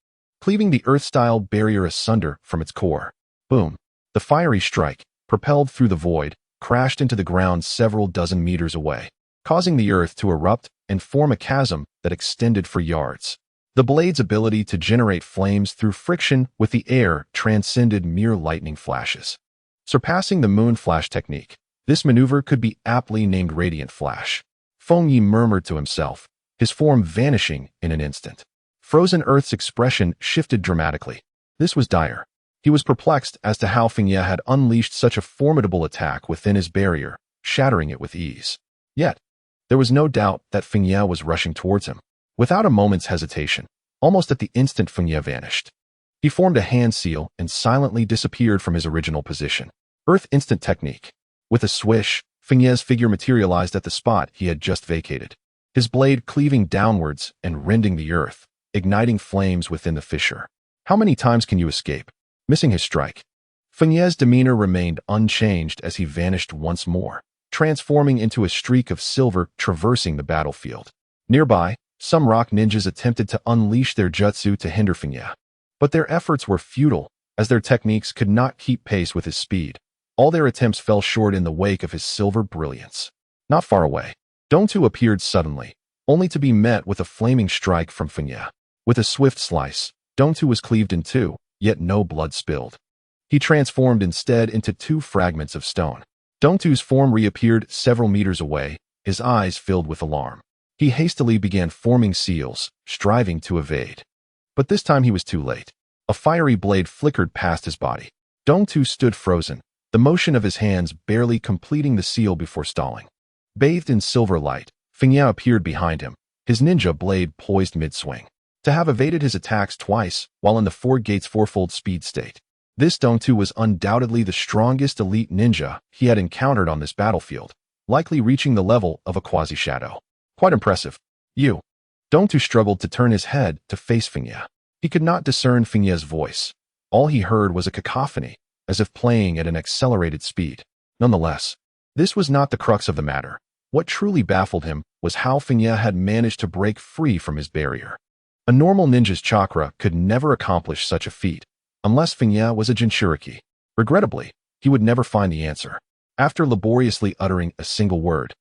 cleaving the earth-style barrier asunder from its core. Boom! The fiery strike, propelled through the void, crashed into the ground several dozen meters away, causing the earth to erupt and form a chasm that extended for yards. The blade's ability to generate flames through friction with the air transcended mere lightning flashes. Surpassing the moon flash technique, this maneuver could be aptly named Radiant Flash. Fengye murmured to himself, his form vanishing in an instant. Frozen Earth's expression shifted dramatically. This was dire. He was perplexed as to how Fengye had unleashed such a formidable attack within his barrier, shattering it with ease. Yet, there was no doubt that Fengye was rushing towards him. Without a moment's hesitation, almost at the instant Fengye vanished. He formed a hand seal and silently disappeared from his original position. Earth Instant Technique. With a swish, Fengye's figure materialized at the spot he had just vacated, his blade cleaving downwards and rending the earth, igniting flames within the fissure. How many times can you escape? Missing his strike. Fengye's demeanor remained unchanged as he vanished once more, transforming into a streak of silver traversing the battlefield. Nearby, some rock ninjas attempted to unleash their jutsu to hinder Fengye, but their efforts were futile, as their techniques could not keep pace with his speed. All their attempts fell short in the wake of his silver brilliance. Not far away, Dongtu appeared suddenly, only to be met with a flaming strike from Fengye. With a swift slice, Dongtu was cleaved in two, yet no blood spilled. He transformed instead into two fragments of stone. Dongtu's form reappeared several meters away, his eyes filled with alarm. He hastily began forming seals, striving to evade. But this time he was too late. A fiery blade flickered past his body. Dongtu stood frozen, the motion of his hands barely completing the seal before stalling. Bathed in silver light, Fengye appeared behind him, his ninja blade poised mid-swing. To have evaded his attacks twice while in the Four Gates fourfold speed state, this Dongtu was undoubtedly the strongest elite ninja he had encountered on this battlefield, likely reaching the level of a quasi-shadow. Quite impressive. You. Dongtu struggled to turn his head to face Fengye. He could not discern Fengye's voice. All he heard was a cacophony, as if playing at an accelerated speed. Nonetheless, this was not the crux of the matter. What truly baffled him was how Fengye had managed to break free from his barrier. A normal ninja's chakra could never accomplish such a feat, unless Fengye was a Jinchuriki. Regrettably, he would never find the answer. After laboriously uttering a single word,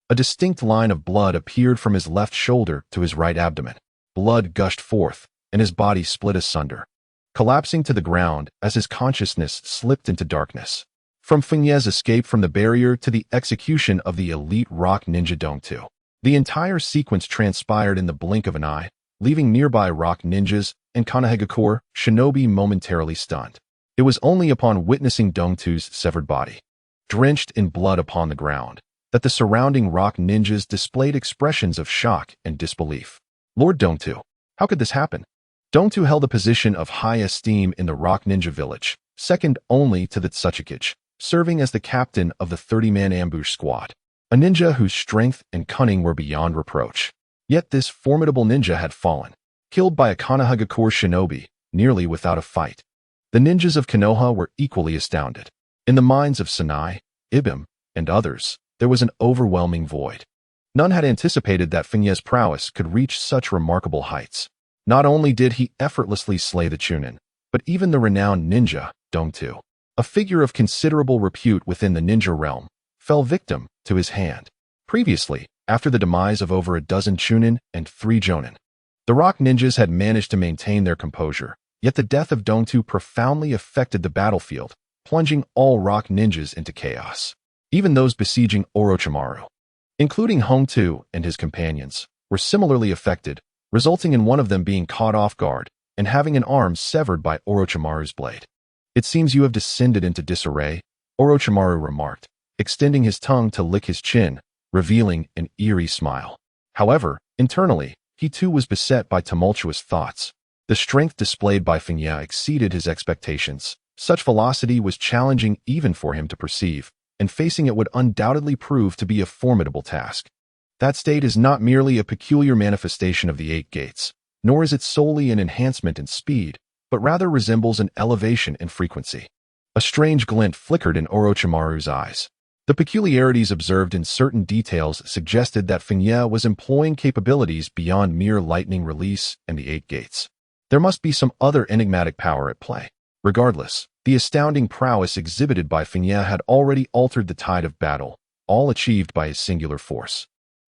a distinct line of blood appeared from his left shoulder to his right abdomen. Blood gushed forth, and his body split asunder, collapsing to the ground as his consciousness slipped into darkness. From Fengye's escape from the barrier to the execution of the elite rock ninja Dongtu, the entire sequence transpired in the blink of an eye, leaving nearby rock ninjas and Konohagakure shinobi momentarily stunned. It was only upon witnessing Dongtu's severed body, drenched in blood upon the ground, that the surrounding rock ninjas displayed expressions of shock and disbelief. Lord Dongtu, how could this happen? Dongtu held a position of high esteem in the rock ninja village, second only to the Tsuchikage, serving as the captain of the 30-man ambush squad, a ninja whose strength and cunning were beyond reproach. Yet this formidable ninja had fallen, killed by a Konohagakure shinobi, nearly without a fight. The ninjas of Konoha were equally astounded. In the minds of Sanai, Ibim, and others, there was an overwhelming void. None had anticipated that Fengye's prowess could reach such remarkable heights. Not only did he effortlessly slay the Chunin, but even the renowned ninja, Dongtu, a figure of considerable repute within the ninja realm, fell victim to his hand. Previously, after the demise of over a dozen Chunin and 3 Jonin, the rock ninjas had managed to maintain their composure, yet the death of Dongtu profoundly affected the battlefield, plunging all rock ninjas into chaos. Even those besieging Orochimaru, including Hongtu and his companions, were similarly affected, resulting in one of them being caught off guard and having an arm severed by Orochimaru's blade. It seems you have descended into disarray, Orochimaru remarked, extending his tongue to lick his chin, revealing an eerie smile. However, internally, he too was beset by tumultuous thoughts. The strength displayed by Fengye exceeded his expectations. Such velocity was challenging even for him to perceive, and facing it would undoubtedly prove to be a formidable task. That state is not merely a peculiar manifestation of the 8 gates, nor is it solely an enhancement in speed, but rather resembles an elevation in frequency. A strange glint flickered in Orochimaru's eyes. The peculiarities observed in certain details suggested that Fengye was employing capabilities beyond mere lightning release and the 8 gates. There must be some other enigmatic power at play. Regardless, the astounding prowess exhibited by Fengye had already altered the tide of battle, all achieved by his singular force.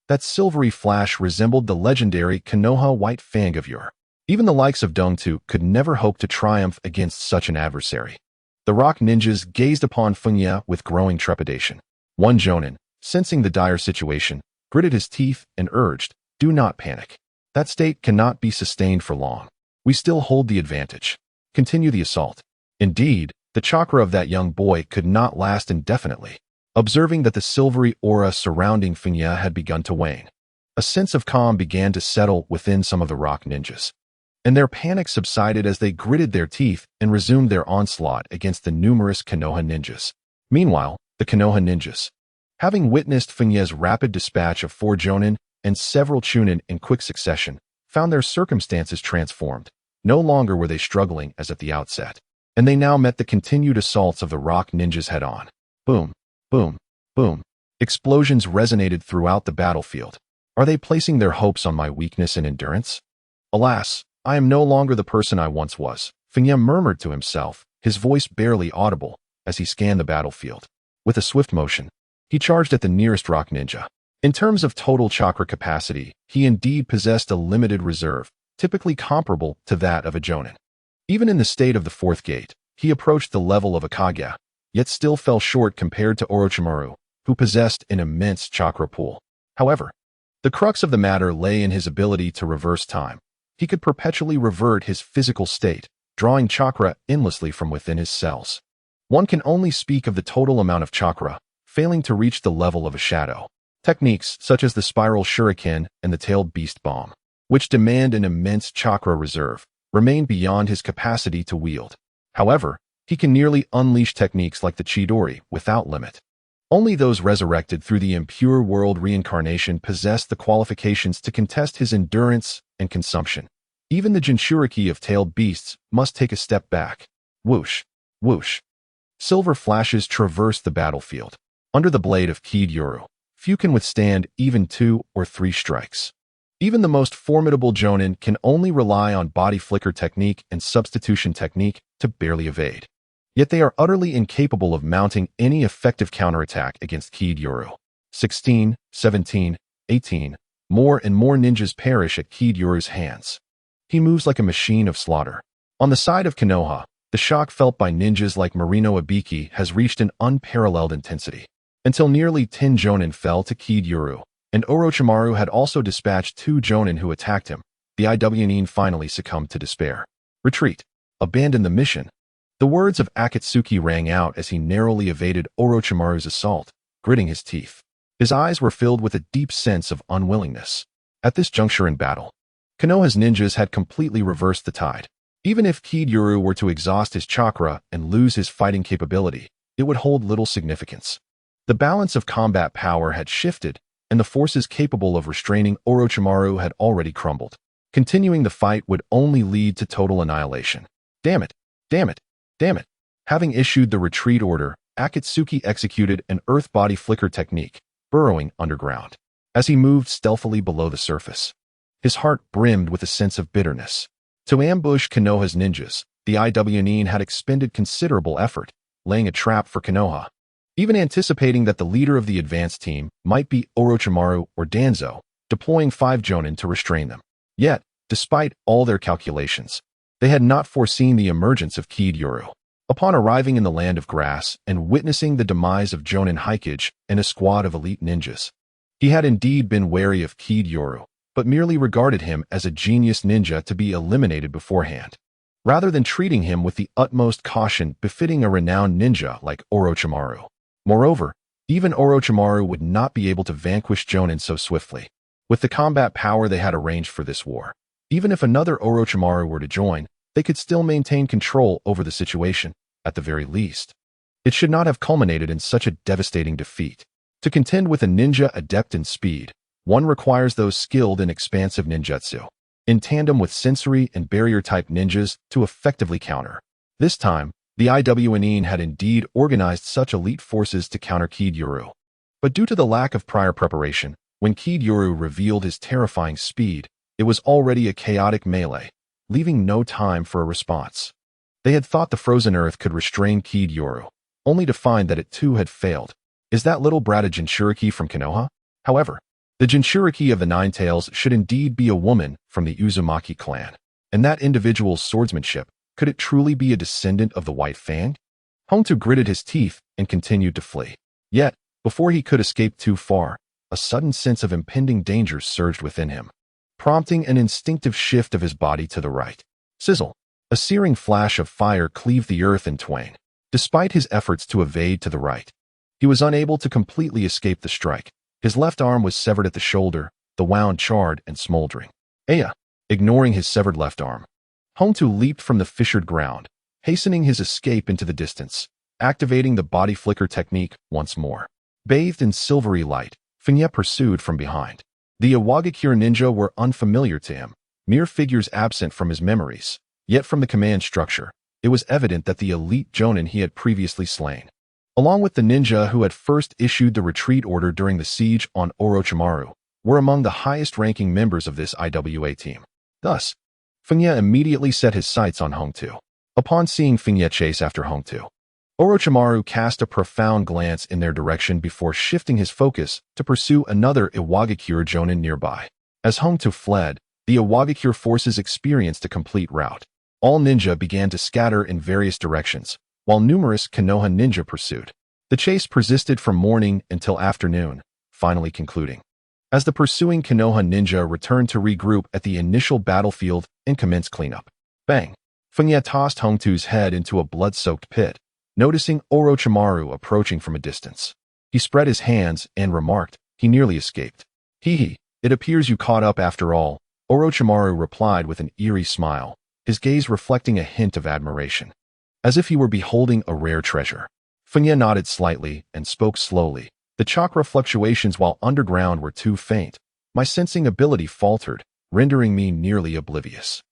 That silvery flash resembled the legendary Konoha white fang of yore. Even the likes of Dongtu could never hope to triumph against such an adversary. The rock ninjas gazed upon Fengye with growing trepidation. One Jonin, sensing the dire situation, gritted his teeth and urged, "Do not panic. That state cannot be sustained for long. We still hold the advantage. Continue the assault." Indeed, the chakra of that young boy could not last indefinitely. Observing that the silvery aura surrounding Fengye had begun to wane, a sense of calm began to settle within some of the rock ninjas, and their panic subsided as they gritted their teeth and resumed their onslaught against the numerous Konoha ninjas. Meanwhile, the Konoha ninjas, having witnessed Fengye's rapid dispatch of 4 Jonin and several Chunin in quick succession, found their circumstances transformed. No longer were they struggling as at the outset, and they now met the continued assaults of the rock ninjas head-on. Boom, boom, boom. Explosions resonated throughout the battlefield. Are they placing their hopes on my weakness and endurance? Alas, I am no longer the person I once was, Fengye murmured to himself, his voice barely audible, as he scanned the battlefield. With a swift motion, he charged at the nearest rock ninja. In terms of total chakra capacity, he indeed possessed a limited reserve, typically comparable to that of a Jonin. Even in the state of the 4th gate, he approached the level of a Kage, yet still fell short compared to Orochimaru, who possessed an immense chakra pool. However, the crux of the matter lay in his ability to reverse time. He could perpetually revert his physical state, drawing chakra endlessly from within his cells. One can only speak of the total amount of chakra, failing to reach the level of a shadow. Techniques such as the spiral shuriken and the tailed beast bomb, which demand an immense chakra reserve, remain beyond his capacity to wield. However, he can nearly unleash techniques like the Chidori without limit. Only those resurrected through the impure world reincarnation possess the qualifications to contest his endurance and consumption. Even the Jinchuriki of tailed beasts must take a step back. Whoosh, whoosh. Silver flashes traverse the battlefield. Under the blade of Kid-Yoru, few can withstand even 2 or 3 strikes. Even the most formidable Jonin can only rely on body flicker technique and substitution technique to barely evade. Yet they are utterly incapable of mounting any effective counterattack against Kid-Yoru. 16, 17, 18. More and more ninjas perish at Kid-Yoru's hands. He moves like a machine of slaughter. On the side of Konoha, the shock felt by ninjas like Marino Ibiki has reached an unparalleled intensity, until nearly 10 Jonin fell to Kid-Yoru, and Orochimaru had also dispatched 2 Jonin who attacked him. The Iwnin finally succumbed to despair. Retreat. Abandon the mission. The words of Akatsuki rang out as he narrowly evaded Orochimaru's assault, gritting his teeth. His eyes were filled with a deep sense of unwillingness. At this juncture in battle, Konoha's ninjas had completely reversed the tide. Even if Kid-Yoru were to exhaust his chakra and lose his fighting capability, it would hold little significance. The balance of combat power had shifted, and the forces capable of restraining Orochimaru had already crumbled. Continuing the fight would only lead to total annihilation. Damn it! Damn it! Damn it! Having issued the retreat order, Akatsuki executed an earth body flicker technique, burrowing underground. As he moved stealthily below the surface, his heart brimmed with a sense of bitterness. To ambush Konoha's ninjas, the Iwnin had expended considerable effort, laying a trap for Konoha. Even anticipating that the leader of the advance team might be Orochimaru or Danzo, deploying 5 Jonin to restrain them. Yet, despite all their calculations, they had not foreseen the emergence of Kid-Yoru. Upon arriving in the land of grass and witnessing the demise of Jonin Hikage and a squad of elite ninjas, he had indeed been wary of Kid-Yoru, but merely regarded him as a genius ninja to be eliminated beforehand, rather than treating him with the utmost caution befitting a renowned ninja like Orochimaru. Moreover, even Orochimaru would not be able to vanquish Jonin so swiftly. With the combat power they had arranged for this war, Even if another Orochimaru were to join, they could still maintain control over the situation, at the very least. It should not have culminated in such a devastating defeat. To contend with a ninja adept in speed, one requires those skilled in expansive ninjutsu, in tandem with sensory and barrier-type ninjas to effectively counter. This time, the IWNine had indeed organized such elite forces to counter Kiryuru. But due to the lack of prior preparation, when Kiryuru revealed his terrifying speed, it was already a chaotic melee, leaving no time for a response. They had thought the frozen earth could restrain Kiryuru, only to find that it too had failed. Is that little brat a Jinchuriki from Konoha? However, the Jinchuriki of the Nine Tails should indeed be a woman from the Uzumaki clan. And that individual's swordsmanship, could it truly be a descendant of the White Fang? Hongtu gritted his teeth and continued to flee. Yet, before he could escape too far, a sudden sense of impending danger surged within him, prompting an instinctive shift of his body to the right. Sizzle! A searing flash of fire cleaved the earth in twain. Despite his efforts to evade to the right, he was unable to completely escape the strike. His left arm was severed at the shoulder, the wound charred and smoldering. Aya! Ignoring his severed left arm, Hongtu leaped from the fissured ground, hastening his escape into the distance, activating the body flicker technique once more. Bathed in silvery light, Fengye pursued from behind. The Iwagakure ninja were unfamiliar to him, mere figures absent from his memories. Yet from the command structure, it was evident that the elite jonin he had previously slain, along with the ninja who had first issued the retreat order during the siege on Orochimaru, were among the highest-ranking members of this IWA team. Thus, Fengye immediately set his sights on Hongtu. Upon seeing Fengye chase after Hongtu, Orochimaru cast a profound glance in their direction before shifting his focus to pursue another Iwagakure jonin nearby. As Hongtu fled, the Iwagakure forces experienced a complete rout. All ninja began to scatter in various directions, while numerous Konoha ninja pursued. The chase persisted from morning until afternoon, finally concluding. As the pursuing Konoha ninja returned to regroup at the initial battlefield and commence cleanup. Bang! Fengye tossed Hongtu's head into a blood-soaked pit, noticing Orochimaru approaching from a distance. He spread his hands and remarked, "He nearly escaped." "Hee, it appears you caught up after all," Orochimaru replied with an eerie smile, his gaze reflecting a hint of admiration, as if he were beholding a rare treasure. Fengye nodded slightly and spoke slowly. "The chakra fluctuations while underground were too faint. My sensing ability faltered, rendering me nearly oblivious.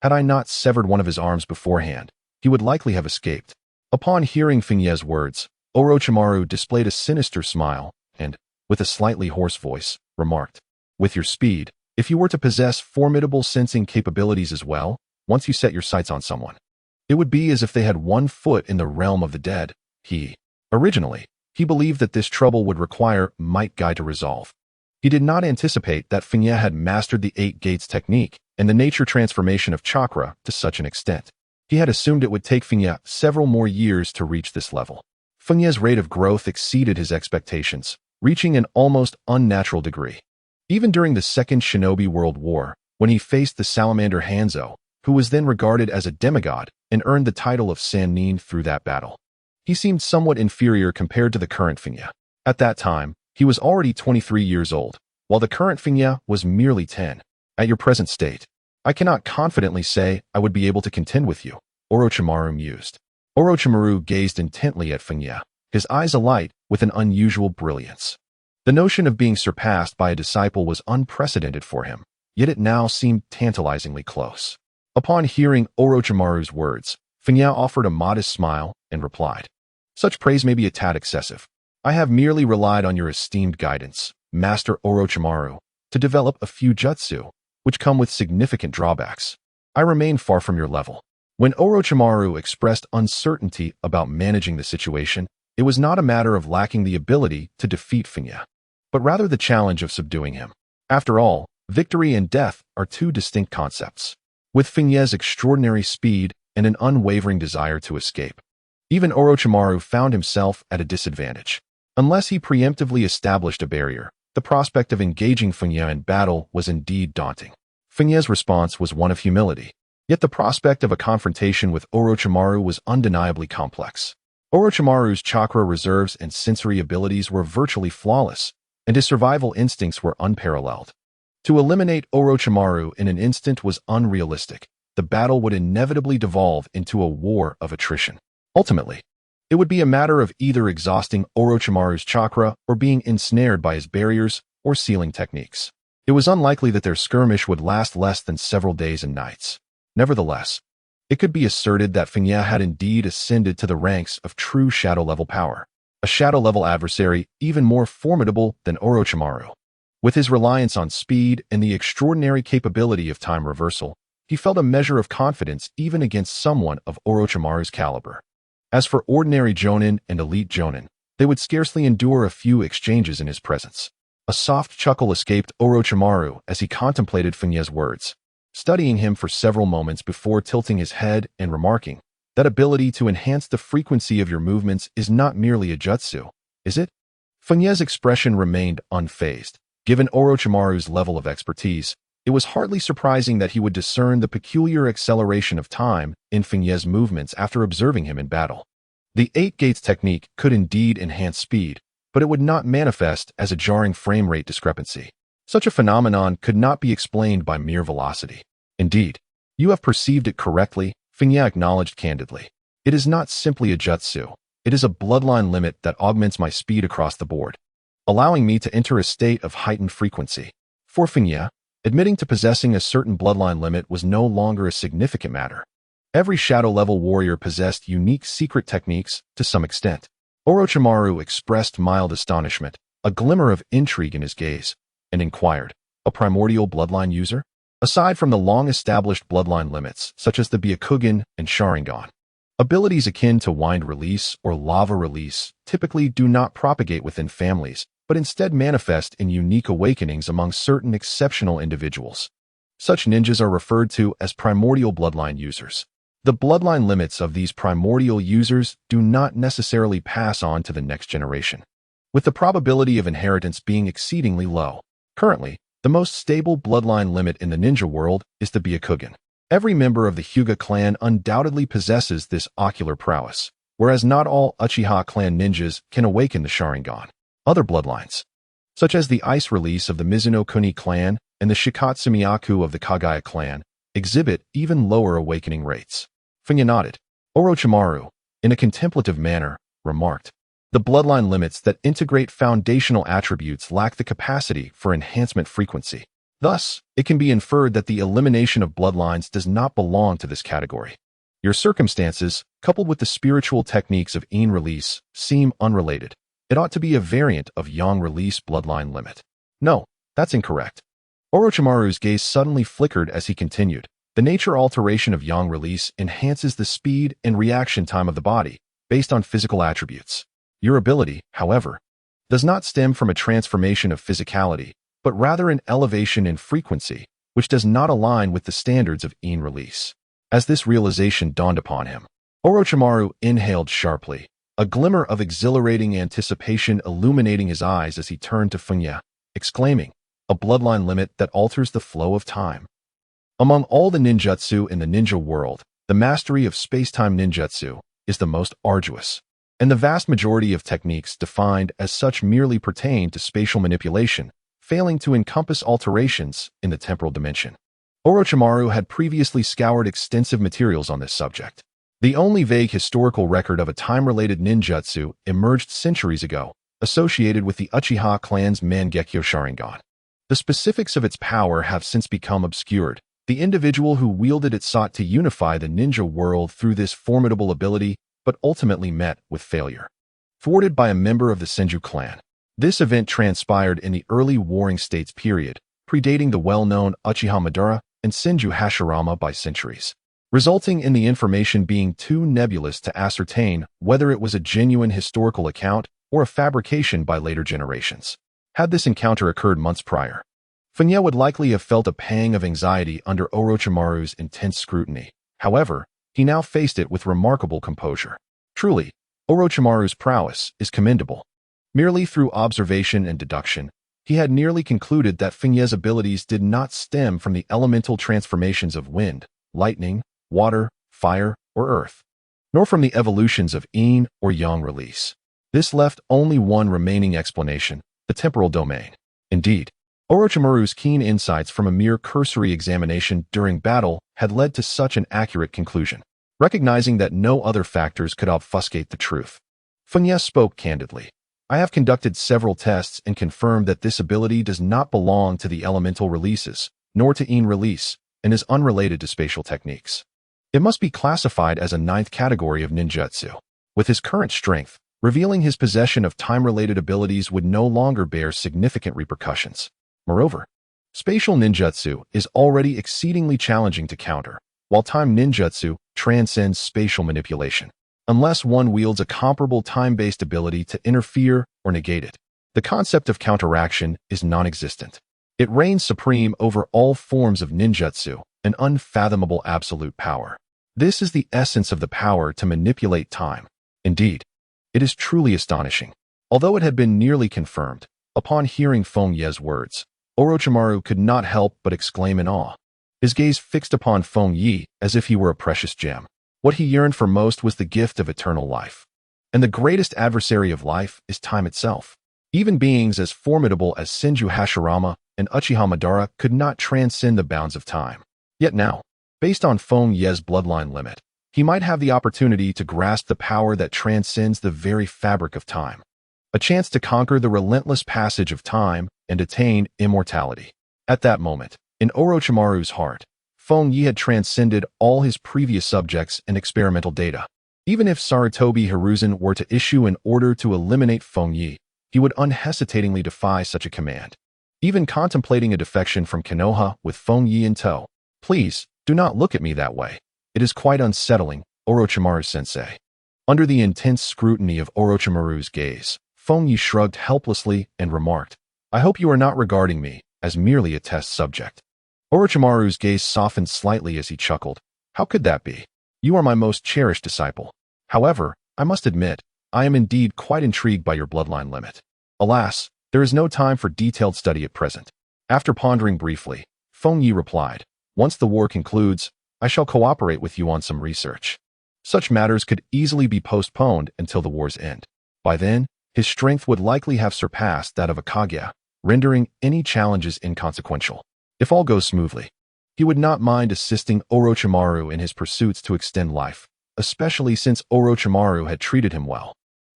Had I not severed one of his arms beforehand, he would likely have escaped." Upon hearing Fengye's words, Orochimaru displayed a sinister smile and, with a slightly hoarse voice, remarked, "With your speed, if you were to possess formidable sensing capabilities as well, once you set your sights on someone, it would be as if they had 1 foot in the realm of the dead." Originally, he believed that this trouble would require Might Guy to resolve. He did not anticipate that Fengye had mastered the 8 Gates technique and the nature transformation of chakra to such an extent. He had assumed it would take Fengye several more years to reach this level. Fengye's rate of growth exceeded his expectations, reaching an almost unnatural degree. Even during the Second Shinobi World War, when he faced the salamander Hanzo, who was then regarded as a demigod and earned the title of Sannin through that battle, he seemed somewhat inferior compared to the current Fengye. At that time, he was already 23 years old, while the current Fengye was merely 10. "At your present state, I cannot confidently say I would be able to contend with you," Orochimaru mused. Orochimaru gazed intently at Fengye, his eyes alight with an unusual brilliance. The notion of being surpassed by a disciple was unprecedented for him, yet it now seemed tantalizingly close. Upon hearing Orochimaru's words, Fengye offered a modest smile and replied, "Such praise may be a tad excessive. I have merely relied on your esteemed guidance, Master Orochimaru, to develop a few jutsu, which come with significant drawbacks. I remain far from your level." When Orochimaru expressed uncertainty about managing the situation, it was not a matter of lacking the ability to defeat Fengye, but rather the challenge of subduing him. After all, victory and death are 2 distinct concepts. With Fengye's extraordinary speed and an unwavering desire to escape, even Orochimaru found himself at a disadvantage. Unless he preemptively established a barrier, the prospect of engaging Fengye in battle was indeed daunting. Fengye's response was one of humility, yet the prospect of a confrontation with Orochimaru was undeniably complex. Orochimaru's chakra reserves and sensory abilities were virtually flawless, and his survival instincts were unparalleled. To eliminate Orochimaru in an instant was unrealistic. The battle would inevitably devolve into a war of attrition. Ultimately, it would be a matter of either exhausting Orochimaru's chakra or being ensnared by his barriers or sealing techniques. It was unlikely that their skirmish would last less than several days and nights. Nevertheless, it could be asserted that Fengye had indeed ascended to the ranks of true shadow-level power, a shadow-level adversary even more formidable than Orochimaru. With his reliance on speed and the extraordinary capability of time reversal, he felt a measure of confidence even against someone of Orochimaru's caliber. As for ordinary Jonin and elite Jonin, they would scarcely endure a few exchanges in his presence. A soft chuckle escaped Orochimaru as he contemplated Fengye's words, studying him for several moments before tilting his head and remarking, "That ability to enhance the frequency of your movements is not merely a jutsu, is it?" Fengye's expression remained unfazed. Given Orochimaru's level of expertise, it was hardly surprising that he would discern the peculiar acceleration of time in Fengye's movements after observing him in battle. The Eight Gates technique could indeed enhance speed, but it would not manifest as a jarring frame rate discrepancy. Such a phenomenon could not be explained by mere velocity. Indeed, you have perceived it correctly, Fengye acknowledged candidly. It is not simply a jutsu. It is a bloodline limit that augments my speed across the board, allowing me to enter a state of heightened frequency. For Fengye, admitting to possessing a certain bloodline limit was no longer a significant matter. Every shadow-level warrior possessed unique secret techniques to some extent. Orochimaru expressed mild astonishment, a glimmer of intrigue in his gaze, and inquired, "A primordial bloodline user?" Aside from the long-established bloodline limits, such as the Byakugan and Sharingan, abilities akin to wind release or lava release typically do not propagate within families, but instead manifest in unique awakenings among certain exceptional individuals. Such ninjas are referred to as primordial bloodline users. The bloodline limits of these primordial users do not necessarily pass on to the next generation, with the probability of inheritance being exceedingly low. Currently, the most stable bloodline limit in the ninja world is the Byakugan. Every member of the Hyuga clan undoubtedly possesses this ocular prowess, whereas not all Uchiha clan ninjas can awaken the Sharingan. Other bloodlines, such as the ice release of the Mizuno Kuni clan and the Shikatsu Miyaku of the Kagaya clan, exhibit even lower awakening rates. Fengye nodded. Orochimaru, in a contemplative manner, remarked, "The bloodline limits that integrate foundational attributes lack the capacity for enhancement frequency. Thus, it can be inferred that the elimination of bloodlines does not belong to this category. Your circumstances, coupled with the spiritual techniques of Yin release, seem unrelated. It ought to be a variant of Yang release bloodline limit." "No, that's incorrect." Orochimaru's gaze suddenly flickered as he continued. "The nature alteration of Yang release enhances the speed and reaction time of the body based on physical attributes. Your ability, however, does not stem from a transformation of physicality, but rather an elevation in frequency, which does not align with the standards of Yin release." As this realization dawned upon him, Orochimaru inhaled sharply, a glimmer of exhilarating anticipation illuminating his eyes as he turned to Fengye, exclaiming, "A bloodline limit that alters the flow of time." Among all the ninjutsu in the ninja world, the mastery of space-time ninjutsu is the most arduous, and the vast majority of techniques defined as such merely pertain to spatial manipulation, failing to encompass alterations in the temporal dimension. Orochimaru had previously scoured extensive materials on this subject. The only vague historical record of a time-related ninjutsu emerged centuries ago, associated with the Uchiha clan's Mangekyo Sharingan. The specifics of its power have since become obscured. The individual who wielded it sought to unify the ninja world through this formidable ability, but ultimately met with failure. Thwarted by a member of the Senju clan, this event transpired in the early Warring States period, predating the well-known Uchiha Madara and Senju Hashirama by centuries, resulting in the information being too nebulous to ascertain whether it was a genuine historical account or a fabrication by later generations. Had this encounter occurred months prior, Fengye would likely have felt a pang of anxiety under Orochimaru's intense scrutiny. However, he now faced it with remarkable composure. Truly, Orochimaru's prowess is commendable. Merely through observation and deduction, he had nearly concluded that Fengye's abilities did not stem from the elemental transformations of wind, lightning, water, fire, or earth, nor from the evolutions of Yin or Yang release. This left only one remaining explanation: the temporal domain. Indeed, Orochimaru's keen insights from a mere cursory examination during battle had led to such an accurate conclusion, recognizing that no other factors could obfuscate the truth. Fengye spoke candidly. I have conducted several tests and confirmed that this ability does not belong to the elemental releases, nor to Yin release, and is unrelated to spatial techniques. It must be classified as a ninth category of ninjutsu. With his current strength, revealing his possession of time-related abilities would no longer bear significant repercussions. Moreover, spatial ninjutsu is already exceedingly challenging to counter, while time ninjutsu transcends spatial manipulation. Unless one wields a comparable time-based ability to interfere or negate it, the concept of counteraction is non-existent. It reigns supreme over all forms of ninjutsu, an unfathomable absolute power. This is the essence of the power to manipulate time. Indeed, it is truly astonishing. Although it had been nearly confirmed, upon hearing Fengye's words, Orochimaru could not help but exclaim in awe. His gaze fixed upon Fengye as if he were a precious gem. What he yearned for most was the gift of eternal life. And the greatest adversary of life is time itself. Even beings as formidable as Senju Hashirama and Uchiha Madara could not transcend the bounds of time. Yet now, based on Fengye's bloodline limit, he might have the opportunity to grasp the power that transcends the very fabric of time. A chance to conquer the relentless passage of time and attain immortality. At that moment, in Orochimaru's heart, Fengye had transcended all his previous subjects and experimental data. Even if Sarutobi Hiruzen were to issue an order to eliminate Fengye, he would unhesitatingly defy such a command. Even contemplating a defection from Konoha with Fengye in tow. Please, do not look at me that way. It is quite unsettling, Orochimaru-sensei. Under the intense scrutiny of Orochimaru's gaze, Fengye shrugged helplessly and remarked, I hope you are not regarding me as merely a test subject. Orochimaru's gaze softened slightly as he chuckled. How could that be? You are my most cherished disciple. However, I must admit, I am indeed quite intrigued by your bloodline limit. Alas, there is no time for detailed study at present. After pondering briefly, Fengye replied, Once the war concludes, I shall cooperate with you on some research. Such matters could easily be postponed until the war's end. By then, his strength would likely have surpassed that of a Kaguya, rendering any challenges inconsequential. If all goes smoothly, he would not mind assisting Orochimaru in his pursuits to extend life, especially since Orochimaru had treated him well.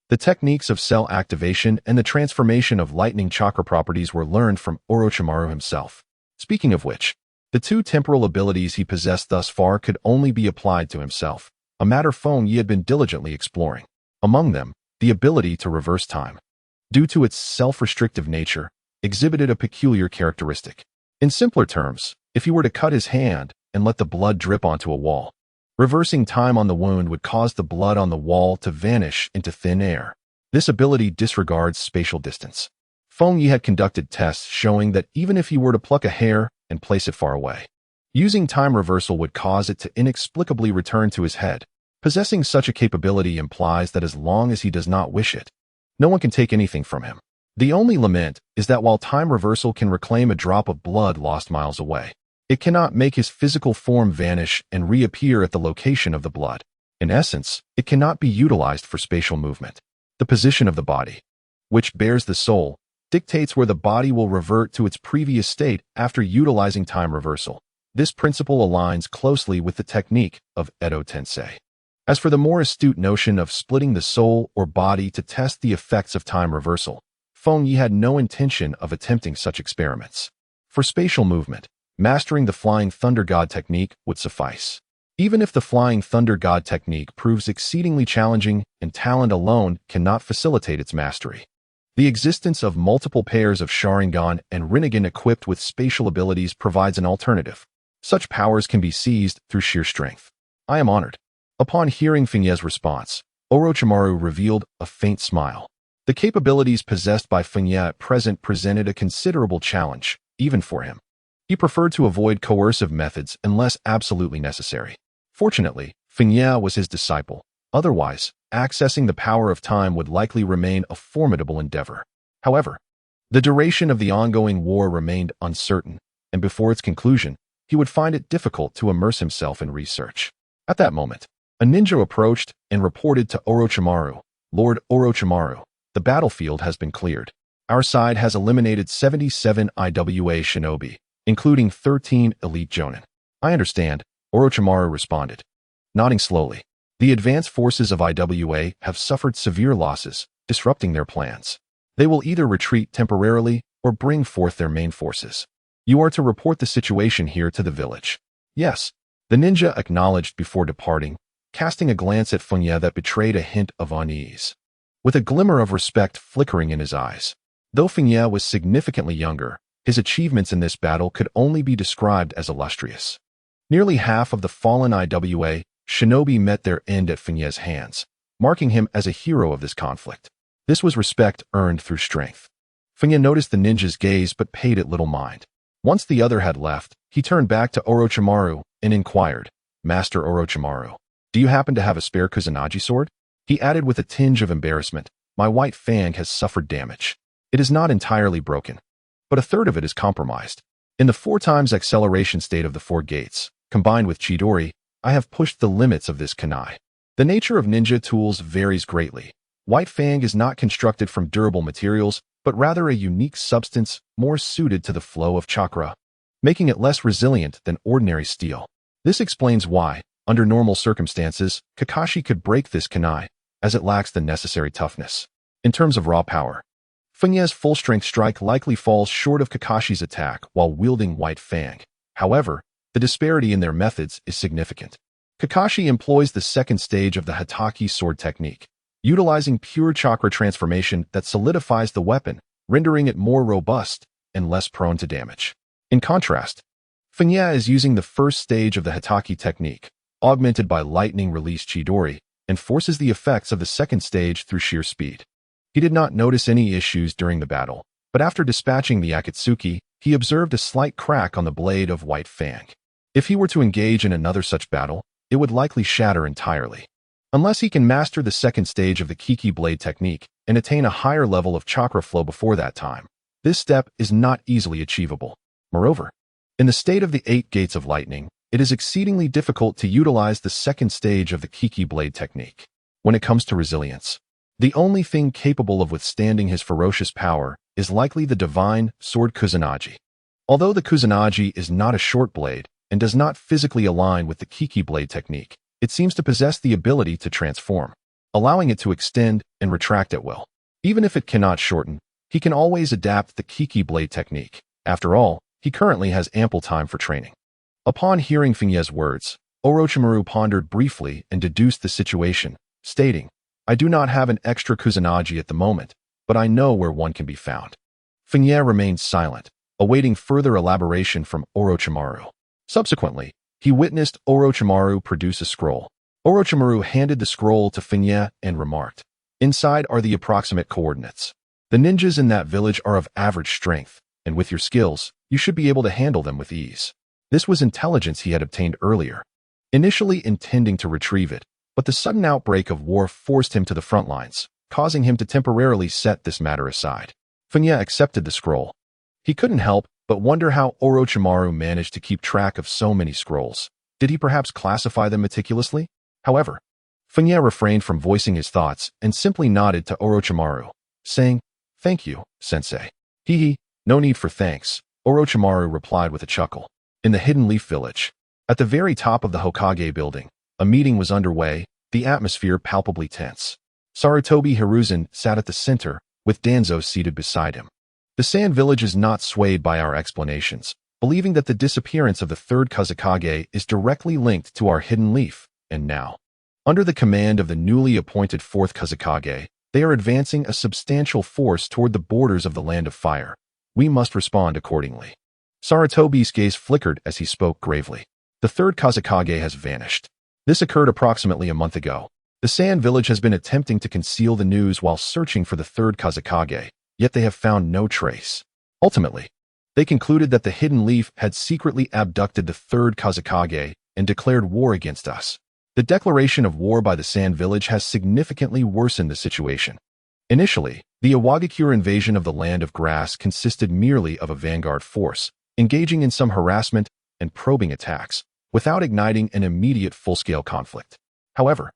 The techniques of cell activation and the transformation of lightning chakra properties were learned from Orochimaru himself. Speaking of which, the two temporal abilities he possessed thus far could only be applied to himself, a matter Fengye had been diligently exploring. Among them, the ability to reverse time, due to its self-restrictive nature, exhibited a peculiar characteristic. In simpler terms, if he were to cut his hand and let the blood drip onto a wall, reversing time on the wound would cause the blood on the wall to vanish into thin air. This ability disregards spatial distance. Fengye had conducted tests showing that even if he were to pluck a hair and place it far away, using time reversal would cause it to inexplicably return to his head. Possessing such a capability implies that as long as he does not wish it, no one can take anything from him. The only lament is that while time reversal can reclaim a drop of blood lost miles away, it cannot make his physical form vanish and reappear at the location of the blood. In essence, it cannot be utilized for spatial movement. The position of the body, which bears the soul, dictates where the body will revert to its previous state after utilizing time reversal. This principle aligns closely with the technique of Edo Tensei. As for the more astute notion of splitting the soul or body to test the effects of time reversal, Fengye had no intention of attempting such experiments. For spatial movement, mastering the Flying Thunder God technique would suffice. Even if the Flying Thunder God technique proves exceedingly challenging and talent alone cannot facilitate its mastery, the existence of multiple pairs of Sharingan and Rinnegan equipped with spatial abilities provides an alternative. Such powers can be seized through sheer strength. I am honored. Upon hearing Fengye's response, Orochimaru revealed a faint smile. The capabilities possessed by Fengye at present presented a considerable challenge, even for him. He preferred to avoid coercive methods unless absolutely necessary. Fortunately, Fengye was his disciple. Otherwise, accessing the power of time would likely remain a formidable endeavor. However, the duration of the ongoing war remained uncertain, and before its conclusion, he would find it difficult to immerse himself in research. At that moment, a ninja approached and reported to Orochimaru, Lord Orochimaru, the battlefield has been cleared. Our side has eliminated 77 IWA shinobi, including 13 elite jonin. I understand, Orochimaru responded, nodding slowly. The advanced forces of IWA have suffered severe losses, disrupting their plans. They will either retreat temporarily or bring forth their main forces. You are to report the situation here to the village. Yes, the ninja acknowledged before departing, casting a glance at Fengye that betrayed a hint of unease. With a glimmer of respect flickering in his eyes. Though Fengye was significantly younger, his achievements in this battle could only be described as illustrious. Nearly half of the fallen IWA shinobi met their end at Fengye's hands, marking him as a hero of this conflict. This was respect earned through strength. Fengye noticed the ninja's gaze but paid it little mind. Once the other had left, he turned back to Orochimaru and inquired, Master Orochimaru, do you happen to have a spare Kusanagi sword? He added with a tinge of embarrassment, my white fang has suffered damage. It is not entirely broken, but a third of it is compromised. In the 4 times acceleration state of the 4 gates, combined with Chidori, I have pushed the limits of this kunai. The nature of ninja tools varies greatly. White fang is not constructed from durable materials, but rather a unique substance more suited to the flow of chakra, making it less resilient than ordinary steel. This explains why, under normal circumstances, Kakashi could break this kunai, as it lacks the necessary toughness. In terms of raw power, Fengye's full-strength strike likely falls short of Kakashi's attack while wielding White Fang. However, the disparity in their methods is significant. Kakashi employs the second stage of the Hatake sword technique, utilizing pure chakra transformation that solidifies the weapon, rendering it more robust and less prone to damage. In contrast, Fengye is using the first stage of the Hatake technique, augmented by lightning-release Chidori, and forces the effects of the second stage through sheer speed. He did not notice any issues during the battle, but after dispatching the Akatsuki, he observed a slight crack on the blade of White Fang. If he were to engage in another such battle, it would likely shatter entirely. Unless he can master the second stage of the Kiki blade technique and attain a higher level of chakra flow before that time, this step is not easily achievable. Moreover, in the state of the 8 gates of lightning, it is exceedingly difficult to utilize the second stage of the Kiki blade technique. When it comes to resilience, the only thing capable of withstanding his ferocious power is likely the divine sword Kusanagi. Although the Kusanagi is not a short blade and does not physically align with the Kiki blade technique, it seems to possess the ability to transform, allowing it to extend and retract at will. Even if it cannot shorten, he can always adapt the Kiki blade technique. After all, he currently has ample time for training. Upon hearing Fengye's words, Orochimaru pondered briefly and deduced the situation, stating, I do not have an extra Kusanagi at the moment, but I know where one can be found. Fengye remained silent, awaiting further elaboration from Orochimaru. Subsequently, he witnessed Orochimaru produce a scroll. Orochimaru handed the scroll to Fengye and remarked, inside are the approximate coordinates. The ninjas in that village are of average strength, and with your skills, you should be able to handle them with ease. This was intelligence he had obtained earlier, initially intending to retrieve it, but the sudden outbreak of war forced him to the front lines, causing him to temporarily set this matter aside. Fengye accepted the scroll. He couldn't help but wonder how Orochimaru managed to keep track of so many scrolls. Did he perhaps classify them meticulously? However, Fengye refrained from voicing his thoughts and simply nodded to Orochimaru, saying, Thank you, sensei. Hee, no need for thanks, Orochimaru replied with a chuckle. In the Hidden Leaf Village, at the very top of the Hokage building, a meeting was underway, the atmosphere palpably tense. Sarutobi Hiruzen sat at the center, with Danzo seated beside him. The Sand Village is not swayed by our explanations, believing that the disappearance of the 3rd Kazekage is directly linked to our Hidden Leaf, and now, under the command of the newly appointed 4th Kazekage, they are advancing a substantial force toward the borders of the Land of Fire. We must respond accordingly. Sarutobi's gaze flickered as he spoke gravely. The 3rd Kazekage has vanished. This occurred approximately a month ago. The Sand Village has been attempting to conceal the news while searching for the 3rd Kazekage, yet they have found no trace. Ultimately, they concluded that the Hidden Leaf had secretly abducted the 3rd Kazekage and declared war against us. The declaration of war by the Sand Village has significantly worsened the situation. Initially, the Iwagakure invasion of the Land of Grass consisted merely of a vanguard force, engaging in some harassment and probing attacks, without igniting an immediate full-scale conflict. However,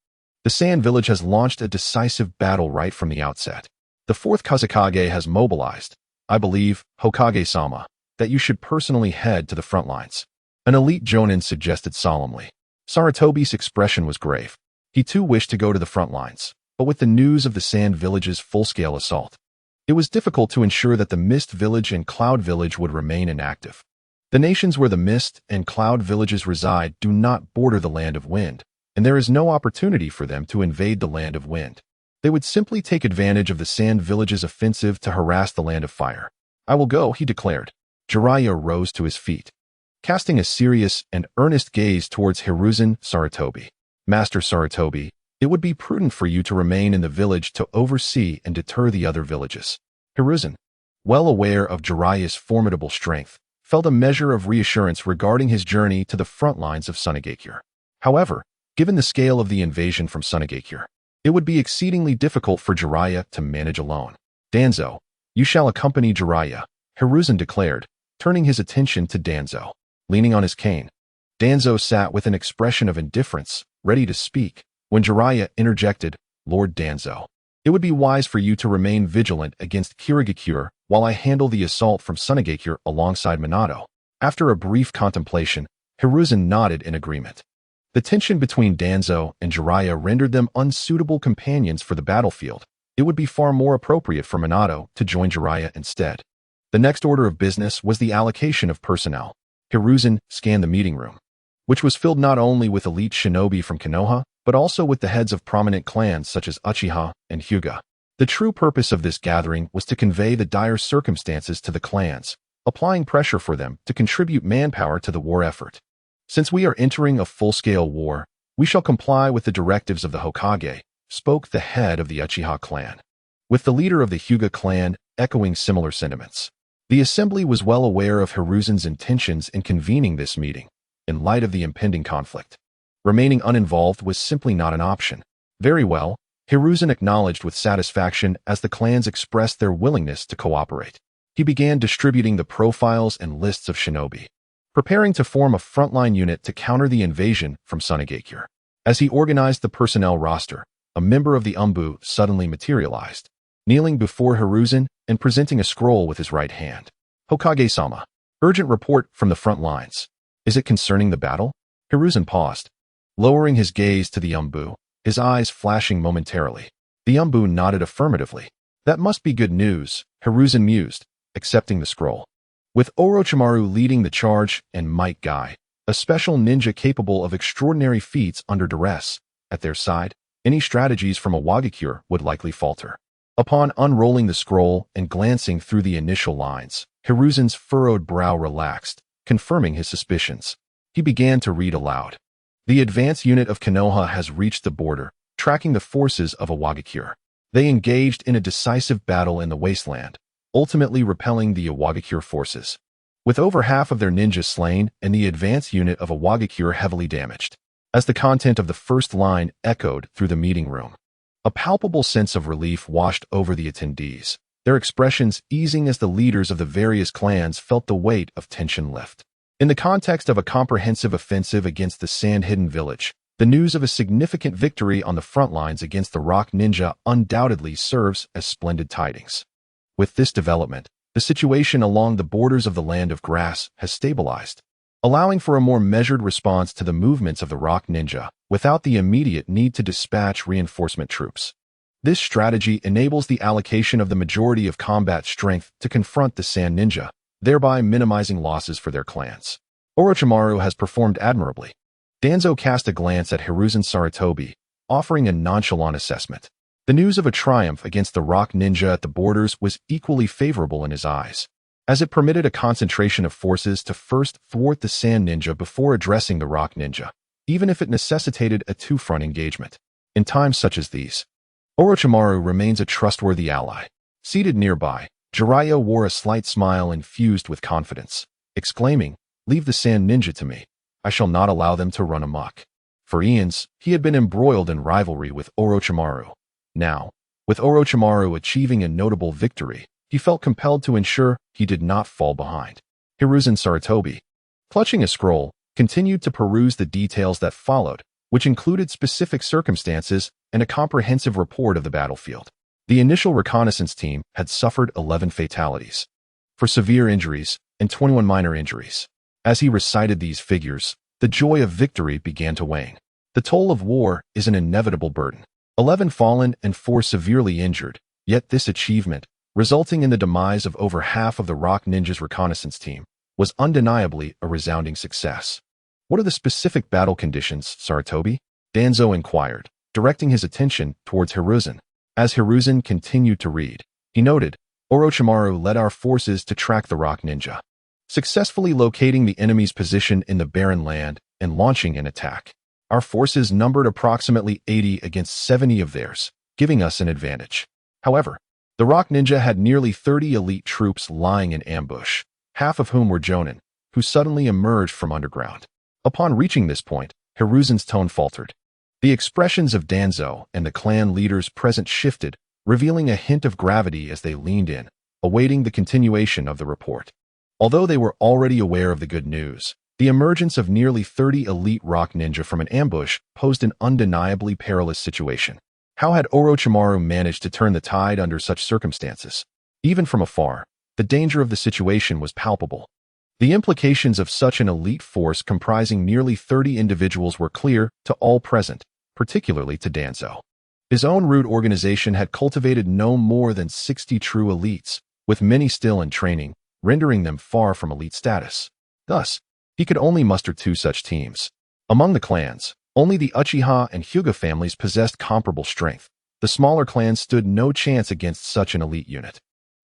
the Sand Village has launched a decisive battle right from the outset. The fourth Kazekage has mobilized. I believe, Hokage-sama, that you should personally head to the front lines. An elite jonin suggested solemnly. Saratobi's expression was grave. He too wished to go to the front lines, but with the news of the Sand Village's full-scale assault, it was difficult to ensure that the Mist Village and Cloud Village would remain inactive. The nations where the Mist and Cloud Villages reside do not border the Land of Wind, and there is no opportunity for them to invade the Land of Wind. They would simply take advantage of the Sand Village's offensive to harass the Land of Fire. I will go, he declared. Jiraiya rose to his feet, casting a serious and earnest gaze towards Hiruzen Saratobi. Master Saratobi, it would be prudent for you to remain in the village to oversee and deter the other villages. Hiruzen, well aware of Jiraiya's formidable strength, felt a measure of reassurance regarding his journey to the front lines of Sunagakure. However, given the scale of the invasion from Sunagakure, it would be exceedingly difficult for Jiraiya to manage alone. Danzo, you shall accompany Jiraiya, Hiruzen declared, turning his attention to Danzo. Leaning on his cane, Danzo sat with an expression of indifference, ready to speak, when Jiraiya interjected, Lord Danzo, it would be wise for you to remain vigilant against Kirigakure while I handle the assault from Sunagakure alongside Minato. After a brief contemplation, Hiruzen nodded in agreement. The tension between Danzo and Jiraiya rendered them unsuitable companions for the battlefield. It would be far more appropriate for Minato to join Jiraiya instead. The next order of business was the allocation of personnel. Hiruzen scanned the meeting room, which was filled not only with elite shinobi from Konoha, but also with the heads of prominent clans such as Uchiha and Hyuga. The true purpose of this gathering was to convey the dire circumstances to the clans, applying pressure for them to contribute manpower to the war effort. Since we are entering a full-scale war, we shall comply with the directives of the Hokage, spoke the head of the Uchiha clan, with the leader of the Hyuga clan echoing similar sentiments. The assembly was well aware of Hiruzen's intentions in convening this meeting, in light of the impending conflict. Remaining uninvolved was simply not an option. Very well, Hiruzen acknowledged with satisfaction as the clans expressed their willingness to cooperate. He began distributing the profiles and lists of shinobi, preparing to form a frontline unit to counter the invasion from Sunagakure. As he organized the personnel roster, a member of the Umbu suddenly materialized, kneeling before Hiruzen and presenting a scroll with his right hand. Hokage-sama, urgent report from the front lines. Is it concerning the battle? Hiruzen paused, lowering his gaze to the Umbu, his eyes flashing momentarily. The Umbu nodded affirmatively. That must be good news, Hiruzen mused, accepting the scroll. With Orochimaru leading the charge and Might Guy, a special ninja capable of extraordinary feats under duress, at their side, any strategies from a Wagakure would likely falter. Upon unrolling the scroll and glancing through the initial lines, Hiruzen's furrowed brow relaxed, confirming his suspicions. He began to read aloud. The advance unit of Konoha has reached the border, tracking the forces of a Wagakure. They engaged in a decisive battle in the wasteland, ultimately repelling the Wagakure forces, with over half of their ninjas slain and the advance unit of a Wagakure heavily damaged. As the content of the first line echoed through the meeting room, a palpable sense of relief washed over the attendees, their expressions easing as the leaders of the various clans felt the weight of tension lift. In the context of a comprehensive offensive against the Sand-Hidden Village, the news of a significant victory on the front lines against the Rock Ninja undoubtedly serves as splendid tidings. With this development, the situation along the borders of the Land of Grass has stabilized, allowing for a more measured response to the movements of the Rock Ninja without the immediate need to dispatch reinforcement troops. This strategy enables the allocation of the majority of combat strength to confront the Sand Ninja, thereby minimizing losses for their clans. Orochimaru has performed admirably. Danzo cast a glance at Hiruzen Saratobi, offering a nonchalant assessment. The news of a triumph against the Rock Ninja at the borders was equally favorable in his eyes, as it permitted a concentration of forces to first thwart the Sand Ninja before addressing the Rock Ninja, even if it necessitated a two-front engagement. In times such as these, Orochimaru remains a trustworthy ally. Seated nearby, Jiraiya wore a slight smile infused with confidence, exclaiming, "Leave the Sand Ninja to me. I shall not allow them to run amok." For eons, he had been embroiled in rivalry with Orochimaru. Now, with Orochimaru achieving a notable victory, he felt compelled to ensure he did not fall behind. Hiruzen Saratobi, clutching a scroll, continued to peruse the details that followed, which included specific circumstances and a comprehensive report of the battlefield. The initial reconnaissance team had suffered 11 fatalities for severe injuries and 21 minor injuries. As he recited these figures, the joy of victory began to wane. The toll of war is an inevitable burden. 11 fallen and 4 severely injured, yet this achievement, resulting in the demise of over half of the Rock Ninja's reconnaissance team, was undeniably a resounding success. What are the specific battle conditions, Sarutobi? Danzo inquired, directing his attention towards Hiruzen. As Hiruzen continued to read, he noted, Orochimaru led our forces to track the Rock Ninja, successfully locating the enemy's position in the barren land and launching an attack. Our forces numbered approximately 80 against 70 of theirs, giving us an advantage. However, the Rock Ninja had nearly 30 elite troops lying in ambush, half of whom were Jonin, who suddenly emerged from underground. Upon reaching this point, Hiruzen's tone faltered. The expressions of Danzo and the clan leaders present shifted, revealing a hint of gravity as they leaned in, awaiting the continuation of the report. Although they were already aware of the good news, the emergence of nearly 30 elite Rock Ninja from an ambush posed an undeniably perilous situation. How had Orochimaru managed to turn the tide under such circumstances? Even from afar, the danger of the situation was palpable. The implications of such an elite force comprising nearly 30 individuals were clear to all present, particularly to Danzo. His own rude organization had cultivated no more than 60 true elites, with many still in training, rendering them far from elite status. Thus, he could only muster 2 such teams. Among the clans, only the Uchiha and Hyuga families possessed comparable strength. The smaller clans stood no chance against such an elite unit.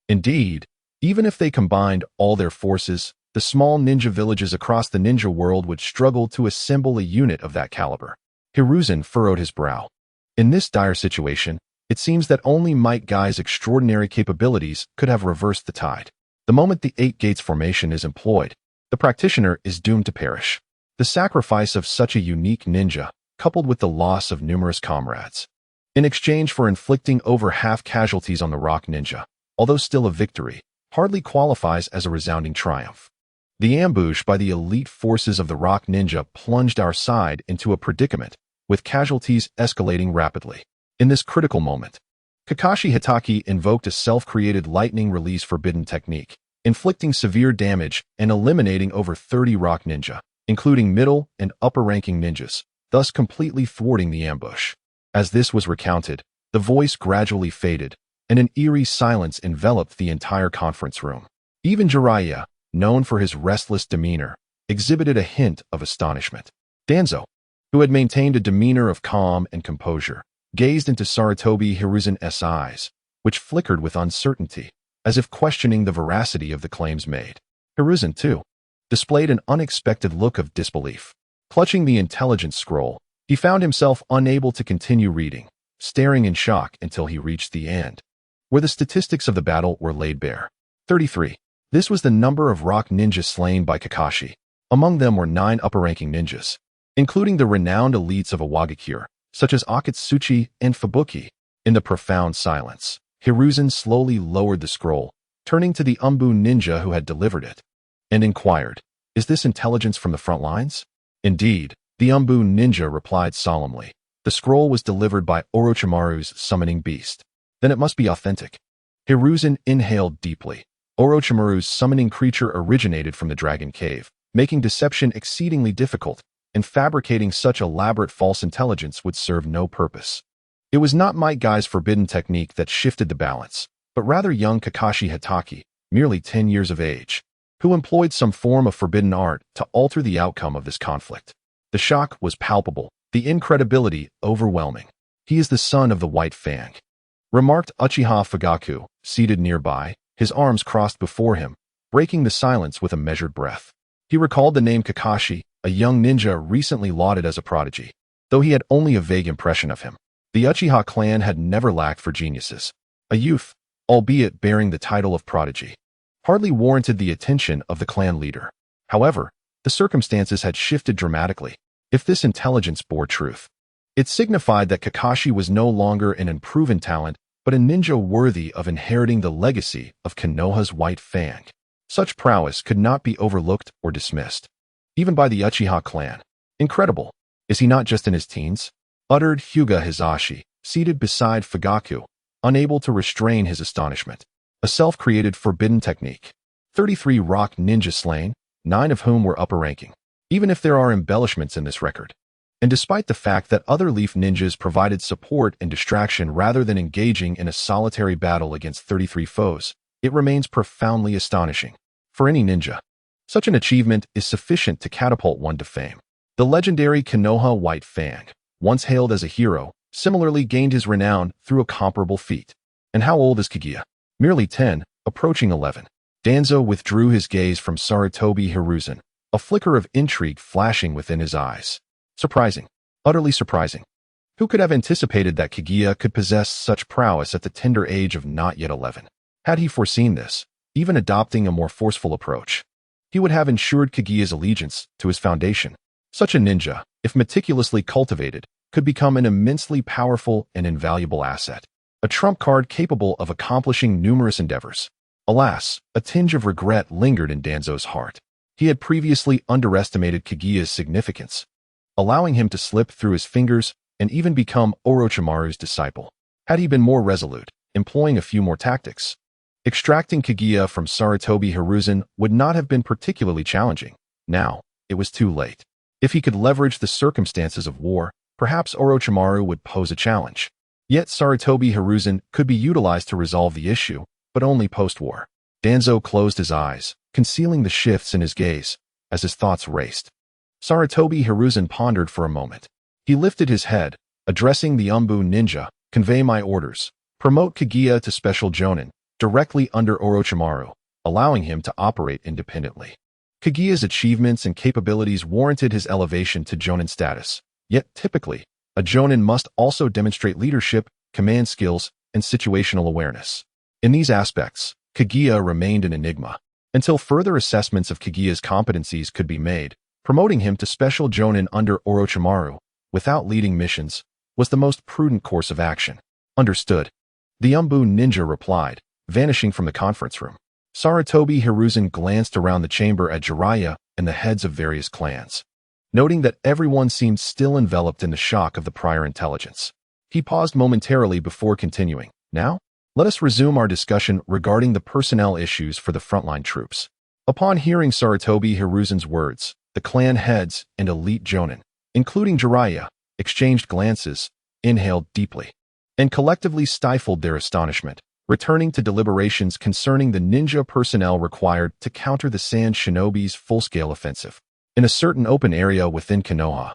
Indeed, even if they combined all their forces, the small ninja villages across the ninja world would struggle to assemble a unit of that caliber. Hiruzen furrowed his brow. In this dire situation, it seems that only Might Guy's extraordinary capabilities could have reversed the tide. The moment the 8 Gates formation is employed, the practitioner is doomed to perish. The sacrifice of such a unique ninja, coupled with the loss of numerous comrades, in exchange for inflicting over half casualties on the Rock Ninja, although still a victory, hardly qualifies as a resounding triumph. The ambush by the elite forces of the Rock Ninja plunged our side into a predicament, with casualties escalating rapidly. In this critical moment, Kakashi Hitaki invoked a self-created lightning release forbidden technique, inflicting severe damage and eliminating over 30 Rock Ninja, including middle and upper-ranking ninjas, thus completely thwarting the ambush. As this was recounted, the voice gradually faded, and an eerie silence enveloped the entire conference room. Even Jiraiya, known for his restless demeanor, exhibited a hint of astonishment. Danzo, who had maintained a demeanor of calm and composure, gazed into Sarutobi Hiruzen's eyes, which flickered with uncertainty, as if questioning the veracity of the claims made. Hiruzen, too, displayed an unexpected look of disbelief. Clutching the intelligence scroll, he found himself unable to continue reading, staring in shock until he reached the end, where the statistics of the battle were laid bare. 33. This was the number of Rock Ninjas slain by Kakashi. Among them were 9 upper-ranking ninjas, including the renowned elites of Awagakure, such as Akatsuchi and Fubuki. In the profound silence, Hiruzen slowly lowered the scroll, turning to the Umbu ninja who had delivered it, and inquired, "Is this intelligence from the front lines?" "Indeed," the Umbu ninja replied solemnly. "The scroll was delivered by Orochimaru's summoning beast. Then it must be authentic." Hiruzen inhaled deeply. Orochimaru's summoning creature originated from the Dragon Cave, making deception exceedingly difficult, and fabricating such elaborate false intelligence would serve no purpose. It was not Might Guy's forbidden technique that shifted the balance, but rather young Kakashi Hitaki, merely 10 years of age, who employed some form of forbidden art to alter the outcome of this conflict. The shock was palpable, the incredibility overwhelming. "He is the son of the White Fang," remarked Uchiha Fugaku, seated nearby, his arms crossed before him, breaking the silence with a measured breath. He recalled the name Kakashi, a young ninja recently lauded as a prodigy, though he had only a vague impression of him. The Uchiha clan had never lacked for geniuses. A youth, albeit bearing the title of prodigy, hardly warranted the attention of the clan leader. However, the circumstances had shifted dramatically. If this intelligence bore truth, it signified that Kakashi was no longer an unproven talent, but a ninja worthy of inheriting the legacy of Konoha's White Fang. Such prowess could not be overlooked or dismissed, even by the Uchiha clan. "Incredible. Is he not just in his teens?" uttered Hyuga Hizashi, seated beside Fugaku, unable to restrain his astonishment. A self-created forbidden technique. 33 rock ninja slain, 9 of whom were upper ranking. Even if there are embellishments in this record, and despite the fact that other Leaf ninjas provided support and distraction rather than engaging in a solitary battle against 33 foes, it remains profoundly astonishing. For any ninja, such an achievement is sufficient to catapult one to fame. The legendary Konoha White Fang, once hailed as a hero, similarly gained his renown through a comparable feat. And how old is Kaguya? Merely 10, approaching 11. Danzo withdrew his gaze from Sarutobi Hiruzen, a flicker of intrigue flashing within his eyes. Surprising. Utterly surprising. Who could have anticipated that Kaguya could possess such prowess at the tender age of not yet 11? Had he foreseen this, even adopting a more forceful approach, he would have ensured Kaguya's allegiance to his foundation. Such a ninja, if meticulously cultivated, could become an immensely powerful and invaluable asset, a trump card capable of accomplishing numerous endeavors. Alas, a tinge of regret lingered in Danzo's heart. He had previously underestimated Kaguya's significance, allowing him to slip through his fingers and even become Orochimaru's disciple. Had he been more resolute, employing a few more tactics, extracting Kaguya from Sarutobi Hiruzen would not have been particularly challenging. Now, it was too late. If he could leverage the circumstances of war, perhaps Orochimaru would pose a challenge. Yet Sarutobi Hiruzen could be utilized to resolve the issue, but only post-war. Danzo closed his eyes, concealing the shifts in his gaze, as his thoughts raced. Sarutobi Hiruzen pondered for a moment. He lifted his head, addressing the Umbu ninja. Convey my orders. Promote Kaguya to Special Jonin, directly under Orochimaru, allowing him to operate independently. Kaguya's achievements and capabilities warranted his elevation to Jonin status. Yet typically, a Jonin must also demonstrate leadership, command skills, and situational awareness. In these aspects, Kaguya remained an enigma. Until further assessments of Kaguya's competencies could be made, promoting him to Special Jonin under Orochimaru, without leading missions, was the most prudent course of action. Understood. The Umbu ninja replied, vanishing from the conference room. Sarutobi Hiruzen glanced around the chamber at Jiraiya and the heads of various clans. Noting that everyone seemed still enveloped in the shock of the prior intelligence, he paused momentarily before continuing. Now, let us resume our discussion regarding the personnel issues for the frontline troops. Upon hearing Sarutobi Hiruzen's words, the clan heads and elite Jonin, including Jiraiya, exchanged glances, inhaled deeply, and collectively stifled their astonishment, returning to deliberations concerning the ninja personnel required to counter the Sand Shinobi's full-scale offensive. In a certain open area within Konoha,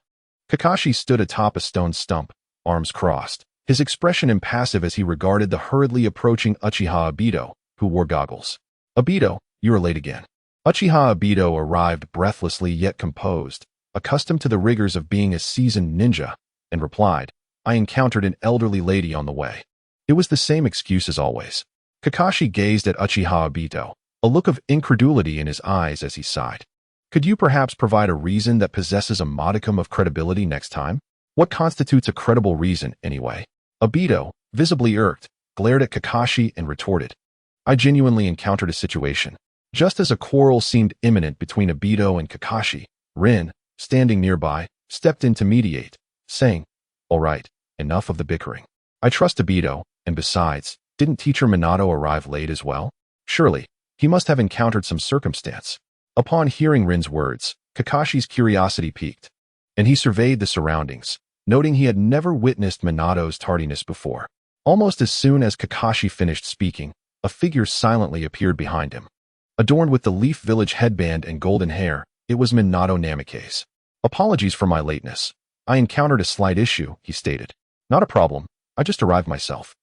Kakashi stood atop a stone stump, arms crossed, his expression impassive as he regarded the hurriedly approaching Uchiha Obito, who wore goggles. Obito, you are late again. Uchiha Obito arrived breathlessly yet composed, accustomed to the rigors of being a seasoned ninja, and replied, I encountered an elderly lady on the way. It was the same excuse as always. Kakashi gazed at Uchiha Obito, a look of incredulity in his eyes as he sighed. Could you perhaps provide a reason that possesses a modicum of credibility next time? What constitutes a credible reason, anyway? Obito, visibly irked, glared at Kakashi and retorted. I genuinely encountered a situation. Just as a quarrel seemed imminent between Obito and Kakashi, Rin, standing nearby, stepped in to mediate, saying, All right, enough of the bickering. I trust Obito, and besides, didn't Teacher Minato arrive late as well? Surely, he must have encountered some circumstance. Upon hearing Rin's words, Kakashi's curiosity piqued, and he surveyed the surroundings, noting he had never witnessed Minato's tardiness before. Almost as soon as Kakashi finished speaking, a figure silently appeared behind him. Adorned with the Leaf Village headband and golden hair, it was Minato Namikaze. Apologies for my lateness. I encountered a slight issue, he stated. Not a problem, I just arrived myself.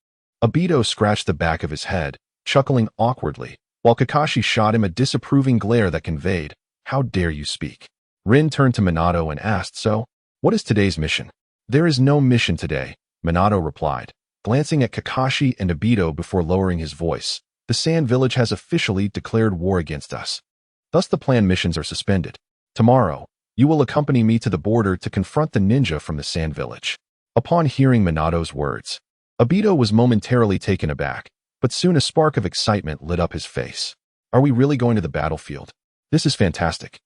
Obito scratched the back of his head, chuckling awkwardly, while Kakashi shot him a disapproving glare that conveyed, How dare you speak? Rin turned to Minato and asked, So, what is today's mission? There is no mission today, Minato replied, glancing at Kakashi and Obito before lowering his voice. The Sand Village has officially declared war against us. Thus the planned missions are suspended. Tomorrow, you will accompany me to the border to confront the ninja from the Sand Village. Upon hearing Minato's words, Obito was momentarily taken aback, but soon a spark of excitement lit up his face. Are we really going to the battlefield? This is fantastic.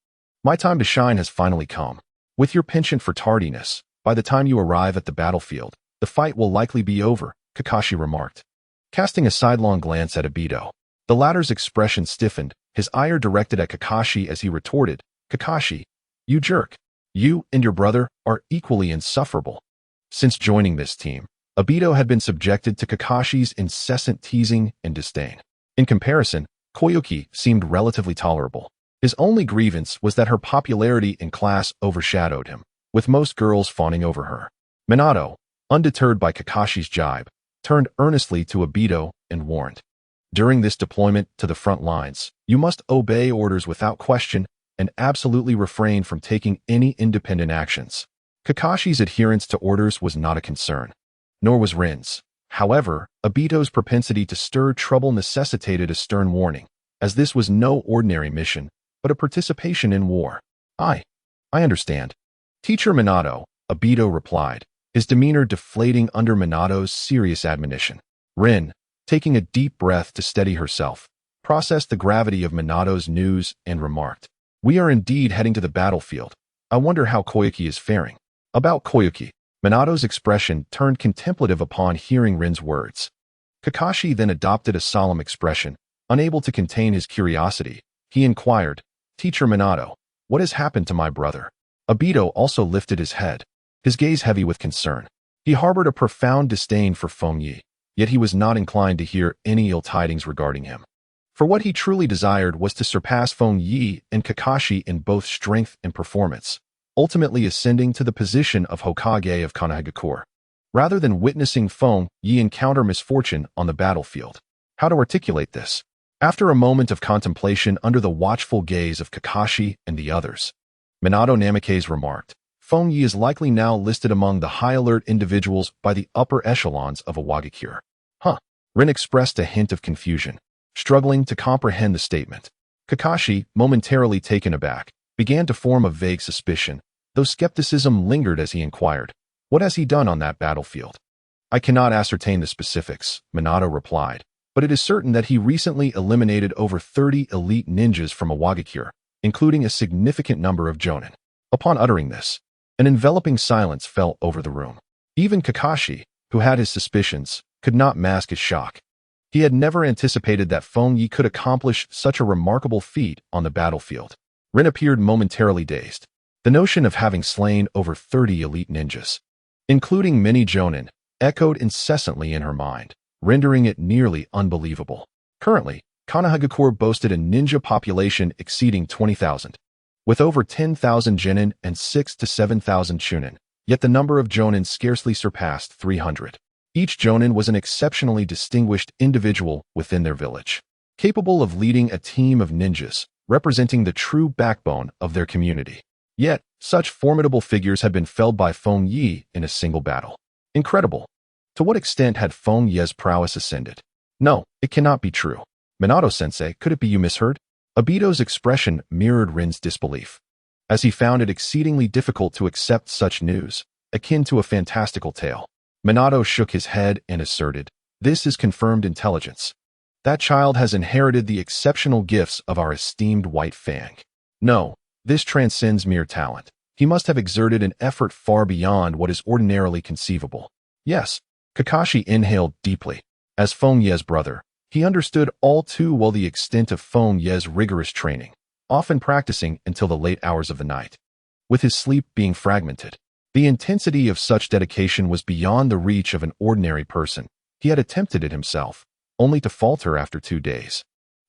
My time to shine has finally come. With your penchant for tardiness, by the time you arrive at the battlefield, the fight will likely be over, Kakashi remarked. casting a sidelong glance at Obito. The latter's expression stiffened, his ire directed at Kakashi as he retorted, "Kakashi, you jerk. You and your brother are equally insufferable." Since joining this team, Obito had been subjected to Kakashi's incessant teasing and disdain. In comparison, Koyuki seemed relatively tolerable. His only grievance was that her popularity in class overshadowed him, with most girls fawning over her. Minato, undeterred by Kakashi's jibe, turned earnestly to Obito and warned, "During this deployment to the front lines, you must obey orders without question and absolutely refrain from taking any independent actions." Kakashi's adherence to orders was not a concern, nor was Rin's. However, Obito's propensity to stir trouble necessitated a stern warning, as this was no ordinary mission, but a participation in war. I understand. Teacher Minato," Obito replied, his demeanor deflating under Minato's serious admonition. Rin, taking a deep breath to steady herself, processed the gravity of Minato's news and remarked, "We are indeed heading to the battlefield. I wonder how Koyuki is faring." About Koyuki, Minato's expression turned contemplative upon hearing Rin's words. Kakashi then adopted a solemn expression. Unable to contain his curiosity, he inquired, "Teacher Minato, what has happened to my brother?" Obito also lifted his head, his gaze heavy with concern. He harbored a profound disdain for Fengye, yet he was not inclined to hear any ill tidings regarding him. For what he truly desired was to surpass Fengye and Kakashi in both strength and performance, ultimately ascending to the position of Hokage of Konohagakure, rather than witnessing Fengye encounter misfortune on the battlefield. How to articulate this? After a moment of contemplation under the watchful gaze of Kakashi and the others, Minato Namikaze remarked, "Fengye is likely now listed among the high-alert individuals by the upper echelons of Awagakure." Rin expressed a hint of confusion, struggling to comprehend the statement. Kakashi, momentarily taken aback, began to form a vague suspicion, though skepticism lingered as he inquired, "What has he done on that battlefield?" "I cannot ascertain the specifics," Minato replied, "but it is certain that he recently eliminated over 30 elite ninjas from Awagakure, including a significant number of Jonin." Upon uttering this, an enveloping silence fell over the room. Even Kakashi, who had his suspicions, could not mask his shock. He had never anticipated that Fengye could accomplish such a remarkable feat on the battlefield. Rin appeared momentarily dazed. The notion of having slain over 30 elite ninjas, including many Jonin, echoed incessantly in her mind, rendering it nearly unbelievable. Currently, Konohagakure boasted a ninja population exceeding 20,000, with over 10,000 genin and 6,000 to 7,000 chunin, yet the number of jonin scarcely surpassed 300. Each jonin was an exceptionally distinguished individual within their village, capable of leading a team of ninjas, representing the true backbone of their community. Yet, such formidable figures had been felled by Fengye in a single battle. Incredible. To what extent had Fengye's prowess ascended? No, it cannot be true. Minato-sensei, could it be you misheard? Obito's expression mirrored Rin's disbelief, as he found it exceedingly difficult to accept such news, akin to a fantastical tale. Minato shook his head and asserted, "This is confirmed intelligence. That child has inherited the exceptional gifts of our esteemed White Fang. No, this transcends mere talent. He must have exerted an effort far beyond what is ordinarily conceivable." Yes, Kakashi inhaled deeply. As Fengye's brother, he understood all too well the extent of Fengye's rigorous training, often practicing until the late hours of the night, with his sleep being fragmented. The intensity of such dedication was beyond the reach of an ordinary person. He had attempted it himself, only to falter after 2 days,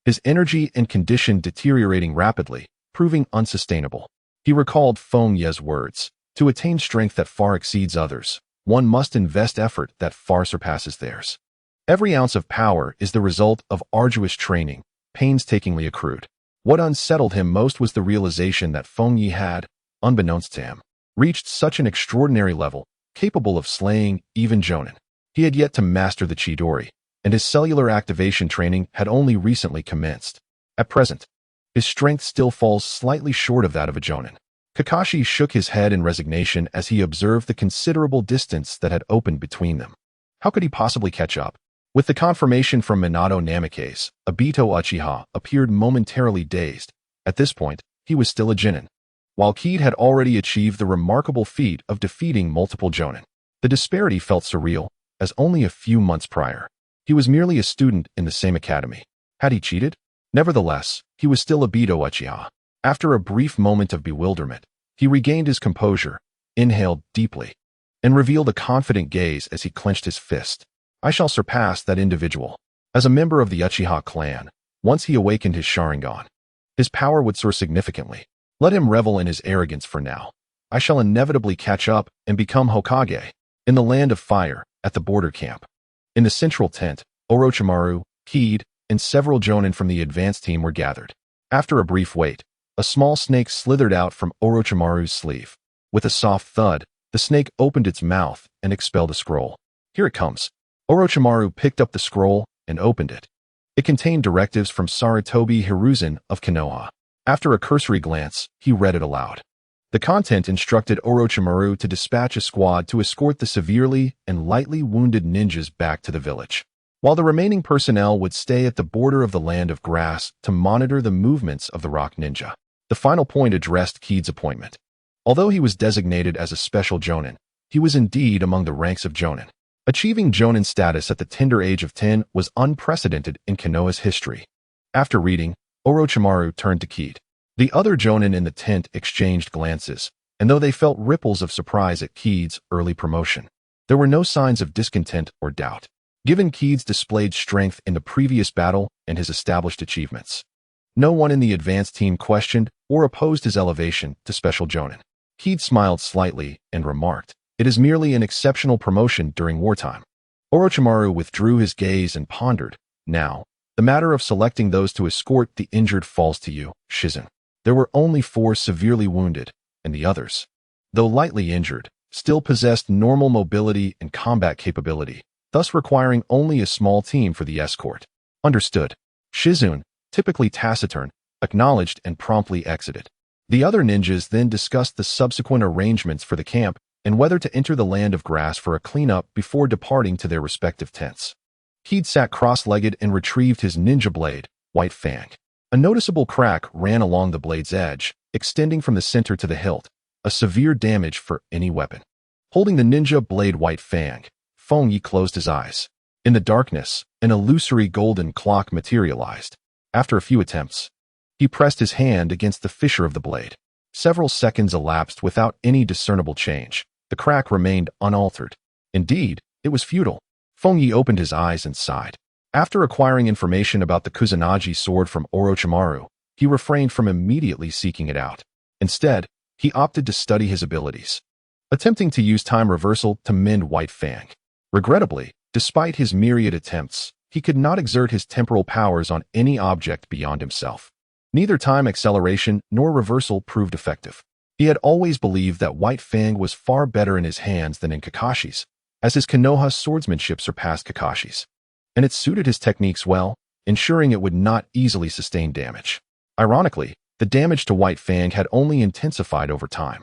his energy and condition deteriorating rapidly, proving unsustainable. He recalled Fengye's words, "To attain strength that far exceeds others, one must invest effort that far surpasses theirs. Every ounce of power is the result of arduous training, painstakingly accrued." What unsettled him most was the realization that Fengye had, unbeknownst to him, reached such an extraordinary level, capable of slaying even Jonin. He had yet to master the Chidori, and his cellular activation training had only recently commenced. At present, his strength still falls slightly short of that of a Jonin. Kakashi shook his head in resignation as he observed the considerable distance that had opened between them. How could he possibly catch up? With the confirmation from Minato Namikaze, Obito Uchiha appeared momentarily dazed. At this point, he was still a Genin, while Kid had already achieved the remarkable feat of defeating multiple Jonin. The disparity felt surreal, as only a few months prior, he He was merely a student in the same academy. Had he cheated? Nevertheless, he was still a Bido Uchiha. After a brief moment of bewilderment, he regained his composure, inhaled deeply, and revealed a confident gaze as he clenched his fist. I shall surpass that individual. As a member of the Uchiha clan, once he awakened his Sharingan, his power would soar significantly. Let him revel in his arrogance for now. I shall inevitably catch up and become Hokage. In the land of fire, at the border camp. In the central tent, Orochimaru, Kid, and several jonin from the advanced team were gathered. After a brief wait, a small snake slithered out from Orochimaru's sleeve. With a soft thud, the snake opened its mouth and expelled a scroll. Here it comes. Orochimaru picked up the scroll and opened it. It contained directives from Sarutobi Hiruzen of Konoha. After a cursory glance, he read it aloud. The content instructed Orochimaru to dispatch a squad to escort the severely and lightly wounded ninjas back to the village, while the remaining personnel would stay at the border of the land of grass to monitor the movements of the rock ninja. The final point addressed Kid's appointment. Although he was designated as a special jonin, he was indeed among the ranks of jonin. Achieving jonin status at the tender age of 10 was unprecedented in Konoha's history. After reading, Orochimaru turned to Kid. The other jonin in the tent exchanged glances, and though they felt ripples of surprise at Kid's early promotion, there were no signs of discontent or doubt, given Kid's displayed strength in the previous battle and his established achievements. No one in the advanced team questioned or opposed his elevation to special jonin. Kid smiled slightly and remarked, "It is merely an exceptional promotion during wartime." Orochimaru withdrew his gaze and pondered, "Now, the matter of selecting those to escort the injured falls to you, Shizen." There were only 4 severely wounded, and the others, though lightly injured, still possessed normal mobility and combat capability, thus requiring only a small team for the escort. Understood. Shizune, typically taciturn, acknowledged and promptly exited. The other ninjas then discussed the subsequent arrangements for the camp and whether to enter the land of grass for a cleanup before departing to their respective tents. Kid sat cross-legged and retrieved his ninja blade, White Fang. A noticeable crack ran along the blade's edge, extending from the center to the hilt, a severe damage for any weapon. Holding the ninja blade White Fang, Fengye closed his eyes. In the darkness, an illusory golden clock materialized. After a few attempts, he pressed his hand against the fissure of the blade. Several seconds elapsed without any discernible change. The crack remained unaltered. Indeed, it was futile. Fengye opened his eyes and sighed. After acquiring information about the Kusanagi sword from Orochimaru, he refrained from immediately seeking it out. Instead, he opted to study his abilities, attempting to use time reversal to mend White Fang. Regrettably, despite his myriad attempts, he could not exert his temporal powers on any object beyond himself. Neither time acceleration nor reversal proved effective. He had always believed that White Fang was far better in his hands than in Kakashi's, as his Konoha swordsmanship surpassed Kakashi's, and it suited his techniques well, ensuring it would not easily sustain damage. Ironically, the damage to White Fang had only intensified over time.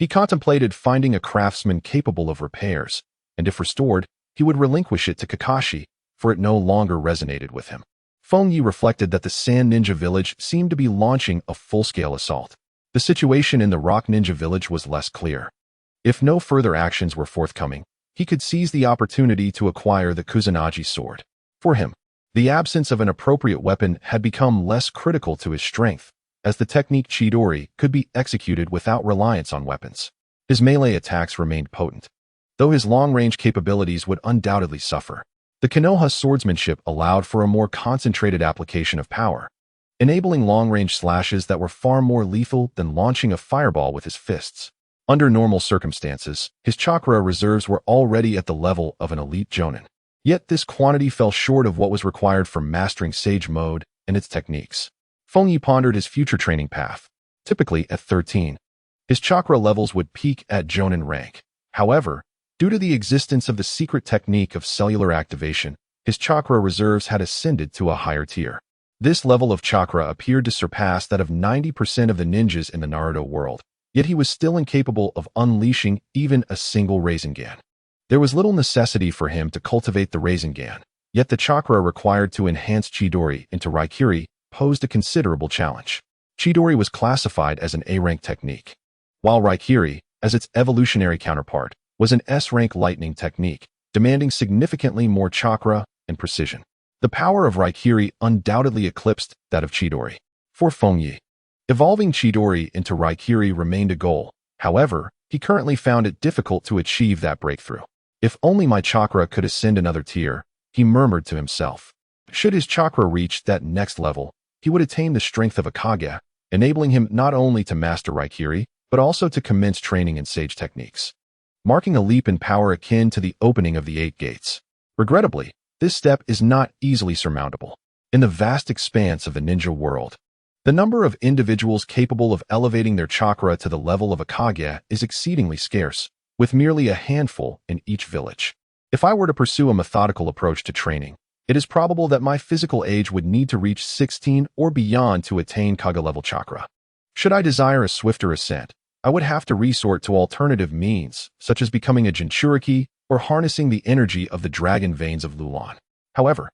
He contemplated finding a craftsman capable of repairs, and if restored, he would relinquish it to Kakashi, for it no longer resonated with him. Fengye reflected that the Sand Ninja Village seemed to be launching a full-scale assault. The situation in the Rock Ninja Village was less clear. If no further actions were forthcoming, he could seize the opportunity to acquire the Kusanagi sword. For him, the absence of an appropriate weapon had become less critical to his strength, as the technique Chidori could be executed without reliance on weapons. His melee attacks remained potent, though his long-range capabilities would undoubtedly suffer. The Konoha swordsmanship allowed for a more concentrated application of power, enabling long-range slashes that were far more lethal than launching a fireball with his fists. Under normal circumstances, his chakra reserves were already at the level of an elite jonin. Yet this quantity fell short of what was required for mastering Sage Mode and its techniques. Fengye pondered his future training path. Typically at 13, his chakra levels would peak at jonin rank. However, due to the existence of the secret technique of cellular activation, his chakra reserves had ascended to a higher tier. This level of chakra appeared to surpass that of 90% of the ninjas in the Naruto world, yet he was still incapable of unleashing even a single Rasengan. There was little necessity for him to cultivate the Rasengan, yet the chakra required to enhance Chidori into Raikiri posed a considerable challenge. Chidori was classified as an A-rank technique, while Raikiri, as its evolutionary counterpart, was an S-rank lightning technique, demanding significantly more chakra and precision. The power of Raikiri undoubtedly eclipsed that of Chidori. For Fengye, evolving Chidori into Raikiri remained a goal. However, he currently found it difficult to achieve that breakthrough. If only my chakra could ascend another tier, he murmured to himself. Should his chakra reach that next level, he would attain the strength of a Kage, enabling him not only to master Raikiri, but also to commence training in sage techniques, marking a leap in power akin to the opening of the 8 gates. Regrettably, this step is not easily surmountable. In the vast expanse of the ninja world, the number of individuals capable of elevating their chakra to the level of a Kage is exceedingly scarce, with merely a handful in each village. If I were to pursue a methodical approach to training, it is probable that my physical age would need to reach 16 or beyond to attain Kage-level chakra. Should I desire a swifter ascent, I would have to resort to alternative means, such as becoming a Jinchuriki or harnessing the energy of the dragon veins of Lulan. However,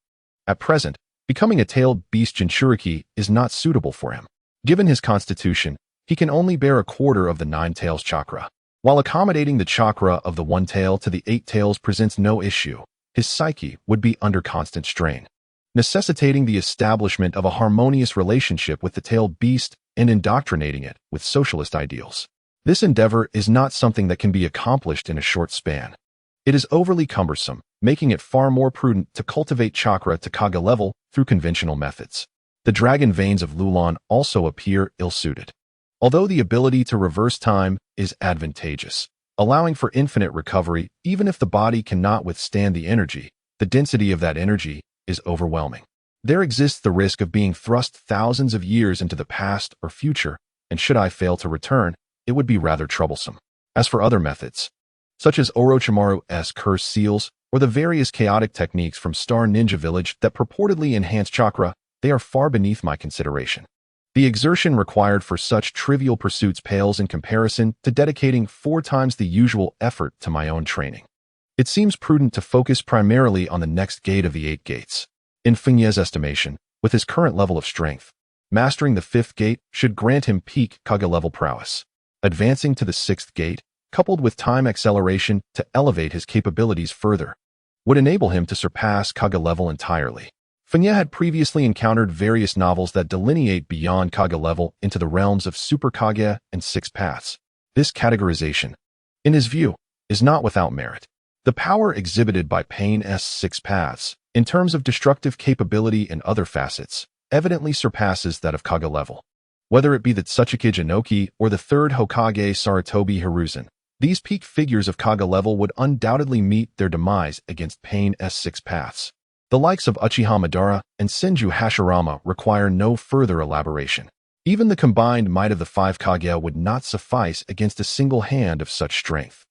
at present, becoming a tailed beast Jinchuriki is not suitable for him. Given his constitution, he can only bear a quarter of the 9 tails chakra. While accommodating the chakra of the 1 tail to the 8 tails presents no issue, his psyche would be under constant strain, necessitating the establishment of a harmonious relationship with the tailed beast and indoctrinating it with socialist ideals. This endeavor is not something that can be accomplished in a short span. It is overly cumbersome, making it far more prudent to cultivate chakra to Kage level through conventional methods. The dragon veins of Lulan also appear ill-suited. Although the ability to reverse time is advantageous, allowing for infinite recovery even if the body cannot withstand the energy, the density of that energy is overwhelming. There exists the risk of being thrust thousands of years into the past or future, and should I fail to return, it would be rather troublesome. As for other methods, such as Orochimaru's cursed seals or the various chaotic techniques from Star Ninja Village that purportedly enhance chakra, they are far beneath my consideration. The exertion required for such trivial pursuits pales in comparison to dedicating 4 times the usual effort to my own training. It seems prudent to focus primarily on the next gate of the 8 gates. In Fengye's estimation, with his current level of strength, mastering the 5th gate should grant him peak Kage-level prowess. Advancing to the 6th gate, coupled with time acceleration to elevate his capabilities further, would enable him to surpass Kage level entirely. Fengye had previously encountered various novels that delineate beyond Kage level into the realms of Super Kage and 6 paths. This categorization, in his view, is not without merit. The power exhibited by Pain's 6 paths, in terms of destructive capability and other facets, evidently surpasses that of Kage level. Whether it be the Tsuchiki Jinoki or the 3rd Hokage Sarutobi Hiruzen, these peak figures of Kage level would undoubtedly meet their demise against Pain's 6 paths. The likes of Uchiha Madara and Senju Hashirama require no further elaboration. Even the combined might of the 5 Kage would not suffice against a single hand of such strength.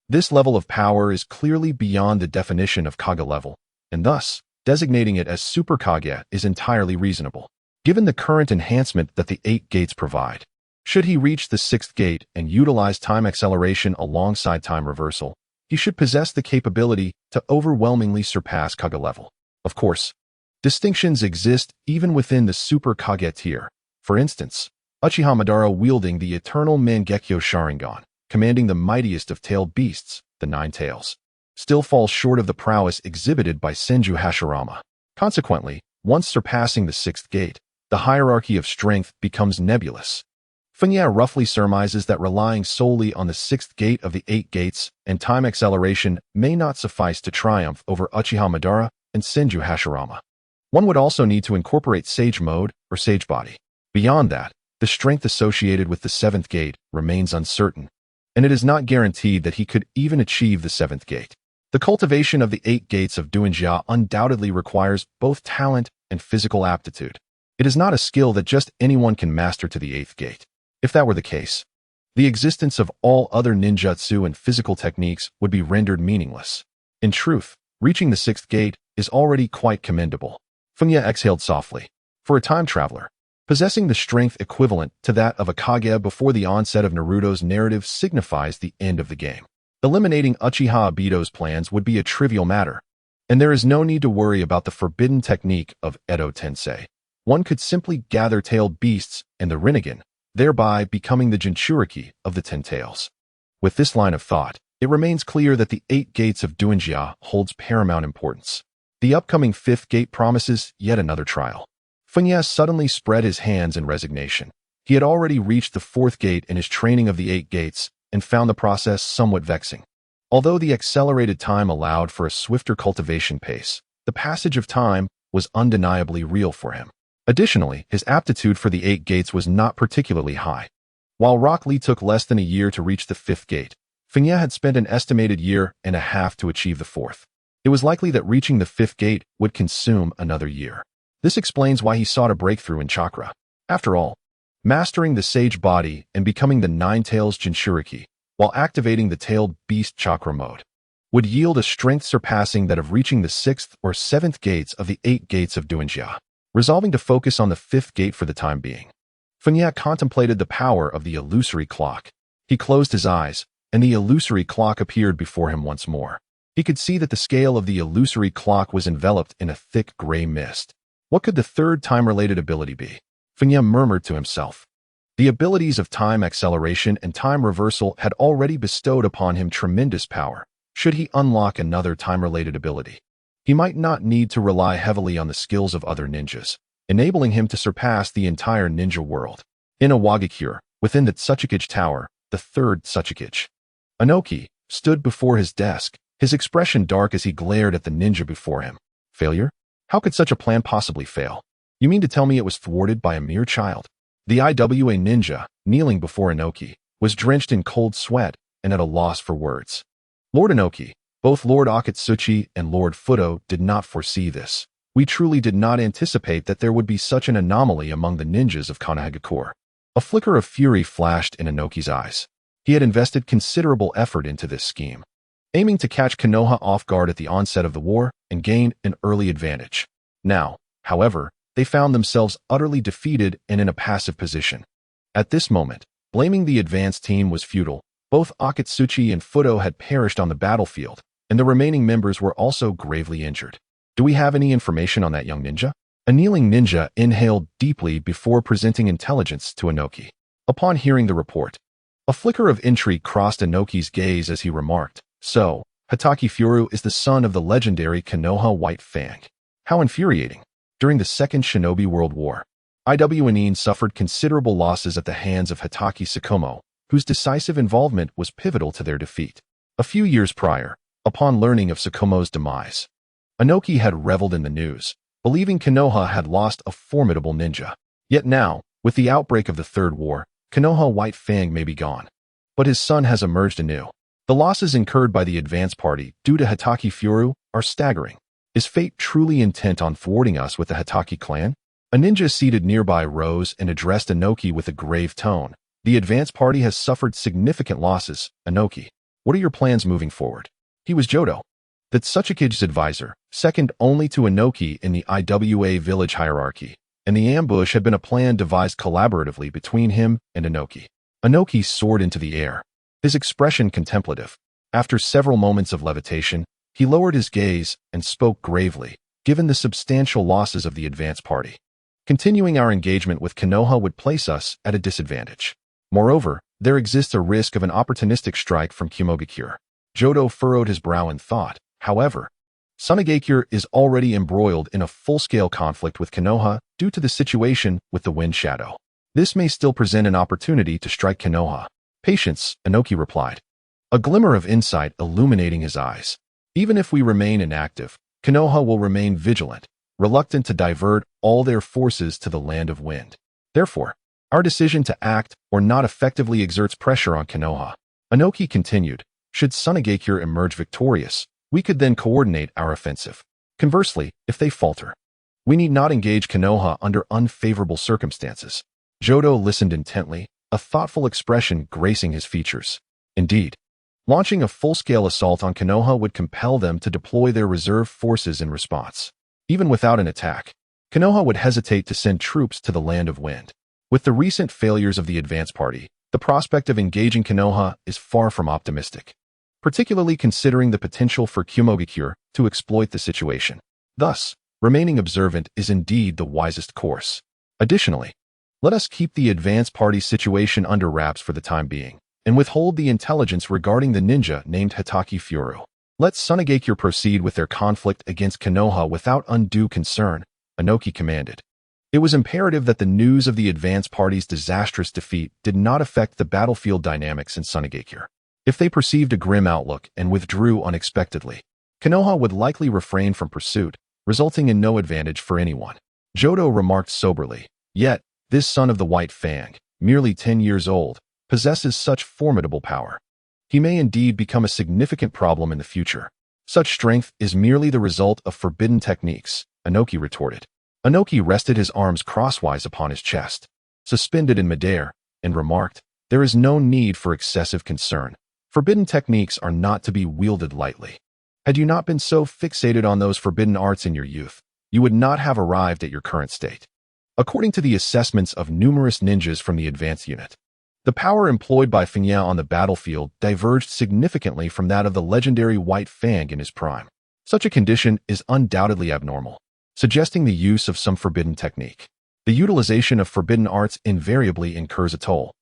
This level of power is clearly beyond the definition of Kage level, and thus, designating it as Super Kage is entirely reasonable, given the current enhancement that the 8 gates provide. Should he reach the 6th gate and utilize time acceleration alongside time reversal, he should possess the capability to overwhelmingly surpass Kage level. Of course, distinctions exist even within the Super Kage tier. For instance, Uchiha Madara wielding the eternal Mangekyo Sharingan, commanding the mightiest of tailed beasts, the 9 tails, still falls short of the prowess exhibited by Senju Hashirama. Consequently, once surpassing the 6th gate, the hierarchy of strength becomes nebulous. Fengye roughly surmises that relying solely on the 6th gate of the 8 gates and time acceleration may not suffice to triumph over Uchiha Madara and Senju Hashirama. One would also need to incorporate Sage Mode or Sage Body. Beyond that, the strength associated with the 7th gate remains uncertain, and it is not guaranteed that he could even achieve the 7th gate. The cultivation of the 8 gates of Duinjia undoubtedly requires both talent and physical aptitude. It is not a skill that just anyone can master to the 8th gate. If that were the case, the existence of all other ninjutsu and physical techniques would be rendered meaningless. In truth, reaching the 6th gate is already quite commendable. Fengye exhaled softly. For a time traveler, possessing the strength equivalent to that of a Kage before the onset of Naruto's narrative signifies the end of the game. Eliminating Uchiha Obito's plans would be a trivial matter, and there is no need to worry about the forbidden technique of Edo Tensei. One could simply gather tailed beasts and the Rinnegan, thereby becoming the Jinchuriki of the 10 tails. With this line of thought, it remains clear that the 8 gates of Duinjia holds paramount importance. The upcoming fifth gate promises yet another trial. Fengye suddenly spread his hands in resignation. He had already reached the fourth gate in his training of the 8 gates and found the process somewhat vexing. Although the accelerated time allowed for a swifter cultivation pace, the passage of time was undeniably real for him. Additionally, his aptitude for the 8 gates was not particularly high. While Rock Lee took less than a year to reach the 5th gate, Fengye had spent an estimated year and a half to achieve the 4th. It was likely that reaching the 5th gate would consume another year. This explains why he sought a breakthrough in chakra. After all, mastering the Sage Body and becoming the Nine Tails Jinchuriki, while activating the Tailed Beast chakra mode, would yield a strength surpassing that of reaching the 6th or 7th gates of the 8 gates of Duanjia. Resolving to focus on the 5th gate for the time being, Fengye contemplated the power of the illusory clock. He closed his eyes, and the illusory clock appeared before him once more. He could see that the scale of the illusory clock was enveloped in a thick gray mist. What could the third time-related ability be? Fengye murmured to himself. The abilities of time acceleration and time reversal had already bestowed upon him tremendous power. Should he unlock another time-related ability, he might not need to rely heavily on the skills of other ninjas, enabling him to surpass the entire ninja world. In a Wagakure, within the Tsuchikage Tower, the third Tsuchikage, Inoki stood before his desk, his expression dark as he glared at the ninja before him. Failure? How could such a plan possibly fail? You mean to tell me it was thwarted by a mere child? The IWA ninja, kneeling before Inoki, was drenched in cold sweat and at a loss for words. Lord Inoki, both Lord Akatsuchi and Lord Fudo did not foresee this. We truly did not anticipate that there would be such an anomaly among the ninjas of Konohagakure. A flicker of fury flashed in Inoki's eyes. He had invested considerable effort into this scheme, aiming to catch Konoha off guard at the onset of the war and gain an early advantage. Now, however, they found themselves utterly defeated and in a passive position. At this moment, blaming the advance team was futile. Both Akatsuchi and Fudo had perished on the battlefield, and the remaining members were also gravely injured. Do we have any information on that young ninja? A kneeling ninja inhaled deeply before presenting intelligence to Inoki. Upon hearing the report, a flicker of intrigue crossed Inoki's gaze as he remarked, "So, Hatake Furu is the son of the legendary Konoha White Fang. How infuriating." During the Second Shinobi World War, IWNine suffered considerable losses at the hands of Hatake Tsukumo, whose decisive involvement was pivotal to their defeat. A few years prior, upon learning of Tsukumo's demise, Inoki had reveled in the news, believing Konoha had lost a formidable ninja. Yet now, with the outbreak of the Third War, Konoha White Fang may be gone. But his son has emerged anew. The losses incurred by the advance party due to Hatake Furu are staggering. Is fate truly intent on thwarting us with the Hatake clan? A ninja seated nearby rose and addressed Inoki with a grave tone. The advance party has suffered significant losses. Inoki, what are your plans moving forward? He was Jodo, the Tsuchikage's advisor, second only to Inoki in the IWA village hierarchy, and the ambush had been a plan devised collaboratively between him and Inoki. Inoki soared into the air, his expression contemplative. After several moments of levitation, he lowered his gaze and spoke gravely. Given the substantial losses of the advance party, continuing our engagement with Konoha would place us at a disadvantage. Moreover, there exists a risk of an opportunistic strike from Kumogakure. Jodo furrowed his brow in thought. However, Sunagakure is already embroiled in a full-scale conflict with Konoha due to the situation with the Wind Shadow. This may still present an opportunity to strike Konoha. Patience, Inoki replied, a glimmer of insight illuminating his eyes. Even if we remain inactive, Konoha will remain vigilant, reluctant to divert all their forces to the land of wind. Therefore, our decision to act or not effectively exerts pressure on Konoha. Inoki continued, should Sunagakure emerge victorious, we could then coordinate our offensive. Conversely, if they falter, we need not engage Konoha under unfavorable circumstances. Jodo listened intently, a thoughtful expression gracing his features. Indeed, launching a full-scale assault on Konoha would compel them to deploy their reserve forces in response. Even without an attack, Konoha would hesitate to send troops to the land of wind. With the recent failures of the advance party, the prospect of engaging Konoha is far from optimistic, particularly considering the potential for Kumogakure to exploit the situation. Thus, remaining observant is indeed the wisest course. Additionally, let us keep the advance party situation under wraps for the time being, and withhold the intelligence regarding the ninja named Hatake Furu. Let Sunagakure proceed with their conflict against Konoha without undue concern, Inoki commanded. It was imperative that the news of the advance party's disastrous defeat did not affect the battlefield dynamics in Sunagakure. If they perceived a grim outlook and withdrew unexpectedly, Konoha would likely refrain from pursuit, resulting in no advantage for anyone. Jodo remarked soberly, yet, this son of the White Fang, merely 10 years old, possesses such formidable power. He may indeed become a significant problem in the future. Such strength is merely the result of forbidden techniques, Inoki retorted. Inoki rested his arms crosswise upon his chest, suspended in midair, and remarked, there is no need for excessive concern. Forbidden techniques are not to be wielded lightly. Had you not been so fixated on those forbidden arts in your youth, you would not have arrived at your current state. According to the assessments of numerous ninjas from the advance unit, the power employed by Fengye on the battlefield diverged significantly from that of the legendary White Fang in his prime. Such a condition is undoubtedly abnormal, suggesting the use of some forbidden technique. The utilization of forbidden arts invariably incurs a toll.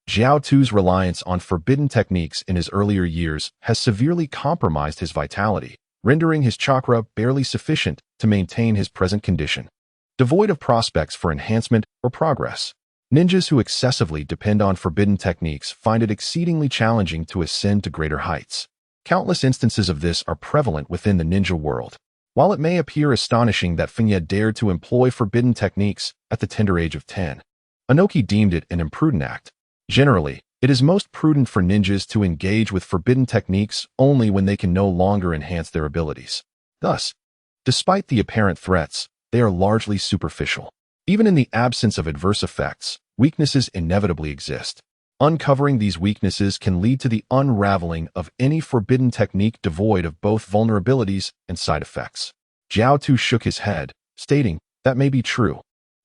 Zhao Tu's reliance on forbidden techniques in his earlier years has severely compromised his vitality, rendering his chakra barely sufficient to maintain his present condition, devoid of prospects for enhancement or progress. Ninjas who excessively depend on forbidden techniques find it exceedingly challenging to ascend to greater heights. Countless instances of this are prevalent within the ninja world. While it may appear astonishing that Fengye dared to employ forbidden techniques at the tender age of 10, Inoki deemed it an imprudent act. Generally, it is most prudent for ninjas to engage with forbidden techniques only when they can no longer enhance their abilities. Thus, despite the apparent threats, they are largely superficial. Even in the absence of adverse effects, weaknesses inevitably exist. Uncovering these weaknesses can lead to the unraveling of any forbidden technique devoid of both vulnerabilities and side effects. Zhao Tu shook his head, stating, that may be true,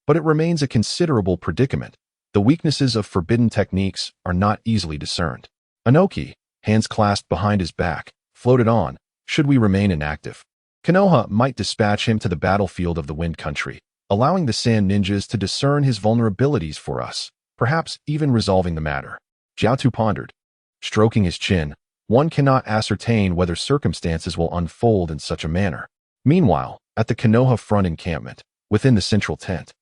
but it remains a considerable predicament. The weaknesses of forbidden techniques are not easily discerned. Inoki, hands clasped behind his back, floated on, should we remain inactive. Konoha might dispatch him to the battlefield of the Wind Country, allowing the Sand Ninjas to discern his vulnerabilities for us, perhaps even resolving the matter. Zhao Tu pondered. Stroking his chin, one cannot ascertain whether circumstances will unfold in such a manner. Meanwhile, at the Konoha front encampment, within the central tent,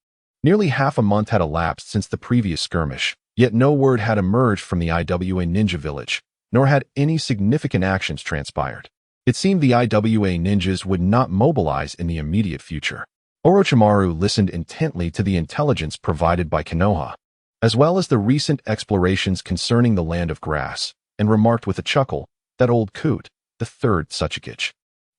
nearly half a month had elapsed since the previous skirmish, yet no word had emerged from the IWA ninja village, nor had any significant actions transpired. It seemed the IWA ninjas would not mobilize in the immediate future. Orochimaru listened intently to the intelligence provided by Konoha, as well as the recent explorations concerning the land of grass, and remarked with a chuckle that old coot, the third Tsuchikage,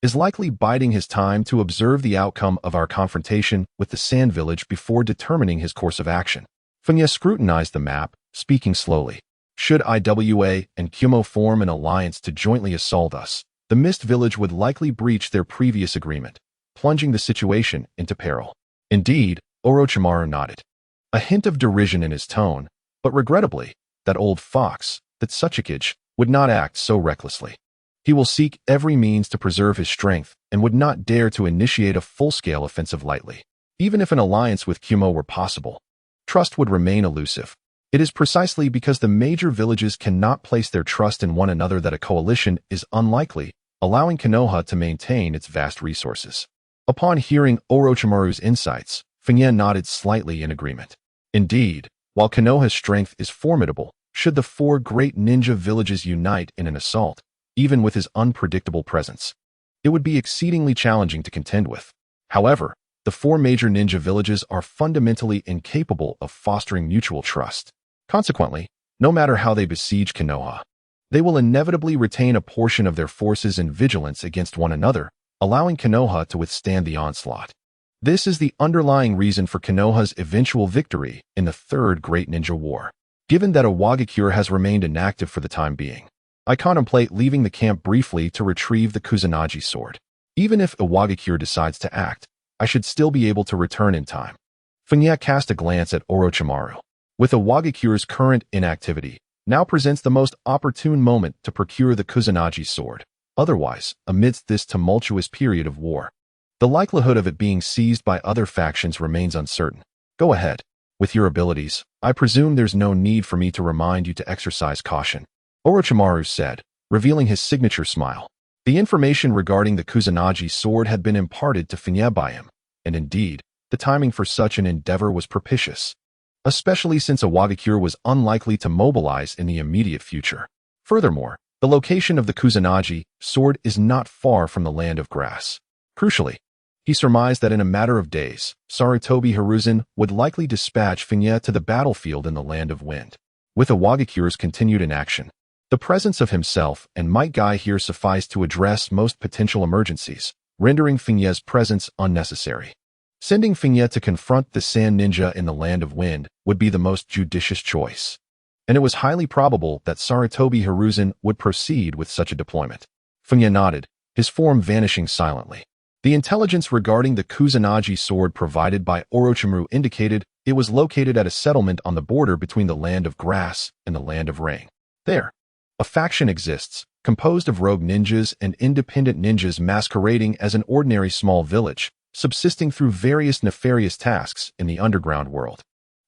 is likely biding his time to observe the outcome of our confrontation with the Sand Village before determining his course of action. Fengye scrutinized the map, speaking slowly. Should IWA and Kumo form an alliance to jointly assault us, the Mist Village would likely breach their previous agreement, plunging the situation into peril. Indeed, Orochimaru nodded, a hint of derision in his tone, but regrettably, that old fox, that Tsuchikage, would not act so recklessly. He will seek every means to preserve his strength and would not dare to initiate a full-scale offensive lightly. Even if an alliance with Kumo were possible, trust would remain elusive. It is precisely because the major villages cannot place their trust in one another that a coalition is unlikely, allowing Konoha to maintain its vast resources. Upon hearing Orochimaru's insights, Fengye nodded slightly in agreement. Indeed, while Konoha's strength is formidable, should the four great ninja villages unite in an assault, even with his unpredictable presence, it would be exceedingly challenging to contend with. However, the four major ninja villages are fundamentally incapable of fostering mutual trust. Consequently, no matter how they besiege Konoha, they will inevitably retain a portion of their forces in vigilance against one another, allowing Konoha to withstand the onslaught. This is the underlying reason for Konoha's eventual victory in the Third Great Ninja War. Given that Iwagakure has remained inactive for the time being, I contemplate leaving the camp briefly to retrieve the Kusanagi sword. Even if Iwagakure decides to act, I should still be able to return in time. Fengye cast a glance at Orochimaru. With Iwagakure's current inactivity, now presents the most opportune moment to procure the Kusanagi sword. Otherwise, amidst this tumultuous period of war, the likelihood of it being seized by other factions remains uncertain. Go ahead. With your abilities, I presume there's no need for me to remind you to exercise caution, Orochimaru said, revealing his signature smile. The information regarding the Kusanagi sword had been imparted to Fengye by him, and indeed, the timing for such an endeavor was propitious, especially since a Wagakure was unlikely to mobilize in the immediate future. Furthermore, the location of the Kusanagi sword is not far from the land of grass. Crucially, he surmised that in a matter of days, Sarutobi Hiruzen would likely dispatch Fengye to the battlefield in the land of wind. With the Wagakure's continued inaction, the presence of himself and Might Guy here sufficed to address most potential emergencies, rendering Fengye's presence unnecessary. Sending Fengye to confront the Sand Ninja in the land of wind would be the most judicious choice, and it was highly probable that Sarutobi Hiruzen would proceed with such a deployment. Fengye nodded, his form vanishing silently. The intelligence regarding the Kusanagi sword provided by Orochimaru indicated it was located at a settlement on the border between the land of grass and the land of rain. There, a faction exists, composed of rogue ninjas and independent ninjas masquerading as an ordinary small village, subsisting through various nefarious tasks in the underground world.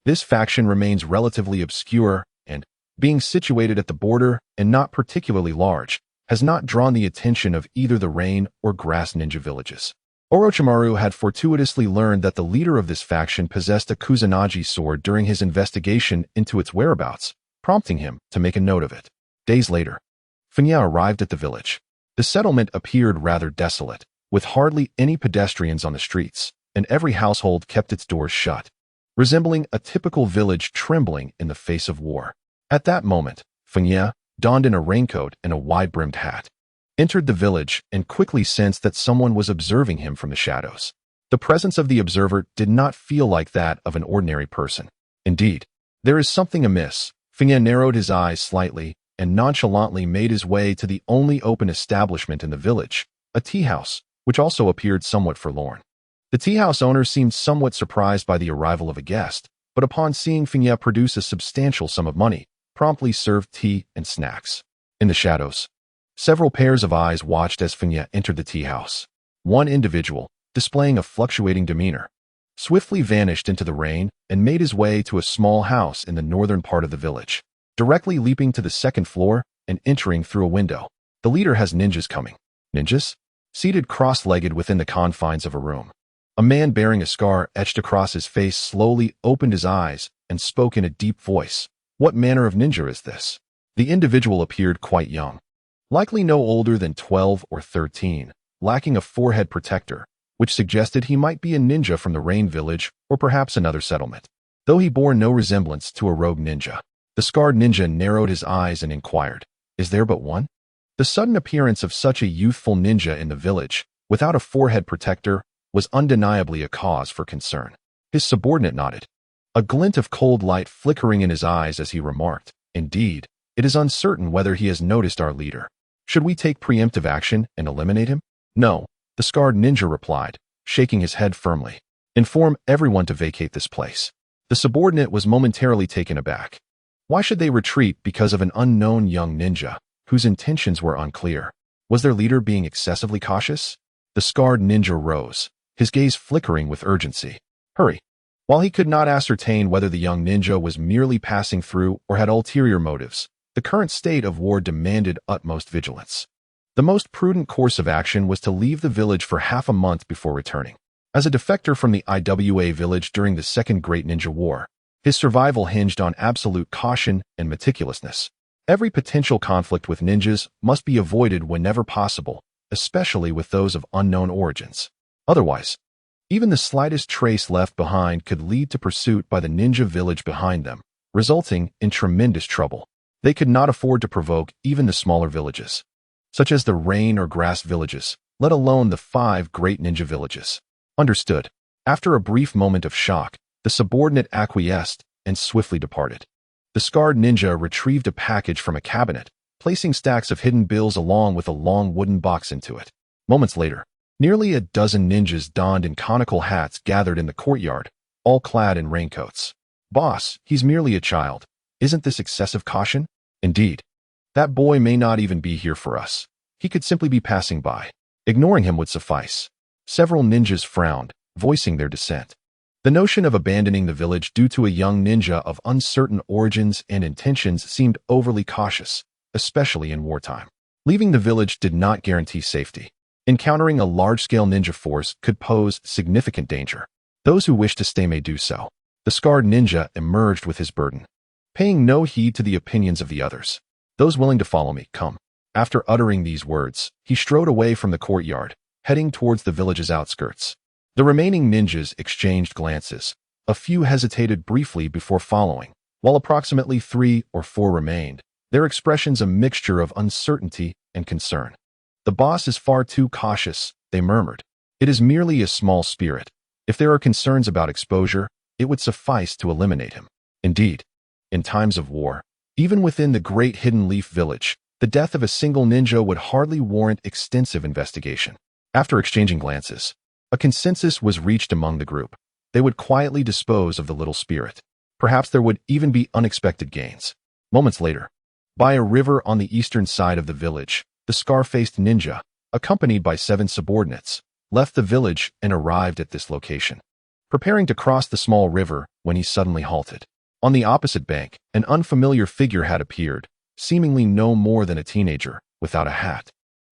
This faction remains relatively obscure and, being situated at the border and not particularly large, has not drawn the attention of either the rain or grass ninja villages. Orochimaru had fortuitously learned that the leader of this faction possessed a Kusanagi sword during his investigation into its whereabouts, prompting him to make a note of it. Days later, Fengye arrived at the village. The settlement appeared rather desolate, with hardly any pedestrians on the streets, and every household kept its doors shut, resembling a typical village trembling in the face of war. At that moment, Fengye, donned in a raincoat and a wide-brimmed hat, entered the village and quickly sensed that someone was observing him from the shadows. The presence of the observer did not feel like that of an ordinary person. Indeed, there is something amiss. Fengye narrowed his eyes slightly and nonchalantly made his way to the only open establishment in the village, a tea house, which also appeared somewhat forlorn. The tea house owner seemed somewhat surprised by the arrival of a guest, but upon seeing Fengye produce a substantial sum of money, promptly served tea and snacks. In the shadows, several pairs of eyes watched as Fengye entered the tea house. One individual, displaying a fluctuating demeanor, swiftly vanished into the rain and made his way to a small house in the northern part of the village, directly leaping to the second floor and entering through a window. The leader has ninjas coming. Ninjas? Seated cross-legged within the confines of a room, a man bearing a scar etched across his face slowly opened his eyes and spoke in a deep voice. What manner of ninja is this? The individual appeared quite young, likely no older than 12 or 13, lacking a forehead protector, which suggested he might be a ninja from the Rain Village or perhaps another settlement. Though he bore no resemblance to a rogue ninja, the scarred ninja narrowed his eyes and inquired, "Is there but one?" The sudden appearance of such a youthful ninja in the village, without a forehead protector, was undeniably a cause for concern. His subordinate nodded, a glint of cold light flickering in his eyes as he remarked, "Indeed, it is uncertain whether he has noticed our leader. Should we take preemptive action and eliminate him?" "No," the scarred ninja replied, shaking his head firmly. "Inform everyone to vacate this place." The subordinate was momentarily taken aback. Why should they retreat because of an unknown young ninja, whose intentions were unclear? Was their leader being excessively cautious? The scarred ninja rose, his gaze flickering with urgency. "Hurry." While he could not ascertain whether the young ninja was merely passing through or had ulterior motives, the current state of war demanded utmost vigilance. The most prudent course of action was to leave the village for half a month before returning. As a defector from the IWA village during the Second Great Ninja War, his survival hinged on absolute caution and meticulousness. Every potential conflict with ninjas must be avoided whenever possible, especially with those of unknown origins. Otherwise, even the slightest trace left behind could lead to pursuit by the ninja village behind them, resulting in tremendous trouble. They could not afford to provoke even the smaller villages, such as the rain or grass villages, let alone the 5 great ninja villages. Understood. After a brief moment of shock, the subordinate acquiesced and swiftly departed. The scarred ninja retrieved a package from a cabinet, placing stacks of hidden bills along with a long wooden box into it. Moments later, nearly a dozen ninjas donned in conical hats gathered in the courtyard, all clad in raincoats. "Boss, he's merely a child. Isn't this excessive caution?" "Indeed. That boy may not even be here for us. He could simply be passing by. Ignoring him would suffice." Several ninjas frowned, voicing their dissent. The notion of abandoning the village due to a young ninja of uncertain origins and intentions seemed overly cautious, especially in wartime. Leaving the village did not guarantee safety. Encountering a large-scale ninja force could pose significant danger. Those who wish to stay may do so. The scarred ninja emerged with his burden, paying no heed to the opinions of the others. Those willing to follow me, come. After uttering these words, he strode away from the courtyard, heading towards the village's outskirts. The remaining ninjas exchanged glances. A few hesitated briefly before following, while approximately 3 or 4 remained, their expressions a mixture of uncertainty and concern. The boss is far too cautious, they murmured. It is merely a small spirit. If there are concerns about exposure, it would suffice to eliminate him. Indeed, in times of war, even within the great hidden leaf village, the death of a single ninja would hardly warrant extensive investigation. After exchanging glances, a consensus was reached among the group. They would quietly dispose of the little spirit. Perhaps there would even be unexpected gains. Moments later, by a river on the eastern side of the village, the scar-faced ninja, accompanied by 7 subordinates, left the village and arrived at this location. Preparing to cross the small river when he suddenly halted. On the opposite bank, an unfamiliar figure had appeared, seemingly no more than a teenager, without a hat.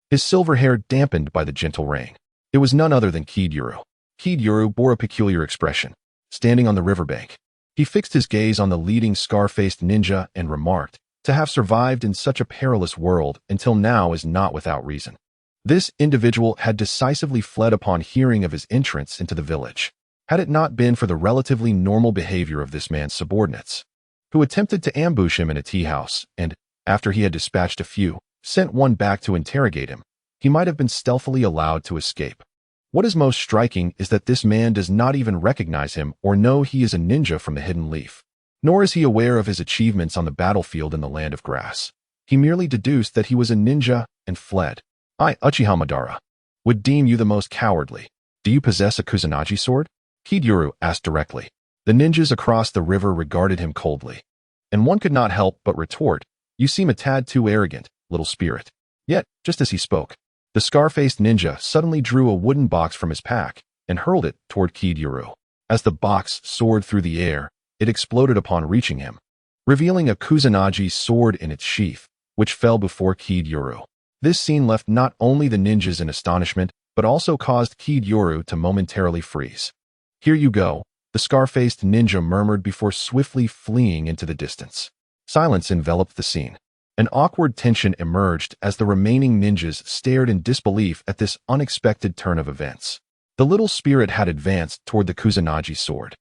His silver hair dampened by the gentle rain. It was none other than Kiduru. Kiduru bore a peculiar expression. Standing on the riverbank, he fixed his gaze on the leading scar-faced ninja and remarked, "To have survived in such a perilous world until now is not without reason." This individual had decisively fled upon hearing of his entrance into the village. Had it not been for the relatively normal behavior of this man's subordinates, who attempted to ambush him in a tea house and, after he had dispatched a few, sent one back to interrogate him, he might have been stealthily allowed to escape. What is most striking is that this man does not even recognize him or know he is a ninja from the hidden leaf. Nor is he aware of his achievements on the battlefield in the land of grass. He merely deduced that he was a ninja and fled. I, Uchiha Madara, would deem you the most cowardly. Do you possess a Kusanagi sword? Kiduru asked directly. The ninjas across the river regarded him coldly. And one could not help but retort, "You seem a tad too arrogant, little spirit." Yet, just as he spoke, the scar-faced ninja suddenly drew a wooden box from his pack and hurled it toward Kiduru. As the box soared through the air, it exploded upon reaching him, revealing a Kusanagi sword in its sheath, which fell before Kiduru. This scene left not only the ninjas in astonishment, but also caused Kiduru to momentarily freeze. "Here you go," the scar-faced ninja murmured before swiftly fleeing into the distance. Silence enveloped the scene. An awkward tension emerged as the remaining ninjas stared in disbelief at this unexpected turn of events. The little spirit had advanced toward the Kusanagi sword,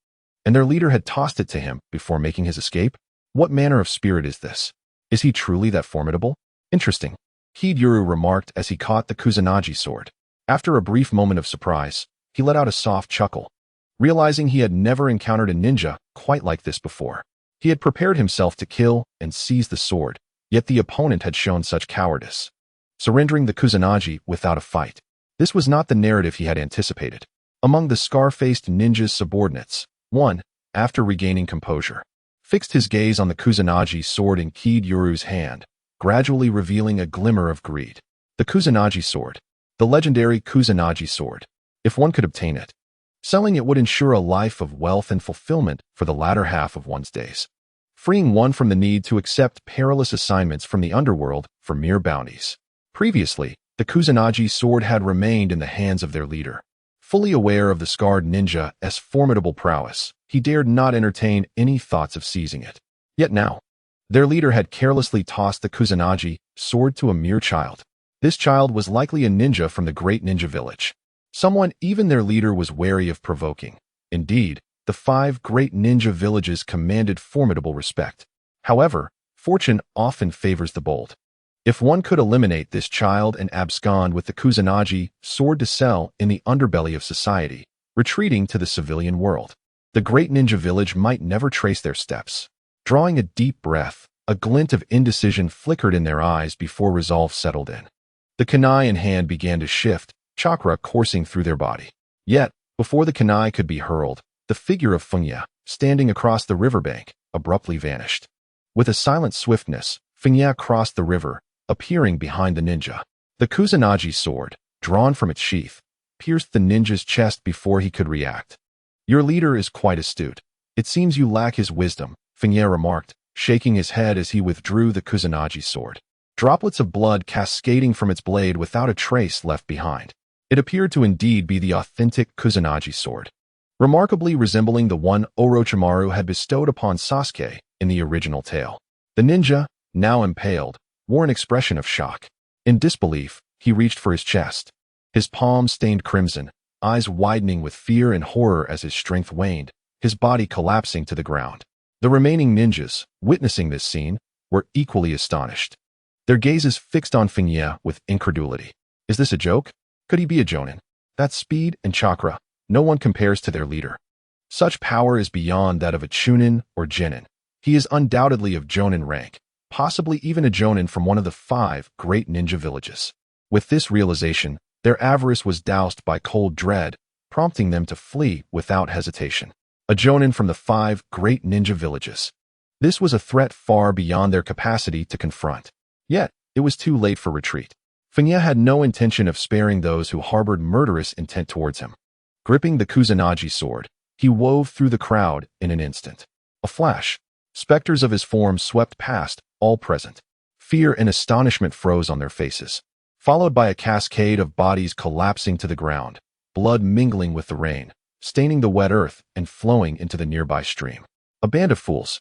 and their leader had tossed it to him before making his escape. What manner of spirit is this? Is he truly that formidable? Interesting, Kiduru remarked as he caught the Kusanagi sword. After a brief moment of surprise, he let out a soft chuckle, realizing he had never encountered a ninja quite like this before. He had prepared himself to kill and seize the sword, yet the opponent had shown such cowardice, surrendering the Kusanagi without a fight. This was not the narrative he had anticipated. Among the scar-faced ninja's subordinates, one, after regaining composure, fixed his gaze on the Kusanagi sword in Kiduru's hand, gradually revealing a glimmer of greed. The Kusanagi sword. The legendary Kusanagi sword. If one could obtain it, selling it would ensure a life of wealth and fulfillment for the latter half of one's days, freeing one from the need to accept perilous assignments from the underworld for mere bounties. Previously, the Kusanagi sword had remained in the hands of their leader. Fully aware of the scarred ninja's formidable prowess, he dared not entertain any thoughts of seizing it. Yet now, their leader had carelessly tossed the Kusanagi sword to a mere child. This child was likely a ninja from the great ninja village. Someone even their leader was wary of provoking. Indeed, the 5 great ninja villages commanded formidable respect. However, fortune often favors the bold. If one could eliminate this child and abscond with the Kusanagi sword to sell in the underbelly of society, retreating to the civilian world, the great ninja village might never trace their steps. Drawing a deep breath, a glint of indecision flickered in their eyes before resolve settled in. The kunai in hand began to shift, chakra coursing through their body. Yet, before the kunai could be hurled, the figure of Fengye, standing across the riverbank, abruptly vanished. With a silent swiftness, Fengye crossed the river, appearing behind the ninja. The Kusanagi sword, drawn from its sheath, pierced the ninja's chest before he could react. "Your leader is quite astute. It seems you lack his wisdom," Fengye remarked, shaking his head as he withdrew the Kusanagi sword. droplets of blood cascading from its blade without a trace left behind. It appeared to indeed be the authentic Kusanagi sword, remarkably resembling the one Orochimaru had bestowed upon Sasuke in the original tale. The ninja, now impaled, wore an expression of shock. In disbelief, he reached for his chest. His palms stained crimson, eyes widening with fear and horror as his strength waned, his body collapsing to the ground. The remaining ninjas, witnessing this scene, were equally astonished. Their gazes fixed on Fengye with incredulity. Is this a joke? Could he be a jonin? That speed and chakra, no one compares to their leader. Such power is beyond that of a chunin or genin. He is undoubtedly of jonin rank, possibly even a jonin from one of the 5 great ninja villages. With this realization, their avarice was doused by cold dread, prompting them to flee without hesitation. A jonin from the 5 great ninja villages. This was a threat far beyond their capacity to confront. Yet, it was too late for retreat. Fengye had no intention of sparing those who harbored murderous intent towards him. Gripping the Kusanagi sword, he wove through the crowd in an instant. A flash. Specters of his form swept past, all present. Fear and astonishment froze on their faces, followed by a cascade of bodies collapsing to the ground, blood mingling with the rain, staining the wet earth and flowing into the nearby stream. A band of fools.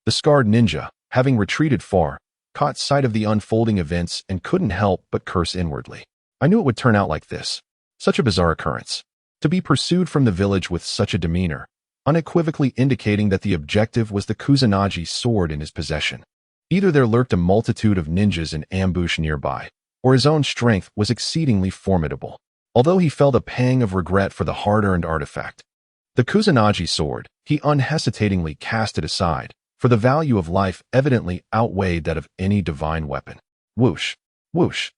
The scarred ninja, having retreated far, caught sight of the unfolding events and couldn't help but curse inwardly. I knew it would turn out like this. Such a bizarre occurrence. To be pursued from the village with such a demeanor, unequivocally indicating that the objective was the Kusanagi sword in his possession. Either there lurked a multitude of ninjas in ambush nearby, or his own strength was exceedingly formidable. Although he felt a pang of regret for the hard-earned artifact, the Kusanagi sword, he unhesitatingly cast it aside, for the value of life evidently outweighed that of any divine weapon. Whoosh! Whoosh!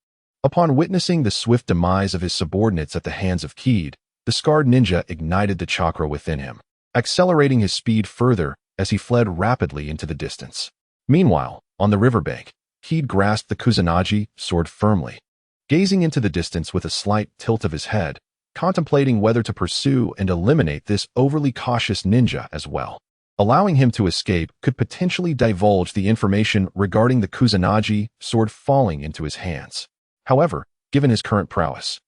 Upon witnessing the swift demise of his subordinates at the hands of Keed, the scarred ninja ignited the chakra within him, accelerating his speed further as he fled rapidly into the distance. Meanwhile, on the riverbank, Keed grasped the Kusanagi sword firmly, gazing into the distance with a slight tilt of his head, contemplating whether to pursue and eliminate this overly cautious ninja as well. Allowing him to escape could potentially divulge the information regarding the Kusanagi sword falling into his hands. However, given his current prowess,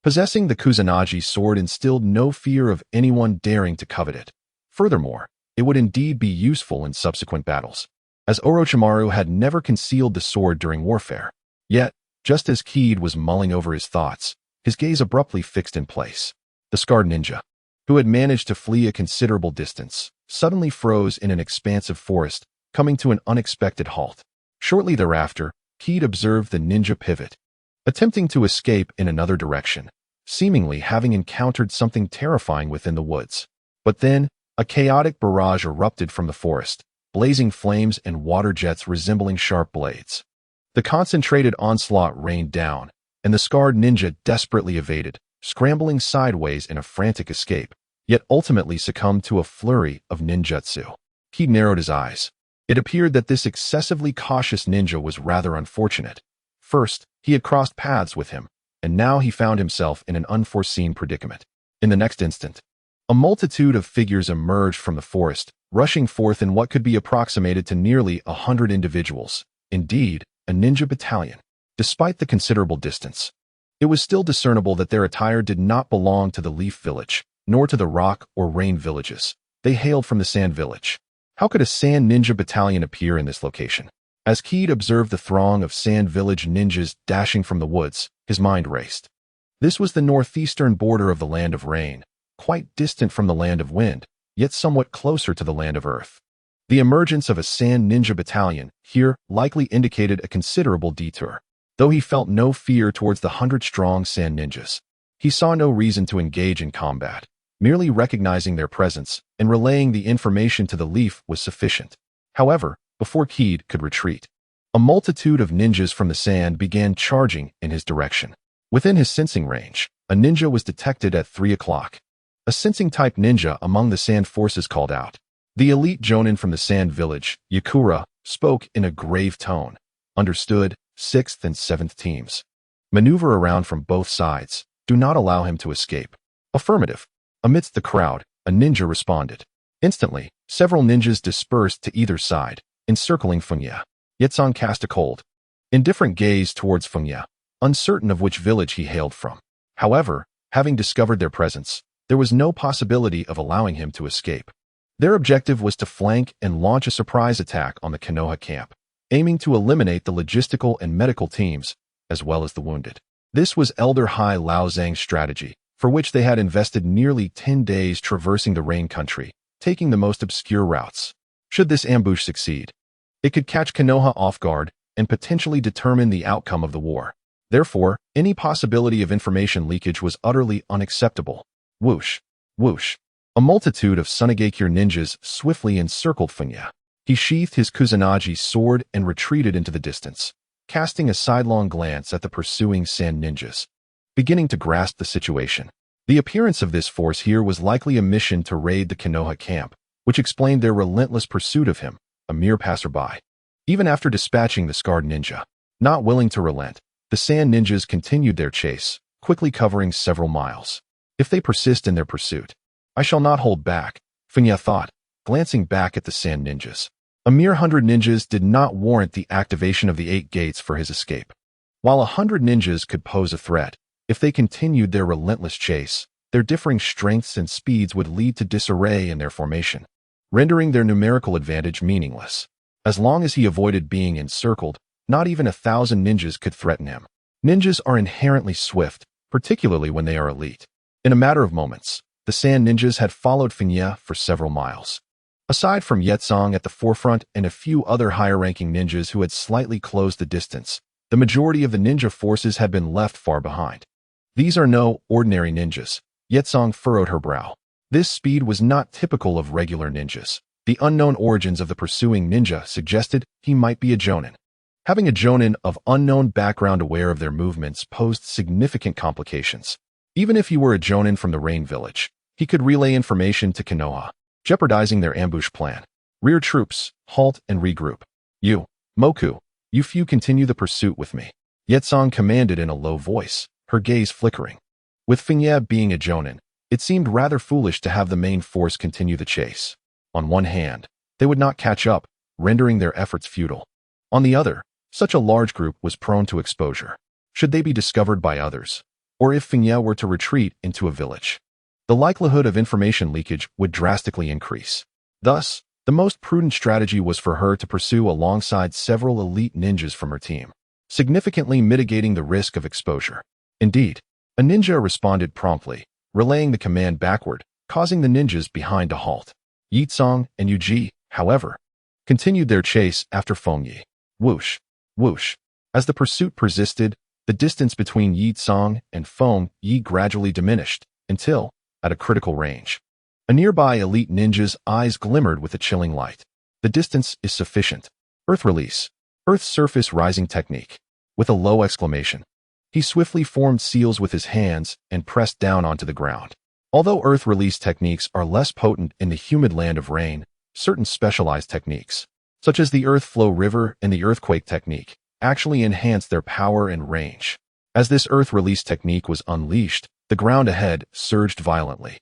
possessing the Kusanagi sword instilled no fear of anyone daring to covet it. Furthermore, it would indeed be useful in subsequent battles, as Orochimaru had never concealed the sword during warfare. Yet, just as Keed was mulling over his thoughts, his gaze abruptly fixed in place. The scarred ninja, who had managed to flee a considerable distance, suddenly froze in an expansive forest, coming to an unexpected halt. Shortly thereafter, Keed observed the ninja pivot, attempting to escape in another direction, seemingly having encountered something terrifying within the woods. But then, a chaotic barrage erupted from the forest, blazing flames and water jets resembling sharp blades. The concentrated onslaught rained down, and the scarred ninja desperately evaded, scrambling sideways in a frantic escape, yet ultimately succumbed to a flurry of ninjutsu. He narrowed his eyes. It appeared that this excessively cautious ninja was rather unfortunate. First, he had crossed paths with him, and now he found himself in an unforeseen predicament. In the next instant, a multitude of figures emerged from the forest, rushing forth in what could be approximated to nearly 100 individuals. Indeed, a ninja battalion. Despite the considerable distance, it was still discernible that their attire did not belong to the Leaf Village, nor to the Rock or Rain villages. They hailed from the Sand Village. How could a Sand Ninja battalion appear in this location? As Keed observed the throng of Sand Village ninjas dashing from the woods, his mind raced. This was the northeastern border of the Land of Rain, quite distant from the Land of Wind, yet somewhat closer to the Land of Earth. The emergence of a Sand Ninja battalion here likely indicated a considerable detour. Though he felt no fear towards the 100-strong Sand Ninjas, he saw no reason to engage in combat. Merely recognizing their presence and relaying the information to the Leaf was sufficient. However, before Keed could retreat, a multitude of ninjas from the sand began charging in his direction. Within his sensing range, a ninja was detected at 3 o'clock. A sensing-type ninja among the sand forces called out. The elite jonin from the Sand Village, Yakura, spoke in a grave tone. Understood, 6th and 7th teams. Maneuver around from both sides. Do not allow him to escape. Affirmative. Amidst the crowd, a ninja responded. Instantly, several ninjas dispersed to either side, encircling Fengye. Yetsong cast a cold, indifferent gaze towards Fengye, uncertain of which village he hailed from. However, having discovered their presence, there was no possibility of allowing him to escape. Their objective was to flank and launch a surprise attack on the Konoha camp, aiming to eliminate the logistical and medical teams, as well as the wounded. This was Elder Hai Lao Zhang's strategy, for which they had invested nearly 10 days traversing the rain country, taking the most obscure routes. Should this ambush succeed, it could catch Konoha off guard and potentially determine the outcome of the war. Therefore, any possibility of information leakage was utterly unacceptable. Whoosh, whoosh. A multitude of Sunigakure ninjas swiftly encircled Fengye. He sheathed his Kusanagi sword and retreated into the distance, casting a sidelong glance at the pursuing sand ninjas, beginning to grasp the situation. The appearance of this force here was likely a mission to raid the Konoha camp, which explained their relentless pursuit of him, a mere passerby. Even after dispatching the scarred ninja, not willing to relent, the sand ninjas continued their chase, quickly covering several miles. If they persist in their pursuit, I shall not hold back, Fengye thought, glancing back at the sand ninjas. A mere 100 ninjas did not warrant the activation of the 8 gates for his escape. While 100 ninjas could pose a threat, if they continued their relentless chase, their differing strengths and speeds would lead to disarray in their formation, rendering their numerical advantage meaningless. As long as he avoided being encircled, not even 1,000 ninjas could threaten him. Ninjas are inherently swift, particularly when they are elite. In a matter of moments, the sand ninjas had followed Fengye for several miles. Aside from Yetsong at the forefront and a few other higher-ranking ninjas who had slightly closed the distance, the majority of the ninja forces had been left far behind. These are no ordinary ninjas. Yetsong furrowed her brow. This speed was not typical of regular ninjas. The unknown origins of the pursuing ninja suggested he might be a jonin. Having a jonin of unknown background aware of their movements posed significant complications. Even if he were a jonin from the Rain Village, he could relay information to Konoha, jeopardizing their ambush plan. Rear troops, halt and regroup. You, Moku, you few continue the pursuit with me. Yetsong commanded in a low voice, her gaze flickering. With Fengye being a jonin, it seemed rather foolish to have the main force continue the chase. On one hand, they would not catch up, rendering their efforts futile. On the other, such a large group was prone to exposure. Should they be discovered by others, or if Fengye were to retreat into a village, the likelihood of information leakage would drastically increase. Thus, the most prudent strategy was for her to pursue alongside several elite ninjas from her team, significantly mitigating the risk of exposure. Indeed, a ninja responded promptly, relaying the command backward, causing the ninjas behind to halt. Yitsong and Yuji, however, continued their chase after Fengye. Whoosh, whoosh. As the pursuit persisted, the distance between Yitsong and Fengye gradually diminished, until, at a critical range, a nearby elite ninja's eyes glimmered with a chilling light. The distance is sufficient. Earth release. Earth surface rising technique. With a low exclamation, he swiftly formed seals with his hands and pressed down onto the ground. Although earth release techniques are less potent in the humid land of rain, certain specialized techniques, such as the earth flow river and the earthquake technique, actually enhance their power and range. As this earth release technique was unleashed, the ground ahead surged violently,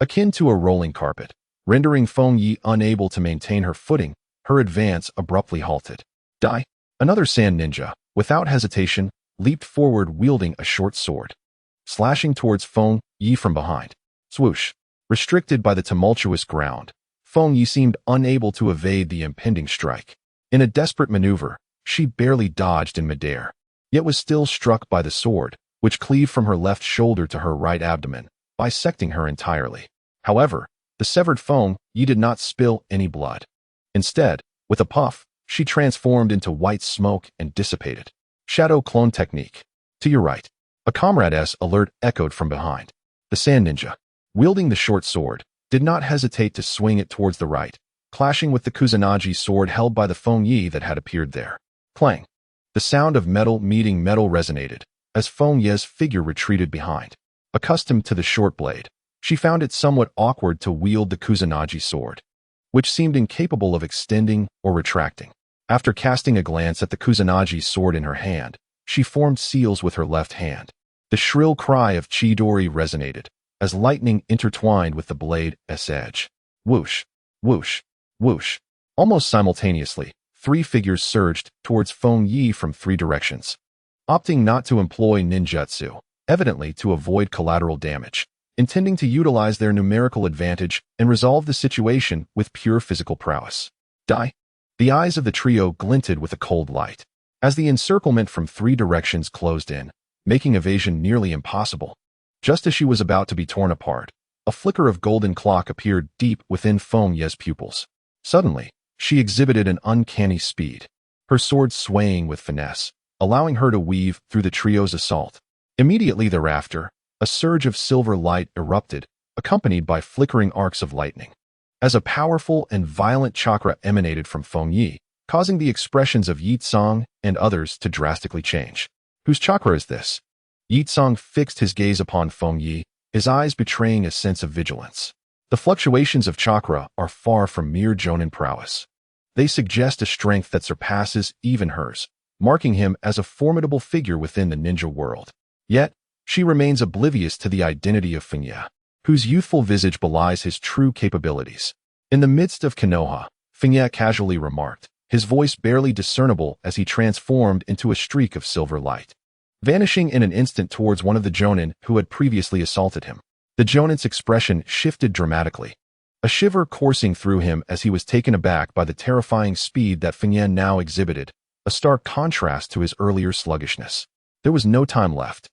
akin to a rolling carpet, rendering Fengye unable to maintain her footing. Her advance abruptly halted. Die! Another sand ninja, without hesitation, leaped forward wielding a short sword, slashing towards Fengye from behind. Swoosh! Restricted by the tumultuous ground, Fengye seemed unable to evade the impending strike. In a desperate maneuver, she barely dodged in midair, yet was still struck by the sword, which cleaved from her left shoulder to her right abdomen, bisecting her entirely. However, the severed Fengye did not spill any blood. Instead, with a puff, she transformed into white smoke and dissipated. Shadow clone technique. To your right. A comrade's alert echoed from behind. The sand ninja, wielding the short sword, did not hesitate to swing it towards the right, clashing with the Kusanagi sword held by the Fengye that had appeared there. Clang! The sound of metal meeting metal resonated, as Fengye's figure retreated behind. Accustomed to the short blade, she found it somewhat awkward to wield the Kusanagi sword, which seemed incapable of extending or retracting. After casting a glance at the Kusanagi sword in her hand, she formed seals with her left hand. The shrill cry of Chidori resonated, as lightning intertwined with the blade's edge. Whoosh, whoosh, whoosh. Almost simultaneously, three figures surged towards Fengye from three directions, opting not to employ ninjutsu, evidently to avoid collateral damage, intending to utilize their numerical advantage and resolve the situation with pure physical prowess. Die! The eyes of the trio glinted with a cold light, as the encirclement from three directions closed in, making evasion nearly impossible. Just as she was about to be torn apart, a flicker of golden clock appeared deep within Fengye's pupils. Suddenly, she exhibited an uncanny speed, her sword swaying with finesse, allowing her to weave through the trio's assault. Immediately thereafter, a surge of silver light erupted, accompanied by flickering arcs of lightning, as a powerful and violent chakra emanated from Fengye, causing the expressions of Yitsong and others to drastically change. Whose chakra is this? Yitsong fixed his gaze upon Fengye, his eyes betraying a sense of vigilance. The fluctuations of chakra are far from mere Jonin prowess. They suggest a strength that surpasses even hers, marking him as a formidable figure within the ninja world. Yet, she remains oblivious to the identity of Fengye, whose youthful visage belies his true capabilities. In the midst of Konoha, Fengye casually remarked, his voice barely discernible as he transformed into a streak of silver light, vanishing in an instant towards one of the Jonin who had previously assaulted him. The Jonin's expression shifted dramatically, a shiver coursing through him as he was taken aback by the terrifying speed that Fengye now exhibited, a stark contrast to his earlier sluggishness. There was no time left.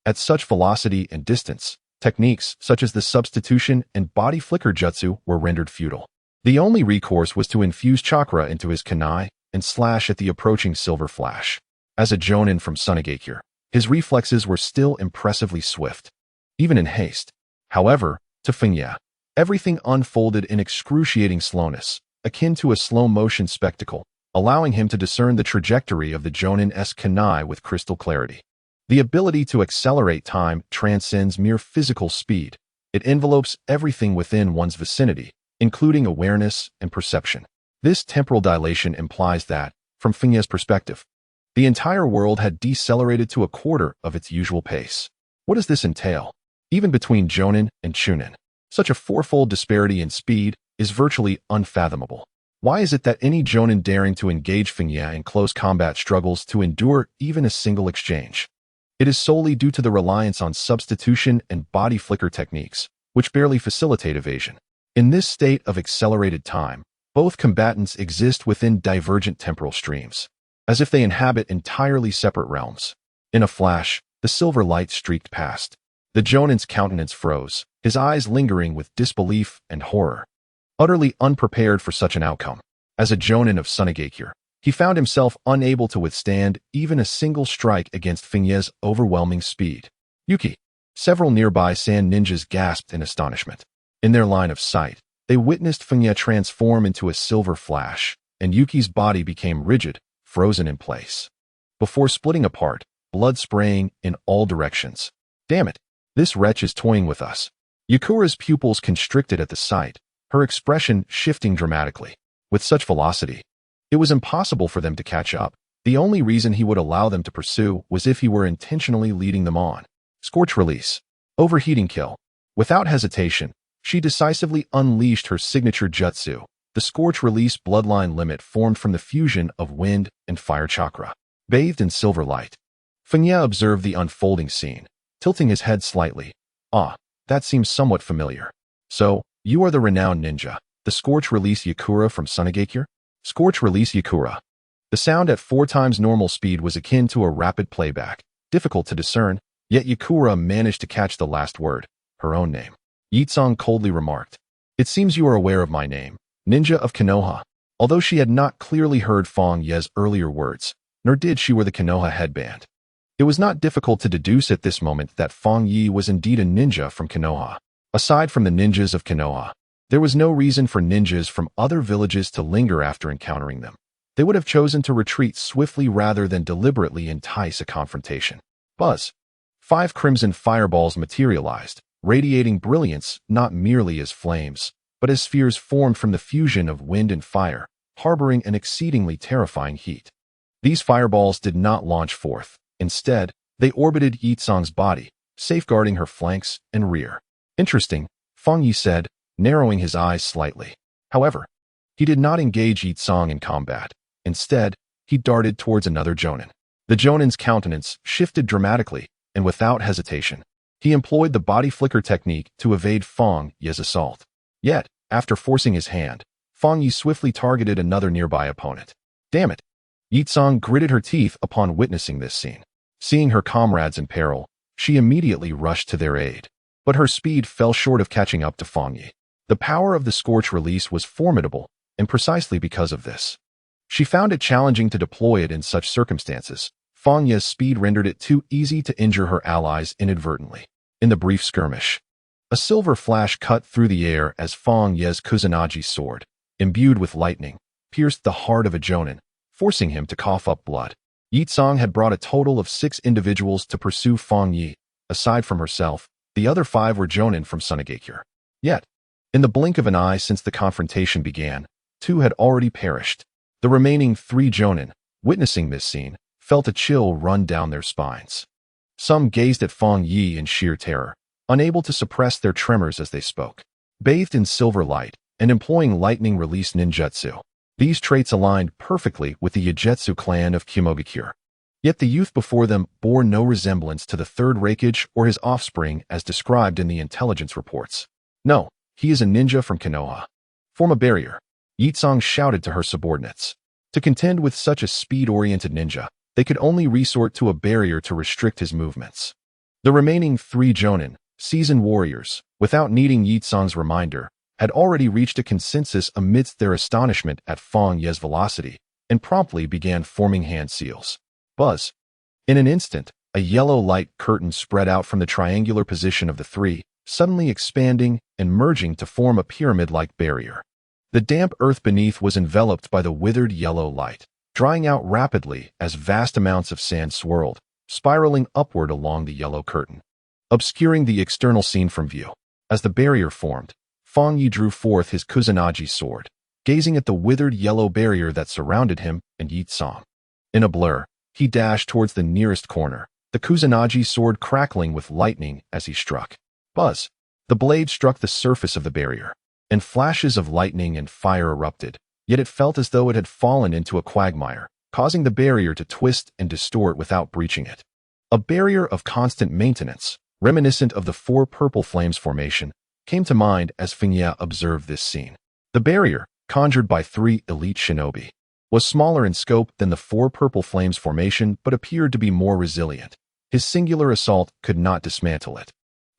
At such velocity and distance, techniques such as the substitution and body flicker jutsu were rendered futile. The only recourse was to infuse chakra into his kunai and slash at the approaching silver flash. As a Jonin from Sunigakure, his reflexes were still impressively swift, even in haste. However, to Fengye, everything unfolded in excruciating slowness, akin to a slow-motion spectacle, allowing him to discern the trajectory of the Jonin-esque kunai with crystal clarity. The ability to accelerate time transcends mere physical speed. It envelopes everything within one's vicinity, including awareness and perception. This temporal dilation implies that, from Fengye's perspective, the entire world had decelerated to a quarter of its usual pace. What does this entail? Even between Jonin and Chunin, such a fourfold disparity in speed is virtually unfathomable. Why is it that any Jonin daring to engage Fengye in close combat struggles to endure even a single exchange? It is solely due to the reliance on substitution and body flicker techniques, which barely facilitate evasion. In this state of accelerated time, both combatants exist within divergent temporal streams, as if they inhabit entirely separate realms. In a flash, the silver light streaked past. The Jonin's countenance froze, his eyes lingering with disbelief and horror. Utterly unprepared for such an outcome, as a Jonin of Sunigakure, he found himself unable to withstand even a single strike against Fengye's overwhelming speed. Yuki! Several nearby sand ninjas gasped in astonishment. In their line of sight, they witnessed Fengye transform into a silver flash, and Yuki's body became rigid, frozen in place. Before splitting apart, blood spraying in all directions. Damn it! This wretch is toying with us. Yakura's pupils constricted at the sight, her expression shifting dramatically. With such velocity, it was impossible for them to catch up. The only reason he would allow them to pursue was if he were intentionally leading them on. Scorch release. Overheating kill. Without hesitation, she decisively unleashed her signature jutsu, the scorch release bloodline limit formed from the fusion of wind and fire chakra. Bathed in silver light, Fengye observed the unfolding scene, tilting his head slightly. Ah, that seems somewhat familiar. So, you are the renowned ninja, the Scorch Release Yakura from Sunigakure? Scorch Release Yakura. The sound at 4 times normal speed was akin to a rapid playback, difficult to discern, yet Yakura managed to catch the last word, her own name. Yitsong coldly remarked, "It seems you are aware of my name, Ninja of Konoha." Although she had not clearly heard Fengye's earlier words, nor did she wear the Konoha headband. It was not difficult to deduce at this moment that Fengye was indeed a ninja from Konoha. Aside from the ninjas of Konoha, there was no reason for ninjas from other villages to linger after encountering them. They would have chosen to retreat swiftly rather than deliberately entice a confrontation. Buzz. 5 crimson fireballs materialized, radiating brilliance not merely as flames, but as spheres formed from the fusion of wind and fire, harboring an exceedingly terrifying heat. These fireballs did not launch forth. Instead, they orbited Yitsong's body, safeguarding her flanks and rear. Interesting, Fengye said, narrowing his eyes slightly. However, he did not engage Yitsong in combat. Instead, he darted towards another jonin. The jonin's countenance shifted dramatically, and without hesitation, he employed the body flicker technique to evade Fengye's assault. Yet, after forcing his hand, Fengye swiftly targeted another nearby opponent. Damn it! Yitsong gritted her teeth upon witnessing this scene. Seeing her comrades in peril, she immediately rushed to their aid. But her speed fell short of catching up to Fengye. The power of the Scorch release was formidable, and precisely because of this, she found it challenging to deploy it in such circumstances. Fengye's speed rendered it too easy to injure her allies inadvertently. In the brief skirmish, a silver flash cut through the air as Fengye's Kusanagi sword, imbued with lightning, pierced the heart of a jonin, forcing him to cough up blood. Yitsong had brought a total of 6 individuals to pursue Fengye. Aside from herself, the other 5 were jonin from Sunagakure. Yet, in the blink of an eye since the confrontation began, 2 had already perished. The remaining 3 jonin, witnessing this scene, felt a chill run down their spines. Some gazed at Fengye in sheer terror, unable to suppress their tremors as they spoke. Bathed in silver light and employing lightning-release ninjutsu, these traits aligned perfectly with the Yagetsu clan of Kimogakure. Yet the youth before them bore no resemblance to the third Raikage or his offspring as described in the intelligence reports. No, he is a ninja from Konoha. Form a barrier, Yitsong shouted to her subordinates. To contend with such a speed-oriented ninja, they could only resort to a barrier to restrict his movements. The remaining 3 jonin, seasoned warriors, without needing Yitsong's reminder, had already reached a consensus amidst their astonishment at Fengye's velocity, and promptly began forming hand seals. Buzz. In an instant, a yellow light curtain spread out from the triangular position of the 3, suddenly expanding and merging to form a pyramid-like barrier. The damp earth beneath was enveloped by the withered yellow light, drying out rapidly as vast amounts of sand swirled, spiraling upward along the yellow curtain, obscuring the external scene from view. As the barrier formed, Fengye drew forth his Kusanagi sword, gazing at the withered yellow barrier that surrounded him and Yitsong. In a blur, he dashed towards the nearest corner, the Kusanagi sword crackling with lightning as he struck. Buzz! The blade struck the surface of the barrier, and flashes of lightning and fire erupted, yet it felt as though it had fallen into a quagmire, causing the barrier to twist and distort without breaching it. A barrier of constant maintenance, reminiscent of the 4 purple flames formation, came to mind as Fengye observed this scene. The barrier, conjured by 3 elite shinobi, was smaller in scope than the 4 purple flames formation but appeared to be more resilient. His singular assault could not dismantle it.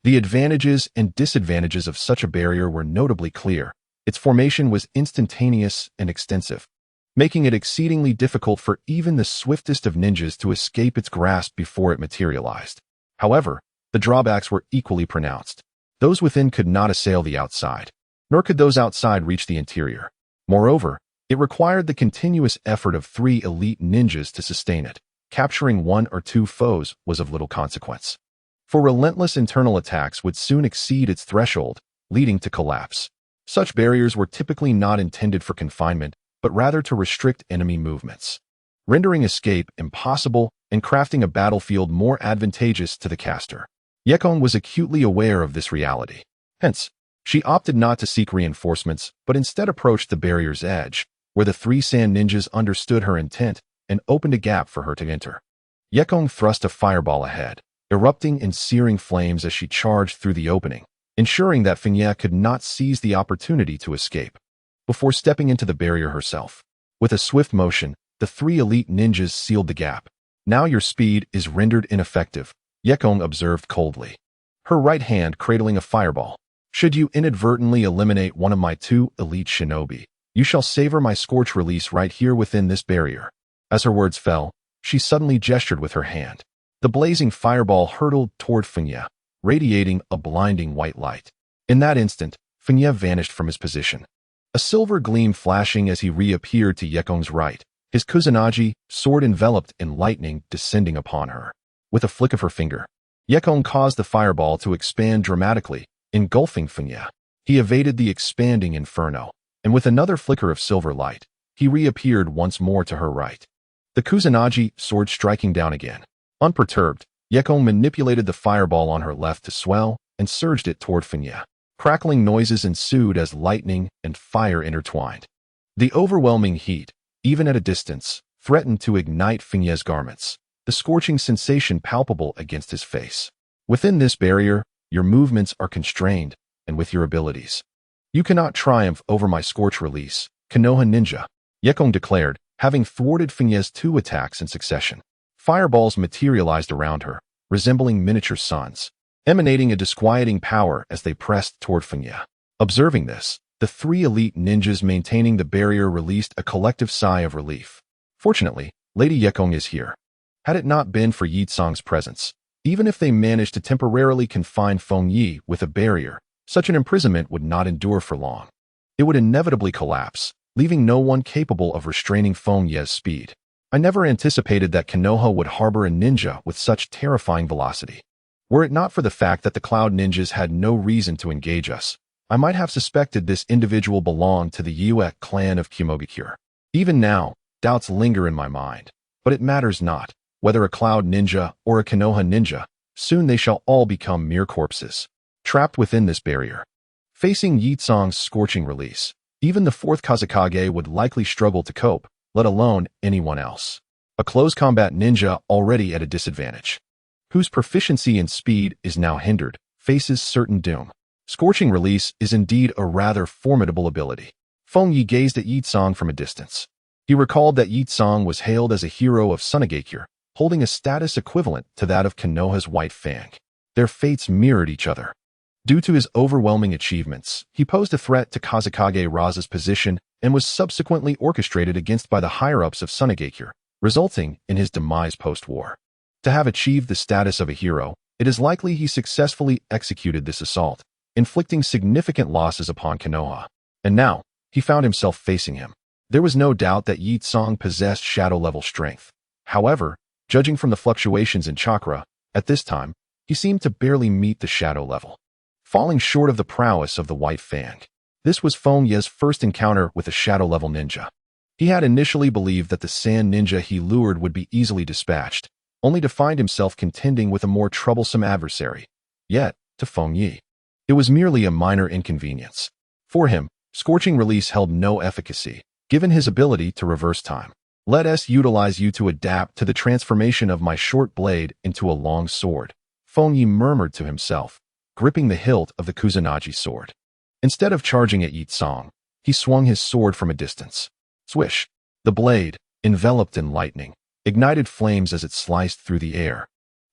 The advantages and disadvantages of such a barrier were notably clear. Its formation was instantaneous and extensive, making it exceedingly difficult for even the swiftest of ninjas to escape its grasp before it materialized. However, the drawbacks were equally pronounced. Those within could not assail the outside, nor could those outside reach the interior. Moreover, it required the continuous effort of 3 elite ninjas to sustain it. Capturing 1 or 2 foes was of little consequence, for relentless internal attacks would soon exceed its threshold, leading to collapse. Such barriers were typically not intended for confinement, but rather to restrict enemy movements, rendering escape impossible and crafting a battlefield more advantageous to the caster. Yekon was acutely aware of this reality. Hence, she opted not to seek reinforcements, but instead approached the barrier's edge, where the 3 sand ninjas understood her intent and opened a gap for her to enter. Yekon thrust a fireball ahead, erupting in searing flames as she charged through the opening, ensuring that Fengye could not seize the opportunity to escape. Before stepping into the barrier herself, with a swift motion, the 3 elite ninjas sealed the gap. Now your speed is rendered ineffective, Yekon observed coldly, her right hand cradling a fireball. Should you inadvertently eliminate one of my 2 elite shinobi, you shall savor my scorch release right here within this barrier. As her words fell, she suddenly gestured with her hand. The blazing fireball hurtled toward Fengye, radiating a blinding white light. In that instant, Fengye vanished from his position, a silver gleam flashing as he reappeared to Yekon's right, his Kusanagi sword enveloped in lightning descending upon her. With a flick of her finger, Yekon caused the fireball to expand dramatically, engulfing Fengye. He evaded the expanding inferno, and with another flicker of silver light, he reappeared once more to her right, the Kusanagi sword striking down again. Unperturbed, Yekon manipulated the fireball on her left to swell and surged it toward Fengye. Crackling noises ensued as lightning and fire intertwined. The overwhelming heat, even at a distance, threatened to ignite Fengye's garments, the scorching sensation palpable against his face. Within this barrier, your movements are constrained, and with your abilities. You cannot triumph over my scorch release, Konoha Ninja, Yekong declared, having thwarted Fengye's 2 attacks in succession. Fireballs materialized around her, resembling miniature suns, emanating a disquieting power as they pressed toward Fengye. Observing this, the 3 elite ninjas maintaining the barrier released a collective sigh of relief. Fortunately, Lady Yekong is here. Had it not been for Yi Tsong's presence, even if they managed to temporarily confine Fengye with a barrier, such an imprisonment would not endure for long. It would inevitably collapse, leaving no one capable of restraining Fengye's speed. I never anticipated that Konoha would harbor a ninja with such terrifying velocity. Were it not for the fact that the Cloud Ninjas had no reason to engage us, I might have suspected this individual belonged to the Yue clan of Kimogakure. Even now, doubts linger in my mind, but it matters not. Whether a Cloud Ninja or a Konoha Ninja, soon they shall all become mere corpses, trapped within this barrier. Facing Yi Tsong's scorching release, even the 4th Kazekage would likely struggle to cope, let alone anyone else. A close combat ninja already at a disadvantage, whose proficiency in speed is now hindered, faces certain doom. Scorching release is indeed a rather formidable ability. Fengye gazed at Yi Tsong from a distance. He recalled that Yi Tsong was hailed as a hero of Sunagakure, holding a status equivalent to that of Konoha's White Fang. Their fates mirrored each other. Due to his overwhelming achievements, he posed a threat to Kazekage Raza's position and was subsequently orchestrated against by the higher-ups of Sunagakure, resulting in his demise post-war. To have achieved the status of a hero, it is likely he successfully executed this assault, inflicting significant losses upon Konoha. And now, he found himself facing him. There was no doubt that Yi Tsong possessed shadow-level strength. However, judging from the fluctuations in chakra, at this time, he seemed to barely meet the shadow level, falling short of the prowess of the White Fang. This was Fengye's first encounter with a shadow-level ninja. He had initially believed that the sand ninja he lured would be easily dispatched, only to find himself contending with a more troublesome adversary. Yet, to Fengye, it was merely a minor inconvenience. For him, scorching release held no efficacy, given his ability to reverse time. Let us utilize you to adapt to the transformation of my short blade into a long sword, Fengye murmured to himself, gripping the hilt of the Kusanagi sword. Instead of charging at Yi Tsong, he swung his sword from a distance. Swish! The blade, enveloped in lightning, ignited flames as it sliced through the air,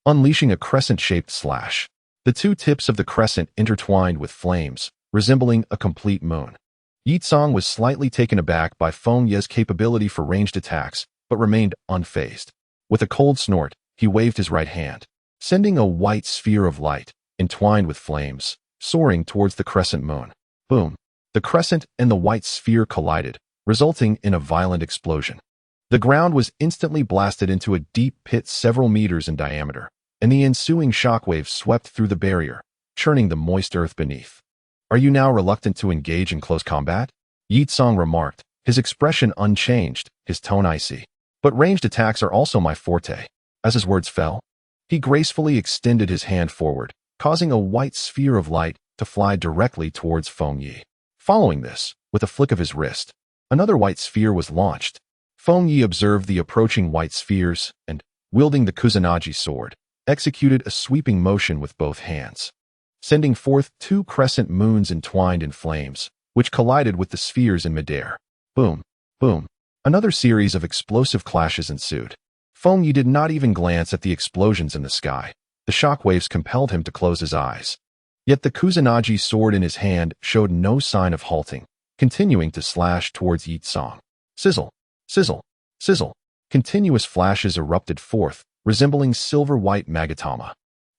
unleashing a crescent-shaped slash. The 2 tips of the crescent intertwined with flames, resembling a complete moon. Yi Tsong was slightly taken aback by Fengye's capability for ranged attacks, but remained unfazed. With a cold snort, he waved his right hand, sending a white sphere of light, entwined with flames, soaring towards the crescent moon. Boom! The crescent and the white sphere collided, resulting in a violent explosion. The ground was instantly blasted into a deep pit several meters in diameter, and the ensuing shockwaves swept through the barrier, churning the moist earth beneath. Are you now reluctant to engage in close combat? Yi Tsong remarked, his expression unchanged, his tone icy. But ranged attacks are also my forte. As his words fell, he gracefully extended his hand forward, causing a white sphere of light to fly directly towards Fengye. Following this, with a flick of his wrist, another white sphere was launched. Fengye observed the approaching white spheres and, wielding the Kusanagi sword, executed a sweeping motion with both hands, sending forth 2 crescent moons entwined in flames, which collided with the spheres in midair. Boom! Boom! Another series of explosive clashes ensued. Fengye did not even glance at the explosions in the sky. The shockwaves compelled him to close his eyes. Yet the Kusanagi sword in his hand showed no sign of halting, continuing to slash towards Yi Tsong. Sizzle! Sizzle! Sizzle! Continuous flashes erupted forth, resembling silver-white magatama,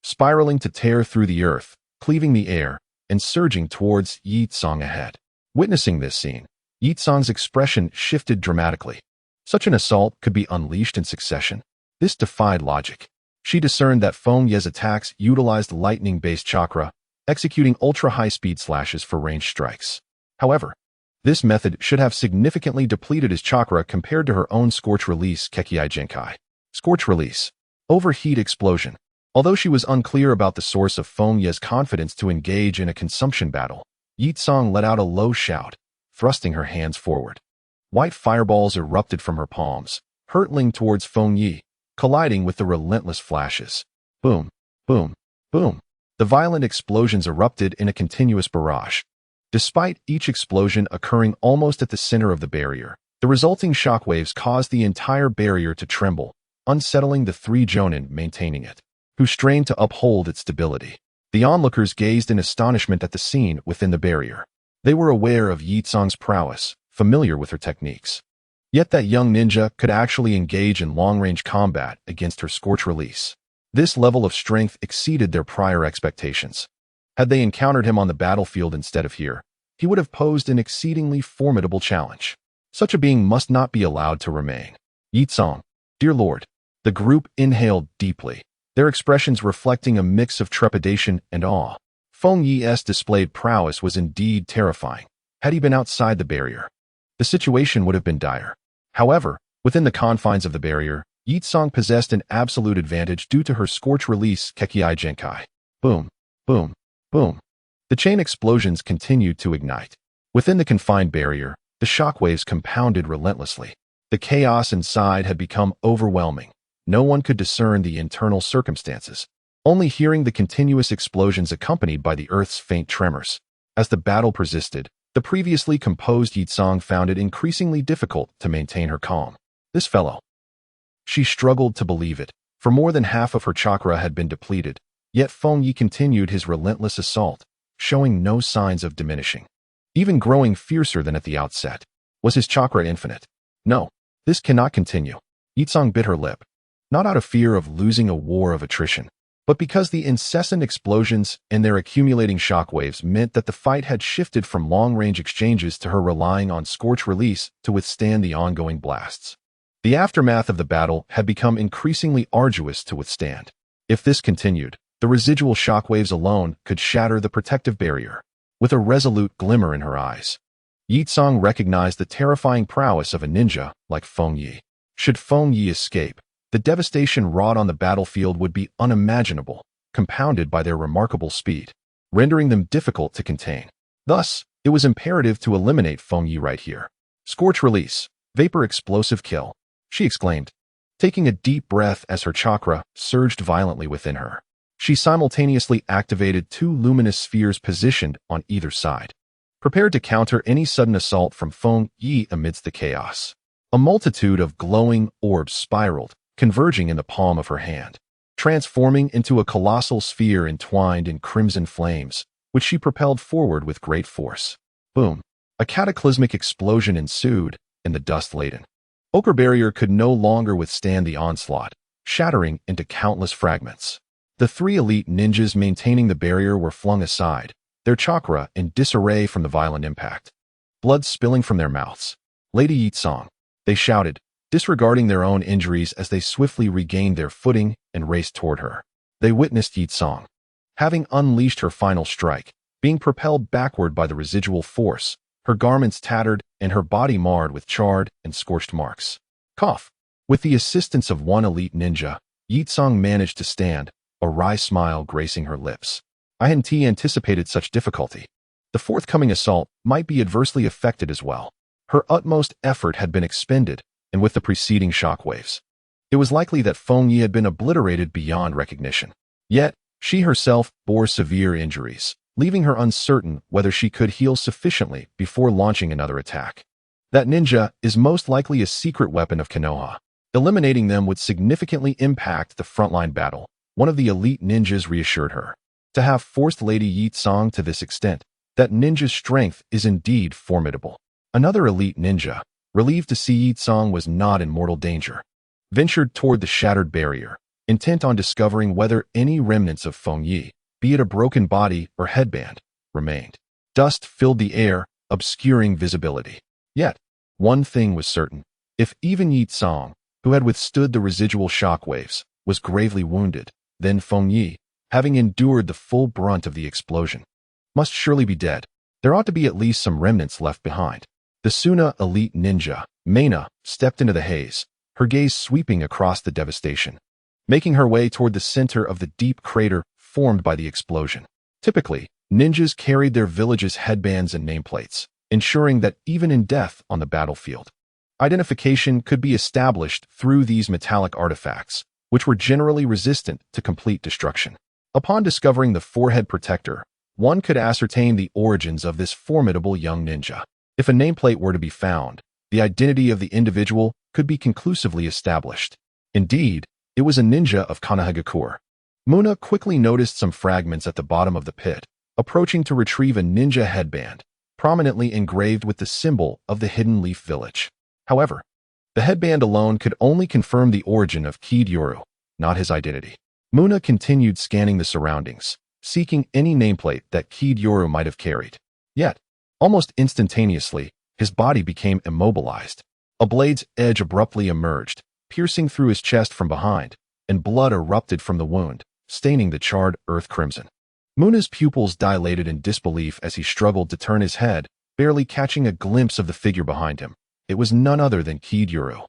spiraling to tear through the earth, cleaving the air, and surging towards Yi Tsong ahead. Witnessing this scene, Yi Tsong's expression shifted dramatically. Such an assault could be unleashed in succession. This defied logic. She discerned that Fengye's attacks utilized lightning-based chakra, executing ultra-high-speed slashes for ranged strikes. However, this method should have significantly depleted his chakra compared to her own Scorch Release Kekiai Genkai. Scorch Release. Overheat explosion. Although she was unclear about the source of Fengye's confidence to engage in a consumption battle, Yi Tsong let out a low shout, thrusting her hands forward. White fireballs erupted from her palms, hurtling towards Fengye, colliding with the relentless flashes. Boom, boom, boom. The violent explosions erupted in a continuous barrage. Despite each explosion occurring almost at the center of the barrier, the resulting shockwaves caused the entire barrier to tremble, unsettling the three jonin maintaining it, who strained to uphold its stability. The onlookers gazed in astonishment at the scene within the barrier. They were aware of Yi Tsong's prowess, familiar with her techniques. Yet that young ninja could actually engage in long-range combat against her scorch release. This level of strength exceeded their prior expectations. Had they encountered him on the battlefield instead of here, he would have posed an exceedingly formidable challenge. Such a being must not be allowed to remain. Yi Tsong, dear Lord. The group inhaled deeply, their expressions reflecting a mix of trepidation and awe. Fengye's displayed prowess was indeed terrifying. Had he been outside the barrier, the situation would have been dire. However, within the confines of the barrier, Yi Tsong possessed an absolute advantage due to her scorch release Kekiai Genkai. Boom, boom, boom. The chain explosions continued to ignite. Within the confined barrier, the shockwaves compounded relentlessly. The chaos inside had become overwhelming. No one could discern the internal circumstances, only hearing the continuous explosions accompanied by the earth's faint tremors. As the battle persisted, the previously composed Yi Tsong found it increasingly difficult to maintain her calm. This fellow. She struggled to believe it, for more than half of her chakra had been depleted, yet Fengye continued his relentless assault, showing no signs of diminishing. Even growing fiercer than at the outset. Was his chakra infinite? No, this cannot continue. Yi Tsong bit her lip. Not out of fear of losing a war of attrition, but because the incessant explosions and their accumulating shockwaves meant that the fight had shifted from long-range exchanges to her relying on scorch release to withstand the ongoing blasts. The aftermath of the battle had become increasingly arduous to withstand. If this continued, the residual shockwaves alone could shatter the protective barrier. With a resolute glimmer in her eyes, Yi Tsong recognized the terrifying prowess of a ninja like Fengye. Should Fengye escape, the devastation wrought on the battlefield would be unimaginable, compounded by their remarkable speed, rendering them difficult to contain. Thus, it was imperative to eliminate Fengye right here. Scorch release, vapor explosive kill, she exclaimed, taking a deep breath as her chakra surged violently within her. She simultaneously activated two luminous spheres positioned on either side, prepared to counter any sudden assault from Fengye amidst the chaos. A multitude of glowing orbs spiraled, converging in the palm of her hand, transforming into a colossal sphere entwined in crimson flames, which she propelled forward with great force. Boom! A cataclysmic explosion ensued, and the dust-laden ochre barrier could no longer withstand the onslaught, shattering into countless fragments. The three elite ninjas maintaining the barrier were flung aside, their chakra in disarray from the violent impact. Blood spilling from their mouths. Lady Yi Tsong, they shouted, disregarding their own injuries as they swiftly regained their footing and raced toward her. They witnessed Yi Tsong, having unleashed her final strike, being propelled backward by the residual force, her garments tattered and her body marred with charred and scorched marks. Cough. With the assistance of one elite ninja, Yi Tsong managed to stand, a wry smile gracing her lips. I hadn't anticipated such difficulty. The forthcoming assault might be adversely affected as well. Her utmost effort had been expended, and with the preceding shockwaves, it was likely that Fengye had been obliterated beyond recognition. Yet, she herself bore severe injuries, leaving her uncertain whether she could heal sufficiently before launching another attack. That ninja is most likely a secret weapon of Konoha. Eliminating them would significantly impact the frontline battle, one of the elite ninjas reassured her. To have forced Lady Yi Tsong to this extent, that ninja's strength is indeed formidable. Another elite ninja, relieved to see Yi Tsong was not in mortal danger, ventured toward the shattered barrier, intent on discovering whether any remnants of Fengye, be it a broken body or headband, remained. Dust filled the air, obscuring visibility. Yet, one thing was certain. If even Yi Tsong, who had withstood the residual shockwaves, was gravely wounded, then Fengye, having endured the full brunt of the explosion, must surely be dead. There ought to be at least some remnants left behind. The Suna elite ninja, Meina, stepped into the haze, her gaze sweeping across the devastation, making her way toward the center of the deep crater formed by the explosion. Typically, ninjas carried their village's headbands and nameplates, ensuring that even in death on the battlefield, Identification could be established through these metallic artifacts, which were generally resistant to complete destruction. Upon discovering the forehead protector, one could ascertain the origins of this formidable young ninja. If a nameplate were to be found, the identity of the individual could be conclusively established. Indeed, it was a ninja of Konohagakure. Muna quickly noticed some fragments at the bottom of the pit, approaching to retrieve a ninja headband, prominently engraved with the symbol of the Hidden Leaf Village. However, the headband alone could only confirm the origin of Kid-Yoru, not his identity. Muna continued scanning the surroundings, seeking any nameplate that Kid-Yoru might have carried. Yet, almost instantaneously, his body became immobilized. A blade's edge abruptly emerged, piercing through his chest from behind, and blood erupted from the wound, staining the charred earth crimson. Muna's pupils dilated in disbelief as he struggled to turn his head, barely catching a glimpse of the figure behind him. It was none other than Kid-Yoru.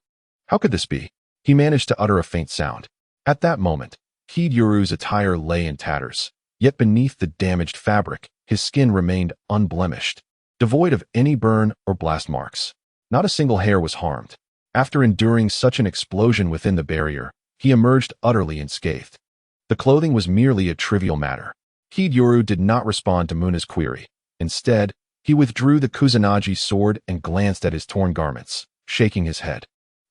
How could this be? He managed to utter a faint sound. At that moment, Kid-Yoru's attire lay in tatters, yet beneath the damaged fabric, his skin remained unblemished, devoid of any burn or blast marks. Not a single hair was harmed. After enduring such an explosion within the barrier, he emerged utterly unscathed. The clothing was merely a trivial matter. Kid-Yoru did not respond to Muna's query. Instead, he withdrew the Kusanagi sword and glanced at his torn garments, shaking his head.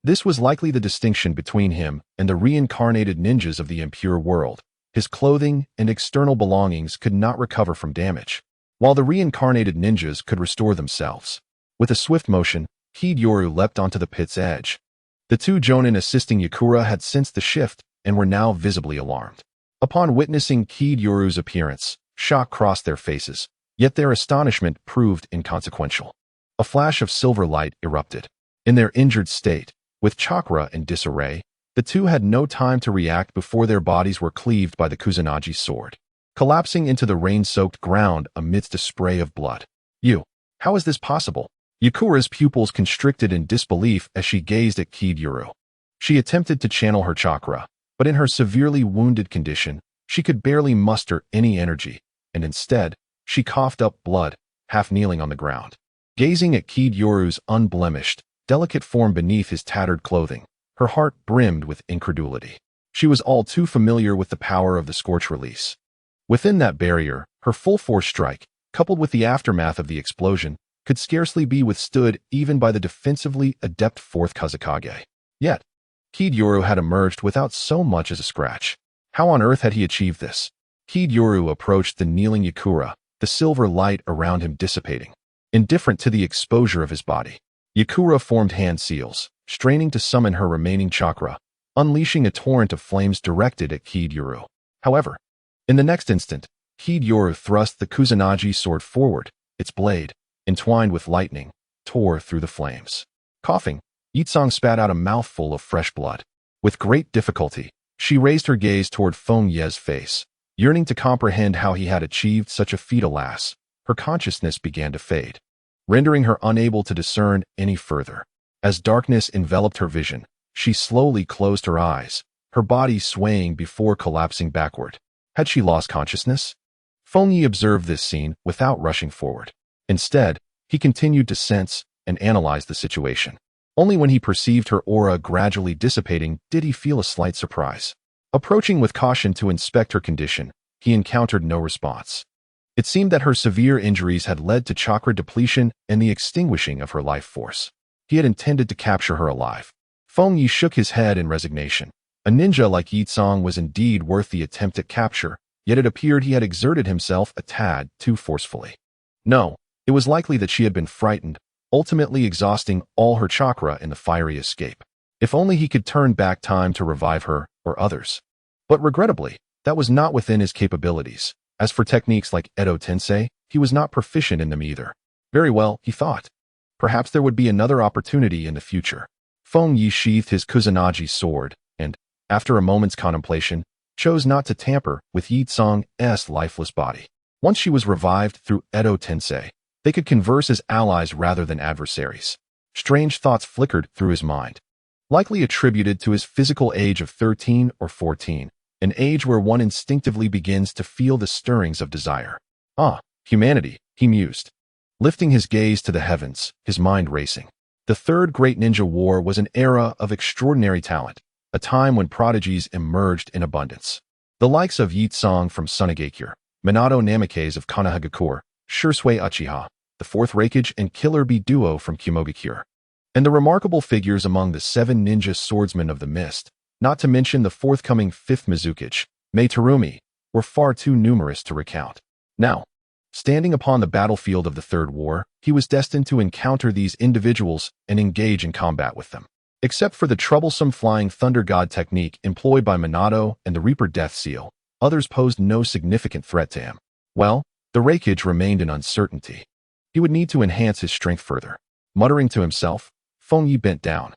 This was likely the distinction between him and the reincarnated ninjas of the impure world. His clothing and external belongings could not recover from damage, while the reincarnated ninjas could restore themselves. With a swift motion, Kid-Yoru leapt onto the pit's edge. The two jonin assisting Yakura had sensed the shift and were now visibly alarmed. Upon witnessing Kid-Yoru's appearance, shock crossed their faces, yet their astonishment proved inconsequential. A flash of silver light erupted. In their injured state, with chakra in disarray, the two had no time to react before their bodies were cleaved by the Kusanagi sword, collapsing into the rain-soaked ground amidst a spray of blood. How is this possible? Yakura's pupils constricted in disbelief as she gazed at Kid-Yoru. She attempted to channel her chakra, but in her severely wounded condition, she could barely muster any energy, and instead, she coughed up blood, half kneeling on the ground. Gazing at Kid-Yoru's unblemished, delicate form beneath his tattered clothing, her heart brimmed with incredulity. She was all too familiar with the power of the Scorch release. Within that barrier, her full-force strike, coupled with the aftermath of the explosion, could scarcely be withstood even by the defensively adept 4th Kazekage. Yet, Kid-Yoru had emerged without so much as a scratch. How on earth had he achieved this? Kid-Yoru approached the kneeling Yakura, the silver light around him dissipating. Indifferent to the exposure of his body, Yakura formed hand seals, straining to summon her remaining chakra, unleashing a torrent of flames directed at Kid-Yoru. However, in the next instant, Kid-Yoru thrust the Kusanagi sword forward, its blade, entwined with lightning, tore through the flames. Coughing, Yitsong spat out a mouthful of fresh blood. With great difficulty, she raised her gaze toward Fengye's face, yearning to comprehend how he had achieved such a feat. Alas, her consciousness began to fade, rendering her unable to discern any further. As darkness enveloped her vision, she slowly closed her eyes, her body swaying before collapsing backward. Had she lost consciousness? Fengye observed this scene without rushing forward. Instead, he continued to sense and analyze the situation. Only when he perceived her aura gradually dissipating did he feel a slight surprise. Approaching with caution to inspect her condition, he encountered no response. It seemed that her severe injuries had led to chakra depletion and the extinguishing of her life force. He had intended to capture her alive. Fengye shook his head in resignation. A ninja like Yitsong was indeed worth the attempt at capture, yet it appeared he had exerted himself a tad too forcefully. No, it was likely that she had been frightened, ultimately exhausting all her chakra in the fiery escape. If only he could turn back time to revive her or others. But regrettably, that was not within his capabilities. As for techniques like Edo Tensei, he was not proficient in them either. Very well, he thought. Perhaps there would be another opportunity in the future. Fengye sheathed his Kusanagi sword and, after a moment's contemplation, chose not to tamper with Yitsong's lifeless body. Once she was revived through Edo Tensei, they could converse as allies rather than adversaries. Strange thoughts flickered through his mind, likely attributed to his physical age of 13 or 14, an age where one instinctively begins to feel the stirrings of desire. Ah, humanity, he mused, lifting his gaze to the heavens, his mind racing. The Third Great Ninja War was an era of extraordinary talent, a time when prodigies emerged in abundance. The likes of Yi Tsang from Sunigakure, Minato Namikaze of Konohagakure, Shursui Uchiha, the Fourth Raikage, and Killer Bee duo from Kumogakure. And the remarkable figures among the 7 ninja swordsmen of the mist, not to mention the forthcoming 5th Mizukage, Mei Terumi, were far too numerous to recount. Now, standing upon the battlefield of the Third War, he was destined to encounter these individuals and engage in combat with them. Except for the troublesome Flying Thunder God technique employed by Minato and the Reaper Death Seal, others posed no significant threat to him. Well, the Raikage remained in uncertainty. He would need to enhance his strength further. Muttering to himself, Fengye bent down,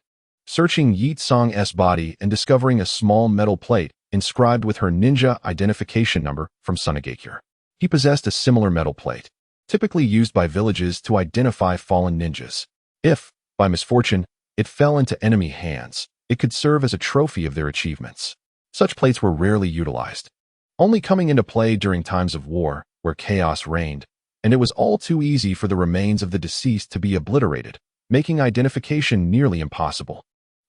searching Yi Tsang's body and discovering a small metal plate inscribed with her ninja identification number from Sunigakure. He possessed a similar metal plate, typically used by villages to identify fallen ninjas. If, by misfortune, it fell into enemy hands, it could serve as a trophy of their achievements. Such plates were rarely utilized, only coming into play during times of war, where chaos reigned, and it was all too easy for the remains of the deceased to be obliterated, making identification nearly impossible.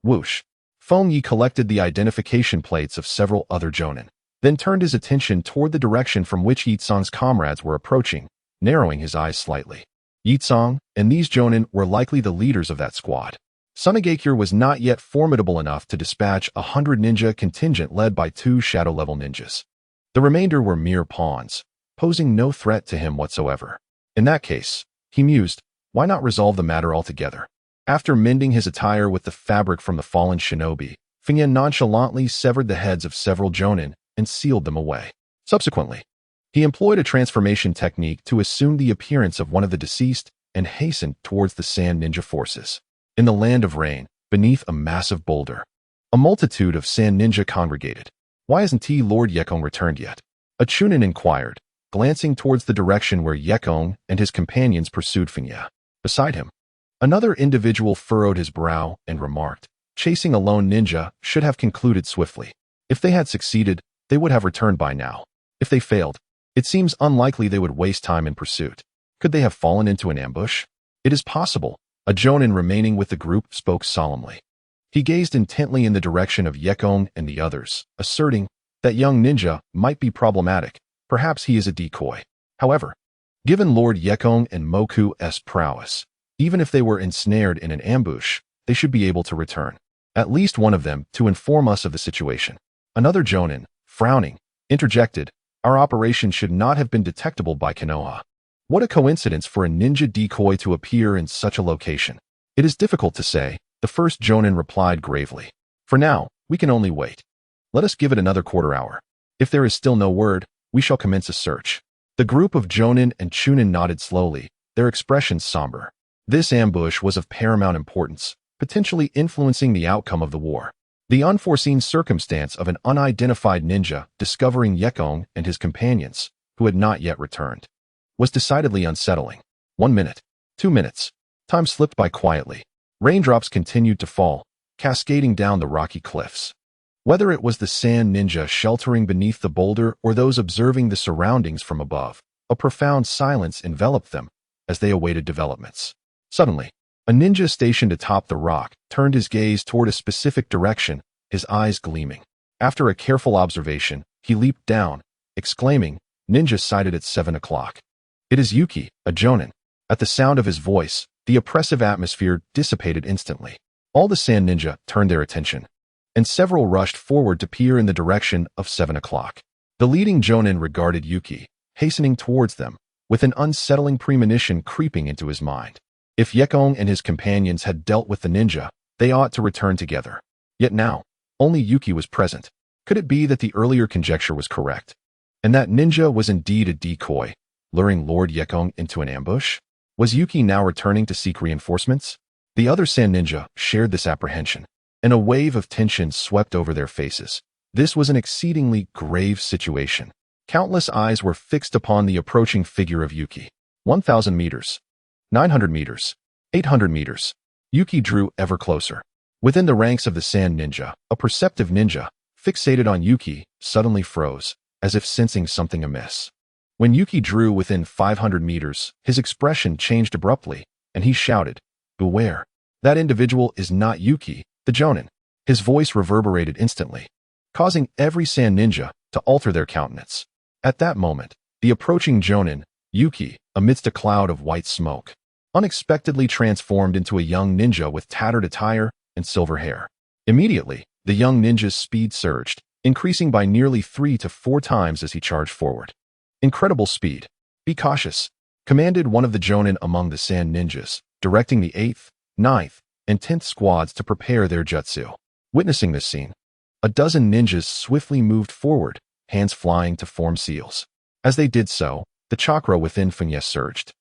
Whoosh! Fengye collected the identification plates of several other jonin, then turned his attention toward the direction from which Yi Tsang's comrades were approaching, narrowing his eyes slightly. Yi Tsang and these jonin were likely the leaders of that squad. Sunigakure was not yet formidable enough to dispatch 100 ninja contingent led by 2 shadow-level ninjas. The remainder were mere pawns, posing no threat to him whatsoever. In that case, he mused, why not resolve the matter altogether? After mending his attire with the fabric from the fallen shinobi, Fengye nonchalantly severed the heads of several jonin and sealed them away. Subsequently, he employed a transformation technique to assume the appearance of one of the deceased and hastened towards the Sand Ninja forces. In the Land of Rain, beneath a massive boulder, a multitude of Sand Ninja congregated. Why hasn't Lord Yekong returned yet? A chunin inquired, glancing towards the direction where Yekong and his companions pursued Fengye. Beside him, another individual furrowed his brow and remarked, chasing a lone ninja should have concluded swiftly. If they had succeeded, they would have returned by now. If they failed, it seems unlikely they would waste time in pursuit. Could they have fallen into an ambush? It is possible. A jonin remaining with the group spoke solemnly. He gazed intently in the direction of Yekong and the others, asserting that young ninja might be problematic. Perhaps he is a decoy. However, given Lord Yekong and Moku's prowess, even if they were ensnared in an ambush, they should be able to return. At least one of them to inform us of the situation. Another jonin, frowning, interjected, our operation should not have been detectable by Konoha. What a coincidence for a ninja decoy to appear in such a location. It is difficult to say, the first jonin replied gravely. For now, we can only wait. Let us give it another quarter hour. If there is still no word, we shall commence a search. The group of jonin and chunin nodded slowly, their expressions somber. This ambush was of paramount importance, potentially influencing the outcome of the war. The unforeseen circumstance of an unidentified ninja discovering Yekong and his companions, who had not yet returned, was decidedly unsettling. 1 minute, 2 minutes. Time slipped by quietly. Raindrops continued to fall, cascading down the rocky cliffs. Whether it was the Sand Ninja sheltering beneath the boulder or those observing the surroundings from above, a profound silence enveloped them as they awaited developments. Suddenly, a ninja stationed atop the rock turned his gaze toward a specific direction, his eyes gleaming. After a careful observation, he leaped down, exclaiming, "Ninja sighted at 7 o'clock. It is Yuki, a jonin." At the sound of his voice, the oppressive atmosphere dissipated instantly. All the Sand Ninja turned their attention, and several rushed forward to peer in the direction of 7 o'clock. The leading jonin regarded Yuki, hastening towards them, with an unsettling premonition creeping into his mind. If Yekong and his companions had dealt with the ninja, they ought to return together. Yet now, only Yuki was present. Could it be that the earlier conjecture was correct, and that ninja was indeed a decoy, luring Lord Yekong into an ambush? Was Yuki now returning to seek reinforcements? The other Sand Ninja shared this apprehension, and a wave of tension swept over their faces. This was an exceedingly grave situation. Countless eyes were fixed upon the approaching figure of Yuki. 1,000 meters. 900 meters. 800 meters. Yuki drew ever closer. Within the ranks of the Sand Ninja, a perceptive ninja, fixated on Yuki, suddenly froze, as if sensing something amiss. When Yuki drew within 500 meters, his expression changed abruptly, and he shouted, "Beware!" That individual is not Yuki, the Jonin. His voice reverberated instantly, causing every sand ninja to alter their countenance. At that moment, the approaching Jonin, Yuki, amidst a cloud of white smoke, unexpectedly transformed into a young ninja with tattered attire and silver hair. Immediately, the young ninja's speed surged, increasing by nearly 3 to 4 times as he charged forward. Incredible speed. Be cautious, commanded one of the Jonin among the sand ninjas, directing the 8th, 9th, and 10th squads to prepare their jutsu. Witnessing this scene, a dozen ninjas swiftly moved forward, hands flying to form seals. As they did so, the chakra within Fengye surged,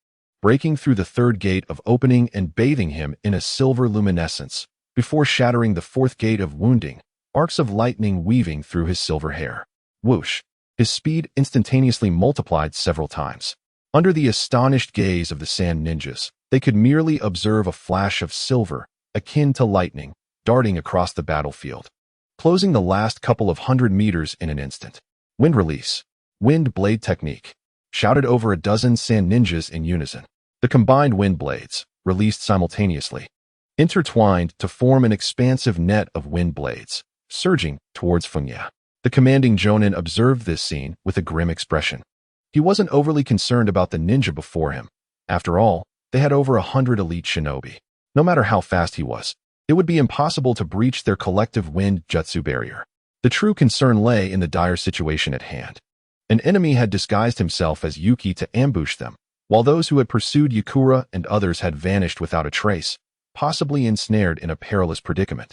breaking through the third gate of opening and bathing him in a silver luminescence, before shattering the fourth gate of wounding, arcs of lightning weaving through his silver hair. Whoosh! His speed instantaneously multiplied several times. Under the astonished gaze of the sand ninjas, they could merely observe a flash of silver, akin to lightning, darting across the battlefield, closing the last couple of 100 meters in an instant. Wind release. Wind blade technique. Shouted over a dozen sand ninjas in unison. The combined wind blades, released simultaneously, intertwined to form an expansive net of wind blades, surging towards Fengye. The commanding Jonin observed this scene with a grim expression. He wasn't overly concerned about the ninja before him. After all, they had over 100 elite shinobi. No matter how fast he was, it would be impossible to breach their collective wind jutsu barrier. The true concern lay in the dire situation at hand. An enemy had disguised himself as Yuki to ambush them, while those who had pursued Yakura and others had vanished without a trace, possibly ensnared in a perilous predicament.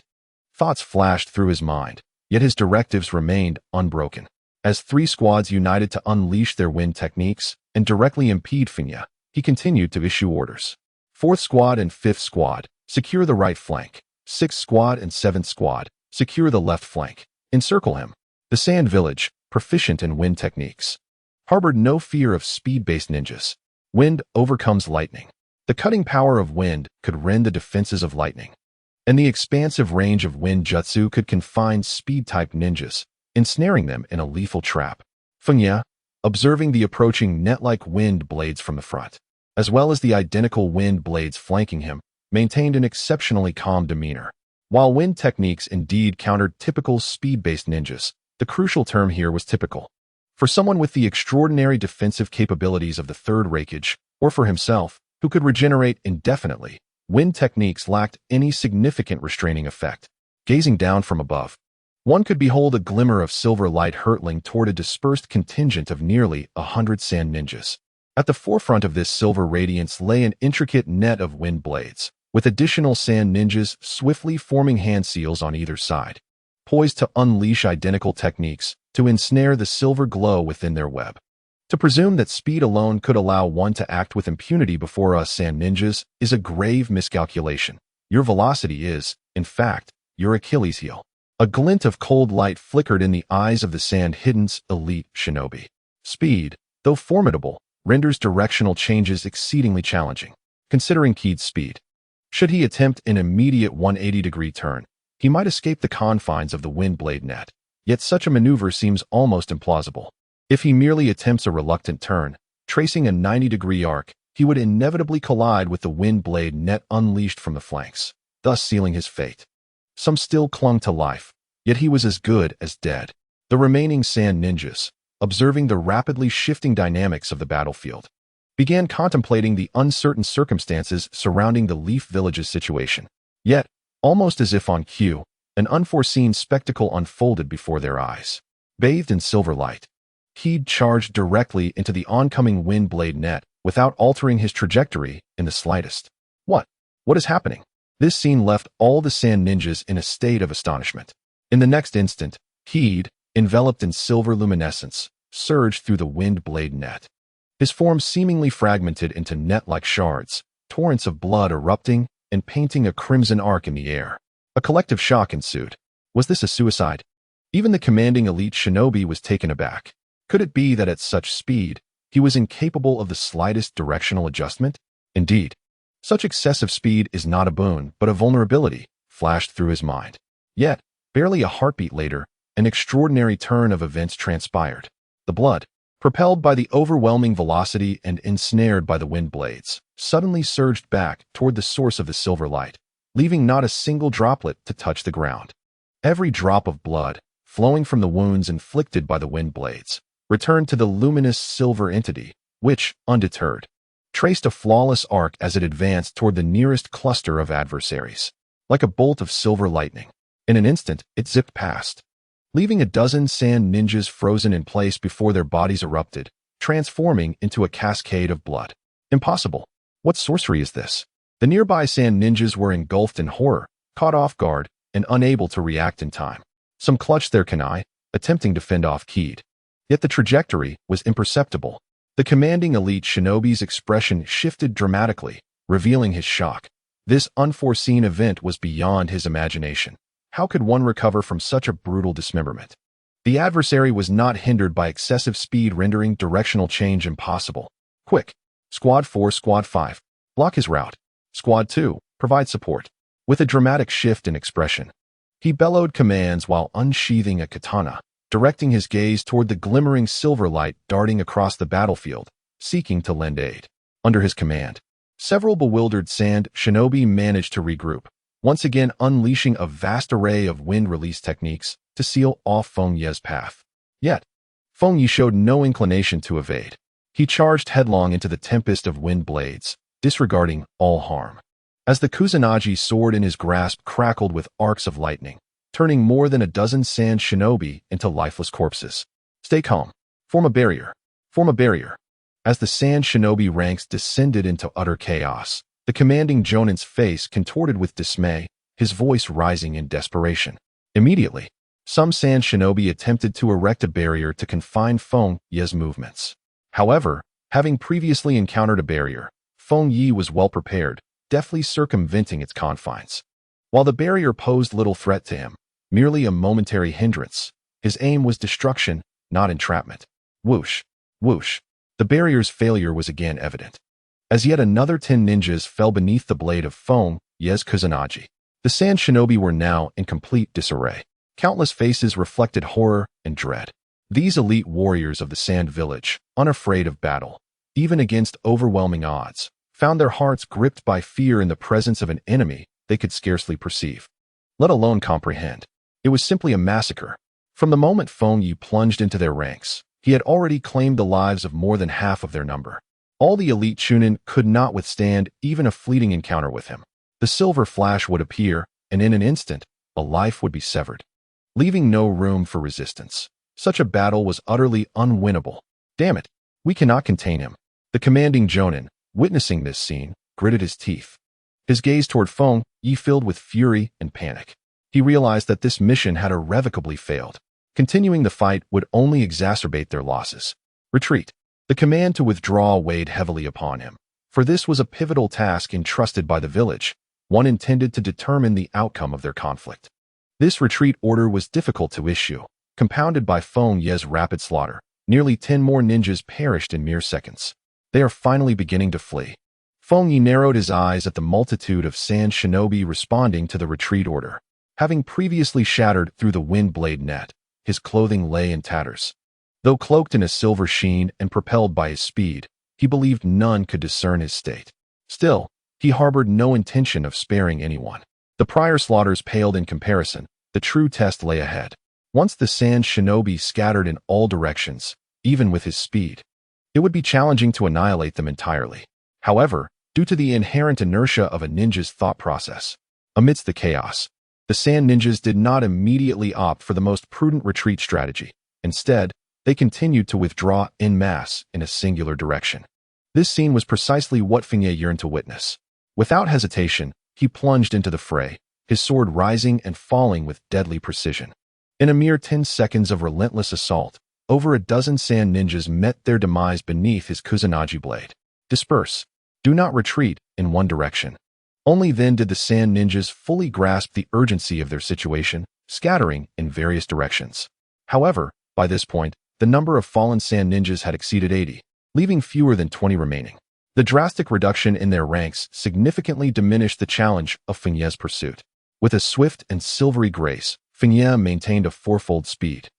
Thoughts flashed through his mind, yet his directives remained unbroken. As 3 squads united to unleash their wind techniques and directly impede Fengye, he continued to issue orders. 4th squad and 5th squad, secure the right flank. 6th squad and 7th squad, secure the left flank. Encircle him. The Sand Village, proficient in wind techniques, harbored no fear of speed-based ninjas. Wind overcomes lightning. The cutting power of wind could rend the defenses of lightning, and the expansive range of wind jutsu could confine speed-type ninjas, ensnaring them in a lethal trap. Fengye, observing the approaching net-like wind blades from the front, as well as the identical wind blades flanking him, maintained an exceptionally calm demeanor. While wind techniques indeed countered typical speed-based ninjas, the crucial term here was typical. For someone with the extraordinary defensive capabilities of the third Raikage, or for himself, who could regenerate indefinitely, wind techniques lacked any significant restraining effect. Gazing down from above, one could behold a glimmer of silver light hurtling toward a dispersed contingent of nearly 100 sand ninjas. At the forefront of this silver radiance lay an intricate net of wind blades, with additional sand ninjas swiftly forming hand seals on either side, poised to unleash identical techniques to ensnare the silver glow within their web. To presume that speed alone could allow one to act with impunity before us sand ninjas is a grave miscalculation. Your velocity is, in fact, your Achilles heel. A glint of cold light flickered in the eyes of the Sand Hidden's elite shinobi. Speed, though formidable, renders directional changes exceedingly challenging. Considering Kied's speed, should he attempt an immediate 180-degree turn, he might escape the confines of the wind blade net. Yet such a maneuver seems almost implausible. If he merely attempts a reluctant turn, tracing a 90-degree arc, he would inevitably collide with the wind blade net unleashed from the flanks, thus sealing his fate. Some still clung to life, yet he was as good as dead. The remaining sand ninjas, observing the rapidly shifting dynamics of the battlefield, began contemplating the uncertain circumstances surrounding the Leaf Village's situation. Yet, almost as if on cue, an unforeseen spectacle unfolded before their eyes. Bathed in silver light, Kied charged directly into the oncoming wind blade net without altering his trajectory in the slightest. What is happening? This scene left all the sand ninjas in a state of astonishment. In the next instant, Kied, enveloped in silver luminescence, surged through the wind blade net. His form seemingly fragmented into net-like shards, torrents of blood erupting and painting a crimson arc in the air. A collective shock ensued. Was this a suicide? Even the commanding elite shinobi was taken aback. Could it be that at such speed, he was incapable of the slightest directional adjustment? Indeed, such excessive speed is not a boon, but a vulnerability, flashed through his mind. Yet, barely a heartbeat later, an extraordinary turn of events transpired. The blood, propelled by the overwhelming velocity and ensnared by the wind blades, suddenly surged back toward the source of the silver light, leaving not a single droplet to touch the ground. Every drop of blood, flowing from the wounds inflicted by the wind blades, returned to the luminous silver entity, which, undeterred, traced a flawless arc as it advanced toward the nearest cluster of adversaries. Like a bolt of silver lightning, in an instant it zipped past, leaving a dozen sand ninjas frozen in place before their bodies erupted, transforming into a cascade of blood. Impossible. What sorcery is this? The nearby sand ninjas were engulfed in horror, caught off guard, and unable to react in time. Some clutched their kunai, attempting to fend off Keed. Yet the trajectory was imperceptible. The commanding elite shinobi's expression shifted dramatically, revealing his shock. This unforeseen event was beyond his imagination. How could one recover from such a brutal dismemberment? The adversary was not hindered by excessive speed, rendering directional change impossible. Quick! Squad 4, Squad 5. Block his route. Squad 2. Provide support. With a dramatic shift in expression, he bellowed commands while unsheathing a katana, directing his gaze toward the glimmering silver light darting across the battlefield, seeking to lend aid. Under his command, several bewildered sand shinobi managed to regroup, once again unleashing a vast array of wind release techniques to seal off Fengye's path. Yet, Fengye showed no inclination to evade. He charged headlong into the tempest of wind blades, disregarding all harm. As the Kusanagi sword in his grasp crackled with arcs of lightning, turning more than a dozen sand shinobi into lifeless corpses. Stay calm. Form a barrier. Form a barrier. As the sand shinobi ranks descended into utter chaos, the commanding Jonin's face contorted with dismay, his voice rising in desperation. Immediately, some sand shinobi attempted to erect a barrier to confine Fengye's movements. However, having previously encountered a barrier, Fengye was well prepared, deftly circumventing its confines. While the barrier posed little threat to him, merely a momentary hindrance, his aim was destruction, not entrapment. Whoosh, whoosh. The barrier's failure was again evident, as yet another 10 ninjas fell beneath the blade of Fengye's Kusanagi. The sand shinobi were now in complete disarray. Countless faces reflected horror and dread. These elite warriors of the sand village, unafraid of battle, even against overwhelming odds, found their hearts gripped by fear in the presence of an enemy they could scarcely perceive, let alone comprehend. It was simply a massacre. From the moment Fengye plunged into their ranks, he had already claimed the lives of more than half of their number. All the elite Chunin could not withstand even a fleeting encounter with him. The silver flash would appear, and in an instant, a life would be severed, leaving no room for resistance. Such a battle was utterly unwinnable. Damn it, we cannot contain him. The commanding Jonin, witnessing this scene, gritted his teeth. His gaze toward Fengye filled with fury and panic. He realized that this mission had irrevocably failed. Continuing the fight would only exacerbate their losses. Retreat. The command to withdraw weighed heavily upon him, for this was a pivotal task entrusted by the village, one intended to determine the outcome of their conflict. This retreat order was difficult to issue, compounded by Fengye's rapid slaughter. Nearly 10 more ninjas perished in mere seconds. They are finally beginning to flee. Fengye narrowed his eyes at the multitude of sand shinobi responding to the retreat order. Having previously shattered through the wind blade net, his clothing lay in tatters. Though cloaked in a silver sheen and propelled by his speed, he believed none could discern his state. Still, he harbored no intention of sparing anyone. The prior slaughters paled in comparison. The true test lay ahead. Once the sand shinobi scattered in all directions, even with his speed, it would be challenging to annihilate them entirely. However, due to the inherent inertia of a ninja's thought process, amidst the chaos, the sand ninjas did not immediately opt for the most prudent retreat strategy. Instead, they continued to withdraw en masse in a singular direction. This scene was precisely what Fengye yearned to witness. Without hesitation, he plunged into the fray, his sword rising and falling with deadly precision. In a mere 10 seconds of relentless assault, over a dozen sand ninjas met their demise beneath his Kusanagi blade. Disperse. Do not retreat in one direction. Only then did the sand ninjas fully grasp the urgency of their situation, scattering in various directions. However, by this point, the number of fallen sand ninjas had exceeded 80, leaving fewer than 20 remaining. The drastic reduction in their ranks significantly diminished the challenge of Fengye's pursuit. With a swift and silvery grace, Fengye maintained a fourfold speed,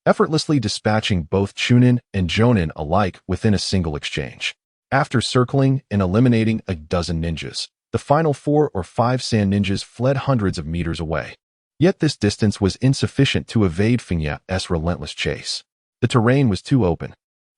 effortlessly dispatching both Chunin and Jonin alike within a single exchange. After circling and eliminating a dozen ninjas, The final 4 or 5 sand ninjas fled hundreds of meters away. Yet this distance was insufficient to evade Fengye's relentless chase. The terrain was too open.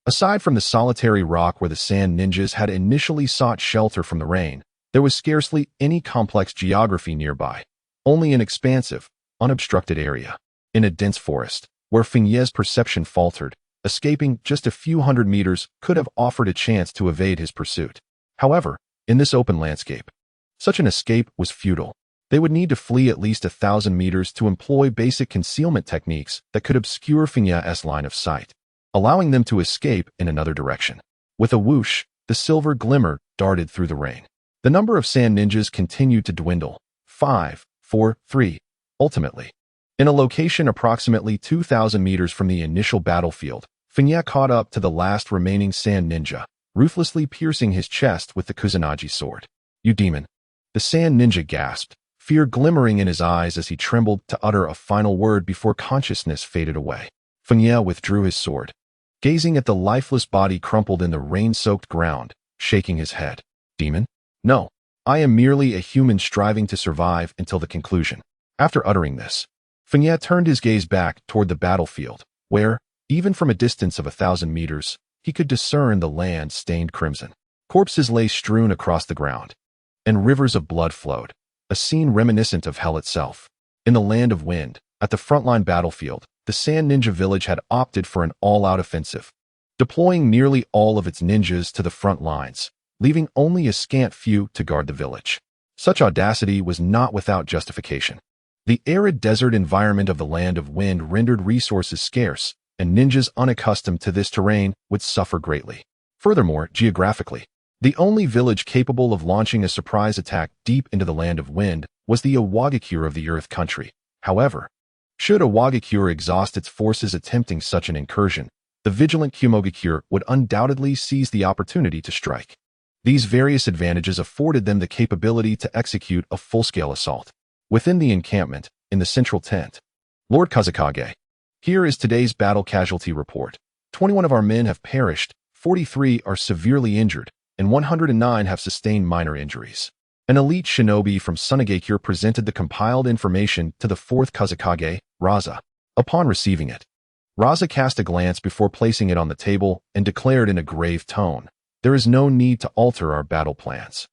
Aside from the solitary rock where the sand ninjas had initially sought shelter from the rain, there was scarcely any complex geography nearby, only an expansive, unobstructed area. In a dense forest, where Fengye's perception faltered, escaping just a few hundred meters could have offered a chance to evade his pursuit. However, in this open landscape, such an escape was futile. They would need to flee at least 1,000 meters to employ basic concealment techniques that could obscure Fengye's line of sight, allowing them to escape in another direction. With a whoosh, the silver glimmer darted through the rain. The number of sand ninjas continued to dwindle. 5, 4, 3. Ultimately, in a location approximately 2,000 meters from the initial battlefield, Fengye caught up to the last remaining sand ninja, ruthlessly piercing his chest with the Kusanagi sword. "You demon!" The sand ninja gasped, fear glimmering in his eyes as he trembled to utter a final word before consciousness faded away. Fengye withdrew his sword, gazing at the lifeless body crumpled in the rain-soaked ground, shaking his head. "Demon? No, I am merely a human striving to survive until the conclusion." After uttering this, Fengye turned his gaze back toward the battlefield, where, even from a distance of 1,000 meters, he could discern the land stained crimson. Corpses lay strewn across the ground, and rivers of blood flowed, a scene reminiscent of hell itself. In the Land of Wind, at the frontline battlefield, the Sand Ninja Village had opted for an all-out offensive, deploying nearly all of its ninjas to the front lines, leaving only a scant few to guard the village. Such audacity was not without justification. The arid desert environment of the Land of Wind rendered resources scarce, and ninjas unaccustomed to this terrain would suffer greatly. Furthermore, geographically, the only village capable of launching a surprise attack deep into the Land of Wind was the Awagakure of the Earth Country. However, should Awagakure exhaust its forces attempting such an incursion, the vigilant Kumogakure would undoubtedly seize the opportunity to strike. These various advantages afforded them the capability to execute a full-scale assault. Within the encampment, in the central tent, Lord Kazekage. Here is today's battle casualty report. 21 of our men have perished, 43 are severely injured, and 109 have sustained minor injuries. An elite shinobi from Sunagakure presented the compiled information to the 4th Kazekage, Raza. Upon receiving it, Raza cast a glance before placing it on the table and declared in a grave tone, "There is no need to alter our battle plans.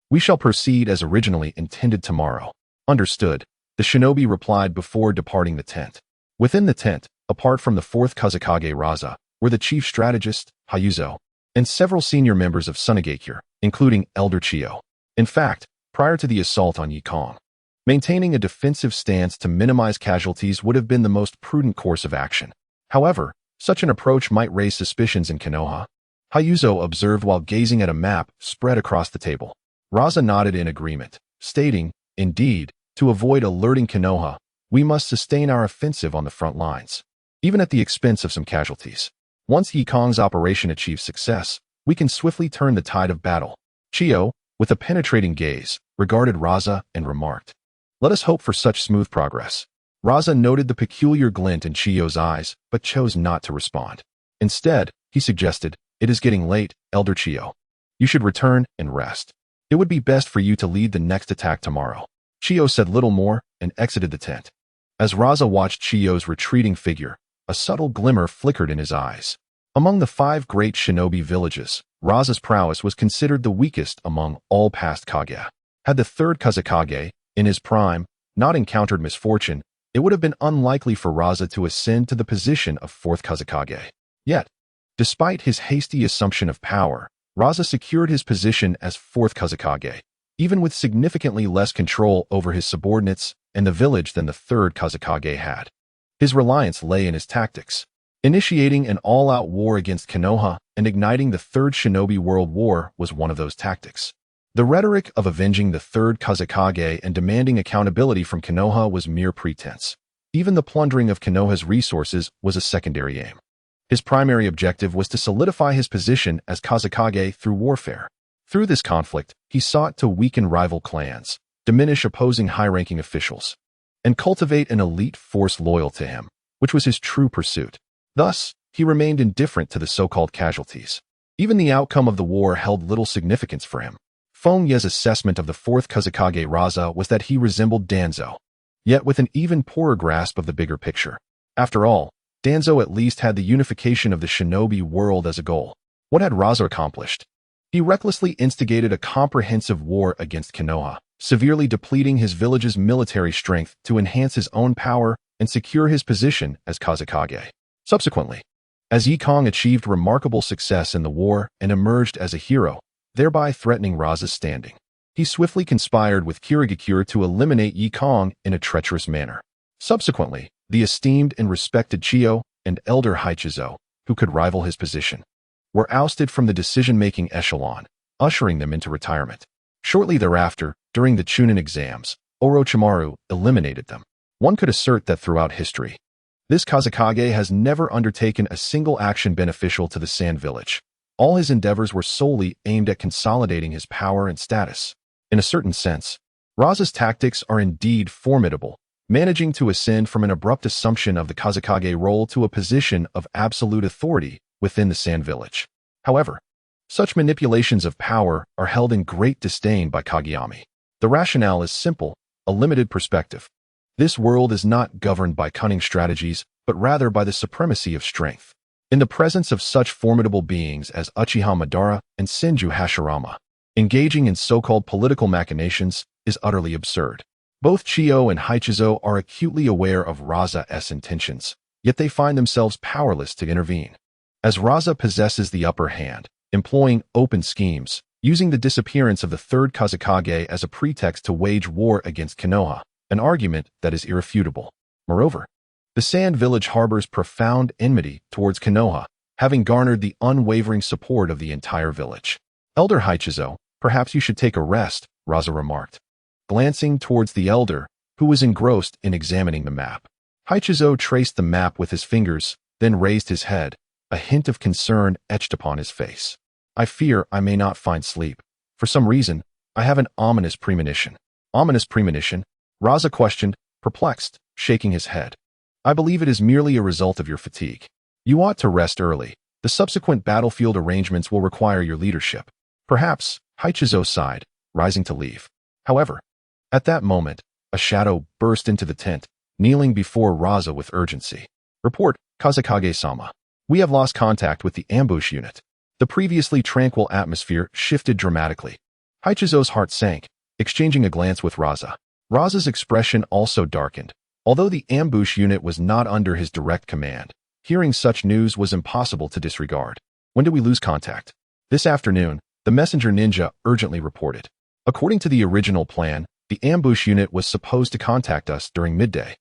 We shall proceed as originally intended tomorrow." "Understood," the shinobi replied before departing the tent. Within the tent, apart from the 4th Kazekage Raza, were the chief strategist, Hayuzo, and several senior members of Sunagakure, including Elder Chiyo. In fact, prior to the assault on Yikong, maintaining a defensive stance to minimize casualties would have been the most prudent course of action. However, such an approach might raise suspicions in Konoha, Hayuzo observed while gazing at a map spread across the table. Raza nodded in agreement, stating, "Indeed, to avoid alerting Konoha, we must sustain our offensive on the front lines, even at the expense of some casualties. Once Yikong's operation achieves success, we can swiftly turn the tide of battle." Chiyo, with a penetrating gaze, regarded Raza and remarked, "Let us hope for such smooth progress." Raza noted the peculiar glint in Chiyo's eyes, but chose not to respond. Instead, he suggested, "It is getting late, Elder Chiyo. You should return and rest. It would be best for you to lead the next attack tomorrow." Chiyo said little more and exited the tent. As Raza watched Chiyo's retreating figure, a subtle glimmer flickered in his eyes. Among the 5 great shinobi villages, Raza's prowess was considered the weakest among all past Kage. Had the 3rd Kazekage, in his prime, not encountered misfortune, it would have been unlikely for Raza to ascend to the position of 4th Kazekage. Yet, despite his hasty assumption of power, Raza secured his position as 4th Kazekage, even with significantly less control over his subordinates and the village than the 3rd Kazekage had. His reliance lay in his tactics. Initiating an all-out war against Konoha and igniting the 3rd Shinobi World War was one of those tactics. The rhetoric of avenging the 3rd Kazekage and demanding accountability from Konoha was mere pretense. Even the plundering of Konoha's resources was a secondary aim. His primary objective was to solidify his position as Kazekage through warfare. Through this conflict, he sought to weaken rival clans, diminish opposing high-ranking officials, and cultivate an elite force loyal to him, which was his true pursuit. Thus, he remained indifferent to the so-called casualties. Even the outcome of the war held little significance for him. Fengye's assessment of the fourth Kazekage Raza was that he resembled Danzo, yet with an even poorer grasp of the bigger picture. After all, Danzo at least had the unification of the shinobi world as a goal. What had Raza accomplished? He recklessly instigated a comprehensive war against Konoha, severely depleting his village's military strength to enhance his own power and secure his position as Kazekage. Subsequently, as Yikong achieved remarkable success in the war and emerged as a hero, thereby threatening Raza's standing, he swiftly conspired with Kirigakure to eliminate Yikong in a treacherous manner. Subsequently, the esteemed and respected Chiyo and elder Haichizo, who could rival his position, were ousted from the decision-making echelon, ushering them into retirement. Shortly thereafter, during the Chunin exams, Orochimaru eliminated them. One could assert that throughout history, this Kazekage has never undertaken a single action beneficial to the Sand Village. All his endeavors were solely aimed at consolidating his power and status. In a certain sense, Raza's tactics are indeed formidable, managing to ascend from an abrupt assumption of the Kazekage role to a position of absolute authority within the Sand Village. However, such manipulations of power are held in great disdain by Kageyami. The rationale is simple: a limited perspective. This world is not governed by cunning strategies, but rather by the supremacy of strength. In the presence of such formidable beings as Uchiha Madara and Senju Hashirama, engaging in so-called political machinations is utterly absurd. Both Chiyo and Haichizo are acutely aware of Raza's intentions, yet they find themselves powerless to intervene. As Raza possesses the upper hand, employing open schemes, using the disappearance of the third Kazekage as a pretext to wage war against Konoha, an argument that is irrefutable. Moreover, the Sand Village harbors profound enmity towards Konoha, having garnered the unwavering support of the entire village. Elder Haichizo, perhaps you should take a rest, Raza remarked, glancing towards the elder, who was engrossed in examining the map. Haichizo traced the map with his fingers, then raised his head, a hint of concern etched upon his face. I fear I may not find sleep. For some reason, I have an ominous premonition. Ominous premonition? Raza questioned, perplexed, shaking his head. I believe it is merely a result of your fatigue. You ought to rest early. The subsequent battlefield arrangements will require your leadership. Perhaps, Haichizo sighed, rising to leave. However, at that moment, a shadow burst into the tent, kneeling before Raza with urgency. Report, Kazekage-sama. We have lost contact with the ambush unit. The previously tranquil atmosphere shifted dramatically. Haichizo's heart sank, exchanging a glance with Raza. Raza's expression also darkened. Although the ambush unit was not under his direct command, hearing such news was impossible to disregard. When did we lose contact? This afternoon, the messenger ninja urgently reported. According to the original plan, the ambush unit was supposed to contact us during midday.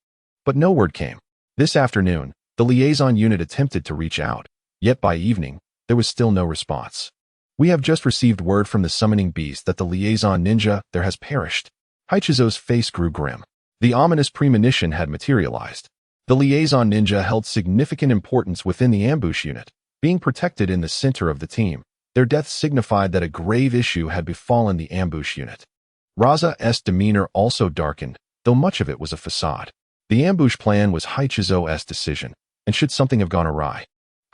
But no word came. This afternoon, the liaison unit attempted to reach out, yet by evening, there was still no response. We have just received word from the summoning beast that the liaison ninja there has perished. Haichizo's face grew grim. The ominous premonition had materialized. The liaison ninja held significant importance within the ambush unit, being protected in the center of the team. Their death signified that a grave issue had befallen the ambush unit. Raza's demeanor also darkened, though much of it was a facade. The ambush plan was Haichizo's decision, and should something have gone awry,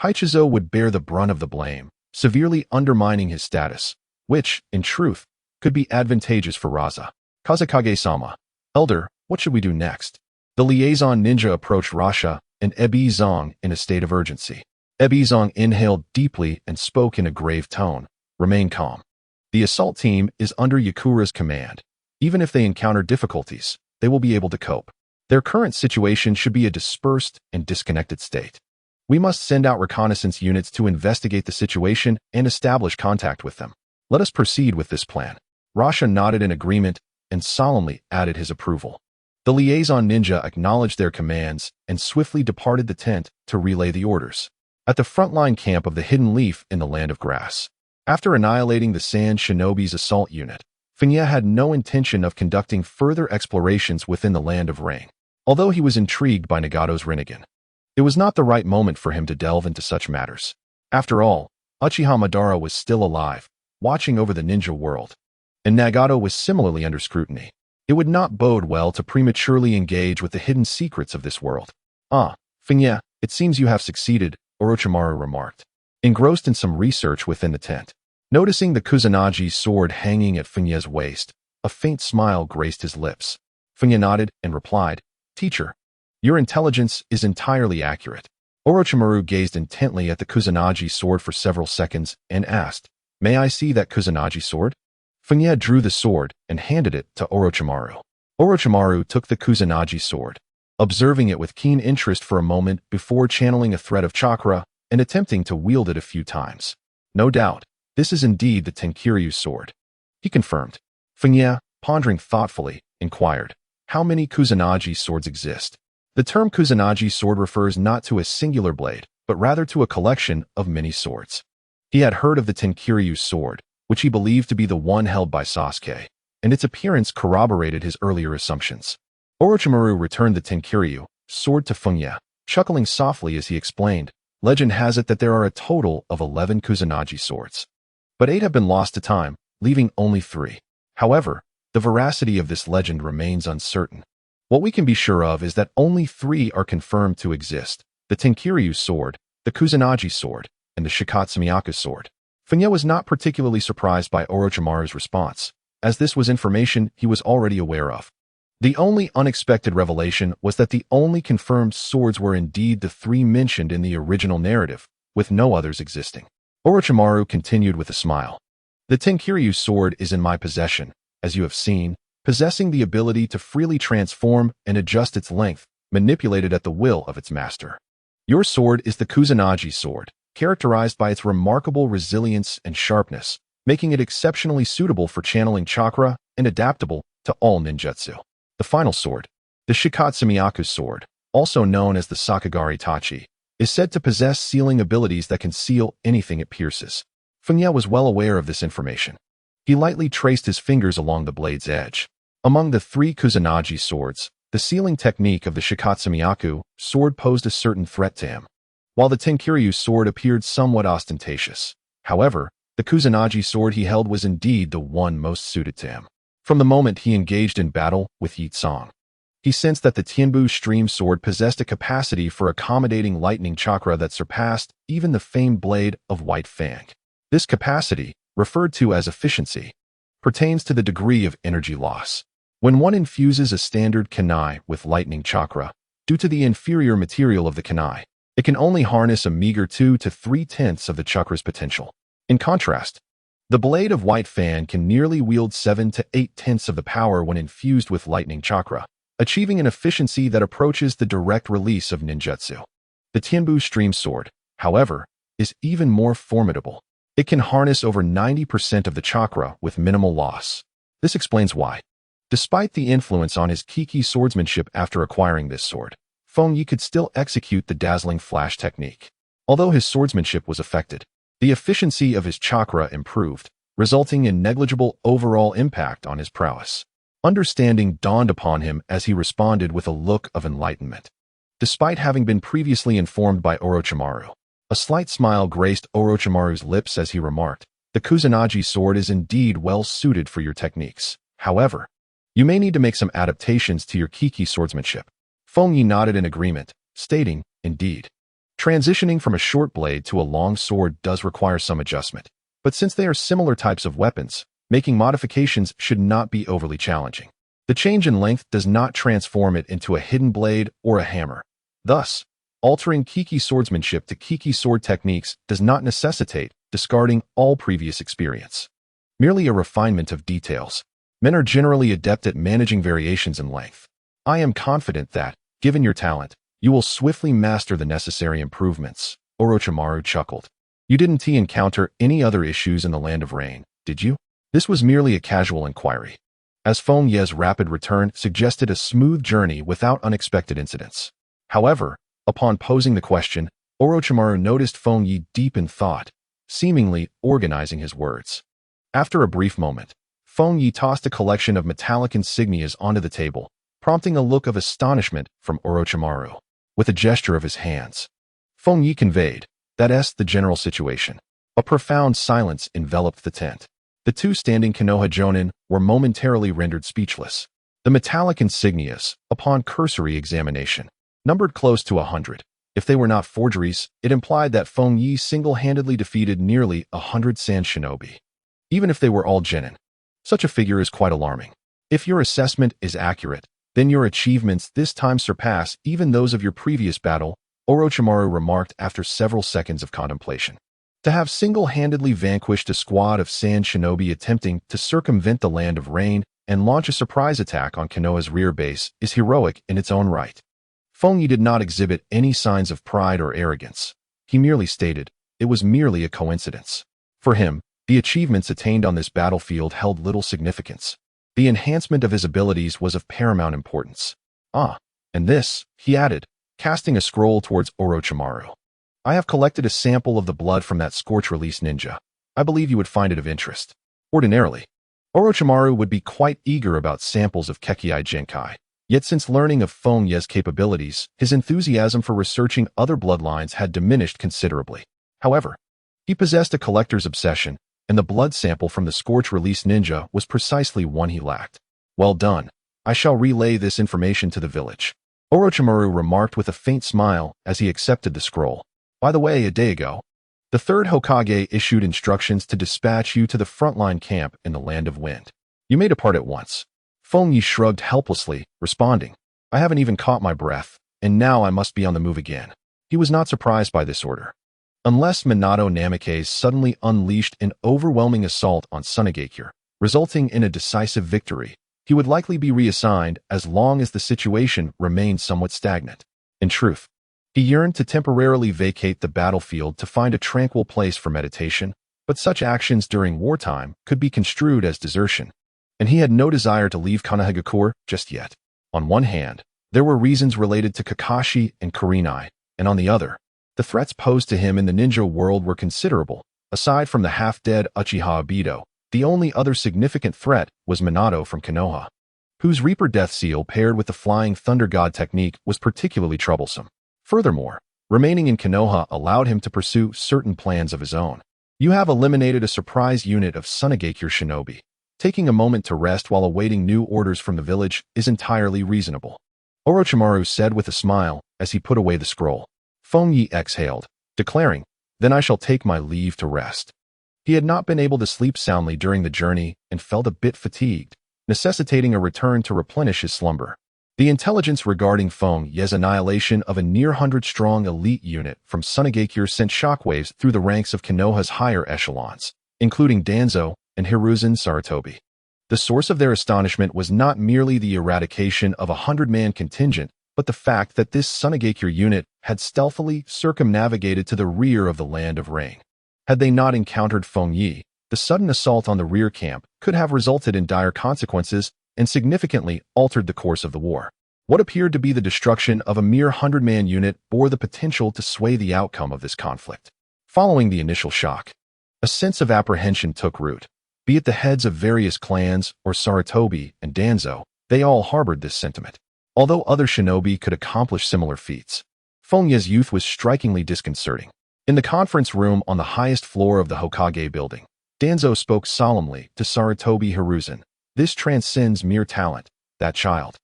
Haichizo would bear the brunt of the blame, severely undermining his status, which, in truth, could be advantageous for Raza. Kazekage-sama, Elder, what should we do next? The liaison ninja approached Rasha and Ebizong in a state of urgency. Ebizong inhaled deeply and spoke in a grave tone. Remain calm. The assault team is under Yakura's command. Even if they encounter difficulties, they will be able to cope. Their current situation should be a dispersed and disconnected state. We must send out reconnaissance units to investigate the situation and establish contact with them. Let us proceed with this plan. Rasha nodded in agreement and solemnly added his approval. The liaison ninja acknowledged their commands and swiftly departed the tent to relay the orders. At the frontline camp of the Hidden Leaf in the Land of Grass, after annihilating the Sand Shinobi's assault unit, Fengye had no intention of conducting further explorations within the Land of Rain. Although he was intrigued by Nagato's Rinnegan, it was not the right moment for him to delve into such matters. After all, Uchiha Madara was still alive, watching over the ninja world, and Nagato was similarly under scrutiny. It would not bode well to prematurely engage with the hidden secrets of this world. Fengye, it seems you have succeeded, Orochimaru remarked, engrossed in some research within the tent. Noticing the Kusanagi sword hanging at Fengye's waist, a faint smile graced his lips. Fengye nodded and replied, "Teacher, your intelligence is entirely accurate." Orochimaru gazed intently at the Kusanagi sword for several seconds and asked, "May I see that Kusanagi sword?" Fengye drew the sword and handed it to Orochimaru. Orochimaru took the Kusanagi sword, observing it with keen interest for a moment before channeling a thread of chakra and attempting to wield it a few times. "No doubt, this is indeed the Tenkiryu sword," he confirmed. Fengye, pondering thoughtfully, inquired, "How many Kusanagi swords exist?" The term Kusanagi sword refers not to a singular blade, but rather to a collection of many swords. He had heard of the Tenkiryu sword, which he believed to be the one held by Sasuke, and its appearance corroborated his earlier assumptions. Orochimaru returned the Tenkiryu sword to Fengye, chuckling softly as he explained, "Legend has it that there are a total of 11 Kusanagi swords, but 8 have been lost to time, leaving only 3. However, the veracity of this legend remains uncertain. What we can be sure of is that only 3 are confirmed to exist: the Tenkiryu sword, the Kusanagi sword, and the Shikatsumiyaku sword." Fengye was not particularly surprised by Orochimaru's response, as this was information he was already aware of. The only unexpected revelation was that the only confirmed swords were indeed the 3 mentioned in the original narrative, with no others existing. Orochimaru continued with a smile. "The Tenkiryu sword is in my possession, as you have seen, possessing the ability to freely transform and adjust its length, manipulated at the will of its master. Your sword is the Kusanagi sword, characterized by its remarkable resilience and sharpness, making it exceptionally suitable for channeling chakra and adaptable to all ninjutsu. The final sword, the Shikatsumiyaku sword, also known as the Sakagari Tachi, is said to possess sealing abilities that can seal anything it pierces." Fengye was well aware of this information. He lightly traced his fingers along the blade's edge. Among the 3 Kusanagi swords, the sealing technique of the Shikatsumiyaku sword posed a certain threat to him, while the Tenkiryu sword appeared somewhat ostentatious. However, the Kusanagi sword he held was indeed the one most suited to him. From the moment he engaged in battle with Yi Tsang, he sensed that the Tianbu stream sword possessed a capacity for accommodating lightning chakra that surpassed even the famed blade of White Fang. This capacity, referred to as efficiency, pertains to the degree of energy loss. When one infuses a standard kunai with lightning chakra, due to the inferior material of the kunai, it can only harness a meager 2 to 3/10 of the chakra's potential. In contrast, the blade of White Fan can nearly wield 7 to 8/10 of the power when infused with lightning chakra, achieving an efficiency that approaches the direct release of ninjutsu. The Tianbu stream sword, however, is even more formidable. It can harness over 90% of the chakra with minimal loss. This explains why, despite the influence on his Kiki swordsmanship after acquiring this sword, Fengye could still execute the dazzling flash technique. Although his swordsmanship was affected, the efficiency of his chakra improved, resulting in negligible overall impact on his prowess. Understanding dawned upon him as he responded with a look of enlightenment. Despite having been previously informed by Orochimaru, a slight smile graced Orochimaru's lips as he remarked, "The Kusanagi sword is indeed well suited for your techniques. However, you may need to make some adaptations to your Kiki swordsmanship." Fengye nodded in agreement, stating, "Indeed, transitioning from a short blade to a long sword does require some adjustment, but since they are similar types of weapons, making modifications should not be overly challenging. The change in length does not transform it into a hidden blade or a hammer. Thus, altering Kiki swordsmanship to Kiki sword techniques does not necessitate discarding all previous experience. Merely a refinement of details. Men are generally adept at managing variations in length. I am confident that, given your talent, you will swiftly master the necessary improvements." Orochimaru chuckled. "You didn't encounter any other issues in the Land of Rain, did you?" This was merely a casual inquiry, as Fengye's rapid return suggested a smooth journey without unexpected incidents. However, upon posing the question, Orochimaru noticed Fengye deep in thought, seemingly organizing his words. After a brief moment, Fengye tossed a collection of metallic insignias onto the table, prompting a look of astonishment from Orochimaru. With a gesture of his hands, Fengye conveyed, "That's the general situation." A profound silence enveloped the tent. The 2 standing Konoha Jonin were momentarily rendered speechless. The metallic insignias, upon cursory examination, numbered close to 100. If they were not forgeries, it implied that Fengye single-handedly defeated nearly 100 Sand Shinobi. even if they were all genin. Such a figure is quite alarming. If your assessment is accurate, then your achievements this time surpass even those of your previous battle, Orochimaru remarked after several seconds of contemplation. To have single-handedly vanquished a squad of sand shinobi attempting to circumvent the Land of Rain and launch a surprise attack on Konoha's rear base is heroic in its own right. Fengye did not exhibit any signs of pride or arrogance. He merely stated, it was merely a coincidence. For him, the achievements attained on this battlefield held little significance. The enhancement of his abilities was of paramount importance. And this, he added, casting a scroll towards Orochimaru. I have collected a sample of the blood from that scorch-release ninja. I believe you would find it of interest. Ordinarily, Orochimaru would be quite eager about samples of Kekkei Genkai. Yet since learning of Fengye's capabilities, his enthusiasm for researching other bloodlines had diminished considerably. However, he possessed a collector's obsession, and the blood sample from the scorch-release ninja was precisely one he lacked. Well done. I shall relay this information to the village. Orochimaru remarked with a faint smile as he accepted the scroll. By the way, a day ago, the third Hokage issued instructions to dispatch you to the frontline camp in the Land of Wind. You may depart at once. Fengye shrugged helplessly, responding, I haven't even caught my breath, and now I must be on the move again. He was not surprised by this order. Unless Minato Namikaze suddenly unleashed an overwhelming assault on Sunagakure, resulting in a decisive victory, he would likely be reassigned as long as the situation remained somewhat stagnant. In truth, he yearned to temporarily vacate the battlefield to find a tranquil place for meditation, but such actions during wartime could be construed as desertion, and he had no desire to leave Konohagakure just yet. On one hand, there were reasons related to Kakashi and Kurenai, and on the other, the threats posed to him in the ninja world were considerable. Aside from the half-dead Uchiha Obito, the only other significant threat was Minato from Konoha, whose Reaper Death Seal paired with the Flying Thunder God technique was particularly troublesome. Furthermore, remaining in Konoha allowed him to pursue certain plans of his own. You have eliminated a surprise unit of Sunagakure shinobi. Taking a moment to rest while awaiting new orders from the village is entirely reasonable. Orochimaru said with a smile as he put away the scroll. Fengye exhaled, declaring, Then I shall take my leave to rest. He had not been able to sleep soundly during the journey and felt a bit fatigued, necessitating a return to replenish his slumber. The intelligence regarding Fengye's annihilation of a near 100-strong elite unit from Sunagakure sent shockwaves through the ranks of Konoha's higher echelons, including Danzo and Hiruzen Sarutobi. The source of their astonishment was not merely the eradication of a 100-man contingent, but the fact that this Sunagakure unit had stealthily circumnavigated to the rear of the Land of Rain. Had they not encountered Fengye, the sudden assault on the rear camp could have resulted in dire consequences and significantly altered the course of the war. What appeared to be the destruction of a mere 100-man unit bore the potential to sway the outcome of this conflict. Following the initial shock, a sense of apprehension took root. Be it the heads of various clans or Sarutobi and Danzo, they all harbored this sentiment. Although other shinobi could accomplish similar feats, Fengye's youth was strikingly disconcerting. In the conference room on the highest floor of the Hokage building, Danzo spoke solemnly to Sarutobi Hiruzen. This transcends mere talent. That child,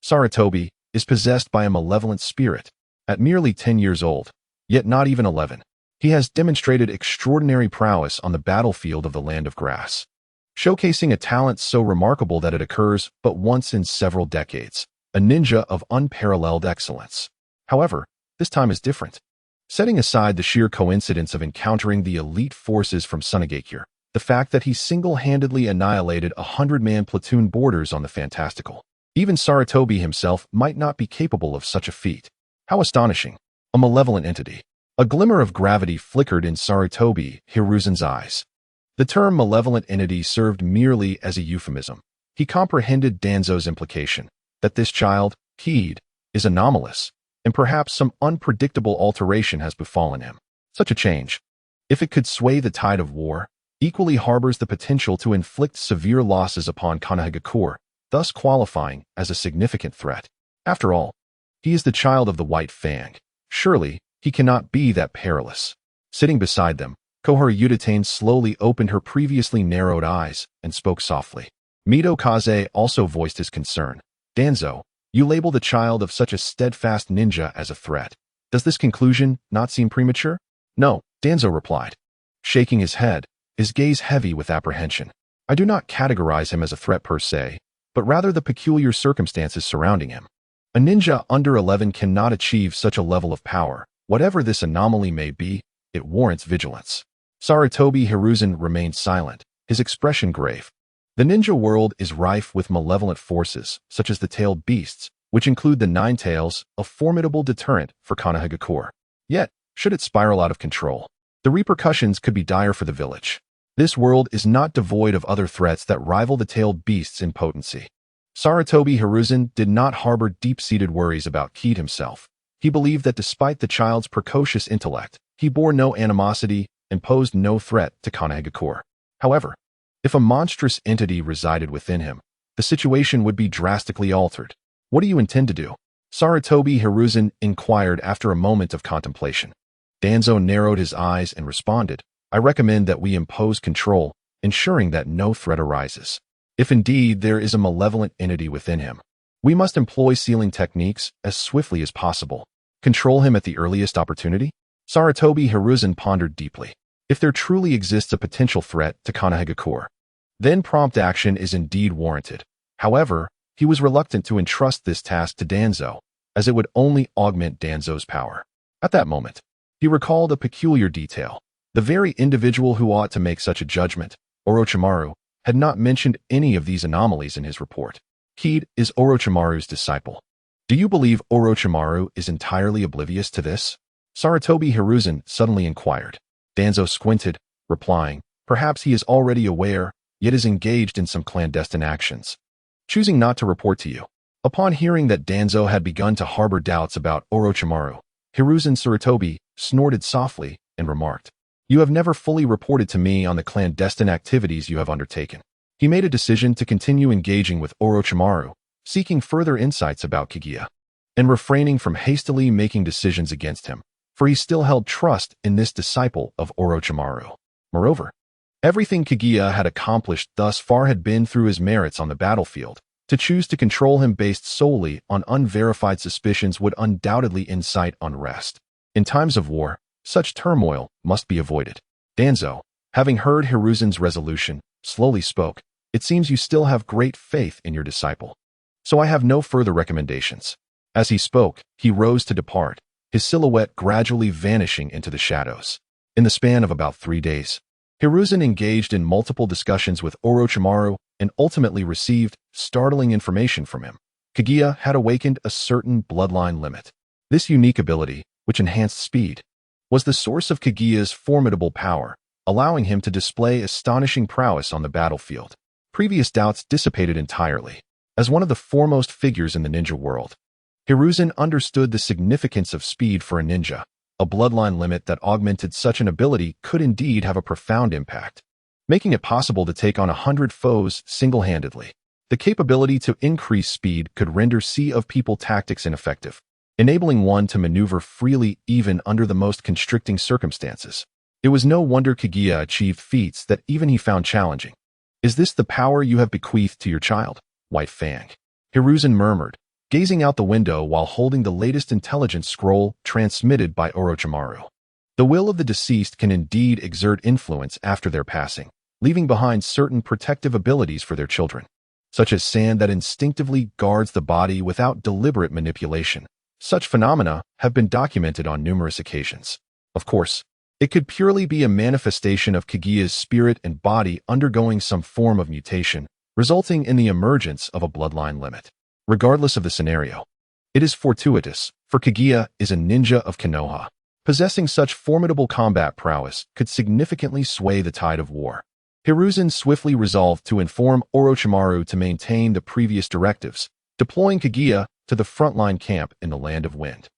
Sarutobi, is possessed by a malevolent spirit. At merely 10 years old, yet not even 11, he has demonstrated extraordinary prowess on the battlefield of the Land of Grass, showcasing a talent so remarkable that it occurs but once in several decades, a ninja of unparalleled excellence. However, this time is different. Setting aside the sheer coincidence of encountering the elite forces from Sunagakure, the fact that he single-handedly annihilated a 100-man platoon borders on the fantastical. Even Sarutobi himself might not be capable of such a feat. How astonishing! A malevolent entity. A glimmer of gravity flickered in Sarutobi Hiruzen's eyes. The term malevolent entity served merely as a euphemism. He comprehended Danzo's implication, that this child, Keed, is anomalous, and perhaps some unpredictable alteration has befallen him. Such a change, if it could sway the tide of war, equally harbors the potential to inflict severe losses upon Konohagakure, thus qualifying as a significant threat. After all, he is the child of the White Fang. Surely, he cannot be that perilous. Sitting beside them, Kohara Udatane slowly opened her previously narrowed eyes and spoke softly. Mito Kaze also voiced his concern. Danzo, you label the child of such a steadfast ninja as a threat. Does this conclusion not seem premature? No, Danzo replied, shaking his head. his gaze heavy with apprehension. I do not categorize him as a threat per se, but rather the peculiar circumstances surrounding him. A ninja under 11 cannot achieve such a level of power. Whatever this anomaly may be, it warrants vigilance. Sarutobi Hiruzen remained silent, his expression grave. The ninja world is rife with malevolent forces, such as the tailed beasts, which include the Nine Tails, a formidable deterrent for Konohagakure. Yet, should it spiral out of control, the repercussions could be dire for the village. This world is not devoid of other threats that rival the tailed beasts in potency. Sarutobi Hiruzen did not harbor deep-seated worries about Keed himself. He believed that despite the child's precocious intellect, he bore no animosity and posed no threat to Konohagakure. However, if a monstrous entity resided within him, the situation would be drastically altered. What do you intend to do? Sarutobi Hiruzen inquired after a moment of contemplation. Danzo narrowed his eyes and responded, I recommend that we impose control, ensuring that no threat arises. If indeed there is a malevolent entity within him, we must employ sealing techniques as swiftly as possible. Control him at the earliest opportunity? Sarutobi Hiruzen pondered deeply. If there truly exists a potential threat to Konohagakure, then prompt action is indeed warranted. However, he was reluctant to entrust this task to Danzo, as it would only augment Danzo's power. At that moment, he recalled a peculiar detail. The very individual who ought to make such a judgment, Orochimaru, had not mentioned any of these anomalies in his report. Keed is Orochimaru's disciple. Do you believe Orochimaru is entirely oblivious to this? Sarutobi Hiruzen suddenly inquired. Danzo squinted, replying, perhaps he is already aware, yet is engaged in some clandestine actions, choosing not to report to you. Upon hearing that Danzo had begun to harbor doubts about Orochimaru, Hiruzen Sarutobi snorted softly and remarked, You have never fully reported to me on the clandestine activities you have undertaken. He made a decision to continue engaging with Orochimaru, seeking further insights about Kaguya, and refraining from hastily making decisions against him, for he still held trust in this disciple of Orochimaru. Moreover, everything Kaguya had accomplished thus far had been through his merits on the battlefield. To choose to control him based solely on unverified suspicions would undoubtedly incite unrest. In times of war, such turmoil must be avoided. Danzo, having heard Hiruzen's resolution, slowly spoke, It seems you still have great faith in your disciple. So I have no further recommendations. As he spoke, he rose to depart, his silhouette gradually vanishing into the shadows. In the span of about 3 days, Hiruzen engaged in multiple discussions with Orochimaru and ultimately received startling information from him. Kaguya had awakened a certain bloodline limit. This unique ability, which enhanced speed, was the source of Kaguya's formidable power, allowing him to display astonishing prowess on the battlefield. Previous doubts dissipated entirely. As one of the foremost figures in the ninja world, Hiruzen understood the significance of speed for a ninja. A bloodline limit that augmented such an ability could indeed have a profound impact, making it possible to take on 100 foes single-handedly. The capability to increase speed could render Sea of People tactics ineffective, enabling one to maneuver freely even under the most constricting circumstances. It was no wonder Kaguya achieved feats that even he found challenging. Is this the power you have bequeathed to your child, White Fang? Hiruzen murmured, gazing out the window while holding the latest intelligence scroll transmitted by Orochimaru. The will of the deceased can indeed exert influence after their passing, leaving behind certain protective abilities for their children, such as sand that instinctively guards the body without deliberate manipulation. Such phenomena have been documented on numerous occasions. Of course, it could purely be a manifestation of Kaguya's spirit and body undergoing some form of mutation, resulting in the emergence of a bloodline limit. Regardless of the scenario, it is fortuitous, for Kaguya is a ninja of Konoha. Possessing such formidable combat prowess could significantly sway the tide of war. Hiruzen swiftly resolved to inform Orochimaru to maintain the previous directives, deploying Kaguya to the frontline camp in the Land of Wind.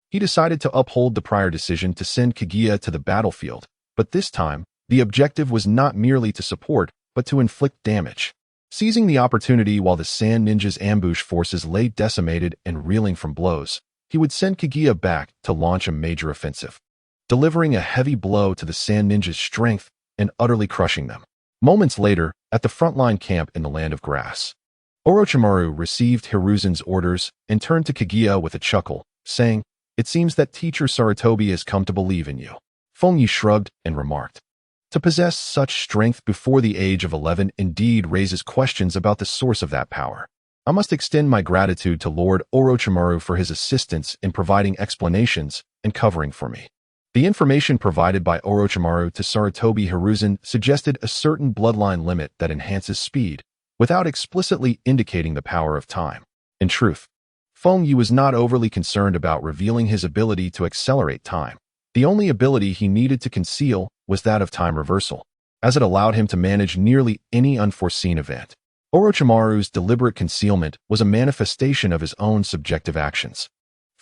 He decided to uphold the prior decision to send Kaguya to the battlefield, but this time, the objective was not merely to support, but to inflict damage. Seizing the opportunity while the Sand Ninja's ambush forces lay decimated and reeling from blows, he would send Kaguya back to launch a major offensive, delivering a heavy blow to the Sand Ninja's strength and utterly crushing them. Moments later, at the frontline camp in the Land of Grass, Orochimaru received Hiruzen's orders and turned to Kaguya with a chuckle, saying, It seems that teacher Sarutobi has come to believe in you. Fengye shrugged and remarked, To possess such strength before the age of 11 indeed raises questions about the source of that power. I must extend my gratitude to Lord Orochimaru for his assistance in providing explanations and covering for me. The information provided by Orochimaru to Sarutobi Hiruzen suggested a certain bloodline limit that enhances speed, without explicitly indicating the power of time. In truth, Fengye was not overly concerned about revealing his ability to accelerate time. The only ability he needed to conceal was that of time reversal, as it allowed him to manage nearly any unforeseen event. Orochimaru's deliberate concealment was a manifestation of his own subjective actions.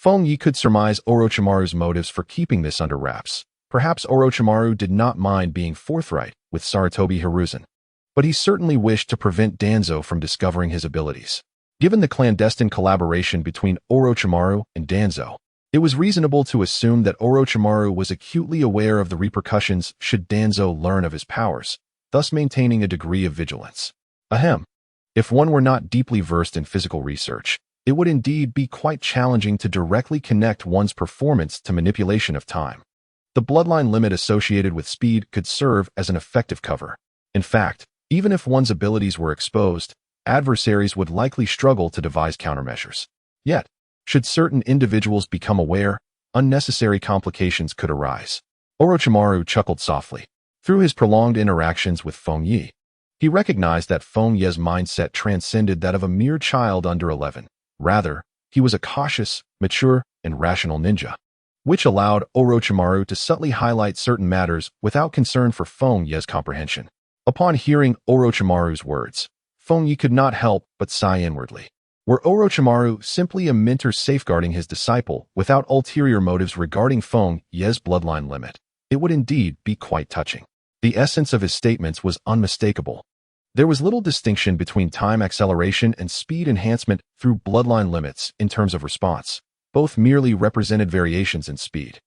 Fengye could surmise Orochimaru's motives for keeping this under wraps. Perhaps Orochimaru did not mind being forthright with Sarutobi Hiruzen, but he certainly wished to prevent Danzo from discovering his abilities. Given the clandestine collaboration between Orochimaru and Danzo, it was reasonable to assume that Orochimaru was acutely aware of the repercussions should Danzo learn of his powers, thus maintaining a degree of vigilance. Ahem. If one were not deeply versed in physical research, it would indeed be quite challenging to directly connect one's performance to manipulation of time. The bloodline limit associated with speed could serve as an effective cover. In fact, even if one's abilities were exposed, adversaries would likely struggle to devise countermeasures. Yet, should certain individuals become aware, unnecessary complications could arise. Orochimaru chuckled softly. Through his prolonged interactions with Fengye, he recognized that Fengye's mindset transcended that of a mere child under 11. Rather, he was a cautious, mature, and rational ninja, which allowed Orochimaru to subtly highlight certain matters without concern for Fengye's comprehension. Upon hearing Orochimaru's words, Fengye could not help but sigh inwardly. Were Orochimaru simply a mentor safeguarding his disciple without ulterior motives regarding Fengye's bloodline limit, it would indeed be quite touching. The essence of his statements was unmistakable. There was little distinction between time acceleration and speed enhancement through bloodline limits in terms of response. Both merely represented variations in speed.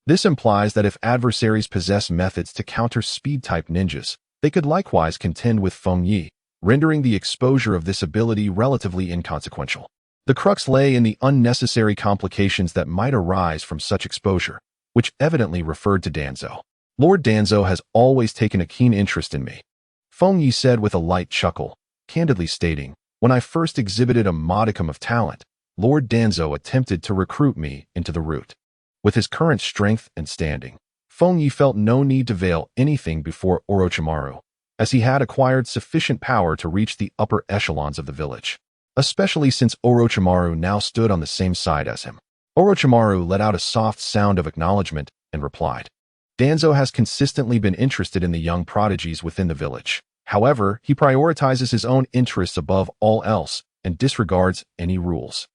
This implies that if adversaries possess methods to counter speed-type ninjas, they could likewise contend with Fengye, rendering the exposure of this ability relatively inconsequential. The crux lay in the unnecessary complications that might arise from such exposure, which evidently referred to Danzo. Lord Danzo has always taken a keen interest in me, Fengye said with a light chuckle, candidly stating, when I first exhibited a modicum of talent, Lord Danzo attempted to recruit me into the route. With his current strength and standing, Fengye felt no need to veil anything before Orochimaru, as he had acquired sufficient power to reach the upper echelons of the village, especially since Orochimaru now stood on the same side as him. Orochimaru let out a soft sound of acknowledgement and replied, Danzo has consistently been interested in the young prodigies within the village. However, he prioritizes his own interests above all else and disregards any rules.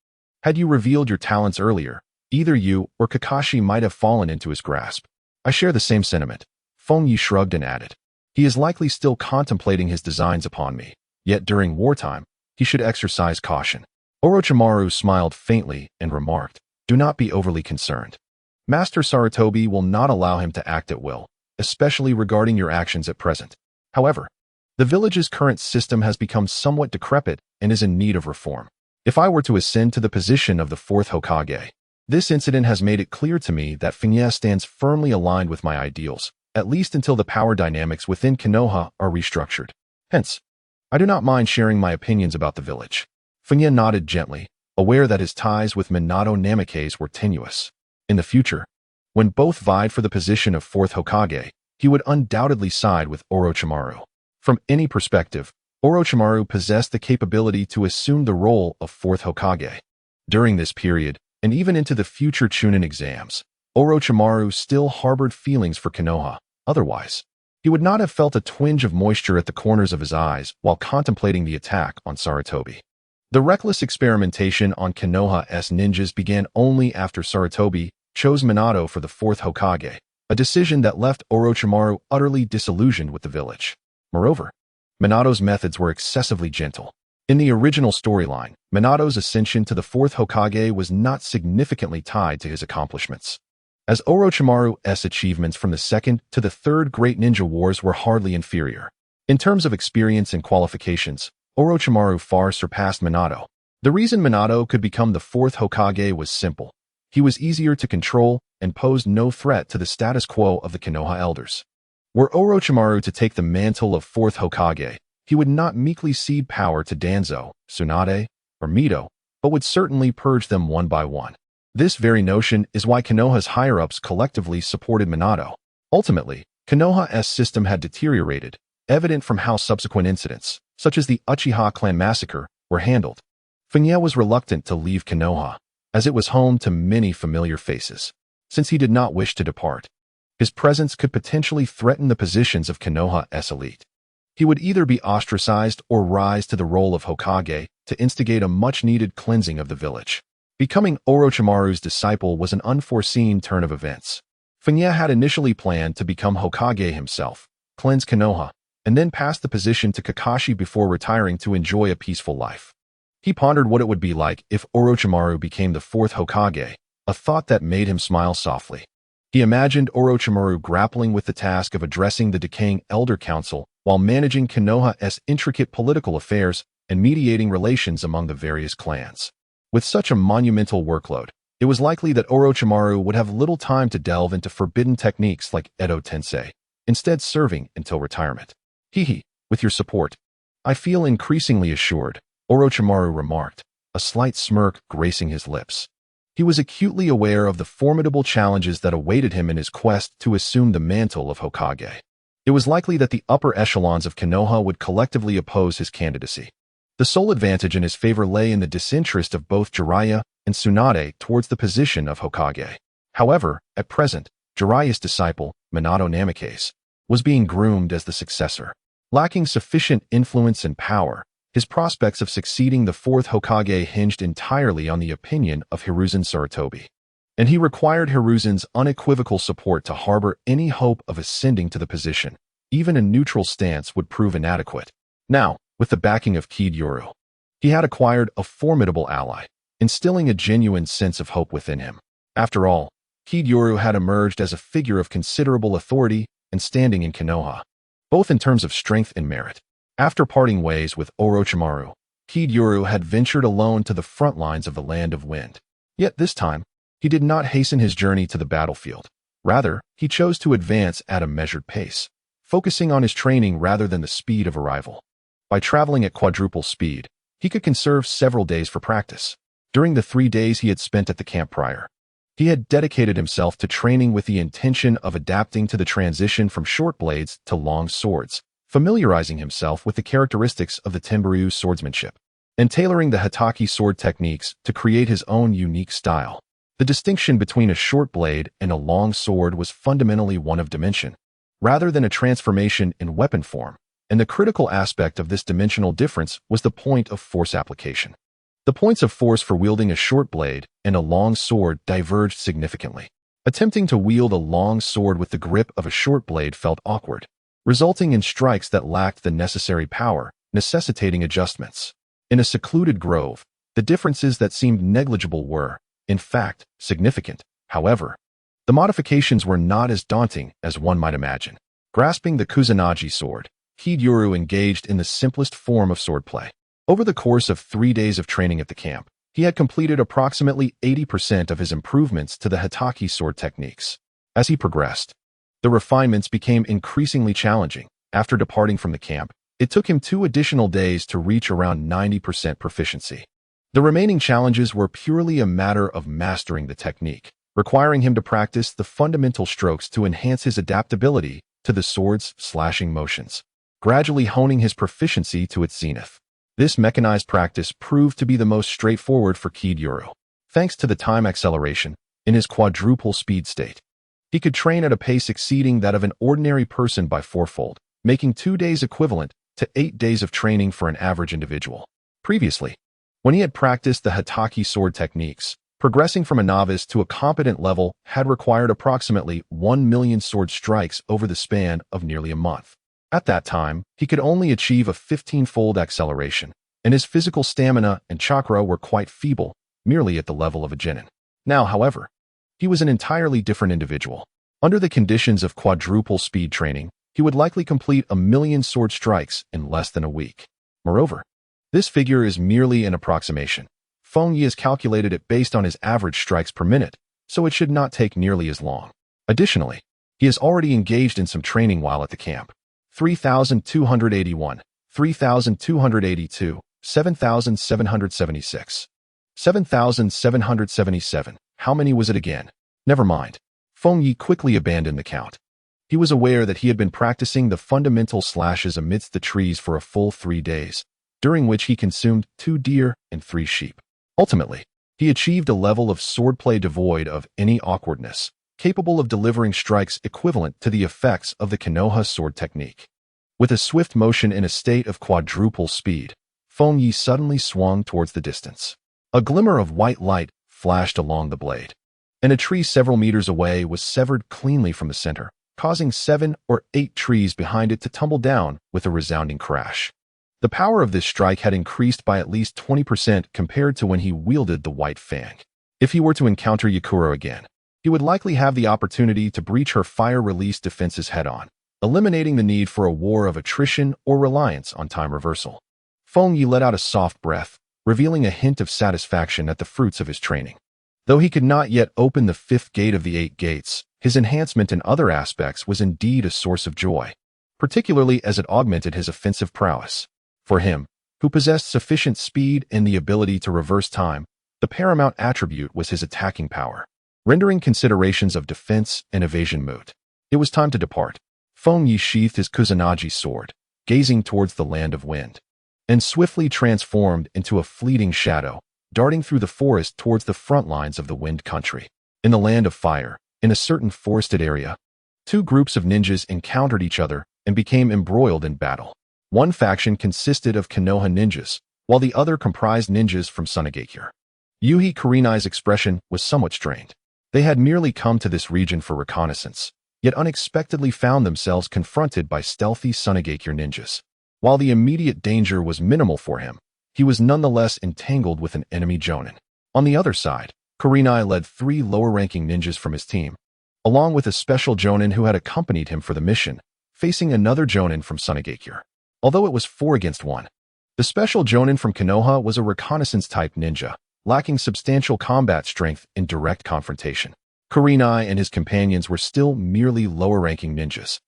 Had you revealed your talents earlier, either you or Kakashi might have fallen into his grasp. I share the same sentiment. Fengye shrugged and added, he is likely still contemplating his designs upon me, yet during wartime, he should exercise caution. Orochimaru smiled faintly and remarked, do not be overly concerned. Master Sarutobi will not allow him to act at will, especially regarding your actions at present. However, the village's current system has become somewhat decrepit and is in need of reform. If I were to ascend to the position of the fourth Hokage, this incident has made it clear to me that Fengye stands firmly aligned with my ideals, at least until the power dynamics within Konoha are restructured. Hence, I do not mind sharing my opinions about the village. Fengye nodded gently, aware that his ties with Minato Namikaze were tenuous. In the future, when both vied for the position of fourth Hokage, he would undoubtedly side with Orochimaru. From any perspective, Orochimaru possessed the capability to assume the role of fourth Hokage. During this period, and even into the future Chunin exams, Orochimaru still harbored feelings for Konoha. Otherwise, he would not have felt a twinge of moisture at the corners of his eyes while contemplating the attack on Sarutobi. The reckless experimentation on Konoha's ninjas began only after Sarutobi chose Minato for the fourth Hokage, a decision that left Orochimaru utterly disillusioned with the village. Moreover, Minato's methods were excessively gentle. In the original storyline, Minato's ascension to the fourth Hokage was not significantly tied to his accomplishments, as Orochimaru's achievements from the second to the third Great Ninja Wars were hardly inferior. In terms of experience and qualifications, Orochimaru far surpassed Minato. The reason Minato could become the fourth Hokage was simple. He was easier to control and posed no threat to the status quo of the Konoha elders. Were Orochimaru to take the mantle of fourth Hokage, he would not meekly cede power to Danzo, Tsunade, or Mito, but would certainly purge them one by one. This very notion is why Konoha's higher-ups collectively supported Minato. Ultimately, Konoha's system had deteriorated, evident from how subsequent incidents, such as the Uchiha clan massacre, were handled. Fengye was reluctant to leave Konoha, as it was home to many familiar faces. Since he did not wish to depart, his presence could potentially threaten the positions of Konoha's elite. He would either be ostracized or rise to the role of Hokage to instigate a much-needed cleansing of the village. Becoming Orochimaru's disciple was an unforeseen turn of events. Fengye had initially planned to become Hokage himself, cleanse Konoha, and then pass the position to Kakashi before retiring to enjoy a peaceful life. He pondered what it would be like if Orochimaru became the fourth Hokage, a thought that made him smile softly. He imagined Orochimaru grappling with the task of addressing the decaying Elder Council while managing Konoha's intricate political affairs and mediating relations among the various clans. With such a monumental workload, it was likely that Orochimaru would have little time to delve into forbidden techniques like Edo Tensei, instead serving until retirement. With your support, I feel increasingly assured, Orochimaru remarked, a slight smirk gracing his lips. He was acutely aware of the formidable challenges that awaited him in his quest to assume the mantle of Hokage. It was likely that the upper echelons of Konoha would collectively oppose his candidacy. The sole advantage in his favor lay in the disinterest of both Jiraiya and Tsunade towards the position of Hokage. However, at present, Jiraiya's disciple, Minato Namikaze, was being groomed as the successor. Lacking sufficient influence and power, his prospects of succeeding the fourth Hokage hinged entirely on the opinion of Hiruzen Sarutobi. And he required Hiruzen's unequivocal support to harbor any hope of ascending to the position. Even a neutral stance would prove inadequate. Now, with the backing of Kiryuru, he had acquired a formidable ally, instilling a genuine sense of hope within him. After all, Kiryuru had emerged as a figure of considerable authority and standing in Konoha, both in terms of strength and merit. After parting ways with Orochimaru, Kiryuru had ventured alone to the front lines of the Land of Wind. Yet this time, he did not hasten his journey to the battlefield. Rather, he chose to advance at a measured pace, focusing on his training rather than the speed of arrival. By traveling at quadruple speed, he could conserve several days for practice. During the 3 days he had spent at the camp prior, he had dedicated himself to training with the intention of adapting to the transition from short blades to long swords, familiarizing himself with the characteristics of the Tenryu swordsmanship, and tailoring the Hatake sword techniques to create his own unique style. The distinction between a short blade and a long sword was fundamentally one of dimension, rather than a transformation in weapon form, and the critical aspect of this dimensional difference was the point of force application. The points of force for wielding a short blade and a long sword diverged significantly. Attempting to wield a long sword with the grip of a short blade felt awkward, resulting in strikes that lacked the necessary power, necessitating adjustments. In a secluded grove, the differences that seemed negligible were, in fact, significant. However, the modifications were not as daunting as one might imagine. Grasping the Kusanagi sword, Kiryuru engaged in the simplest form of swordplay. Over the course of 3 days of training at the camp, he had completed approximately 80% of his improvements to the Hatake sword techniques. As he progressed, the refinements became increasingly challenging. After departing from the camp, it took him 2 additional days to reach around 90% proficiency. The remaining challenges were purely a matter of mastering the technique, requiring him to practice the fundamental strokes to enhance his adaptability to the sword's slashing motions, gradually honing his proficiency to its zenith. This mechanized practice proved to be the most straightforward for Kiryuru. Thanks to the time acceleration in his quadruple speed state, he could train at a pace exceeding that of an ordinary person by 4-fold, making 2 days equivalent to 8 days of training for an average individual. Previously, when he had practiced the Hatake sword techniques, progressing from a novice to a competent level had required approximately 1 million sword strikes over the span of nearly a month. At that time, he could only achieve a 15-fold acceleration, and his physical stamina and chakra were quite feeble, merely at the level of a genin. Now, however, he was an entirely different individual. Under the conditions of quadruple speed training, he would likely complete 1 million sword strikes in less than a week. Moreover, this figure is merely an approximation. Fengye has calculated it based on his average strikes per minute, so it should not take nearly as long. Additionally, He has already engaged in some training while at the camp. 3,281, 3,282, 7,776. 7,777. How many was it again? Never mind. Fengye quickly abandoned the count. He was aware that he had been practicing the fundamental slashes amidst the trees for a full 3 days, during which he consumed 2 deer and 3 sheep. Ultimately, he achieved a level of swordplay devoid of any awkwardness, capable of delivering strikes equivalent to the effects of the Konoha sword technique. With a swift motion in a state of quadruple speed, Fengye suddenly swung towards the distance. A glimmer of white light flashed along the blade, and a tree several meters away was severed cleanly from the center, causing 7 or 8 trees behind it to tumble down with a resounding crash. The power of this strike had increased by at least 20% compared to when he wielded the white fang. If he were to encounter Yakuro again, he would likely have the opportunity to breach her fire-release defenses head-on, eliminating the need for a war of attrition or reliance on time reversal. Fengye let out a soft breath, revealing a hint of satisfaction at the fruits of his training. Though he could not yet open the 5th gate of the 8 gates, his enhancement in other aspects was indeed a source of joy, particularly as it augmented his offensive prowess. For him, who possessed sufficient speed and the ability to reverse time, the paramount attribute was his attacking power, rendering considerations of defense and evasion moot. It was time to depart. Fengye sheathed his Kusanagi sword, gazing towards the land of wind, and swiftly transformed into a fleeting shadow, darting through the forest towards the front lines of the wind country. In the land of fire, in a certain forested area, 2 groups of ninjas encountered each other and became embroiled in battle. One faction consisted of Konoha ninjas, while the other comprised ninjas from Sunagakure. Yuhi Kurenai's expression was somewhat strained. They had merely come to this region for reconnaissance, yet unexpectedly found themselves confronted by stealthy Sunagakure ninjas. While the immediate danger was minimal for him, he was nonetheless entangled with an enemy jonin. On the other side, Kurenai led 3 lower-ranking ninjas from his team, along with a special jonin who had accompanied him for the mission, facing another jonin from Sunagakure. Although it was 4 against 1, the special jonin from Konoha was a reconnaissance-type ninja, lacking substantial combat strength in direct confrontation. Kurenai and his companions were still merely lower-ranking ninjas,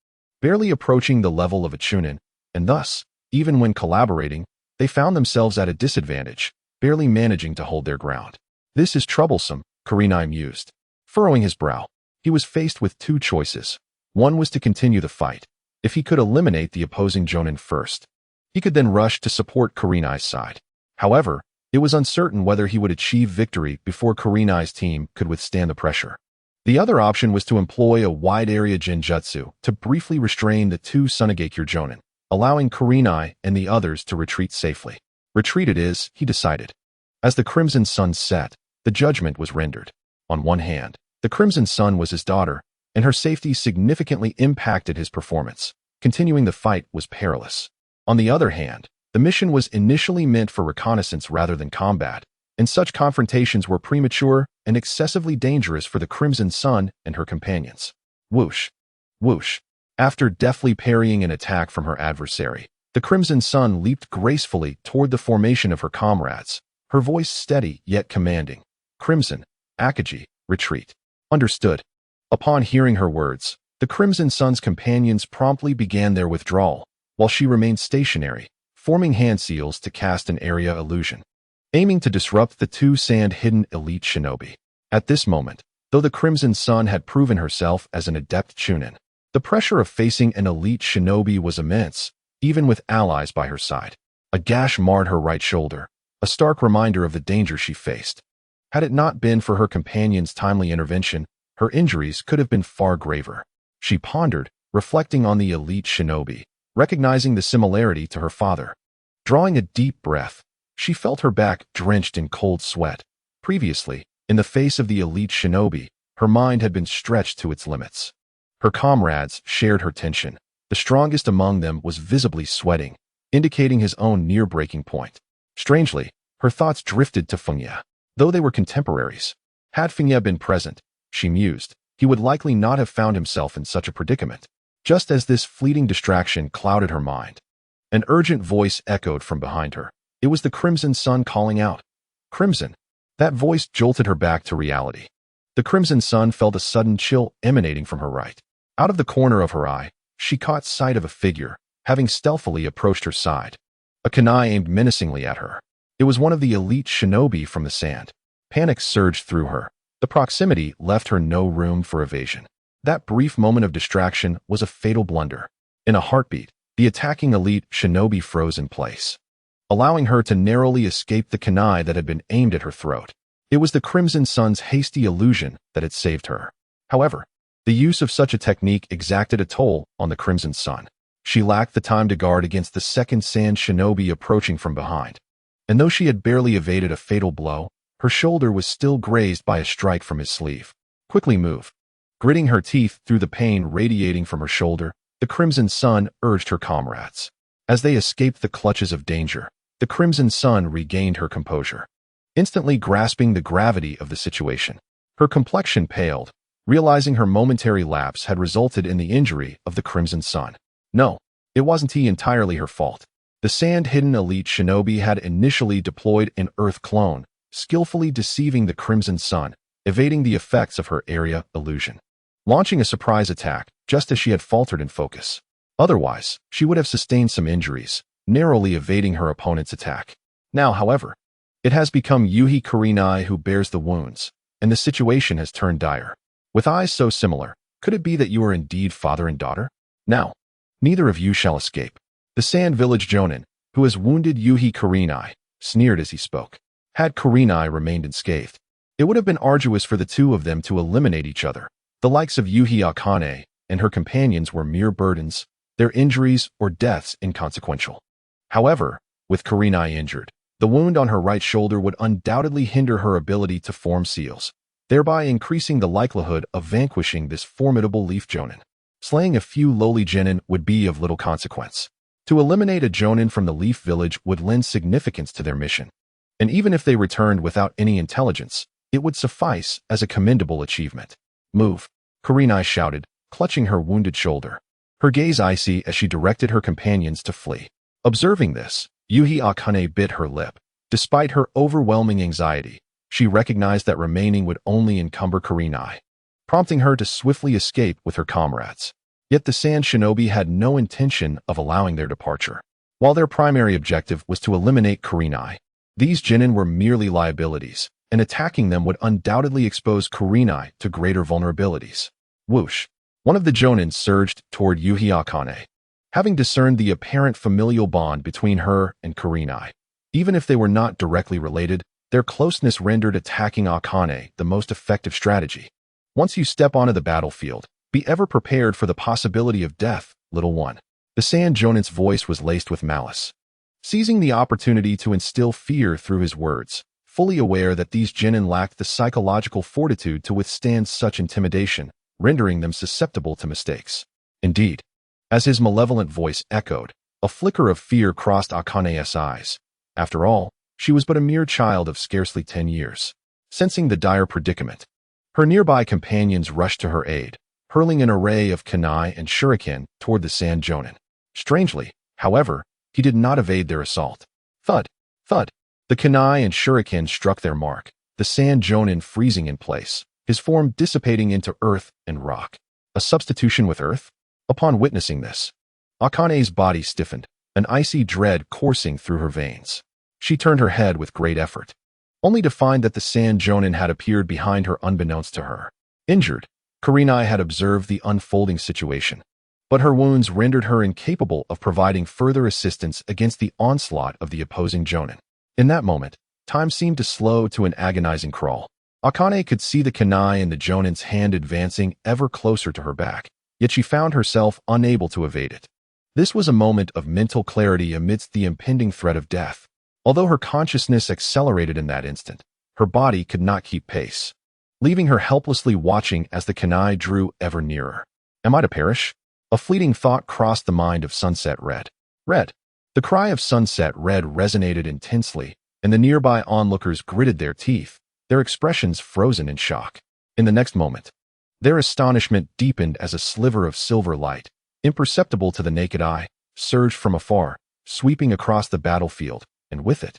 barely approaching the level of a chunin, and thus, even when collaborating, they found themselves at a disadvantage, barely managing to hold their ground. This is troublesome, Kurenai mused. Furrowing his brow, he was faced with 2 choices. One was to continue the fight. If he could eliminate the opposing jonin first, he could then rush to support Kurenai's side. However, it was uncertain whether he would achieve victory before Kurenai's team could withstand the pressure. The other option was to employ a wide-area genjutsu to briefly restrain the 2 Sunagakure jonin, allowing Kurenai and the others to retreat safely. Retreat it is, he decided. As the Crimson Sun set, the judgment was rendered. On one hand, the Crimson Sun was his daughter, and her safety significantly impacted his performance. Continuing the fight was perilous. On the other hand, the mission was initially meant for reconnaissance rather than combat, and such confrontations were premature and excessively dangerous for the Crimson Sun and her companions. Whoosh! Whoosh! After deftly parrying an attack from her adversary, the Crimson Sun leaped gracefully toward the formation of her comrades, her voice steady yet commanding. Crimson, Akaji, retreat. Understood. Upon hearing her words, the Crimson Sun's companions promptly began their withdrawal, while she remained stationary, forming hand seals to cast an area illusion, aiming to disrupt the 2 sand-hidden elite shinobi. At this moment, though the Crimson Sun had proven herself as an adept chunin, the pressure of facing an elite shinobi was immense, even with allies by her side. A gash marred her right shoulder, a stark reminder of the danger she faced. Had it not been for her companion's timely intervention, her injuries could have been far graver. She pondered, reflecting on the elite shinobi, recognizing the similarity to her father. Drawing a deep breath, she felt her back drenched in cold sweat. Previously, in the face of the elite shinobi, her mind had been stretched to its limits. Her comrades shared her tension. The strongest among them was visibly sweating, indicating his own near breaking point. Strangely, her thoughts drifted to Fengye. Though they were contemporaries, had Fengye been present, she mused, he would likely not have found himself in such a predicament. Just as this fleeting distraction clouded her mind, an urgent voice echoed from behind her. It was the Crimson Sun calling out. Crimson! That voice jolted her back to reality. The Crimson Sun felt a sudden chill emanating from her right. Out of the corner of her eye, she caught sight of a figure, having stealthily approached her side. A kunai aimed menacingly at her. It was one of the elite shinobi from the sand. Panic surged through her. The proximity left her no room for evasion. That brief moment of distraction was a fatal blunder. In a heartbeat, the attacking elite shinobi froze in place, allowing her to narrowly escape the kunai that had been aimed at her throat. It was the Crimson Sun's hasty illusion that had saved her. However, the use of such a technique exacted a toll on the Crimson Sun. She lacked the time to guard against the second sand shinobi approaching from behind. And though she had barely evaded a fatal blow, her shoulder was still grazed by a strike from his sleeve. Quickly move. Gritting her teeth through the pain radiating from her shoulder, the Crimson Sun urged her comrades. As they escaped the clutches of danger, the Crimson Sun regained her composure. Instantly grasping the gravity of the situation, her complexion paled, realizing her momentary lapse had resulted in the injury of the Crimson Sun. No, it wasn't entirely her fault. The sand-hidden elite shinobi had initially deployed an Earth clone, skillfully deceiving the Crimson Sun, evading the effects of her area illusion, launching a surprise attack just as she had faltered in focus. Otherwise, she would have sustained some injuries, narrowly evading her opponent's attack. Now, however, it has become Yuhi Kurenai who bears the wounds, and the situation has turned dire. With eyes so similar, could it be that you are indeed father and daughter? Now, neither of you shall escape. The Sand Village Jonin, who has wounded Yuhi Kurenai, sneered as he spoke. Had Kurenai remained unscathed, it would have been arduous for the two of them to eliminate each other. The likes of Yuhi Akane and her companions were mere burdens, their injuries or deaths inconsequential. However, with Kurenai injured, the wound on her right shoulder would undoubtedly hinder her ability to form seals, thereby increasing the likelihood of vanquishing this formidable leaf Jonin. Slaying a few lowly genin would be of little consequence. To eliminate a Jonin from the Leaf Village would lend significance to their mission. And even if they returned without any intelligence, it would suffice as a commendable achievement. Move, Kurenai shouted, clutching her wounded shoulder. Her gaze icy as she directed her companions to flee. Observing this, Yuhi Akane bit her lip. Despite her overwhelming anxiety, she recognized that remaining would only encumber Kurenai, prompting her to swiftly escape with her comrades. Yet the Sand Shinobi had no intention of allowing their departure. While their primary objective was to eliminate Kurenai, these genin were merely liabilities, and attacking them would undoubtedly expose Kurenai to greater vulnerabilities. Whoosh! One of the Jonin surged toward Yuhi Akane, having discerned the apparent familial bond between her and Kurenai. Even if they were not directly related, their closeness rendered attacking Akane the most effective strategy. Once you step onto the battlefield, be ever prepared for the possibility of death, little one. The Sand Jonin's voice was laced with malice, seizing the opportunity to instill fear through his words, fully aware that these genin lacked the psychological fortitude to withstand such intimidation, rendering them susceptible to mistakes. Indeed, as his malevolent voice echoed, a flicker of fear crossed Akane's eyes. After all, she was but a mere child of scarcely 10 years. Sensing the dire predicament, her nearby companions rushed to her aid, hurling an array of kunai and shuriken toward the Sand Jonin. Strangely, however, he did not evade their assault. Thud! Thud! The kunai and shuriken struck their mark, the Sand Jonin freezing in place, his form dissipating into earth and rock. A substitution with earth? Upon witnessing this, Akane's body stiffened, an icy dread coursing through her veins. She turned her head with great effort, only to find that the Sand Jonin had appeared behind her unbeknownst to her. Injured, Kurenai had observed the unfolding situation, but her wounds rendered her incapable of providing further assistance against the onslaught of the opposing Jonin. In that moment, time seemed to slow to an agonizing crawl. Akane could see the kunai and the Jonin's hand advancing ever closer to her back, yet she found herself unable to evade it. This was a moment of mental clarity amidst the impending threat of death. Although her consciousness accelerated in that instant, her body could not keep pace, leaving her helplessly watching as the kunai drew ever nearer. Am I to perish? A fleeting thought crossed the mind of Sunset Red. Red! The cry of Sunset Red resonated intensely, and the nearby onlookers gritted their teeth, their expressions frozen in shock. In the next moment, their astonishment deepened as a sliver of silver light, imperceptible to the naked eye, surged from afar, sweeping across the battlefield, and with it,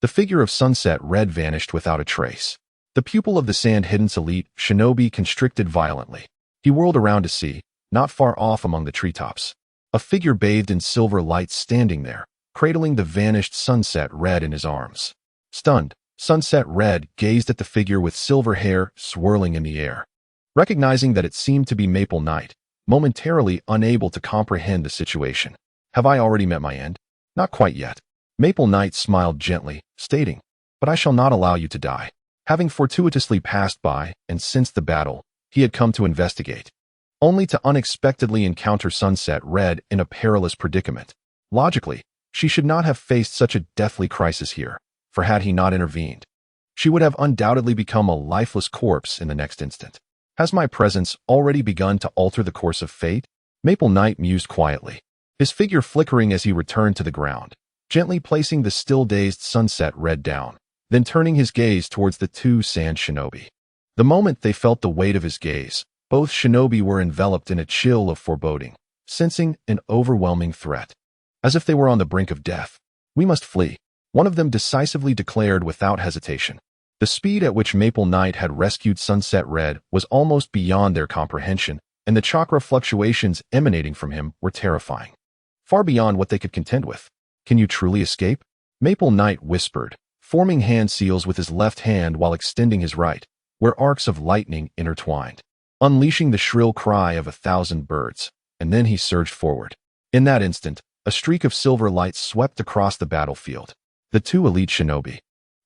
the figure of Sunset Red vanished without a trace. The pupil of the Sand Hidden's elite shinobi constricted violently. He whirled around to see, not far off among the treetops. A figure bathed in silver light standing there, cradling the vanished Sunset Red in his arms. Stunned, Sunset Red gazed at the figure with silver hair swirling in the air. Recognizing that it seemed to be Maple Knight, momentarily unable to comprehend the situation. Have I already met my end? Not quite yet. Maple Knight smiled gently, stating, but I shall not allow you to die. Having fortuitously passed by and sensed the battle, he had come to investigate, only to unexpectedly encounter Sunset Red in a perilous predicament. Logically, she should not have faced such a deathly crisis here, for had he not intervened, she would have undoubtedly become a lifeless corpse in the next instant. Has my presence already begun to alter the course of fate? Maple Knight mused quietly, his figure flickering as he returned to the ground, gently placing the still-dazed Sunset Red down, then turning his gaze towards the two sand shinobi. The moment they felt the weight of his gaze, both shinobi were enveloped in a chill of foreboding, sensing an overwhelming threat. As if they were on the brink of death. We must flee, one of them decisively declared without hesitation. The speed at which Maple Knight had rescued Sunset Red was almost beyond their comprehension, and the chakra fluctuations emanating from him were terrifying. Far beyond what they could contend with. Can you truly escape? Maple Knight whispered, forming hand seals with his left hand while extending his right, where arcs of lightning intertwined, unleashing the shrill cry of 1,000 birds, and then he surged forward. In that instant, a streak of silver light swept across the battlefield. The two elite shinobi,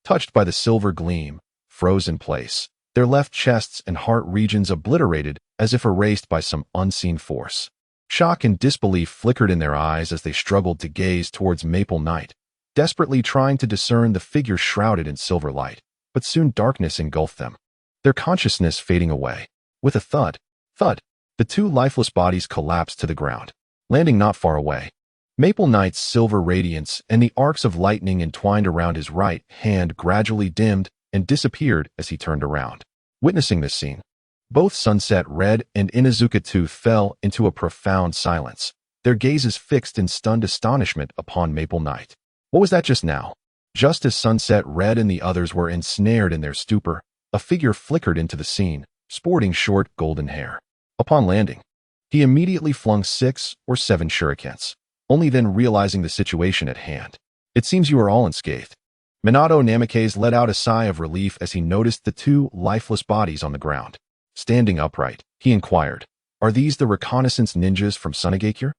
touched by the silver gleam, froze in place, their left chests and heart regions obliterated as if erased by some unseen force. Shock and disbelief flickered in their eyes as they struggled to gaze towards Maple Knight, desperately trying to discern the figure shrouded in silver light, but soon darkness engulfed them, their consciousness fading away. With a thud, the two lifeless bodies collapsed to the ground, landing not far away. Maple Knight's silver radiance and the arcs of lightning entwined around his right hand gradually dimmed and disappeared as he turned around. Witnessing this scene, both Sunset Red and Inuzuka Tooth fell into a profound silence, their gazes fixed in stunned astonishment upon Maple Knight. What was that just now? Just as Sunset Red and the others were ensnared in their stupor, a figure flickered into the scene, sporting short golden hair. Upon landing, he immediately flung 6 or 7 shurikens, only then realizing the situation at hand. It seems you are all unscathed. Minato Namikaze let out a sigh of relief as he noticed the two lifeless bodies on the ground. Standing upright, he inquired, are these the reconnaissance ninjas from Sunagakure?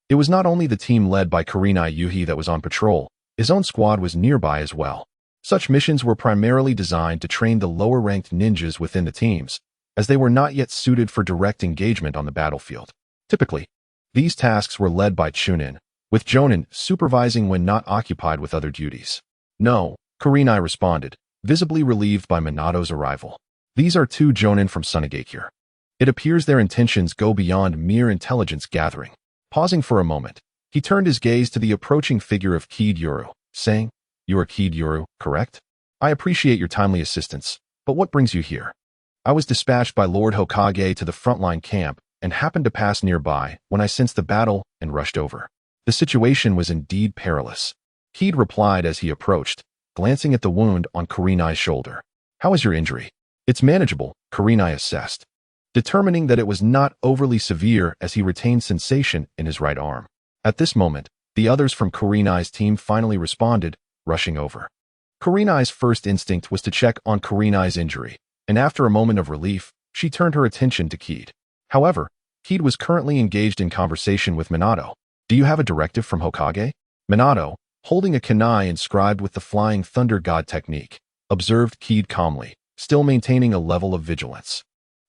It was not only the team led by Kurenai Yuhi that was on patrol, his own squad was nearby as well. Such missions were primarily designed to train the lower-ranked ninjas within the teams, as they were not yet suited for direct engagement on the battlefield. Typically, these tasks were led by Chunin, with Jonin supervising when not occupied with other duties. No, Kurenai responded, visibly relieved by Minato's arrival. These are 2 Jonin from Sunagakure. It appears their intentions go beyond mere intelligence gathering. Pausing for a moment, he turned his gaze to the approaching figure of Kid-Yuru, saying, You are Kid-Yuru, correct? I appreciate your timely assistance, but what brings you here? I was dispatched by Lord Hokage to the frontline camp and happened to pass nearby when I sensed the battle and rushed over. The situation was indeed perilous. Kid replied as he approached, glancing at the wound on Kurenai's shoulder. How is your injury? It's manageable, Kurenai assessed, determining that it was not overly severe as he retained sensation in his right arm. At this moment, the others from Kurenai's team finally responded, rushing over. Kurenai's first instinct was to check on Kurenai's injury, and after a moment of relief, she turned her attention to Kid. However, Kid was currently engaged in conversation with Minato. Do you have a directive from Hokage? Minato, holding a kunai inscribed with the Flying Thunder God technique, observed Kid calmly, still maintaining a level of vigilance.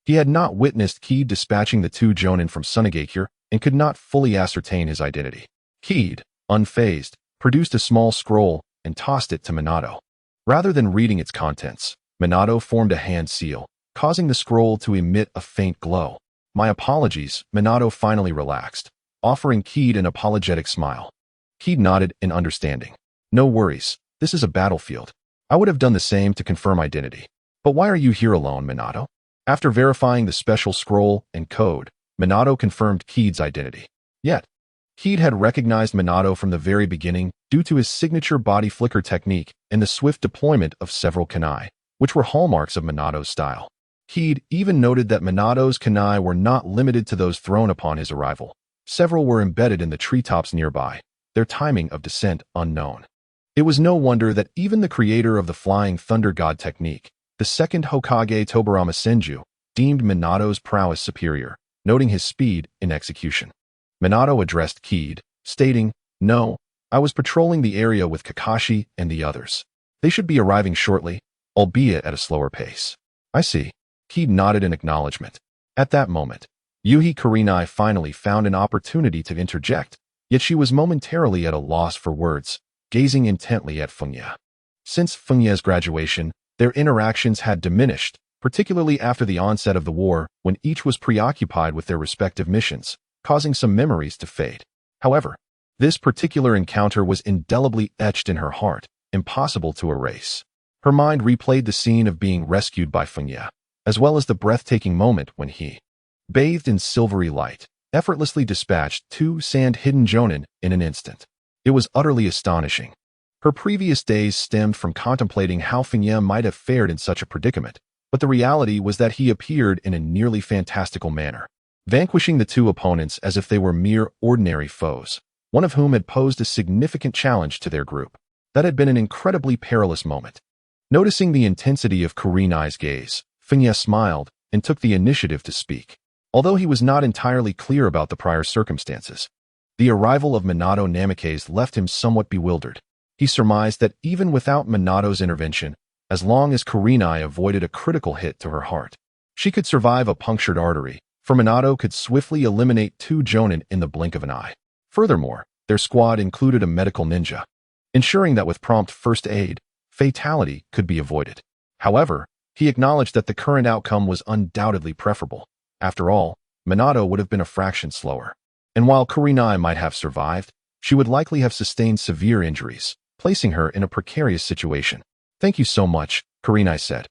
He had not witnessed Kid dispatching the 2 Jonin from Sunagakure and could not fully ascertain his identity. Kid, unfazed, produced a small scroll and tossed it to Minato. Rather than reading its contents, Minato formed a hand seal, causing the scroll to emit a faint glow. My apologies, Minato finally relaxed, offering Kid an apologetic smile. Kid nodded in understanding. No worries, this is a battlefield. I would have done the same to confirm identity. But why are you here alone, Minato? After verifying the special scroll and code, Minato confirmed Kid's identity. Yet, Kid had recognized Minato from the very beginning due to his signature body flicker technique and the swift deployment of several kunai, which were hallmarks of Minato's style. He'd even noted that Minato's kunai were not limited to those thrown upon his arrival. Several were embedded in the treetops nearby, their timing of descent unknown. It was no wonder that even the creator of the Flying Thunder God technique, the second Hokage Tobirama Senju, deemed Minato's prowess superior, noting his speed in execution. Minato addressed Kiid, stating, "No, I was patrolling the area with Kakashi and the others. They should be arriving shortly, albeit at a slower pace." "I see." Kiid nodded in acknowledgement. At that moment, Yuhi Kurenai finally found an opportunity to interject, yet she was momentarily at a loss for words, gazing intently at Fengye. Since Fengye's graduation, their interactions had diminished, particularly after the onset of the war, when each was preoccupied with their respective missions, causing some memories to fade. However, this particular encounter was indelibly etched in her heart, impossible to erase. Her mind replayed the scene of being rescued by Fengye, as well as the breathtaking moment when he, bathed in silvery light, effortlessly dispatched 2 sand-hidden jonin in an instant. It was utterly astonishing. Her previous days stemmed from contemplating how Fengye might have fared in such a predicament, but the reality was that he appeared in a nearly fantastical manner, vanquishing the 2 opponents as if they were mere ordinary foes, one of whom had posed a significant challenge to their group. That had been an incredibly perilous moment. Noticing the intensity of Kurenai's gaze, Fengye smiled and took the initiative to speak. Although he was not entirely clear about the prior circumstances, the arrival of Minato Namikaze left him somewhat bewildered. He surmised that even without Minato's intervention, as long as Kurenai avoided a critical hit to her heart, she could survive a punctured artery, for Minato could swiftly eliminate 2 jonin in the blink of an eye. Furthermore, their squad included a medical ninja, ensuring that with prompt first aid, fatality could be avoided. However, he acknowledged that the current outcome was undoubtedly preferable. After all, Minato would have been a fraction slower. And while Kurenai might have survived, she would likely have sustained severe injuries, placing her in a precarious situation. "Thank you so much," Kurenai said,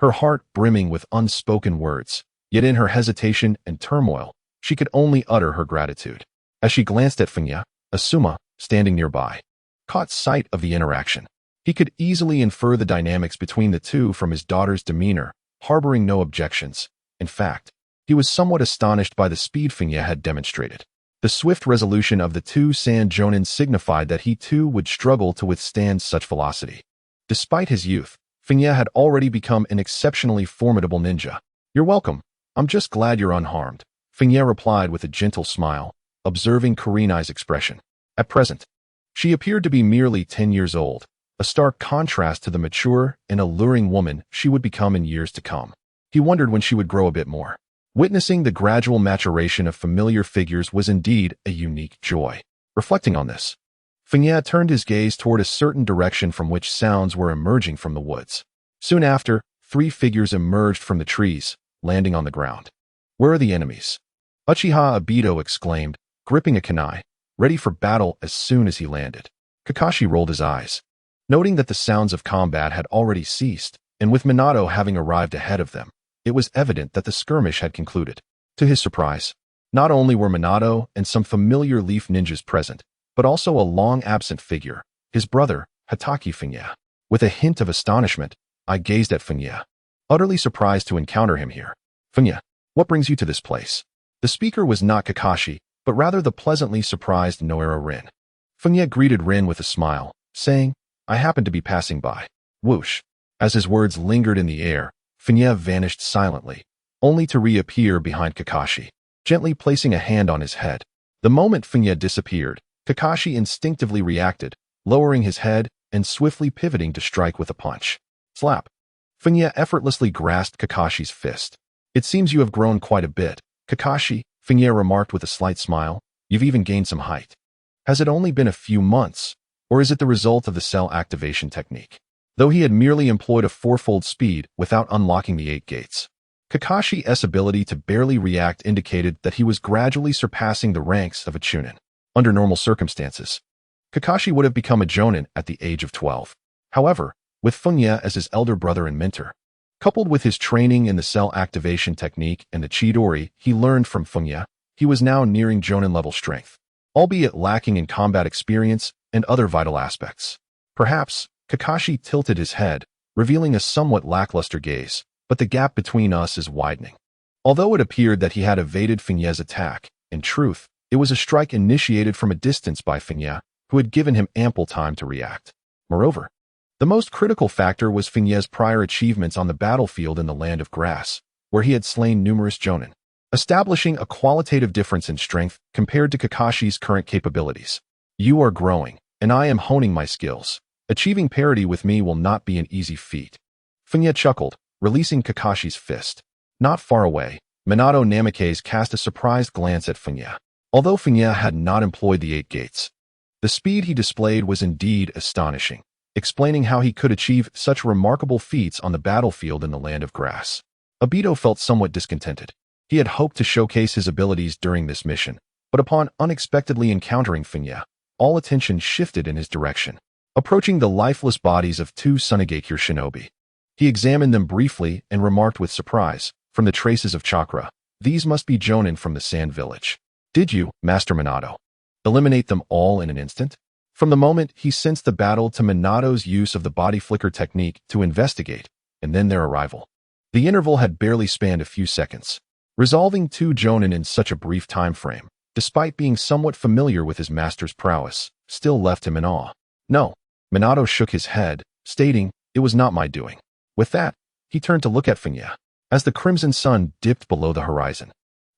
her heart brimming with unspoken words, yet in her hesitation and turmoil, she could only utter her gratitude. As she glanced at Fengye, Asuma, standing nearby, caught sight of the interaction. He could easily infer the dynamics between the 2 from his daughter's demeanor, harboring no objections. In fact, he was somewhat astonished by the speed Fengye had demonstrated. The swift resolution of the 2 sand jonin signified that he too would struggle to withstand such velocity. Despite his youth, Fengye had already become an exceptionally formidable ninja. "You're welcome. I'm just glad you're unharmed," Fengye replied with a gentle smile, observing Kurenai's expression. At present, she appeared to be merely 10 years old, a stark contrast to the mature and alluring woman she would become in years to come. He wondered when she would grow a bit more. Witnessing the gradual maturation of familiar figures was indeed a unique joy. Reflecting on this, Fengye turned his gaze toward a certain direction from which sounds were emerging from the woods. Soon after, 3 figures emerged from the trees, landing on the ground. "Where are the enemies?" Uchiha Obito exclaimed, gripping a kunai, ready for battle as soon as he landed. Kakashi rolled his eyes, noting that the sounds of combat had already ceased, and with Minato having arrived ahead of them, it was evident that the skirmish had concluded. To his surprise, not only were Minato and some familiar leaf ninjas present, but also a long-absent figure, his brother, Hatake Fengye. With a hint of astonishment, I gazed at Fengye, utterly surprised to encounter him here. "Fengye, what brings you to this place?" The speaker was not Kakashi, but rather the pleasantly surprised Noara Rin. Fengye greeted Rin with a smile, saying, "I happened to be passing by." Whoosh. As his words lingered in the air, Fengye vanished silently, only to reappear behind Kakashi, gently placing a hand on his head. The moment Fengye disappeared, Kakashi instinctively reacted, lowering his head and swiftly pivoting to strike with a punch. Slap. Fengye effortlessly grasped Kakashi's fist. "It seems you have grown quite a bit, Kakashi," Fengye remarked with a slight smile. "You've even gained some height. Has it only been a few months, or is it the result of the cell activation technique?" Though he had merely employed a 4-fold speed without unlocking the 8 gates, Kakashi's ability to barely react indicated that he was gradually surpassing the ranks of a chunin. Under normal circumstances, Kakashi would have become a jonin at the age of 12. However, with Fengye as his elder brother and mentor, coupled with his training in the cell activation technique and the Chidori he learned from Fengye, he was now nearing jonin-level strength, albeit lacking in combat experience and other vital aspects. Perhaps, Kakashi tilted his head, revealing a somewhat lackluster gaze, but the gap between us is widening. Although it appeared that he had evaded Fengye's attack, in truth, it was a strike initiated from a distance by Fengye, who had given him ample time to react. Moreover, the most critical factor was Fengye's prior achievements on the battlefield in the Land of Grass, where he had slain numerous jonin, establishing a qualitative difference in strength compared to Kakashi's current capabilities. You are growing, and I am honing my skills. Achieving parity with me will not be an easy feat. Fengye chuckled, releasing Kakashi's fist. Not far away, Minato Namikaze cast a surprised glance at Fengye. Although Fengye had not employed the 8 gates, the speed he displayed was indeed astonishing, explaining how he could achieve such remarkable feats on the battlefield in the Land of Grass. Obito felt somewhat discontented. He had hoped to showcase his abilities during this mission, but upon unexpectedly encountering Fengye, all attention shifted in his direction. Approaching the lifeless bodies of 2 Sunigakure shinobi, he examined them briefly and remarked with surprise, from the traces of chakra, these must be jonin from the Sand Village. Did you, Master Minato, eliminate them all in an instant? From the moment he sensed the battle to Minato's use of the body flicker technique to investigate, and then their arrival. The interval had barely spanned a few seconds. Resolving 2 jonin in such a brief time frame, despite being somewhat familiar with his master's prowess, still left him in awe. No, Minato shook his head, stating, it was not my doing. With that, he turned to look at Fengye. As the crimson sun dipped below the horizon,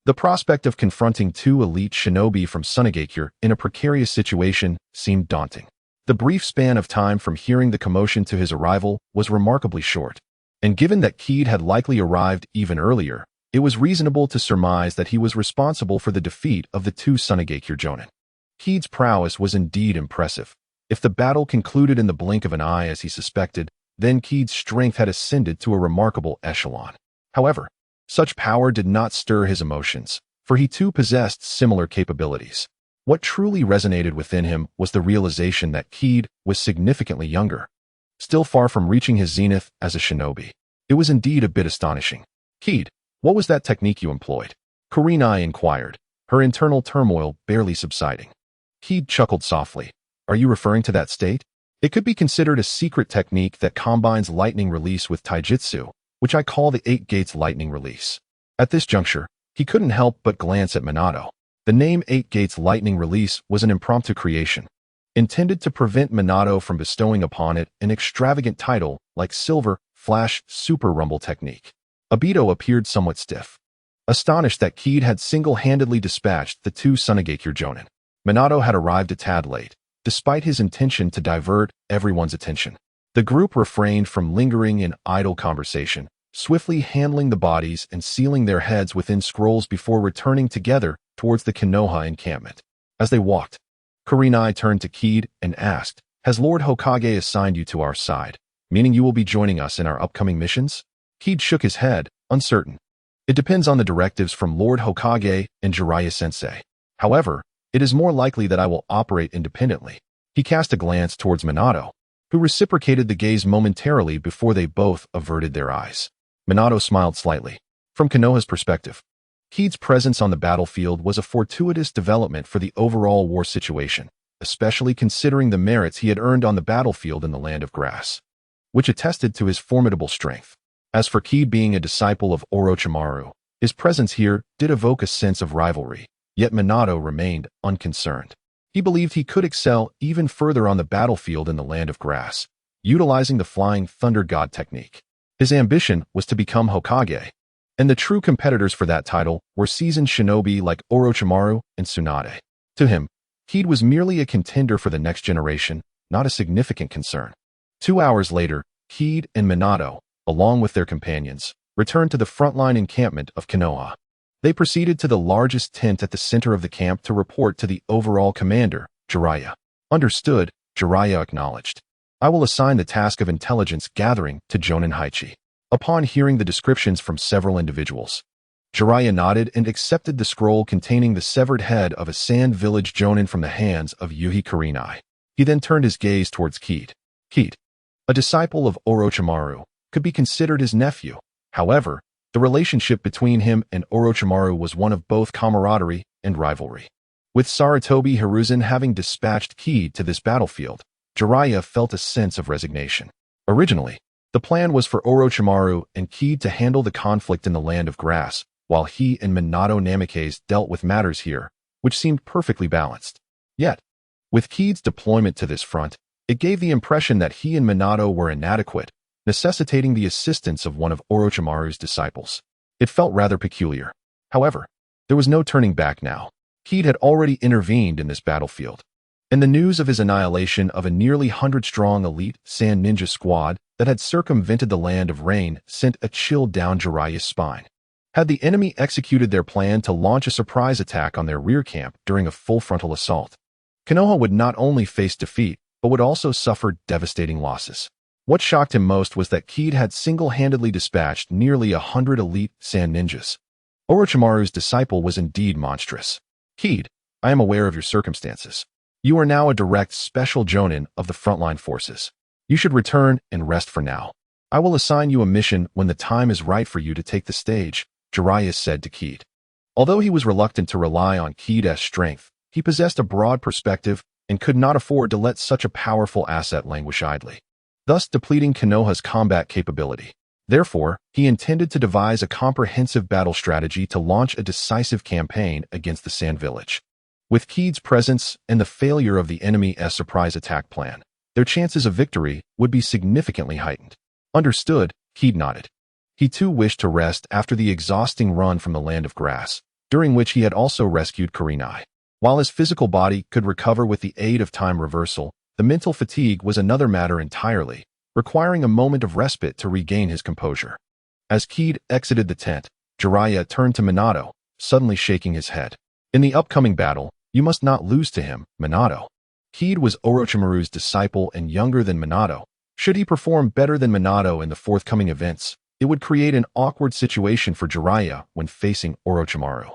the prospect of confronting 2 elite shinobi from Sunigakure in a precarious situation seemed daunting. The brief span of time from hearing the commotion to his arrival was remarkably short, and given that Keed had likely arrived even earlier, it was reasonable to surmise that he was responsible for the defeat of the 2 Sunigakure jonin. Keed's prowess was indeed impressive. If the battle concluded in the blink of an eye as he suspected, then Keed's strength had ascended to a remarkable echelon. However, such power did not stir his emotions, for he too possessed similar capabilities. What truly resonated within him was the realization that Keed was significantly younger, still far from reaching his zenith as a shinobi. It was indeed a bit astonishing. Keed, what was that technique you employed? Kurenai inquired, her internal turmoil barely subsiding. Keed chuckled softly. Are you referring to that state? It could be considered a secret technique that combines lightning release with taijutsu, which I call the 8 Gates lightning release. At this juncture, he couldn't help but glance at Minato. The name 8 Gates lightning release was an impromptu creation, intended to prevent Minato from bestowing upon it an extravagant title like Silver Flash Super Rumble technique. Obito appeared somewhat stiff, astonished that Keed had single-handedly dispatched the 2 Sunigakure jonin. Minato had arrived a tad late, despite his intention to divert everyone's attention. The group refrained from lingering in idle conversation, swiftly handling the bodies and sealing their heads within scrolls before returning together towards the Konoha encampment. As they walked, Kurenai turned to Keed and asked, has Lord Hokage assigned you to our side, meaning you will be joining us in our upcoming missions? Keed shook his head, uncertain. It depends on the directives from Lord Hokage and Jiraiya-sensei. However, it is more likely that I will operate independently. He cast a glance towards Minato, who reciprocated the gaze momentarily before they both averted their eyes. Minato smiled slightly. From Konoha's perspective, Keed's presence on the battlefield was a fortuitous development for the overall war situation, especially considering the merits he had earned on the battlefield in the Land of Grass, which attested to his formidable strength. As for Keed being a disciple of Orochimaru, his presence here did evoke a sense of rivalry, yet Minato remained unconcerned. He believed he could excel even further on the battlefield in the Land of Grass, utilizing the Flying Thunder God technique. His ambition was to become Hokage, and the true competitors for that title were seasoned shinobi like Orochimaru and Tsunade. To him, Keed was merely a contender for the next generation, not a significant concern. 2 hours later, Keed and Minato, along with their companions, returned to the frontline encampment of Konoha. They proceeded to the largest tent at the center of the camp to report to the overall commander, Jiraiya. Understood, Jiraiya acknowledged. I will assign the task of intelligence gathering to Jonin Haichi. Upon hearing the descriptions from several individuals, Jiraiya nodded and accepted the scroll containing the severed head of a Sand Village Jonin from the hands of Yuhi Kurenai. He then turned his gaze towards Keed. Keed, a disciple of Orochimaru, could be considered his nephew. However, the relationship between him and Orochimaru was one of both camaraderie and rivalry. With Sarutobi Hiruzen having dispatched Keed to this battlefield, Jiraiya felt a sense of resignation. Originally, The plan was for Orochimaru and Kid to handle the conflict in the Land of Grass, while he and Minato Namikaze dealt with matters here, which seemed perfectly balanced. Yet, with Kid's deployment to this front, it gave the impression that he and Minato were inadequate, necessitating the assistance of one of Orochimaru's disciples. It felt rather peculiar. However, there was no turning back now. Kid had already intervened in this battlefield, and the news of his annihilation of a nearly 100-strong elite sand ninja squad that had circumvented the Land of Rain sent a chill down Jiraiya's spine. Had the enemy executed their plan to launch a surprise attack on their rear camp during a full frontal assault, Konoha would not only face defeat, but would also suffer devastating losses. What shocked him most was that Kid had single-handedly dispatched nearly 100 elite sand ninjas. Orochimaru's disciple was indeed monstrous. Kid, I am aware of your circumstances. You are now a direct special jonin of the frontline forces. You should return and rest for now. I will assign you a mission when the time is right for you to take the stage, Jiraiya said to Kid. Although he was reluctant to rely on Kid's strength, he possessed a broad perspective and could not afford to let such a powerful asset languish idly, thus depleting Konoha's combat capability. Therefore, he intended to devise a comprehensive battle strategy to launch a decisive campaign against the Sand Village. With Kid's presence and the failure of the enemy's surprise attack plan, their chances of victory would be significantly heightened. Understood, Kid nodded. He too wished to rest after the exhausting run from the Land of Grass, during which he had also rescued Kurenai. While his physical body could recover with the aid of time reversal, the mental fatigue was another matter entirely, requiring a moment of respite to regain his composure. As Kid exited the tent, Jiraiya turned to Minato, suddenly shaking his head. In the upcoming battle, you must not lose to him, Minato. Kid was Orochimaru's disciple and younger than Minato. Should he perform better than Minato in the forthcoming events, it would create an awkward situation for Jiraiya when facing Orochimaru.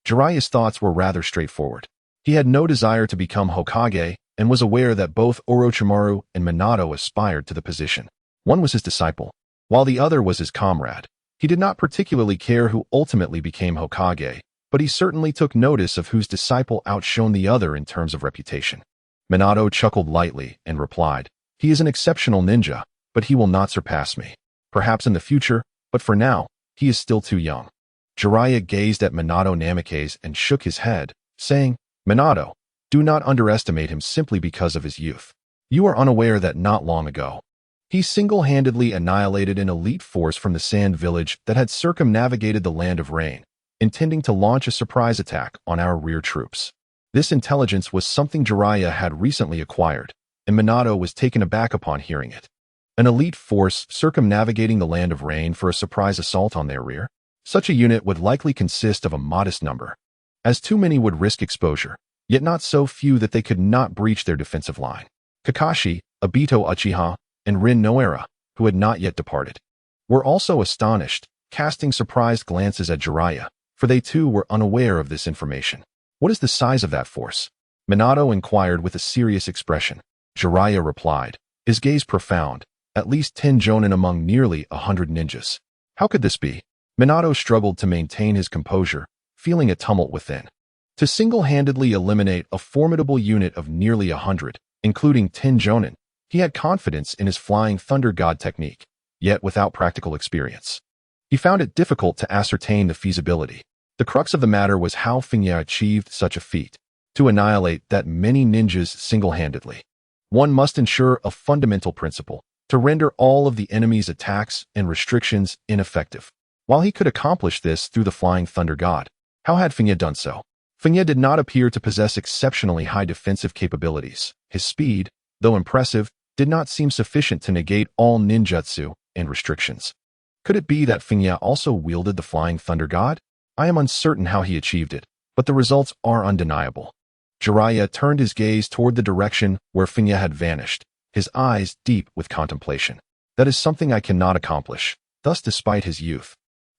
Jiraiya's thoughts were rather straightforward. He had no desire to become Hokage and was aware that both Orochimaru and Minato aspired to the position. One was his disciple, while the other was his comrade. He did not particularly care who ultimately became Hokage, but he certainly took notice of whose disciple outshone the other in terms of reputation. Minato chuckled lightly and replied, "He is an exceptional ninja, but he will not surpass me. Perhaps in the future, but for now, he is still too young." Jiraiya gazed at Minato Namikaze and shook his head, saying, "Minato, do not underestimate him simply because of his youth. You are unaware that not long ago, he single-handedly annihilated an elite force from the Sand Village that had circumnavigated the Land of Rain, intending to launch a surprise attack on our rear troops." This intelligence was something Jiraiya had recently acquired, and Minato was taken aback upon hearing it. An elite force circumnavigating the Land of Rain for a surprise assault on their rear? Such a unit would likely consist of a modest number, as too many would risk exposure, yet not so few that they could not breach their defensive line. Kakashi, Obito Uchiha, and Rin Noara, who had not yet departed, were also astonished, casting surprised glances at Jiraiya, for they too were unaware of this information. "What is the size of that force?" Minato inquired with a serious expression. Jiraiya replied, his gaze profound, "At least 10 jonin among nearly 100 ninjas." How could this be? Minato struggled to maintain his composure, feeling a tumult within. To single-handedly eliminate a formidable unit of nearly 100, including 10 jonin, he had confidence in his Flying Thunder God technique, yet without practical experience. He found it difficult to ascertain the feasibility. The crux of the matter was how Fengye achieved such a feat, to annihilate that many ninjas single-handedly. One must ensure a fundamental principle, to render all of the enemy's attacks and restrictions ineffective. While he could accomplish this through the Flying Thunder God, how had Fengye done so? Fengye did not appear to possess exceptionally high defensive capabilities. His speed, though impressive, did not seem sufficient to negate all ninjutsu and restrictions. Could it be that Fengye also wielded the Flying Thunder God? I am uncertain how he achieved it, but the results are undeniable. Jiraiya turned his gaze toward the direction where Fengye had vanished, his eyes deep with contemplation. That is something I cannot accomplish, thus despite his youth.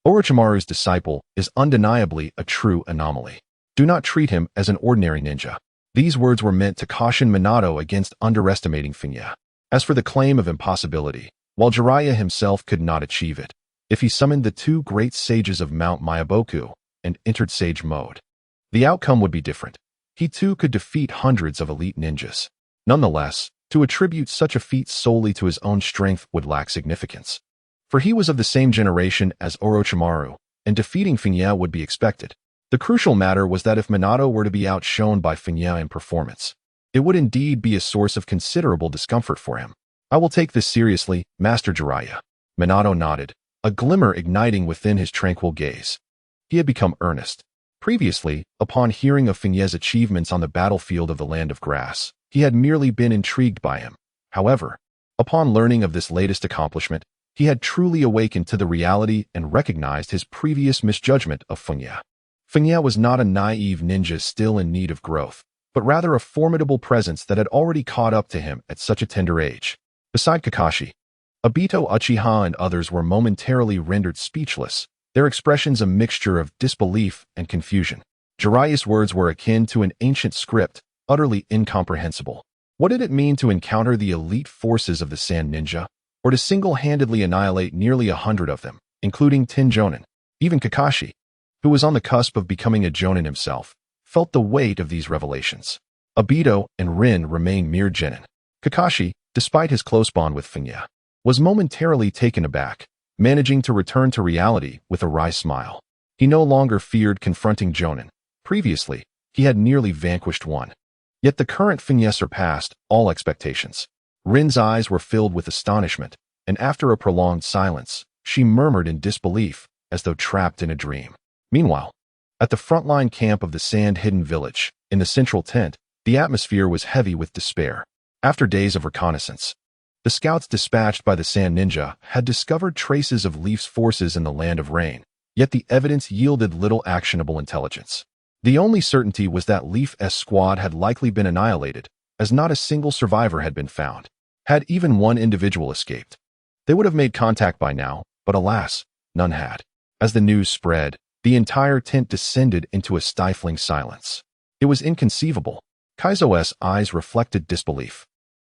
Orochimaru's disciple is undeniably a true anomaly. Do not treat him as an ordinary ninja. These words were meant to caution Minato against underestimating Fengye. As for the claim of impossibility, while Jiraiya himself could not achieve it, if he summoned the 2 great sages of Mount Myaboku and entered sage mode, the outcome would be different. He too could defeat hundreds of elite ninjas. Nonetheless, To attribute such a feat solely to his own strength would lack significance. For he was of the same generation as Orochimaru, and defeating Fengye would be expected. The crucial matter was that if Minato were to be outshone by Fengye in performance, it would indeed be a source of considerable discomfort for him. I will take this seriously, Master Jiraiya. Minato nodded, a glimmer igniting within his tranquil gaze. He had become earnest. Previously, upon hearing of Fengye's achievements on the battlefield of the Land of Grass, he had merely been intrigued by him. However, upon learning of this latest accomplishment, he had truly awakened to the reality and recognized his previous misjudgment of Fengye. Fengye was not a naive ninja still in need of growth, but rather a formidable presence that had already caught up to him at such a tender age. Beside Kakashi, Obito, Uchiha, and others were momentarily rendered speechless, their expressions a mixture of disbelief and confusion. Jiraiya's words were akin to an ancient script, utterly incomprehensible. What did it mean to encounter the elite forces of the Sand Ninja, or to single-handedly annihilate nearly 100 of them, including 10 Jonin? Even Kakashi, who was on the cusp of becoming a Jonin himself, felt the weight of these revelations. Obito and Rin remained mere genin. Kakashi, despite his close bond with Fengye, was momentarily taken aback, managing to return to reality with a wry smile. He no longer feared confronting Jonin. Previously, he had nearly vanquished one. Yet the current Fengye surpassed all expectations. Rin's eyes were filled with astonishment, and after a prolonged silence, she murmured in disbelief, as though trapped in a dream. Meanwhile, at the frontline camp of the sand-hidden village, in the central tent, the atmosphere was heavy with despair. After days of reconnaissance, the scouts dispatched by the Sand Ninja had discovered traces of Leaf's forces in the Land of Rain, yet the evidence yielded little actionable intelligence. The only certainty was that Leaf's squad had likely been annihilated, as not a single survivor had been found. Had even one individual escaped, they would have made contact by now, but alas, none had. As the news spread, the entire tent descended into a stifling silence. It was inconceivable. Kaizo's eyes reflected disbelief.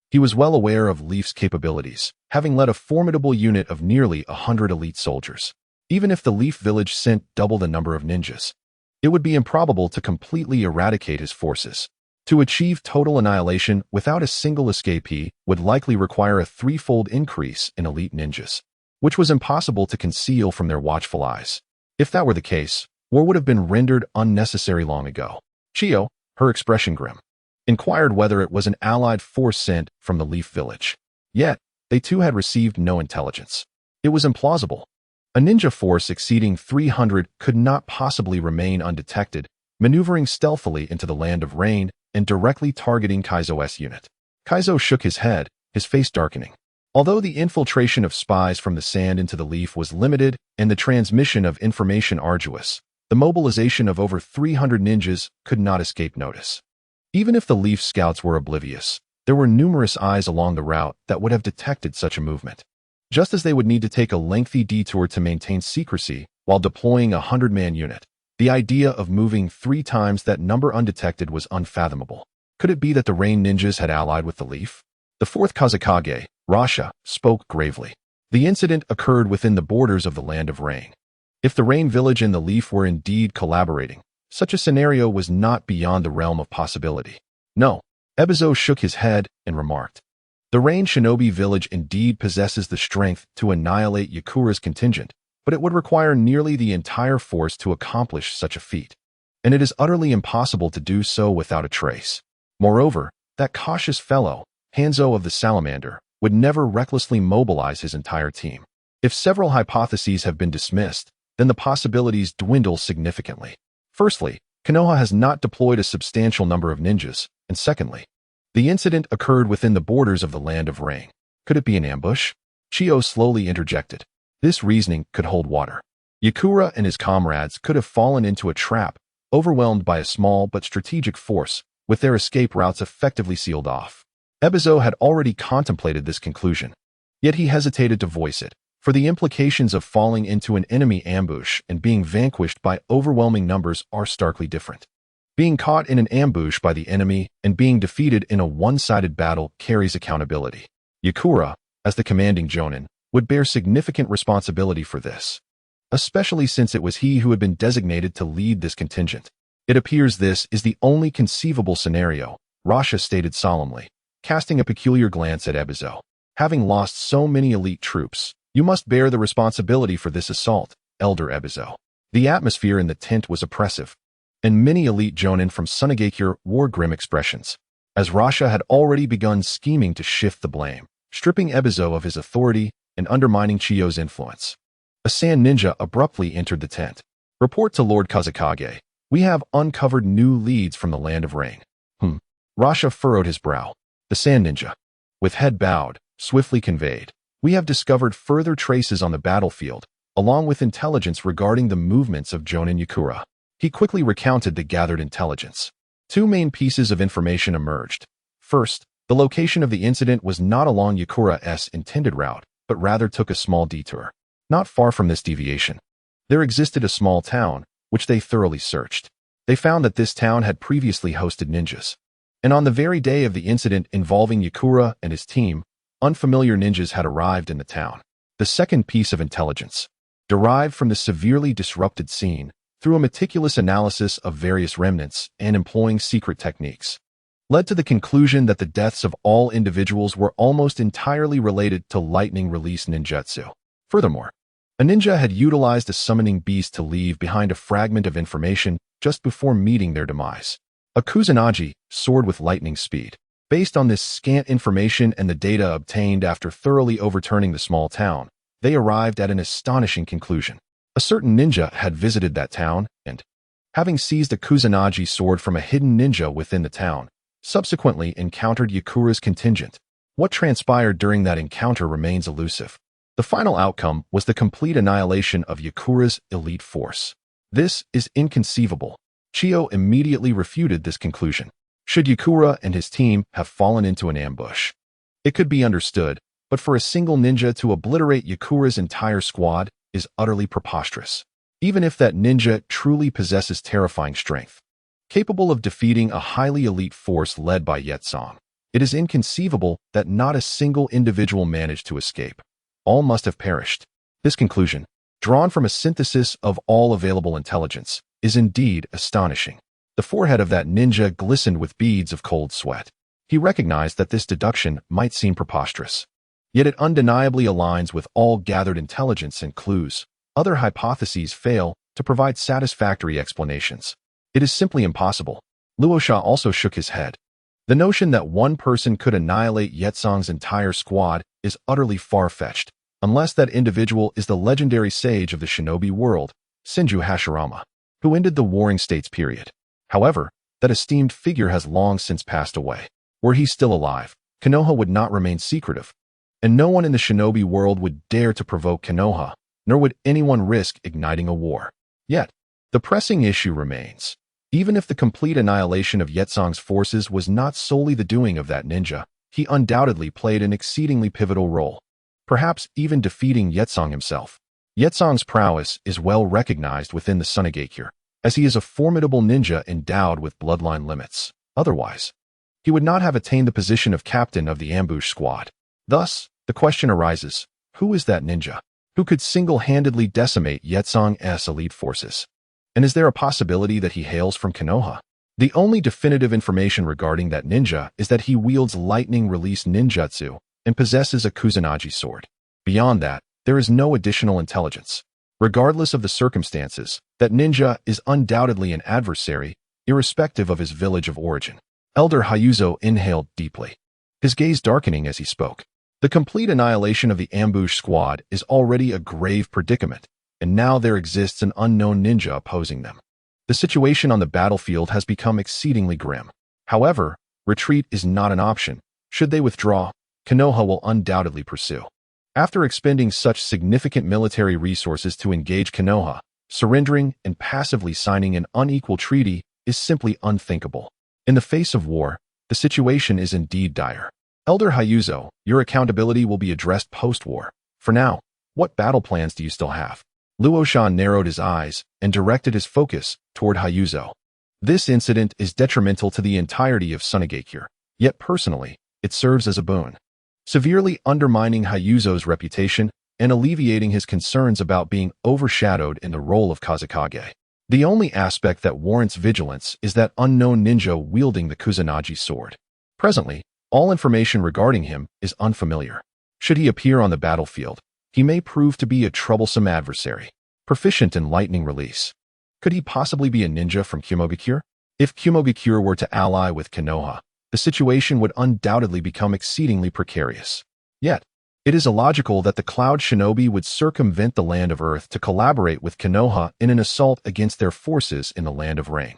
He was well aware of Leaf's capabilities, having led a formidable unit of nearly 100 elite soldiers. Even if the Leaf village sent double the number of ninjas, it would be improbable to completely eradicate his forces. To achieve total annihilation without a single escapee would likely require a threefold increase in elite ninjas, which was impossible to conceal from their watchful eyes. If that were the case, war would have been rendered unnecessary long ago. Chiyo, her expression grim, inquired whether it was an allied force sent from the Leaf village. Yet, they too had received no intelligence. It was implausible. A ninja force exceeding 300 could not possibly remain undetected, maneuvering stealthily into the Land of Rain and directly targeting Kaizo's unit. Kaizo shook his head, his face darkening. Although the infiltration of spies from the sand into the Leaf was limited and the transmission of information arduous, the mobilization of over 300 ninjas could not escape notice. Even if the Leaf scouts were oblivious, there were numerous eyes along the route that would have detected such a movement. Just as they would need to take a lengthy detour to maintain secrecy while deploying a 100-man unit, the idea of moving 3 times that number undetected was unfathomable. Could it be that the Rain ninjas had allied with the Leaf? The 4th Kazekage, Rasha, spoke gravely. The incident occurred within the borders of the Land of Rain. If the Rain village and the Leaf were indeed collaborating, such a scenario was not beyond the realm of possibility. No, Ebizo shook his head and remarked. The Rain Shinobi village indeed possesses the strength to annihilate Yakura's contingent, but it would require nearly the entire force to accomplish such a feat, and it is utterly impossible to do so without a trace. Moreover, that cautious fellow, Hanzo of the Salamander, would never recklessly mobilize his entire team. If several hypotheses have been dismissed, then the possibilities dwindle significantly. Firstly, Konoha has not deployed a substantial number of ninjas, and secondly, the incident occurred within the borders of the Land of Rain. Could it be an ambush? Chiyo slowly interjected. This reasoning could hold water. Yakura and his comrades could have fallen into a trap, overwhelmed by a small but strategic force, with their escape routes effectively sealed off. Ebizo had already contemplated this conclusion, yet he hesitated to voice it, for the implications of falling into an enemy ambush and being vanquished by overwhelming numbers are starkly different. Being caught in an ambush by the enemy and being defeated in a one-sided battle carries accountability. Yakura, as the commanding Jonin, would bear significant responsibility for this, especially since it was he who had been designated to lead this contingent. It appears this is the only conceivable scenario, Rasha stated solemnly. casting a peculiar glance at Ebizo. Having lost so many elite troops, you must bear the responsibility for this assault, Elder Ebizo. The atmosphere in the tent was oppressive, and many elite jonin from Sunagakure wore grim expressions, as Rasha had already begun scheming to shift the blame, stripping Ebizo of his authority and undermining Chiyo's influence. A sand ninja abruptly entered the tent. Report to Lord Kazekage. We have uncovered new leads from the Land of Rain. Rasha furrowed his brow. The sand ninja, with head bowed, swiftly conveyed. We have discovered further traces on the battlefield, along with intelligence regarding the movements of Jonin Yakura. He quickly recounted the gathered intelligence. Two main pieces of information emerged. First, the location of the incident was not along Yakura's intended route, but rather took a small detour. Not far from this deviation, there existed a small town, which they thoroughly searched. They found that this town had previously hosted ninjas. And on the very day of the incident involving Yakura and his team, unfamiliar ninjas had arrived in the town. The second piece of intelligence, derived from the severely disrupted scene, through a meticulous analysis of various remnants and employing secret techniques, led to the conclusion that the deaths of all individuals were almost entirely related to lightning release ninjutsu. Furthermore, a ninja had utilized a summoning beast to leave behind a fragment of information just before meeting their demise. A Kusanagi, sword with lightning speed. Based on this scant information and the data obtained after thoroughly overturning the small town, they arrived at an astonishing conclusion. A certain ninja had visited that town and, having seized a Kusanagi sword from a hidden ninja within the town, subsequently encountered Yakura's contingent. What transpired during that encounter remains elusive. The final outcome was the complete annihilation of Yakura's elite force. This is inconceivable. Chiyo immediately refuted this conclusion. Should Yakura and his team have fallen into an ambush, it could be understood, but for a single ninja to obliterate Yakura's entire squad is utterly preposterous. Even if that ninja truly possesses terrifying strength, capable of defeating a highly elite force led by Yetsong, it is inconceivable that not a single individual managed to escape. All must have perished. This conclusion, drawn from a synthesis of all available intelligence, is indeed astonishing. The forehead of that ninja glistened with beads of cold sweat. He recognized that this deduction might seem preposterous, yet it undeniably aligns with all gathered intelligence and clues. Other hypotheses fail to provide satisfactory explanations. It is simply impossible. Luosha also shook his head. The notion that one person could annihilate Yetsong's entire squad is utterly far-fetched, unless that individual is the legendary sage of the shinobi world, Senju Hashirama, who ended the Warring States period. However, that esteemed figure has long since passed away. Were he still alive, Konoha would not remain secretive, and no one in the shinobi world would dare to provoke Konoha, nor would anyone risk igniting a war. Yet, the pressing issue remains. Even if the complete annihilation of Yetsong's forces was not solely the doing of that ninja, he undoubtedly played an exceedingly pivotal role, perhaps even defeating Yetsong himself. Yetsong's prowess is well recognized within the Sunagakure, as he is a formidable ninja endowed with bloodline limits. Otherwise, he would not have attained the position of captain of the ambush squad. Thus, the question arises, who is that ninja? Who could single-handedly decimate Yetsong's elite forces? And is there a possibility that he hails from Konoha? The only definitive information regarding that ninja is that he wields lightning-release ninjutsu and possesses a Kusanagi sword. Beyond that, there is no additional intelligence. Regardless of the circumstances, that ninja is undoubtedly an adversary, irrespective of his village of origin. Elder Hayuzo inhaled deeply, his gaze darkening as he spoke. The complete annihilation of the ambush squad is already a grave predicament, and now there exists an unknown ninja opposing them. The situation on the battlefield has become exceedingly grim. However, retreat is not an option. Should they withdraw, Konoha will undoubtedly pursue. After expending such significant military resources to engage Konoha, surrendering and passively signing an unequal treaty is simply unthinkable. In the face of war, the situation is indeed dire. Elder Hayuzo, your accountability will be addressed post-war. For now, what battle plans do you still have? Luoshan narrowed his eyes and directed his focus toward Hayuzo. This incident is detrimental to the entirety of Sunagakure, yet personally, it serves as a boon, severely undermining Hayuzo's reputation and alleviating his concerns about being overshadowed in the role of Kazekage. The only aspect that warrants vigilance is that unknown ninja wielding the Kusanagi sword. Presently, All information regarding him is unfamiliar. Should he appear on the battlefield, he may prove to be a troublesome adversary, proficient in lightning release. Could he possibly be a ninja from Kumogakure? If Kumogakure were to ally with Konoha, the situation would undoubtedly become exceedingly precarious. Yet, it is illogical that the Cloud Shinobi would circumvent the Land of Earth to collaborate with Konoha in an assault against their forces in the Land of Rain.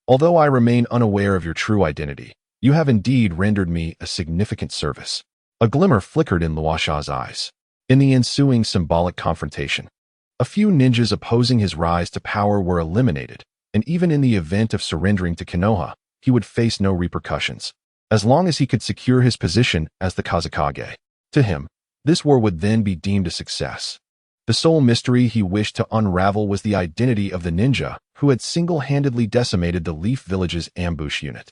Although I remain unaware of your true identity, you have indeed rendered me a significant service. A glimmer flickered in Luosha's eyes. In the ensuing symbolic confrontation, a few ninjas opposing his rise to power were eliminated, and even in the event of surrendering to Konoha, he would face no repercussions, as long as he could secure his position as the Kazekage. To him, this war would then be deemed a success. The sole mystery he wished to unravel was the identity of the ninja who had single-handedly decimated the Leaf Village's ambush unit.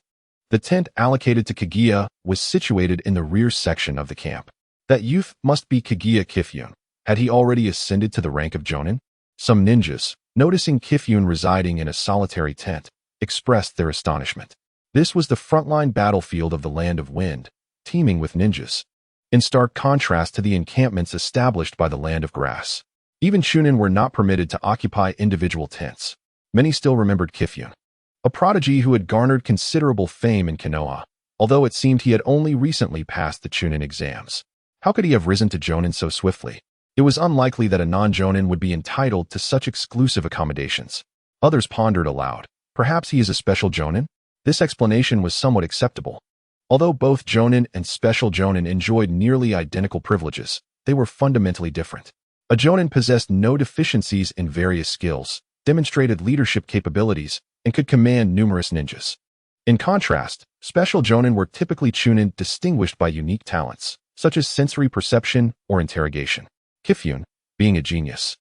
The tent allocated to Kaguya was situated in the rear section of the camp. That youth must be Kaguya Kifune. Had he already ascended to the rank of Jonin? Some ninjas, noticing Kifune residing in a solitary tent, expressed their astonishment. This was the frontline battlefield of the Land of Wind, teeming with ninjas, in stark contrast to the encampments established by the Land of Grass. Even Chunin were not permitted to occupy individual tents. Many still remembered Kifune, a prodigy who had garnered considerable fame in Konoha, although it seemed he had only recently passed the Chunin exams. How could he have risen to Jonin so swiftly? It was unlikely that a non-Jonin would be entitled to such exclusive accommodations. Others pondered aloud. Perhaps he is a special Jonin? This explanation was somewhat acceptable. Although both Jonin and special Jonin enjoyed nearly identical privileges, they were fundamentally different. A Jonin possessed no deficiencies in various skills, demonstrated leadership capabilities, and could command numerous ninjas. In contrast, special Jonin were typically Chunin distinguished by unique talents, such as sensory perception or interrogation. Kifune, being a genius,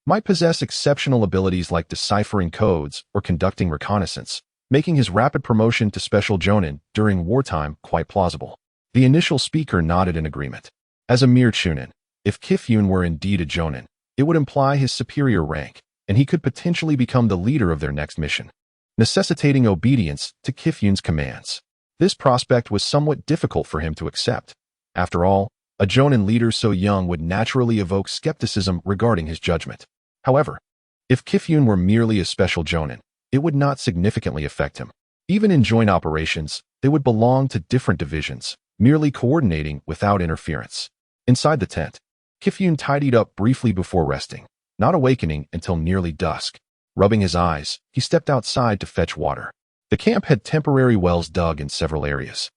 might possess exceptional abilities like deciphering codes or conducting reconnaissance, making his rapid promotion to special Jonin during wartime quite plausible. The initial speaker nodded in agreement. As a mere Chunin, if Kifune were indeed a Jonin, it would imply his superior rank, and he could potentially become the leader of their next mission, necessitating obedience to Kifune's commands. This prospect was somewhat difficult for him to accept. After all, a Jonin leader so young would naturally evoke skepticism regarding his judgment. However, if Kifune were merely a special Jonin, it would not significantly affect him. Even in joint operations, they would belong to different divisions, merely coordinating without interference. Inside the tent, Kifune tidied up briefly before resting, not awakening until nearly dusk. Rubbing his eyes, he stepped outside to fetch water. The camp had temporary wells dug in several areas,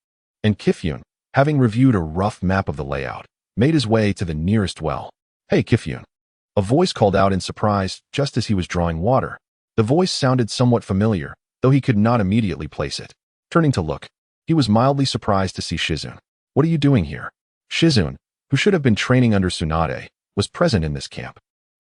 and Kifune, having reviewed a rough map of the layout, made his way to the nearest well. "Hey, Kifune." A voice called out in surprise just as he was drawing water. The voice sounded somewhat familiar, though he could not immediately place it. Turning to look, he was mildly surprised to see Shizune. "What are you doing here?" Shizune, who should have been training under Tsunade, was present in this camp,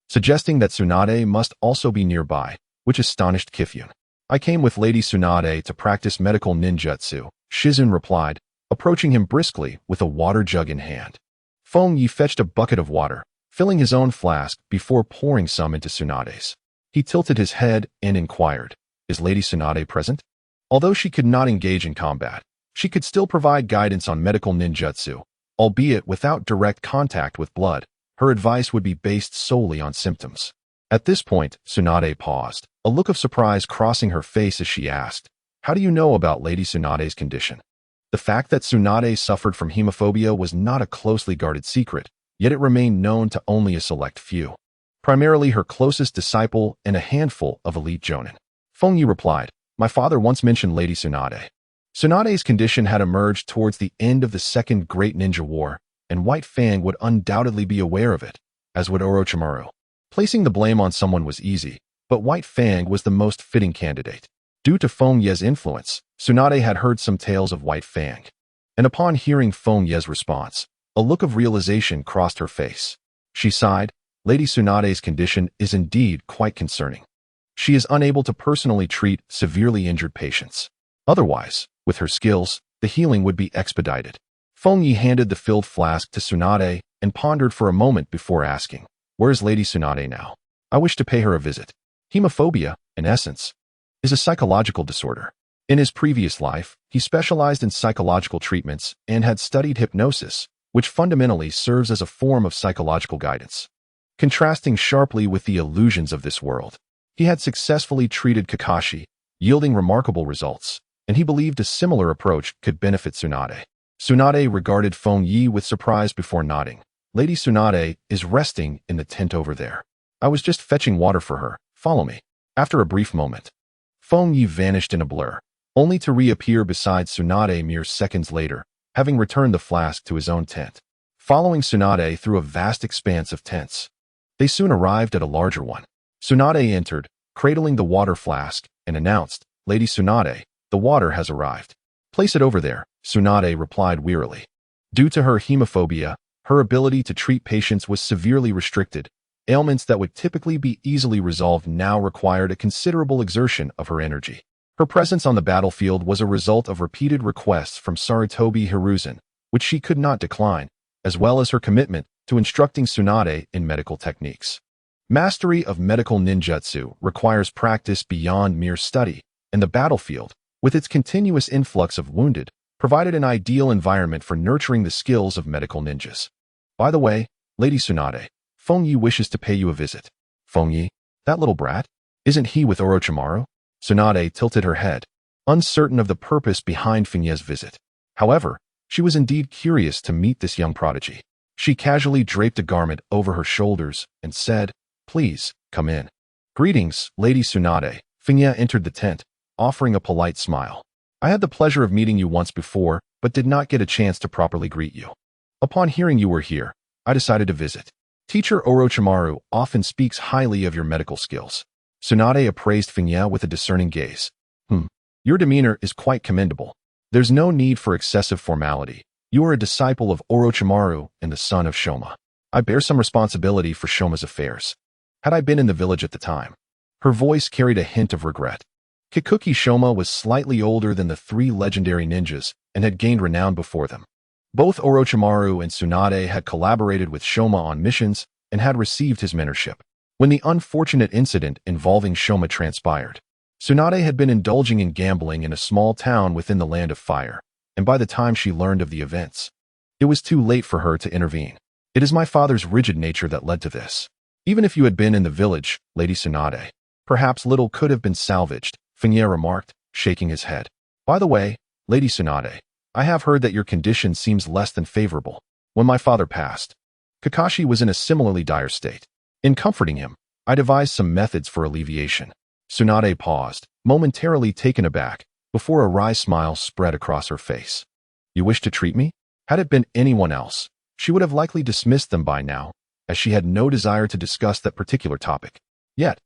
suggesting that Tsunade must also be nearby, which astonished Kifune. "I came with Lady Tsunade to practice medical ninjutsu," Shizune replied, approaching him briskly with a water jug in hand. Fengye fetched a bucket of water, filling his own flask before pouring some into Tsunade's. He tilted his head and inquired, "Is Lady Tsunade present?" Although she could not engage in combat, she could still provide guidance on medical ninjutsu, albeit without direct contact with blood. Her advice would be based solely on symptoms. At this point, Tsunade paused, a look of surprise crossing her face as she asked, "How do you know about Lady Tsunade's condition?" The fact that Tsunade suffered from hemophobia was not a closely guarded secret, yet it remained known to only a select few, primarily her closest disciple and a handful of elite Jonin. Fengye replied, "My father once mentioned Lady Tsunade. Tsunade's condition had emerged towards the end of the Second Great Ninja War, and White Fang would undoubtedly be aware of it, as would Orochimaru. Placing the blame on someone was easy, but White Fang was the most fitting candidate. Due to Fengye's influence, Tsunade had heard some tales of White Fang, and upon hearing Fengye's response, a look of realization crossed her face. She sighed. Lady Tsunade's condition is indeed quite concerning. She is unable to personally treat severely injured patients. Otherwise, with her skills, the healing would be expedited." Fengye handed the filled flask to Tsunade and pondered for a moment before asking, "Where is Lady Tsunade now? I wish to pay her a visit." Hemophobia, in essence, is a psychological disorder. In his previous life, he specialized in psychological treatments and had studied hypnosis, which fundamentally serves as a form of psychological guidance. Contrasting sharply with the illusions of this world, he had successfully treated Kakashi, yielding remarkable results, and he believed a similar approach could benefit Tsunade. Tsunade regarded Fengye with surprise before nodding. Lady Tsunade is resting in the tent over there. I was just fetching water for her. Follow me. After a brief moment, Fengye vanished in a blur, only to reappear beside Tsunade mere seconds later, having returned the flask to his own tent. Following Tsunade through a vast expanse of tents, they soon arrived at a larger one. Tsunade entered, cradling the water flask, and announced, "Lady Tsunade, the water has arrived." "Place it over there," Tsunade replied wearily. Due to her hemophobia, her ability to treat patients was severely restricted. Ailments that would typically be easily resolved now required a considerable exertion of her energy. Her presence on the battlefield was a result of repeated requests from Sarutobi Hiruzen, which she could not decline, as well as her commitment to instructing Tsunade in medical techniques. Mastery of medical ninjutsu requires practice beyond mere study, and the battlefield, with its continuous influx of wounded, provided an ideal environment for nurturing the skills of medical ninjas. "By the way, Lady Tsunade, Fengye wishes to pay you a visit." "Fengye? That little brat? Isn't he with Orochimaru?" Tsunade tilted her head, uncertain of the purpose behind Fengye's visit. However, she was indeed curious to meet this young prodigy. She casually draped a garment over her shoulders and said, "Please, come in." "Greetings, Lady Tsunade." Fengye entered the tent, offering a polite smile. "I had the pleasure of meeting you once before, but did not get a chance to properly greet you. Upon hearing you were here, I decided to visit. Teacher Orochimaru often speaks highly of your medical skills." Tsunade appraised Fengye with a discerning gaze. Your demeanor is quite commendable. There's no need for excessive formality. You are a disciple of Orochimaru and the son of Shoma. I bear some responsibility for Shoma's affairs. Had I been in the village at the time?" Her voice carried a hint of regret. Kikuki Shoma was slightly older than the three legendary ninjas and had gained renown before them. Both Orochimaru and Tsunade had collaborated with Shoma on missions and had received his mentorship. When the unfortunate incident involving Shoma transpired, Tsunade had been indulging in gambling in a small town within the Land of Fire, and by the time she learned of the events, it was too late for her to intervene. "It is my father's rigid nature that led to this. Even if you had been in the village, Lady Tsunade, perhaps little could have been salvaged," Fengye remarked, shaking his head. "By the way, Lady Tsunade, I have heard that your condition seems less than favorable. When my father passed, Kakashi was in a similarly dire state. In comforting him, I devised some methods for alleviation." Tsunade paused, momentarily taken aback, before a wry smile spread across her face. "You wish to treat me?" Had it been anyone else, she would have likely dismissed them by now, as she had no desire to discuss that particular topic. Yet,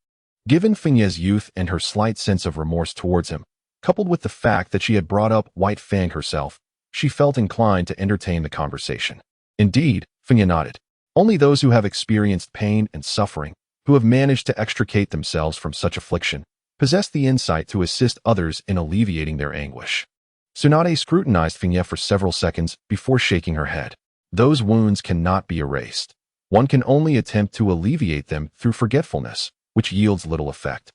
given Fengye's youth and her slight sense of remorse towards him, coupled with the fact that she had brought up White Fang herself, she felt inclined to entertain the conversation. "Indeed," Fengye nodded. "Only those who have experienced pain and suffering, who have managed to extricate themselves from such affliction, possess the insight to assist others in alleviating their anguish." Tsunade scrutinized Fengye for several seconds before shaking her head. "Those wounds cannot be erased. One can only attempt to alleviate them through forgetfulness, which yields little effect.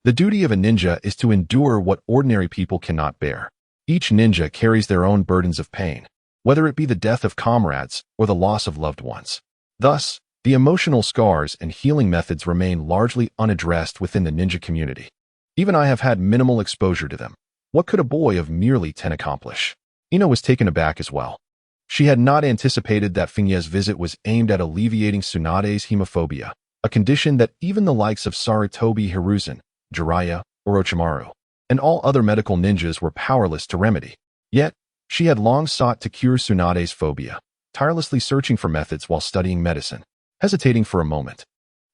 The duty of a ninja is to endure what ordinary people cannot bear. Each ninja carries their own burdens of pain, whether it be the death of comrades or the loss of loved ones. Thus, the emotional scars and healing methods remain largely unaddressed within the ninja community. Even I have had minimal exposure to them. What could a boy of merely 10 accomplish?" Ino was taken aback as well. She had not anticipated that Fengye's visit was aimed at alleviating Tsunade's hemophobia, a condition that even the likes of Sarutobi Hiruzen, Jiraiya, Orochimaru, and all other medical ninjas were powerless to remedy. Yet, she had long sought to cure Tsunade's phobia, tirelessly searching for methods while studying medicine. Hesitating for a moment,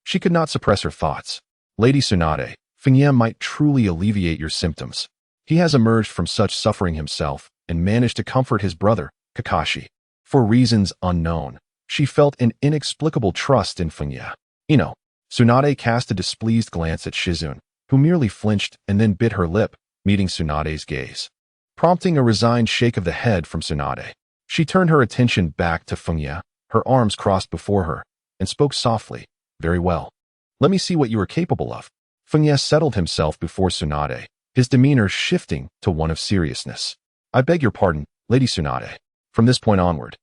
she could not suppress her thoughts. "Lady Tsunade, Fengye might truly alleviate your symptoms. He has emerged from such suffering himself and managed to comfort his brother, Kakashi." For reasons unknown, she felt an inexplicable trust in Fengye. Tsunade cast a displeased glance at Shizune, who merely flinched and then bit her lip, meeting Tsunade's gaze, prompting a resigned shake of the head from Tsunade. She turned her attention back to Fengye, her arms crossed before her, and spoke softly. "Very well. Let me see what you are capable of." Fengye settled himself before Tsunade, his demeanor shifting to one of seriousness. I beg your pardon, Lady Tsunade. From this point onward,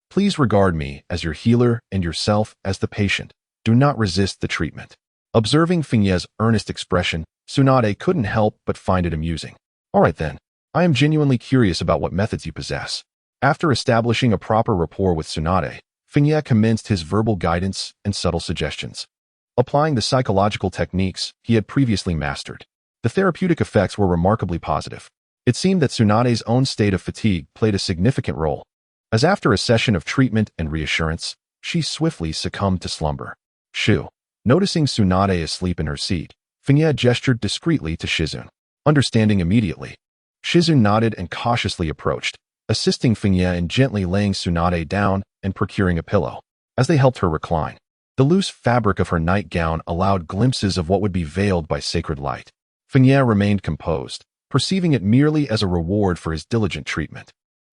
please regard me as your healer and yourself as the patient. Do not resist the treatment. Observing Fengye's earnest expression, Tsunade couldn't help but find it amusing. All right then, I am genuinely curious about what methods you possess. After establishing a proper rapport with Tsunade, Fengye commenced his verbal guidance and subtle suggestions. Applying the psychological techniques he had previously mastered, the therapeutic effects were remarkably positive. It seemed that Tsunade's own state of fatigue played a significant role, as after a session of treatment and reassurance, she swiftly succumbed to slumber. Shu, noticing Tsunade asleep in her seat, Fengye gestured discreetly to Shizune. Understanding immediately, Shizune nodded and cautiously approached, assisting Fengye in gently laying Tsunade down and procuring a pillow. As they helped her recline, the loose fabric of her nightgown allowed glimpses of what would be veiled by sacred light. Fengye remained composed, perceiving it merely as a reward for his diligent treatment.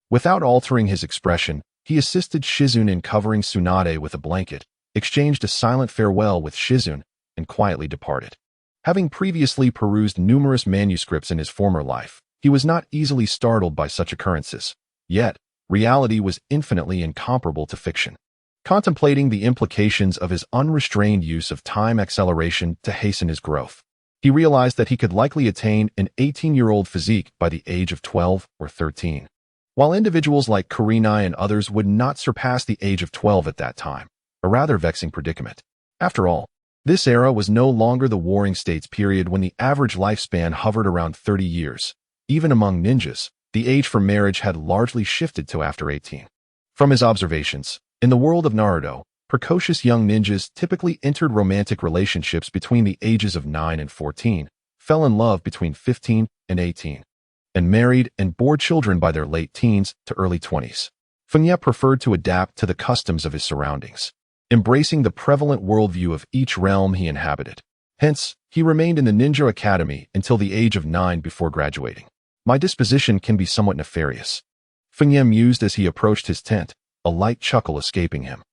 Without altering his expression, he assisted Shizune in covering Tsunade with a blanket, exchanged a silent farewell with Shizune, and quietly departed. Having previously perused numerous manuscripts in his former life, he was not easily startled by such occurrences. Yet, reality was infinitely incomparable to fiction. Contemplating the implications of his unrestrained use of time acceleration to hasten his growth, he realized that he could likely attain an 18-year-old physique by the age of 12 or 13. While individuals like Kurenai and others would not surpass the age of 12 at that time, a rather vexing predicament. After all, this era was no longer the Warring States period when the average lifespan hovered around 30 years. Even among ninjas, the age for marriage had largely shifted to after 18. From his observations, in the world of Naruto, precocious young ninjas typically entered romantic relationships between the ages of 9 and 14, fell in love between 15 and 18, and married and bore children by their late teens to early 20s. Fengye preferred to adapt to the customs of his surroundings, embracing the prevalent worldview of each realm he inhabited. Hence, he remained in the ninja academy until the age of 9 before graduating. My disposition can be somewhat nefarious, Fengye mused as he approached his tent, a light chuckle escaping him.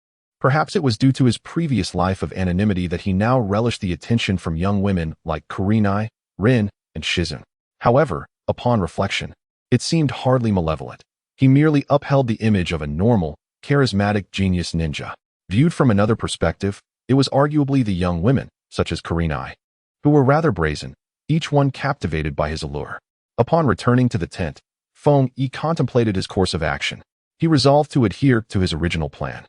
Perhaps it was due to his previous life of anonymity that he now relished the attention from young women like Kurenai, Rin, and Shizune. However, upon reflection, it seemed hardly malevolent. He merely upheld the image of a normal, charismatic genius ninja. Viewed from another perspective, it was arguably the young women, such as Kurenai, who were rather brazen, each one captivated by his allure. Upon returning to the tent, Fengye contemplated his course of action. He resolved to adhere to his original plan,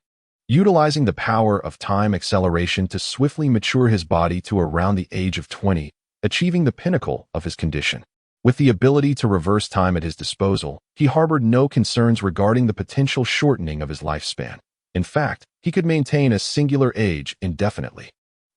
utilizing the power of time acceleration to swiftly mature his body to around the age of 20, achieving the pinnacle of his condition. With the ability to reverse time at his disposal, he harbored no concerns regarding the potential shortening of his lifespan. In fact, he could maintain a singular age indefinitely.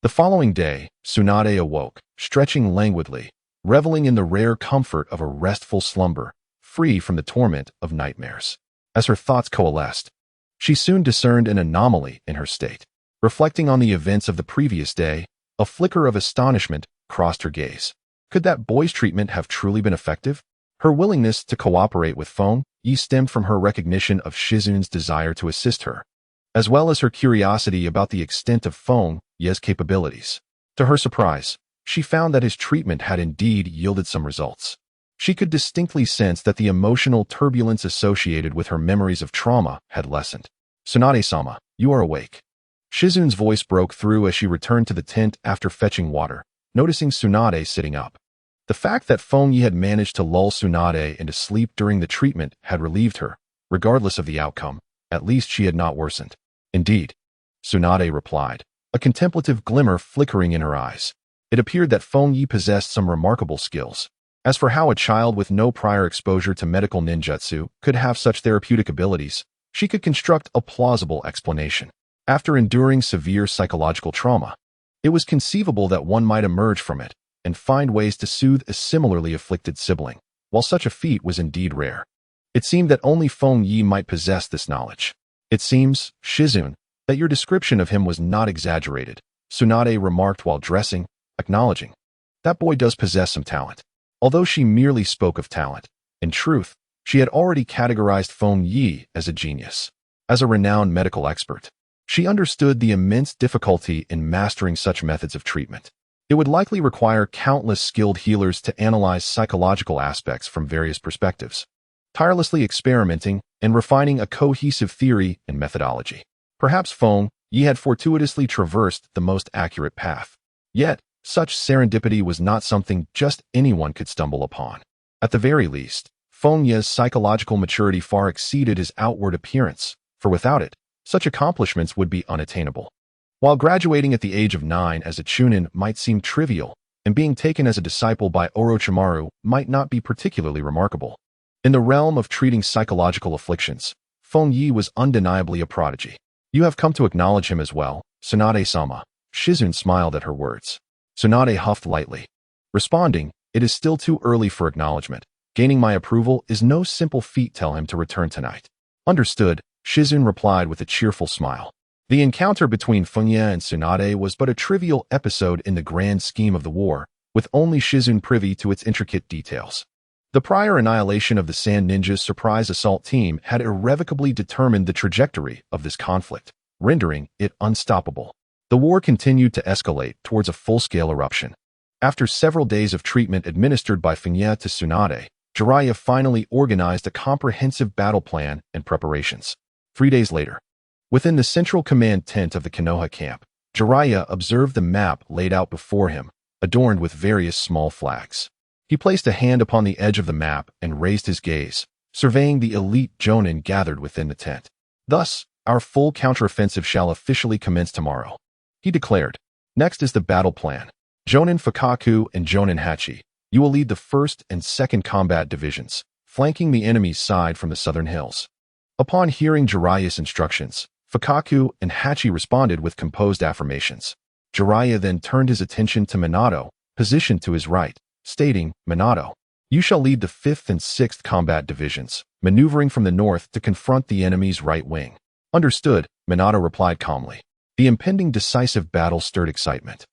The following day, Tsunade awoke, stretching languidly, reveling in the rare comfort of a restful slumber, free from the torment of nightmares. As her thoughts coalesced, she soon discerned an anomaly in her state. Reflecting on the events of the previous day, a flicker of astonishment crossed her gaze. Could that boy's treatment have truly been effective? Her willingness to cooperate with Fengye stemmed from her recognition of Shizune's desire to assist her, as well as her curiosity about the extent of Fengye's capabilities. To her surprise, she found that his treatment had indeed yielded some results. She could distinctly sense that the emotional turbulence associated with her memories of trauma had lessened. "Tsunade-sama, you are awake." Shizune's voice broke through as she returned to the tent after fetching water, noticing Tsunade sitting up. The fact that Fengye had managed to lull Tsunade into sleep during the treatment had relieved her. Regardless of the outcome, at least she had not worsened. "Indeed," Tsunade replied, a contemplative glimmer flickering in her eyes. It appeared that Fengye possessed some remarkable skills. As for how a child with no prior exposure to medical ninjutsu could have such therapeutic abilities, she could construct a plausible explanation. After enduring severe psychological trauma, it was conceivable that one might emerge from it and find ways to soothe a similarly afflicted sibling. While such a feat was indeed rare, it seemed that only Fengye might possess this knowledge. "It seems, Shizune, that your description of him was not exaggerated," Tsunade remarked while dressing, acknowledging. That boy does possess some talent. Although she merely spoke of talent, in truth, she had already categorized Fengye as a genius. As a renowned medical expert, she understood the immense difficulty in mastering such methods of treatment. It would likely require countless skilled healers to analyze psychological aspects from various perspectives, tirelessly experimenting and refining a cohesive theory and methodology. Perhaps Fengye had fortuitously traversed the most accurate path. Yet, such serendipity was not something just anyone could stumble upon. At the very least, Fengye's psychological maturity far exceeded his outward appearance, for without it, such accomplishments would be unattainable. While graduating at the age of 9 as a chunin might seem trivial, and being taken as a disciple by Orochimaru might not be particularly remarkable, in the realm of treating psychological afflictions, Fengye was undeniably a prodigy. You have come to acknowledge him as well, Tsunade-sama. Shizune smiled at her words. Tsunade huffed lightly, responding, "It is still too early for acknowledgement. Gaining my approval is no simple feat. Tell him to return tonight." Understood, Shizune replied with a cheerful smile. The encounter between Fengye and Tsunade was but a trivial episode in the grand scheme of the war, with only Shizune privy to its intricate details. The prior annihilation of the Sand Ninja's surprise assault team had irrevocably determined the trajectory of this conflict, rendering it unstoppable. The war continued to escalate towards a full-scale eruption. After several days of treatment administered by Fengye to Tsunade, Jiraiya finally organized a comprehensive battle plan and preparations. 3 days later, within the central command tent of the Konoha camp, Jiraiya observed the map laid out before him, adorned with various small flags. He placed a hand upon the edge of the map and raised his gaze, surveying the elite jonin gathered within the tent. "Thus, our full counteroffensive shall officially commence tomorrow," he declared. "Next is the battle plan. Jonin Fukaku and Jonin Hachi, you will lead the 1st and 2nd combat divisions, flanking the enemy's side from the southern hills." Upon hearing Jiraiya's instructions, Fukaku and Hachi responded with composed affirmations. Jiraiya then turned his attention to Minato, positioned to his right, stating, "Minato, you shall lead the 5th and 6th combat divisions, maneuvering from the north to confront the enemy's right wing." "Understood," Minato replied calmly. The impending decisive battle stirred excitement.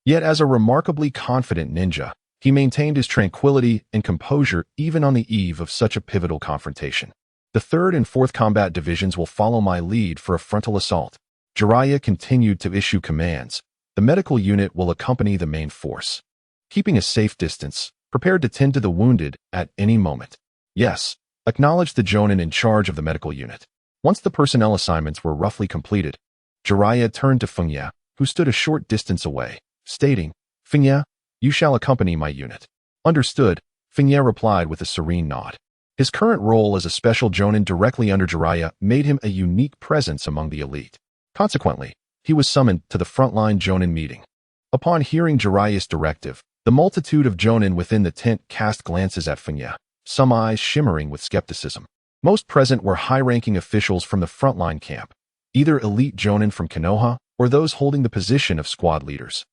Yet as a remarkably confident ninja, he maintained his tranquility and composure even on the eve of such a pivotal confrontation. "The 3rd and 4th combat divisions will follow my lead for a frontal assault." Jiraiya continued to issue commands. "The medical unit will accompany the main force, keeping a safe distance, prepared to tend to the wounded at any moment." "Yes," acknowledged the jonin in charge of the medical unit. Once the personnel assignments were roughly completed, Jiraiya turned to Fengye, who stood a short distance away, stating, "Fengye, you shall accompany my unit." "Understood," Fengye replied with a serene nod. His current role as a special jonin directly under Jiraiya made him a unique presence among the elite. Consequently, he was summoned to the frontline jonin meeting. Upon hearing Jiraiya's directive, the multitude of jonin within the tent cast glances at Fengye, some eyes shimmering with skepticism. Most present were high-ranking officials from the frontline camp, either elite jonin from Konoha or those holding the position of squad leaders.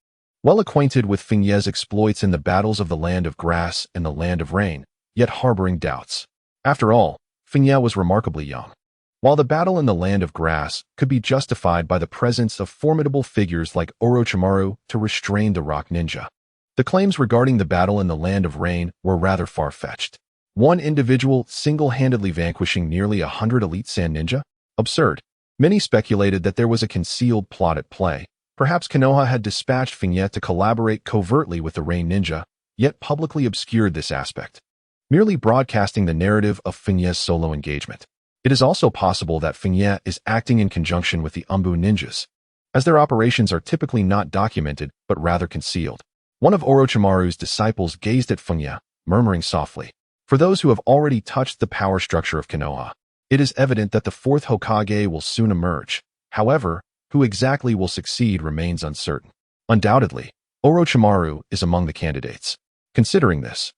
Well acquainted with Fengye's exploits in the battles of the Land of Grass and the Land of Rain, yet harboring doubts. After all, Fengye was remarkably young. While the battle in the Land of Grass could be justified by the presence of formidable figures like Orochimaru to restrain the Rock Ninja, the claims regarding the battle in the Land of Rain were rather far-fetched. One individual single-handedly vanquishing nearly 100 elite Sand Ninja? Absurd. Many speculated that there was a concealed plot at play. Perhaps Konoha had dispatched Fengye to collaborate covertly with the Rain Ninja, yet publicly obscured this aspect, merely broadcasting the narrative of Fengye's solo engagement. It is also possible that Fengye is acting in conjunction with the Umbu ninjas, as their operations are typically not documented but rather concealed. One of Orochimaru's disciples gazed at Fengye, murmuring softly, "For those who have already touched the power structure of Konoha, it is evident that the 4th Hokage will soon emerge. However, who exactly will succeed remains uncertain. Undoubtedly, Orochimaru is among the candidates." Considering this,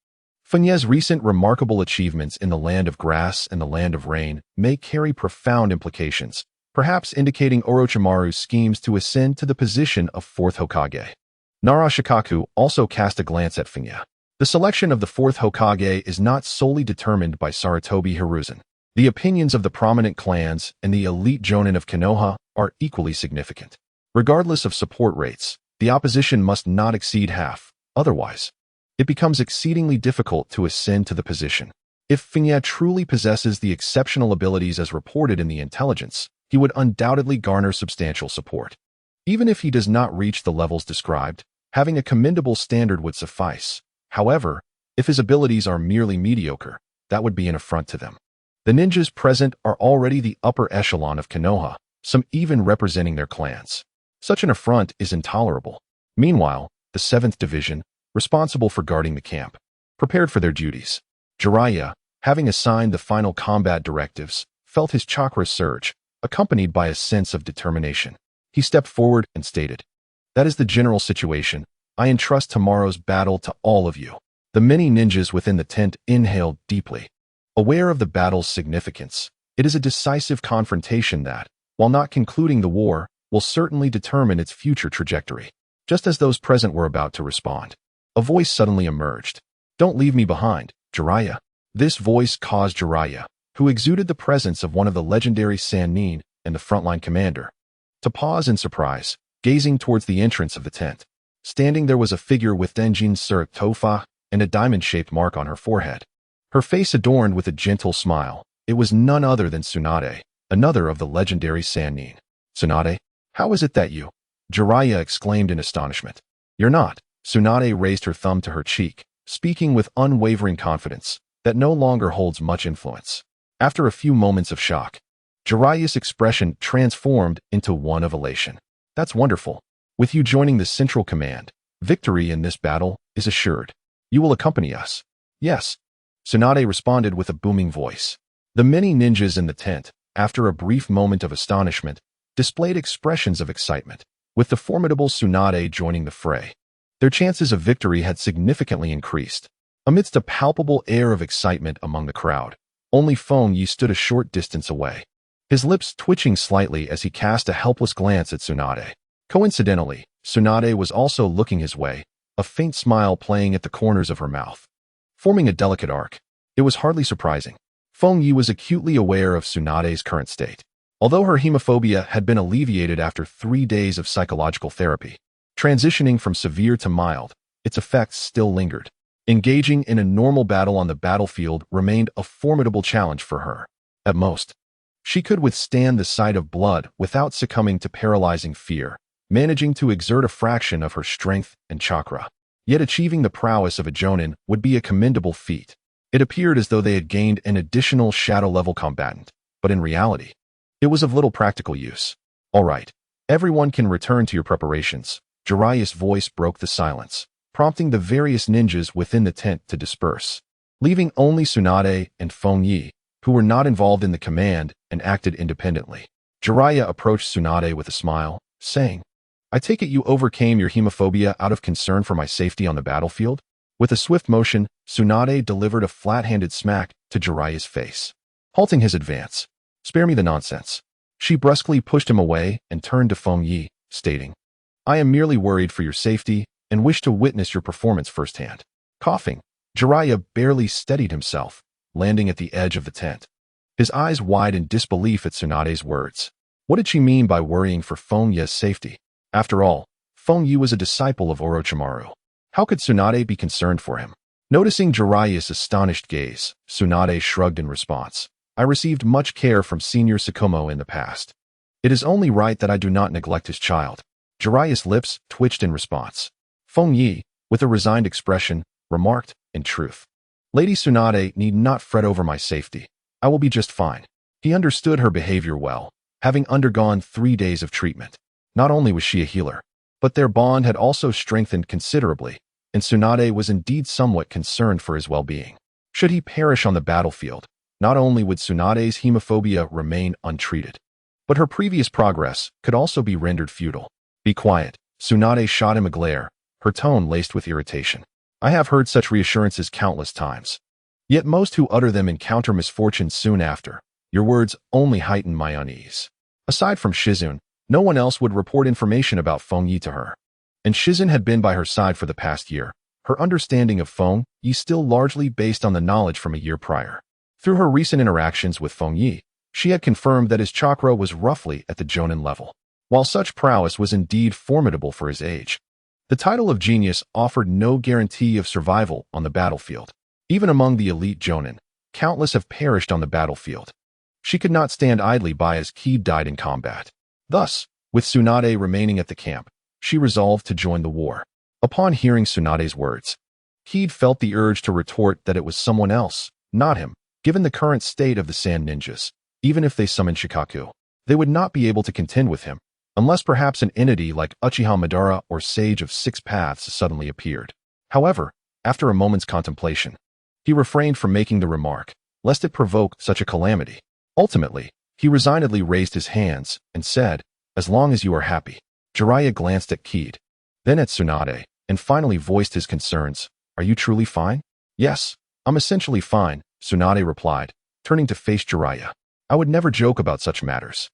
Fengye's recent remarkable achievements in the Land of Grass and the Land of Rain may carry profound implications, perhaps indicating Orochimaru's schemes to ascend to the position of 4th Hokage. Narashikaku also cast a glance at Fengye. The selection of the 4th Hokage is not solely determined by Sarutobi Hiruzen. The opinions of the prominent clans and the elite jonin of Konoha are equally significant. Regardless of support rates, the opposition must not exceed half, otherwise, it becomes exceedingly difficult to ascend to the position. If Fengye truly possesses the exceptional abilities as reported in the intelligence, he would undoubtedly garner substantial support. Even if he does not reach the levels described, Having a commendable standard would suffice. However, if his abilities are merely mediocre, that would be an affront to them. The ninjas present are already the upper echelon of Konoha, some even representing their clans. Such an affront is intolerable. Meanwhile, the 7th Division, responsible for guarding the camp, prepared for their duties. Jiraiya, having assigned the final combat directives, felt his chakra surge, accompanied by a sense of determination. He stepped forward and stated, "That is the general situation. I entrust tomorrow's battle to all of you." The many ninjas within the tent inhaled deeply. Aware of the battle's significance, it is a decisive confrontation that, while not concluding the war, will certainly determine its future trajectory. Just as those present were about to respond, a voice suddenly emerged. "Don't leave me behind, Jiraiya." This voice caused Jiraiya, who exuded the presence of one of the legendary Sannin and the frontline commander, to pause in surprise, gazing towards the entrance of the tent. Standing there was a figure with Denjin Sur Tofa and a diamond-shaped mark on her forehead. Her face adorned with a gentle smile. It was none other than Tsunade, another of the legendary Sannin. "Tsunade, how is it that you?" Jiraiya exclaimed in astonishment. "You're not." Tsunade raised her thumb to her cheek, speaking with unwavering confidence that no longer holds much influence. After a few moments of shock, Jiraiya's expression transformed into one of elation. "That's wonderful. With you joining the Central Command, victory in this battle is assured. You will accompany us." "Yes," Tsunade responded with a booming voice. The many ninjas in the tent, after a brief moment of astonishment, displayed expressions of excitement. With the formidable Tsunade joining the fray, their chances of victory had significantly increased. Amidst a palpable air of excitement among the crowd, only Fengye stood a short distance away, his lips twitching slightly as he cast a helpless glance at Tsunade. Coincidentally, Tsunade was also looking his way, a faint smile playing at the corners of her mouth, forming a delicate arc. It was hardly surprising. Fengye was acutely aware of Tsunade's current state. Although her hemophobia had been alleviated after 3 days of psychological therapy, transitioning from severe to mild, its effects still lingered. Engaging in a normal battle on the battlefield remained a formidable challenge for her. At most, she could withstand the sight of blood without succumbing to paralyzing fear, managing to exert a fraction of her strength and chakra. Yet achieving the prowess of a Jonin would be a commendable feat. It appeared as though they had gained an additional shadow-level combatant, but in reality, it was of little practical use. "All right, everyone can return to your preparations." Jiraiya's voice broke the silence, prompting the various ninjas within the tent to disperse, leaving only Tsunade and Fengye, who were not involved in the command and acted independently. Jiraiya approached Tsunade with a smile, saying, "I take it you overcame your hemophobia out of concern for my safety on the battlefield?" With a swift motion, Tsunade delivered a flat-handed smack to Jiraiya's face, halting his advance. "Spare me the nonsense." She brusquely pushed him away and turned to Fengye, stating, "I am merely worried for your safety and wish to witness your performance firsthand." Coughing, Jiraiya barely steadied himself, landing at the edge of the tent, his eyes wide in disbelief at Tsunade's words. What did she mean by worrying for Fengye's safety? After all, Fengye was a disciple of Orochimaru. How could Tsunade be concerned for him? Noticing Jiraiya's astonished gaze, Tsunade shrugged in response. "I received much care from Senior Sakumo in the past. It is only right that I do not neglect his child." Jiraiya's lips twitched in response. Fengye, with a resigned expression, remarked, "In truth, Lady Tsunade need not fret over my safety. I will be just fine." He understood her behavior well, having undergone 3 days of treatment. Not only was she a healer, but their bond had also strengthened considerably, and Tsunade was indeed somewhat concerned for his well-being. Should he perish on the battlefield, not only would Tsunade's hemophobia remain untreated, but her previous progress could also be rendered futile. "Be quiet." Tsunade shot him a glare, her tone laced with irritation. "I have heard such reassurances countless times. Yet most who utter them encounter misfortune soon after. Your words only heighten my unease." Aside from Shizune, no one else would report information about Fengye to her. And Shizune had been by her side for the past year, her understanding of Fengye still largely based on the knowledge from a year prior. Through her recent interactions with Fengye, she had confirmed that his chakra was roughly at the Jonin level. While such prowess was indeed formidable for his age, the title of genius offered no guarantee of survival on the battlefield. Even among the elite Jonin, countless have perished on the battlefield. She could not stand idly by as Ki died in combat. Thus, with Tsunade remaining at the camp, she resolved to join the war. Upon hearing Tsunade's words, he'd felt the urge to retort that it was someone else, not him. Given the current state of the sand ninjas, even if they summoned Shikaku, they would not be able to contend with him, unless perhaps an entity like Uchiha Madara or Sage of Six Paths suddenly appeared. However, after a moment's contemplation, he refrained from making the remark, lest it provoke such a calamity. Ultimately, he resignedly raised his hands and said, "As long as you are happy." Jiraiya glanced at Kid, then at Tsunade, and finally voiced his concerns. "Are you truly fine?" "Yes, I'm essentially fine," Tsunade replied, turning to face Jiraiya. "I would never joke about such matters."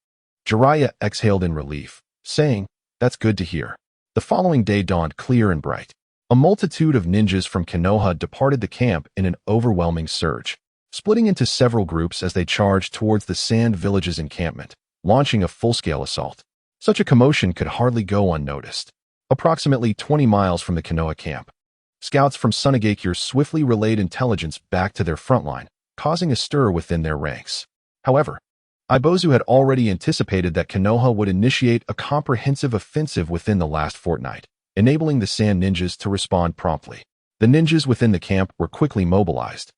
Jiraiya exhaled in relief, saying, "That's good to hear." The following day dawned clear and bright. A multitude of ninjas from Konoha departed the camp in an overwhelming surge, splitting into several groups as they charged towards the Sand Village's encampment, launching a full-scale assault. Such a commotion could hardly go unnoticed. Approximately 20 miles from the Konoha camp, scouts from Sunagakure swiftly relayed intelligence back to their frontline, causing a stir within their ranks. However, Ibozu had already anticipated that Konoha would initiate a comprehensive offensive within the last fortnight, enabling the Sand Ninjas to respond promptly. The ninjas within the camp were quickly mobilized,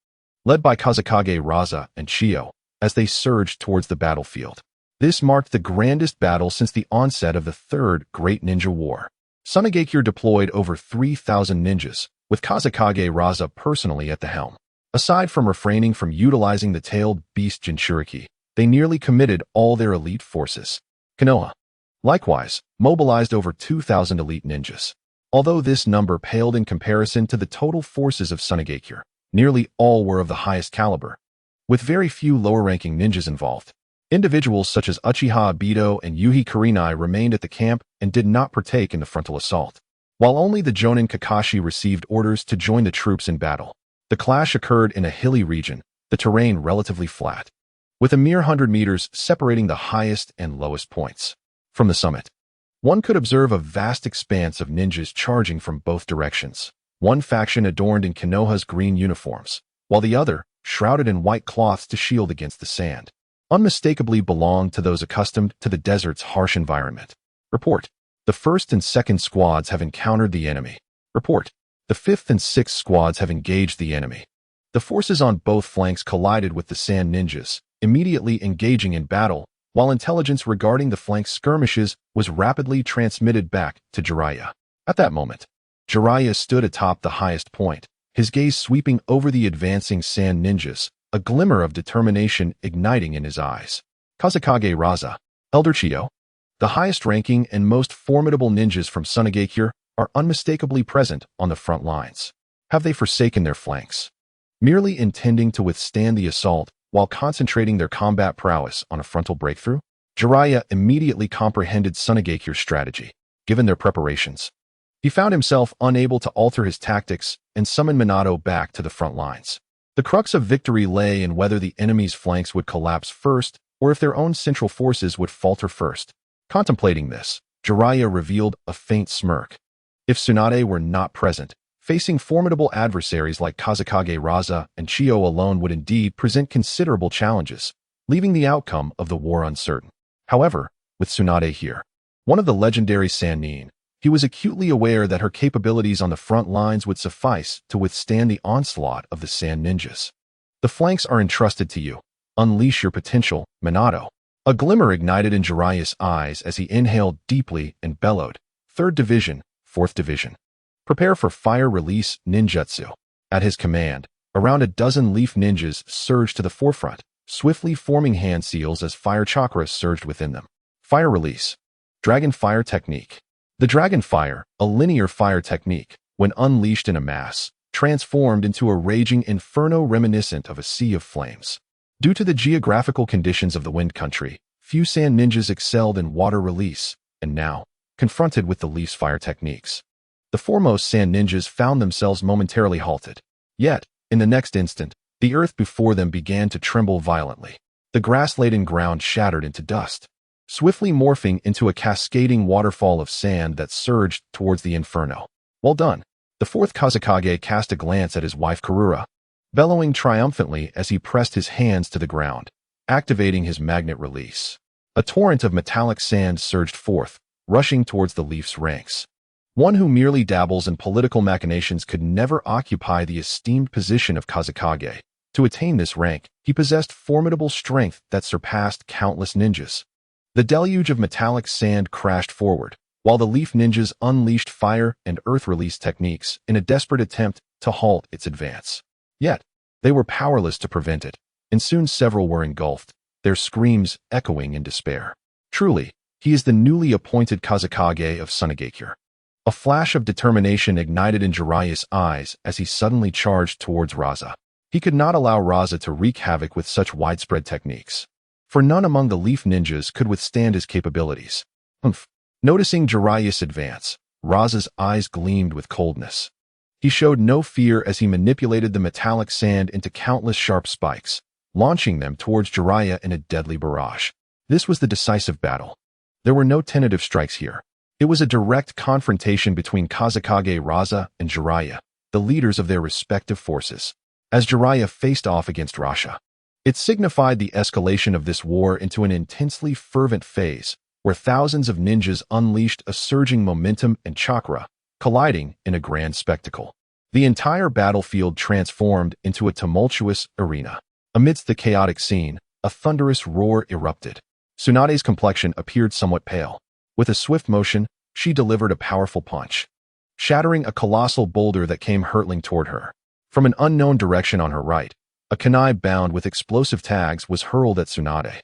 led by Kazekage Raza and Chiyo, as they surged towards the battlefield. This marked the grandest battle since the onset of the Third Great Ninja War. Sunagakure deployed over 3,000 ninjas, with Kazekage Raza personally at the helm. Aside from refraining from utilizing the tailed beast Jinchuriki, they nearly committed all their elite forces. Konoha, likewise, mobilized over 2,000 elite ninjas. Although this number paled in comparison to the total forces of Sunagakure, nearly all were of the highest caliber, with very few lower-ranking ninjas involved. Individuals such as Uchiha Obito and Yuhi Kurenai remained at the camp and did not partake in the frontal assault. While only the Jonin Kakashi received orders to join the troops in battle, the clash occurred in a hilly region, the terrain relatively flat, with a mere 100 meters separating the highest and lowest points. From the summit, one could observe a vast expanse of ninjas charging from both directions, one faction adorned in Konoha's green uniforms, while the other, shrouded in white cloths to shield against the sand, unmistakably belonged to those accustomed to the desert's harsh environment. Report: the 1st and 2nd squads have encountered the enemy. Report: the 5th and 6th squads have engaged the enemy. The forces on both flanks collided with the Sand Ninjas, immediately engaging in battle, while intelligence regarding the flank skirmishes was rapidly transmitted back to Jiraiya. At that moment, Jiraiya stood atop the highest point, his gaze sweeping over the advancing Sand Ninjas, a glimmer of determination igniting in his eyes. Kazekage Raza, Elder Chiyo, the highest-ranking and most formidable ninjas from Sunagakure, are unmistakably present on the front lines. Have they forsaken their flanks, merely intending to withstand the assault while concentrating their combat prowess on a frontal breakthrough? Jiraiya immediately comprehended Sunagakure's strategy, given their preparations. He found himself unable to alter his tactics and summon Minato back to the front lines. The crux of victory lay in whether the enemy's flanks would collapse first or if their own central forces would falter first. Contemplating this, Jiraiya revealed a faint smirk. If Tsunade were not present, facing formidable adversaries like Kazekage Raza and Chiyo alone would indeed present considerable challenges, leaving the outcome of the war uncertain. However, with Tsunade here, one of the legendary Sannin, he was acutely aware that her capabilities on the front lines would suffice to withstand the onslaught of the Sand Ninjas. The flanks are entrusted to you. Unleash your potential, Minato. A glimmer ignited in Jiraiya's eyes as he inhaled deeply and bellowed, 3rd Division, 4th Division. Prepare for fire release ninjutsu. At his command, around a dozen leaf ninjas surged to the forefront, swiftly forming hand seals as fire chakras surged within them. Fire release. Dragon Fire Technique. The Dragon Fire, a linear fire technique, when unleashed in a mass, transformed into a raging inferno reminiscent of a sea of flames. Due to the geographical conditions of the Wind Country, few Sand Ninjas excelled in water release, and now, confronted with the Leaf's fire techniques, the foremost Sand Ninjas found themselves momentarily halted. Yet, in the next instant, the earth before them began to tremble violently. The grass-laden ground shattered into dust, swiftly morphing into a cascading waterfall of sand that surged towards the inferno. Well done. The 4th Kazekage cast a glance at his wife Karura, bellowing triumphantly as he pressed his hands to the ground, activating his magnet release. A torrent of metallic sand surged forth, rushing towards the Leaf's ranks. One who merely dabbles in political machinations could never occupy the esteemed position of Kazekage. To attain this rank, he possessed formidable strength that surpassed countless ninjas. The deluge of metallic sand crashed forward, while the leaf ninjas unleashed fire and earth release techniques in a desperate attempt to halt its advance. Yet, they were powerless to prevent it, and soon several were engulfed, their screams echoing in despair. Truly, he is the newly appointed Kazekage of Sunigakure. A flash of determination ignited in Jiraiya's eyes as he suddenly charged towards Raza. He could not allow Raza to wreak havoc with such widespread techniques, for none among the leaf ninjas could withstand his capabilities. Noticing Jiraiya's advance, Raza's eyes gleamed with coldness. He showed no fear as he manipulated the metallic sand into countless sharp spikes, launching them towards Jiraiya in a deadly barrage. This was the decisive battle. There were no tentative strikes here. It was a direct confrontation between Kazekage Raza and Jiraiya, the leaders of their respective forces. As Jiraiya faced off against Rasha, it signified the escalation of this war into an intensely fervent phase, where thousands of ninjas unleashed a surging momentum and chakra, colliding in a grand spectacle. The entire battlefield transformed into a tumultuous arena. Amidst the chaotic scene, a thunderous roar erupted. Tsunade's complexion appeared somewhat pale. With a swift motion, she delivered a powerful punch, shattering a colossal boulder that came hurtling toward her. From an unknown direction on her right, a kunai bound with explosive tags was hurled at Tsunade.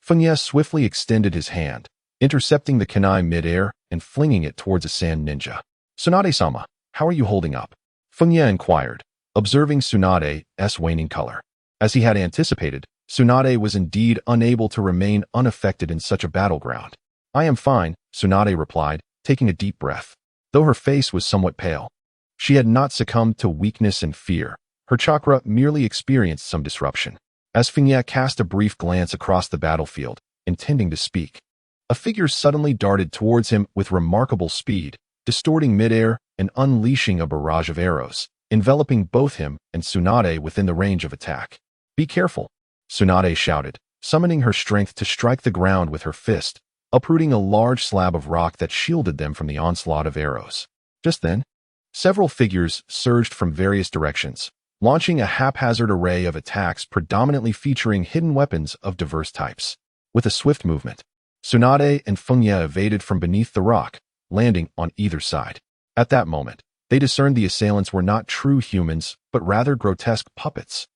Fengye swiftly extended his hand, intercepting the kunai mid-air and flinging it towards a sand ninja. "Tsunade-sama, how are you holding up?" Fengye inquired, observing Tsunade's waning color. As he had anticipated, Tsunade was indeed unable to remain unaffected in such a battleground. "I am fine," Tsunade replied, taking a deep breath. Though her face was somewhat pale, she had not succumbed to weakness and fear. Her chakra merely experienced some disruption. As Fengye cast a brief glance across the battlefield, intending to speak, a figure suddenly darted towards him with remarkable speed, distorting midair and unleashing a barrage of arrows, enveloping both him and Tsunade within the range of attack. "Be careful," Tsunade shouted, summoning her strength to strike the ground with her fist, uprooting a large slab of rock that shielded them from the onslaught of arrows. Just then, several figures surged from various directions, launching a haphazard array of attacks predominantly featuring hidden weapons of diverse types. With a swift movement, Tsunade and Fengye evaded from beneath the rock, landing on either side. At that moment, they discerned the assailants were not true humans, but rather grotesque puppets.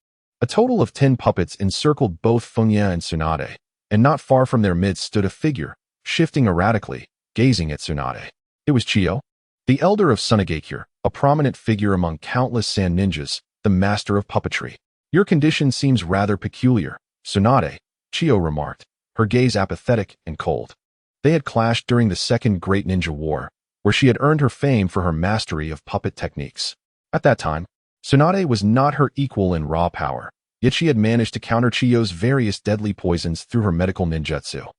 A total of 10 puppets encircled both Fengye and Tsunade, and not far from their midst stood a figure, shifting erratically, gazing at Tsunade. It was Chiyo, the elder of Sunigakure, a prominent figure among countless sand ninjas, the master of puppetry. "Your condition seems rather peculiar, Tsunade," Chiyo remarked, her gaze apathetic and cold. They had clashed during the Second Great Ninja War, where she had earned her fame for her mastery of puppet techniques. At that time, Tsunade was not her equal in raw power, yet she had managed to counter Chiyo's various deadly poisons through her medical ninjutsu,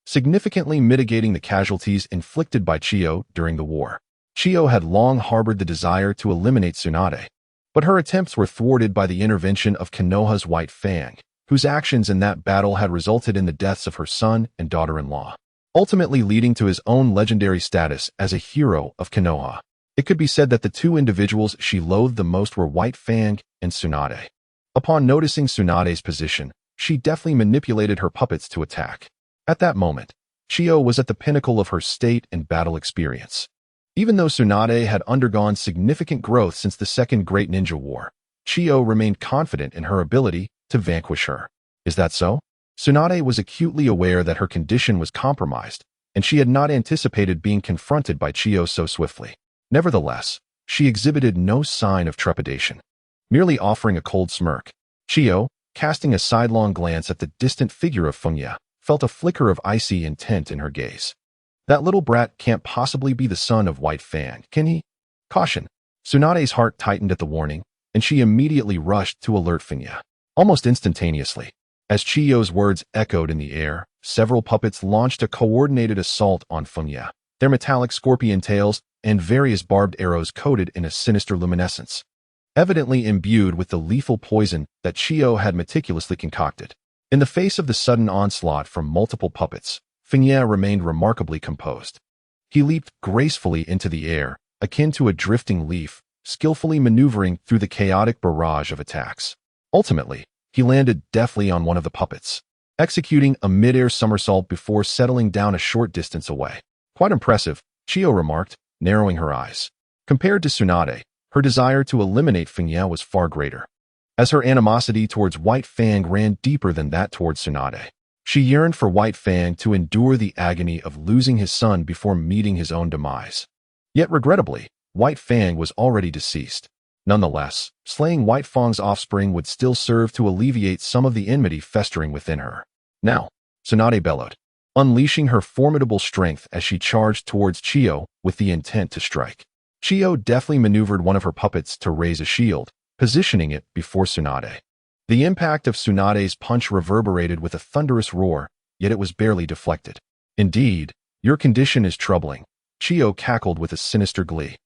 significantly mitigating the casualties inflicted by Chiyo during the war. Chiyo had long harbored the desire to eliminate Tsunade, but her attempts were thwarted by the intervention of Konoha's White Fang, whose actions in that battle had resulted in the deaths of her son and daughter-in-law, ultimately leading to his own legendary status as a hero of Konoha. It could be said that the two individuals she loathed the most were White Fang and Tsunade. Upon noticing Tsunade's position, she deftly manipulated her puppets to attack. At that moment, Chiyo was at the pinnacle of her state and battle experience. Even though Tsunade had undergone significant growth since the Second Great Ninja War, Chiyo remained confident in her ability to vanquish her. Is that so? Tsunade was acutely aware that her condition was compromised, and she had not anticipated being confronted by Chiyo so swiftly. Nevertheless, she exhibited no sign of trepidation, merely offering a cold smirk. Chiyo, casting a sidelong glance at the distant figure of Fengye, felt a flicker of icy intent in her gaze. "That little brat can't possibly be the son of White Fang, can he?" Caution. Tsunade's heart tightened at the warning, and she immediately rushed to alert Fengye. Almost instantaneously, as Chiyo's words echoed in the air, several puppets launched a coordinated assault on Fengye, their metallic scorpion tails and various barbed arrows coated in a sinister luminescence, evidently imbued with the lethal poison that Chiyo had meticulously concocted. In the face of the sudden onslaught from multiple puppets, Fengye remained remarkably composed. He leaped gracefully into the air, akin to a drifting leaf, skillfully maneuvering through the chaotic barrage of attacks. Ultimately, he landed deftly on one of the puppets, executing a mid-air somersault before settling down a short distance away. Quite impressive, Chiyo remarked, narrowing her eyes. Compared to Tsunade, her desire to eliminate Fengye was far greater, as her animosity towards White Fang ran deeper than that towards Tsunade. She yearned for White Fang to endure the agony of losing his son before meeting his own demise. Yet regrettably, White Fang was already deceased. Nonetheless, slaying White Fang's offspring would still serve to alleviate some of the enmity festering within her. Now, Tsunade bellowed, unleashing her formidable strength as she charged towards Chiyo with the intent to strike. Chiyo deftly maneuvered one of her puppets to raise a shield, positioning it before Tsunade. The impact of Tsunade's punch reverberated with a thunderous roar, yet it was barely deflected. Indeed, your condition is troubling, Chiyo cackled with a sinister glee.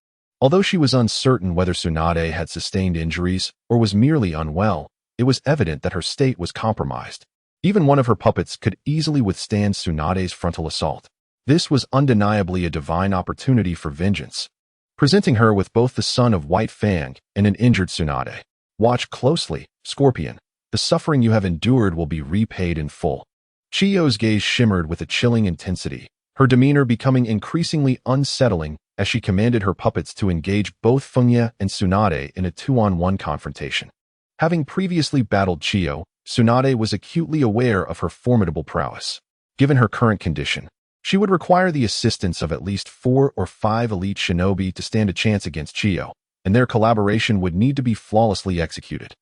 Although she was uncertain whether Tsunade had sustained injuries or was merely unwell, it was evident that her state was compromised. Even one of her puppets could easily withstand Tsunade's frontal assault. This was undeniably a divine opportunity for vengeance, presenting her with both the son of White Fang and an injured Tsunade. Watch closely, Scorpion. The suffering you have endured will be repaid in full. Chiyo's gaze shimmered with a chilling intensity, her demeanor becoming increasingly unsettling as she commanded her puppets to engage both Fengye and Tsunade in a 2-on-1 confrontation. Having previously battled Chiyo, Tsunade was acutely aware of her formidable prowess. Given her current condition, she would require the assistance of at least 4 or 5 elite shinobi to stand a chance against Chiyo, and their collaboration would need to be flawlessly executed.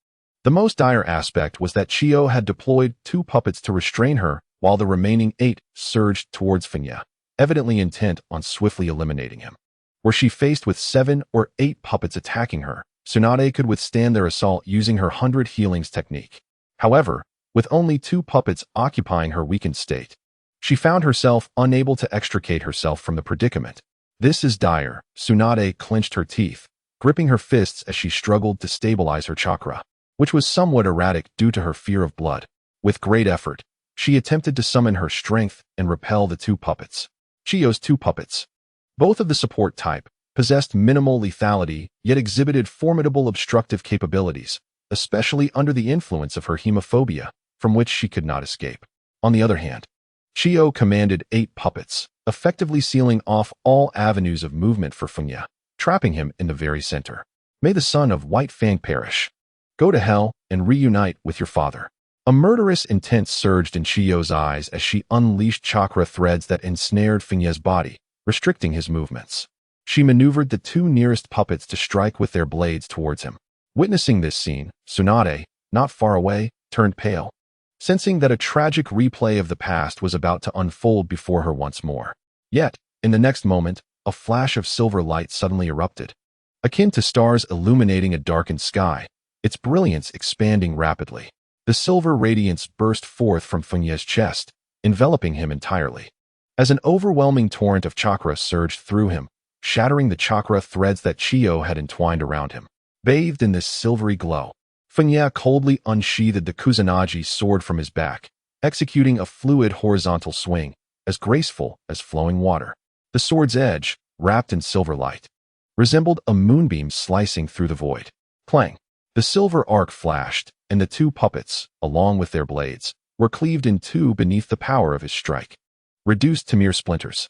The most dire aspect was that Chiyo had deployed 2 puppets to restrain her, while the remaining 8 surged towards Fengye, evidently intent on swiftly eliminating him. Were she faced with 7 or 8 puppets attacking her, Tsunade could withstand their assault using her 100 healings technique. However, with only 2 puppets occupying her weakened state, she found herself unable to extricate herself from the predicament. This is dire, Tsunade clenched her teeth, gripping her fists as she struggled to stabilize her chakra, which was somewhat erratic due to her fear of blood. With great effort, she attempted to summon her strength and repel the 2 puppets. Chiyo's 2 puppets, both of the support type, possessed minimal lethality yet exhibited formidable obstructive capabilities, especially under the influence of her hemophobia, from which she could not escape. On the other hand, Chiyo commanded 8 puppets, effectively sealing off all avenues of movement for Fengye, trapping him in the very center. May the son of White Fang perish. Go to hell and reunite with your father. A murderous intent surged in Chiyo's eyes as she unleashed chakra threads that ensnared Fengye's body, restricting his movements. She maneuvered the 2 nearest puppets to strike with their blades towards him. Witnessing this scene, Tsunade, not far away, turned pale, sensing that a tragic replay of the past was about to unfold before her once more. Yet, in the next moment, a flash of silver light suddenly erupted, akin to stars illuminating a darkened sky, its brilliance expanding rapidly. The silver radiance burst forth from Fengye's chest, enveloping him entirely. As an overwhelming torrent of chakra surged through him, shattering the chakra threads that Chiyo had entwined around him. Bathed in this silvery glow, Fengye coldly unsheathed the Kusanagi sword from his back, executing a fluid horizontal swing, as graceful as flowing water. The sword's edge, wrapped in silver light, resembled a moonbeam slicing through the void. Clang! The silver arc flashed, and the 2 puppets, along with their blades, were cleaved in 2 beneath the power of his strike, reduced to mere splinters.